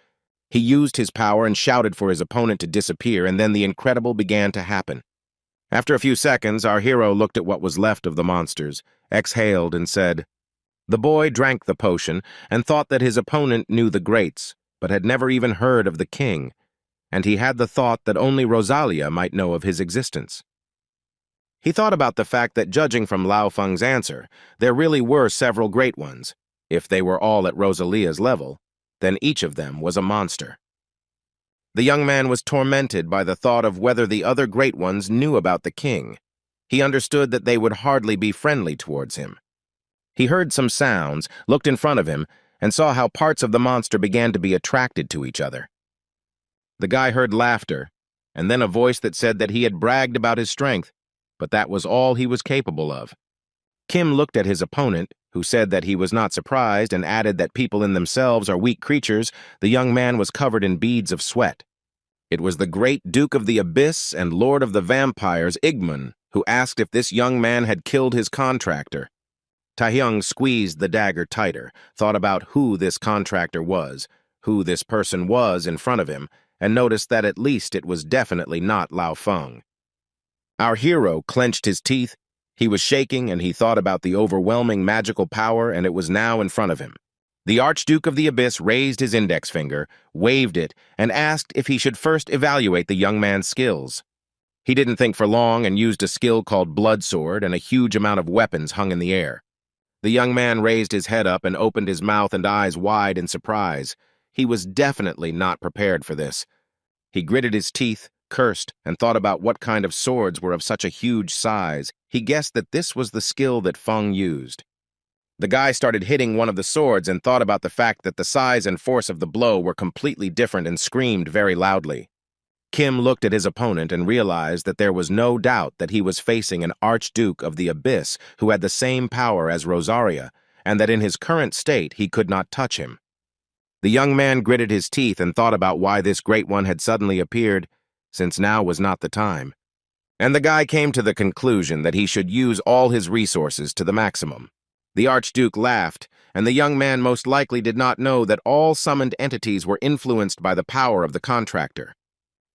He used his power and shouted for his opponent to disappear, and then the incredible began to happen. After a few seconds, our hero looked at what was left of the monsters, exhaled, and said, the boy drank the potion and thought that his opponent knew the greats, but had never even heard of the king, and he had the thought that only Rosalia might know of his existence. He thought about the fact that, judging from Lao Feng's answer, there really were several great ones. If they were all at Rosalia's level, then each of them was a monster. The young man was tormented by the thought of whether the other great ones knew about the king. He understood that they would hardly be friendly towards him. He heard some sounds, looked in front of him, and saw how parts of the monster began to be attracted to each other. The guy heard laughter, and then a voice that said that he had bragged about his strength, but that was all he was capable of. Kim looked at his opponent, who said that he was not surprised and added that people in themselves are weak creatures. The young man was covered in beads of sweat. It was the great Duke of the Abyss and Lord of the Vampires, Igman, who asked if this young man had killed his contractor. Taehyung squeezed the dagger tighter, thought about who this contractor was, who this person was in front of him, and noticed that at least it was definitely not Lao Feng. Our hero clenched his teeth. He was shaking, and he thought about the overwhelming magical power, and it was now in front of him. The Archduke of the Abyss raised his index finger, waved it, and asked if he should first evaluate the young man's skills. He didn't think for long and used a skill called Blood Sword, and a huge amount of weapons hung in the air. The young man raised his head up and opened his mouth and eyes wide in surprise. He was definitely not prepared for this. He gritted his teeth, cursed, and thought about what kind of swords were of such a huge size. He guessed that this was the skill that Feng used. The guy started hitting one of the swords and thought about the fact that the size and force of the blow were completely different and screamed very loudly. Kim looked at his opponent and realized that there was no doubt that he was facing an Archduke of the Abyss who had the same power as Rosaria, and that in his current state he could not touch him. The young man gritted his teeth and thought about why this great one had suddenly appeared, since now was not the time. And the guy came to the conclusion that he should use all his resources to the maximum. The Archduke laughed, and the young man most likely did not know that all summoned entities were influenced by the power of the contractor.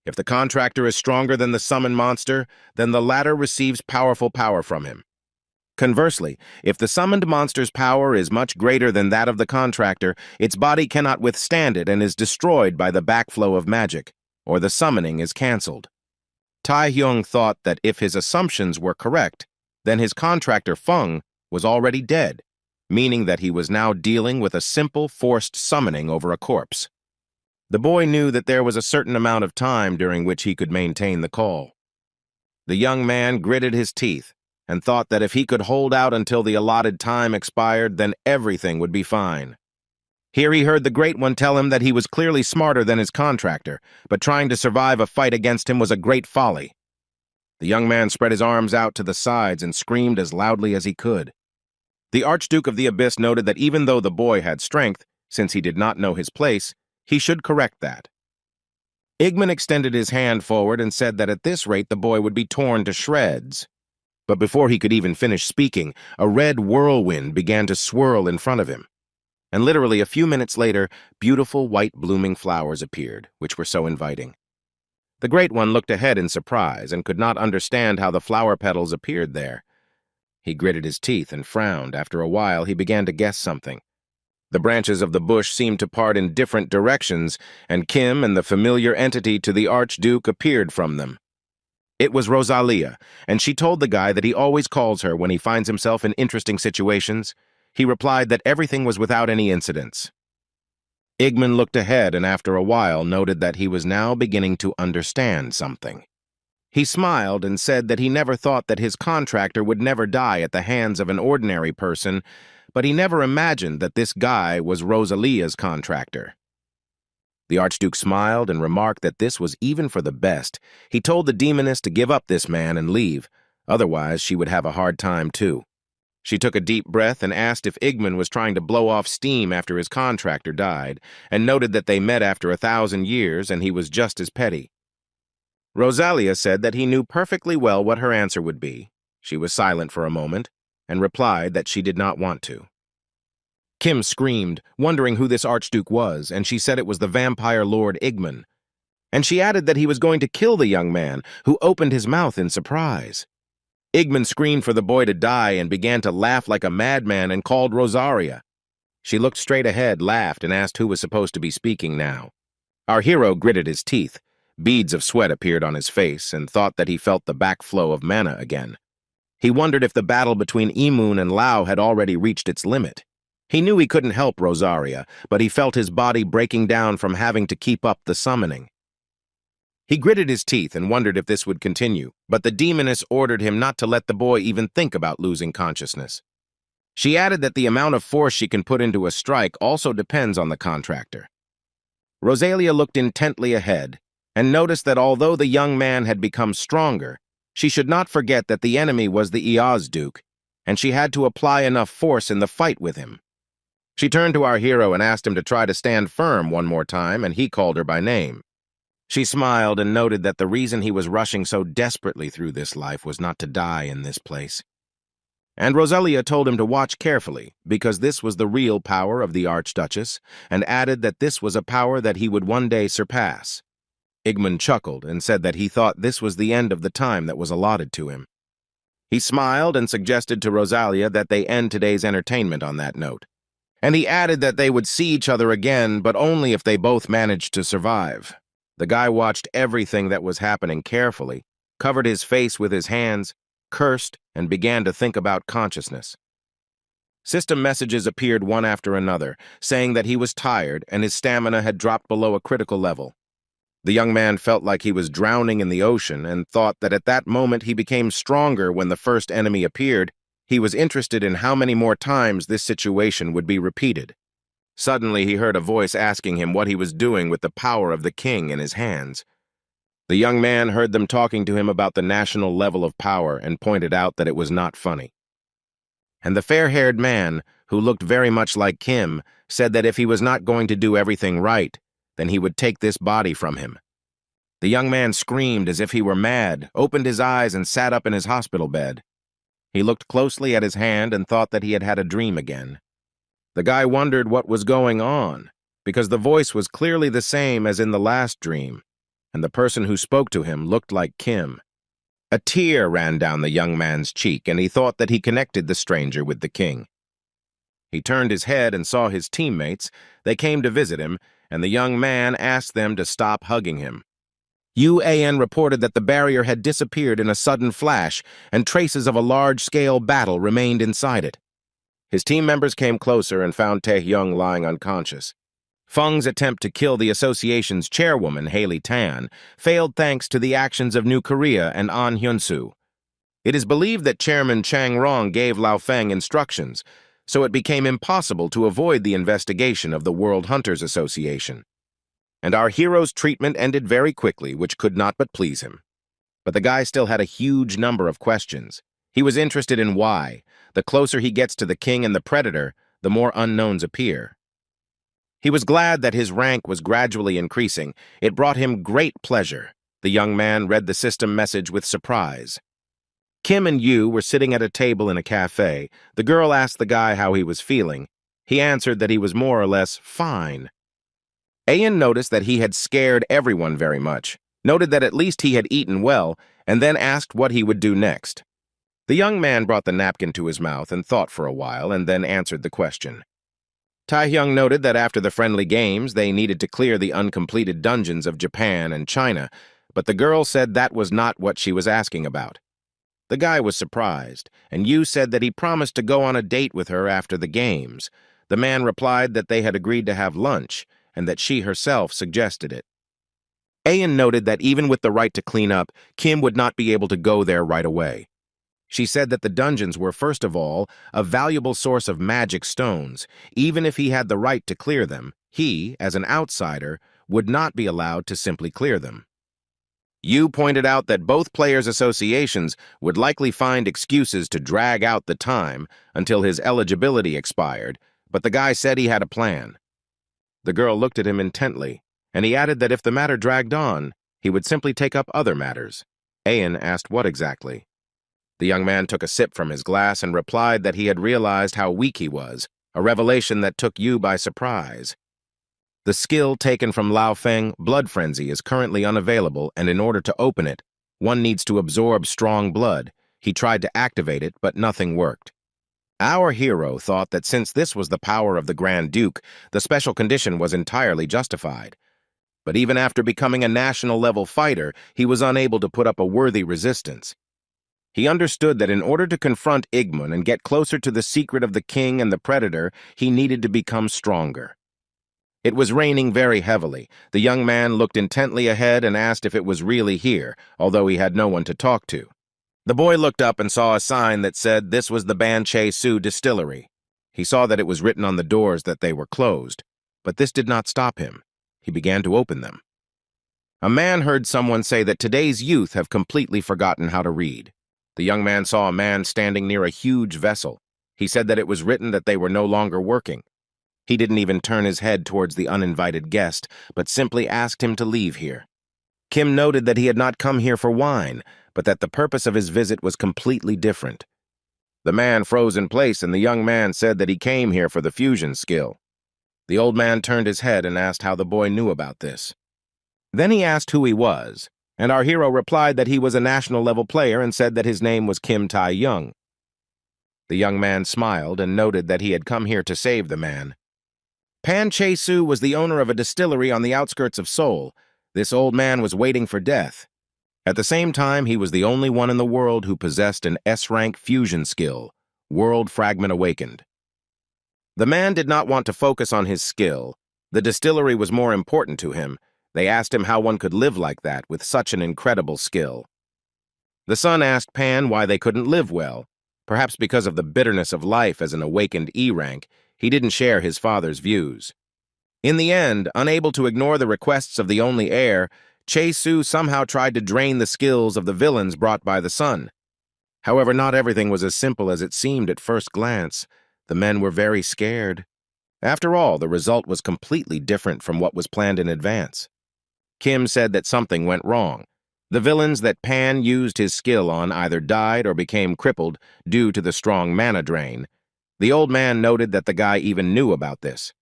If the contractor is stronger than the summoned monster, then the latter receives powerful power from him. Conversely, if the summoned monster's power is much greater than that of the contractor, its body cannot withstand it and is destroyed by the backflow of magic, or the summoning is cancelled. Taehyung thought that if his assumptions were correct, then his contractor Feng was already dead, meaning that he was now dealing with a simple forced summoning over a corpse. The boy knew that there was a certain amount of time during which he could maintain the call. The young man gritted his teeth and thought that if he could hold out until the allotted time expired, then everything would be fine. Here he heard the Great One tell him that he was clearly smarter than his contractor, but trying to survive a fight against him was a great folly. The young man spread his arms out to the sides and screamed as loudly as he could. The Archduke of the Abyss noted that even though the boy had strength, since he did not know his place, he should correct that. Igman extended his hand forward and said that at this rate the boy would be torn to shreds. But before he could even finish speaking, a red whirlwind began to swirl in front of him. And literally a few minutes later, beautiful white blooming flowers appeared, which were so inviting. The Great One looked ahead in surprise and could not understand how the flower petals appeared there. He gritted his teeth and frowned. After a while, he began to guess something. The branches of the bush seemed to part in different directions, and Kim and the familiar entity to the Archduke appeared from them. It was Rosalia, and she told the guy that he always calls her when he finds himself in interesting situations. He replied that everything was without any incidents. Igman looked ahead and after a while noted that he was now beginning to understand something. He smiled and said that he never thought that his contractor would never die at the hands of an ordinary person, but he never imagined that this guy was Rosalia's contractor. The Archduke smiled and remarked that this was even for the best. He told the demoness to give up this man and leave, otherwise she would have a hard time too. She took a deep breath and asked if Igman was trying to blow off steam after his contractor died, and noted that they met after 1,000 years and he was just as petty. Rosalia said that he knew perfectly well what her answer would be. She was silent for a moment, and replied that she did not want to. Kim screamed, wondering who this Archduke was, and she said it was the vampire Lord Igman. And she added that he was going to kill the young man, who opened his mouth in surprise. Igman screamed for the boy to die and began to laugh like a madman and called Rosaria. She looked straight ahead, laughed, and asked who was supposed to be speaking now. Our hero gritted his teeth. Beads of sweat appeared on his face and thought that he felt the backflow of mana again. He wondered if the battle between Emun and Lao had already reached its limit. He knew he couldn't help Rosaria, but he felt his body breaking down from having to keep up the summoning. He gritted his teeth and wondered if this would continue, but the demoness ordered him not to let the boy even think about losing consciousness. She added that the amount of force she can put into a strike also depends on the contractor. Rosalia looked intently ahead and noticed that although the young man had become stronger, she should not forget that the enemy was the Iaz Duke, and she had to apply enough force in the fight with him. She turned to our hero and asked him to try to stand firm one more time, and he called her by name. She smiled and noted that the reason he was rushing so desperately through this life was not to die in this place. And Rosalia told him to watch carefully, because this was the real power of the Archduchess, and added that this was a power that he would one day surpass. Igman chuckled and said that he thought this was the end of the time that was allotted to him. He smiled and suggested to Rosalia that they end today's entertainment on that note. And he added that they would see each other again, but only if they both managed to survive. The guy watched everything that was happening carefully, covered his face with his hands, cursed, and began to think about consciousness. System messages appeared one after another, saying that he was tired and his stamina had dropped below a critical level. The young man felt like he was drowning in the ocean and thought that at that moment he became stronger when the first enemy appeared. He was interested in how many more times this situation would be repeated. Suddenly he heard a voice asking him what he was doing with the power of the king in his hands. The young man heard them talking to him about the national level of power and pointed out that it was not funny. And the fair-haired man, who looked very much like Kim, said that if he was not going to do everything right, then he would take this body from him. The young man screamed as if he were mad, opened his eyes and sat up in his hospital bed. He looked closely at his hand and thought that he had had a dream again. The guy wondered what was going on, because the voice was clearly the same as in the last dream, and the person who spoke to him looked like Kim. A tear ran down the young man's cheek, and he thought that he connected the stranger with the king. He turned his head and saw his teammates. They came to visit him, and the young man asked them to stop hugging him. UAN reported that the barrier had disappeared in a sudden flash, and traces of a large-scale battle remained inside it. His team members came closer and found Taehyung lying unconscious. Feng's attempt to kill the association's chairwoman, Haley Tan, failed thanks to the actions of New Korea and An Hyun-soo. It is believed that Chairman Chang Rong gave Lao Feng instructions, so it became impossible to avoid the investigation of the World Hunters Association. And our hero's treatment ended very quickly, which could not but please him. But the guy still had a huge number of questions. He was interested in why. The closer he gets to the king and the predator, the more unknowns appear. He was glad that his rank was gradually increasing. It brought him great pleasure. The young man read the system message with surprise. Kim and Yu were sitting at a table in a cafe. The girl asked the guy how he was feeling. He answered that he was more or less fine. Ayan noticed that he had scared everyone very much, noted that at least he had eaten well, and then asked what he would do next. The young man brought the napkin to his mouth and thought for a while, and then answered the question. Taehyung noted that after the friendly games, they needed to clear the uncompleted dungeons of Japan and China, but the girl said that was not what she was asking about. The guy was surprised, and Yu said that he promised to go on a date with her after the games. The man replied that they had agreed to have lunch, and that she herself suggested it. Ayan noted that even with the right to clean up, Kim would not be able to go there right away. She said that the dungeons were, first of all, a valuable source of magic stones. Even if he had the right to clear them, he, as an outsider, would not be allowed to simply clear them. Yu pointed out that both players' associations would likely find excuses to drag out the time until his eligibility expired, but the guy said he had a plan. The girl looked at him intently, and he added that if the matter dragged on, he would simply take up other matters. Ayan asked what exactly. The young man took a sip from his glass and replied that he had realized how weak he was, a revelation that took Yu by surprise. The skill taken from Lao Feng, Blood Frenzy, is currently unavailable, and in order to open it, one needs to absorb strong blood. He tried to activate it, but nothing worked. Our hero thought that since this was the power of the Grand Duke, the special condition was entirely justified. But even after becoming a national-level fighter, he was unable to put up a worthy resistance. He understood that in order to confront Igmun and get closer to the secret of the king and the predator, he needed to become stronger. It was raining very heavily. The young man looked intently ahead and asked if it was really here, although he had no one to talk to. The boy looked up and saw a sign that said this was the Ban Che Su distillery. He saw that it was written on the doors that they were closed, but this did not stop him. He began to open them. A man heard someone say that today's youth have completely forgotten how to read. The young man saw a man standing near a huge vessel. He said that it was written that they were no longer working. He didn't even turn his head towards the uninvited guest, but simply asked him to leave here. Kim noted that he had not come here for wine, but that the purpose of his visit was completely different. The man froze in place, and the young man said that he came here for the fusion skill. The old man turned his head and asked how the boy knew about this. Then he asked who he was, and our hero replied that he was a national-level player and said that his name was Kim Tai-young. The young man smiled and noted that he had come here to save the man. Pan Che-su was the owner of a distillery on the outskirts of Seoul. This old man was waiting for death. At the same time, he was the only one in the world who possessed an S-rank fusion skill, World Fragment Awakened. The man did not want to focus on his skill. The distillery was more important to him. They asked him how one could live like that with such an incredible skill. The son asked Pan why they couldn't live well. Perhaps because of the bitterness of life as an awakened E-rank, he didn't share his father's views. In the end, unable to ignore the requests of the only heir, Che-su somehow tried to drain the skills of the villains brought by the son. However, not everything was as simple as it seemed at first glance. The men were very scared. After all, the result was completely different from what was planned in advance. Kim said that something went wrong. The villains that Pan used his skill on either died or became crippled due to the strong mana drain. The old man noted that the guy even knew about this.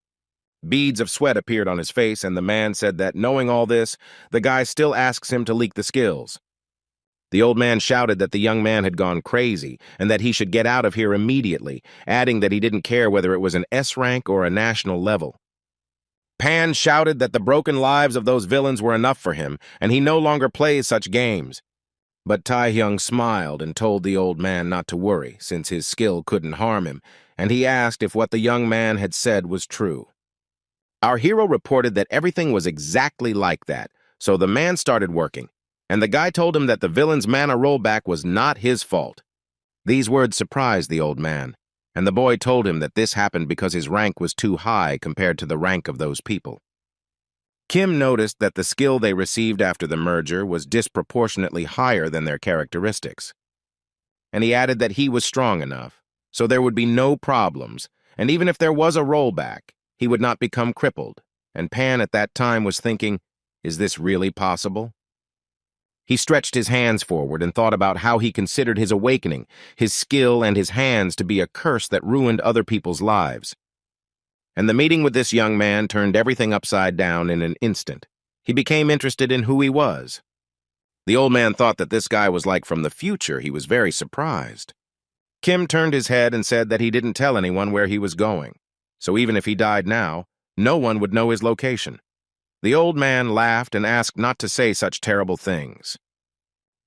Beads of sweat appeared on his face, and the man said that, knowing all this, the guy still asks him to leak the skills. The old man shouted that the young man had gone crazy and that he should get out of here immediately, adding that he didn't care whether it was an S-rank or a national level. Pan shouted that the broken lives of those villains were enough for him, and he no longer plays such games. But Tai-hyung smiled and told the old man not to worry, since his skill couldn't harm him, and he asked if what the young man had said was true. Our hero reported that everything was exactly like that, so the man started working, and the guy told him that the villain's mana rollback was not his fault. These words surprised the old man, and the boy told him that this happened because his rank was too high compared to the rank of those people. Kim noticed that the skill they received after the merger was disproportionately higher than their characteristics. And he added that he was strong enough, so there would be no problems, and even if there was a rollback, he would not become crippled, and Pan at that time was thinking, is this really possible? He stretched his hands forward and thought about how he considered his awakening, his skill, and his hands to be a curse that ruined other people's lives. And the meeting with this young man turned everything upside down in an instant. He became interested in who he was. The old man thought that this guy was like from the future. He was very surprised. Kim turned his head and said that he didn't tell anyone where he was going. So even if he died now, no one would know his location. The old man laughed and asked not to say such terrible things.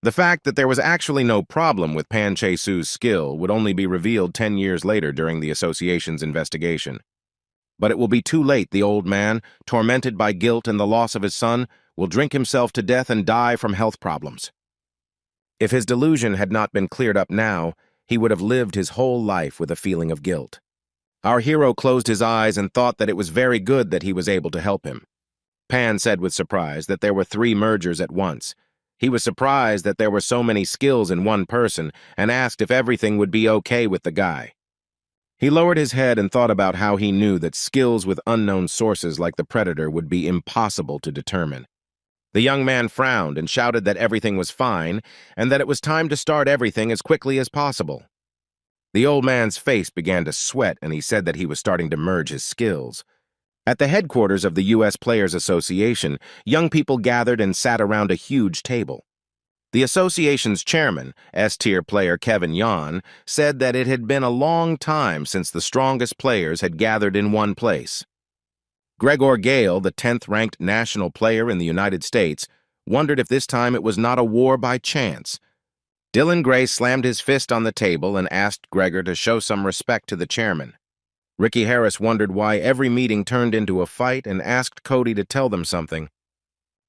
The fact that there was actually no problem with Pan Che-su's skill would only be revealed 10 years later during the association's investigation. But it will be too late. The old man, tormented by guilt and the loss of his son, will drink himself to death and die from health problems. If his delusion had not been cleared up now, he would have lived his whole life with a feeling of guilt. Our hero closed his eyes and thought that it was very good that he was able to help him. Pan said with surprise that there were 3 mergers at once. He was surprised that there were so many skills in one person and asked if everything would be okay with the guy. He lowered his head and thought about how he knew that skills with unknown sources like the Predator would be impossible to determine. The young man frowned and shouted that everything was fine and that it was time to start everything as quickly as possible. The old man's face began to sweat and he said that he was starting to merge his skills. At the headquarters of the U.S. Players Association, young people gathered and sat around a huge table. The association's chairman, S-tier player Kevin Yan, said that it had been a long time since the strongest players had gathered in one place. Gregor Gale, the 10th-ranked national player in the United States, wondered if this time it was not a war by chance. Dylan Gray slammed his fist on the table and asked Gregor to show some respect to the chairman. Ricky Harris wondered why every meeting turned into a fight and asked Cody to tell them something.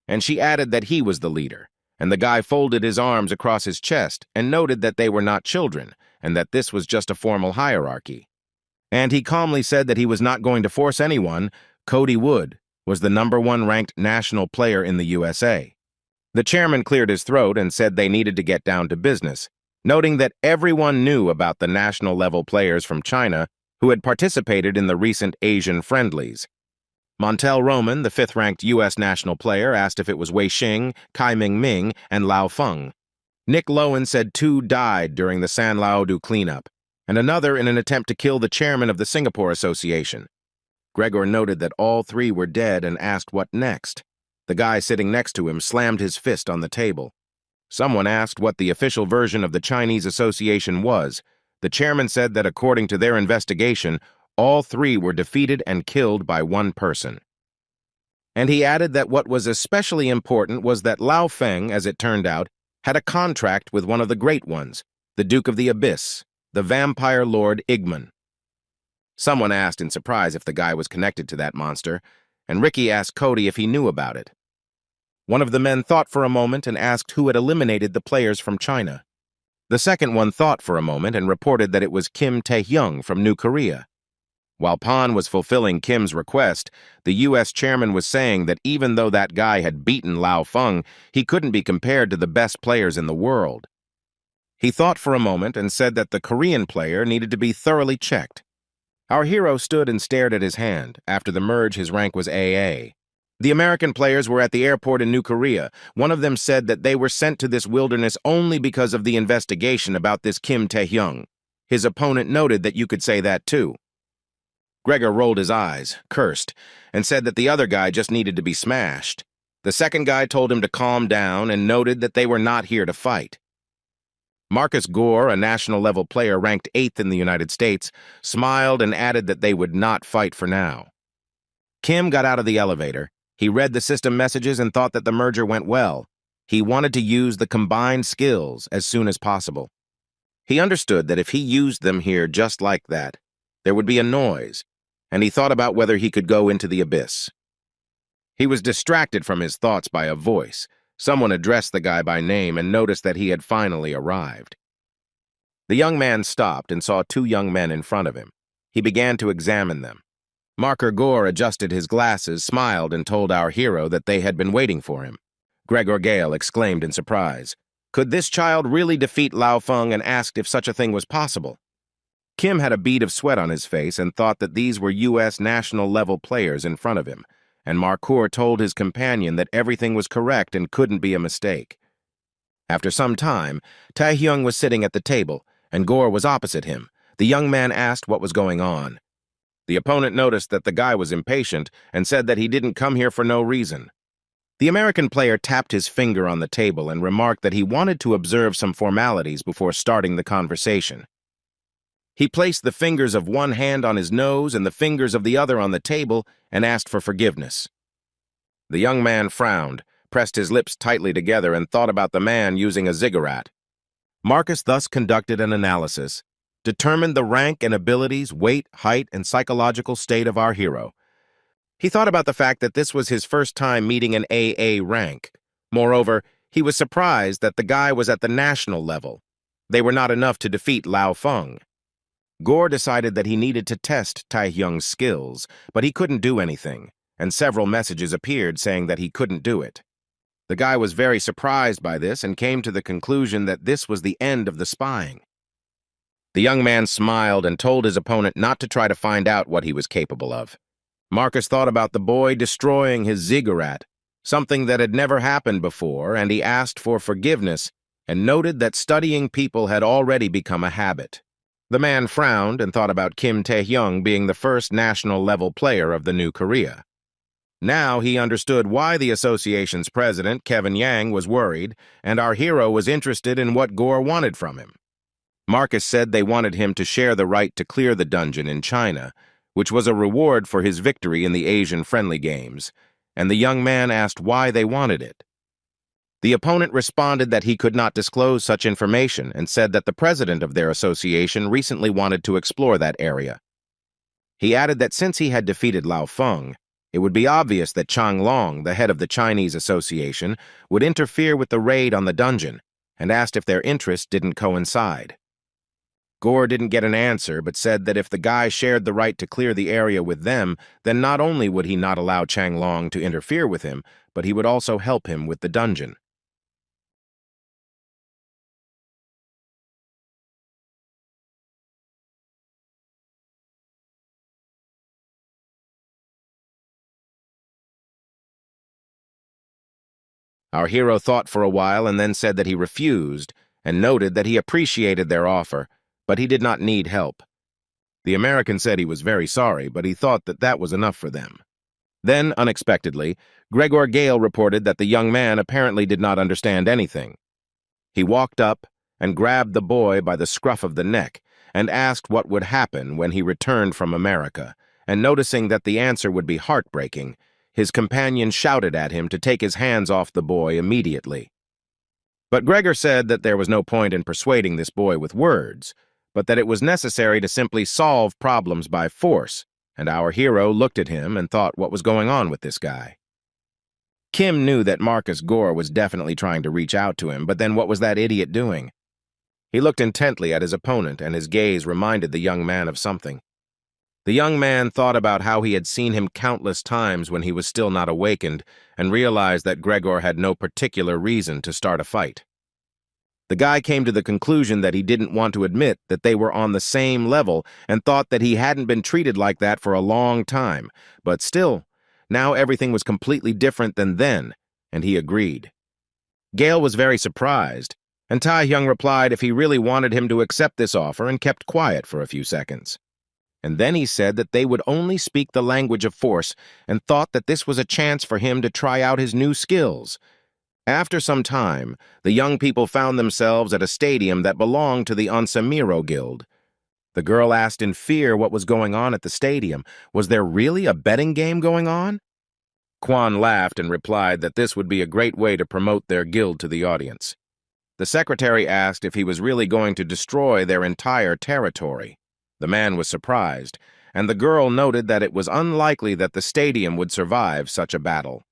And she added that he was the leader, and the guy folded his arms across his chest and noted that they were not children and that this was just a formal hierarchy. And he calmly said that he was not going to force anyone. Cody Wood was the #1 ranked national player in the USA. The chairman cleared his throat and said they needed to get down to business, noting that everyone knew about the national-level players from China who had participated in the recent Asian friendlies. Montel Roman, the 5th-ranked U.S. national player, asked if it was Wei Xing, Kai Ming, and Lao Feng. Nick Lowen said 2 died during the San Lao Du cleanup, and another in an attempt to kill the chairman of the Singapore Association. Gregor noted that all 3 were dead and asked what next. The guy sitting next to him slammed his fist on the table. Someone asked what the official version of the Chinese Association was. The chairman said that according to their investigation, all 3 were defeated and killed by one person. And he added that what was especially important was that Lao Feng, as it turned out, had a contract with one of the great ones, the Duke of the Abyss, the vampire lord Igman. Someone asked in surprise if the guy was connected to that monster, and Ricky asked Cody if he knew about it. One of the men thought for a moment and asked who had eliminated the players from China. The second one thought for a moment and reported that it was Kim Tae-hyung from New Korea. While Pan was fulfilling Kim's request, the U.S. chairman was saying that even though that guy had beaten Lao Feng, he couldn't be compared to the best players in the world. He thought for a moment and said that the Korean player needed to be thoroughly checked. Our hero stood and stared at his hand. After the merge, his rank was AA. The American players were at the airport in New Korea. One of them said that they were sent to this wilderness only because of the investigation about this Kim Tae-hyung. His opponent noted that you could say that too. Gregor rolled his eyes, cursed, and said that the other guy just needed to be smashed. The second guy told him to calm down and noted that they were not here to fight. Marcus Gore, a national-level player ranked 8th in the United States, smiled and added that they would not fight for now. Kim got out of the elevator. He read the system messages and thought that the merger went well. He wanted to use the combined skills as soon as possible. He understood that if he used them here just like that, there would be a noise, and he thought about whether he could go into the abyss. He was distracted from his thoughts by a voice. Someone addressed the guy by name and noticed that he had finally arrived. The young man stopped and saw 2 young men in front of him. He began to examine them. Marker Gore adjusted his glasses, smiled, and told our hero that they had been waiting for him. Gregor Gale exclaimed in surprise. Could this child really defeat Lao Feng, and asked if such a thing was possible? Kim had a bead of sweat on his face and thought that these were U.S. national-level players in front of him, and Marcour told his companion that everything was correct and couldn't be a mistake. After some time, Tae-hyung was sitting at the table, and Gore was opposite him. The young man asked what was going on. The opponent noticed that the guy was impatient and said that he didn't come here for no reason. The American player tapped his finger on the table and remarked that he wanted to observe some formalities before starting the conversation. He placed the fingers of one hand on his nose and the fingers of the other on the table and asked for forgiveness. The young man frowned, pressed his lips tightly together, and thought about the man using a ziggurat. Marcus thus conducted an analysis. determined the rank and abilities, weight, height, and psychological state of our hero. He thought about the fact that this was his first time meeting an AA rank. Moreover, he was surprised that the guy was at the national level. They were not enough to defeat Lao Feng. Gore decided that he needed to test Taehyung's skills, but he couldn't do anything, and several messages appeared saying that he couldn't do it. The guy was very surprised by this and came to the conclusion that this was the end of the spying. The young man smiled and told his opponent not to try to find out what he was capable of. Marcus thought about the boy destroying his ziggurat, something that had never happened before, and he asked for forgiveness and noted that studying people had already become a habit. The man frowned and thought about Kim Taehyung being the first national-level player of the new Korea. Now he understood why the association's president, Kevin Yang, was worried, and our hero was interested in what Gore wanted from him. Marcus said they wanted him to share the right to clear the dungeon in China, which was a reward for his victory in the Asian-friendly games, and the young man asked why they wanted it. The opponent responded that he could not disclose such information and said that the president of their association recently wanted to explore that area. He added that since he had defeated Lao Feng, it would be obvious that Chang Long, the head of the Chinese association, would interfere with the raid on the dungeon, and asked if their interests didn't coincide. Gore didn't get an answer, but said that if the guy shared the right to clear the area with them, then not only would he not allow Chang Long to interfere with him, but he would also help him with the dungeon. Our hero thought for a while and then said that he refused, and noted that he appreciated their offer, but he did not need help. The American said he was very sorry, but he thought that that was enough for them. Then, unexpectedly, Gregor Gale reported that the young man apparently did not understand anything. He walked up and grabbed the boy by the scruff of the neck and asked what would happen when he returned from America, and noticing that the answer would be heartbreaking, his companion shouted at him to take his hands off the boy immediately. But Gregor said that there was no point in persuading this boy with words, but that it was necessary to simply solve problems by force, and our hero looked at him and thought what was going on with this guy. Kim knew that Marcus Gore was definitely trying to reach out to him, but then what was that idiot doing? He looked intently at his opponent, and his gaze reminded the young man of something. The young man thought about how he had seen him countless times when he was still not awakened, and realized that Gregor had no particular reason to start a fight. The guy came to the conclusion that he didn't want to admit that they were on the same level and thought that he hadn't been treated like that for a long time, but still, now everything was completely different than then, and he agreed. Gale was very surprised, and Taehyung replied if he really wanted him to accept this offer and kept quiet for a few seconds. And then he said that they would only speak the language of force and thought that this was a chance for him to try out his new skills. After some time, the young people found themselves at a stadium that belonged to the Onsamiro Guild. The girl asked in fear what was going on at the stadium. Was there really a betting game going on? Kwan laughed and replied that this would be a great way to promote their guild to the audience. The secretary asked if he was really going to destroy their entire territory. The man was surprised, and the girl noted that it was unlikely that the stadium would survive such a battle.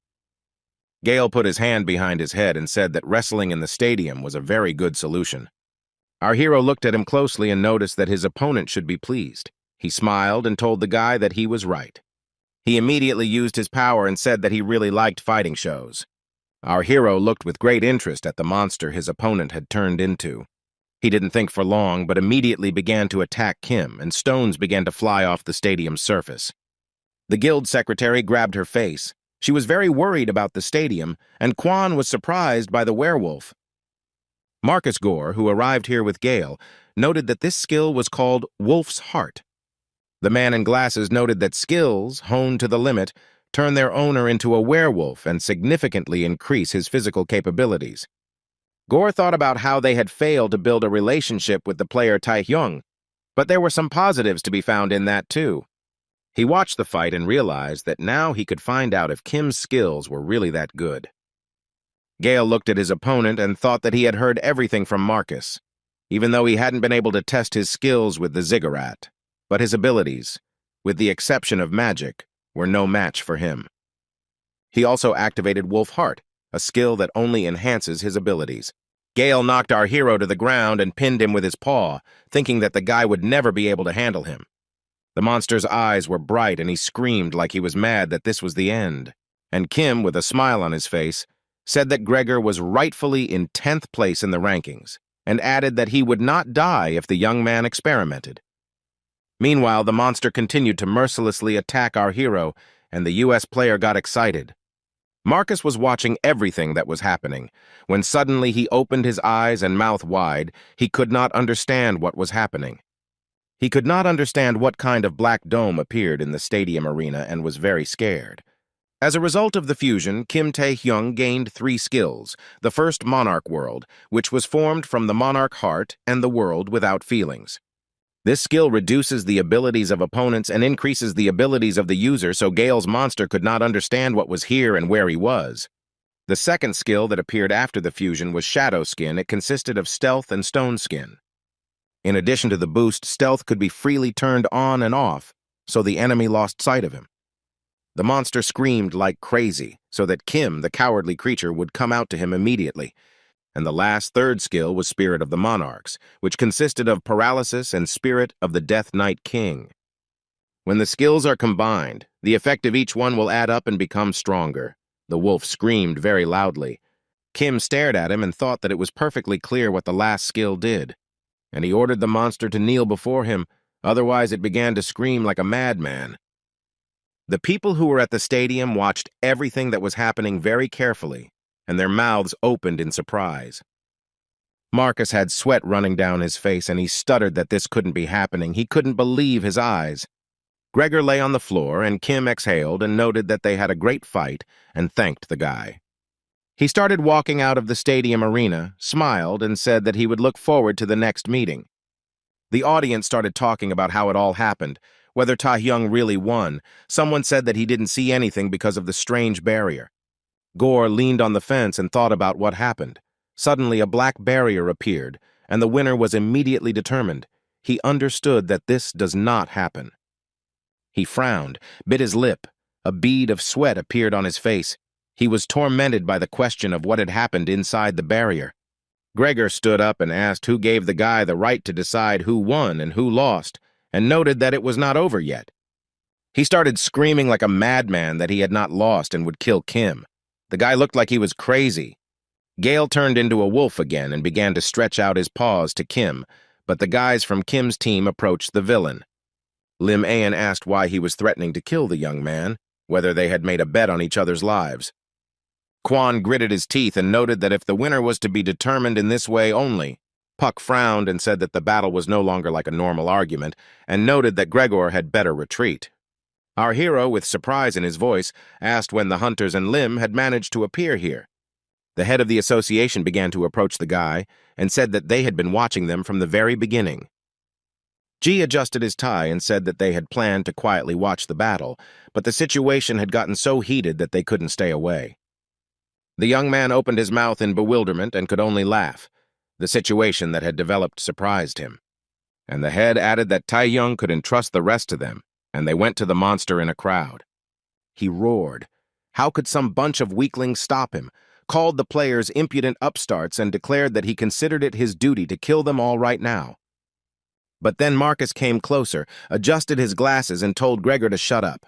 Gale put his hand behind his head and said that wrestling in the stadium was a very good solution. Our hero looked at him closely and noticed that his opponent should be pleased. He smiled and told the guy that he was right. He immediately used his power and said that he really liked fighting shows. Our hero looked with great interest at the monster his opponent had turned into. He didn't think for long, but immediately began to attack Kim, and stones began to fly off the stadium's surface. The guild secretary grabbed her face. She was very worried about the stadium, and Kwan was surprised by the werewolf. Marcus Gore, who arrived here with Gale, noted that this skill was called Wolf's Heart. The man in glasses noted that skills, honed to the limit, turn their owner into a werewolf and significantly increase his physical capabilities. Gore thought about how they had failed to build a relationship with the player Taehyung, but there were some positives to be found in that too. He watched the fight and realized that now he could find out if Kim's skills were really that good. Gale looked at his opponent and thought that he had heard everything from Marcus. even though he hadn't been able to test his skills with the ziggurat. But his abilities, with the exception of magic, were no match for him. He also activated Wolf Heart, a skill that only enhances his abilities. Gale knocked our hero to the ground and pinned him with his paw, thinking that the guy would never be able to handle him. The monster's eyes were bright and he screamed like he was mad that this was the end. And Kim, with a smile on his face, said that Gregor was rightfully in 10th place in the rankings, and added that he would not die if the young man experimented. Meanwhile, the monster continued to mercilessly attack our hero, and the U.S. player got excited. Marcus was watching everything that was happening, when suddenly he opened his eyes and mouth wide. He could not understand what was happening. He could not understand what kind of black dome appeared in the stadium arena and was very scared. As a result of the fusion, Kim Tae-hyung gained 3 skills: the first Monarch World, which was formed from the Monarch Heart, and the World Without Feelings. This skill reduces the abilities of opponents and increases the abilities of the user, so Gale's monster could not understand what was here and where he was. The second skill that appeared after the fusion was Shadow Skin. It consisted of Stealth and Stone Skin. In addition to the boost, Stealth could be freely turned on and off, so the enemy lost sight of him. The monster screamed like crazy, so that Kim, the cowardly creature, would come out to him immediately. And the last, third skill was Spirit of the Monarchs, which consisted of Paralysis and Spirit of the Death Knight King. When the skills are combined, the effect of each one will add up and become stronger. The wolf screamed very loudly. Kim stared at him and thought that it was perfectly clear what the last skill did, and he ordered the monster to kneel before him, otherwise it began to scream like a madman. The people who were at the stadium watched everything that was happening very carefully, and their mouths opened in surprise. Marcus had sweat running down his face, and he stuttered that this couldn't be happening. He couldn't believe his eyes. Gregor lay on the floor, and Kim exhaled and noted that they had a great fight and thanked the guy. He started walking out of the stadium arena, smiled, and said that he would look forward to the next meeting. The audience started talking about how it all happened, whether Tae-hyung really won. Someone said that he didn't see anything because of the strange barrier. Gore leaned on the fence and thought about what happened. Suddenly, a black barrier appeared, and the winner was immediately determined. He understood that this does not happen. He frowned, bit his lip. A bead of sweat appeared on his face. He was tormented by the question of what had happened inside the barrier. Gregor stood up and asked who gave the guy the right to decide who won and who lost, and noted that it was not over yet. He started screaming like a madman that he had not lost and would kill Kim. The guy looked like he was crazy. Gale turned into a wolf again and began to stretch out his paws to Kim, but the guys from Kim's team approached the villain. Lim Ayan asked why he was threatening to kill the young man, whether they had made a bet on each other's lives. Kwon gritted his teeth and noted that if the winner was to be determined in this way only. Puck frowned and said that the battle was no longer like a normal argument, and noted that Gregor had better retreat. Our hero, with surprise in his voice, asked when the hunters and Lim had managed to appear here. The head of the association began to approach the guy and said that they had been watching them from the very beginning. Ji adjusted his tie and said that they had planned to quietly watch the battle, but the situation had gotten so heated that they couldn't stay away. The young man opened his mouth in bewilderment and could only laugh. The situation that had developed surprised him. And the head added that Tae-hyung could entrust the rest to them, and they went to the monster in a crowd. He roared. How could some bunch of weaklings stop him? Called the players impudent upstarts and declared that he considered it his duty to kill them all right now. But then Marcus came closer, adjusted his glasses, and told Gregor to shut up.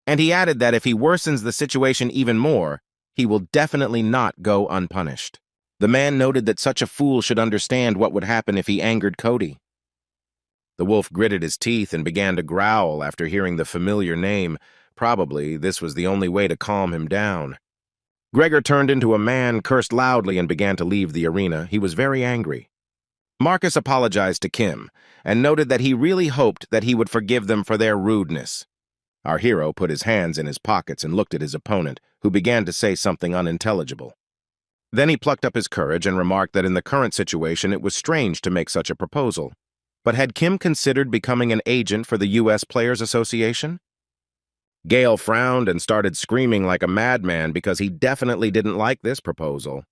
And he added that if he worsens the situation even more, he will definitely not go unpunished. The man noted that such a fool should understand what would happen if he angered Cody. The wolf gritted his teeth and began to growl after hearing the familiar name. Probably this was the only way to calm him down. Gregor turned into a man, cursed loudly, and began to leave the arena. He was very angry. Marcus apologized to Kim and noted that he really hoped that he would forgive them for their rudeness. Our hero put his hands in his pockets and looked at his opponent, who began to say something unintelligible. Then he plucked up his courage and remarked that in the current situation it was strange to make such a proposal. But had Kim considered becoming an agent for the U.S. Players Association? Gale frowned and started screaming like a madman because he definitely didn't like this proposal.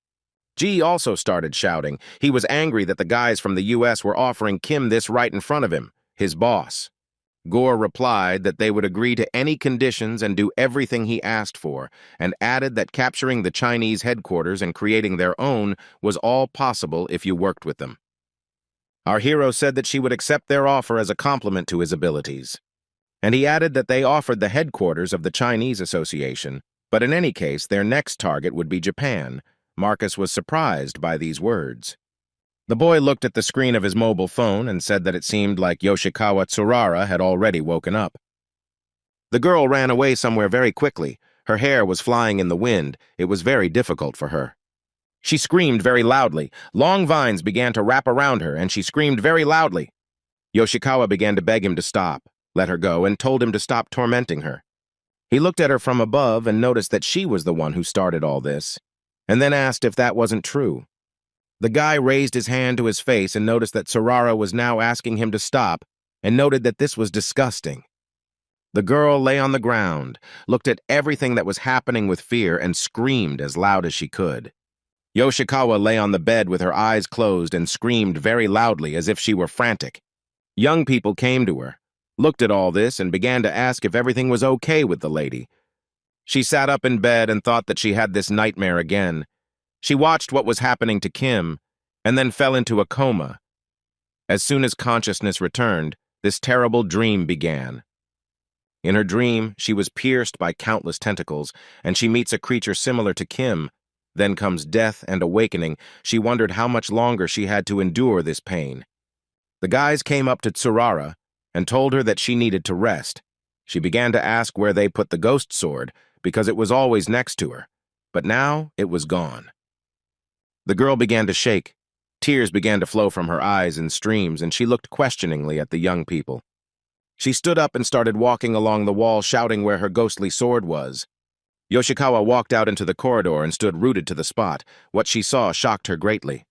G also started shouting. He was angry that the guys from the US were offering Kim this right in front of him, his boss. Gore replied that they would agree to any conditions and do everything he asked for, and added that capturing the Chinese headquarters and creating their own was all possible if you worked with them. Our hero said that she would accept their offer as a compliment to his abilities. And he added that they offered the headquarters of the Chinese Association, but in any case, their next target would be Japan. Marcus was surprised by these words. The boy looked at the screen of his mobile phone and said that it seemed like Yoshikawa Tsurara had already woken up. The girl ran away somewhere very quickly. Her hair was flying in the wind. It was very difficult for her. She screamed very loudly. Long vines began to wrap around her, and she screamed very loudly. Yoshikawa began to beg him to stop, let her go, and told him to stop tormenting her. He looked at her from above and noticed that she was the one who started all this, and then asked if that wasn't true. The guy raised his hand to his face and noticed that Tsurara was now asking him to stop, and noted that this was disgusting. The girl lay on the ground, looked at everything that was happening with fear, and screamed as loud as she could. Yoshikawa lay on the bed with her eyes closed and screamed very loudly as if she were frantic. Young people came to her, looked at all this, and began to ask if everything was okay with the lady. She sat up in bed and thought that she had this nightmare again. She watched what was happening to Kim, and then fell into a coma. As soon as consciousness returned, this terrible dream began. In her dream, she was pierced by countless tentacles, and she meets a creature similar to Kim. Then comes death and awakening. She wondered how much longer she had to endure this pain. The guys came up to Tsurara and told her that she needed to rest. She began to ask where they put the ghost sword, because it was always next to her, but now it was gone. The girl began to shake. Tears began to flow from her eyes in streams, and she looked questioningly at the young people. She stood up and started walking along the wall, shouting where her ghostly sword was. Yoshikawa walked out into the corridor and stood rooted to the spot. What she saw shocked her greatly.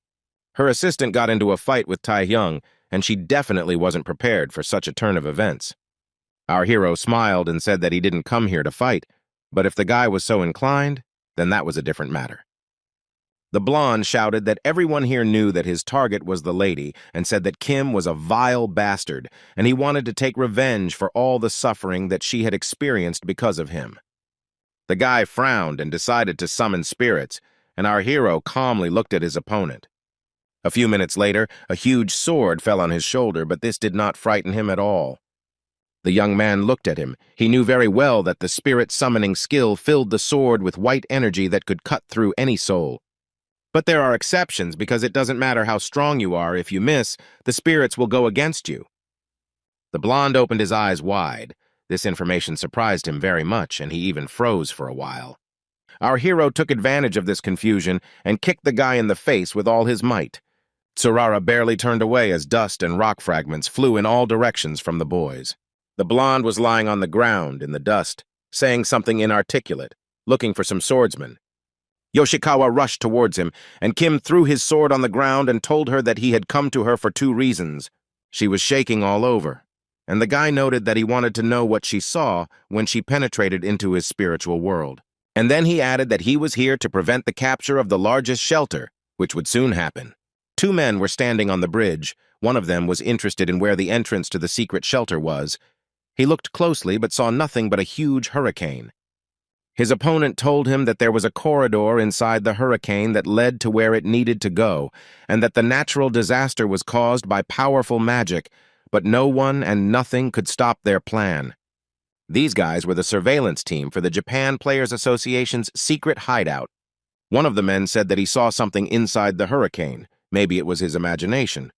Her assistant got into a fight with Taehyung, and she definitely wasn't prepared for such a turn of events. Our hero smiled and said that he didn't come here to fight, but if the guy was so inclined, then that was a different matter. The blonde shouted that everyone here knew that his target was the lady, and said that Kim was a vile bastard, and he wanted to take revenge for all the suffering that she had experienced because of him. The guy frowned and decided to summon spirits, and our hero calmly looked at his opponent. A few minutes later, a huge sword fell on his shoulder, but this did not frighten him at all. The young man looked at him. He knew very well that the spirit summoning skill filled the sword with white energy that could cut through any soul. But there are exceptions, because it doesn't matter how strong you are. If you miss, the spirits will go against you. The blonde opened his eyes wide. This information surprised him very much, and he even froze for a while. Our hero took advantage of this confusion and kicked the guy in the face with all his might. Tsurara barely turned away as dust and rock fragments flew in all directions from the boys. The blonde was lying on the ground in the dust, saying something inarticulate, looking for some swordsmen. Yoshikawa rushed towards him, and Kim threw his sword on the ground and told her that he had come to her for 2 reasons. She was shaking all over, and the guy noted that he wanted to know what she saw when she penetrated into his spiritual world. And then he added that he was here to prevent the capture of the largest shelter, which would soon happen. 2 men were standing on the bridge. One of them was interested in where the entrance to the secret shelter was. He looked closely but saw nothing but a huge hurricane. His opponent told him that there was a corridor inside the hurricane that led to where it needed to go, and that the natural disaster was caused by powerful magic, but no one and nothing could stop their plan. These guys were the surveillance team for the Japan Players Association's secret hideout. One of the men said that he saw something inside the hurricane. Maybe it was his imagination.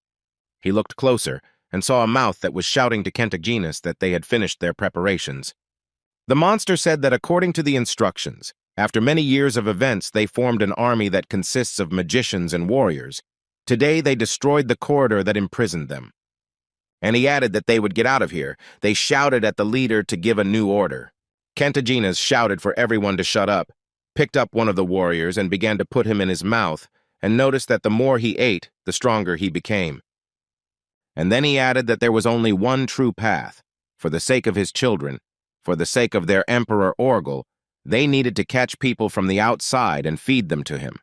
He looked closer and saw a mouth that was shouting to Kentaginus that they had finished their preparations. The monster said that according to the instructions, after many years of events, they formed an army that consists of magicians and warriors. Today they destroyed the corridor that imprisoned them. And he added that they would get out of here. They shouted at the leader to give a new order. Kentaginus shouted for everyone to shut up, picked up one of the warriors and began to put him in his mouth, and noticed that the more he ate, the stronger he became. And then he added that there was only one true path. For the sake of his children, for the sake of their Emperor Orgel, they needed to catch people from the outside and feed them to him.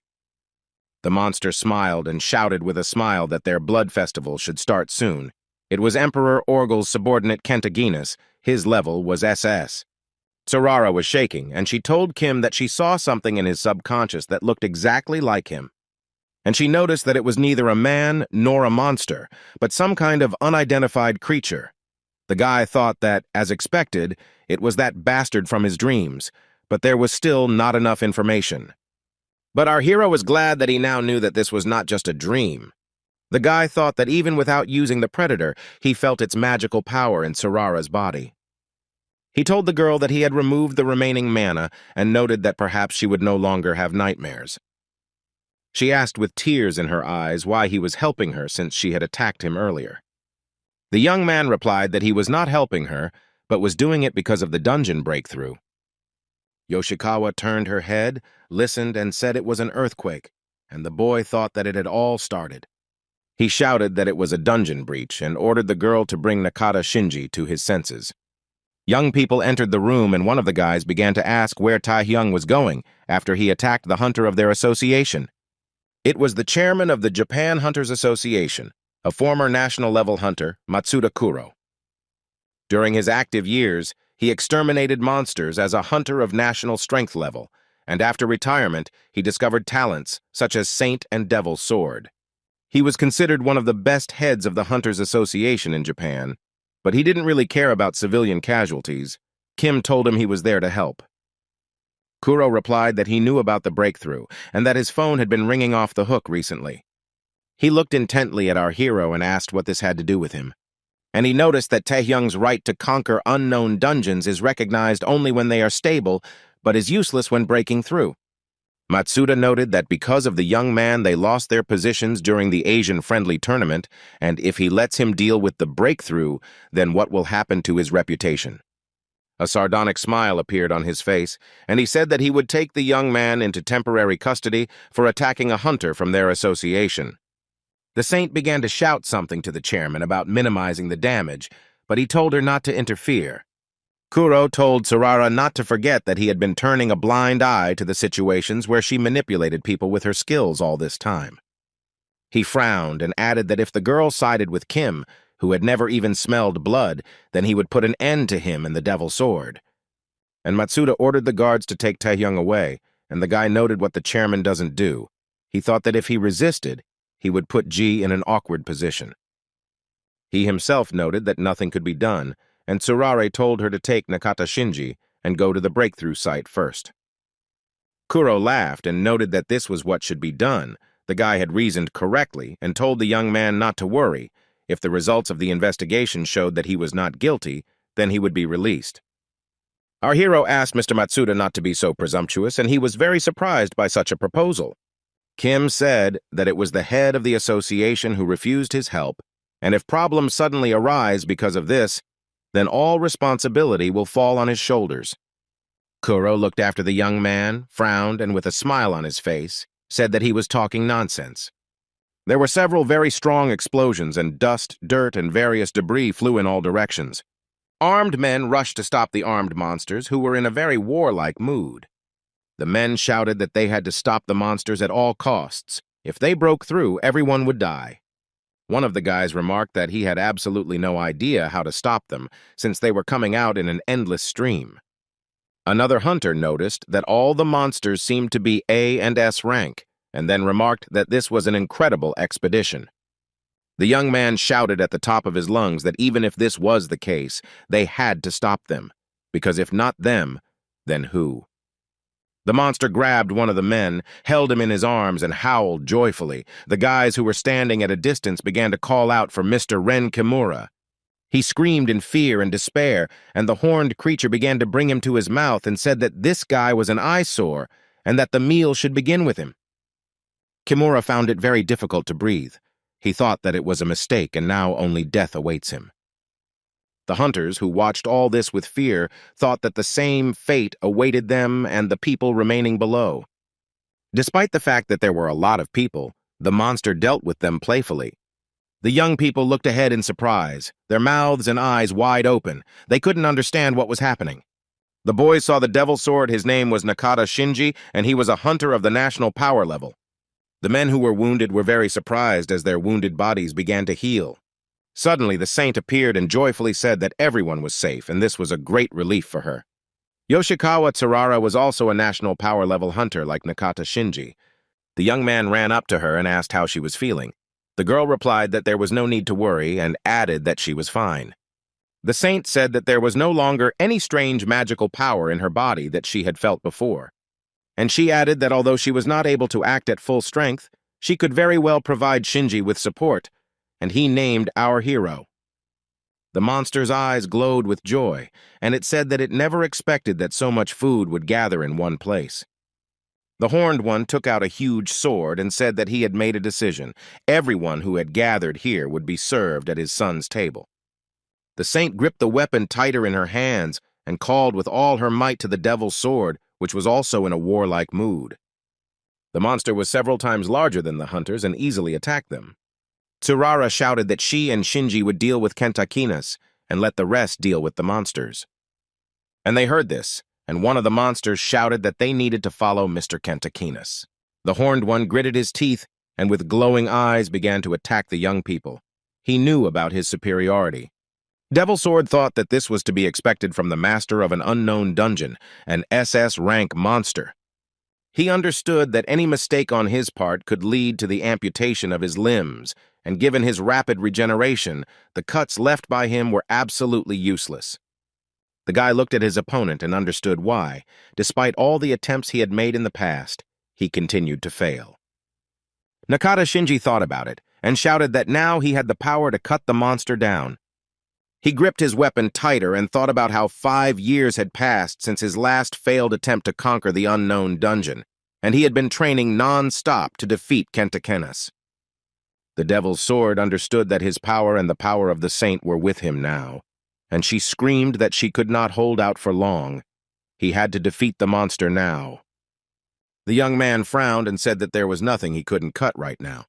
The monster smiled and shouted with a smile that their blood festival should start soon. It was Emperor Orgel's subordinate Kentaginus. His level was SS. Sarara was shaking, and she told Kim that she saw something in his subconscious that looked exactly like him. And she noticed that it was neither a man nor a monster, but some kind of unidentified creature. The guy thought that, as expected, it was that bastard from his dreams, but there was still not enough information. But our hero was glad that he now knew that this was not just a dream. The guy thought that even without using the predator, he felt its magical power in Sarara's body. He told the girl that he had removed the remaining mana and noted that perhaps she would no longer have nightmares. She asked with tears in her eyes why he was helping her since she had attacked him earlier. The young man replied that he was not helping her, but was doing it because of the dungeon breakthrough. Yoshikawa turned her head, listened, and said it was an earthquake, and the boy thought that it had all started. He shouted that it was a dungeon breach and ordered the girl to bring Nakata Shinji to his senses. Young people entered the room, and one of the guys began to ask where Taehyung was going after he attacked the hunter of their association. It was the chairman of the Japan Hunters Association, a former national-level hunter, Matsuda Kuro. During his active years, he exterminated monsters as a hunter of national strength level, and after retirement, he discovered talents such as Saint and Devil's Sword. He was considered one of the best heads of the Hunters Association in Japan, but he didn't really care about civilian casualties. Kim told him he was there to help. Kuro replied that he knew about the breakthrough and that his phone had been ringing off the hook recently. He looked intently at our hero and asked what this had to do with him. And he noticed that Taehyung's right to conquer unknown dungeons is recognized only when they are stable, but is useless when breaking through. Matsuda noted that because of the young man they lost their positions during the Asian-friendly tournament, and if he lets him deal with the breakthrough, then what will happen to his reputation? A sardonic smile appeared on his face, and he said that he would take the young man into temporary custody for attacking a hunter from their association. The saint began to shout something to the chairman about minimizing the damage, but he told her not to interfere. Kuro told Sarara not to forget that he had been turning a blind eye to the situations where she manipulated people with her skills all this time. He frowned and added that if the girl sided with Kim, who had never even smelled blood, then he would put an end to him and the Devil's Sword. And Matsuda ordered the guards to take Taehyung away, and the guy noted what the chairman doesn't do. He thought that if he resisted, he would put Ji in an awkward position. He himself noted that nothing could be done, and Tsurare told her to take Nakata Shinji and go to the breakthrough site first. Kuro laughed and noted that this was what should be done. The guy had reasoned correctly and told the young man not to worry. If the results of the investigation showed that he was not guilty, then he would be released. Our hero asked Mr. Matsuda not to be so presumptuous, and he was very surprised by such a proposal. Kim said that it was the head of the association who refused his help, and if problems suddenly arise because of this, then all responsibility will fall on his shoulders. Kuro looked after the young man, frowned, and with a smile on his face, said that he was talking nonsense. There were several very strong explosions, and dust, dirt, and various debris flew in all directions. Armed men rushed to stop the armed monsters, who were in a very warlike mood. The men shouted that they had to stop the monsters at all costs. If they broke through, everyone would die. One of the guys remarked that he had absolutely no idea how to stop them, since they were coming out in an endless stream. Another hunter noticed that all the monsters seemed to be A and S rank, and then remarked that this was an incredible expedition. The young man shouted at the top of his lungs that even if this was the case, they had to stop them, because if not them, then who? The monster grabbed one of the men, held him in his arms, and howled joyfully. The guys who were standing at a distance began to call out for Mr. Ren Kimura. He screamed in fear and despair, and the horned creature began to bring him to his mouth and said that this guy was an eyesore and that the meal should begin with him. Kimura found it very difficult to breathe. He thought that it was a mistake and now only death awaits him. The hunters, who watched all this with fear, thought that the same fate awaited them and the people remaining below. Despite the fact that there were a lot of people, the monster dealt with them playfully. The young people looked ahead in surprise, their mouths and eyes wide open. They couldn't understand what was happening. The boys saw the Devil's Sword. His name was Nakata Shinji, and he was a hunter of the national power level. The men who were wounded were very surprised as their wounded bodies began to heal. Suddenly, the saint appeared and joyfully said that everyone was safe, and this was a great relief for her. Yoshikawa Tsurara was also a national power-level hunter like Nakata Shinji. The young man ran up to her and asked how she was feeling. The girl replied that there was no need to worry and added that she was fine. The saint said that there was no longer any strange magical power in her body that she had felt before. And she added that although she was not able to act at full strength, she could very well provide Shinji with support, and he named our hero. The monster's eyes glowed with joy, and it said that it never expected that so much food would gather in one place. The horned one took out a huge sword and said that he had made a decision. Everyone who had gathered here would be served at his son's table. The saint gripped the weapon tighter in her hands and called with all her might to the devil's sword, which was also in a warlike mood. The monster was several times larger than the hunters and easily attacked them. Tsurara shouted that she and Shinji would deal with Kentakinas and let the rest deal with the monsters. And they heard this, and one of the monsters shouted that they needed to follow Mr. Kentakinas. The horned one gritted his teeth and with glowing eyes began to attack the young people. He knew about his superiority. Devil Sword thought that this was to be expected from the master of an unknown dungeon, an SS-rank monster. He understood that any mistake on his part could lead to the amputation of his limbs, and given his rapid regeneration, the cuts left by him were absolutely useless. The guy looked at his opponent and understood why, despite all the attempts he had made in the past, he continued to fail. Nakata Shinji thought about it and shouted that now he had the power to cut the monster down. He gripped his weapon tighter and thought about how 5 years had passed since his last failed attempt to conquer the unknown dungeon, and he had been training non-stop to defeat Kentakinas. The devil's sword understood that his power and the power of the saint were with him now, and she screamed that she could not hold out for long. He had to defeat the monster now. The young man frowned and said that there was nothing he couldn't cut right now.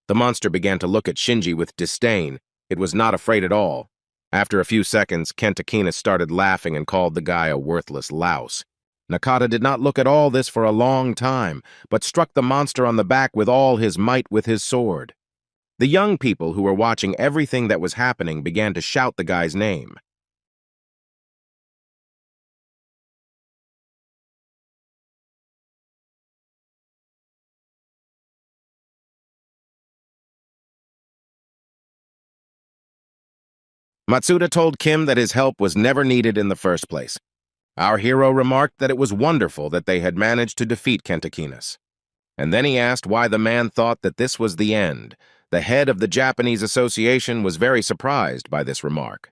The monster began to look at Shinji with disdain. It was not afraid at all. After a few seconds, Kentakinas started laughing and called the guy a worthless louse. Nakata did not look at all this for a long time, but struck the monster on the back with all his might with his sword. The young people who were watching everything that was happening began to shout the guy's name. Matsuda told Kim that his help was never needed in the first place. Our hero remarked that it was wonderful that they had managed to defeat Kentakinas. And then he asked why the man thought that this was the end. The head of the Japanese Association was very surprised by this remark.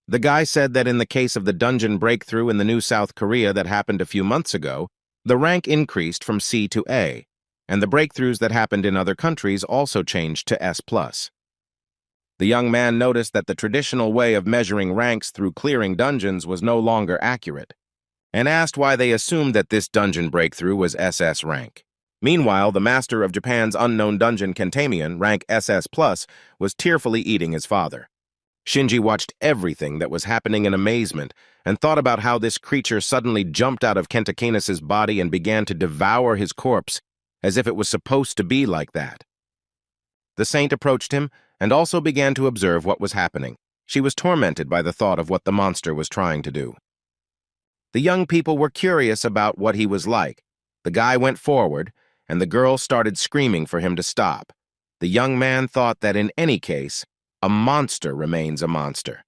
The guy said that in the case of the dungeon breakthrough in the New South Korea that happened a few months ago, the rank increased from C to A, and the breakthroughs that happened in other countries also changed to S+. The young man noticed that the traditional way of measuring ranks through clearing dungeons was no longer accurate, and asked why they assumed that this dungeon breakthrough was SS rank. Meanwhile, the master of Japan's unknown dungeon Kentamion, rank SS+, was tearfully eating his father. Shinji watched everything that was happening in amazement and thought about how this creature suddenly jumped out of Kentakinas' body and began to devour his corpse, as if it was supposed to be like that. The saint approached him and also began to observe what was happening. She was tormented by the thought of what the monster was trying to do. The young people were curious about what he was like. The guy went forward, and the girl started screaming for him to stop. The young man thought that in any case, a monster remains a monster.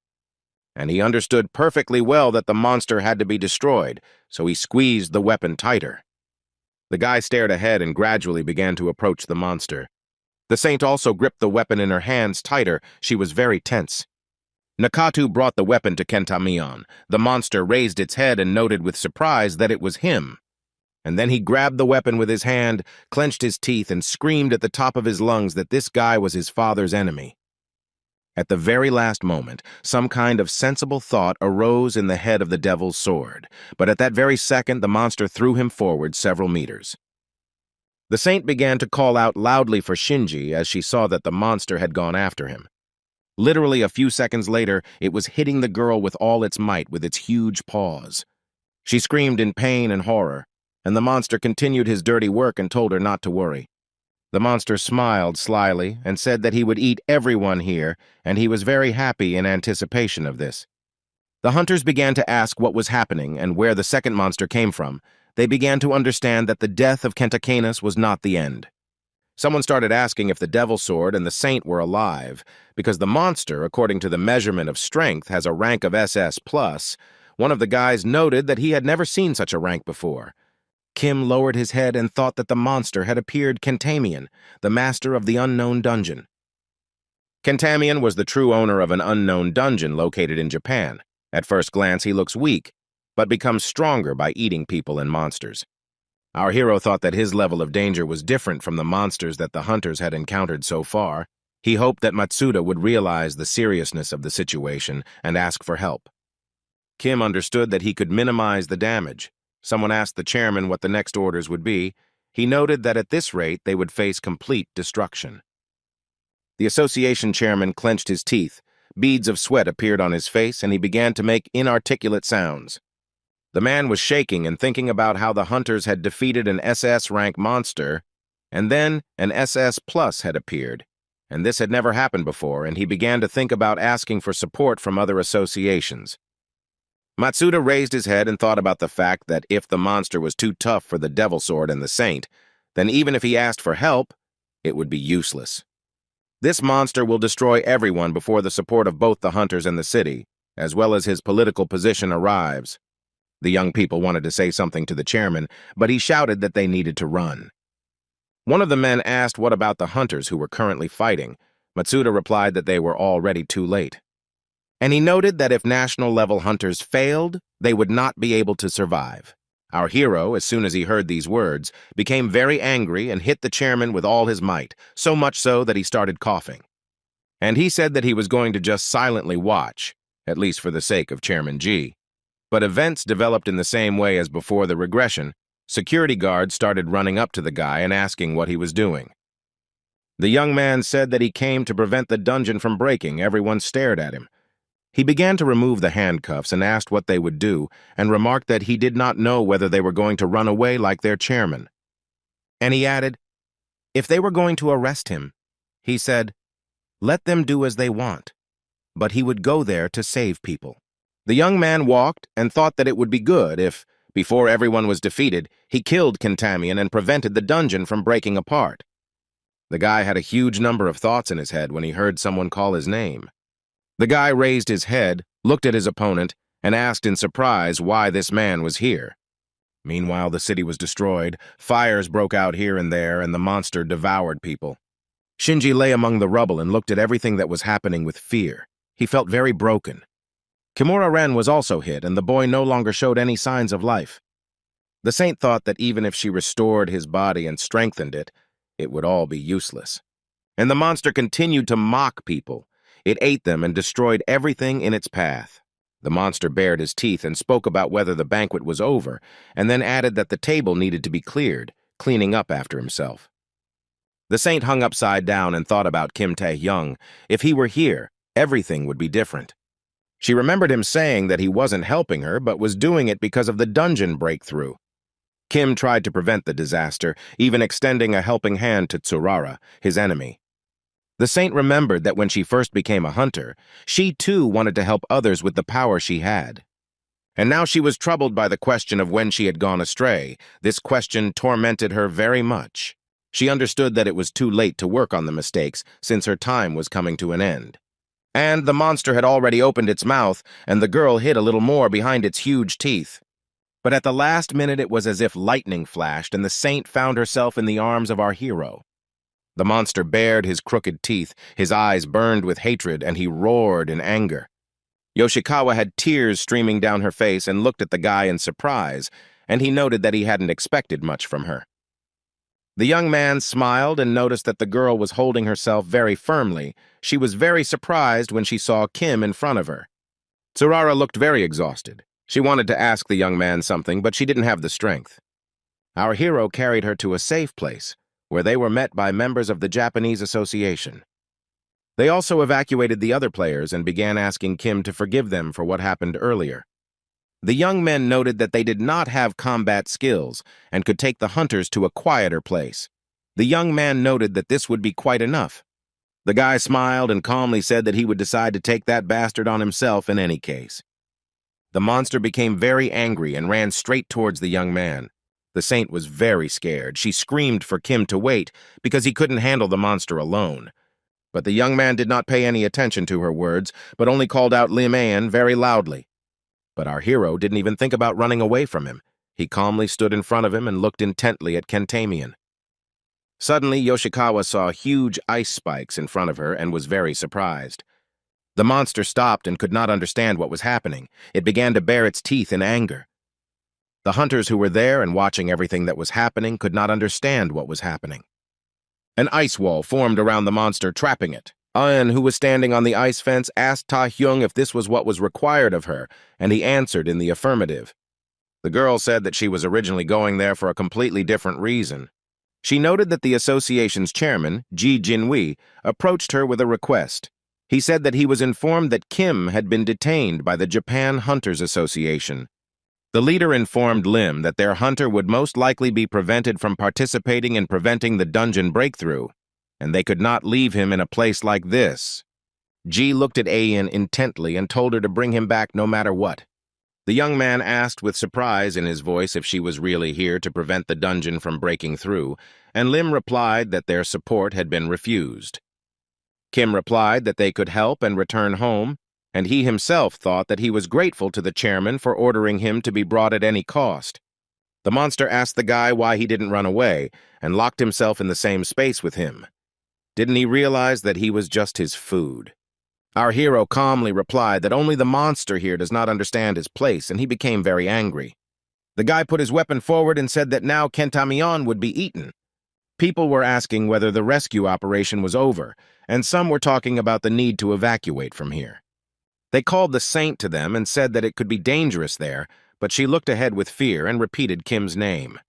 And he understood perfectly well that the monster had to be destroyed, so he squeezed the weapon tighter. The guy stared ahead and gradually began to approach the monster. The saint also gripped the weapon in her hands tighter. She was very tense. Nakatu brought the weapon to Kentamion. The monster raised its head and noted with surprise that it was him. And then he grabbed the weapon with his hand, clenched his teeth, and screamed at the top of his lungs that this guy was his father's enemy. At the very last moment, some kind of sensible thought arose in the head of the devil's sword, but at that very second the monster threw him forward several meters. The saint began to call out loudly for Shinji as she saw that the monster had gone after him. Literally a few seconds later, it was hitting the girl with all its might with its huge paws. She screamed in pain and horror, and the monster continued his dirty work and told her not to worry. The monster smiled slyly and said that he would eat everyone here, and he was very happy in anticipation of this. The hunters began to ask what was happening and where the second monster came from. They began to understand that the death of Kentacanus was not the end. Someone started asking if the Devil Sword and the Saint were alive, because the monster, according to the measurement of strength, has a rank of SS+. One of the guys noted that he had never seen such a rank before. Kim lowered his head and thought that the monster had appeared Kentamian, the master of the unknown dungeon. Kentamian was the true owner of an unknown dungeon located in Japan. At first glance, he looks weak, but becomes stronger by eating people and monsters. Our hero thought that his level of danger was different from the monsters that the hunters had encountered so far. He hoped that Matsuda would realize the seriousness of the situation and ask for help. Kim understood that he could minimize the damage. Someone asked the chairman what the next orders would be. He noted that at this rate they would face complete destruction. The association chairman clenched his teeth. Beads of sweat appeared on his face, and he began to make inarticulate sounds. The man was shaking and thinking about how the hunters had defeated an SS-rank monster, and then an SS+ had appeared, and this had never happened before, and he began to think about asking for support from other associations. Matsuda raised his head and thought about the fact that if the monster was too tough for the Devil Sword and the Saint, then even if he asked for help, it would be useless. This monster will destroy everyone before the support of both the hunters and the city, as well as his political position, arrives. The young people wanted to say something to the chairman, but he shouted that they needed to run. One of the men asked what about the hunters who were currently fighting. Matsuda replied that they were already too late. And he noted that if national-level hunters failed, they would not be able to survive. Our hero, as soon as he heard these words, became very angry and hit the chairman with all his might, so much so that he started coughing. And he said that he was going to just silently watch, at least for the sake of Chairman G. But events developed in the same way as before the regression. Security guards started running up to the guy and asking what he was doing. The young man said that he came to prevent the dungeon from breaking. Everyone stared at him. He began to remove the handcuffs and asked what they would do, and remarked that he did not know whether they were going to run away like their chairman. And he added, if they were going to arrest him, he said, let them do as they want, but he would go there to save people. The young man walked and thought that it would be good if, before everyone was defeated, he killed Kentamian and prevented the dungeon from breaking apart. The guy had a huge number of thoughts in his head when he heard someone call his name. The guy raised his head, looked at his opponent, and asked in surprise why this man was here. Meanwhile, the city was destroyed, fires broke out here and there, and the monster devoured people. Shinji lay among the rubble and looked at everything that was happening with fear. He felt very broken. Kimura-ren was also hit, and the boy no longer showed any signs of life. The saint thought that even if she restored his body and strengthened it, it would all be useless. And the monster continued to mock people. It ate them and destroyed everything in its path. The monster bared his teeth and spoke about whether the banquet was over, and then added that the table needed to be cleared, cleaning up after himself. The saint hung upside down and thought about Kim Tae-young. If he were here, everything would be different. She remembered him saying that he wasn't helping her, but was doing it because of the dungeon breakthrough. Kim tried to prevent the disaster, even extending a helping hand to Tsurara, his enemy. The saint remembered that when she first became a hunter, she too wanted to help others with the power she had. And now she was troubled by the question of when she had gone astray. This question tormented her very much. She understood that it was too late to work on the mistakes, since her time was coming to an end. And the monster had already opened its mouth, and the girl hid a little more behind its huge teeth. But at the last minute it was as if lightning flashed, and the saint found herself in the arms of our hero. The monster bared his crooked teeth, his eyes burned with hatred, and he roared in anger. Yoshikawa had tears streaming down her face and looked at the guy in surprise, and he noted that he hadn't expected much from her. The young man smiled and noticed that the girl was holding herself very firmly. She was very surprised when she saw Kim in front of her. Tsurara looked very exhausted. She wanted to ask the young man something, but she didn't have the strength. Our hero carried her to a safe place, where they were met by members of the Japanese Association. They also evacuated the other players and began asking Kim to forgive them for what happened earlier. The young men noted that they did not have combat skills and could take the hunters to a quieter place. The young man noted that this would be quite enough. The guy smiled and calmly said that he would decide to take that bastard on himself in any case. The monster became very angry and ran straight towards the young man. The saint was very scared. She screamed for Kim to wait because he couldn't handle the monster alone. But the young man did not pay any attention to her words, but only called out Lim An very loudly. But our hero didn't even think about running away from him. He calmly stood in front of him and looked intently at Kentamian. Suddenly, Yoshikawa saw huge ice spikes in front of her and was very surprised. The monster stopped and could not understand what was happening. It began to bare its teeth in anger. The hunters who were there and watching everything that was happening could not understand what was happening. An ice wall formed around the monster, trapping it. Ayan, who was standing on the ice fence, asked Ta Hyung if this was what was required of her, and he answered in the affirmative. The girl said that she was originally going there for a completely different reason. She noted that the association's chairman, Ji Jinhui, approached her with a request. He said that he was informed that Kim had been detained by the Japan Hunters Association. The leader informed Lim that their hunter would most likely be prevented from participating in preventing the dungeon breakthrough, and they could not leave him in a place like this. Ji looked at Ayan intently and told her to bring him back no matter what. The young man asked with surprise in his voice if she was really here to prevent the dungeon from breaking through, and Lim replied that their support had been refused. Kim replied that they could help and return home, and he himself thought that he was grateful to the chairman for ordering him to be brought at any cost. The monster asked the guy why he didn't run away and locked himself in the same space with him. Didn't he realize that he was just his food? Our hero calmly replied that only the monster here does not understand his place, and he became very angry. The guy put his weapon forward and said that now Kentamion would be eaten. People were asking whether the rescue operation was over, and some were talking about the need to evacuate from here. They called the saint to them and said that it could be dangerous there, but she looked ahead with fear and repeated Kim's name.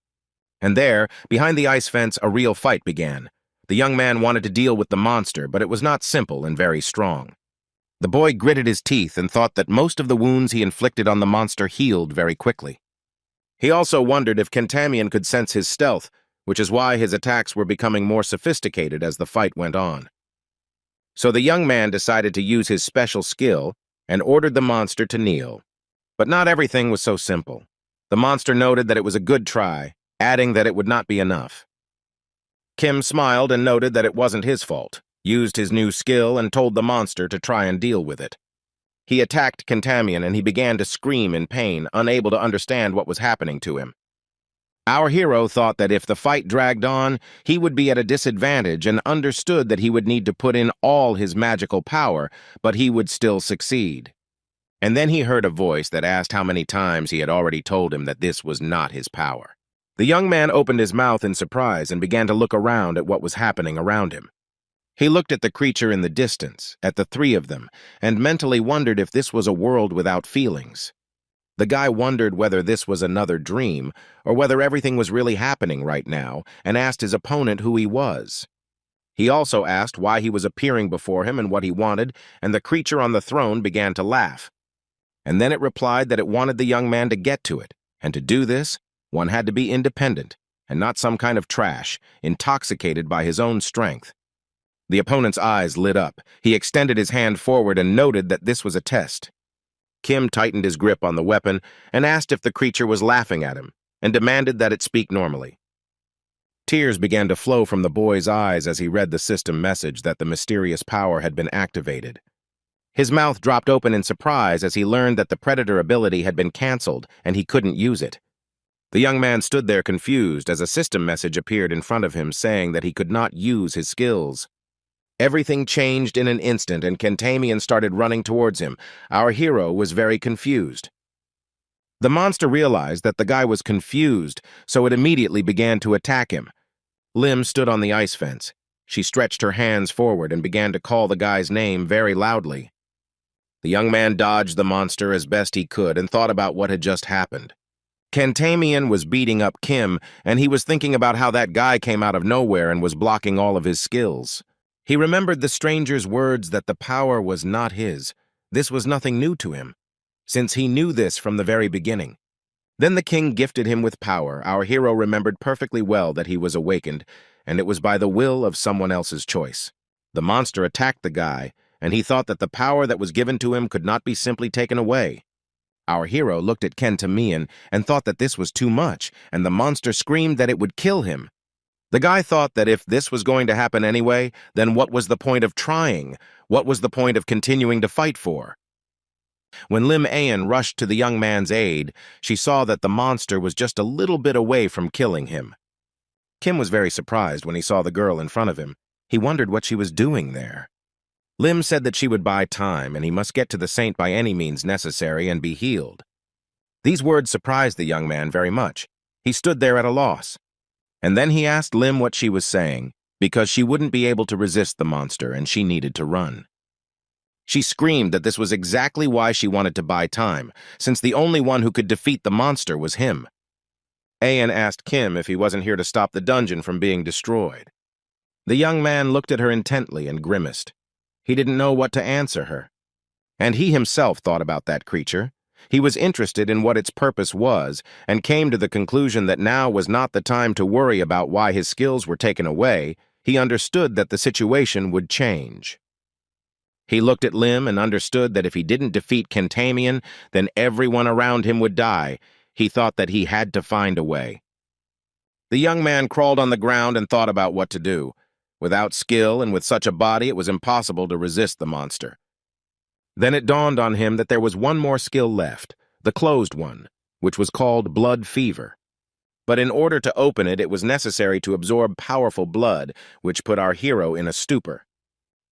And there, behind the ice fence, a real fight began. The young man wanted to deal with the monster, but it was not simple and very strong. The boy gritted his teeth and thought that most of the wounds he inflicted on the monster healed very quickly. He also wondered if Kentamian could sense his stealth, which is why his attacks were becoming more sophisticated as the fight went on. So the young man decided to use his special skill and ordered the monster to kneel. But not everything was so simple. The monster noted that it was a good try, adding that it would not be enough. Kim smiled and noted that it wasn't his fault, used his new skill, and told the monster to try and deal with it. He attacked Kentamian and he began to scream in pain, unable to understand what was happening to him. Our hero thought that if the fight dragged on, he would be at a disadvantage and understood that he would need to put in all his magical power, but he would still succeed. And then he heard a voice that asked how many times he had already told him that this was not his power. The young man opened his mouth in surprise and began to look around at what was happening around him. He looked at the creature in the distance, at the three of them, and mentally wondered if this was a world without feelings. The guy wondered whether this was another dream, or whether everything was really happening right now, and asked his opponent who he was. He also asked why he was appearing before him and what he wanted, and the creature on the throne began to laugh. And then it replied that it wanted the young man to get to it, and to do this, one had to be independent, and not some kind of trash, intoxicated by his own strength. The opponent's eyes lit up. He extended his hand forward and noted that this was a test. Kim tightened his grip on the weapon and asked if the creature was laughing at him, and demanded that it speak normally. Tears began to flow from the boy's eyes as he read the system message that the mysterious power had been activated. His mouth dropped open in surprise as he learned that the predator ability had been cancelled and he couldn't use it. The young man stood there confused as a system message appeared in front of him saying that he could not use his skills. Everything changed in an instant, and Kentamian started running towards him. Our hero was very confused. The monster realized that the guy was confused, so it immediately began to attack him. Lim stood on the ice fence. She stretched her hands forward and began to call the guy's name very loudly. The young man dodged the monster as best he could and thought about what had just happened. Kentamian was beating up Kim, and he was thinking about how that guy came out of nowhere and was blocking all of his skills. He remembered the stranger's words that the power was not his. This was nothing new to him, since he knew this from the very beginning. Then the king gifted him with power. Our hero remembered perfectly well that he was awakened, and it was by the will of someone else's choice. The monster attacked the guy, and he thought that the power that was given to him could not be simply taken away. Our hero looked at Kentamian and thought that this was too much, and the monster screamed that it would kill him. The guy thought that if this was going to happen anyway, then what was the point of trying? What was the point of continuing to fight for? When Lim Ayan rushed to the young man's aid, she saw that the monster was just a little bit away from killing him. Kim was very surprised when he saw the girl in front of him. He wondered what she was doing there. Lim said that she would buy time, and he must get to the saint by any means necessary and be healed. These words surprised the young man very much. He stood there at a loss. And then he asked Lim what she was saying, because she wouldn't be able to resist the monster and she needed to run. She screamed that this was exactly why she wanted to buy time, since the only one who could defeat the monster was him. Ayan asked Kim if he wasn't here to stop the dungeon from being destroyed. The young man looked at her intently and grimaced. He didn't know what to answer her. And he himself thought about that creature. He was interested in what its purpose was, and came to the conclusion that now was not the time to worry about why his skills were taken away. He understood that the situation would change. He looked at Lim and understood that if he didn't defeat Kentamian, then everyone around him would die. He thought that he had to find a way. The young man crawled on the ground and thought about what to do. Without skill and with such a body, it was impossible to resist the monster. Then it dawned on him that there was one more skill left, the closed one, which was called blood fever. But in order to open it, it was necessary to absorb powerful blood, which put our hero in a stupor.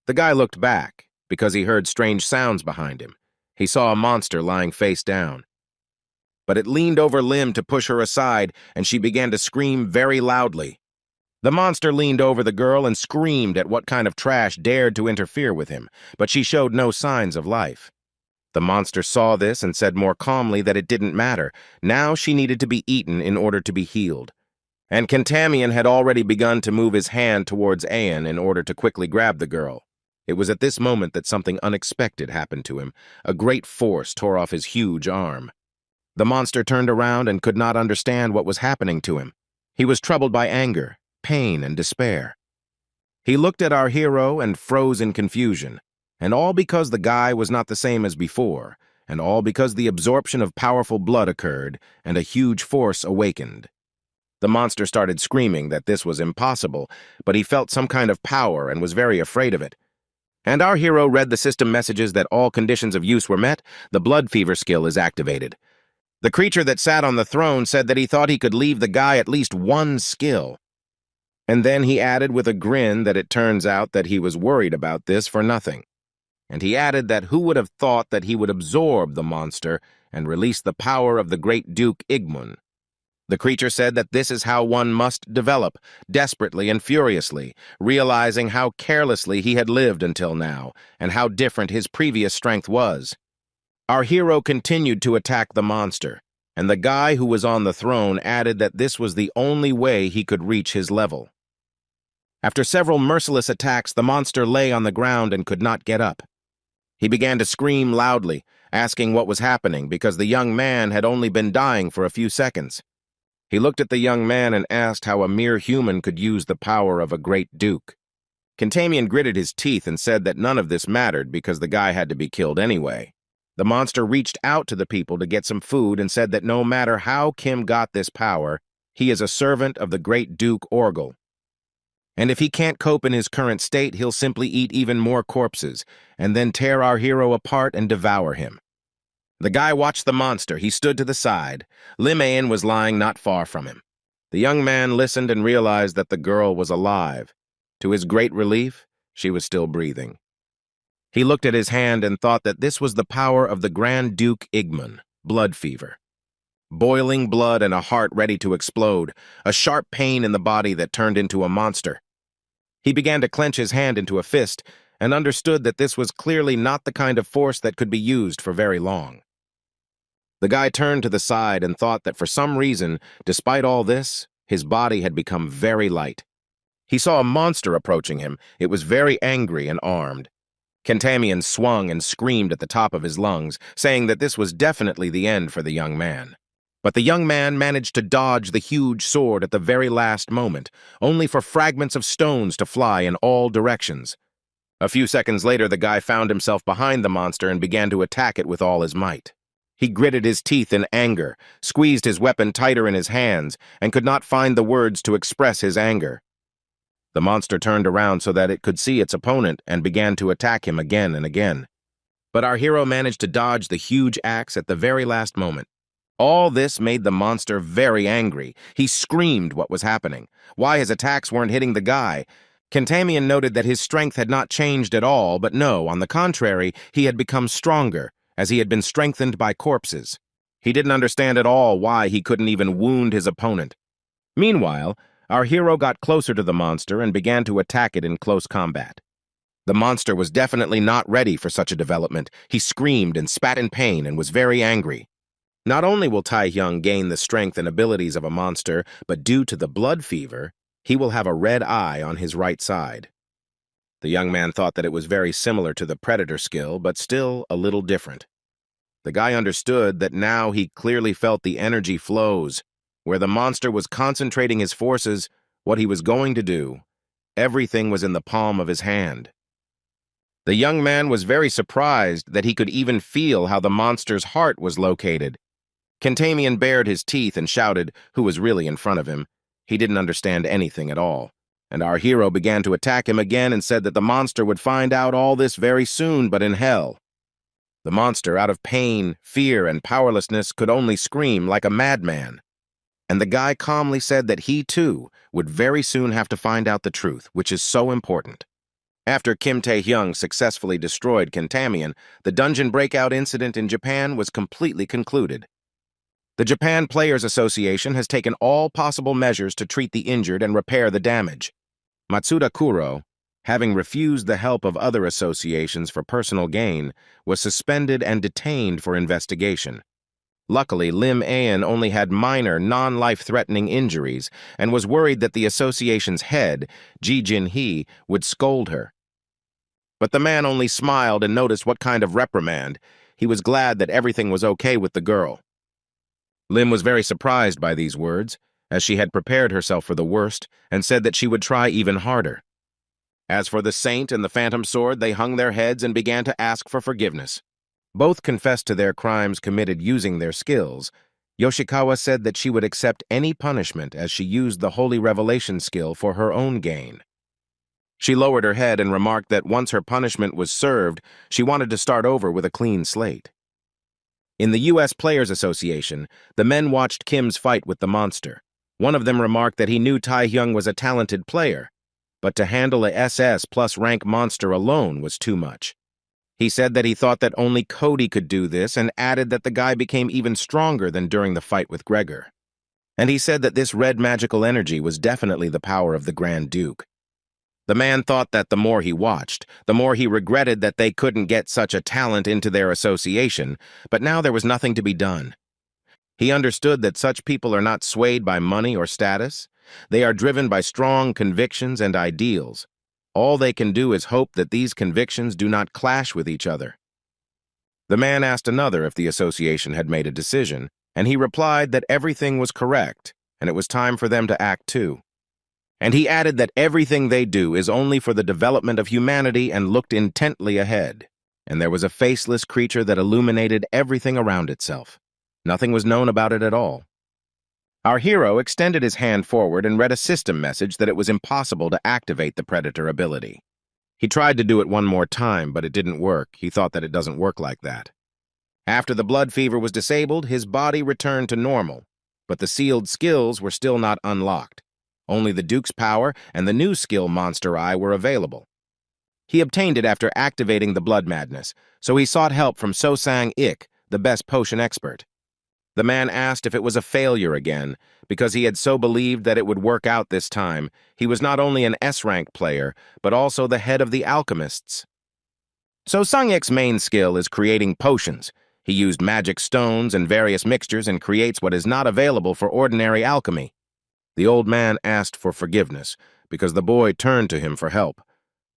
The guy looked back, because he heard strange sounds behind him. He saw a monster lying face down. But it leaned over Lim to push her aside, and she began to scream very loudly. The monster leaned over the girl and screamed at what kind of trash dared to interfere with him, but she showed no signs of life. The monster saw this and said more calmly that it didn't matter. Now she needed to be eaten in order to be healed. And Kentamian had already begun to move his hand towards Ayan in order to quickly grab the girl. It was at this moment that something unexpected happened to him. A great force tore off his huge arm. The monster turned around and could not understand what was happening to him. He was troubled by anger, pain, and despair. He looked at our hero and froze in confusion, and all because the guy was not the same as before, and all because the absorption of powerful blood occurred and a huge force awakened. The monster started screaming that this was impossible, but he felt some kind of power and was very afraid of it. And our hero read the system messages that all conditions of use were met. The blood fever skill is activated. The creature that sat on the throne said that he thought he could leave the guy at least one skill. And then he added with a grin that it turns out that he was worried about this for nothing. And he added that who would have thought that he would absorb the monster and release the power of the great Duke Igmun. The creature said that this is how one must develop, desperately and furiously, realizing how carelessly he had lived until now, and how different his previous strength was. Our hero continued to attack the monster, and the guy who was on the throne added that this was the only way he could reach his level. After several merciless attacks, the monster lay on the ground and could not get up. He began to scream loudly, asking what was happening because the young man had only been dying for a few seconds. He looked at the young man and asked how a mere human could use the power of a great duke. Kentamian gritted his teeth and said that none of this mattered because the guy had to be killed anyway. The monster reached out to the people to get some food and said that no matter how Kim got this power, he is a servant of the great Duke Orgel. And if he can't cope in his current state, he'll simply eat even more corpses and then tear our hero apart and devour him. The guy watched the monster. He stood to the side. Lim Ayan was lying not far from him. The young man listened and realized that the girl was alive. To his great relief, she was still breathing. He looked at his hand and thought that this was the power of the Grand Duke Igmun, blood fever. Boiling blood and a heart ready to explode, a sharp pain in the body that turned into a monster. He began to clench his hand into a fist and understood that this was clearly not the kind of force that could be used for very long. The guy turned to the side and thought that for some reason, despite all this, his body had become very light. He saw a monster approaching him. It was very angry and armed. Kentamian swung and screamed at the top of his lungs, saying that this was definitely the end for the young man. But the young man managed to dodge the huge sword at the very last moment, only for fragments of stones to fly in all directions. A few seconds later, the guy found himself behind the monster and began to attack it with all his might. He gritted his teeth in anger, squeezed his weapon tighter in his hands, and could not find the words to express his anger. The monster turned around so that it could see its opponent and began to attack him again and again. But our hero managed to dodge the huge axe at the very last moment. All this made the monster very angry. He screamed what was happening, why his attacks weren't hitting the guy. Kentamian noted that his strength had not changed at all, but no, on the contrary, he had become stronger, as he had been strengthened by corpses. He didn't understand at all why he couldn't even wound his opponent. Meanwhile, our hero got closer to the monster and began to attack it in close combat. The monster was definitely not ready for such a development. He screamed and spat in pain and was very angry. Not only will Tai-hyung gain the strength and abilities of a monster, but due to the blood fever, he will have a red eye on his right side. The young man thought that it was very similar to the predator skill, but still a little different. The guy understood that now he clearly felt the energy flows. Where the monster was concentrating his forces, what he was going to do, everything was in the palm of his hand. The young man was very surprised that he could even feel how the monster's heart was located. Kentamian bared his teeth and shouted who was really in front of him. He didn't understand anything at all, and our hero began to attack him again and said that the monster would find out all this very soon, but in hell. The monster, out of pain, fear, and powerlessness, could only scream like a madman. And the guy calmly said that he, too, would very soon have to find out the truth, which is so important. After Kim Tae-hyung successfully destroyed Kentamian, the dungeon breakout incident in Japan was completely concluded. The Japan Players Association has taken all possible measures to treat the injured and repair the damage. Matsuda Kuro, having refused the help of other associations for personal gain, was suspended and detained for investigation. Luckily, Lim Aeon only had minor, non-life-threatening injuries and was worried that the association's head, Ji Jin-hee, would scold her. But the man only smiled and noticed what kind of reprimand. He was glad that everything was okay with the girl. Lim was very surprised by these words, as she had prepared herself for the worst and said that she would try even harder. As for the Saint and the Phantom Sword, they hung their heads and began to ask for forgiveness. Both confessed to their crimes committed using their skills. Yoshikawa said that she would accept any punishment as she used the Holy Revelation skill for her own gain. She lowered her head and remarked that once her punishment was served, she wanted to start over with a clean slate. In the U.S. Players Association, the men watched Kim's fight with the monster. One of them remarked that he knew Tai-hyung was a talented player, but to handle a SS plus rank monster alone was too much. He said that he thought that only Cody could do this and added that the guy became even stronger than during the fight with Gregor. And he said that this red magical energy was definitely the power of the Grand Duke. The man thought that the more he watched, the more he regretted that they couldn't get such a talent into their association, but now there was nothing to be done. He understood that such people are not swayed by money or status. They are driven by strong convictions and ideals. All they can do is hope that these convictions do not clash with each other. The man asked another if the association had made a decision, and he replied that everything was correct, and it was time for them to act too. And he added that everything they do is only for the development of humanity and looked intently ahead. And there was a faceless creature that illuminated everything around itself. Nothing was known about it at all. Our hero extended his hand forward and read a system message that it was impossible to activate the Predator ability. He tried to do it one more time, but it didn't work. He thought that it doesn't work like that. After the blood fever was disabled, his body returned to normal, but the sealed skills were still not unlocked. Only the Duke's power and the new skill Monster Eye were available. He obtained it after activating the blood madness, so he sought help from So-sang-ik, the best potion expert. The man asked if it was a failure again, because he had so believed that it would work out this time. He was not only an S-rank player, but also the head of the alchemists. So-sang-ik's main skill is creating potions. He used magic stones and various mixtures and creates what is not available for ordinary alchemy. The old man asked for forgiveness, because the boy turned to him for help.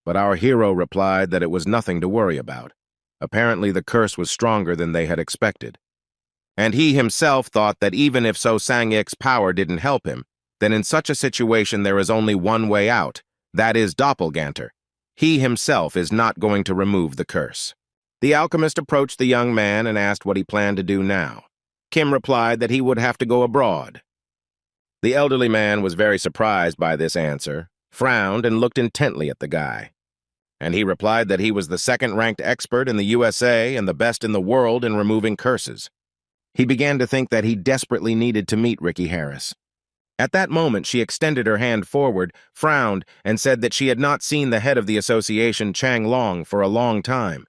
But our hero replied that it was nothing to worry about. Apparently the curse was stronger than they had expected. And he himself thought that even if So Sang-ik's power didn't help him, then in such a situation there is only one way out, that is doppelganger. He himself is not going to remove the curse. The alchemist approached the young man and asked what he planned to do now. Kim replied that he would have to go abroad. The elderly man was very surprised by this answer, frowned, and looked intently at the guy. And he replied that he was the second-ranked expert in the USA and the best in the world in removing curses. He began to think that he desperately needed to meet Ricky Harris. At that moment, she extended her hand forward, frowned, and said that she had not seen the head of the association, Chang Long, for a long time.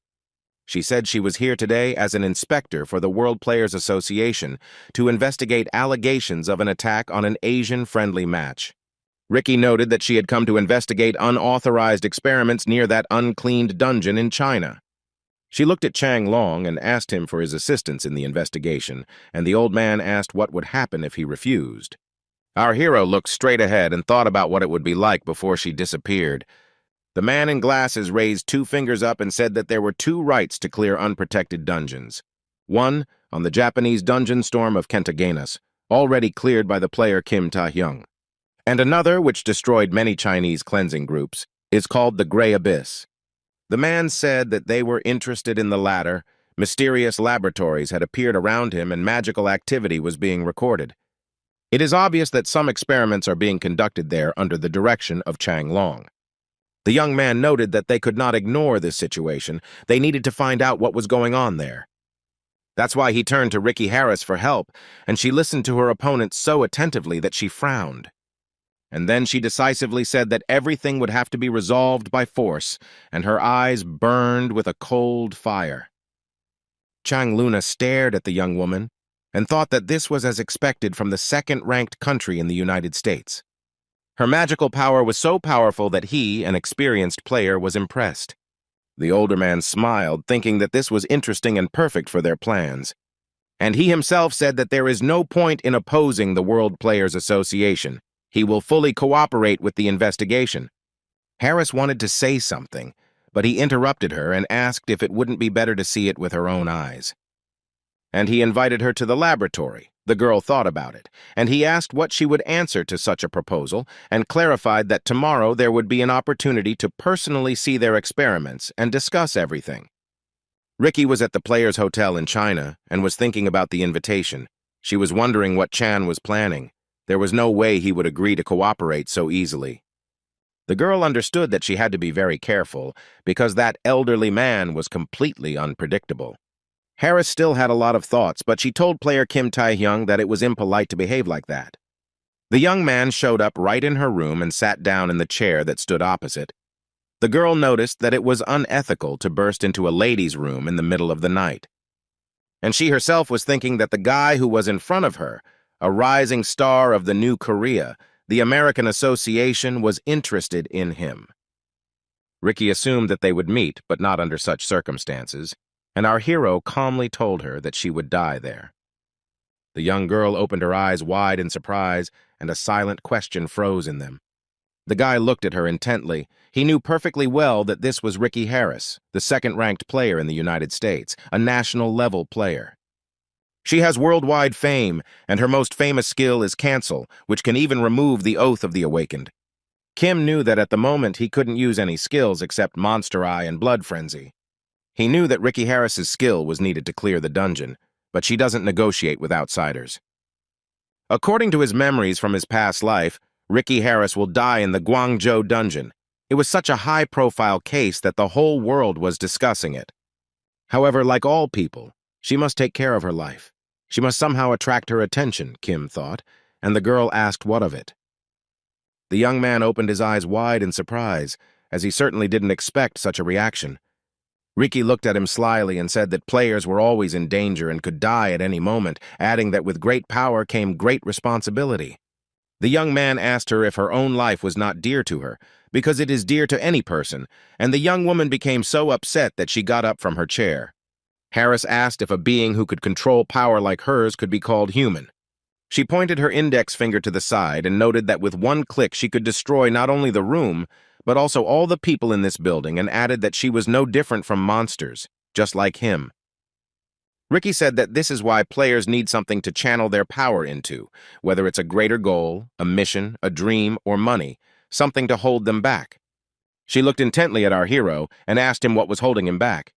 She said she was here today as an inspector for the World Players Association to investigate allegations of an attack on an Asian-friendly match. Ricky noted that she had come to investigate unauthorized experiments near that uncleaned dungeon in China. She looked at Chang Long and asked him for his assistance in the investigation, and the old man asked what would happen if he refused. Our hero looked straight ahead and thought about what it would be like before she disappeared. The man in glasses raised 2 fingers up and said that there were 2 rights to clear unprotected dungeons. One, on the Japanese dungeon storm of Kentaganas, already cleared by the player Kim Ta-hyung. And another, which destroyed many Chinese cleansing groups, is called the Gray Abyss. The man said that they were interested in the latter. Mysterious laboratories had appeared around him and magical activity was being recorded. It is obvious that some experiments are being conducted there under the direction of Chang Long. The young man noted that they could not ignore this situation. They needed to find out what was going on there. That's why he turned to Ricky Harris for help, and she listened to her opponent so attentively that she frowned. And then she decisively said that everything would have to be resolved by force, and her eyes burned with a cold fire. Chang Luna stared at the young woman and thought that this was as expected from the second-ranked country in the United States. Her magical power was so powerful that he, an experienced player, was impressed. The older man smiled, thinking that this was interesting and perfect for their plans. And he himself said that there is no point in opposing the World Players Association. He will fully cooperate with the investigation. Harris wanted to say something, but he interrupted her and asked if it wouldn't be better to see it with her own eyes. And he invited her to the laboratory. The girl thought about it, and he asked what she would answer to such a proposal and clarified that tomorrow there would be an opportunity to personally see their experiments and discuss everything. Ricky was at the Players' Hotel in China and was thinking about the invitation. She was wondering what Chan was planning. There was no way he would agree to cooperate so easily. The girl understood that she had to be very careful because that elderly man was completely unpredictable. Harris still had a lot of thoughts, but she told player Kim Ta-hyung that it was impolite to behave like that. The young man showed up right in her room and sat down in the chair that stood opposite. The girl noticed that it was unethical to burst into a ladies' room in the middle of the night. And she herself was thinking that the guy who was in front of her, a rising star of the new Korea, the American Association, was interested in him. Ricky assumed that they would meet, but not under such circumstances, and our hero calmly told her that she would die there. The young girl opened her eyes wide in surprise, and a silent question froze in them. The guy looked at her intently. He knew perfectly well that this was Ricky Harris, the second-ranked player in the United States, a national-level player. She has worldwide fame, and her most famous skill is Cancel, which can even remove the Oath of the Awakened. Kim knew that at the moment he couldn't use any skills except Monster Eye and Blood Frenzy. He knew that Ricky Harris's skill was needed to clear the dungeon, but she doesn't negotiate with outsiders. According to his memories from his past life, Ricky Harris will die in the Guangzhou dungeon. It was such a high-profile case that the whole world was discussing it. However, like all people, she must take care of her life. She must somehow attract her attention, Kim thought, and the girl asked what of it. The young man opened his eyes wide in surprise, as he certainly didn't expect such a reaction. Ricky looked at him slyly and said that players were always in danger and could die at any moment, adding that with great power came great responsibility. The young man asked her if her own life was not dear to her, because it is dear to any person, and the young woman became so upset that she got up from her chair. Harris asked if a being who could control power like hers could be called human. She pointed her index finger to the side and noted that with one click she could destroy not only the room, but also all the people in this building, and added that she was no different from monsters, just like him. Ricky said that this is why players need something to channel their power into, whether it's a greater goal, a mission, a dream, or money, something to hold them back. She looked intently at our hero and asked him what was holding him back.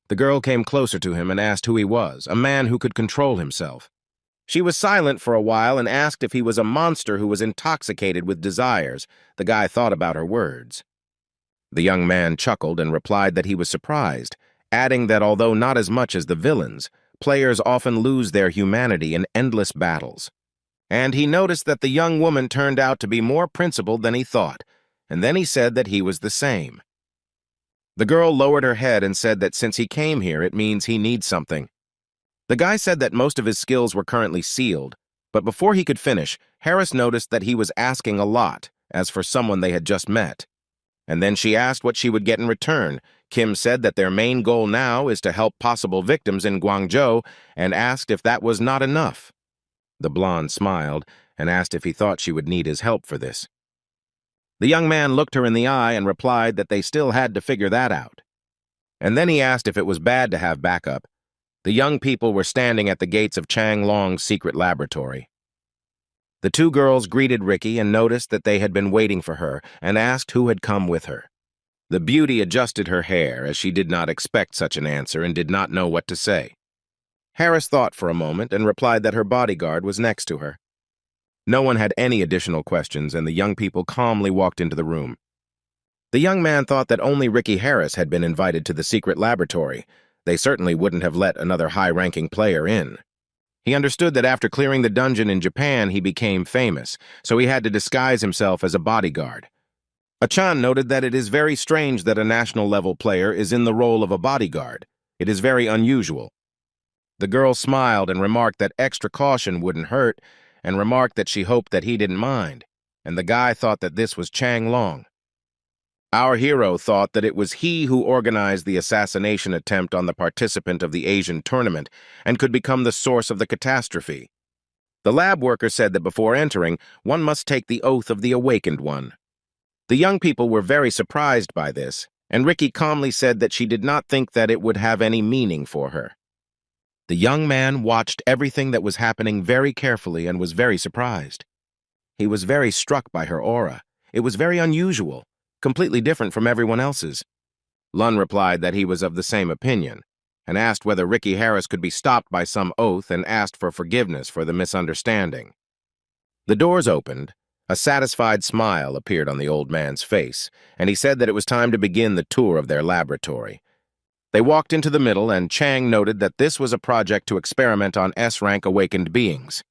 The girl came closer to him and asked who he was, a man who could control himself. She was silent for a while and asked if he was a monster who was intoxicated with desires. The guy thought about her words. The young man chuckled and replied that he was surprised, adding that although not as much as the villains, players often lose their humanity in endless battles. And he noticed that the young woman turned out to be more principled than he thought, and then he said that he was the same. The girl lowered her head and said that since he came here, it means he needs something. The guy said that most of his skills were currently sealed, but before he could finish, Harris noticed that he was asking a lot, as for someone they had just met. And then she asked what she would get in return. Kim said that their main goal now is to help possible victims in Guangzhou and asked if that was not enough. The blonde smiled and asked if he thought she would need his help for this. The young man looked her in the eye and replied that they still had to figure that out. And then he asked if it was bad to have backup. The young people were standing at the gates of Chang Long's secret laboratory. The two girls greeted Ricky and noticed that they had been waiting for her and asked who had come with her. The beauty adjusted her hair as she did not expect such an answer and did not know what to say. Harris thought for a moment and replied that her bodyguard was next to her. No one had any additional questions, and the young people calmly walked into the room. The young man thought that only Ricky Harris had been invited to the secret laboratory. They certainly wouldn't have let another high-ranking player in. He understood that after clearing the dungeon in Japan, he became famous, so he had to disguise himself as a bodyguard. Achan noted that it is very strange that a national-level player is in the role of a bodyguard. It is very unusual. The girl smiled and remarked that extra caution wouldn't hurt, and remarked that she hoped that he didn't mind, and the guy thought that this was Chang Long. Our hero thought that it was he who organized the assassination attempt on the participant of the Asian tournament and could become the source of the catastrophe. The lab worker said that before entering, one must take the oath of the awakened one. The young people were very surprised by this, and Ricky calmly said that she did not think that it would have any meaning for her. The young man watched everything that was happening very carefully and was very surprised. He was very struck by her aura. It was very unusual, completely different from everyone else's. Lun replied that he was of the same opinion, and asked whether Ricky Harris could be stopped by some oath and asked for forgiveness for the misunderstanding. The doors opened. A satisfied smile appeared on the old man's face, and he said that it was time to begin the tour of their laboratory. They walked into the middle, and Chang noted that this was a project to experiment on S-rank awakened beings.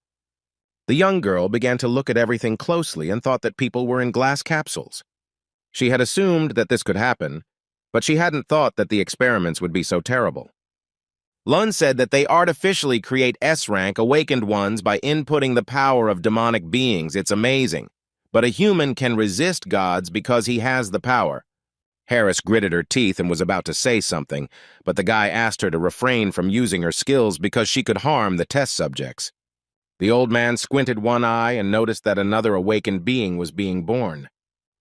The young girl began to look at everything closely and thought that people were in glass capsules. She had assumed that this could happen, but she hadn't thought that the experiments would be so terrible. Lun said that they artificially create S-rank awakened ones by inputting the power of demonic beings. It's amazing. But a human can resist gods because he has the power. Harris gritted her teeth and was about to say something, but the guy asked her to refrain from using her skills because she could harm the test subjects. The old man squinted one eye and noticed that another awakened being was being born.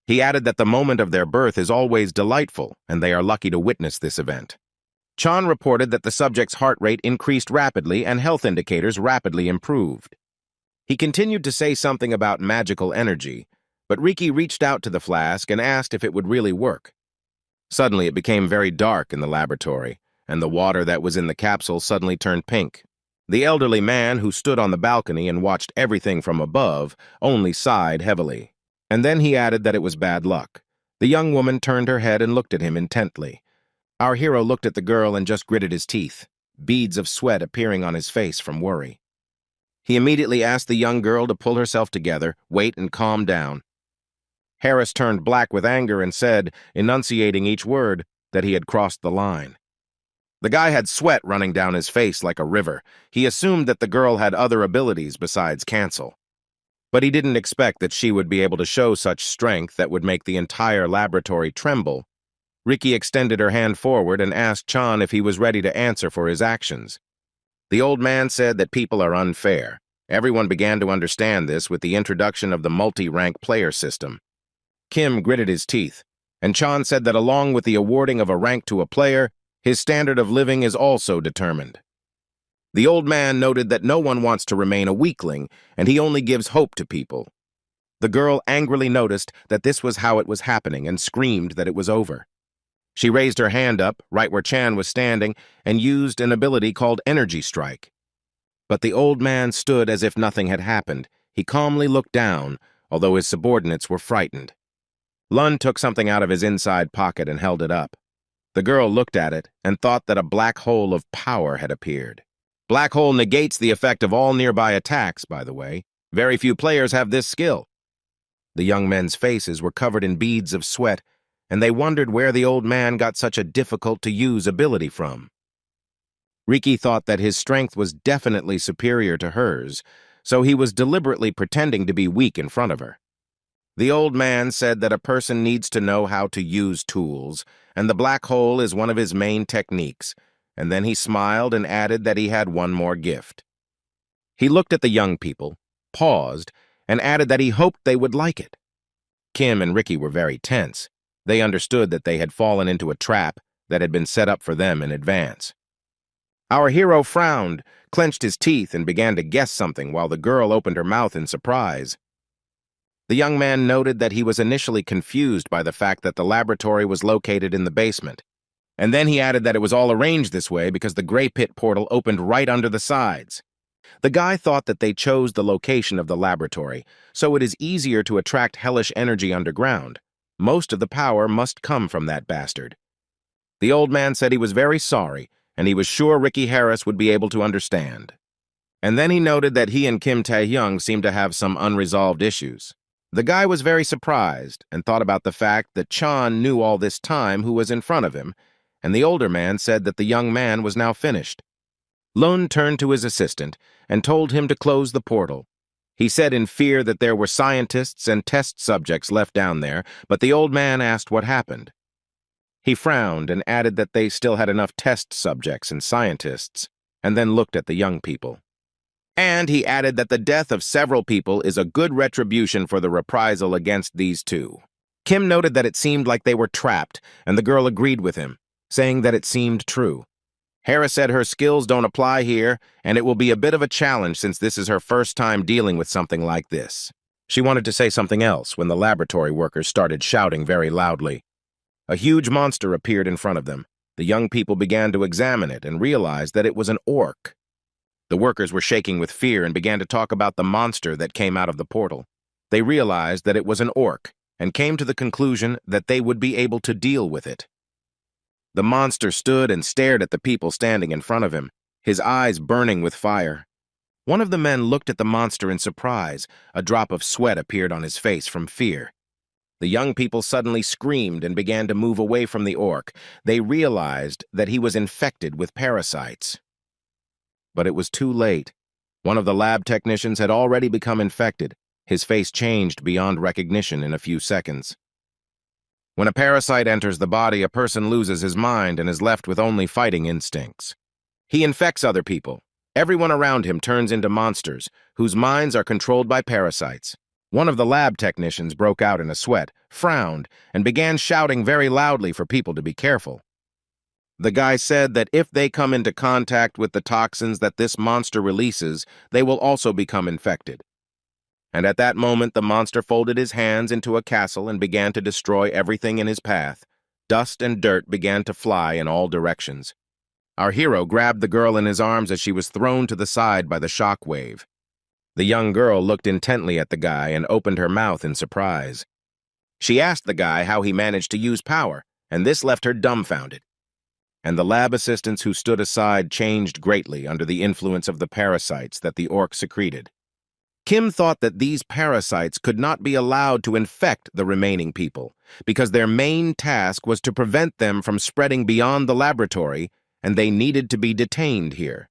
He added that the moment of their birth is always delightful, and they are lucky to witness this event. Chan reported that the subject's heart rate increased rapidly and health indicators rapidly improved. He continued to say something about magical energy, but Ricky reached out to the flask and asked if it would really work. Suddenly, it became very dark in the laboratory, and the water that was in the capsule suddenly turned pink. The elderly man who stood on the balcony and watched everything from above only sighed heavily. And then he added that it was bad luck. The young woman turned her head and looked at him intently. Our hero looked at the girl and just gritted his teeth, beads of sweat appearing on his face from worry. He immediately asked the young girl to pull herself together, wait, and calm down. Harris turned black with anger and said, enunciating each word, that he had crossed the line. The guy had sweat running down his face like a river. He assumed that the girl had other abilities besides cancel. But he didn't expect that she would be able to show such strength that would make the entire laboratory tremble. Ricky extended her hand forward and asked Chan if he was ready to answer for his actions. The old man said that people are unfair. Everyone began to understand this with the introduction of the multi-rank player system. Kim gritted his teeth, and Chan said that along with the awarding of a rank to a player, his standard of living is also determined. The old man noted that no one wants to remain a weakling, and he only gives hope to people. The girl angrily noticed that this was how it was happening and screamed that it was over. She raised her hand up, right where Chan was standing, and used an ability called Energy Strike. But the old man stood as if nothing had happened. He calmly looked down, although his subordinates were frightened. Lun took something out of his inside pocket and held it up. The girl looked at it and thought that a black hole of power had appeared. Black hole negates the effect of all nearby attacks, by the way. Very few players have this skill. The young men's faces were covered in beads of sweat, and they wondered where the old man got such a difficult-to-use ability from. Riki thought that his strength was definitely superior to hers, so he was deliberately pretending to be weak in front of her. The old man said that a person needs to know how to use tools, and the black hole is one of his main techniques, and then he smiled and added that he had one more gift. He looked at the young people, paused, and added that he hoped they would like it. Kim and Riki were very tense. They understood that they had fallen into a trap that had been set up for them in advance. Our hero frowned, clenched his teeth, and began to guess something while the girl opened her mouth in surprise. The young man noted that he was initially confused by the fact that the laboratory was located in the basement, and then he added that it was all arranged this way because the gray pit portal opened right under the sides. The guy thought that they chose the location of the laboratory, so it is easier to attract hellish energy underground. Most of the power must come from that bastard. The old man said he was very sorry, and he was sure Riki Harris would be able to understand. And then he noted that he and Kim Tae-hyung seemed to have some unresolved issues. The guy was very surprised and thought about the fact that Chan knew all this time who was in front of him, and the older man said that the young man was now finished. Lun turned to his assistant and told him to close the portal. He said in fear that there were scientists and test subjects left down there, but the old man asked what happened. He frowned and added that they still had enough test subjects and scientists, and then looked at the young people. And he added that the death of several people is a good retribution for the reprisal against these two. Kim noted that it seemed like they were trapped, and the girl agreed with him, saying that it seemed true. Harris said her skills don't apply here, and it will be a bit of a challenge since this is her first time dealing with something like this. She wanted to say something else when the laboratory workers started shouting very loudly. A huge monster appeared in front of them. The young people began to examine it and realized that it was an orc. The workers were shaking with fear and began to talk about the monster that came out of the portal. They realized that it was an orc and came to the conclusion that they would be able to deal with it. The monster stood and stared at the people standing in front of him, his eyes burning with fire. One of the men looked at the monster in surprise. A drop of sweat appeared on his face from fear. The young people suddenly screamed and began to move away from the orc. They realized that he was infected with parasites. But it was too late. One of the lab technicians had already become infected. His face changed beyond recognition in a few seconds. When a parasite enters the body, a person loses his mind and is left with only fighting instincts. He infects other people. Everyone around him turns into monsters, whose minds are controlled by parasites. One of the lab technicians broke out in a sweat, frowned, and began shouting very loudly for people to be careful. The guy said that if they come into contact with the toxins that this monster releases, they will also become infected. And at that moment, the monster folded his hands into a castle and began to destroy everything in his path. Dust and dirt began to fly in all directions. Our hero grabbed the girl in his arms as she was thrown to the side by the shock wave. The young girl looked intently at the guy and opened her mouth in surprise. She asked the guy how he managed to use power, and this left her dumbfounded. And the lab assistants who stood aside changed greatly under the influence of the parasites that the orc secreted. Kim thought that these parasites could not be allowed to infect the remaining people, because their main task was to prevent them from spreading beyond the laboratory, and they needed to be detained here.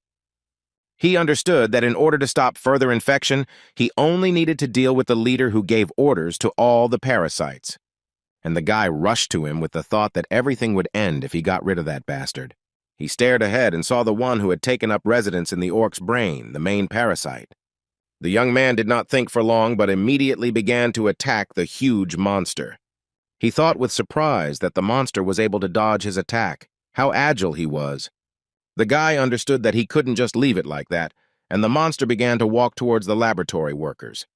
He understood that in order to stop further infection, he only needed to deal with the leader who gave orders to all the parasites. And the guy rushed to him with the thought that everything would end if he got rid of that bastard. He stared ahead and saw the one who had taken up residence in the orc's brain, the main parasite. The young man did not think for long, but immediately began to attack the huge monster. He thought with surprise that the monster was able to dodge his attack. How agile he was. The guy understood that he couldn't just leave it like that, and the monster began to walk towards the laboratory workers.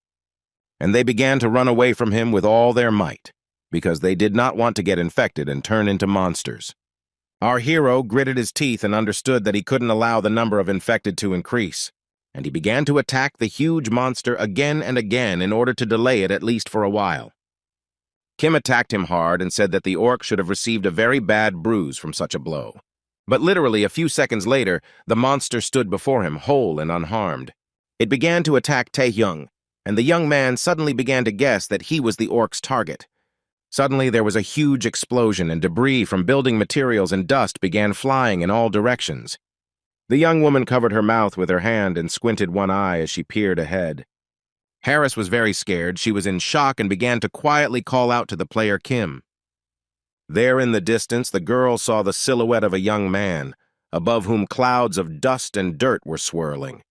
And they began to run away from him with all their might, because they did not want to get infected and turn into monsters. Our hero gritted his teeth and understood that he couldn't allow the number of infected to increase, and he began to attack the huge monster again and again in order to delay it at least for a while. Kim attacked him hard and said that the orc should have received a very bad bruise from such a blow. But literally a few seconds later, the monster stood before him, whole and unharmed. It began to attack Taehyung, and the young man suddenly began to guess that he was the orc's target. Suddenly there was a huge explosion, and debris from building materials and dust began flying in all directions. The young woman covered her mouth with her hand and squinted one eye as she peered ahead. Harris was very scared. She was in shock and began to quietly call out to the player Kim. There in the distance, the girl saw the silhouette of a young man, above whom clouds of dust and dirt were swirling.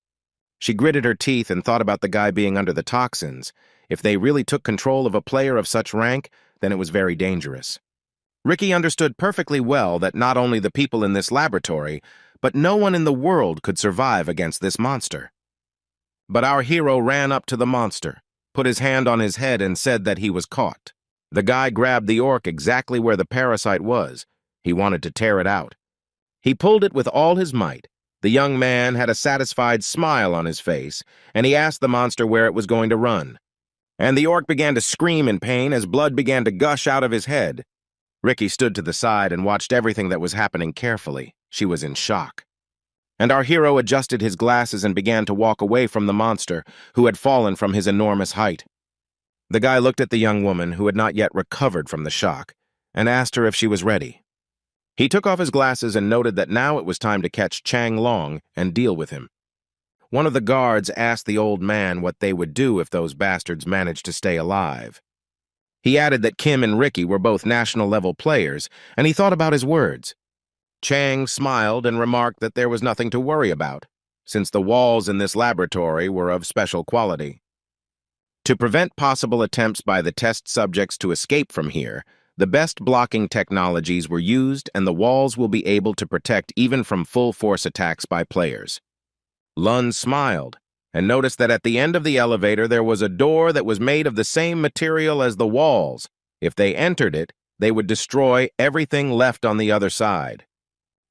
She gritted her teeth and thought about the guy being under the toxins. If they really took control of a player of such rank, then it was very dangerous. Ricky understood perfectly well that not only the people in this laboratory, but no one in the world could survive against this monster. But our hero ran up to the monster, put his hand on his head and said that he was caught. The guy grabbed the orc exactly where the parasite was. He wanted to tear it out. He pulled it with all his might. The young man had a satisfied smile on his face, and he asked the monster where it was going to run. And the orc began to scream in pain as blood began to gush out of his head. Ricky stood to the side and watched everything that was happening carefully. She was in shock. And our hero adjusted his glasses and began to walk away from the monster, who had fallen from his enormous height. The guy looked at the young woman, who had not yet recovered from the shock, and asked her if she was ready. He took off his glasses and noted that now it was time to catch Chang Long and deal with him. One of the guards asked the old man what they would do if those bastards managed to stay alive. He added that Kim and Ricky were both national-level players, and he thought about his words. Chang smiled and remarked that there was nothing to worry about, since the walls in this laboratory were of special quality. To prevent possible attempts by the test subjects to escape from here, the best blocking technologies were used, and the walls will be able to protect even from full-force attacks by players. Lun smiled and noticed that at the end of the elevator there was a door that was made of the same material as the walls. If they entered it, they would destroy everything left on the other side.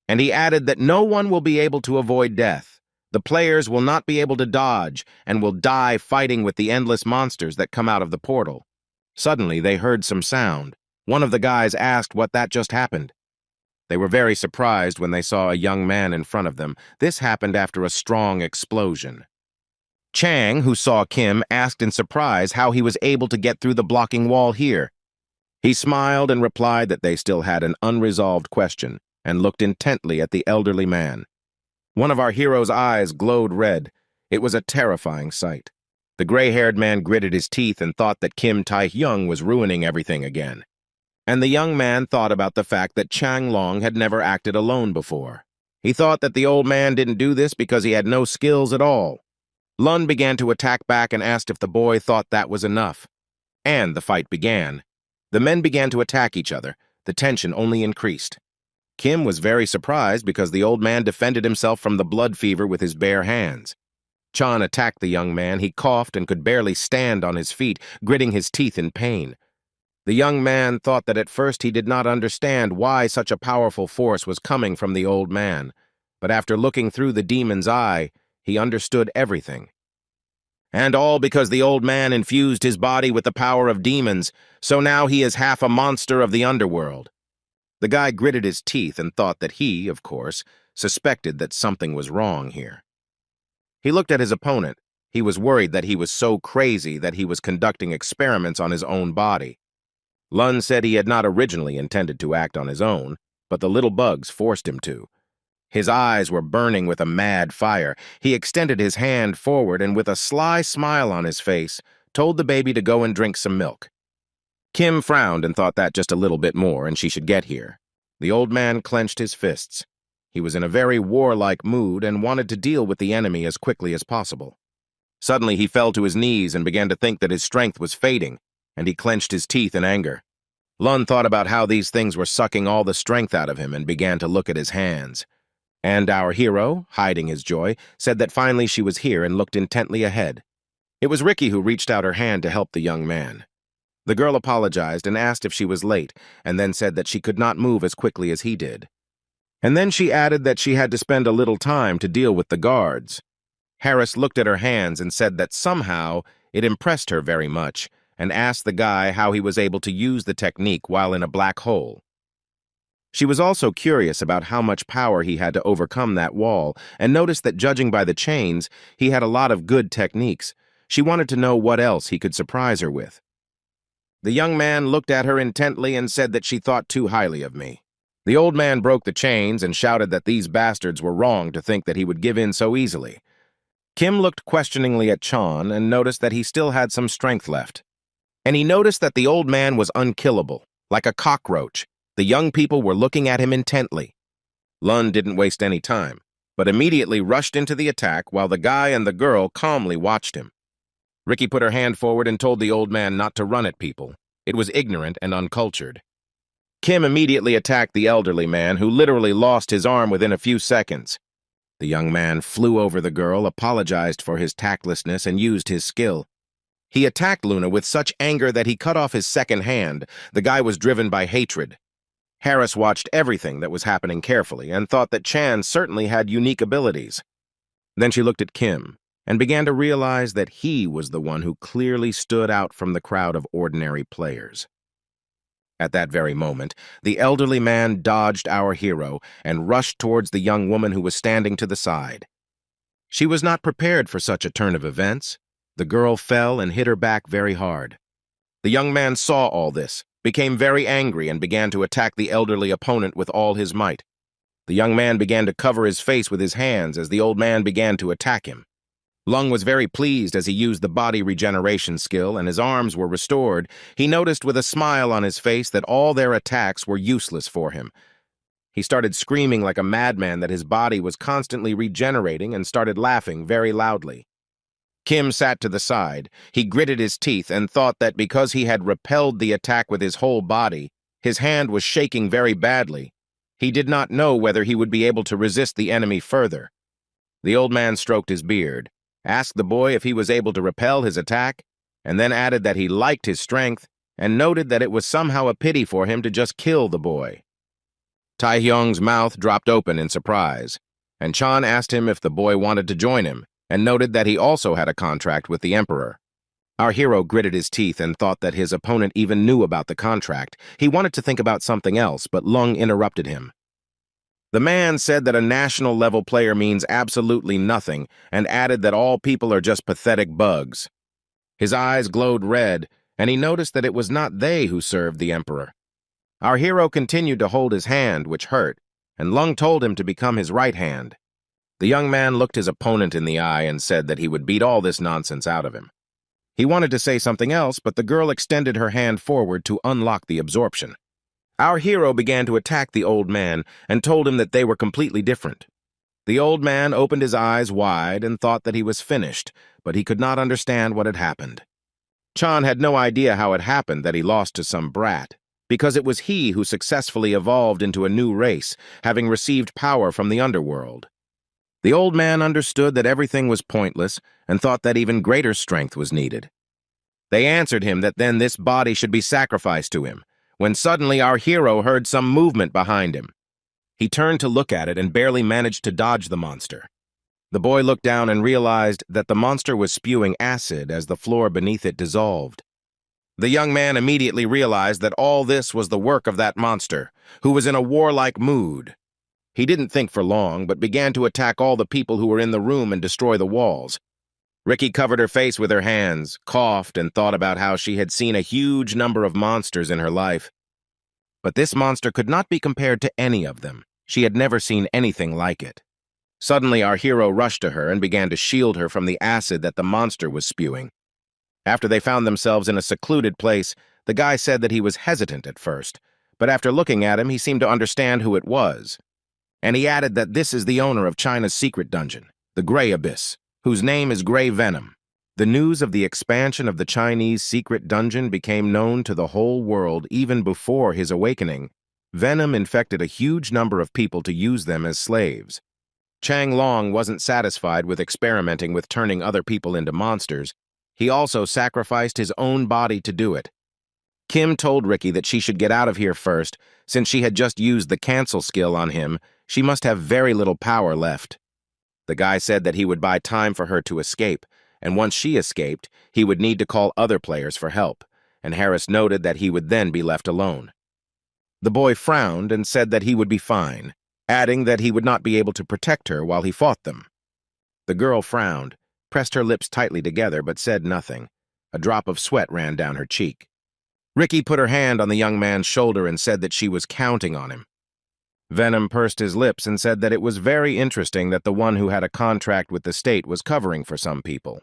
And he added that no one will be able to avoid death. The players will not be able to dodge and will die fighting with the endless monsters that come out of the portal. Suddenly, they heard some sound. One of the guys asked what that just happened. They were very surprised when they saw a young man in front of them. This happened after a strong explosion. Chang, who saw Kim, asked in surprise how he was able to get through the blocking wall here. He smiled and replied that they still had an unresolved question, and looked intently at the elderly man. One of our hero's eyes glowed red. It was a terrifying sight. The gray-haired man gritted his teeth and thought that Kim Tae-hyung was ruining everything again. And the young man thought about the fact that Chang Long had never acted alone before. He thought that the old man didn't do this because he had no skills at all. Lun began to attack back and asked if the boy thought that was enough. And the fight began. The men began to attack each other. The tension only increased. Kim was very surprised because the old man defended himself from the blood fever with his bare hands. Chan attacked the young man. He coughed and could barely stand on his feet, gritting his teeth in pain. The young man thought that at first he did not understand why such a powerful force was coming from the old man, but after looking through the demon's eye, he understood everything. And all because the old man infused his body with the power of demons, so now he is half a monster of the underworld. The guy gritted his teeth and thought that he, of course, suspected that something was wrong here. He looked at his opponent. He was worried that he was so crazy that he was conducting experiments on his own body. Lun said he had not originally intended to act on his own, but the little bugs forced him to. His eyes were burning with a mad fire. He extended his hand forward and with a sly smile on his face, told the baby to go and drink some milk. Kim frowned and thought that just a little bit more and she should get here. The old man clenched his fists. He was in a very warlike mood and wanted to deal with the enemy as quickly as possible. Suddenly he fell to his knees and began to think that his strength was fading, and he clenched his teeth in anger. Lun thought about how these things were sucking all the strength out of him and began to look at his hands. And our hero, hiding his joy, said that finally she was here and looked intently ahead. It was Ricky who reached out her hand to help the young man. The girl apologized and asked if she was late, and then said that she could not move as quickly as he did. And then she added that she had to spend a little time to deal with the guards. Harris looked at her hands and said that somehow it impressed her very much, and asked the guy how he was able to use the technique while in a black hole. She was also curious about how much power he had to overcome that wall, and noticed that judging by the chains, he had a lot of good techniques. She wanted to know what else he could surprise her with. The young man looked at her intently and said that she thought too highly of me. The old man broke the chains and shouted that these bastards were wrong to think that he would give in so easily. Kim looked questioningly at Chan and noticed that he still had some strength left. And he noticed that the old man was unkillable, like a cockroach. The young people were looking at him intently. Lun didn't waste any time, but immediately rushed into the attack while the guy and the girl calmly watched him. Ricky put her hand forward and told the old man not to run at people. It was ignorant and uncultured. Kim immediately attacked the elderly man, who literally lost his arm within a few seconds. The young man flew over the girl, apologized for his tactlessness, and used his skill. He attacked Luna with such anger that he cut off his second hand. The guy was driven by hatred. Harris watched everything that was happening carefully and thought that Chan certainly had unique abilities. Then she looked at Kim and began to realize that he was the one who clearly stood out from the crowd of ordinary players. At that very moment, the elderly man dodged our hero and rushed towards the young woman who was standing to the side. She was not prepared for such a turn of events. The girl fell and hit her back very hard. The young man saw all this, became very angry, and began to attack the elderly opponent with all his might. The young man began to cover his face with his hands as the old man began to attack him. Lung was very pleased as he used the body regeneration skill and his arms were restored. He noticed with a smile on his face that all their attacks were useless for him. He started screaming like a madman that his body was constantly regenerating and started laughing very loudly. Kim sat to the side. He gritted his teeth and thought that because he had repelled the attack with his whole body, his hand was shaking very badly. He did not know whether he would be able to resist the enemy further. The old man stroked his beard, asked the boy if he was able to repel his attack, and then added that he liked his strength and noted that it was somehow a pity for him to just kill the boy. Taehyung's mouth dropped open in surprise, and Chan asked him if the boy wanted to join him, and noted that he also had a contract with the emperor. Our hero gritted his teeth and thought that his opponent even knew about the contract. He wanted to think about something else, but Lung interrupted him. The man said that a national-level player means absolutely nothing, and added that all people are just pathetic bugs. His eyes glowed red, and he noticed that it was not they who served the emperor. Our hero continued to hold his hand, which hurt, and Lung told him to become his right hand. The young man looked his opponent in the eye and said that he would beat all this nonsense out of him. He wanted to say something else, but the girl extended her hand forward to unlock the absorption. Our hero began to attack the old man and told him that they were completely different. The old man opened his eyes wide and thought that he was finished, but he could not understand what had happened. Chan had no idea how it happened that he lost to some brat, because it was he who successfully evolved into a new race, having received power from the underworld. The old man understood that everything was pointless and thought that even greater strength was needed. They answered him that then this body should be sacrificed to him, when suddenly our hero heard some movement behind him. He turned to look at it and barely managed to dodge the monster. The boy looked down and realized that the monster was spewing acid as the floor beneath it dissolved. The young man immediately realized that all this was the work of that monster, who was in a warlike mood. He didn't think for long, but began to attack all the people who were in the room and destroy the walls. Ricky covered her face with her hands, coughed, and thought about how she had seen a huge number of monsters in her life. But this monster could not be compared to any of them. She had never seen anything like it. Suddenly, our hero rushed to her and began to shield her from the acid that the monster was spewing. After they found themselves in a secluded place, the guy said that he was hesitant at first, but after looking at him, he seemed to understand who it was. And he added that this is the owner of China's secret dungeon, the Gray Abyss, whose name is Gray Venom. The news of the expansion of the Chinese secret dungeon became known to the whole world even before his awakening. Venom infected a huge number of people to use them as slaves. Chang Long wasn't satisfied with experimenting with turning other people into monsters. He also sacrificed his own body to do it. Kim told Ricky that she should get out of here first. Since she had just used the cancel skill on him, she must have very little power left. The guy said that he would buy time for her to escape, and once she escaped, he would need to call other players for help, and Harris noted that he would then be left alone. The boy frowned and said that he would be fine, adding that he would not be able to protect her while he fought them. The girl frowned, pressed her lips tightly together, but said nothing. A drop of sweat ran down her cheek. Ricky put her hand on the young man's shoulder and said that she was counting on him. Venom pursed his lips and said that it was very interesting that the one who had a contract with the state was covering for some people.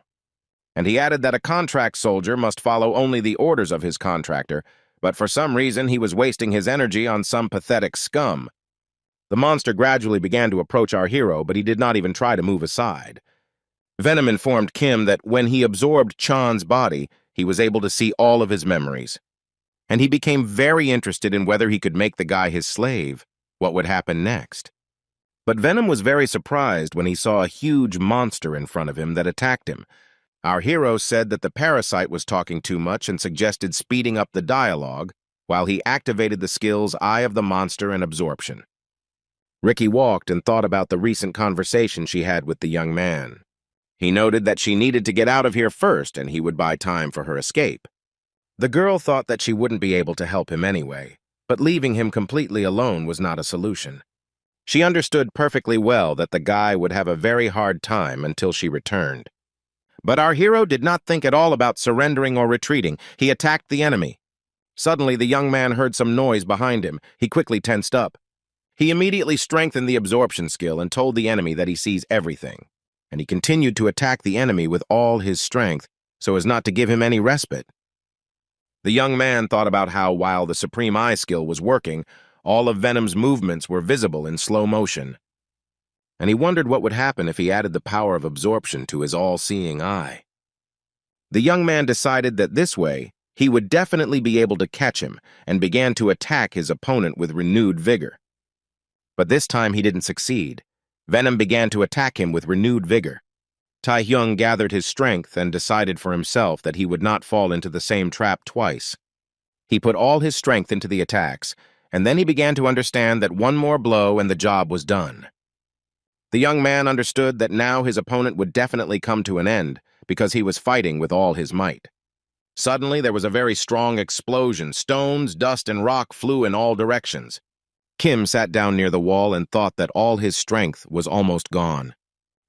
And he added that a contract soldier must follow only the orders of his contractor, but for some reason he was wasting his energy on some pathetic scum. The monster gradually began to approach our hero, but he did not even try to move aside. Venom informed Kim that when he absorbed Chan's body, he was able to see all of his memories. And he became very interested in whether he could make the guy his slave. What would happen next? But Venom was very surprised when he saw a huge monster in front of him that attacked him. Our hero said that the parasite was talking too much and suggested speeding up the dialogue while he activated the skills Eye of the Monster and Absorption. Ricky walked and thought about the recent conversation she had with the young man. He noted that she needed to get out of here first and he would buy time for her escape. The girl thought that she wouldn't be able to help him anyway, but leaving him completely alone was not a solution. She understood perfectly well that the guy would have a very hard time until she returned. But our hero did not think at all about surrendering or retreating. He attacked the enemy. Suddenly, the young man heard some noise behind him. He quickly tensed up. He immediately strengthened the absorption skill and told the enemy that he sees everything. And he continued to attack the enemy with all his strength so as not to give him any respite. The young man thought about how, while the Supreme Eye skill was working, all of Venom's movements were visible in slow motion. And he wondered what would happen if he added the power of absorption to his all-seeing eye. The young man decided that this way, he would definitely be able to catch him and began to attack his opponent with renewed vigor. But this time he didn't succeed. Venom began to attack him with renewed vigor. Tae-hyung gathered his strength and decided for himself that he would not fall into the same trap twice. He put all his strength into the attacks, and then he began to understand that one more blow and the job was done. The young man understood that now his opponent would definitely come to an end because he was fighting with all his might. Suddenly, there was a very strong explosion. Stones, dust, and rock flew in all directions. Kim sat down near the wall and thought that all his strength was almost gone.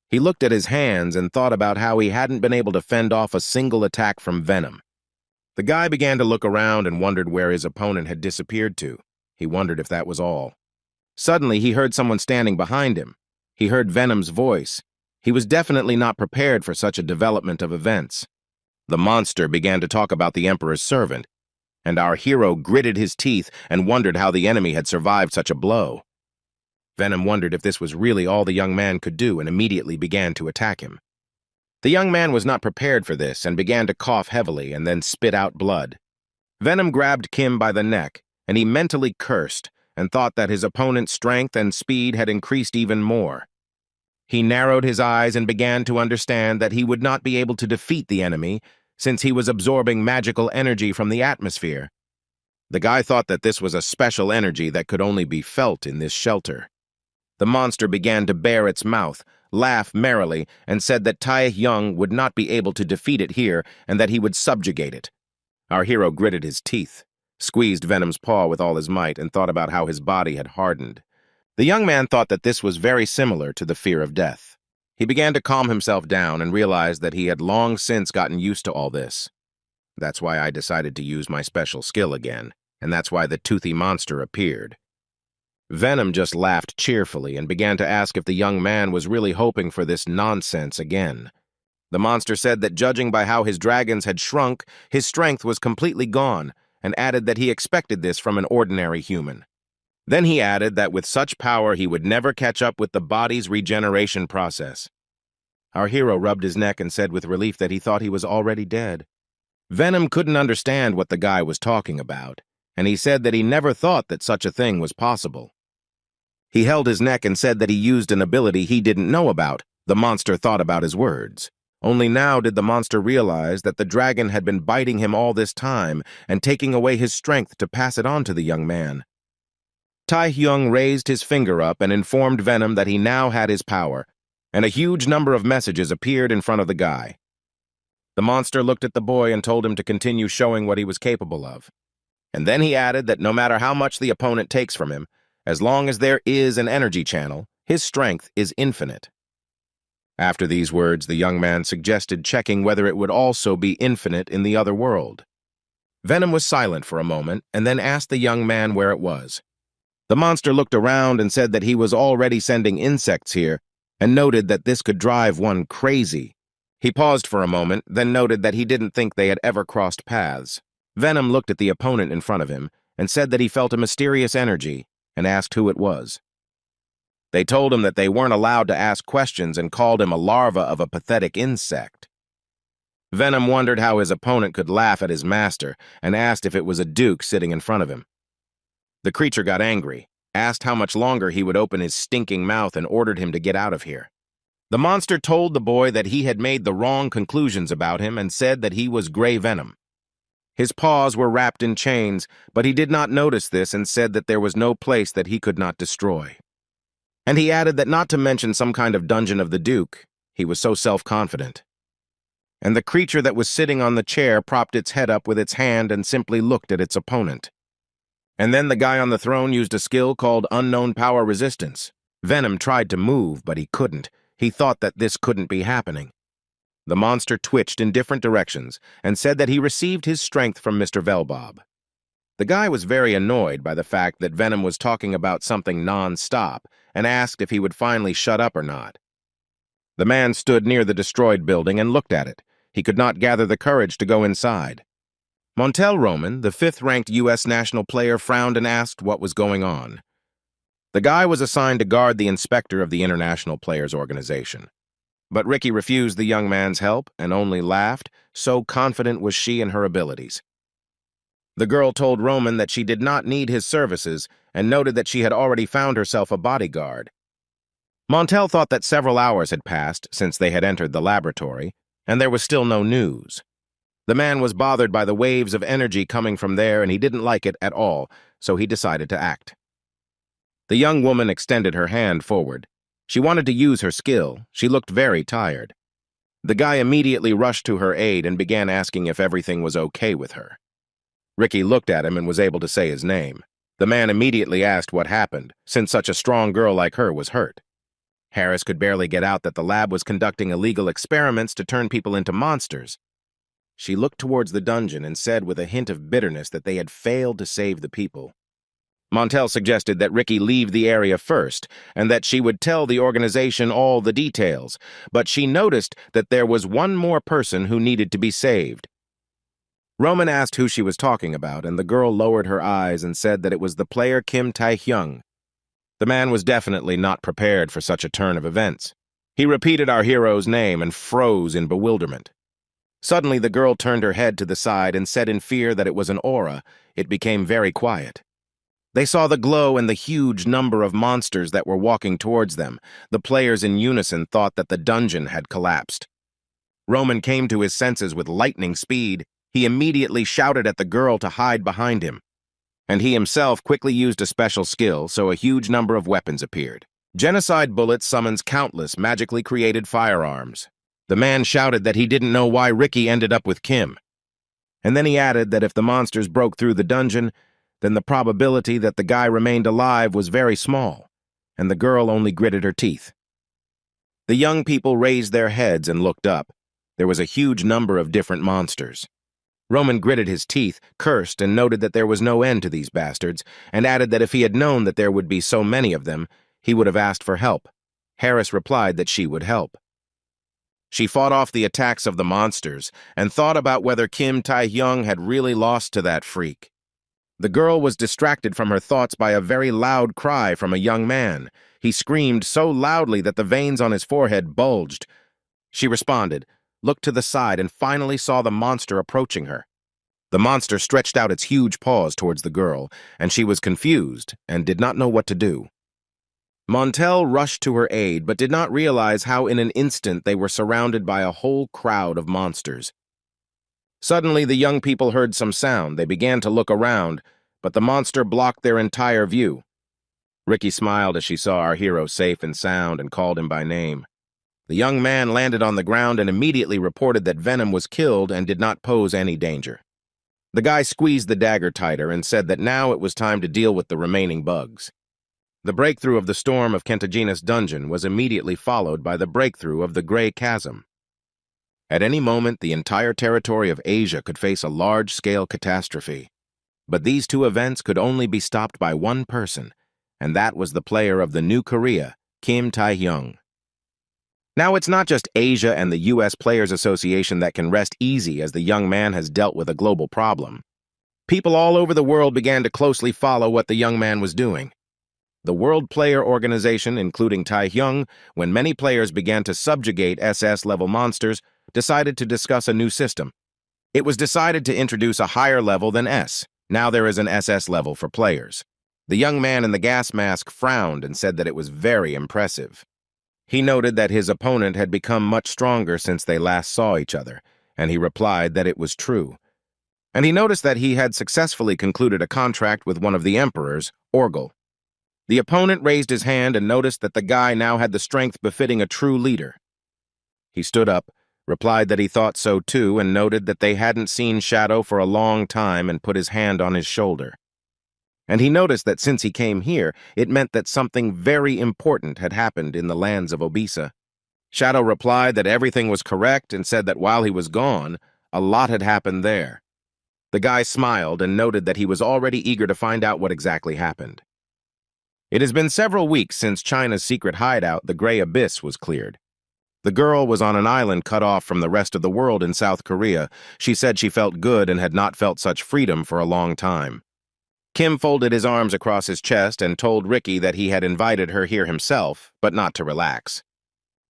He looked at his hands and thought about how he hadn't been able to fend off a single attack from Venom. The guy began to look around and wondered where his opponent had disappeared to. He wondered if that was all. Suddenly, he heard someone standing behind him. He heard Venom's voice. He was definitely not prepared for such a development of events. The monster began to talk about the Emperor's servant, and our hero gritted his teeth and wondered how the enemy had survived such a blow. Venom wondered if this was really all the young man could do and immediately began to attack him. The young man was not prepared for this and began to cough heavily and then spit out blood. Venom grabbed Kim by the neck, and he mentally cursed and thought that his opponent's strength and speed had increased even more. He narrowed his eyes and began to understand that he would not be able to defeat the enemy since he was absorbing magical energy from the atmosphere. The guy thought that this was a special energy that could only be felt in this shelter. The monster began to bare its mouth, laugh merrily, and said that Tae-hyung would not be able to defeat it here and that he would subjugate it. Our hero gritted his teeth, squeezed Venom's paw with all his might, and thought about how his body had hardened. The young man thought that this was very similar to the fear of death. He began to calm himself down and realized that he had long since gotten used to all this. That's why I decided to use my special skill again, and that's why the toothy monster appeared. Venom just laughed cheerfully and began to ask if the young man was really hoping for this nonsense again. The monster said that judging by how his dragons had shrunk, his strength was completely gone, and added that he expected this from an ordinary human. Then he added that with such power he would never catch up with the body's regeneration process. Our hero rubbed his neck and said with relief that he thought he was already dead. Venom couldn't understand what the guy was talking about, and he said that he never thought that such a thing was possible. He held his neck and said that he used an ability he didn't know about. The monster thought about his words. Only now did the monster realize that the dragon had been biting him all this time and taking away his strength to pass it on to the young man. Tae-hyung raised his finger up and informed Venom that he now had his power, and a huge number of messages appeared in front of the guy. The monster looked at the boy and told him to continue showing what he was capable of. And then he added that no matter how much the opponent takes from him, as long as there is an energy channel, his strength is infinite. After these words, the young man suggested checking whether it would also be infinite in the other world. Venom was silent for a moment and then asked the young man where it was. The monster looked around and said that he was already sending insects here and noted that this could drive one crazy. He paused for a moment, then noted that he didn't think they had ever crossed paths. Venom looked at the opponent in front of him and said that he felt a mysterious energy and asked who it was. They told him that they weren't allowed to ask questions and called him a larva of a pathetic insect. Venom wondered how his opponent could laugh at his master and asked if it was a duke sitting in front of him. The creature got angry, asked how much longer he would open his stinking mouth and ordered him to get out of here. The monster told the boy that he had made the wrong conclusions about him and said that he was Gray Venom. His paws were wrapped in chains, but he did not notice this and said that there was no place that he could not destroy. And he added that not to mention some kind of dungeon of the Duke, he was so self-confident. And the creature that was sitting on the chair propped its head up with its hand and simply looked at its opponent. And then the guy on the throne used a skill called Unknown Power Resistance. Venom tried to move, but he couldn't. He thought that this couldn't be happening. The monster twitched in different directions and said that he received his strength from Mr. Velbob. The guy was very annoyed by the fact that Venom was talking about something non-stop and asked if he would finally shut up or not. The man stood near the destroyed building and looked at it. He could not gather the courage to go inside. Montel Roman, the 5th-ranked U.S. national player, frowned and asked what was going on. The guy was assigned to guard the inspector of the International Players Organization. But Ricky refused the young man's help and only laughed, so confident was she in her abilities. The girl told Roman that she did not need his services and noted that she had already found herself a bodyguard. Montel thought that several hours had passed since they had entered the laboratory, and there was still no news. The man was bothered by the waves of energy coming from there, and he didn't like it at all, so he decided to act. The young woman extended her hand forward. She wanted to use her skill. She looked very tired. The guy immediately rushed to her aid and began asking if everything was okay with her. Ricky looked at him and was able to say his name. The man immediately asked what happened, since such a strong girl like her was hurt. Harris could barely get out that the lab was conducting illegal experiments to turn people into monsters. She looked towards the dungeon and said with a hint of bitterness that they had failed to save the people. Montel suggested that Ricky leave the area first and that she would tell the organization all the details, but she noticed that there was one more person who needed to be saved. Roman asked who she was talking about, and the girl lowered her eyes and said that it was the player Kim Tae-hyung. The man was definitely not prepared for such a turn of events. He repeated our hero's name and froze in bewilderment. Suddenly, the girl turned her head to the side and said in fear that it was an aura. It became very quiet. They saw the glow and the huge number of monsters that were walking towards them. The players in unison thought that the dungeon had collapsed. Roman came to his senses with lightning speed. He immediately shouted at the girl to hide behind him. And he himself quickly used a special skill, so a huge number of weapons appeared. Genocide Bullet summons countless magically created firearms. The man shouted that he didn't know why Ricky ended up with Kim. And then he added that if the monsters broke through the dungeon, then the probability that the guy remained alive was very small, and the girl only gritted her teeth. The young people raised their heads and looked up. There was a huge number of different monsters. Roman gritted his teeth, cursed, and noted that there was no end to these bastards, and added that if he had known that there would be so many of them, he would have asked for help. Harris replied that she would help. She fought off the attacks of the monsters and thought about whether Kim Tae-hyung had really lost to that freak. The girl was distracted from her thoughts by a very loud cry from a young man. He screamed so loudly that the veins on his forehead bulged. She responded, looked to the side, and finally saw the monster approaching her. The monster stretched out its huge paws towards the girl, and she was confused and did not know what to do. Montel rushed to her aid, but did not realize how in an instant they were surrounded by a whole crowd of monsters. Suddenly, the young people heard some sound. They began to look around, but the monster blocked their entire view. Ricky smiled as she saw our hero safe and sound and called him by name. The young man landed on the ground and immediately reported that Venom was killed and did not pose any danger. The guy squeezed the dagger tighter and said that now it was time to deal with the remaining bugs. The breakthrough of the storm of Kentagina's dungeon was immediately followed by the breakthrough of the Grey Chasm. At any moment, the entire territory of Asia could face a large-scale catastrophe. But these two events could only be stopped by one person, and that was the player of the New Korea, Kim Tae-hyung. Now, it's not just Asia and the U.S. Players Association that can rest easy as the young man has dealt with a global problem. People all over the world began to closely follow what the young man was doing. The World Player Organization, including Tae-hyung, when many players began to subjugate SS-level monsters, decided to discuss a new system. It was decided to introduce a higher level than S. Now there is an SS level for players. The young man in the gas mask frowned and said that it was very impressive. He noted that his opponent had become much stronger since they last saw each other, and he replied that it was true. And he noticed that he had successfully concluded a contract with one of the emperors, Orgel. The opponent raised his hand and noticed that the guy now had the strength befitting a true leader. He stood up, replied that he thought so too, and noted that they hadn't seen Shadow for a long time and put his hand on his shoulder. And he noticed that since he came here, it meant that something very important had happened in the lands of Obisa. Shadow replied that everything was correct and said that while he was gone, a lot had happened there. The guy smiled and noted that he was already eager to find out what exactly happened. It has been several weeks since China's secret hideout, the Grey Abyss, was cleared. The girl was on an island cut off from the rest of the world in South Korea. She said she felt good and had not felt such freedom for a long time. Kim folded his arms across his chest and told Ricky that he had invited her here himself, but not to relax.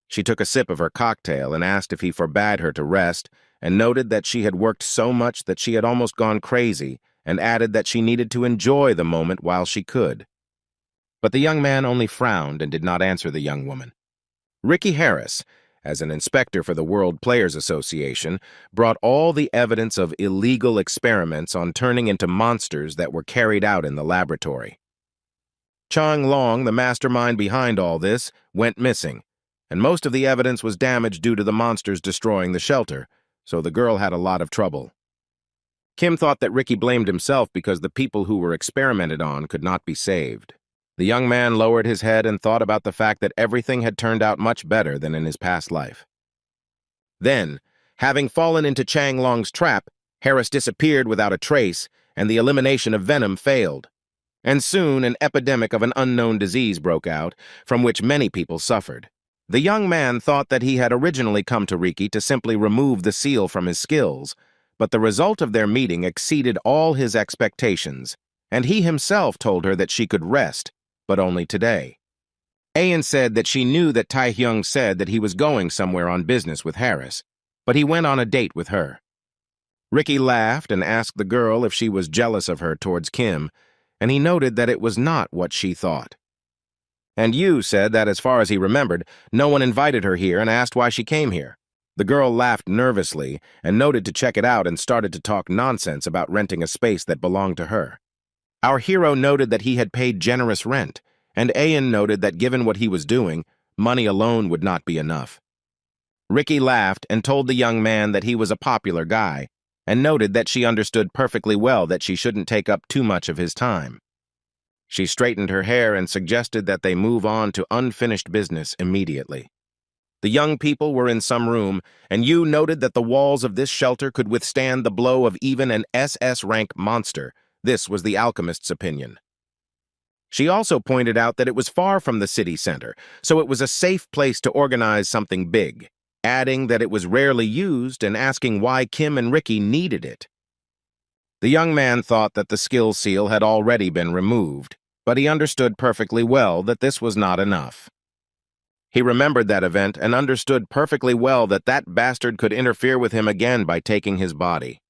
She took a sip of her cocktail and asked if he forbade her to rest, and noted that she had worked so much that she had almost gone crazy, and added that she needed to enjoy the moment while she could. But the young man only frowned and did not answer the young woman. Ricky Harris, as an inspector for the World Players Association, brought all the evidence of illegal experiments on turning into monsters that were carried out in the laboratory. Chang Long, the mastermind behind all this, went missing, and most of the evidence was damaged due to the monsters destroying the shelter, so the girl had a lot of trouble. Kim thought that Ricky blamed himself because the people who were experimented on could not be saved. The young man lowered his head and thought about the fact that everything had turned out much better than in his past life. Then, having fallen into Chang Long's trap, Harris disappeared without a trace, and the elimination of Venom failed. And soon an epidemic of an unknown disease broke out, from which many people suffered. The young man thought that he had originally come to Ricky to simply remove the seal from his skills, but the result of their meeting exceeded all his expectations, and he himself told her that she could rest, but only today. Ayan said that she knew that Tae-hyung said that he was going somewhere on business with Harris, but he went on a date with her. Ricky laughed and asked the girl if she was jealous of her towards Kim, and he noted that it was not what she thought. And Yu said that as far as he remembered, no one invited her here and asked why she came here. The girl laughed nervously and noted to check it out and started to talk nonsense about renting a space that belonged to her. Our hero noted that he had paid generous rent, and Ayan noted that given what he was doing, money alone would not be enough. Ricky laughed and told the young man that he was a popular guy, and noted that she understood perfectly well that she shouldn't take up too much of his time. She straightened her hair and suggested that they move on to unfinished business immediately. The young people were in some room, and Yu noted that the walls of this shelter could withstand the blow of even an SS-rank monster. This was the alchemist's opinion. She also pointed out that it was far from the city center, so it was a safe place to organize something big, adding that it was rarely used and asking why Kim and Ricky needed it. The young man thought that the skill seal had already been removed, but he understood perfectly well that this was not enough. He remembered that event and understood perfectly well that that bastard could interfere with him again by taking his body.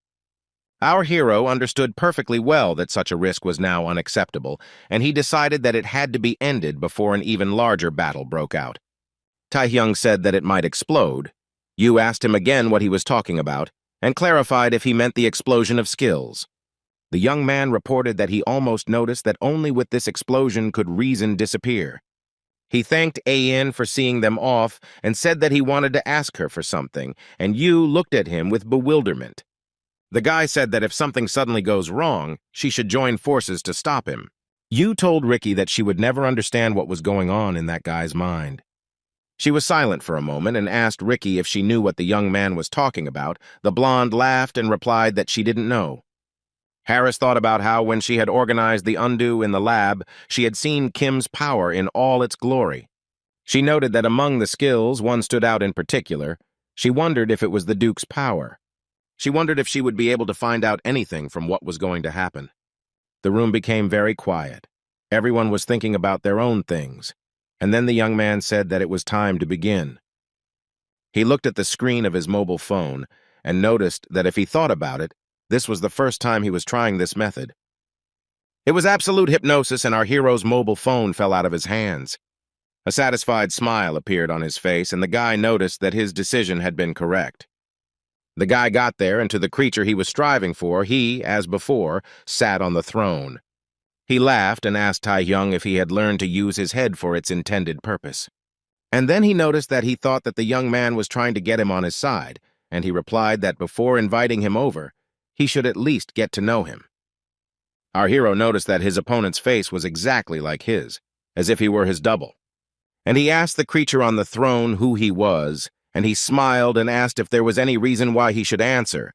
Our hero understood perfectly well that such a risk was now unacceptable, and he decided that it had to be ended before an even larger battle broke out. Taehyung said that it might explode. Yu asked him again what he was talking about, and clarified if he meant the explosion of skills. The young man reported that he almost noticed that only with this explosion could reason disappear. He thanked Ain for seeing them off and said that he wanted to ask her for something, and Yu looked at him with bewilderment. The guy said that if something suddenly goes wrong, she should join forces to stop him. Yu told Ricky that she would never understand what was going on in that guy's mind. She was silent for a moment and asked Ricky if she knew what the young man was talking about. The blonde laughed and replied that she didn't know. Harris thought about how when she had organized the undo in the lab, she had seen Kim's power in all its glory. She noted that among the skills, one stood out in particular. She wondered if it was the Duke's power. She wondered if she would be able to find out anything from what was going to happen. The room became very quiet. Everyone was thinking about their own things, and then the young man said that it was time to begin. He looked at the screen of his mobile phone and noticed that if he thought about it, this was the first time he was trying this method. It was absolute hypnosis, and our hero's mobile phone fell out of his hands. A satisfied smile appeared on his face, and the guy noticed that his decision had been correct. The guy got there, and to the creature he was striving for, he, as before, sat on the throne. He laughed and asked Taehyung if he had learned to use his head for its intended purpose. And then he noticed that he thought that the young man was trying to get him on his side, and he replied that before inviting him over, he should at least get to know him. Our hero noticed that his opponent's face was exactly like his, as if he were his double. And he asked the creature on the throne who he was, and he smiled and asked if there was any reason why he should answer.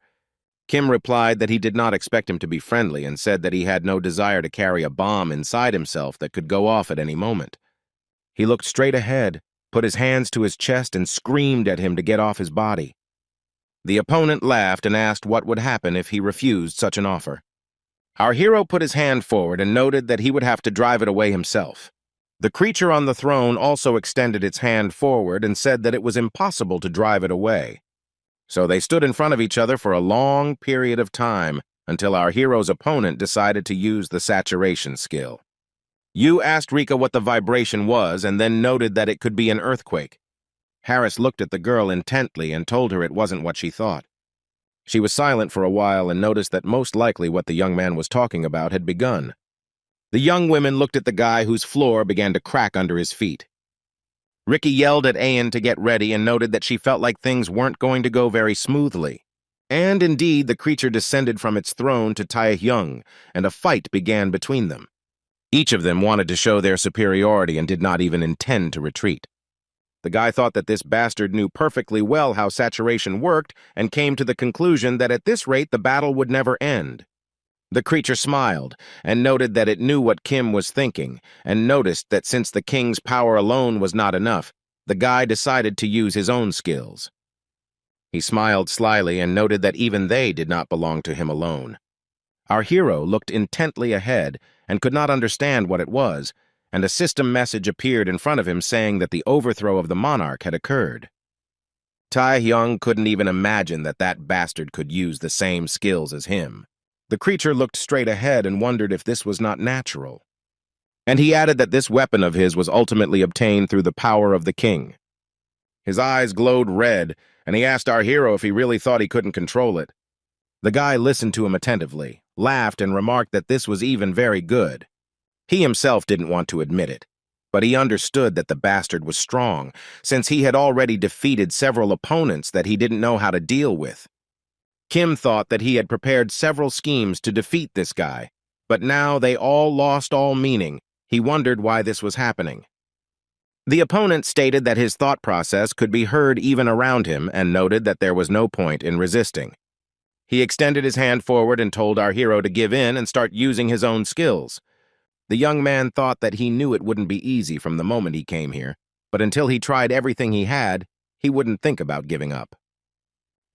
Kim replied that he did not expect him to be friendly and said that he had no desire to carry a bomb inside himself that could go off at any moment. He looked straight ahead, put his hands to his chest, and screamed at him to get off his body. The opponent laughed and asked what would happen if he refused such an offer. Our hero put his hand forward and noted that he would have to drive it away himself. The creature on the throne also extended its hand forward and said that it was impossible to drive it away. So they stood in front of each other for a long period of time until our hero's opponent decided to use the saturation skill. Yu asked Rika what the vibration was and then noted that it could be an earthquake. Harris looked at the girl intently and told her it wasn't what she thought. She was silent for a while and noticed that most likely what the young man was talking about had begun. The young women looked at the guy whose floor began to crack under his feet. Ricky yelled at Ayan to get ready and noted that she felt like things weren't going to go very smoothly. And indeed, the creature descended from its throne to Taehyung, and a fight began between them. Each of them wanted to show their superiority and did not even intend to retreat. The guy thought that this bastard knew perfectly well how saturation worked and came to the conclusion that at this rate the battle would never end. The creature smiled and noted that it knew what Kim was thinking and noticed that since the king's power alone was not enough, the guy decided to use his own skills. He smiled slyly and noted that even they did not belong to him alone. Our hero looked intently ahead and could not understand what it was, and a system message appeared in front of him saying that the overthrow of the monarch had occurred. Taehyung couldn't even imagine that that bastard could use the same skills as him. The creature looked straight ahead and wondered if this was not natural. And he added that this weapon of his was ultimately obtained through the power of the king. His eyes glowed red, and he asked our hero if he really thought he couldn't control it. The guy listened to him attentively, laughed, and remarked that this was even very good. He himself didn't want to admit it, but he understood that the bastard was strong, since he had already defeated several opponents that he didn't know how to deal with. Kim thought that he had prepared several schemes to defeat this guy, but now they all lost all meaning. He wondered why this was happening. The opponent stated that his thought process could be heard even around him and noted that there was no point in resisting. He extended his hand forward and told our hero to give in and start using his own skills. The young man thought that he knew it wouldn't be easy from the moment he came here, but until he tried everything he had, he wouldn't think about giving up.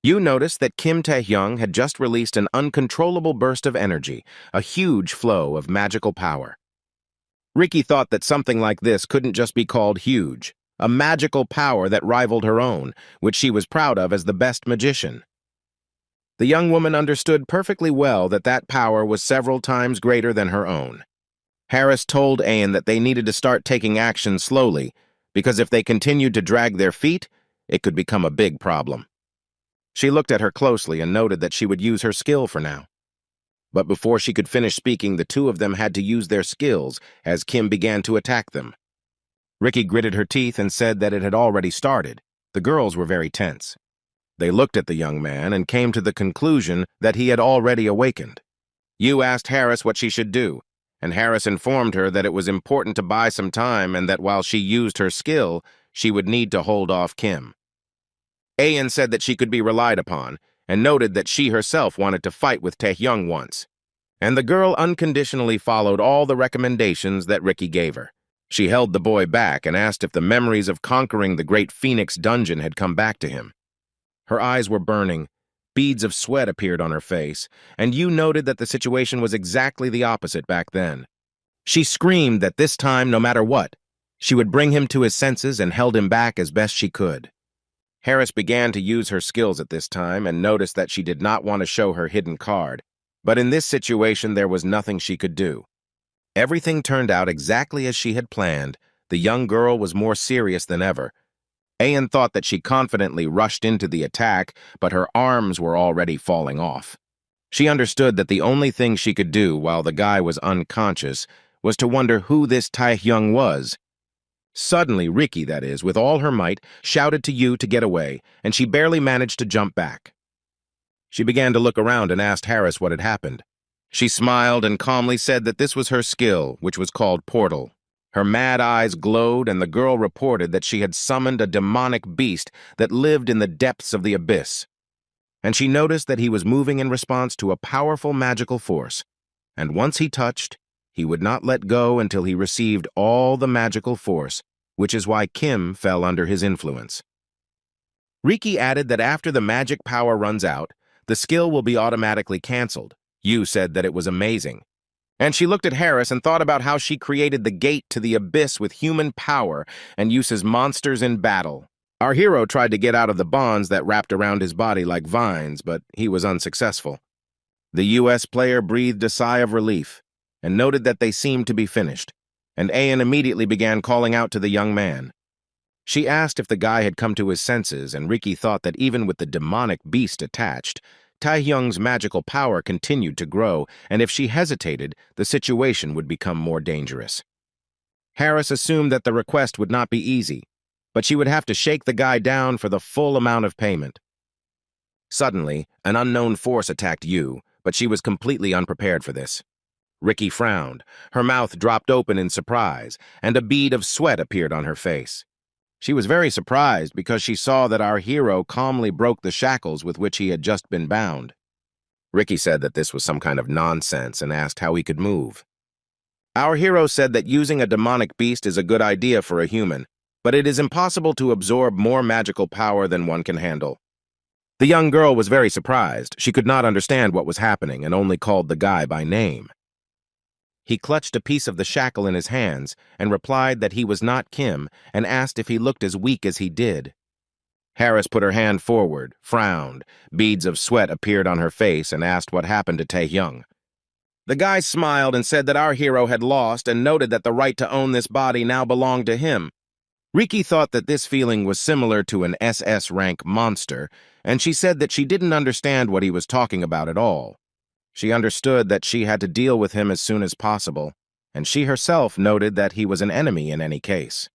You noticed that Kim Taehyung had just released an uncontrollable burst of energy, a huge flow of magical power. Ricky thought that something like this couldn't just be called huge, a magical power that rivaled her own, which she was proud of as the best magician. The young woman understood perfectly well that that power was several times greater than her own. Harris told Ayan that they needed to start taking action slowly, because if they continued to drag their feet, it could become a big problem. She looked at her closely and noted that she would use her skill for now. But before she could finish speaking, the two of them had to use their skills as Kim began to attack them. Ricky gritted her teeth and said that it had already started. The girls were very tense. They looked at the young man and came to the conclusion that he had already awakened. Yu asked Harris what she should do, and Harris informed her that it was important to buy some time and that while she used her skill, she would need to hold off Kim. Ayan said that she could be relied upon, and noted that she herself wanted to fight with Taehyung once. And the girl unconditionally followed all the recommendations that Ricky gave her. She held the boy back and asked if the memories of conquering the Great Phoenix dungeon had come back to him. Her eyes were burning, beads of sweat appeared on her face, and Yu noted that the situation was exactly the opposite back then. She screamed that this time, no matter what, she would bring him to his senses and held him back as best she could. Harris began to use her skills at this time and noticed that she did not want to show her hidden card, but in this situation there was nothing she could do. Everything turned out exactly as she had planned. The young girl was more serious than ever. Ayan thought that she confidently rushed into the attack, but her arms were already falling off. She understood that the only thing she could do while the guy was unconscious was to wonder who this Taehyung was. Suddenly, Ricky, that is, with all her might, shouted to Yu to get away, and she barely managed to jump back. She began to look around and asked Harris what had happened. She smiled and calmly said that this was her skill, which was called Portal. Her mad eyes glowed, and the girl reported that she had summoned a demonic beast that lived in the depths of the abyss. And she noticed that he was moving in response to a powerful magical force, and once he touched, he would not let go until he received all the magical force, which is why Kim fell under his influence. Riki added that after the magic power runs out, the skill will be automatically canceled. Yu said that it was amazing. And she looked at Harris and thought about how she created the gate to the abyss with human power and uses monsters in battle. Our hero tried to get out of the bonds that wrapped around his body like vines, but he was unsuccessful. The U.S. player breathed a sigh of relief and noted that they seemed to be finished, and Ayan immediately began calling out to the young man. She asked if the guy had come to his senses, and Riki thought that even with the demonic beast attached, Taehyung's magical power continued to grow, and if she hesitated, the situation would become more dangerous. Harris assumed that the request would not be easy, but she would have to shake the guy down for the full amount of payment. Suddenly, an unknown force attacked Yu, but she was completely unprepared for this. Riki frowned, her mouth dropped open in surprise, and a bead of sweat appeared on her face. She was very surprised because she saw that our hero calmly broke the shackles with which he had just been bound. Riki said that this was some kind of nonsense and asked how he could move. Our hero said that using a demonic beast is a good idea for a human, but it is impossible to absorb more magical power than one can handle. The young girl was very surprised. She could not understand what was happening and only called the guy by name. He clutched a piece of the shackle in his hands and replied that he was not Kim and asked if he looked as weak as he did. Harris put her hand forward, frowned, beads of sweat appeared on her face, and asked what happened to Taehyung. The guy smiled and said that our hero had lost and noted that the right to own this body now belonged to him. Riki thought that this feeling was similar to an SS-Rank monster, and she said that she didn't understand what he was talking about at all. She understood that she had to deal with him as soon as possible, and she herself noted that he was an enemy in any case.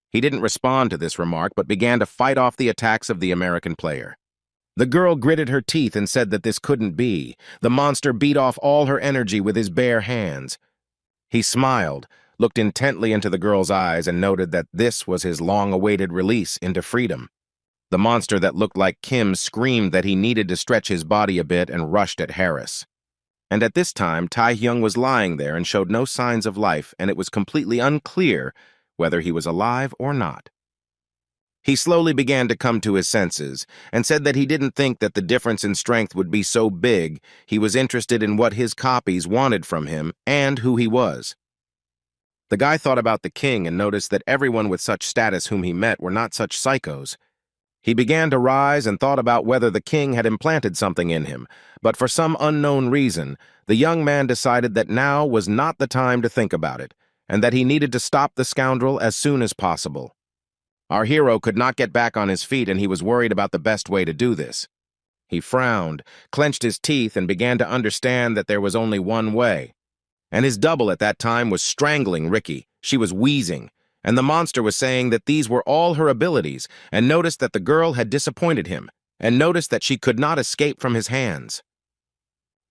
He didn't respond to this remark, but began to fight off the attacks of the American player. The girl gritted her teeth and said that this couldn't be. The monster beat off all her energy with his bare hands. He smiled, looked intently into the girl's eyes, and noted that this was his long-awaited release into freedom. The monster that looked like Kim screamed that he needed to stretch his body a bit and rushed at Harris. And at this time, Taehyung was lying there and showed no signs of life, and it was completely unclear whether he was alive or not. He slowly began to come to his senses and said that he didn't think that the difference in strength would be so big. He was interested in what his copies wanted from him and who he was. The guy thought about the king and noticed that everyone with such status whom he met were not such psychos. He began to rise and thought about whether the king had implanted something in him, but for some unknown reason, the young man decided that now was not the time to think about it, and that he needed to stop the scoundrel as soon as possible. Our hero could not get back on his feet, and he was worried about the best way to do this. He frowned, clenched his teeth, and began to understand that there was only one way. And his double at that time was strangling Ricky. She was wheezing, and the monster was saying that these were all her abilities, and noticed that the girl had disappointed him, and noticed that she could not escape from his hands.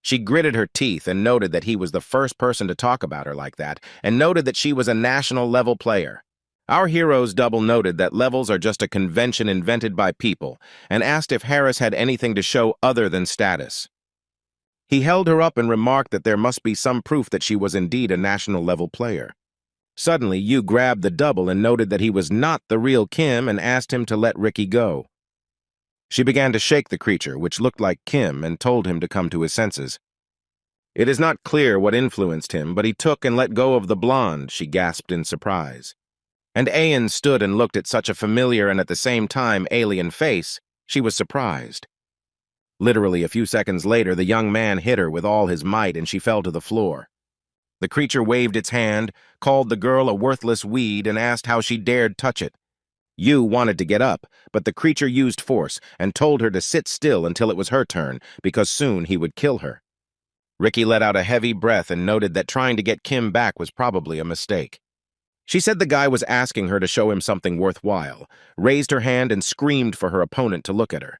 She gritted her teeth and noted that he was the first person to talk about her like that, and noted that she was a national-level player. Our hero's double noted that levels are just a convention invented by people, and asked if Harris had anything to show other than status. He held her up and remarked that there must be some proof that she was indeed a national-level player. Suddenly, Yu grabbed the double and noted that he was not the real Kim and asked him to let Ricky go. She began to shake the creature, which looked like Kim, and told him to come to his senses. It is not clear what influenced him, but he took and let go of the blonde, she gasped in surprise. And Ayan stood and looked at such a familiar and at the same time alien face, she was surprised. Literally a few seconds later, the young man hit her with all his might and she fell to the floor. The creature waved its hand, called the girl a worthless weed, and asked how she dared touch it. Yu wanted to get up, but the creature used force and told her to sit still until it was her turn, because soon he would kill her. Ricky let out a heavy breath and noted that trying to get Kim back was probably a mistake. She said the guy was asking her to show him something worthwhile, raised her hand and screamed for her opponent to look at her.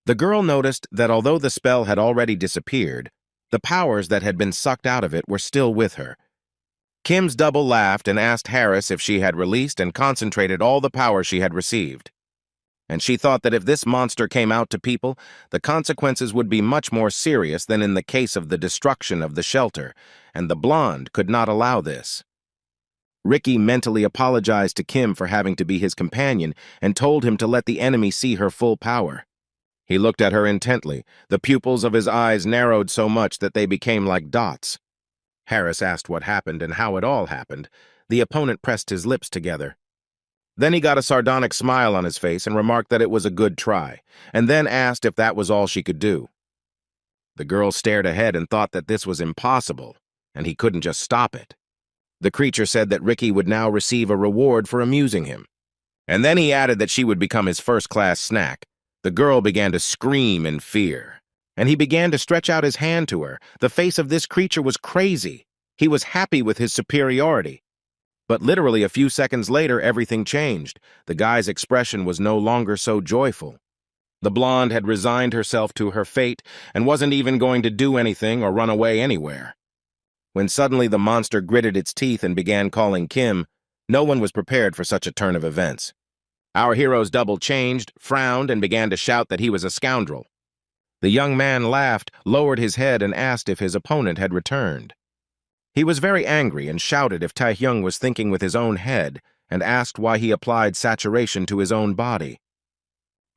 The girl noticed that although the spell had already disappeared, the powers that had been sucked out of it were still with her. Kim's double laughed and asked Harris if she had released and concentrated all the power she had received. And she thought that if this monster came out to people, the consequences would be much more serious than in the case of the destruction of the shelter, and the blonde could not allow this. Ricky mentally apologized to Kim for having to be his companion and told him to let the enemy see her full power. He looked at her intently. The pupils of his eyes narrowed so much that they became like dots. Harris asked what happened and how it all happened. The opponent pressed his lips together. Then he got a sardonic smile on his face and remarked that it was a good try, and then asked if that was all she could do. The girl stared ahead and thought that this was impossible, and he couldn't just stop it. The creature said that Ricky would now receive a reward for amusing him. And then he added that she would become his first-class snack. The girl began to scream in fear, and he began to stretch out his hand to her. The face of this creature was crazy. He was happy with his superiority. But literally a few seconds later, everything changed. The guy's expression was no longer so joyful. The blonde had resigned herself to her fate and wasn't even going to do anything or run away anywhere. When suddenly the monster gritted its teeth and began calling Kim, no one was prepared for such a turn of events. Our hero's double changed, frowned, and began to shout that he was a scoundrel. The young man laughed, lowered his head, and asked if his opponent had returned. He was very angry and shouted if Taehyung was thinking with his own head, and asked why he applied saturation to his own body.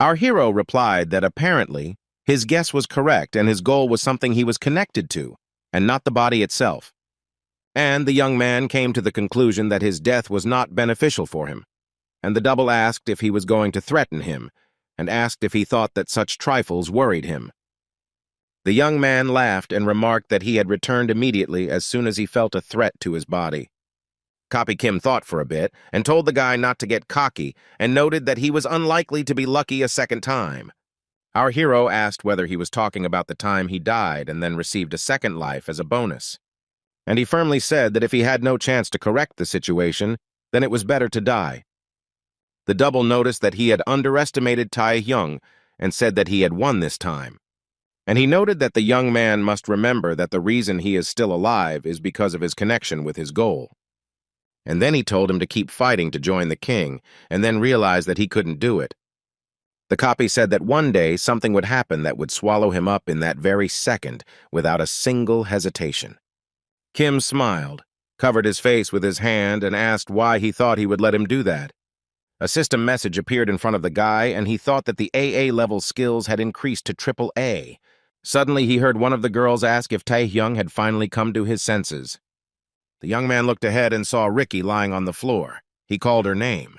Our hero replied that apparently his guess was correct and his goal was something he was connected to, and not the body itself. And the young man came to the conclusion that his death was not beneficial for him, and the double asked if he was going to threaten him, and asked if he thought that such trifles worried him. The young man laughed and remarked that he had returned immediately as soon as he felt a threat to his body. Copy Kim thought for a bit and told the guy not to get cocky and noted that he was unlikely to be lucky a second time. Our hero asked whether he was talking about the time he died and then received a second life as a bonus. And he firmly said that if he had no chance to correct the situation, then it was better to die. The double noticed that he had underestimated Taehyung and said that he had won this time. And he noted that the young man must remember that the reason he is still alive is because of his connection with his goal. And then he told him to keep fighting to join the king, and then realized that he couldn't do it. The copy said that one day something would happen that would swallow him up in that very second without a single hesitation. Kim smiled, covered his face with his hand, and asked why he thought he would let him do that. A system message appeared in front of the guy, and he thought that the AA-level skills had increased to AAA. Suddenly, he heard one of the girls ask if Taehyung had finally come to his senses. The young man looked ahead and saw Ricky lying on the floor. He called her name.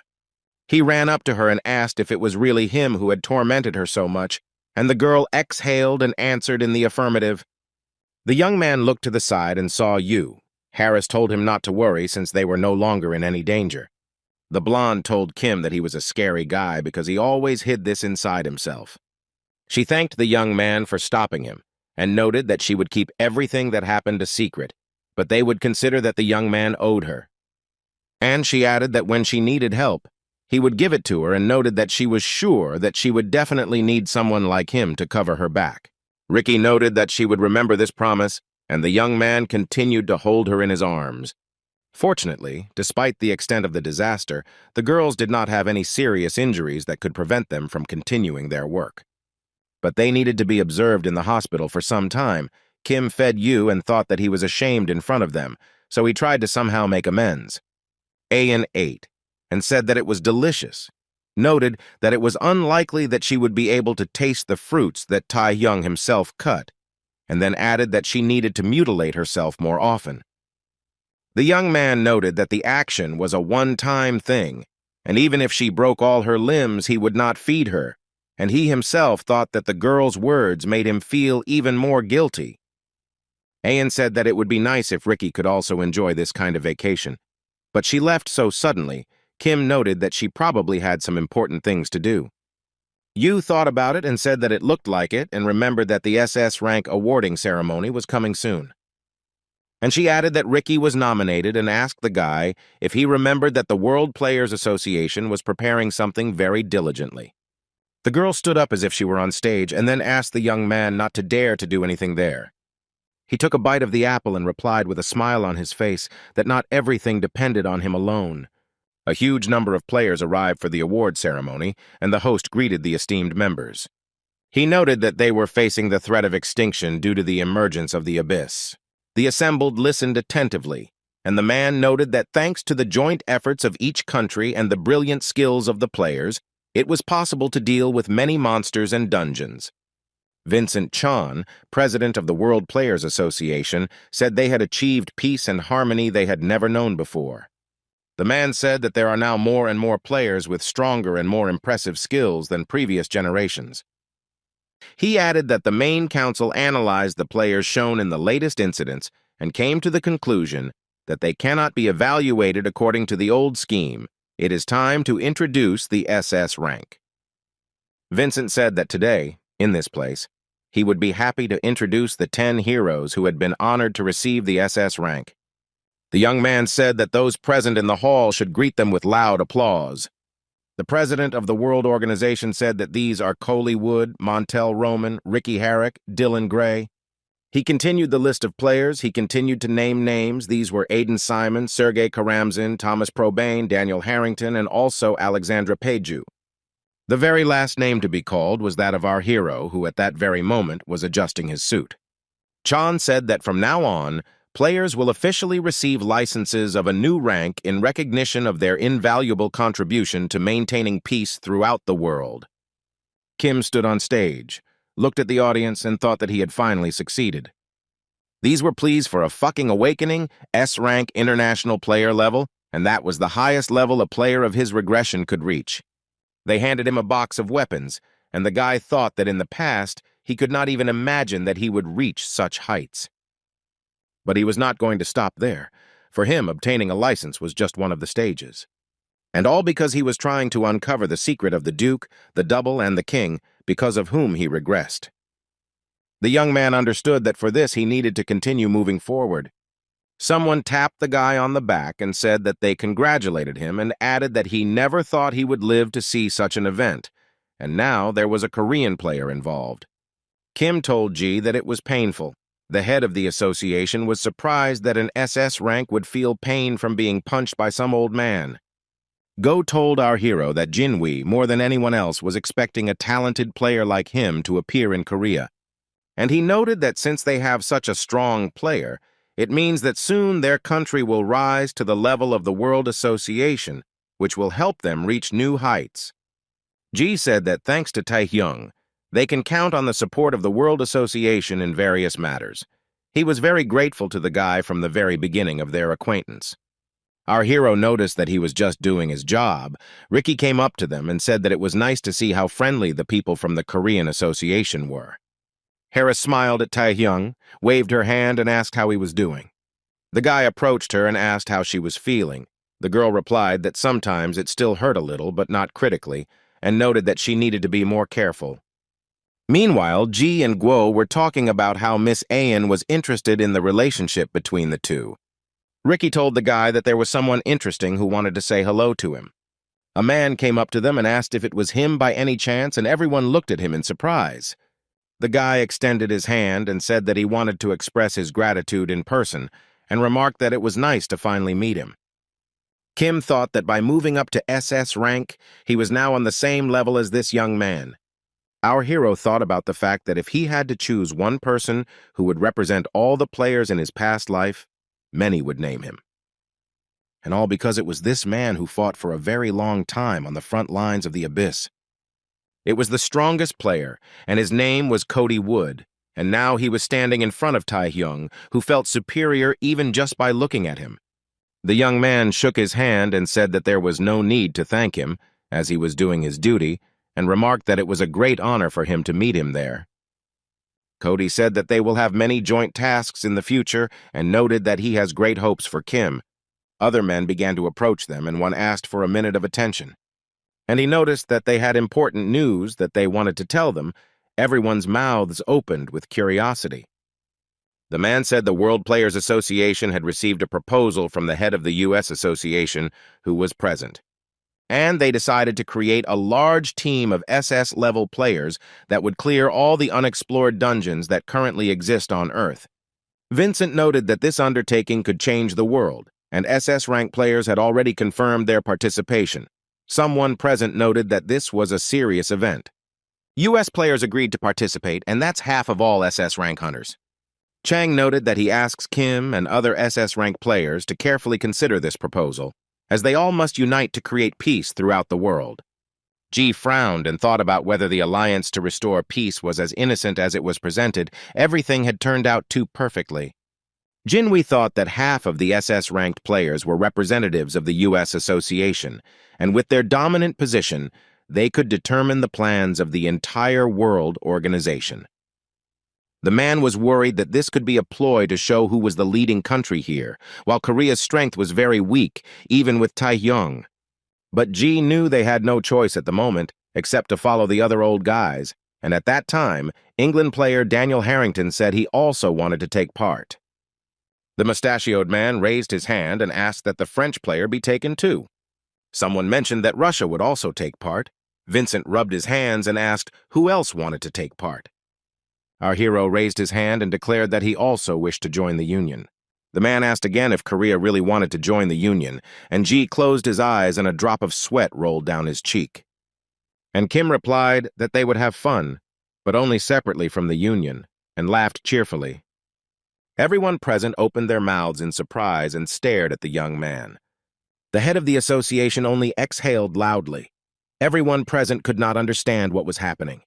He ran up to her and asked if it was really him who had tormented her so much, and the girl exhaled and answered in the affirmative. The young man looked to the side and saw Yu. Harris told him not to worry since they were no longer in any danger. The blonde told Kim that he was a scary guy because he always hid this inside himself. She thanked the young man for stopping him and noted that she would keep everything that happened a secret, but they would consider that the young man owed her. And she added that when she needed help, he would give it to her and noted that she was sure that she would definitely need someone like him to cover her back. Ricky noted that she would remember this promise, and the young man continued to hold her in his arms. Fortunately, despite the extent of the disaster, the girls did not have any serious injuries that could prevent them from continuing their work. But they needed to be observed in the hospital for some time. Kim fed Yu and thought that he was ashamed in front of them, so he tried to somehow make amends. Ayan ate and said that it was delicious, noted that it was unlikely that she would be able to taste the fruits that Tae-hyung himself cut, and then added that she needed to mutilate herself more often. The young man noted that the action was a one-time thing, and even if she broke all her limbs, he would not feed her, and he himself thought that the girl's words made him feel even more guilty. Ayan said that it would be nice if Ricky could also enjoy this kind of vacation, but she left so suddenly, Kim noted that she probably had some important things to do. Yu thought about it and said that it looked like it and remembered that the SS rank awarding ceremony was coming soon. And she added that Ricky was nominated and asked the guy if he remembered that the World Players Association was preparing something very diligently. The girl stood up as if she were on stage and then asked the young man not to dare to do anything there. He took a bite of the apple and replied with a smile on his face that not everything depended on him alone. A huge number of players arrived for the award ceremony, and the host greeted the esteemed members. He noted that they were facing the threat of extinction due to the emergence of the abyss. The assembled listened attentively, and the man noted that thanks to the joint efforts of each country and the brilliant skills of the players, it was possible to deal with many monsters and dungeons. Vincent Chan, president of the World Players Association, said they had achieved peace and harmony they had never known before. The man said that there are now more and more players with stronger and more impressive skills than previous generations. He added that the main council analyzed the players shown in the latest incidents and came to the conclusion that they cannot be evaluated according to the old scheme. It is time to introduce the SS rank. Vincent said that today, in this place, he would be happy to introduce the 10 heroes who had been honored to receive the SS rank. The young man said that those present in the hall should greet them with loud applause. The president of the World Organization said that these are Coley Wood, Montel Roman, Ricky Herrick, Dylan Gray. He continued the list of players. He continued to name names. These were Aidan Simon, Sergei Karamzin, Thomas Probane, Daniel Harrington, and also Alexandra Peju. The very last name to be called was that of our hero, who at that very moment was adjusting his suit. Chan said that from now on, players will officially receive licenses of a new rank in recognition of their invaluable contribution to maintaining peace throughout the world. Kim stood on stage, looked at the audience, and thought that he had finally succeeded. These were pleas for a fucking awakening, S-rank international player level, and that was the highest level a player of his regression could reach. They handed him a box of weapons, and the guy thought that in the past he could not even imagine that he would reach such heights. But he was not going to stop there. For him, obtaining a license was just one of the stages. And all because he was trying to uncover the secret of the Duke, the Double, and the King, because of whom he regressed. The young man understood that for this he needed to continue moving forward. Someone tapped the guy on the back and said that they congratulated him and added that he never thought he would live to see such an event, and now there was a Korean player involved. Kim told Ji that it was painful. The head of the association was surprised that an SS rank would feel pain from being punched by some old man. Go told our hero that Jinwee, more than anyone else, was expecting a talented player like him to appear in Korea. And he noted that since they have such a strong player, it means that soon their country will rise to the level of the World Association, which will help them reach new heights. Ji said that thanks to Tae-hyung, they can count on the support of the World Association in various matters. He was very grateful to the guy from the very beginning of their acquaintance. Our hero noticed that he was just doing his job. Ricky came up to them and said that it was nice to see how friendly the people from the Korean Association were. Harris smiled at Taehyung, waved her hand, and asked how he was doing. The guy approached her and asked how she was feeling. The girl replied that sometimes it still hurt a little, but not critically, and noted that she needed to be more careful. Meanwhile, Ji and Guo were talking about how Miss Ayan was interested in the relationship between the two. Ricky told the guy that there was someone interesting who wanted to say hello to him. A man came up to them and asked if it was him by any chance, and everyone looked at him in surprise. The guy extended his hand and said that he wanted to express his gratitude in person, and remarked that it was nice to finally meet him. Kim thought that by moving up to SS rank, he was now on the same level as this young man. Our hero thought about the fact that if he had to choose one person who would represent all the players in his past life, many would name him. And all because it was this man who fought for a very long time on the front lines of the abyss. It was the strongest player, and his name was Cody Wood, and now he was standing in front of Taehyung, who felt superior even just by looking at him. The young man shook his hand and said that there was no need to thank him, as he was doing his duty, and remarked that it was a great honor for him to meet him there. Cody said that they will have many joint tasks in the future and noted that he has great hopes for Kim. Other men began to approach them, and one asked for a minute of attention. And he noticed that they had important news that they wanted to tell them. Everyone's mouths opened with curiosity. The man said the World Players Association had received a proposal from the head of the U.S. Association, who was present. And they decided to create a large team of SS-level players that would clear all the unexplored dungeons that currently exist on Earth. Vincent noted that this undertaking could change the world, and SS-rank players had already confirmed their participation. Someone present noted that this was a serious event. U.S. players agreed to participate, and that's half of all SS-rank hunters. Chang noted that he asks Kim and other SS-rank players to carefully consider this proposal, as they all must unite to create peace throughout the world. Ji frowned and thought about whether the alliance to restore peace was as innocent as it was presented. Everything had turned out too perfectly. Jinwi thought that half of the SS-ranked players were representatives of the U.S. Association, and with their dominant position, they could determine the plans of the entire world organization. The man was worried that this could be a ploy to show who was the leading country here, while Korea's strength was very weak, even with Taehyung. But Ji knew they had no choice at the moment, except to follow the other old guys, and at that time, England player Daniel Harrington said he also wanted to take part. The mustachioed man raised his hand and asked that the French player be taken too. Someone mentioned that Russia would also take part. Vincent rubbed his hands and asked who else wanted to take part. Our hero raised his hand and declared that he also wished to join the Union. The man asked again if Korea really wanted to join the Union, and Ji closed his eyes and a drop of sweat rolled down his cheek. And Kim replied that they would have fun, but only separately from the Union, and laughed cheerfully. Everyone present opened their mouths in surprise and stared at the young man. The head of the association only exhaled loudly. Everyone present could not understand what was happening.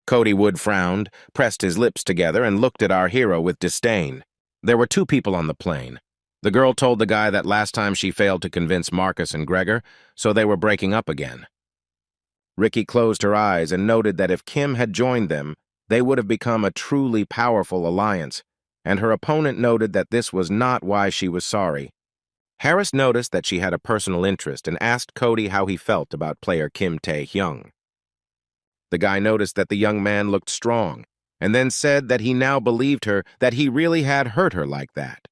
Cody Wood frowned, pressed his lips together, and looked at our hero with disdain. There were two people on the plane. The girl told the guy that last time she failed to convince Marcus and Gregor, so they were breaking up again. Ricky closed her eyes and noted that if Kim had joined them, they would have become a truly powerful alliance, and her opponent noted that this was not why she was sorry. Harris noticed that she had a personal interest and asked Cody how he felt about player Kim Tae-hyung. The guy noticed that the young man looked strong, and then said that he now believed her that he really had hurt her like that.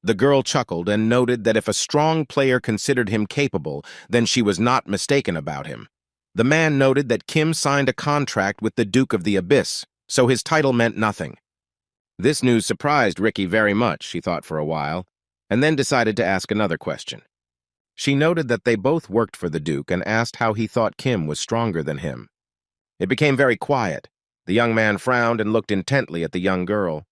The girl chuckled and noted that if a strong player considered him capable, then she was not mistaken about him. The man noted that Kim signed a contract with the Duke of the Abyss, so his title meant nothing. This news surprised Ricky very much, she thought for a while, and then decided to ask another question. She noted that they both worked for the Duke and asked how he thought Kim was stronger than him. It became very quiet. The young man frowned and looked intently at the young girl.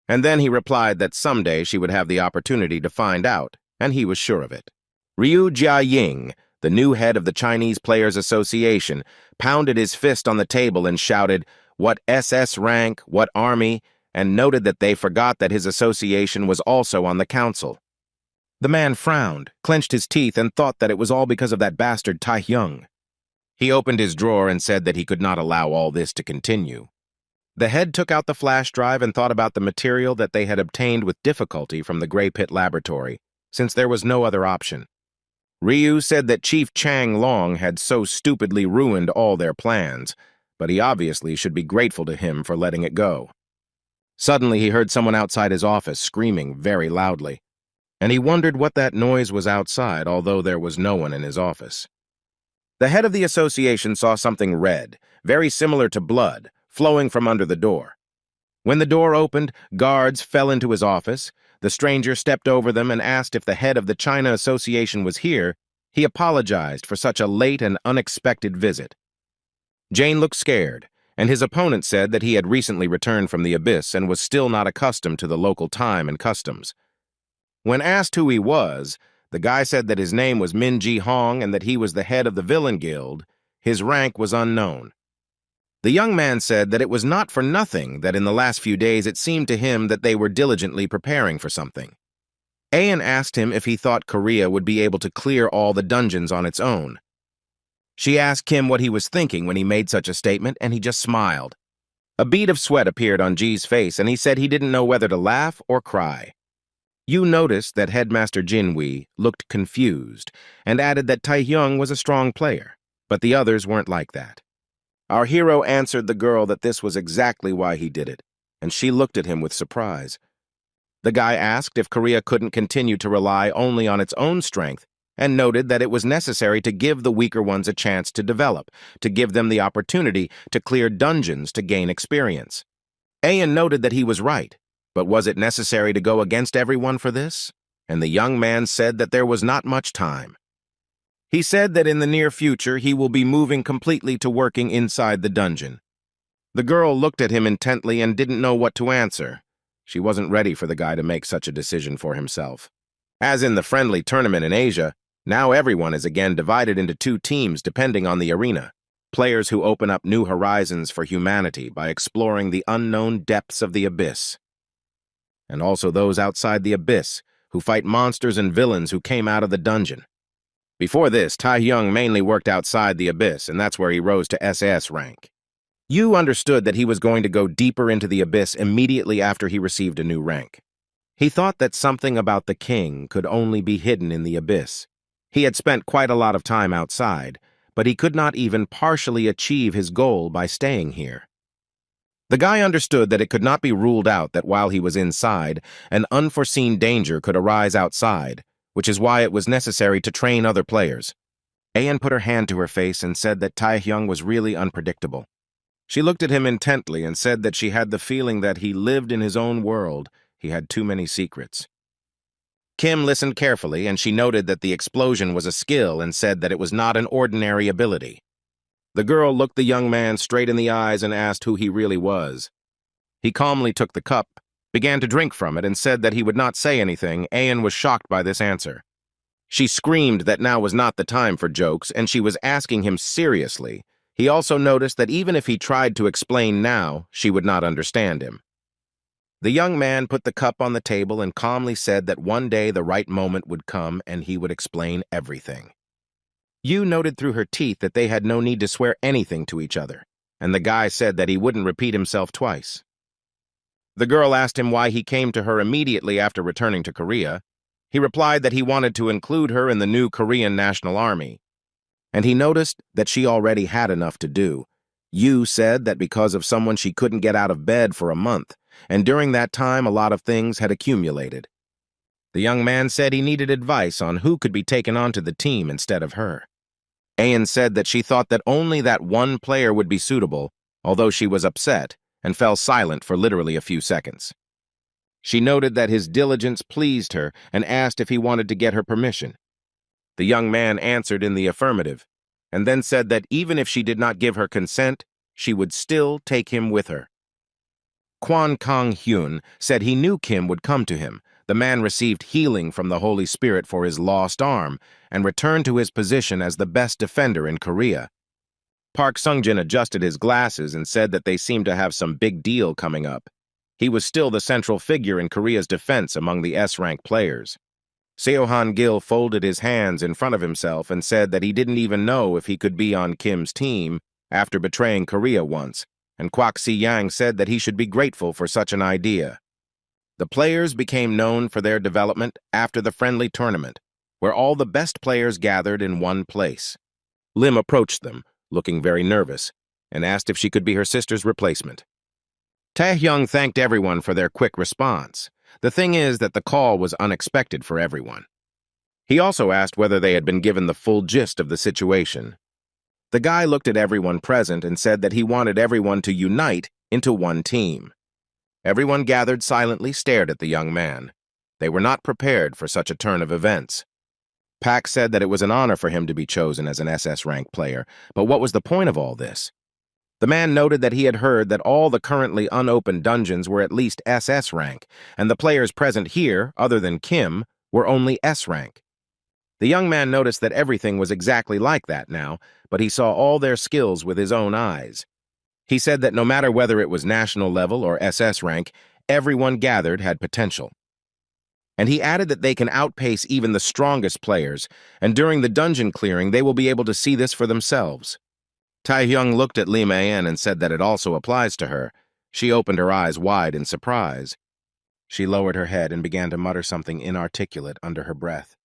And then he replied that someday she would have the opportunity to find out, and he was sure of it. Ryu Jiaying, the new head of the Chinese Players Association, pounded his fist on the table and shouted, "What SS rank, what army," and noted that they forgot that his association was also on the council. The man frowned, clenched his teeth, and thought that it was all because of that bastard Taehyung. He opened his drawer and said that he could not allow all this to continue. The head took out the flash drive and thought about the material that they had obtained with difficulty from the Gray Pit laboratory, since there was no other option. Ryu said that Chief Chang Long had so stupidly ruined all their plans, but he obviously should be grateful to him for letting it go. Suddenly he heard someone outside his office screaming very loudly, and he wondered what that noise was outside, although there was no one in his office. The head of the association saw something red, very similar to blood, flowing from under the door. When the door opened, guards fell into his office. The stranger stepped over them and asked if the head of the China Association was here. He apologized for such a late and unexpected visit. Jane looked scared, and his opponent said that he had recently returned from the abyss and was still not accustomed to the local time and customs. When asked who he was, the guy said that his name was Min Ji Hong and that he was the head of the Villain Guild. His rank was unknown. The young man said that it was not for nothing that in the last few days it seemed to him that they were diligently preparing for something. Ayan asked him if he thought Korea would be able to clear all the dungeons on its own. She asked Kim what he was thinking when he made such a statement, and he just smiled. A bead of sweat appeared on Ji's face, and he said he didn't know whether to laugh or cry. Yu noticed that Headmaster Jinwei looked confused and added that Taehyung was a strong player, but the others weren't like that. Our hero answered the girl that this was exactly why he did it, and she looked at him with surprise. The guy asked if Korea couldn't continue to rely only on its own strength, and noted that it was necessary to give the weaker ones a chance to develop, to give them the opportunity to clear dungeons to gain experience. Ayan noted that he was right, but was it necessary to go against everyone for this? And the young man said that there was not much time. He said that in the near future he will be moving completely to working inside the dungeon. The girl looked at him intently and didn't know what to answer. She wasn't ready for the guy to make such a decision for himself. As in the friendly tournament in Asia, now everyone is again divided into two teams depending on the arena. Players who open up new horizons for humanity by exploring the unknown depths of the abyss. And also those outside the abyss who fight monsters and villains who came out of the dungeon. Before this, Taehyung mainly worked outside the abyss, and that's where he rose to SS rank. Yu understood that he was going to go deeper into the abyss immediately after he received a new rank. He thought that something about the king could only be hidden in the abyss. He had spent quite a lot of time outside, but he could not even partially achieve his goal by staying here. The guy understood that it could not be ruled out that while he was inside, an unforeseen danger could arise outside, which is why it was necessary to train other players. Ayan put her hand to her face and said that Taehyung was really unpredictable. She looked at him intently and said that she had the feeling that he lived in his own world. He had too many secrets. Kim listened carefully, and she noted that the explosion was a skill and said that it was not an ordinary ability. The girl looked the young man straight in the eyes and asked who he really was. He calmly took the cup, began to drink from it, and said that he would not say anything. Ayan was shocked by this answer. She screamed that now was not the time for jokes, and she was asking him seriously. He also noticed that even if he tried to explain now, she would not understand him. The young man put the cup on the table and calmly said that one day the right moment would come and he would explain everything. Yu noted through her teeth that they had no need to swear anything to each other, and the guy said that he wouldn't repeat himself twice. The girl asked him why he came to her immediately after returning to Korea. He replied that he wanted to include her in the new Korean National Army, and he noticed that she already had enough to do. Yu said that because of someone she couldn't get out of bed for a month, and during that time a lot of things had accumulated. The young man said he needed advice on who could be taken onto the team instead of her. Ayan said that she thought that only that one player would be suitable, although she was upset, and fell silent for literally a few seconds. She noted that his diligence pleased her and asked if he wanted to get her permission. The young man answered in the affirmative, and then said that even if she did not give her consent, she would still take him with her. Kwon Kang-hyun said he knew Kim would come to him. The man received healing from the Holy Spirit for his lost arm and returned to his position as the best defender in Korea. Park Sungjin adjusted his glasses and said that they seemed to have some big deal coming up. He was still the central figure in Korea's defense among the S-rank players. Seohan Gil folded his hands in front of himself and said that he didn't even know if he could be on Kim's team after betraying Korea once, and Kwak Si-yang said that he should be grateful for such an idea. The players became known for their development after the friendly tournament, where all the best players gathered in one place. Lim approached them, looking very nervous, and asked if she could be her sister's replacement. Taehyung thanked everyone for their quick response. The thing is that the call was unexpected for everyone. He also asked whether they had been given the full gist of the situation. The guy looked at everyone present and said that he wanted everyone to unite into one team. Everyone gathered silently stared at the young man. They were not prepared for such a turn of events. Pak said that it was an honor for him to be chosen as an SS-rank player, but what was the point of all this? The man noted that he had heard that all the currently unopened dungeons were at least SS rank, and the players present here, other than Kim, were only S rank. The young man noticed that everything was exactly like that now, but he saw all their skills with his own eyes. He said that no matter whether it was national level or SS rank, everyone gathered had potential. And he added that they can outpace even the strongest players, and during the dungeon clearing they will be able to see this for themselves. Taehyung looked at Lee Mei-en and said that it also applies to her. She opened her eyes wide in surprise. She lowered her head and began to mutter something inarticulate under her breath.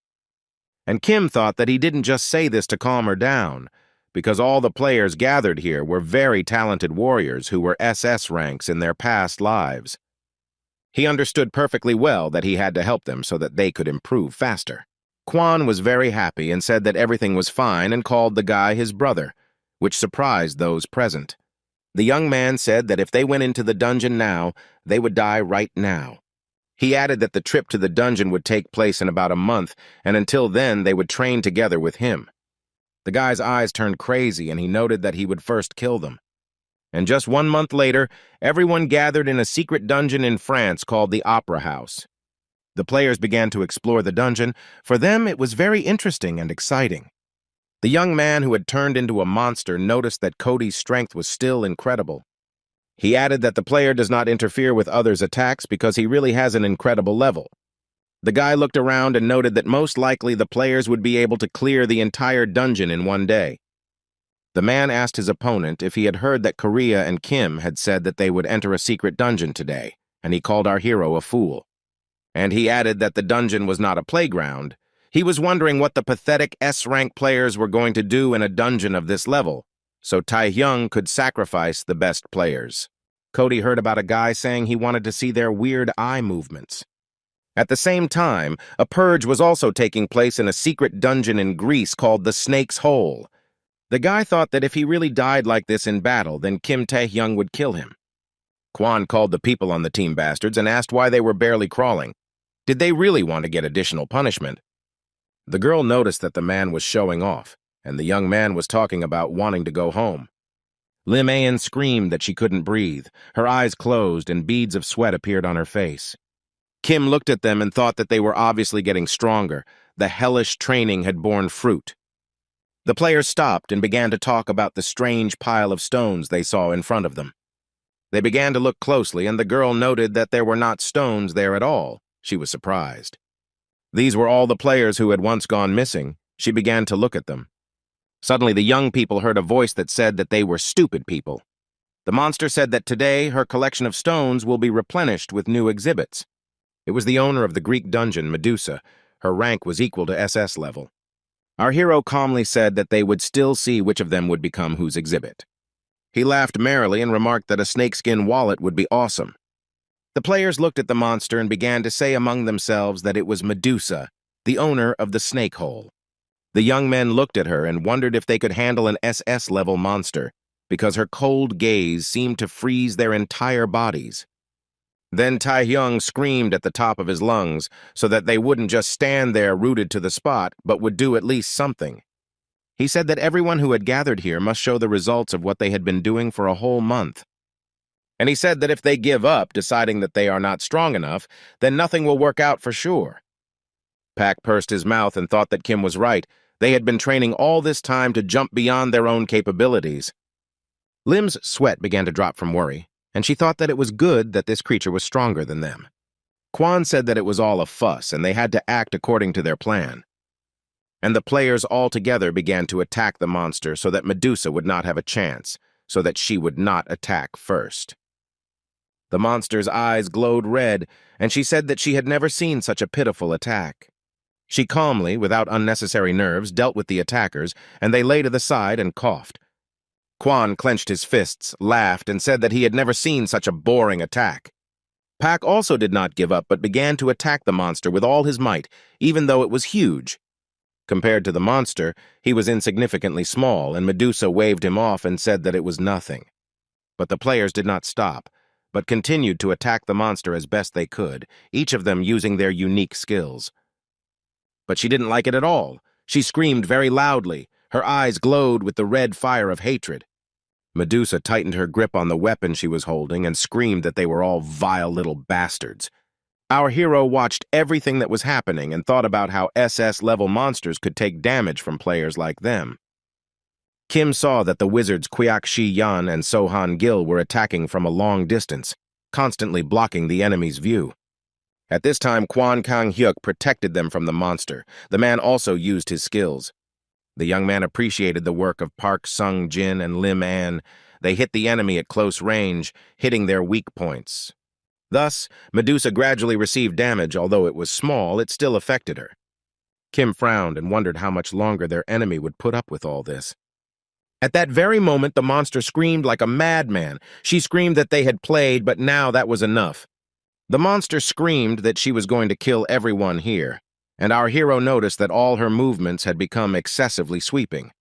And Kim thought that he didn't just say this to calm her down, because all the players gathered here were very talented warriors who were SS ranks in their past lives. He understood perfectly well that he had to help them so that they could improve faster. Kwan was very happy and said that everything was fine and called the guy his brother, which surprised those present. The young man said that if they went into the dungeon now, they would die right now. He added that the trip to the dungeon would take place in about a month, and until then they would train together with him. The guy's eyes turned crazy, and he noted that he would first kill them. And just 1 month later, everyone gathered in a secret dungeon in France called the Opera House. The players began to explore the dungeon. For them, it was very interesting and exciting. The young man who had turned into a monster noticed that Cody's strength was still incredible. He added that the player does not interfere with others' attacks because he really has an incredible level. The guy looked around and noted that most likely the players would be able to clear the entire dungeon in one day. The man asked his opponent if he had heard that Korea and Kim had said that they would enter a secret dungeon today, and he called our hero a fool. And he added that the dungeon was not a playground. He was wondering what the pathetic S-rank players were going to do in a dungeon of this level, so Taehyung could sacrifice the best players. Cody heard about a guy saying he wanted to see their weird eye movements. At the same time, a purge was also taking place in a secret dungeon in Greece called the Snake's Hole. The guy thought that if he really died like this in battle, then Kim Taehyung would kill him. Kwan called the people on the team bastards and asked why they were barely crawling. Did they really want to get additional punishment? The girl noticed that the man was showing off, and the young man was talking about wanting to go home. Lim Ayan screamed that she couldn't breathe. Her eyes closed and beads of sweat appeared on her face. Kim looked at them and thought that they were obviously getting stronger. The hellish training had borne fruit. The players stopped and began to talk about the strange pile of stones they saw in front of them. They began to look closely, and the girl noted that there were not stones there at all. She was surprised. These were all the players who had once gone missing. She began to look at them. Suddenly, the young people heard a voice that said that they were stupid people. The monster said that today her collection of stones will be replenished with new exhibits. It was the owner of the Greek dungeon, Medusa. Her rank was equal to SS level. Our hero calmly said that they would still see which of them would become whose exhibit. He laughed merrily and remarked that a snakeskin wallet would be awesome. The players looked at the monster and began to say among themselves that it was Medusa, the owner of the snake hole. The young men looked at her and wondered if they could handle an SS-level monster, because her cold gaze seemed to freeze their entire bodies. Then Taehyung screamed at the top of his lungs so that they wouldn't just stand there rooted to the spot, but would do at least something. He said that everyone who had gathered here must show the results of what they had been doing for a whole month. And he said that if they give up, deciding that they are not strong enough, then nothing will work out for sure. Pak pursed his mouth and thought that Kim was right. They had been training all this time to jump beyond their own capabilities. Lim's sweat began to drop from worry, and she thought that it was good that this creature was stronger than them. Quan said that it was all a fuss and they had to act according to their plan. And the players all together began to attack the monster so that Medusa would not have a chance, so that she would not attack first. The monster's eyes glowed red, and she said that she had never seen such a pitiful attack. She calmly, without unnecessary nerves, dealt with the attackers, and they lay to the side and coughed. Quan clenched his fists, laughed, and said that he had never seen such a boring attack. Pak also did not give up but began to attack the monster with all his might, even though it was huge. Compared to the monster, he was insignificantly small, and Medusa waved him off and said that it was nothing. But the players did not stop, but continued to attack the monster as best they could, each of them using their unique skills. But she didn't like it at all. She screamed very loudly. Her eyes glowed with the red fire of hatred. Medusa tightened her grip on the weapon she was holding and screamed that they were all vile little bastards. Our hero watched everything that was happening and thought about how SS-level monsters could take damage from players like them. Kim saw that the wizards Kwiak Shi Yan and Sohan Gil were attacking from a long distance, constantly blocking the enemy's view. At this time, Kwan Kang Hyuk protected them from the monster. The man also used his skills. The young man appreciated the work of Park Sung Jin and Lim An. They hit the enemy at close range, hitting their weak points. Thus, Medusa gradually received damage. Although it was small, it still affected her. Kim frowned and wondered how much longer their enemy would put up with all this. At that very moment, the monster screamed like a madman. She screamed that they had played, but now that was enough. The monster screamed that she was going to kill everyone here, and our hero noticed that all her movements had become excessively sweeping.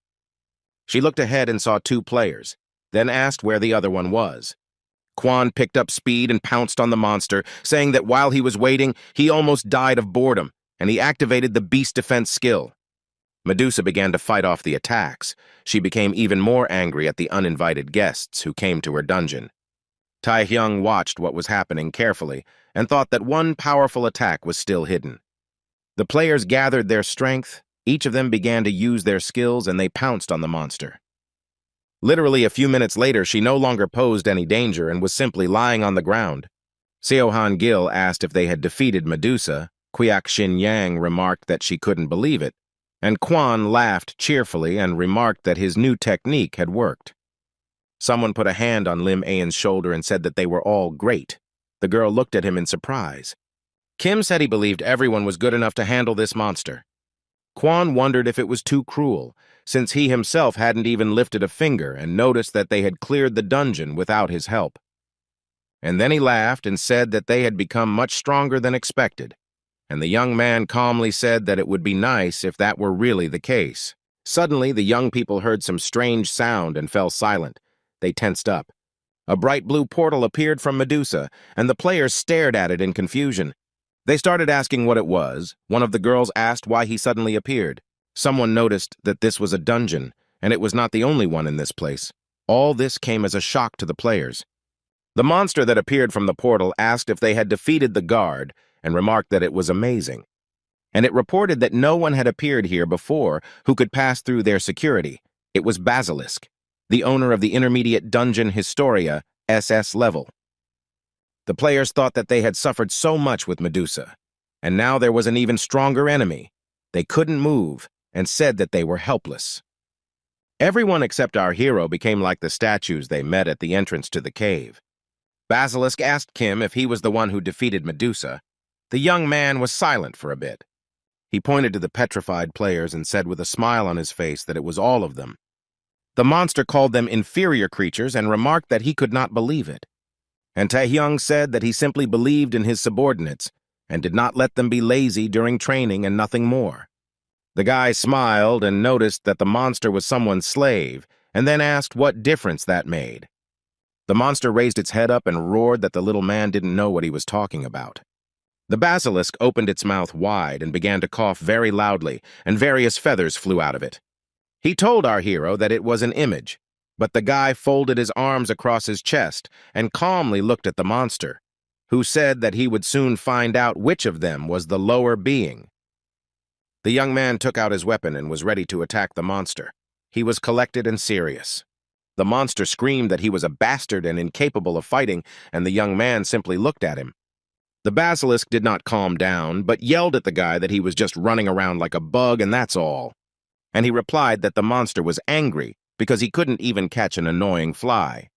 She looked ahead and saw 2 players, then asked where the other one was. Quan picked up speed and pounced on the monster, saying that while he was waiting, he almost died of boredom, and he activated the beast defense skill. Medusa began to fight off the attacks. She became even more angry at the uninvited guests who came to her dungeon. Taehyung watched what was happening carefully and thought that one powerful attack was still hidden. The players gathered their strength, each of them began to use their skills, and they pounced on the monster. Literally a few minutes later, she no longer posed any danger and was simply lying on the ground. Seohan Gil asked if they had defeated Medusa. Kwiak Shin Yang remarked that she couldn't believe it, and Quan laughed cheerfully and remarked that his new technique had worked. Someone put a hand on Lim Aen's shoulder and said that they were all great. The girl looked at him in surprise. Kim said he believed everyone was good enough to handle this monster. Quan wondered if it was too cruel, since he himself hadn't even lifted a finger and noticed that they had cleared the dungeon without his help. And then he laughed and said that they had become much stronger than expected, and the young man calmly said that it would be nice if that were really the case. Suddenly, the young people heard some strange sound and fell silent. They tensed up. A bright blue portal appeared from Medusa, and the players stared at it in confusion. They started asking what it was. One of the girls asked why he suddenly appeared. Someone noticed that this was a dungeon, and it was not the only one in this place. All this came as a shock to the players. The monster that appeared from the portal asked if they had defeated the guard, and remarked that it was amazing. And it reported that no one had appeared here before who could pass through their security. It was Basilisk, the owner of the intermediate dungeon Historia, SS level. The players thought that they had suffered so much with Medusa, and now there was an even stronger enemy. They couldn't move, and said that they were helpless. Everyone except our hero became like the statues they met at the entrance to the cave. Basilisk asked Kim if he was the one who defeated Medusa. The young man was silent for a bit. He pointed to the petrified players and said with a smile on his face that it was all of them. The monster called them inferior creatures and remarked that he could not believe it. And Taehyung said that he simply believed in his subordinates and did not let them be lazy during training and nothing more. The guy smiled and noticed that the monster was someone's slave, and then asked what difference that made. The monster raised its head up and roared that the little man didn't know what he was talking about. The basilisk opened its mouth wide and began to cough very loudly, and various feathers flew out of it. He told our hero that it was an image, but the guy folded his arms across his chest and calmly looked at the monster, who said that he would soon find out which of them was the lower being. The young man took out his weapon and was ready to attack the monster. He was collected and serious. The monster screamed that he was a bastard and incapable of fighting, and the young man simply looked at him. The basilisk did not calm down, but yelled at the guy that he was just running around like a bug and that's all. And he replied that the monster was angry because he couldn't even catch an annoying fly.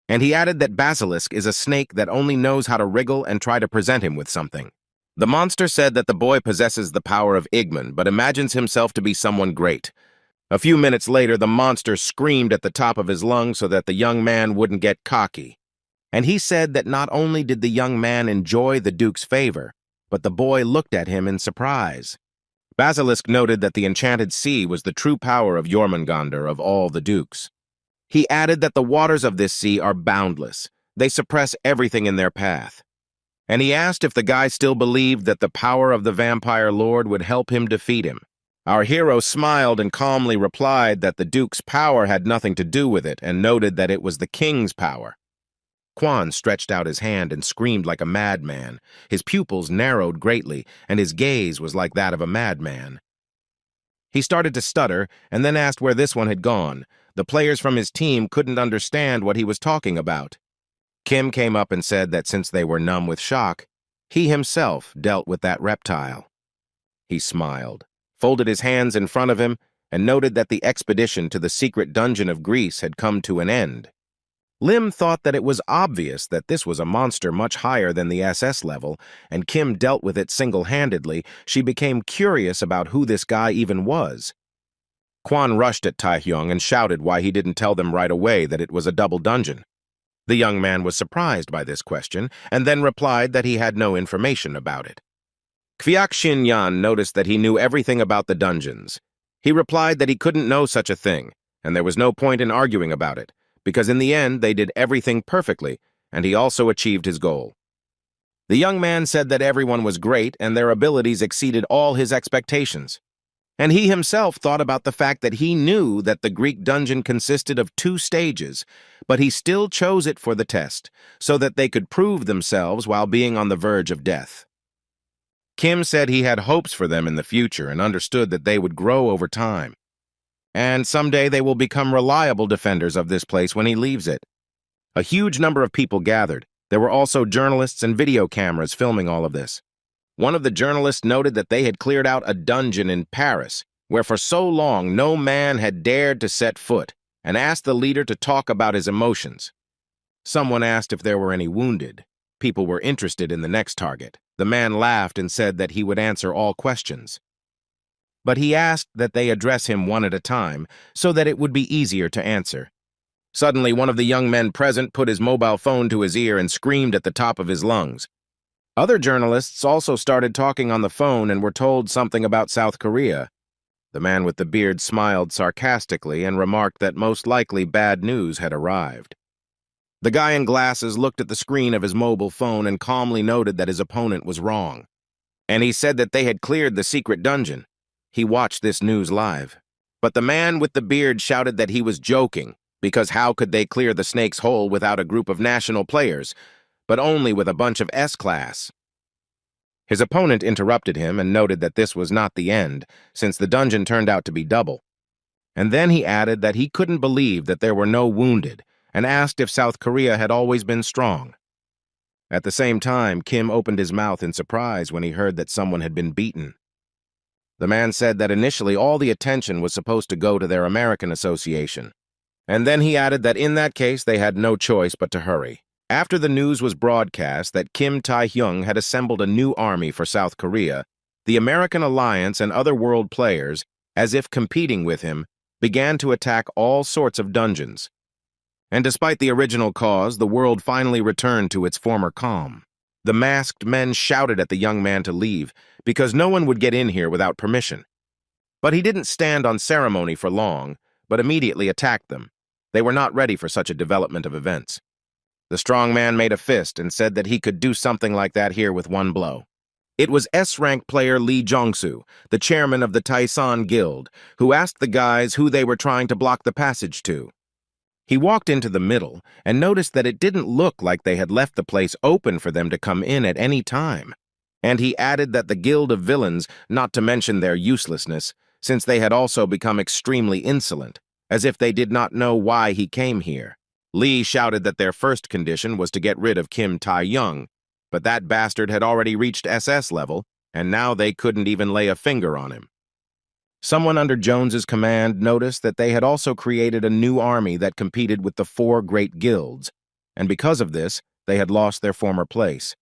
And he added that basilisk is a snake that only knows how to wriggle and try to present him with something. The monster said that the boy possesses the power of Igman, but imagines himself to be someone great. A few minutes later, the monster screamed at the top of his lungs so that the young man wouldn't get cocky. And he said that not only did the young man enjoy the Duke's favor, but the boy looked at him in surprise. Basilisk noted that the enchanted sea was the true power of Jormungandr of all the dukes. He added that the waters of this sea are boundless. They suppress everything in their path. And he asked if the guy still believed that the power of the vampire lord would help him defeat him. Our hero smiled and calmly replied that the Duke's power had nothing to do with it and noted that it was the king's power. Quan stretched out his hand and screamed like a madman. His pupils narrowed greatly, and his gaze was like that of a madman. He started to stutter and then asked where this one had gone. The players from his team couldn't understand what he was talking about. Kim came up and said that since they were numb with shock, he himself dealt with that reptile. He smiled, folded his hands in front of him, and noted that the expedition to the secret dungeon of Greece had come to an end. Lim thought that it was obvious that this was a monster much higher than the SS level, and Kim dealt with it single-handedly. She became curious about who this guy even was. Quan rushed at Taehyung and shouted why he didn't tell them right away that it was a double dungeon. The young man was surprised by this question, and then replied that he had no information about it. Kviak Shin Yan noticed that he knew everything about the dungeons. He replied that he couldn't know such a thing, and there was no point in arguing about it, because in the end they did everything perfectly, and he also achieved his goal. The young man said that everyone was great and their abilities exceeded all his expectations. And he himself thought about the fact that he knew that the Greek dungeon consisted of 2 stages, but he still chose it for the test, so that they could prove themselves while being on the verge of death. Kim said he had hopes for them in the future and understood that they would grow over time. And someday they will become reliable defenders of this place when he leaves it. A huge number of people gathered. There were also journalists and video cameras filming all of this. One of the journalists noted that they had cleared out a dungeon in Paris, where for so long no man had dared to set foot, and asked the leader to talk about his emotions. Someone asked if there were any wounded. People were interested in the next target. The man laughed and said that he would answer all questions. But he asked that they address him one at a time, so that it would be easier to answer. Suddenly, one of the young men present put his mobile phone to his ear and screamed at the top of his lungs. Other journalists also started talking on the phone and were told something about South Korea. The man with the beard smiled sarcastically and remarked that most likely bad news had arrived. The guy in glasses looked at the screen of his mobile phone and calmly noted that his opponent was wrong. And he said that they had cleared the secret dungeon. He watched this news live. But the man with the beard shouted that he was joking, because how could they clear the snake's hole without a group of national players, but only with a bunch of S-class? His opponent interrupted him and noted that this was not the end, since the dungeon turned out to be double. And then he added that he couldn't believe that there were no wounded, and asked if South Korea had always been strong. At the same time, Kim opened his mouth in surprise when he heard that someone had been beaten. The man said that initially all the attention was supposed to go to their American association. And then he added that in that case they had no choice but to hurry. After the news was broadcast that Kim Tae-hyung had assembled a new army for South Korea, the American alliance and other world players, as if competing with him, began to attack all sorts of dungeons. And despite the original cause, the world finally returned to its former calm. The masked men shouted at the young man to leave, because no one would get in here without permission. But he didn't stand on ceremony for long, but immediately attacked them. They were not ready for such a development of events. The strong man made a fist and said that he could do something like that here with one blow. It was S-rank player Lee Jong-soo, the chairman of the Taisan Guild, who asked the guys who they were trying to block the passage to. He walked into the middle and noticed that it didn't look like they had left the place open for them to come in at any time. And he added that the Guild of Villains, not to mention their uselessness, since they had also become extremely insolent, as if they did not know why he came here. Lee shouted that their first condition was to get rid of Kim Tae-hyung, but that bastard had already reached SS level, and now they couldn't even lay a finger on him. Someone under Jones's command noticed that they had also created a new army that competed with the 4 great guilds, and because of this, they had lost their former place.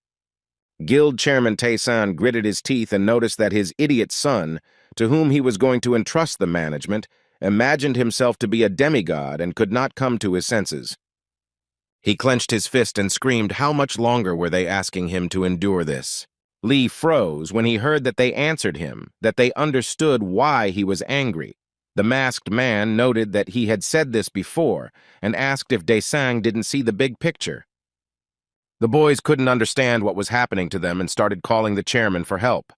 Guild Chairman Tae-san gritted his teeth and noticed that his idiot son, to whom he was going to entrust the management, imagined himself to be a demigod and could not come to his senses. He clenched his fist and screamed, how much longer were they asking him to endure this? Lee froze when he heard that they answered him, that they understood why he was angry. The masked man noted that he had said this before and asked if Dae-sang didn't see the big picture. The boys couldn't understand what was happening to them and started calling the chairman for help.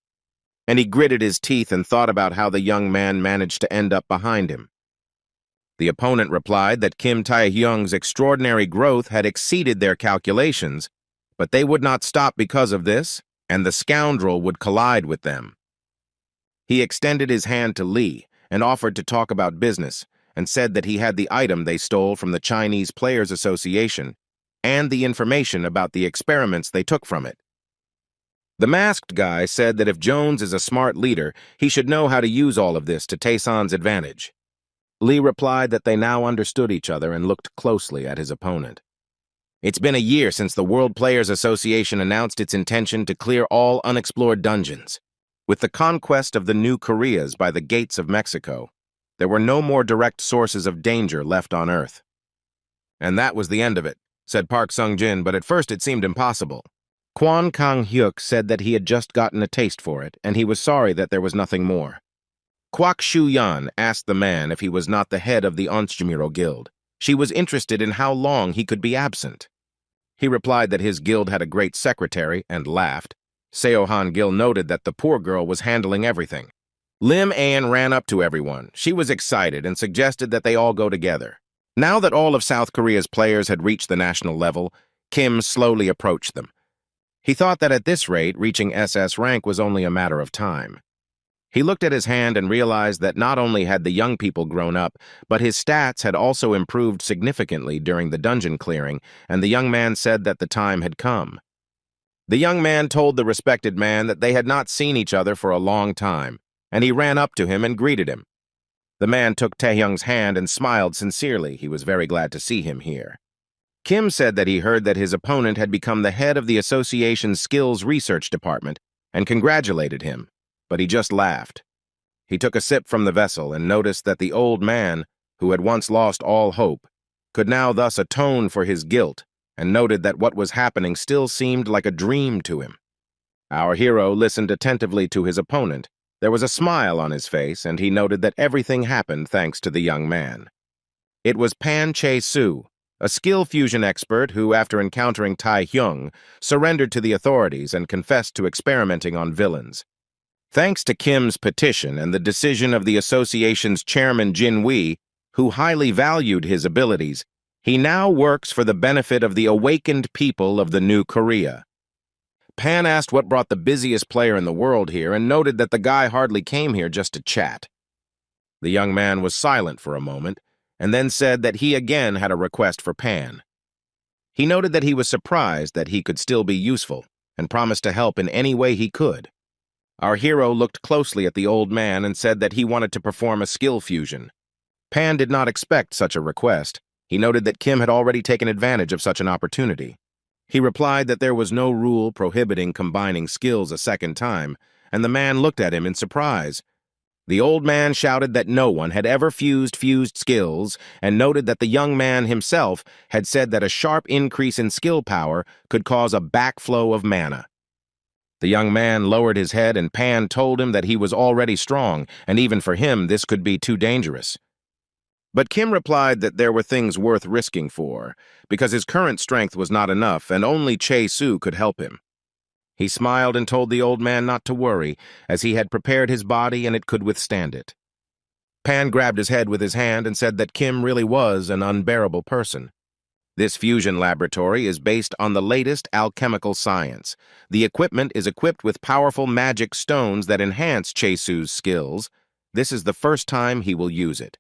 And he gritted his teeth and thought about how the young man managed to end up behind him. The opponent replied that Kim Tae-hyung's extraordinary growth had exceeded their calculations, but they would not stop because of this, and the scoundrel would collide with them. He extended his hand to Lee and offered to talk about business, and said that he had the item they stole from the Chinese Players Association and the information about the experiments they took from it. The masked guy said that if Jones is a smart leader, he should know how to use all of this to Tae-san's advantage. Lee replied that they now understood each other and looked closely at his opponent. It's been a year since the World Players Association announced its intention to clear all unexplored dungeons. With the conquest of the new Koreas by the gates of Mexico, there were no more direct sources of danger left on Earth. And that was the end of it, said Park Sung-jin, but at first it seemed impossible. Kwon Kang-hyuk said that he had just gotten a taste for it, and he was sorry that there was nothing more. Kwak Shu-yan asked the man if he was not the head of the Onchjimiro Guild. She was interested in how long he could be absent. He replied that his guild had a great secretary and laughed. Seo Han-gil noted that the poor girl was handling everything. Lim An ran up to everyone. She was excited and suggested that they all go together. Now that all of South Korea's players had reached the national level, Kim slowly approached them. He thought that at this rate, reaching SS rank was only a matter of time. He looked at his hand and realized that not only had the young people grown up, but his stats had also improved significantly during the dungeon clearing, and the young man said that the time had come. The young man told the respected man that they had not seen each other for a long time, and he ran up to him and greeted him. The man took Taehyung's hand and smiled sincerely. He was very glad to see him here. Kim said that he heard that his opponent had become the head of the association's skills research department and congratulated him, but he just laughed. He took a sip from the vessel and noticed that the old man, who had once lost all hope, could now thus atone for his guilt, and noted that what was happening still seemed like a dream to him. Our hero listened attentively to his opponent. There was a smile on his face, and he noted that everything happened thanks to the young man. It was Pan Chae-soo, a skill fusion expert who, after encountering Tae-hyung, surrendered to the authorities and confessed to experimenting on villains. Thanks to Kim's petition and the decision of the association's chairman Jin Wee, who highly valued his abilities, he now works for the benefit of the awakened people of the new Korea. Pan asked what brought the busiest player in the world here and noted that the guy hardly came here just to chat. The young man was silent for a moment, and then said that he again had a request for Pan. He noted that he was surprised that he could still be useful, and promised to help in any way he could. Our hero looked closely at the old man and said that he wanted to perform a skill fusion. Pan did not expect such a request. He noted that Kim had already taken advantage of such an opportunity. He replied that there was no rule prohibiting combining skills a second time, and the man looked at him in surprise. The old man shouted that no one had ever fused skills, and noted that the young man himself had said that a sharp increase in skill power could cause a backflow of mana. The young man lowered his head, and Pan told him that he was already strong, and even for him this could be too dangerous. But Kim replied that there were things worth risking for, because his current strength was not enough, and only Chae-soo could help him. He smiled and told the old man not to worry, as he had prepared his body and it could withstand it. Pan grabbed his head with his hand and said that Kim really was an unbearable person. This fusion laboratory is based on the latest alchemical science. The equipment is equipped with powerful magic stones that enhance Chae-soo's skills. This is the first time he will use it.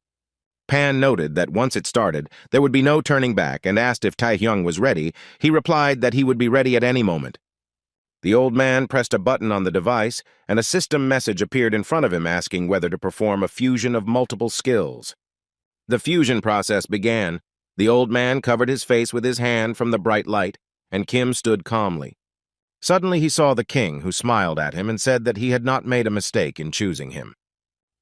Pan noted that once it started, there would be no turning back, and asked if Tae-hyung was ready. He replied that he would be ready at any moment. The old man pressed a button on the device, and a system message appeared in front of him asking whether to perform a fusion of multiple skills. The fusion process began. The old man covered his face with his hand from the bright light, and Kim stood calmly. Suddenly he saw the king, who smiled at him and said that he had not made a mistake in choosing him.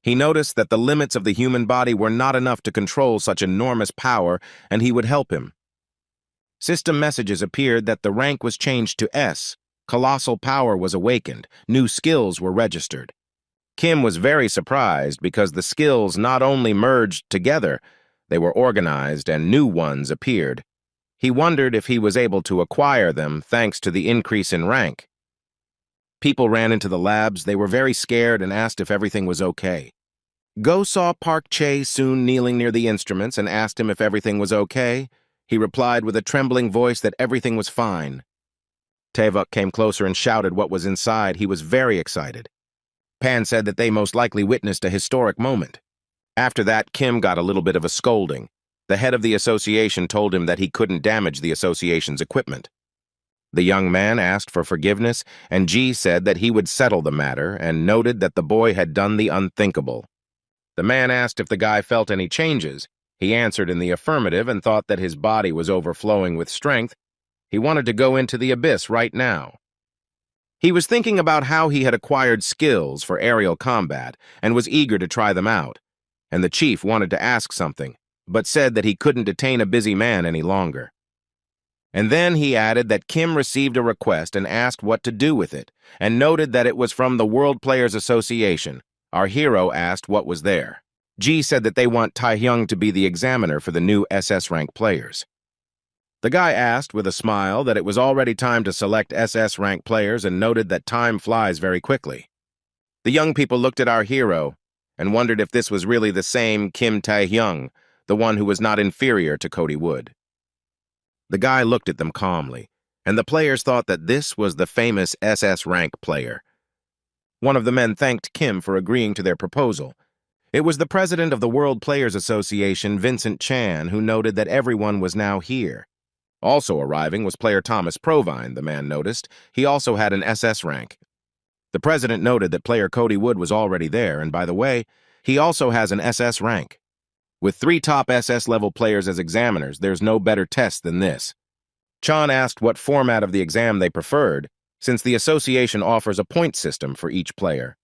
He noticed that the limits of the human body were not enough to control such enormous power, and he would help him. System messages appeared that the rank was changed to S. Colossal power was awakened. New skills were registered. Kim was very surprised because the skills not only merged together, they were organized and new ones appeared. He wondered if he was able to acquire them thanks to the increase in rank. People ran into the labs. They were very scared and asked if everything was okay. Go saw Park Chae-soon kneeling near the instruments and asked him if everything was okay. He replied with a trembling voice that everything was fine. Taevuk came closer and shouted what was inside. He was very excited. Pan said that they most likely witnessed a historic moment. After that, Kim got a little bit of a scolding. The head of the association told him that he couldn't damage the association's equipment. The young man asked for forgiveness, and Ji said that he would settle the matter and noted that the boy had done the unthinkable. The man asked if the guy felt any changes. He answered in the affirmative and thought that his body was overflowing with strength. He wanted to go into the abyss right now. He was thinking about how he had acquired skills for aerial combat and was eager to try them out. And the chief wanted to ask something, but said that he couldn't detain a busy man any longer. And then he added that Kim received a request and asked what to do with it, and noted that it was from the World Players Association. Our hero asked what was there. Ji said that they want Taehyung to be the examiner for the new SS rank players. The guy asked with a smile that it was already time to select SS rank players and noted that time flies very quickly. The young people looked at our hero and wondered if this was really the same Kim Taehyung, the one who was not inferior to Cody Wood. The guy looked at them calmly, and the players thought that this was the famous SS rank player. One of the men thanked Kim for agreeing to their proposal. It was the president of the World Players Association, Vincent Chan, who noted that everyone was now here. Also arriving was player Thomas Provine, the man noticed. He also had an SS rank. The president noted that player Cody Wood was already there, and by the way, he also has an SS rank. With 3 top SS-level players as examiners, there's no better test than this. Chan asked what format of the exam they preferred, since the association offers a point system for each player.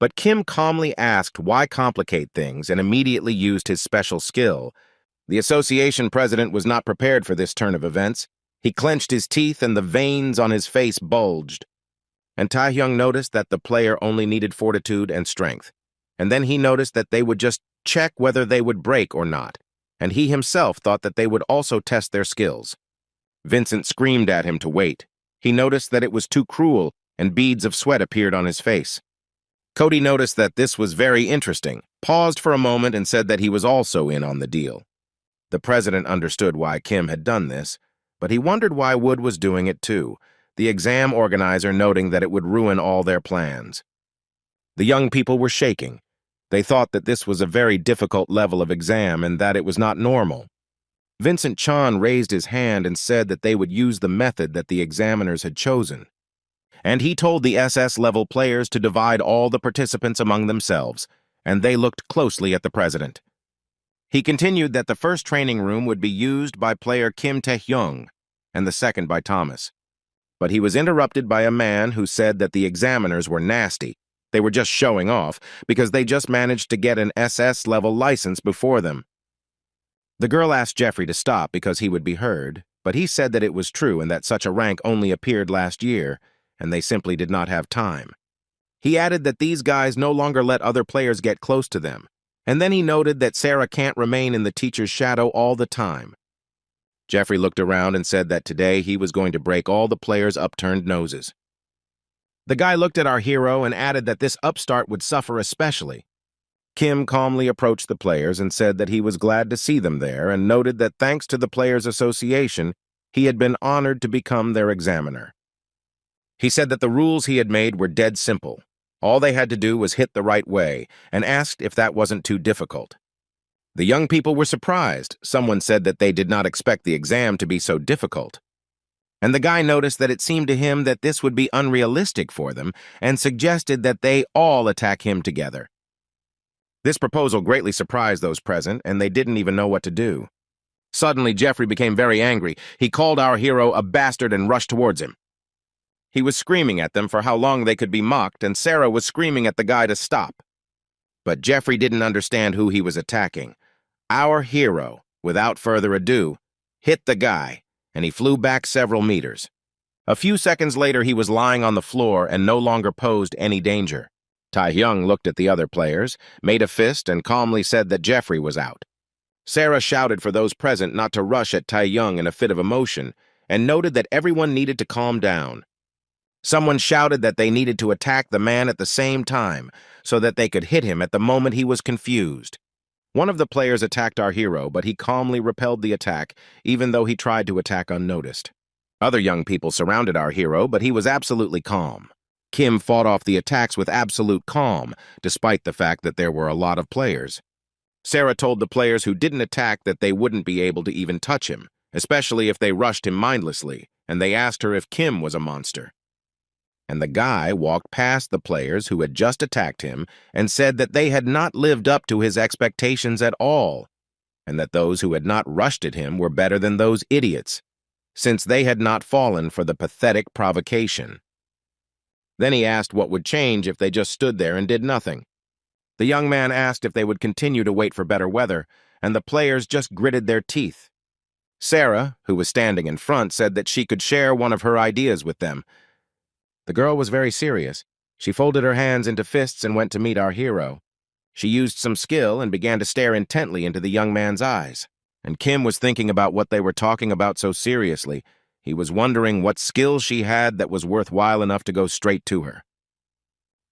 But Kim calmly asked why complicate things and immediately used his special skill. The association president was not prepared for this turn of events. He clenched his teeth and the veins on his face bulged. And Taehyung noticed that the player only needed fortitude and strength. And then he noticed that they would just check whether they would break or not, and he himself thought that they would also test their skills. Vincent screamed at him to wait. He noticed that it was too cruel, and beads of sweat appeared on his face. Cody noticed that this was very interesting, paused for a moment, and said that he was also in on the deal. The president understood why Kim had done this, but he wondered why Wood was doing it too, the exam organizer noting that it would ruin all their plans. The young people were shaking. They thought that this was a very difficult level of exam and that it was not normal. Vincent Chan raised his hand and said that they would use the method that the examiners had chosen. And he told the SS-level players to divide all the participants among themselves, and they looked closely at the president. He continued that the first training room would be used by player Kim Taehyung and the second by Thomas. But he was interrupted by a man who said that the examiners were nasty. They were just showing off because they just managed to get an SS-level license before them. The girl asked Jeffrey to stop because he would be heard, but he said that it was true and that such a rank only appeared last year, and they simply did not have time. He added that these guys no longer let other players get close to them, and then he noted that Sarah can't remain in the teacher's shadow all the time. Jeffrey looked around and said that today he was going to break all the players' upturned noses. The guy looked at our hero and added that this upstart would suffer especially. Kim calmly approached the players and said that he was glad to see them there and noted that thanks to the Players Association, he had been honored to become their examiner. He said that the rules he had made were dead simple. All they had to do was hit the right way, and asked if that wasn't too difficult. The young people were surprised. Someone said that they did not expect the exam to be so difficult. And the guy noticed that it seemed to him that this would be unrealistic for them and suggested that they all attack him together. This proposal greatly surprised those present, and they didn't even know what to do. Suddenly, Jeffrey became very angry. He called our hero a bastard and rushed towards him. He was screaming at them for how long they could be mocked, and Sarah was screaming at the guy to stop. But Jeffrey didn't understand who he was attacking. Our hero, without further ado, hit the guy, and he flew back several meters. A few seconds later, he was lying on the floor and no longer posed any danger. Tae-hyung looked at the other players, made a fist, and calmly said that Jeffrey was out. Sarah shouted for those present not to rush at Tae-hyung in a fit of emotion, and noted that everyone needed to calm down. Someone shouted that they needed to attack the man at the same time, so that they could hit him at the moment he was confused. One of the players attacked our hero, but he calmly repelled the attack, even though he tried to attack unnoticed. Other young people surrounded our hero, but he was absolutely calm. Kim fought off the attacks with absolute calm, despite the fact that there were a lot of players. Sarah told the players who didn't attack that they wouldn't be able to even touch him, especially if they rushed him mindlessly, and they asked her if Kim was a monster. And the guy walked past the players who had just attacked him and said that they had not lived up to his expectations at all, and that those who had not rushed at him were better than those idiots, since they had not fallen for the pathetic provocation. Then he asked what would change if they just stood there and did nothing. The young man asked if they would continue to wait for better weather, and the players just gritted their teeth. Sarah, who was standing in front, said that she could share one of her ideas with them. The girl was very serious. She folded her hands into fists and went to meet our hero. She used some skill and began to stare intently into the young man's eyes. And Kim was thinking about what they were talking about so seriously. He was wondering what skill she had that was worthwhile enough to go straight to her.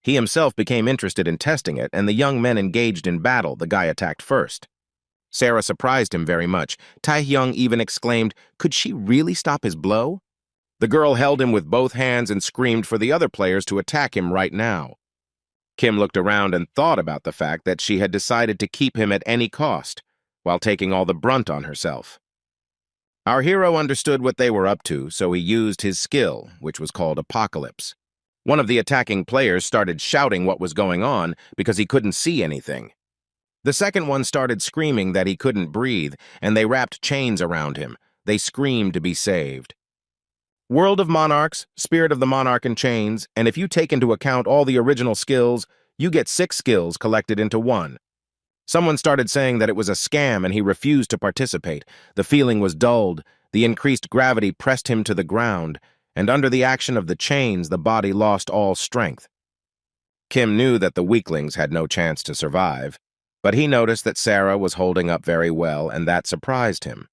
He himself became interested in testing it, and the young men engaged in battle. The guy attacked first. Sarah surprised him very much. Tae-hyung even exclaimed, "Could she really stop his blow?" The girl held him with both hands and screamed for the other players to attack him right now. Kim looked around and thought about the fact that she had decided to keep him at any cost, while taking all the brunt on herself. Our hero understood what they were up to, so he used his skill, which was called Apocalypse. One of the attacking players started shouting what was going on because he couldn't see anything. The second one started screaming that he couldn't breathe, and they wrapped chains around him. They screamed to be saved. World of Monarchs, Spirit of the Monarch in Chains, and if you take into account all the original skills, you get 6 skills collected into one. Someone started saying that it was a scam and he refused to participate. The feeling was dulled, the increased gravity pressed him to the ground, and under the action of the chains, the body lost all strength. Kim knew that the weaklings had no chance to survive, but he noticed that Sarah was holding up very well, and that surprised him.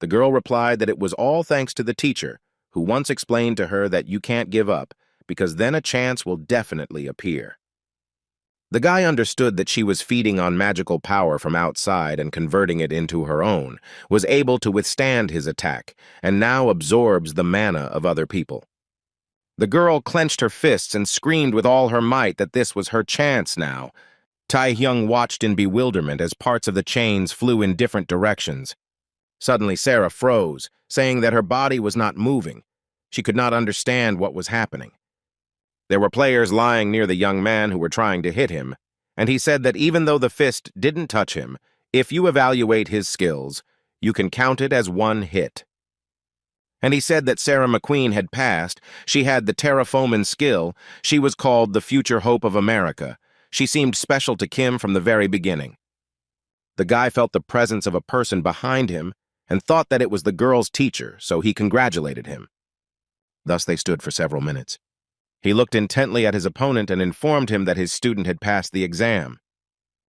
The girl replied that it was all thanks to the teacher, who once explained to her that you can't give up, because then a chance will definitely appear. The guy understood that she was feeding on magical power from outside and converting it into her own, was able to withstand his attack, and now absorbs the mana of other people. The girl clenched her fists and screamed with all her might that this was her chance now. Tae-hyung watched in bewilderment as parts of the chains flew in different directions. Suddenly Sarah froze, saying that her body was not moving. She could not understand what was happening. There were players lying near the young man who were trying to hit him, and he said that even though the fist didn't touch him, if you evaluate his skills, you can count it as one hit. And he said that Sarah McQueen had passed. She had the Terrafomin skill. She was called the future hope of America. She seemed special to Kim from the very beginning. The guy felt the presence of a person behind him and thought that it was the girl's teacher, so he congratulated him. Thus they stood for several minutes. He looked intently at his opponent and informed him that his student had passed the exam.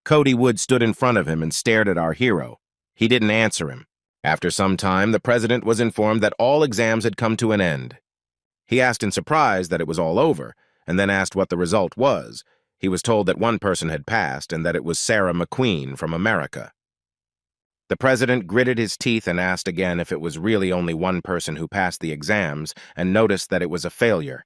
Cody Wood stood in front of him and stared at our hero. He didn't answer him. After some time, the president was informed that all exams had come to an end. He asked in surprise that it was all over, and then asked what the result was. He was told that one person had passed and that it was Sarah McQueen from America. The president gritted his teeth and asked again if it was really only one person who passed the exams, and noticed that it was a failure.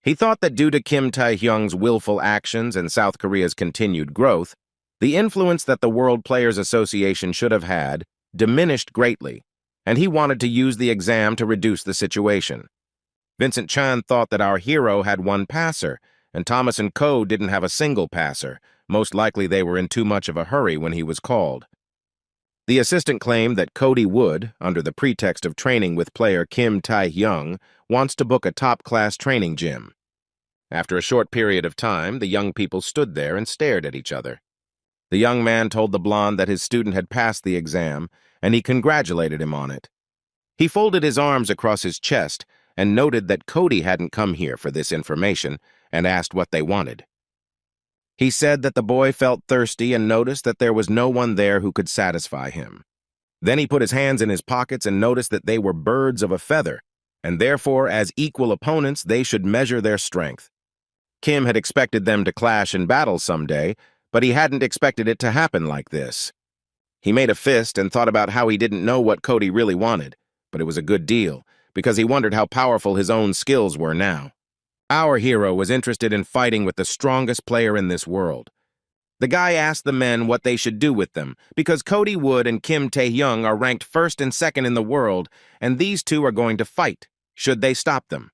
He thought that due to Kim Tae-hyung's willful actions and South Korea's continued growth, the influence that the World Players Association should have had diminished greatly, and he wanted to use the exam to reduce the situation. Vincent Chan thought that our hero had one passer, and Thomas and Co. didn't have a single passer. Most likely they were in too much of a hurry when he was called. The assistant claimed that Cody Wood, under the pretext of training with player Kim Tae-hyung, wants to book a top-class training gym. After a short period of time, the young people stood there and stared at each other. The young man told the blonde that his student had passed the exam, and he congratulated him on it. He folded his arms across his chest and noted that Cody hadn't come here for this information and asked what they wanted. He said that the boy felt thirsty and noticed that there was no one there who could satisfy him. Then he put his hands in his pockets and noticed that they were birds of a feather, and therefore, as equal opponents, they should measure their strength. Kim had expected them to clash in battle someday, but he hadn't expected it to happen like this. He made a fist and thought about how he didn't know what Cody really wanted, but it was a good deal, because he wondered how powerful his own skills were now. Our hero was interested in fighting with the strongest player in this world. The guy asked the men what they should do with them, because Cody Wood and Kim Tae-hyung are ranked first and second in the world, and these two are going to fight. Should they stop them?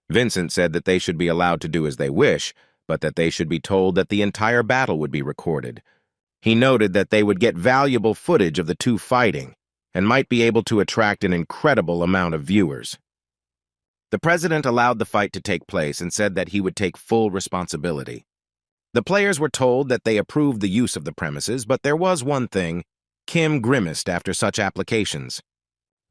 Vincent said that they should be allowed to do as they wish, but that they should be told that the entire battle would be recorded. He noted that they would get valuable footage of the two fighting, and might be able to attract an incredible amount of viewers. The president allowed the fight to take place and said that he would take full responsibility. The players were told that they approved the use of the premises, but there was one thing: Kim grimaced after such applications.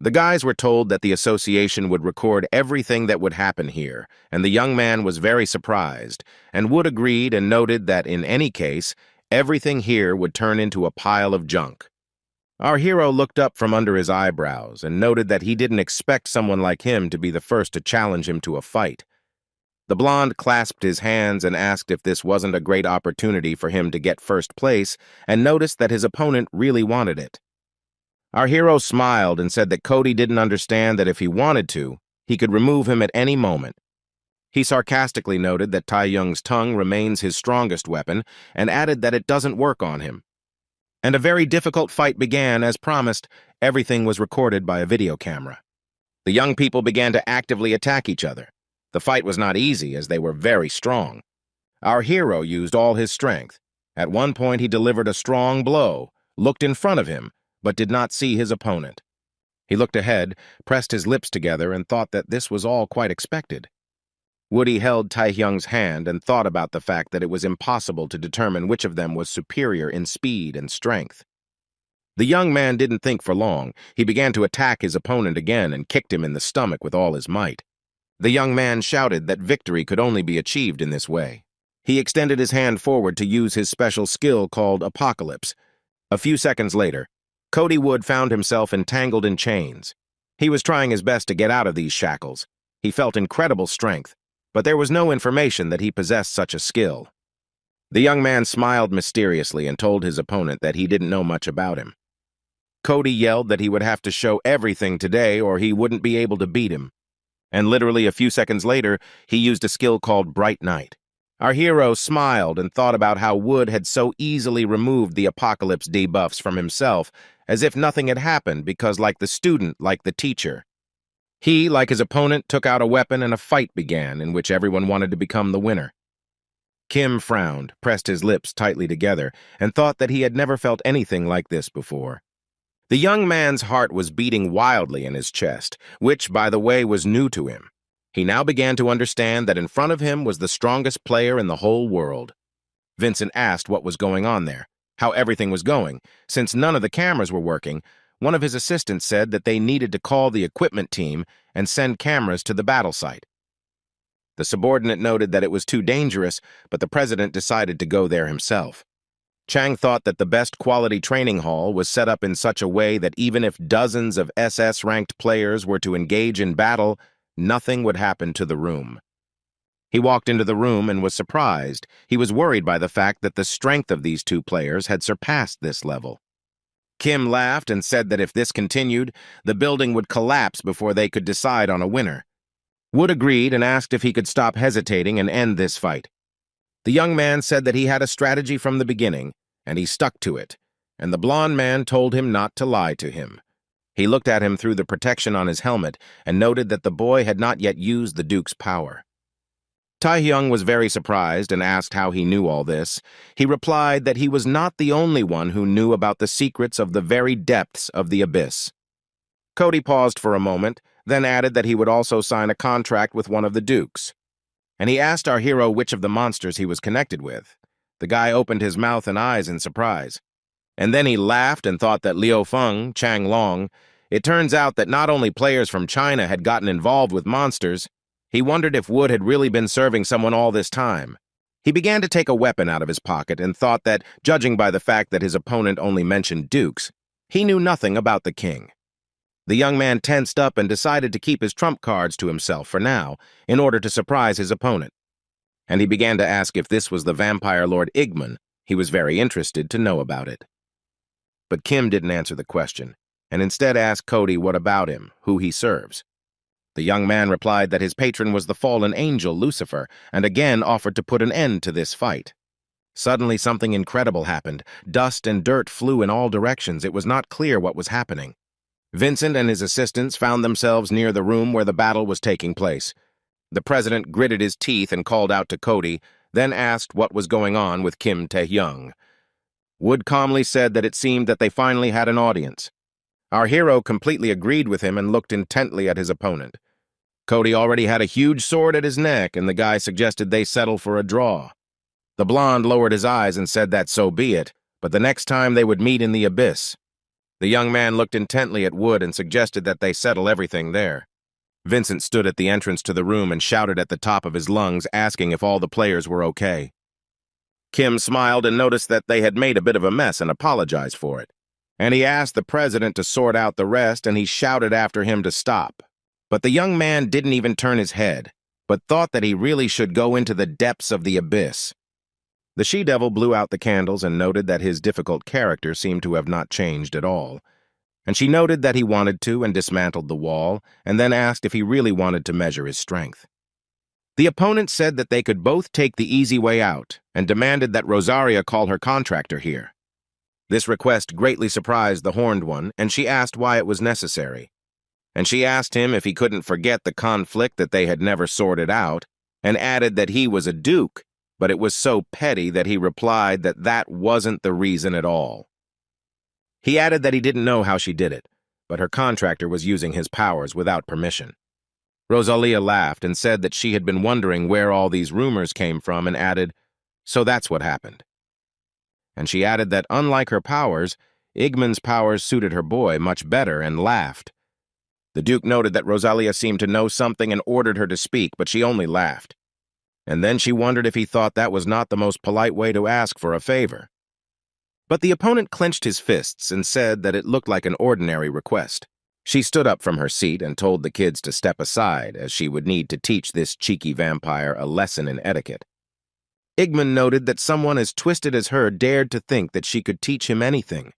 The guys were told that the association would record everything that would happen here, and the young man was very surprised, and Wood agreed and noted that in any case, everything here would turn into a pile of junk. Our hero looked up from under his eyebrows and noted that he didn't expect someone like him to be the first to challenge him to a fight. The blonde clasped his hands and asked if this wasn't a great opportunity for him to get first place, and noticed that his opponent really wanted it. Our hero smiled and said that Cody didn't understand that if he wanted to, he could remove him at any moment. He sarcastically noted that Tae-hyung's tongue remains his strongest weapon, and added that it doesn't work on him. And a very difficult fight began. As promised, everything was recorded by a video camera. The young people began to actively attack each other. The fight was not easy, as they were very strong. Our hero used all his strength. At one point, he delivered a strong blow, looked in front of him, but did not see his opponent. He looked ahead, pressed his lips together, and thought that this was all quite expected. Woody held Tae-hyung's hand and thought about the fact that it was impossible to determine which of them was superior in speed and strength. The young man didn't think for long. He began to attack his opponent again and kicked him in the stomach with all his might. The young man shouted that victory could only be achieved in this way. He extended his hand forward to use his special skill called Apocalypse. A few seconds later, Cody Wood found himself entangled in chains. He was trying his best to get out of these shackles. He felt incredible strength, but there was no information that he possessed such a skill. The young man smiled mysteriously and told his opponent that he didn't know much about him. Cody yelled that he would have to show everything today or he wouldn't be able to beat him. And literally a few seconds later, he used a skill called Bright Night. Our hero smiled and thought about how Wood had so easily removed the Apocalypse debuffs from himself, as if nothing had happened because, like the student, like the teacher, he, like his opponent, took out a weapon and a fight began in which everyone wanted to become the winner. Kim frowned, pressed his lips tightly together, and thought that he had never felt anything like this before. The young man's heart was beating wildly in his chest, which, by the way, was new to him. He now began to understand that in front of him was the strongest player in the whole world. Vincent asked what was going on there, how everything was going. Since none of the cameras were working, one of his assistants said that they needed to call the equipment team and send cameras to the battle site. The subordinate noted that it was too dangerous, but the president decided to go there himself. Chang thought that the best quality training hall was set up in such a way that even if dozens of SS-ranked players were to engage in battle, nothing would happen to the room. He walked into the room and was surprised. He was worried by the fact that the strength of these two players had surpassed this level. Kim laughed and said that if this continued, the building would collapse before they could decide on a winner. Wood agreed and asked if he could stop hesitating and end this fight. The young man said that he had a strategy from the beginning, and he stuck to it, and the blonde man told him not to lie to him. He looked at him through the protection on his helmet and noted that the boy had not yet used the Duke's power. Taehyung was very surprised and asked how he knew all this. He replied that he was not the only one who knew about the secrets of the very depths of the abyss. Cody paused for a moment, then added that he would also sign a contract with one of the Dukes. And he asked our hero which of the monsters he was connected with. The guy opened his mouth and eyes in surprise. And then he laughed and thought that Liu Feng, Chang Long. It turns out that not only players from China had gotten involved with monsters, he wondered if Wood had really been serving someone all this time. He began to take a weapon out of his pocket and thought that, judging by the fact that his opponent only mentioned dukes, he knew nothing about the king. The young man tensed up and decided to keep his trump cards to himself for now, in order to surprise his opponent. And he began to ask if this was the vampire lord Igman. He was very interested to know about it. But Kim didn't answer the question, and instead asked Cody what about him, who he serves. The young man replied that his patron was the fallen angel Lucifer, and again offered to put an end to this fight. Suddenly something incredible happened. Dust and dirt flew in all directions. It was not clear what was happening. Vincent and his assistants found themselves near the room where the battle was taking place. The president gritted his teeth and called out to Cody, then asked what was going on with Kim Taehyung. Wood calmly said that it seemed that they finally had an audience. Our hero completely agreed with him and looked intently at his opponent. Cody already had a huge sword at his neck, and the guy suggested they settle for a draw. The blonde lowered his eyes and said that so be it, but the next time they would meet in the abyss. The young man looked intently at Wood and suggested that they settle everything there. Vincent stood at the entrance to the room and shouted at the top of his lungs, asking if all the players were okay. Kim smiled and noticed that they had made a bit of a mess and apologized for it. And he asked the president to sort out the rest, and he shouted after him to stop. But the young man didn't even turn his head, but thought that he really should go into the depths of the abyss. The she-devil blew out the candles and noted that his difficult character seemed to have not changed at all. And she noted that he wanted to and dismantled the wall, and then asked if he really wanted to measure his strength. The opponent said that they could both take the easy way out, and demanded that Rosaria call her contractor here. This request greatly surprised the Horned One, and she asked why it was necessary. And she asked him if he couldn't forget the conflict that they had never sorted out, and added that he was a duke, but it was so petty that he replied that that wasn't the reason at all. He added that he didn't know how she did it, but her contractor was using his powers without permission. Rosalia laughed and said that she had been wondering where all these rumors came from, and added, so that's what happened. And she added that unlike her powers, Igman's powers suited her boy much better, and laughed. The Duke noted that Rosalia seemed to know something and ordered her to speak, but she only laughed. And then she wondered if he thought that was not the most polite way to ask for a favor. But the opponent clenched his fists and said that it looked like an ordinary request. She stood up from her seat and told the kids to step aside, as she would need to teach this cheeky vampire a lesson in etiquette. Igman noted that someone as twisted as her dared to think that she could teach him anything.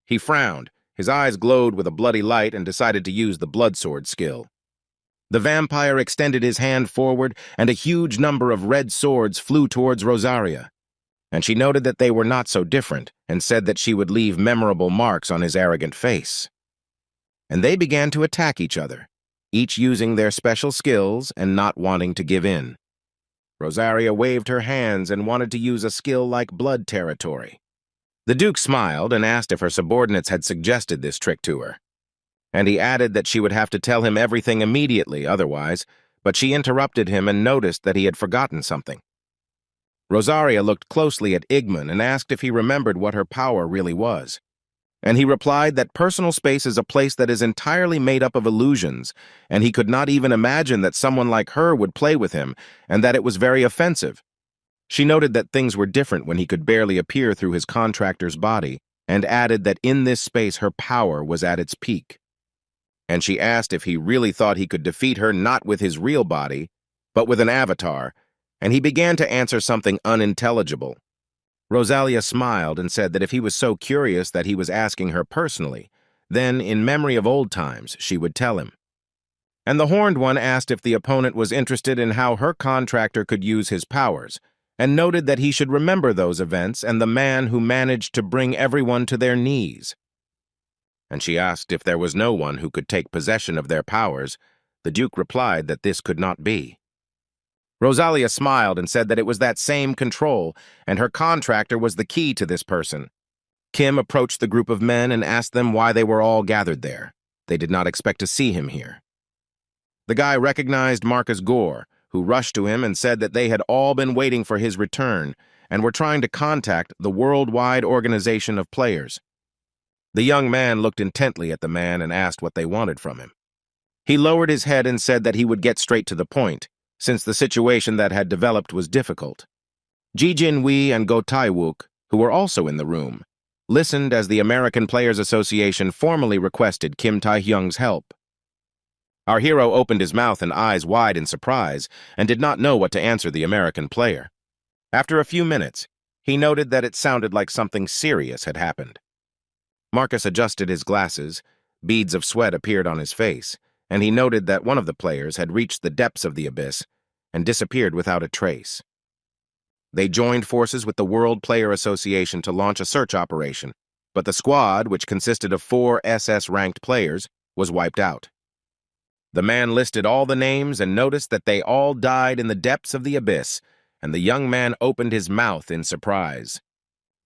He frowned, his eyes glowed with a bloody light, and decided to use the blood sword skill. The vampire extended his hand forward, and a huge number of red swords flew towards Rosaria. And she noted that they were not so different, and said that she would leave memorable marks on his arrogant face. And they began to attack each other, each using their special skills and not wanting to give in. Rosaria waved her hands and wanted to use a skill like blood territory. The Duke smiled and asked if her subordinates had suggested this trick to her. And he added that she would have to tell him everything immediately otherwise, but she interrupted him and noticed that he had forgotten something. Rosaria looked closely at Igman and asked if he remembered what her power really was. And he replied that personal space is a place that is entirely made up of illusions, and he could not even imagine that someone like her would play with him, and that it was very offensive. She noted that things were different when he could barely appear through his contractor's body, and added that in this space her power was at its peak. And she asked if he really thought he could defeat her not with his real body, but with an avatar, and he began to answer something unintelligible. Rosalia smiled and said that if he was so curious that he was asking her personally, then, in memory of old times, she would tell him. And the Horned One asked if the opponent was interested in how her contractor could use his powers, and noted that he should remember those events and the man who managed to bring everyone to their knees. and she asked if there was no one who could take possession of their powers, the Duke replied that this could not be. Rosalia smiled and said that it was that same control, and her contractor was the key to this person. Kim approached the group of men and asked them why they were all gathered there. They did not expect to see him here. The guy recognized Marcus Gore, who rushed to him and said that they had all been waiting for his return and were trying to contact the worldwide organization of players. The young man looked intently at the man and asked what they wanted from him. He lowered his head and said that he would get straight to the point, since the situation that had developed was difficult. Ji Jin-wei and Go Tai-wook, who were also in the room, listened as the American Players Association formally requested Kim Tae-hyung's help. Our hero opened his mouth and eyes wide in surprise and did not know what to answer the American player. After a few minutes, he noted that it sounded like something serious had happened. Marcus adjusted his glasses, beads of sweat appeared on his face, and he noted that one of the players had reached the depths of the abyss and disappeared without a trace. They joined forces with the World Player Association to launch a search operation, but the squad, which consisted of 4 SS-ranked players, was wiped out. The man listed all the names and noticed that they all died in the depths of the abyss, and the young man opened his mouth in surprise.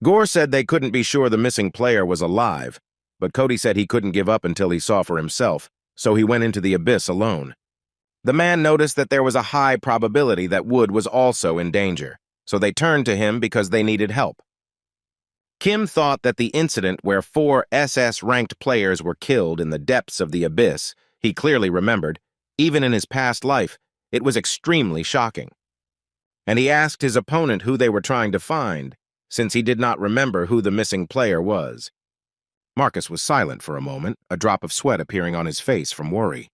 Gore said they couldn't be sure the missing player was alive, but Cody said he couldn't give up until he saw for himself, so he went into the abyss alone. The man noticed that there was a high probability that Wood was also in danger, so they turned to him because they needed help. Kim thought that the incident where 4 SS-ranked players were killed in the depths of the abyss, he clearly remembered, even in his past life, it was extremely shocking. And he asked his opponent who they were trying to find, since he did not remember who the missing player was. Marcus was silent for a moment, a drop of sweat appearing on his face from worry.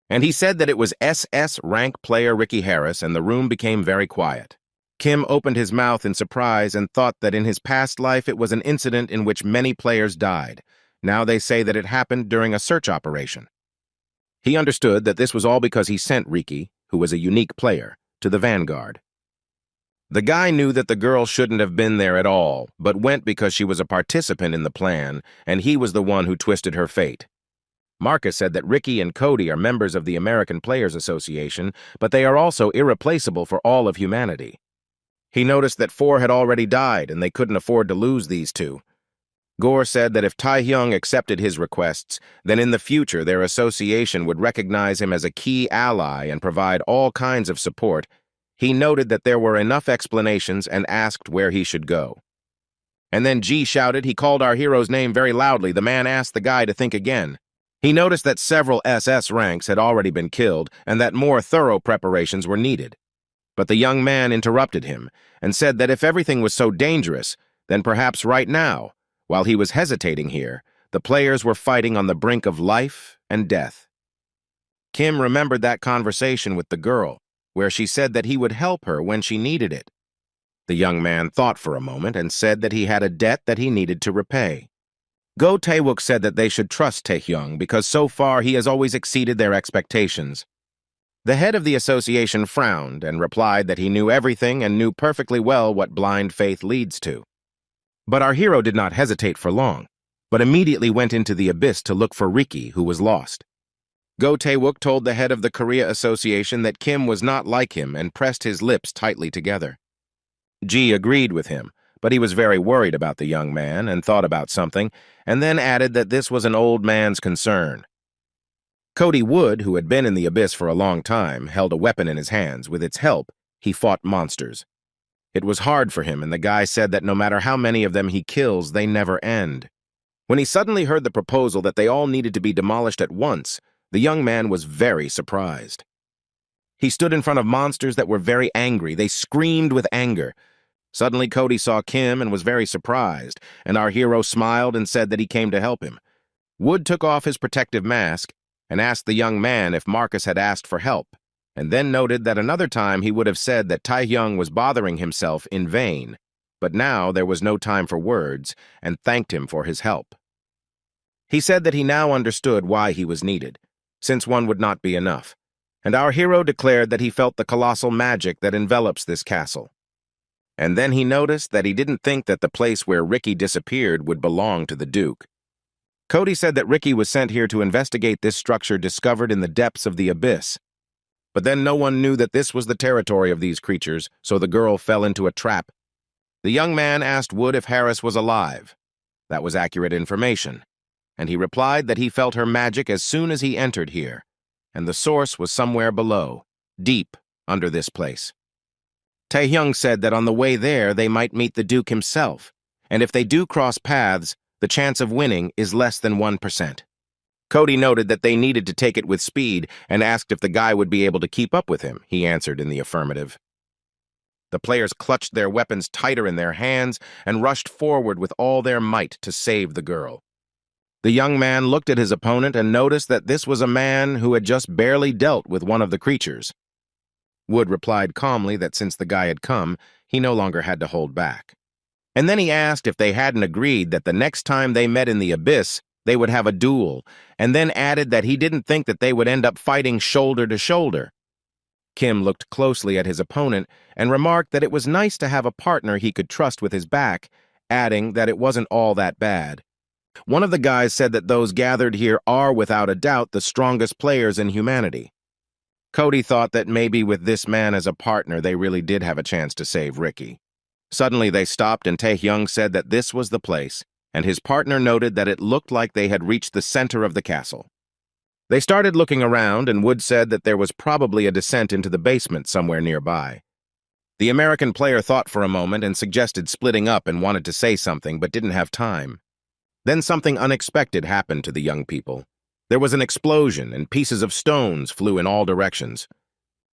And he said that it was SS-rank player Ricky Harris, and the room became very quiet. Kim opened his mouth in surprise and thought that in his past life it was an incident in which many players died. Now they say that it happened during a search operation. He understood that this was all because he sent Ricky, who was a unique player, to the Vanguard. The guy knew that the girl shouldn't have been there at all, but went because she was a participant in the plan, and he was the one who twisted her fate. Marcus said that Ricky and Cody are members of the American Players Association, but they are also irreplaceable for all of humanity. He noticed that 4 had already died, and they couldn't afford to lose these 2. Gore said that if Tae-hyung accepted his requests, then in the future their association would recognize him as a key ally and provide all kinds of support. He noted that there were enough explanations and asked where he should go. And then G shouted. He called our hero's name very loudly. The man asked the guy to think again. He noticed that several SS ranks had already been killed and that more thorough preparations were needed. But the young man interrupted him and said that if everything was so dangerous, then perhaps right now, while he was hesitating here, the players were fighting on the brink of life and death. Kim remembered that conversation with the girl, where she said that he would help her when she needed it. The young man thought for a moment and said that he had a debt that he needed to repay. Go Tae-wook said that they should trust Tae-hyung because so far he has always exceeded their expectations. The head of the association frowned and replied that he knew everything and knew perfectly well what blind faith leads to. But our hero did not hesitate for long, but immediately went into the abyss to look for Ricky, who was lost. Go Tae-wook told the head of the Korea Association that Kim was not like him and pressed his lips tightly together. Ji agreed with him, but he was very worried about the young man and thought about something, and then added that this was an old man's concern. Cody Wood, who had been in the abyss for a long time, held a weapon in his hands. With its help, he fought monsters. It was hard for him, and the guy said that no matter how many of them he kills, they never end. When he suddenly heard the proposal that they all needed to be demolished at once, the young man was very surprised. He stood in front of monsters that were very angry. They screamed with anger. Suddenly, Cody saw Kim and was very surprised, and our hero smiled and said that he came to help him. Wood took off his protective mask and asked the young man if Marcus had asked for help, and then noted that another time he would have said that Tae-hyung was bothering himself in vain, but now there was no time for words, and thanked him for his help. He said that he now understood why he was needed, since one would not be enough, and our hero declared that he felt the colossal magic that envelops this castle. And then he noticed that he didn't think that the place where Ricky disappeared would belong to the Duke. Cody said that Ricky was sent here to investigate this structure discovered in the depths of the abyss. But then no one knew that this was the territory of these creatures, so the girl fell into a trap. The young man asked Wood if Harris was alive. That was accurate information, and he replied that he felt her magic as soon as he entered here, and the source was somewhere below, deep under this place. Taehyung said that on the way there they might meet the Duke himself, and if they do cross paths, the chance of winning is less than 1%. Cody noted that they needed to take it with speed and asked if the guy would be able to keep up with him. He answered in the affirmative. The players clutched their weapons tighter in their hands and rushed forward with all their might to save the girl. The young man looked at his opponent and noticed that this was a man who had just barely dealt with one of the creatures. Wood replied calmly that since the guy had come, he no longer had to hold back. And then he asked if they hadn't agreed that the next time they met in the abyss, they would have a duel, and then added that he didn't think that they would end up fighting shoulder to shoulder. Kim looked closely at his opponent and remarked that it was nice to have a partner he could trust with his back, adding that it wasn't all that bad. One of the guys said that those gathered here are without a doubt the strongest players in humanity. Cody thought that maybe with this man as a partner they really did have a chance to save Ricky. Suddenly they stopped and Taehyung said that this was the place, and his partner noted that it looked like they had reached the center of the castle. They started looking around, and Wood said that there was probably a descent into the basement somewhere nearby. The American player thought for a moment and suggested splitting up and wanted to say something, but didn't have time. Then something unexpected happened to the young people. There was an explosion, and pieces of stones flew in all directions.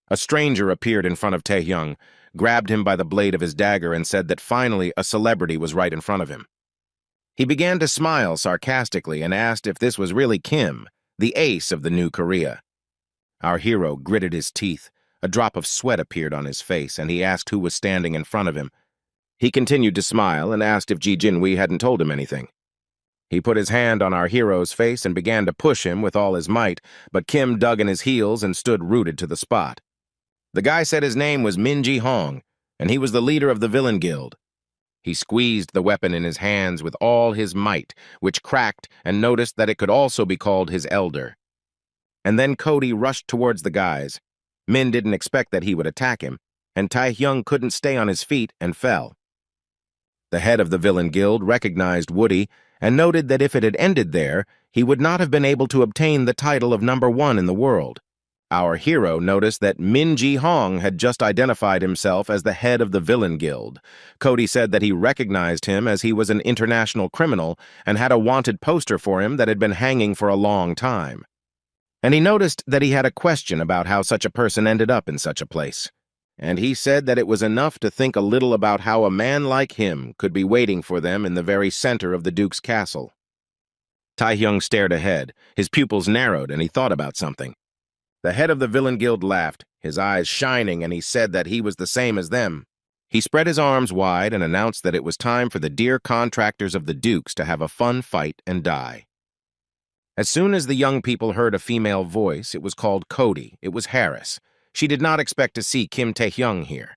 A stranger appeared in front of Taehyung, grabbed him by the blade of his dagger, and said that finally a celebrity was right in front of him. He began to smile sarcastically and asked if this was really Kim, the ace of the new Korea. Our hero gritted his teeth. A drop of sweat appeared on his face, and he asked who was standing in front of him. He continued to smile and asked if Ji Jinwei hadn't told him anything. He put his hand on our hero's face and began to push him with all his might, but Kim dug in his heels and stood rooted to the spot. The guy said his name was Min Ji Hong, and he was the leader of the villain guild. He squeezed the weapon in his hands with all his might, which cracked, and noticed that it could also be called his elder. And then Cody rushed towards the guys. Min didn't expect that he would attack him, and Taehyung couldn't stay on his feet and fell. The head of the villain guild recognized Woody and noted that if it had ended there, he would not have been able to obtain the title of #1 in the world. Our hero noticed that Min Ji Hong had just identified himself as the head of the villain guild. Cody said that he recognized him as he was an international criminal and had a wanted poster for him that had been hanging for a long time. And he noticed that he had a question about how such a person ended up in such a place. And he said that it was enough to think a little about how a man like him could be waiting for them in the very center of the Duke's castle. Taehyung stared ahead. His pupils narrowed, and he thought about something. The head of the villain guild laughed, his eyes shining, and he said that he was the same as them. He spread his arms wide and announced that it was time for the dear contractors of the Dukes to have a fun fight and die. As soon as the young people heard a female voice, it was called Cody. It was Harris. She did not expect to see Kim Taehyung here.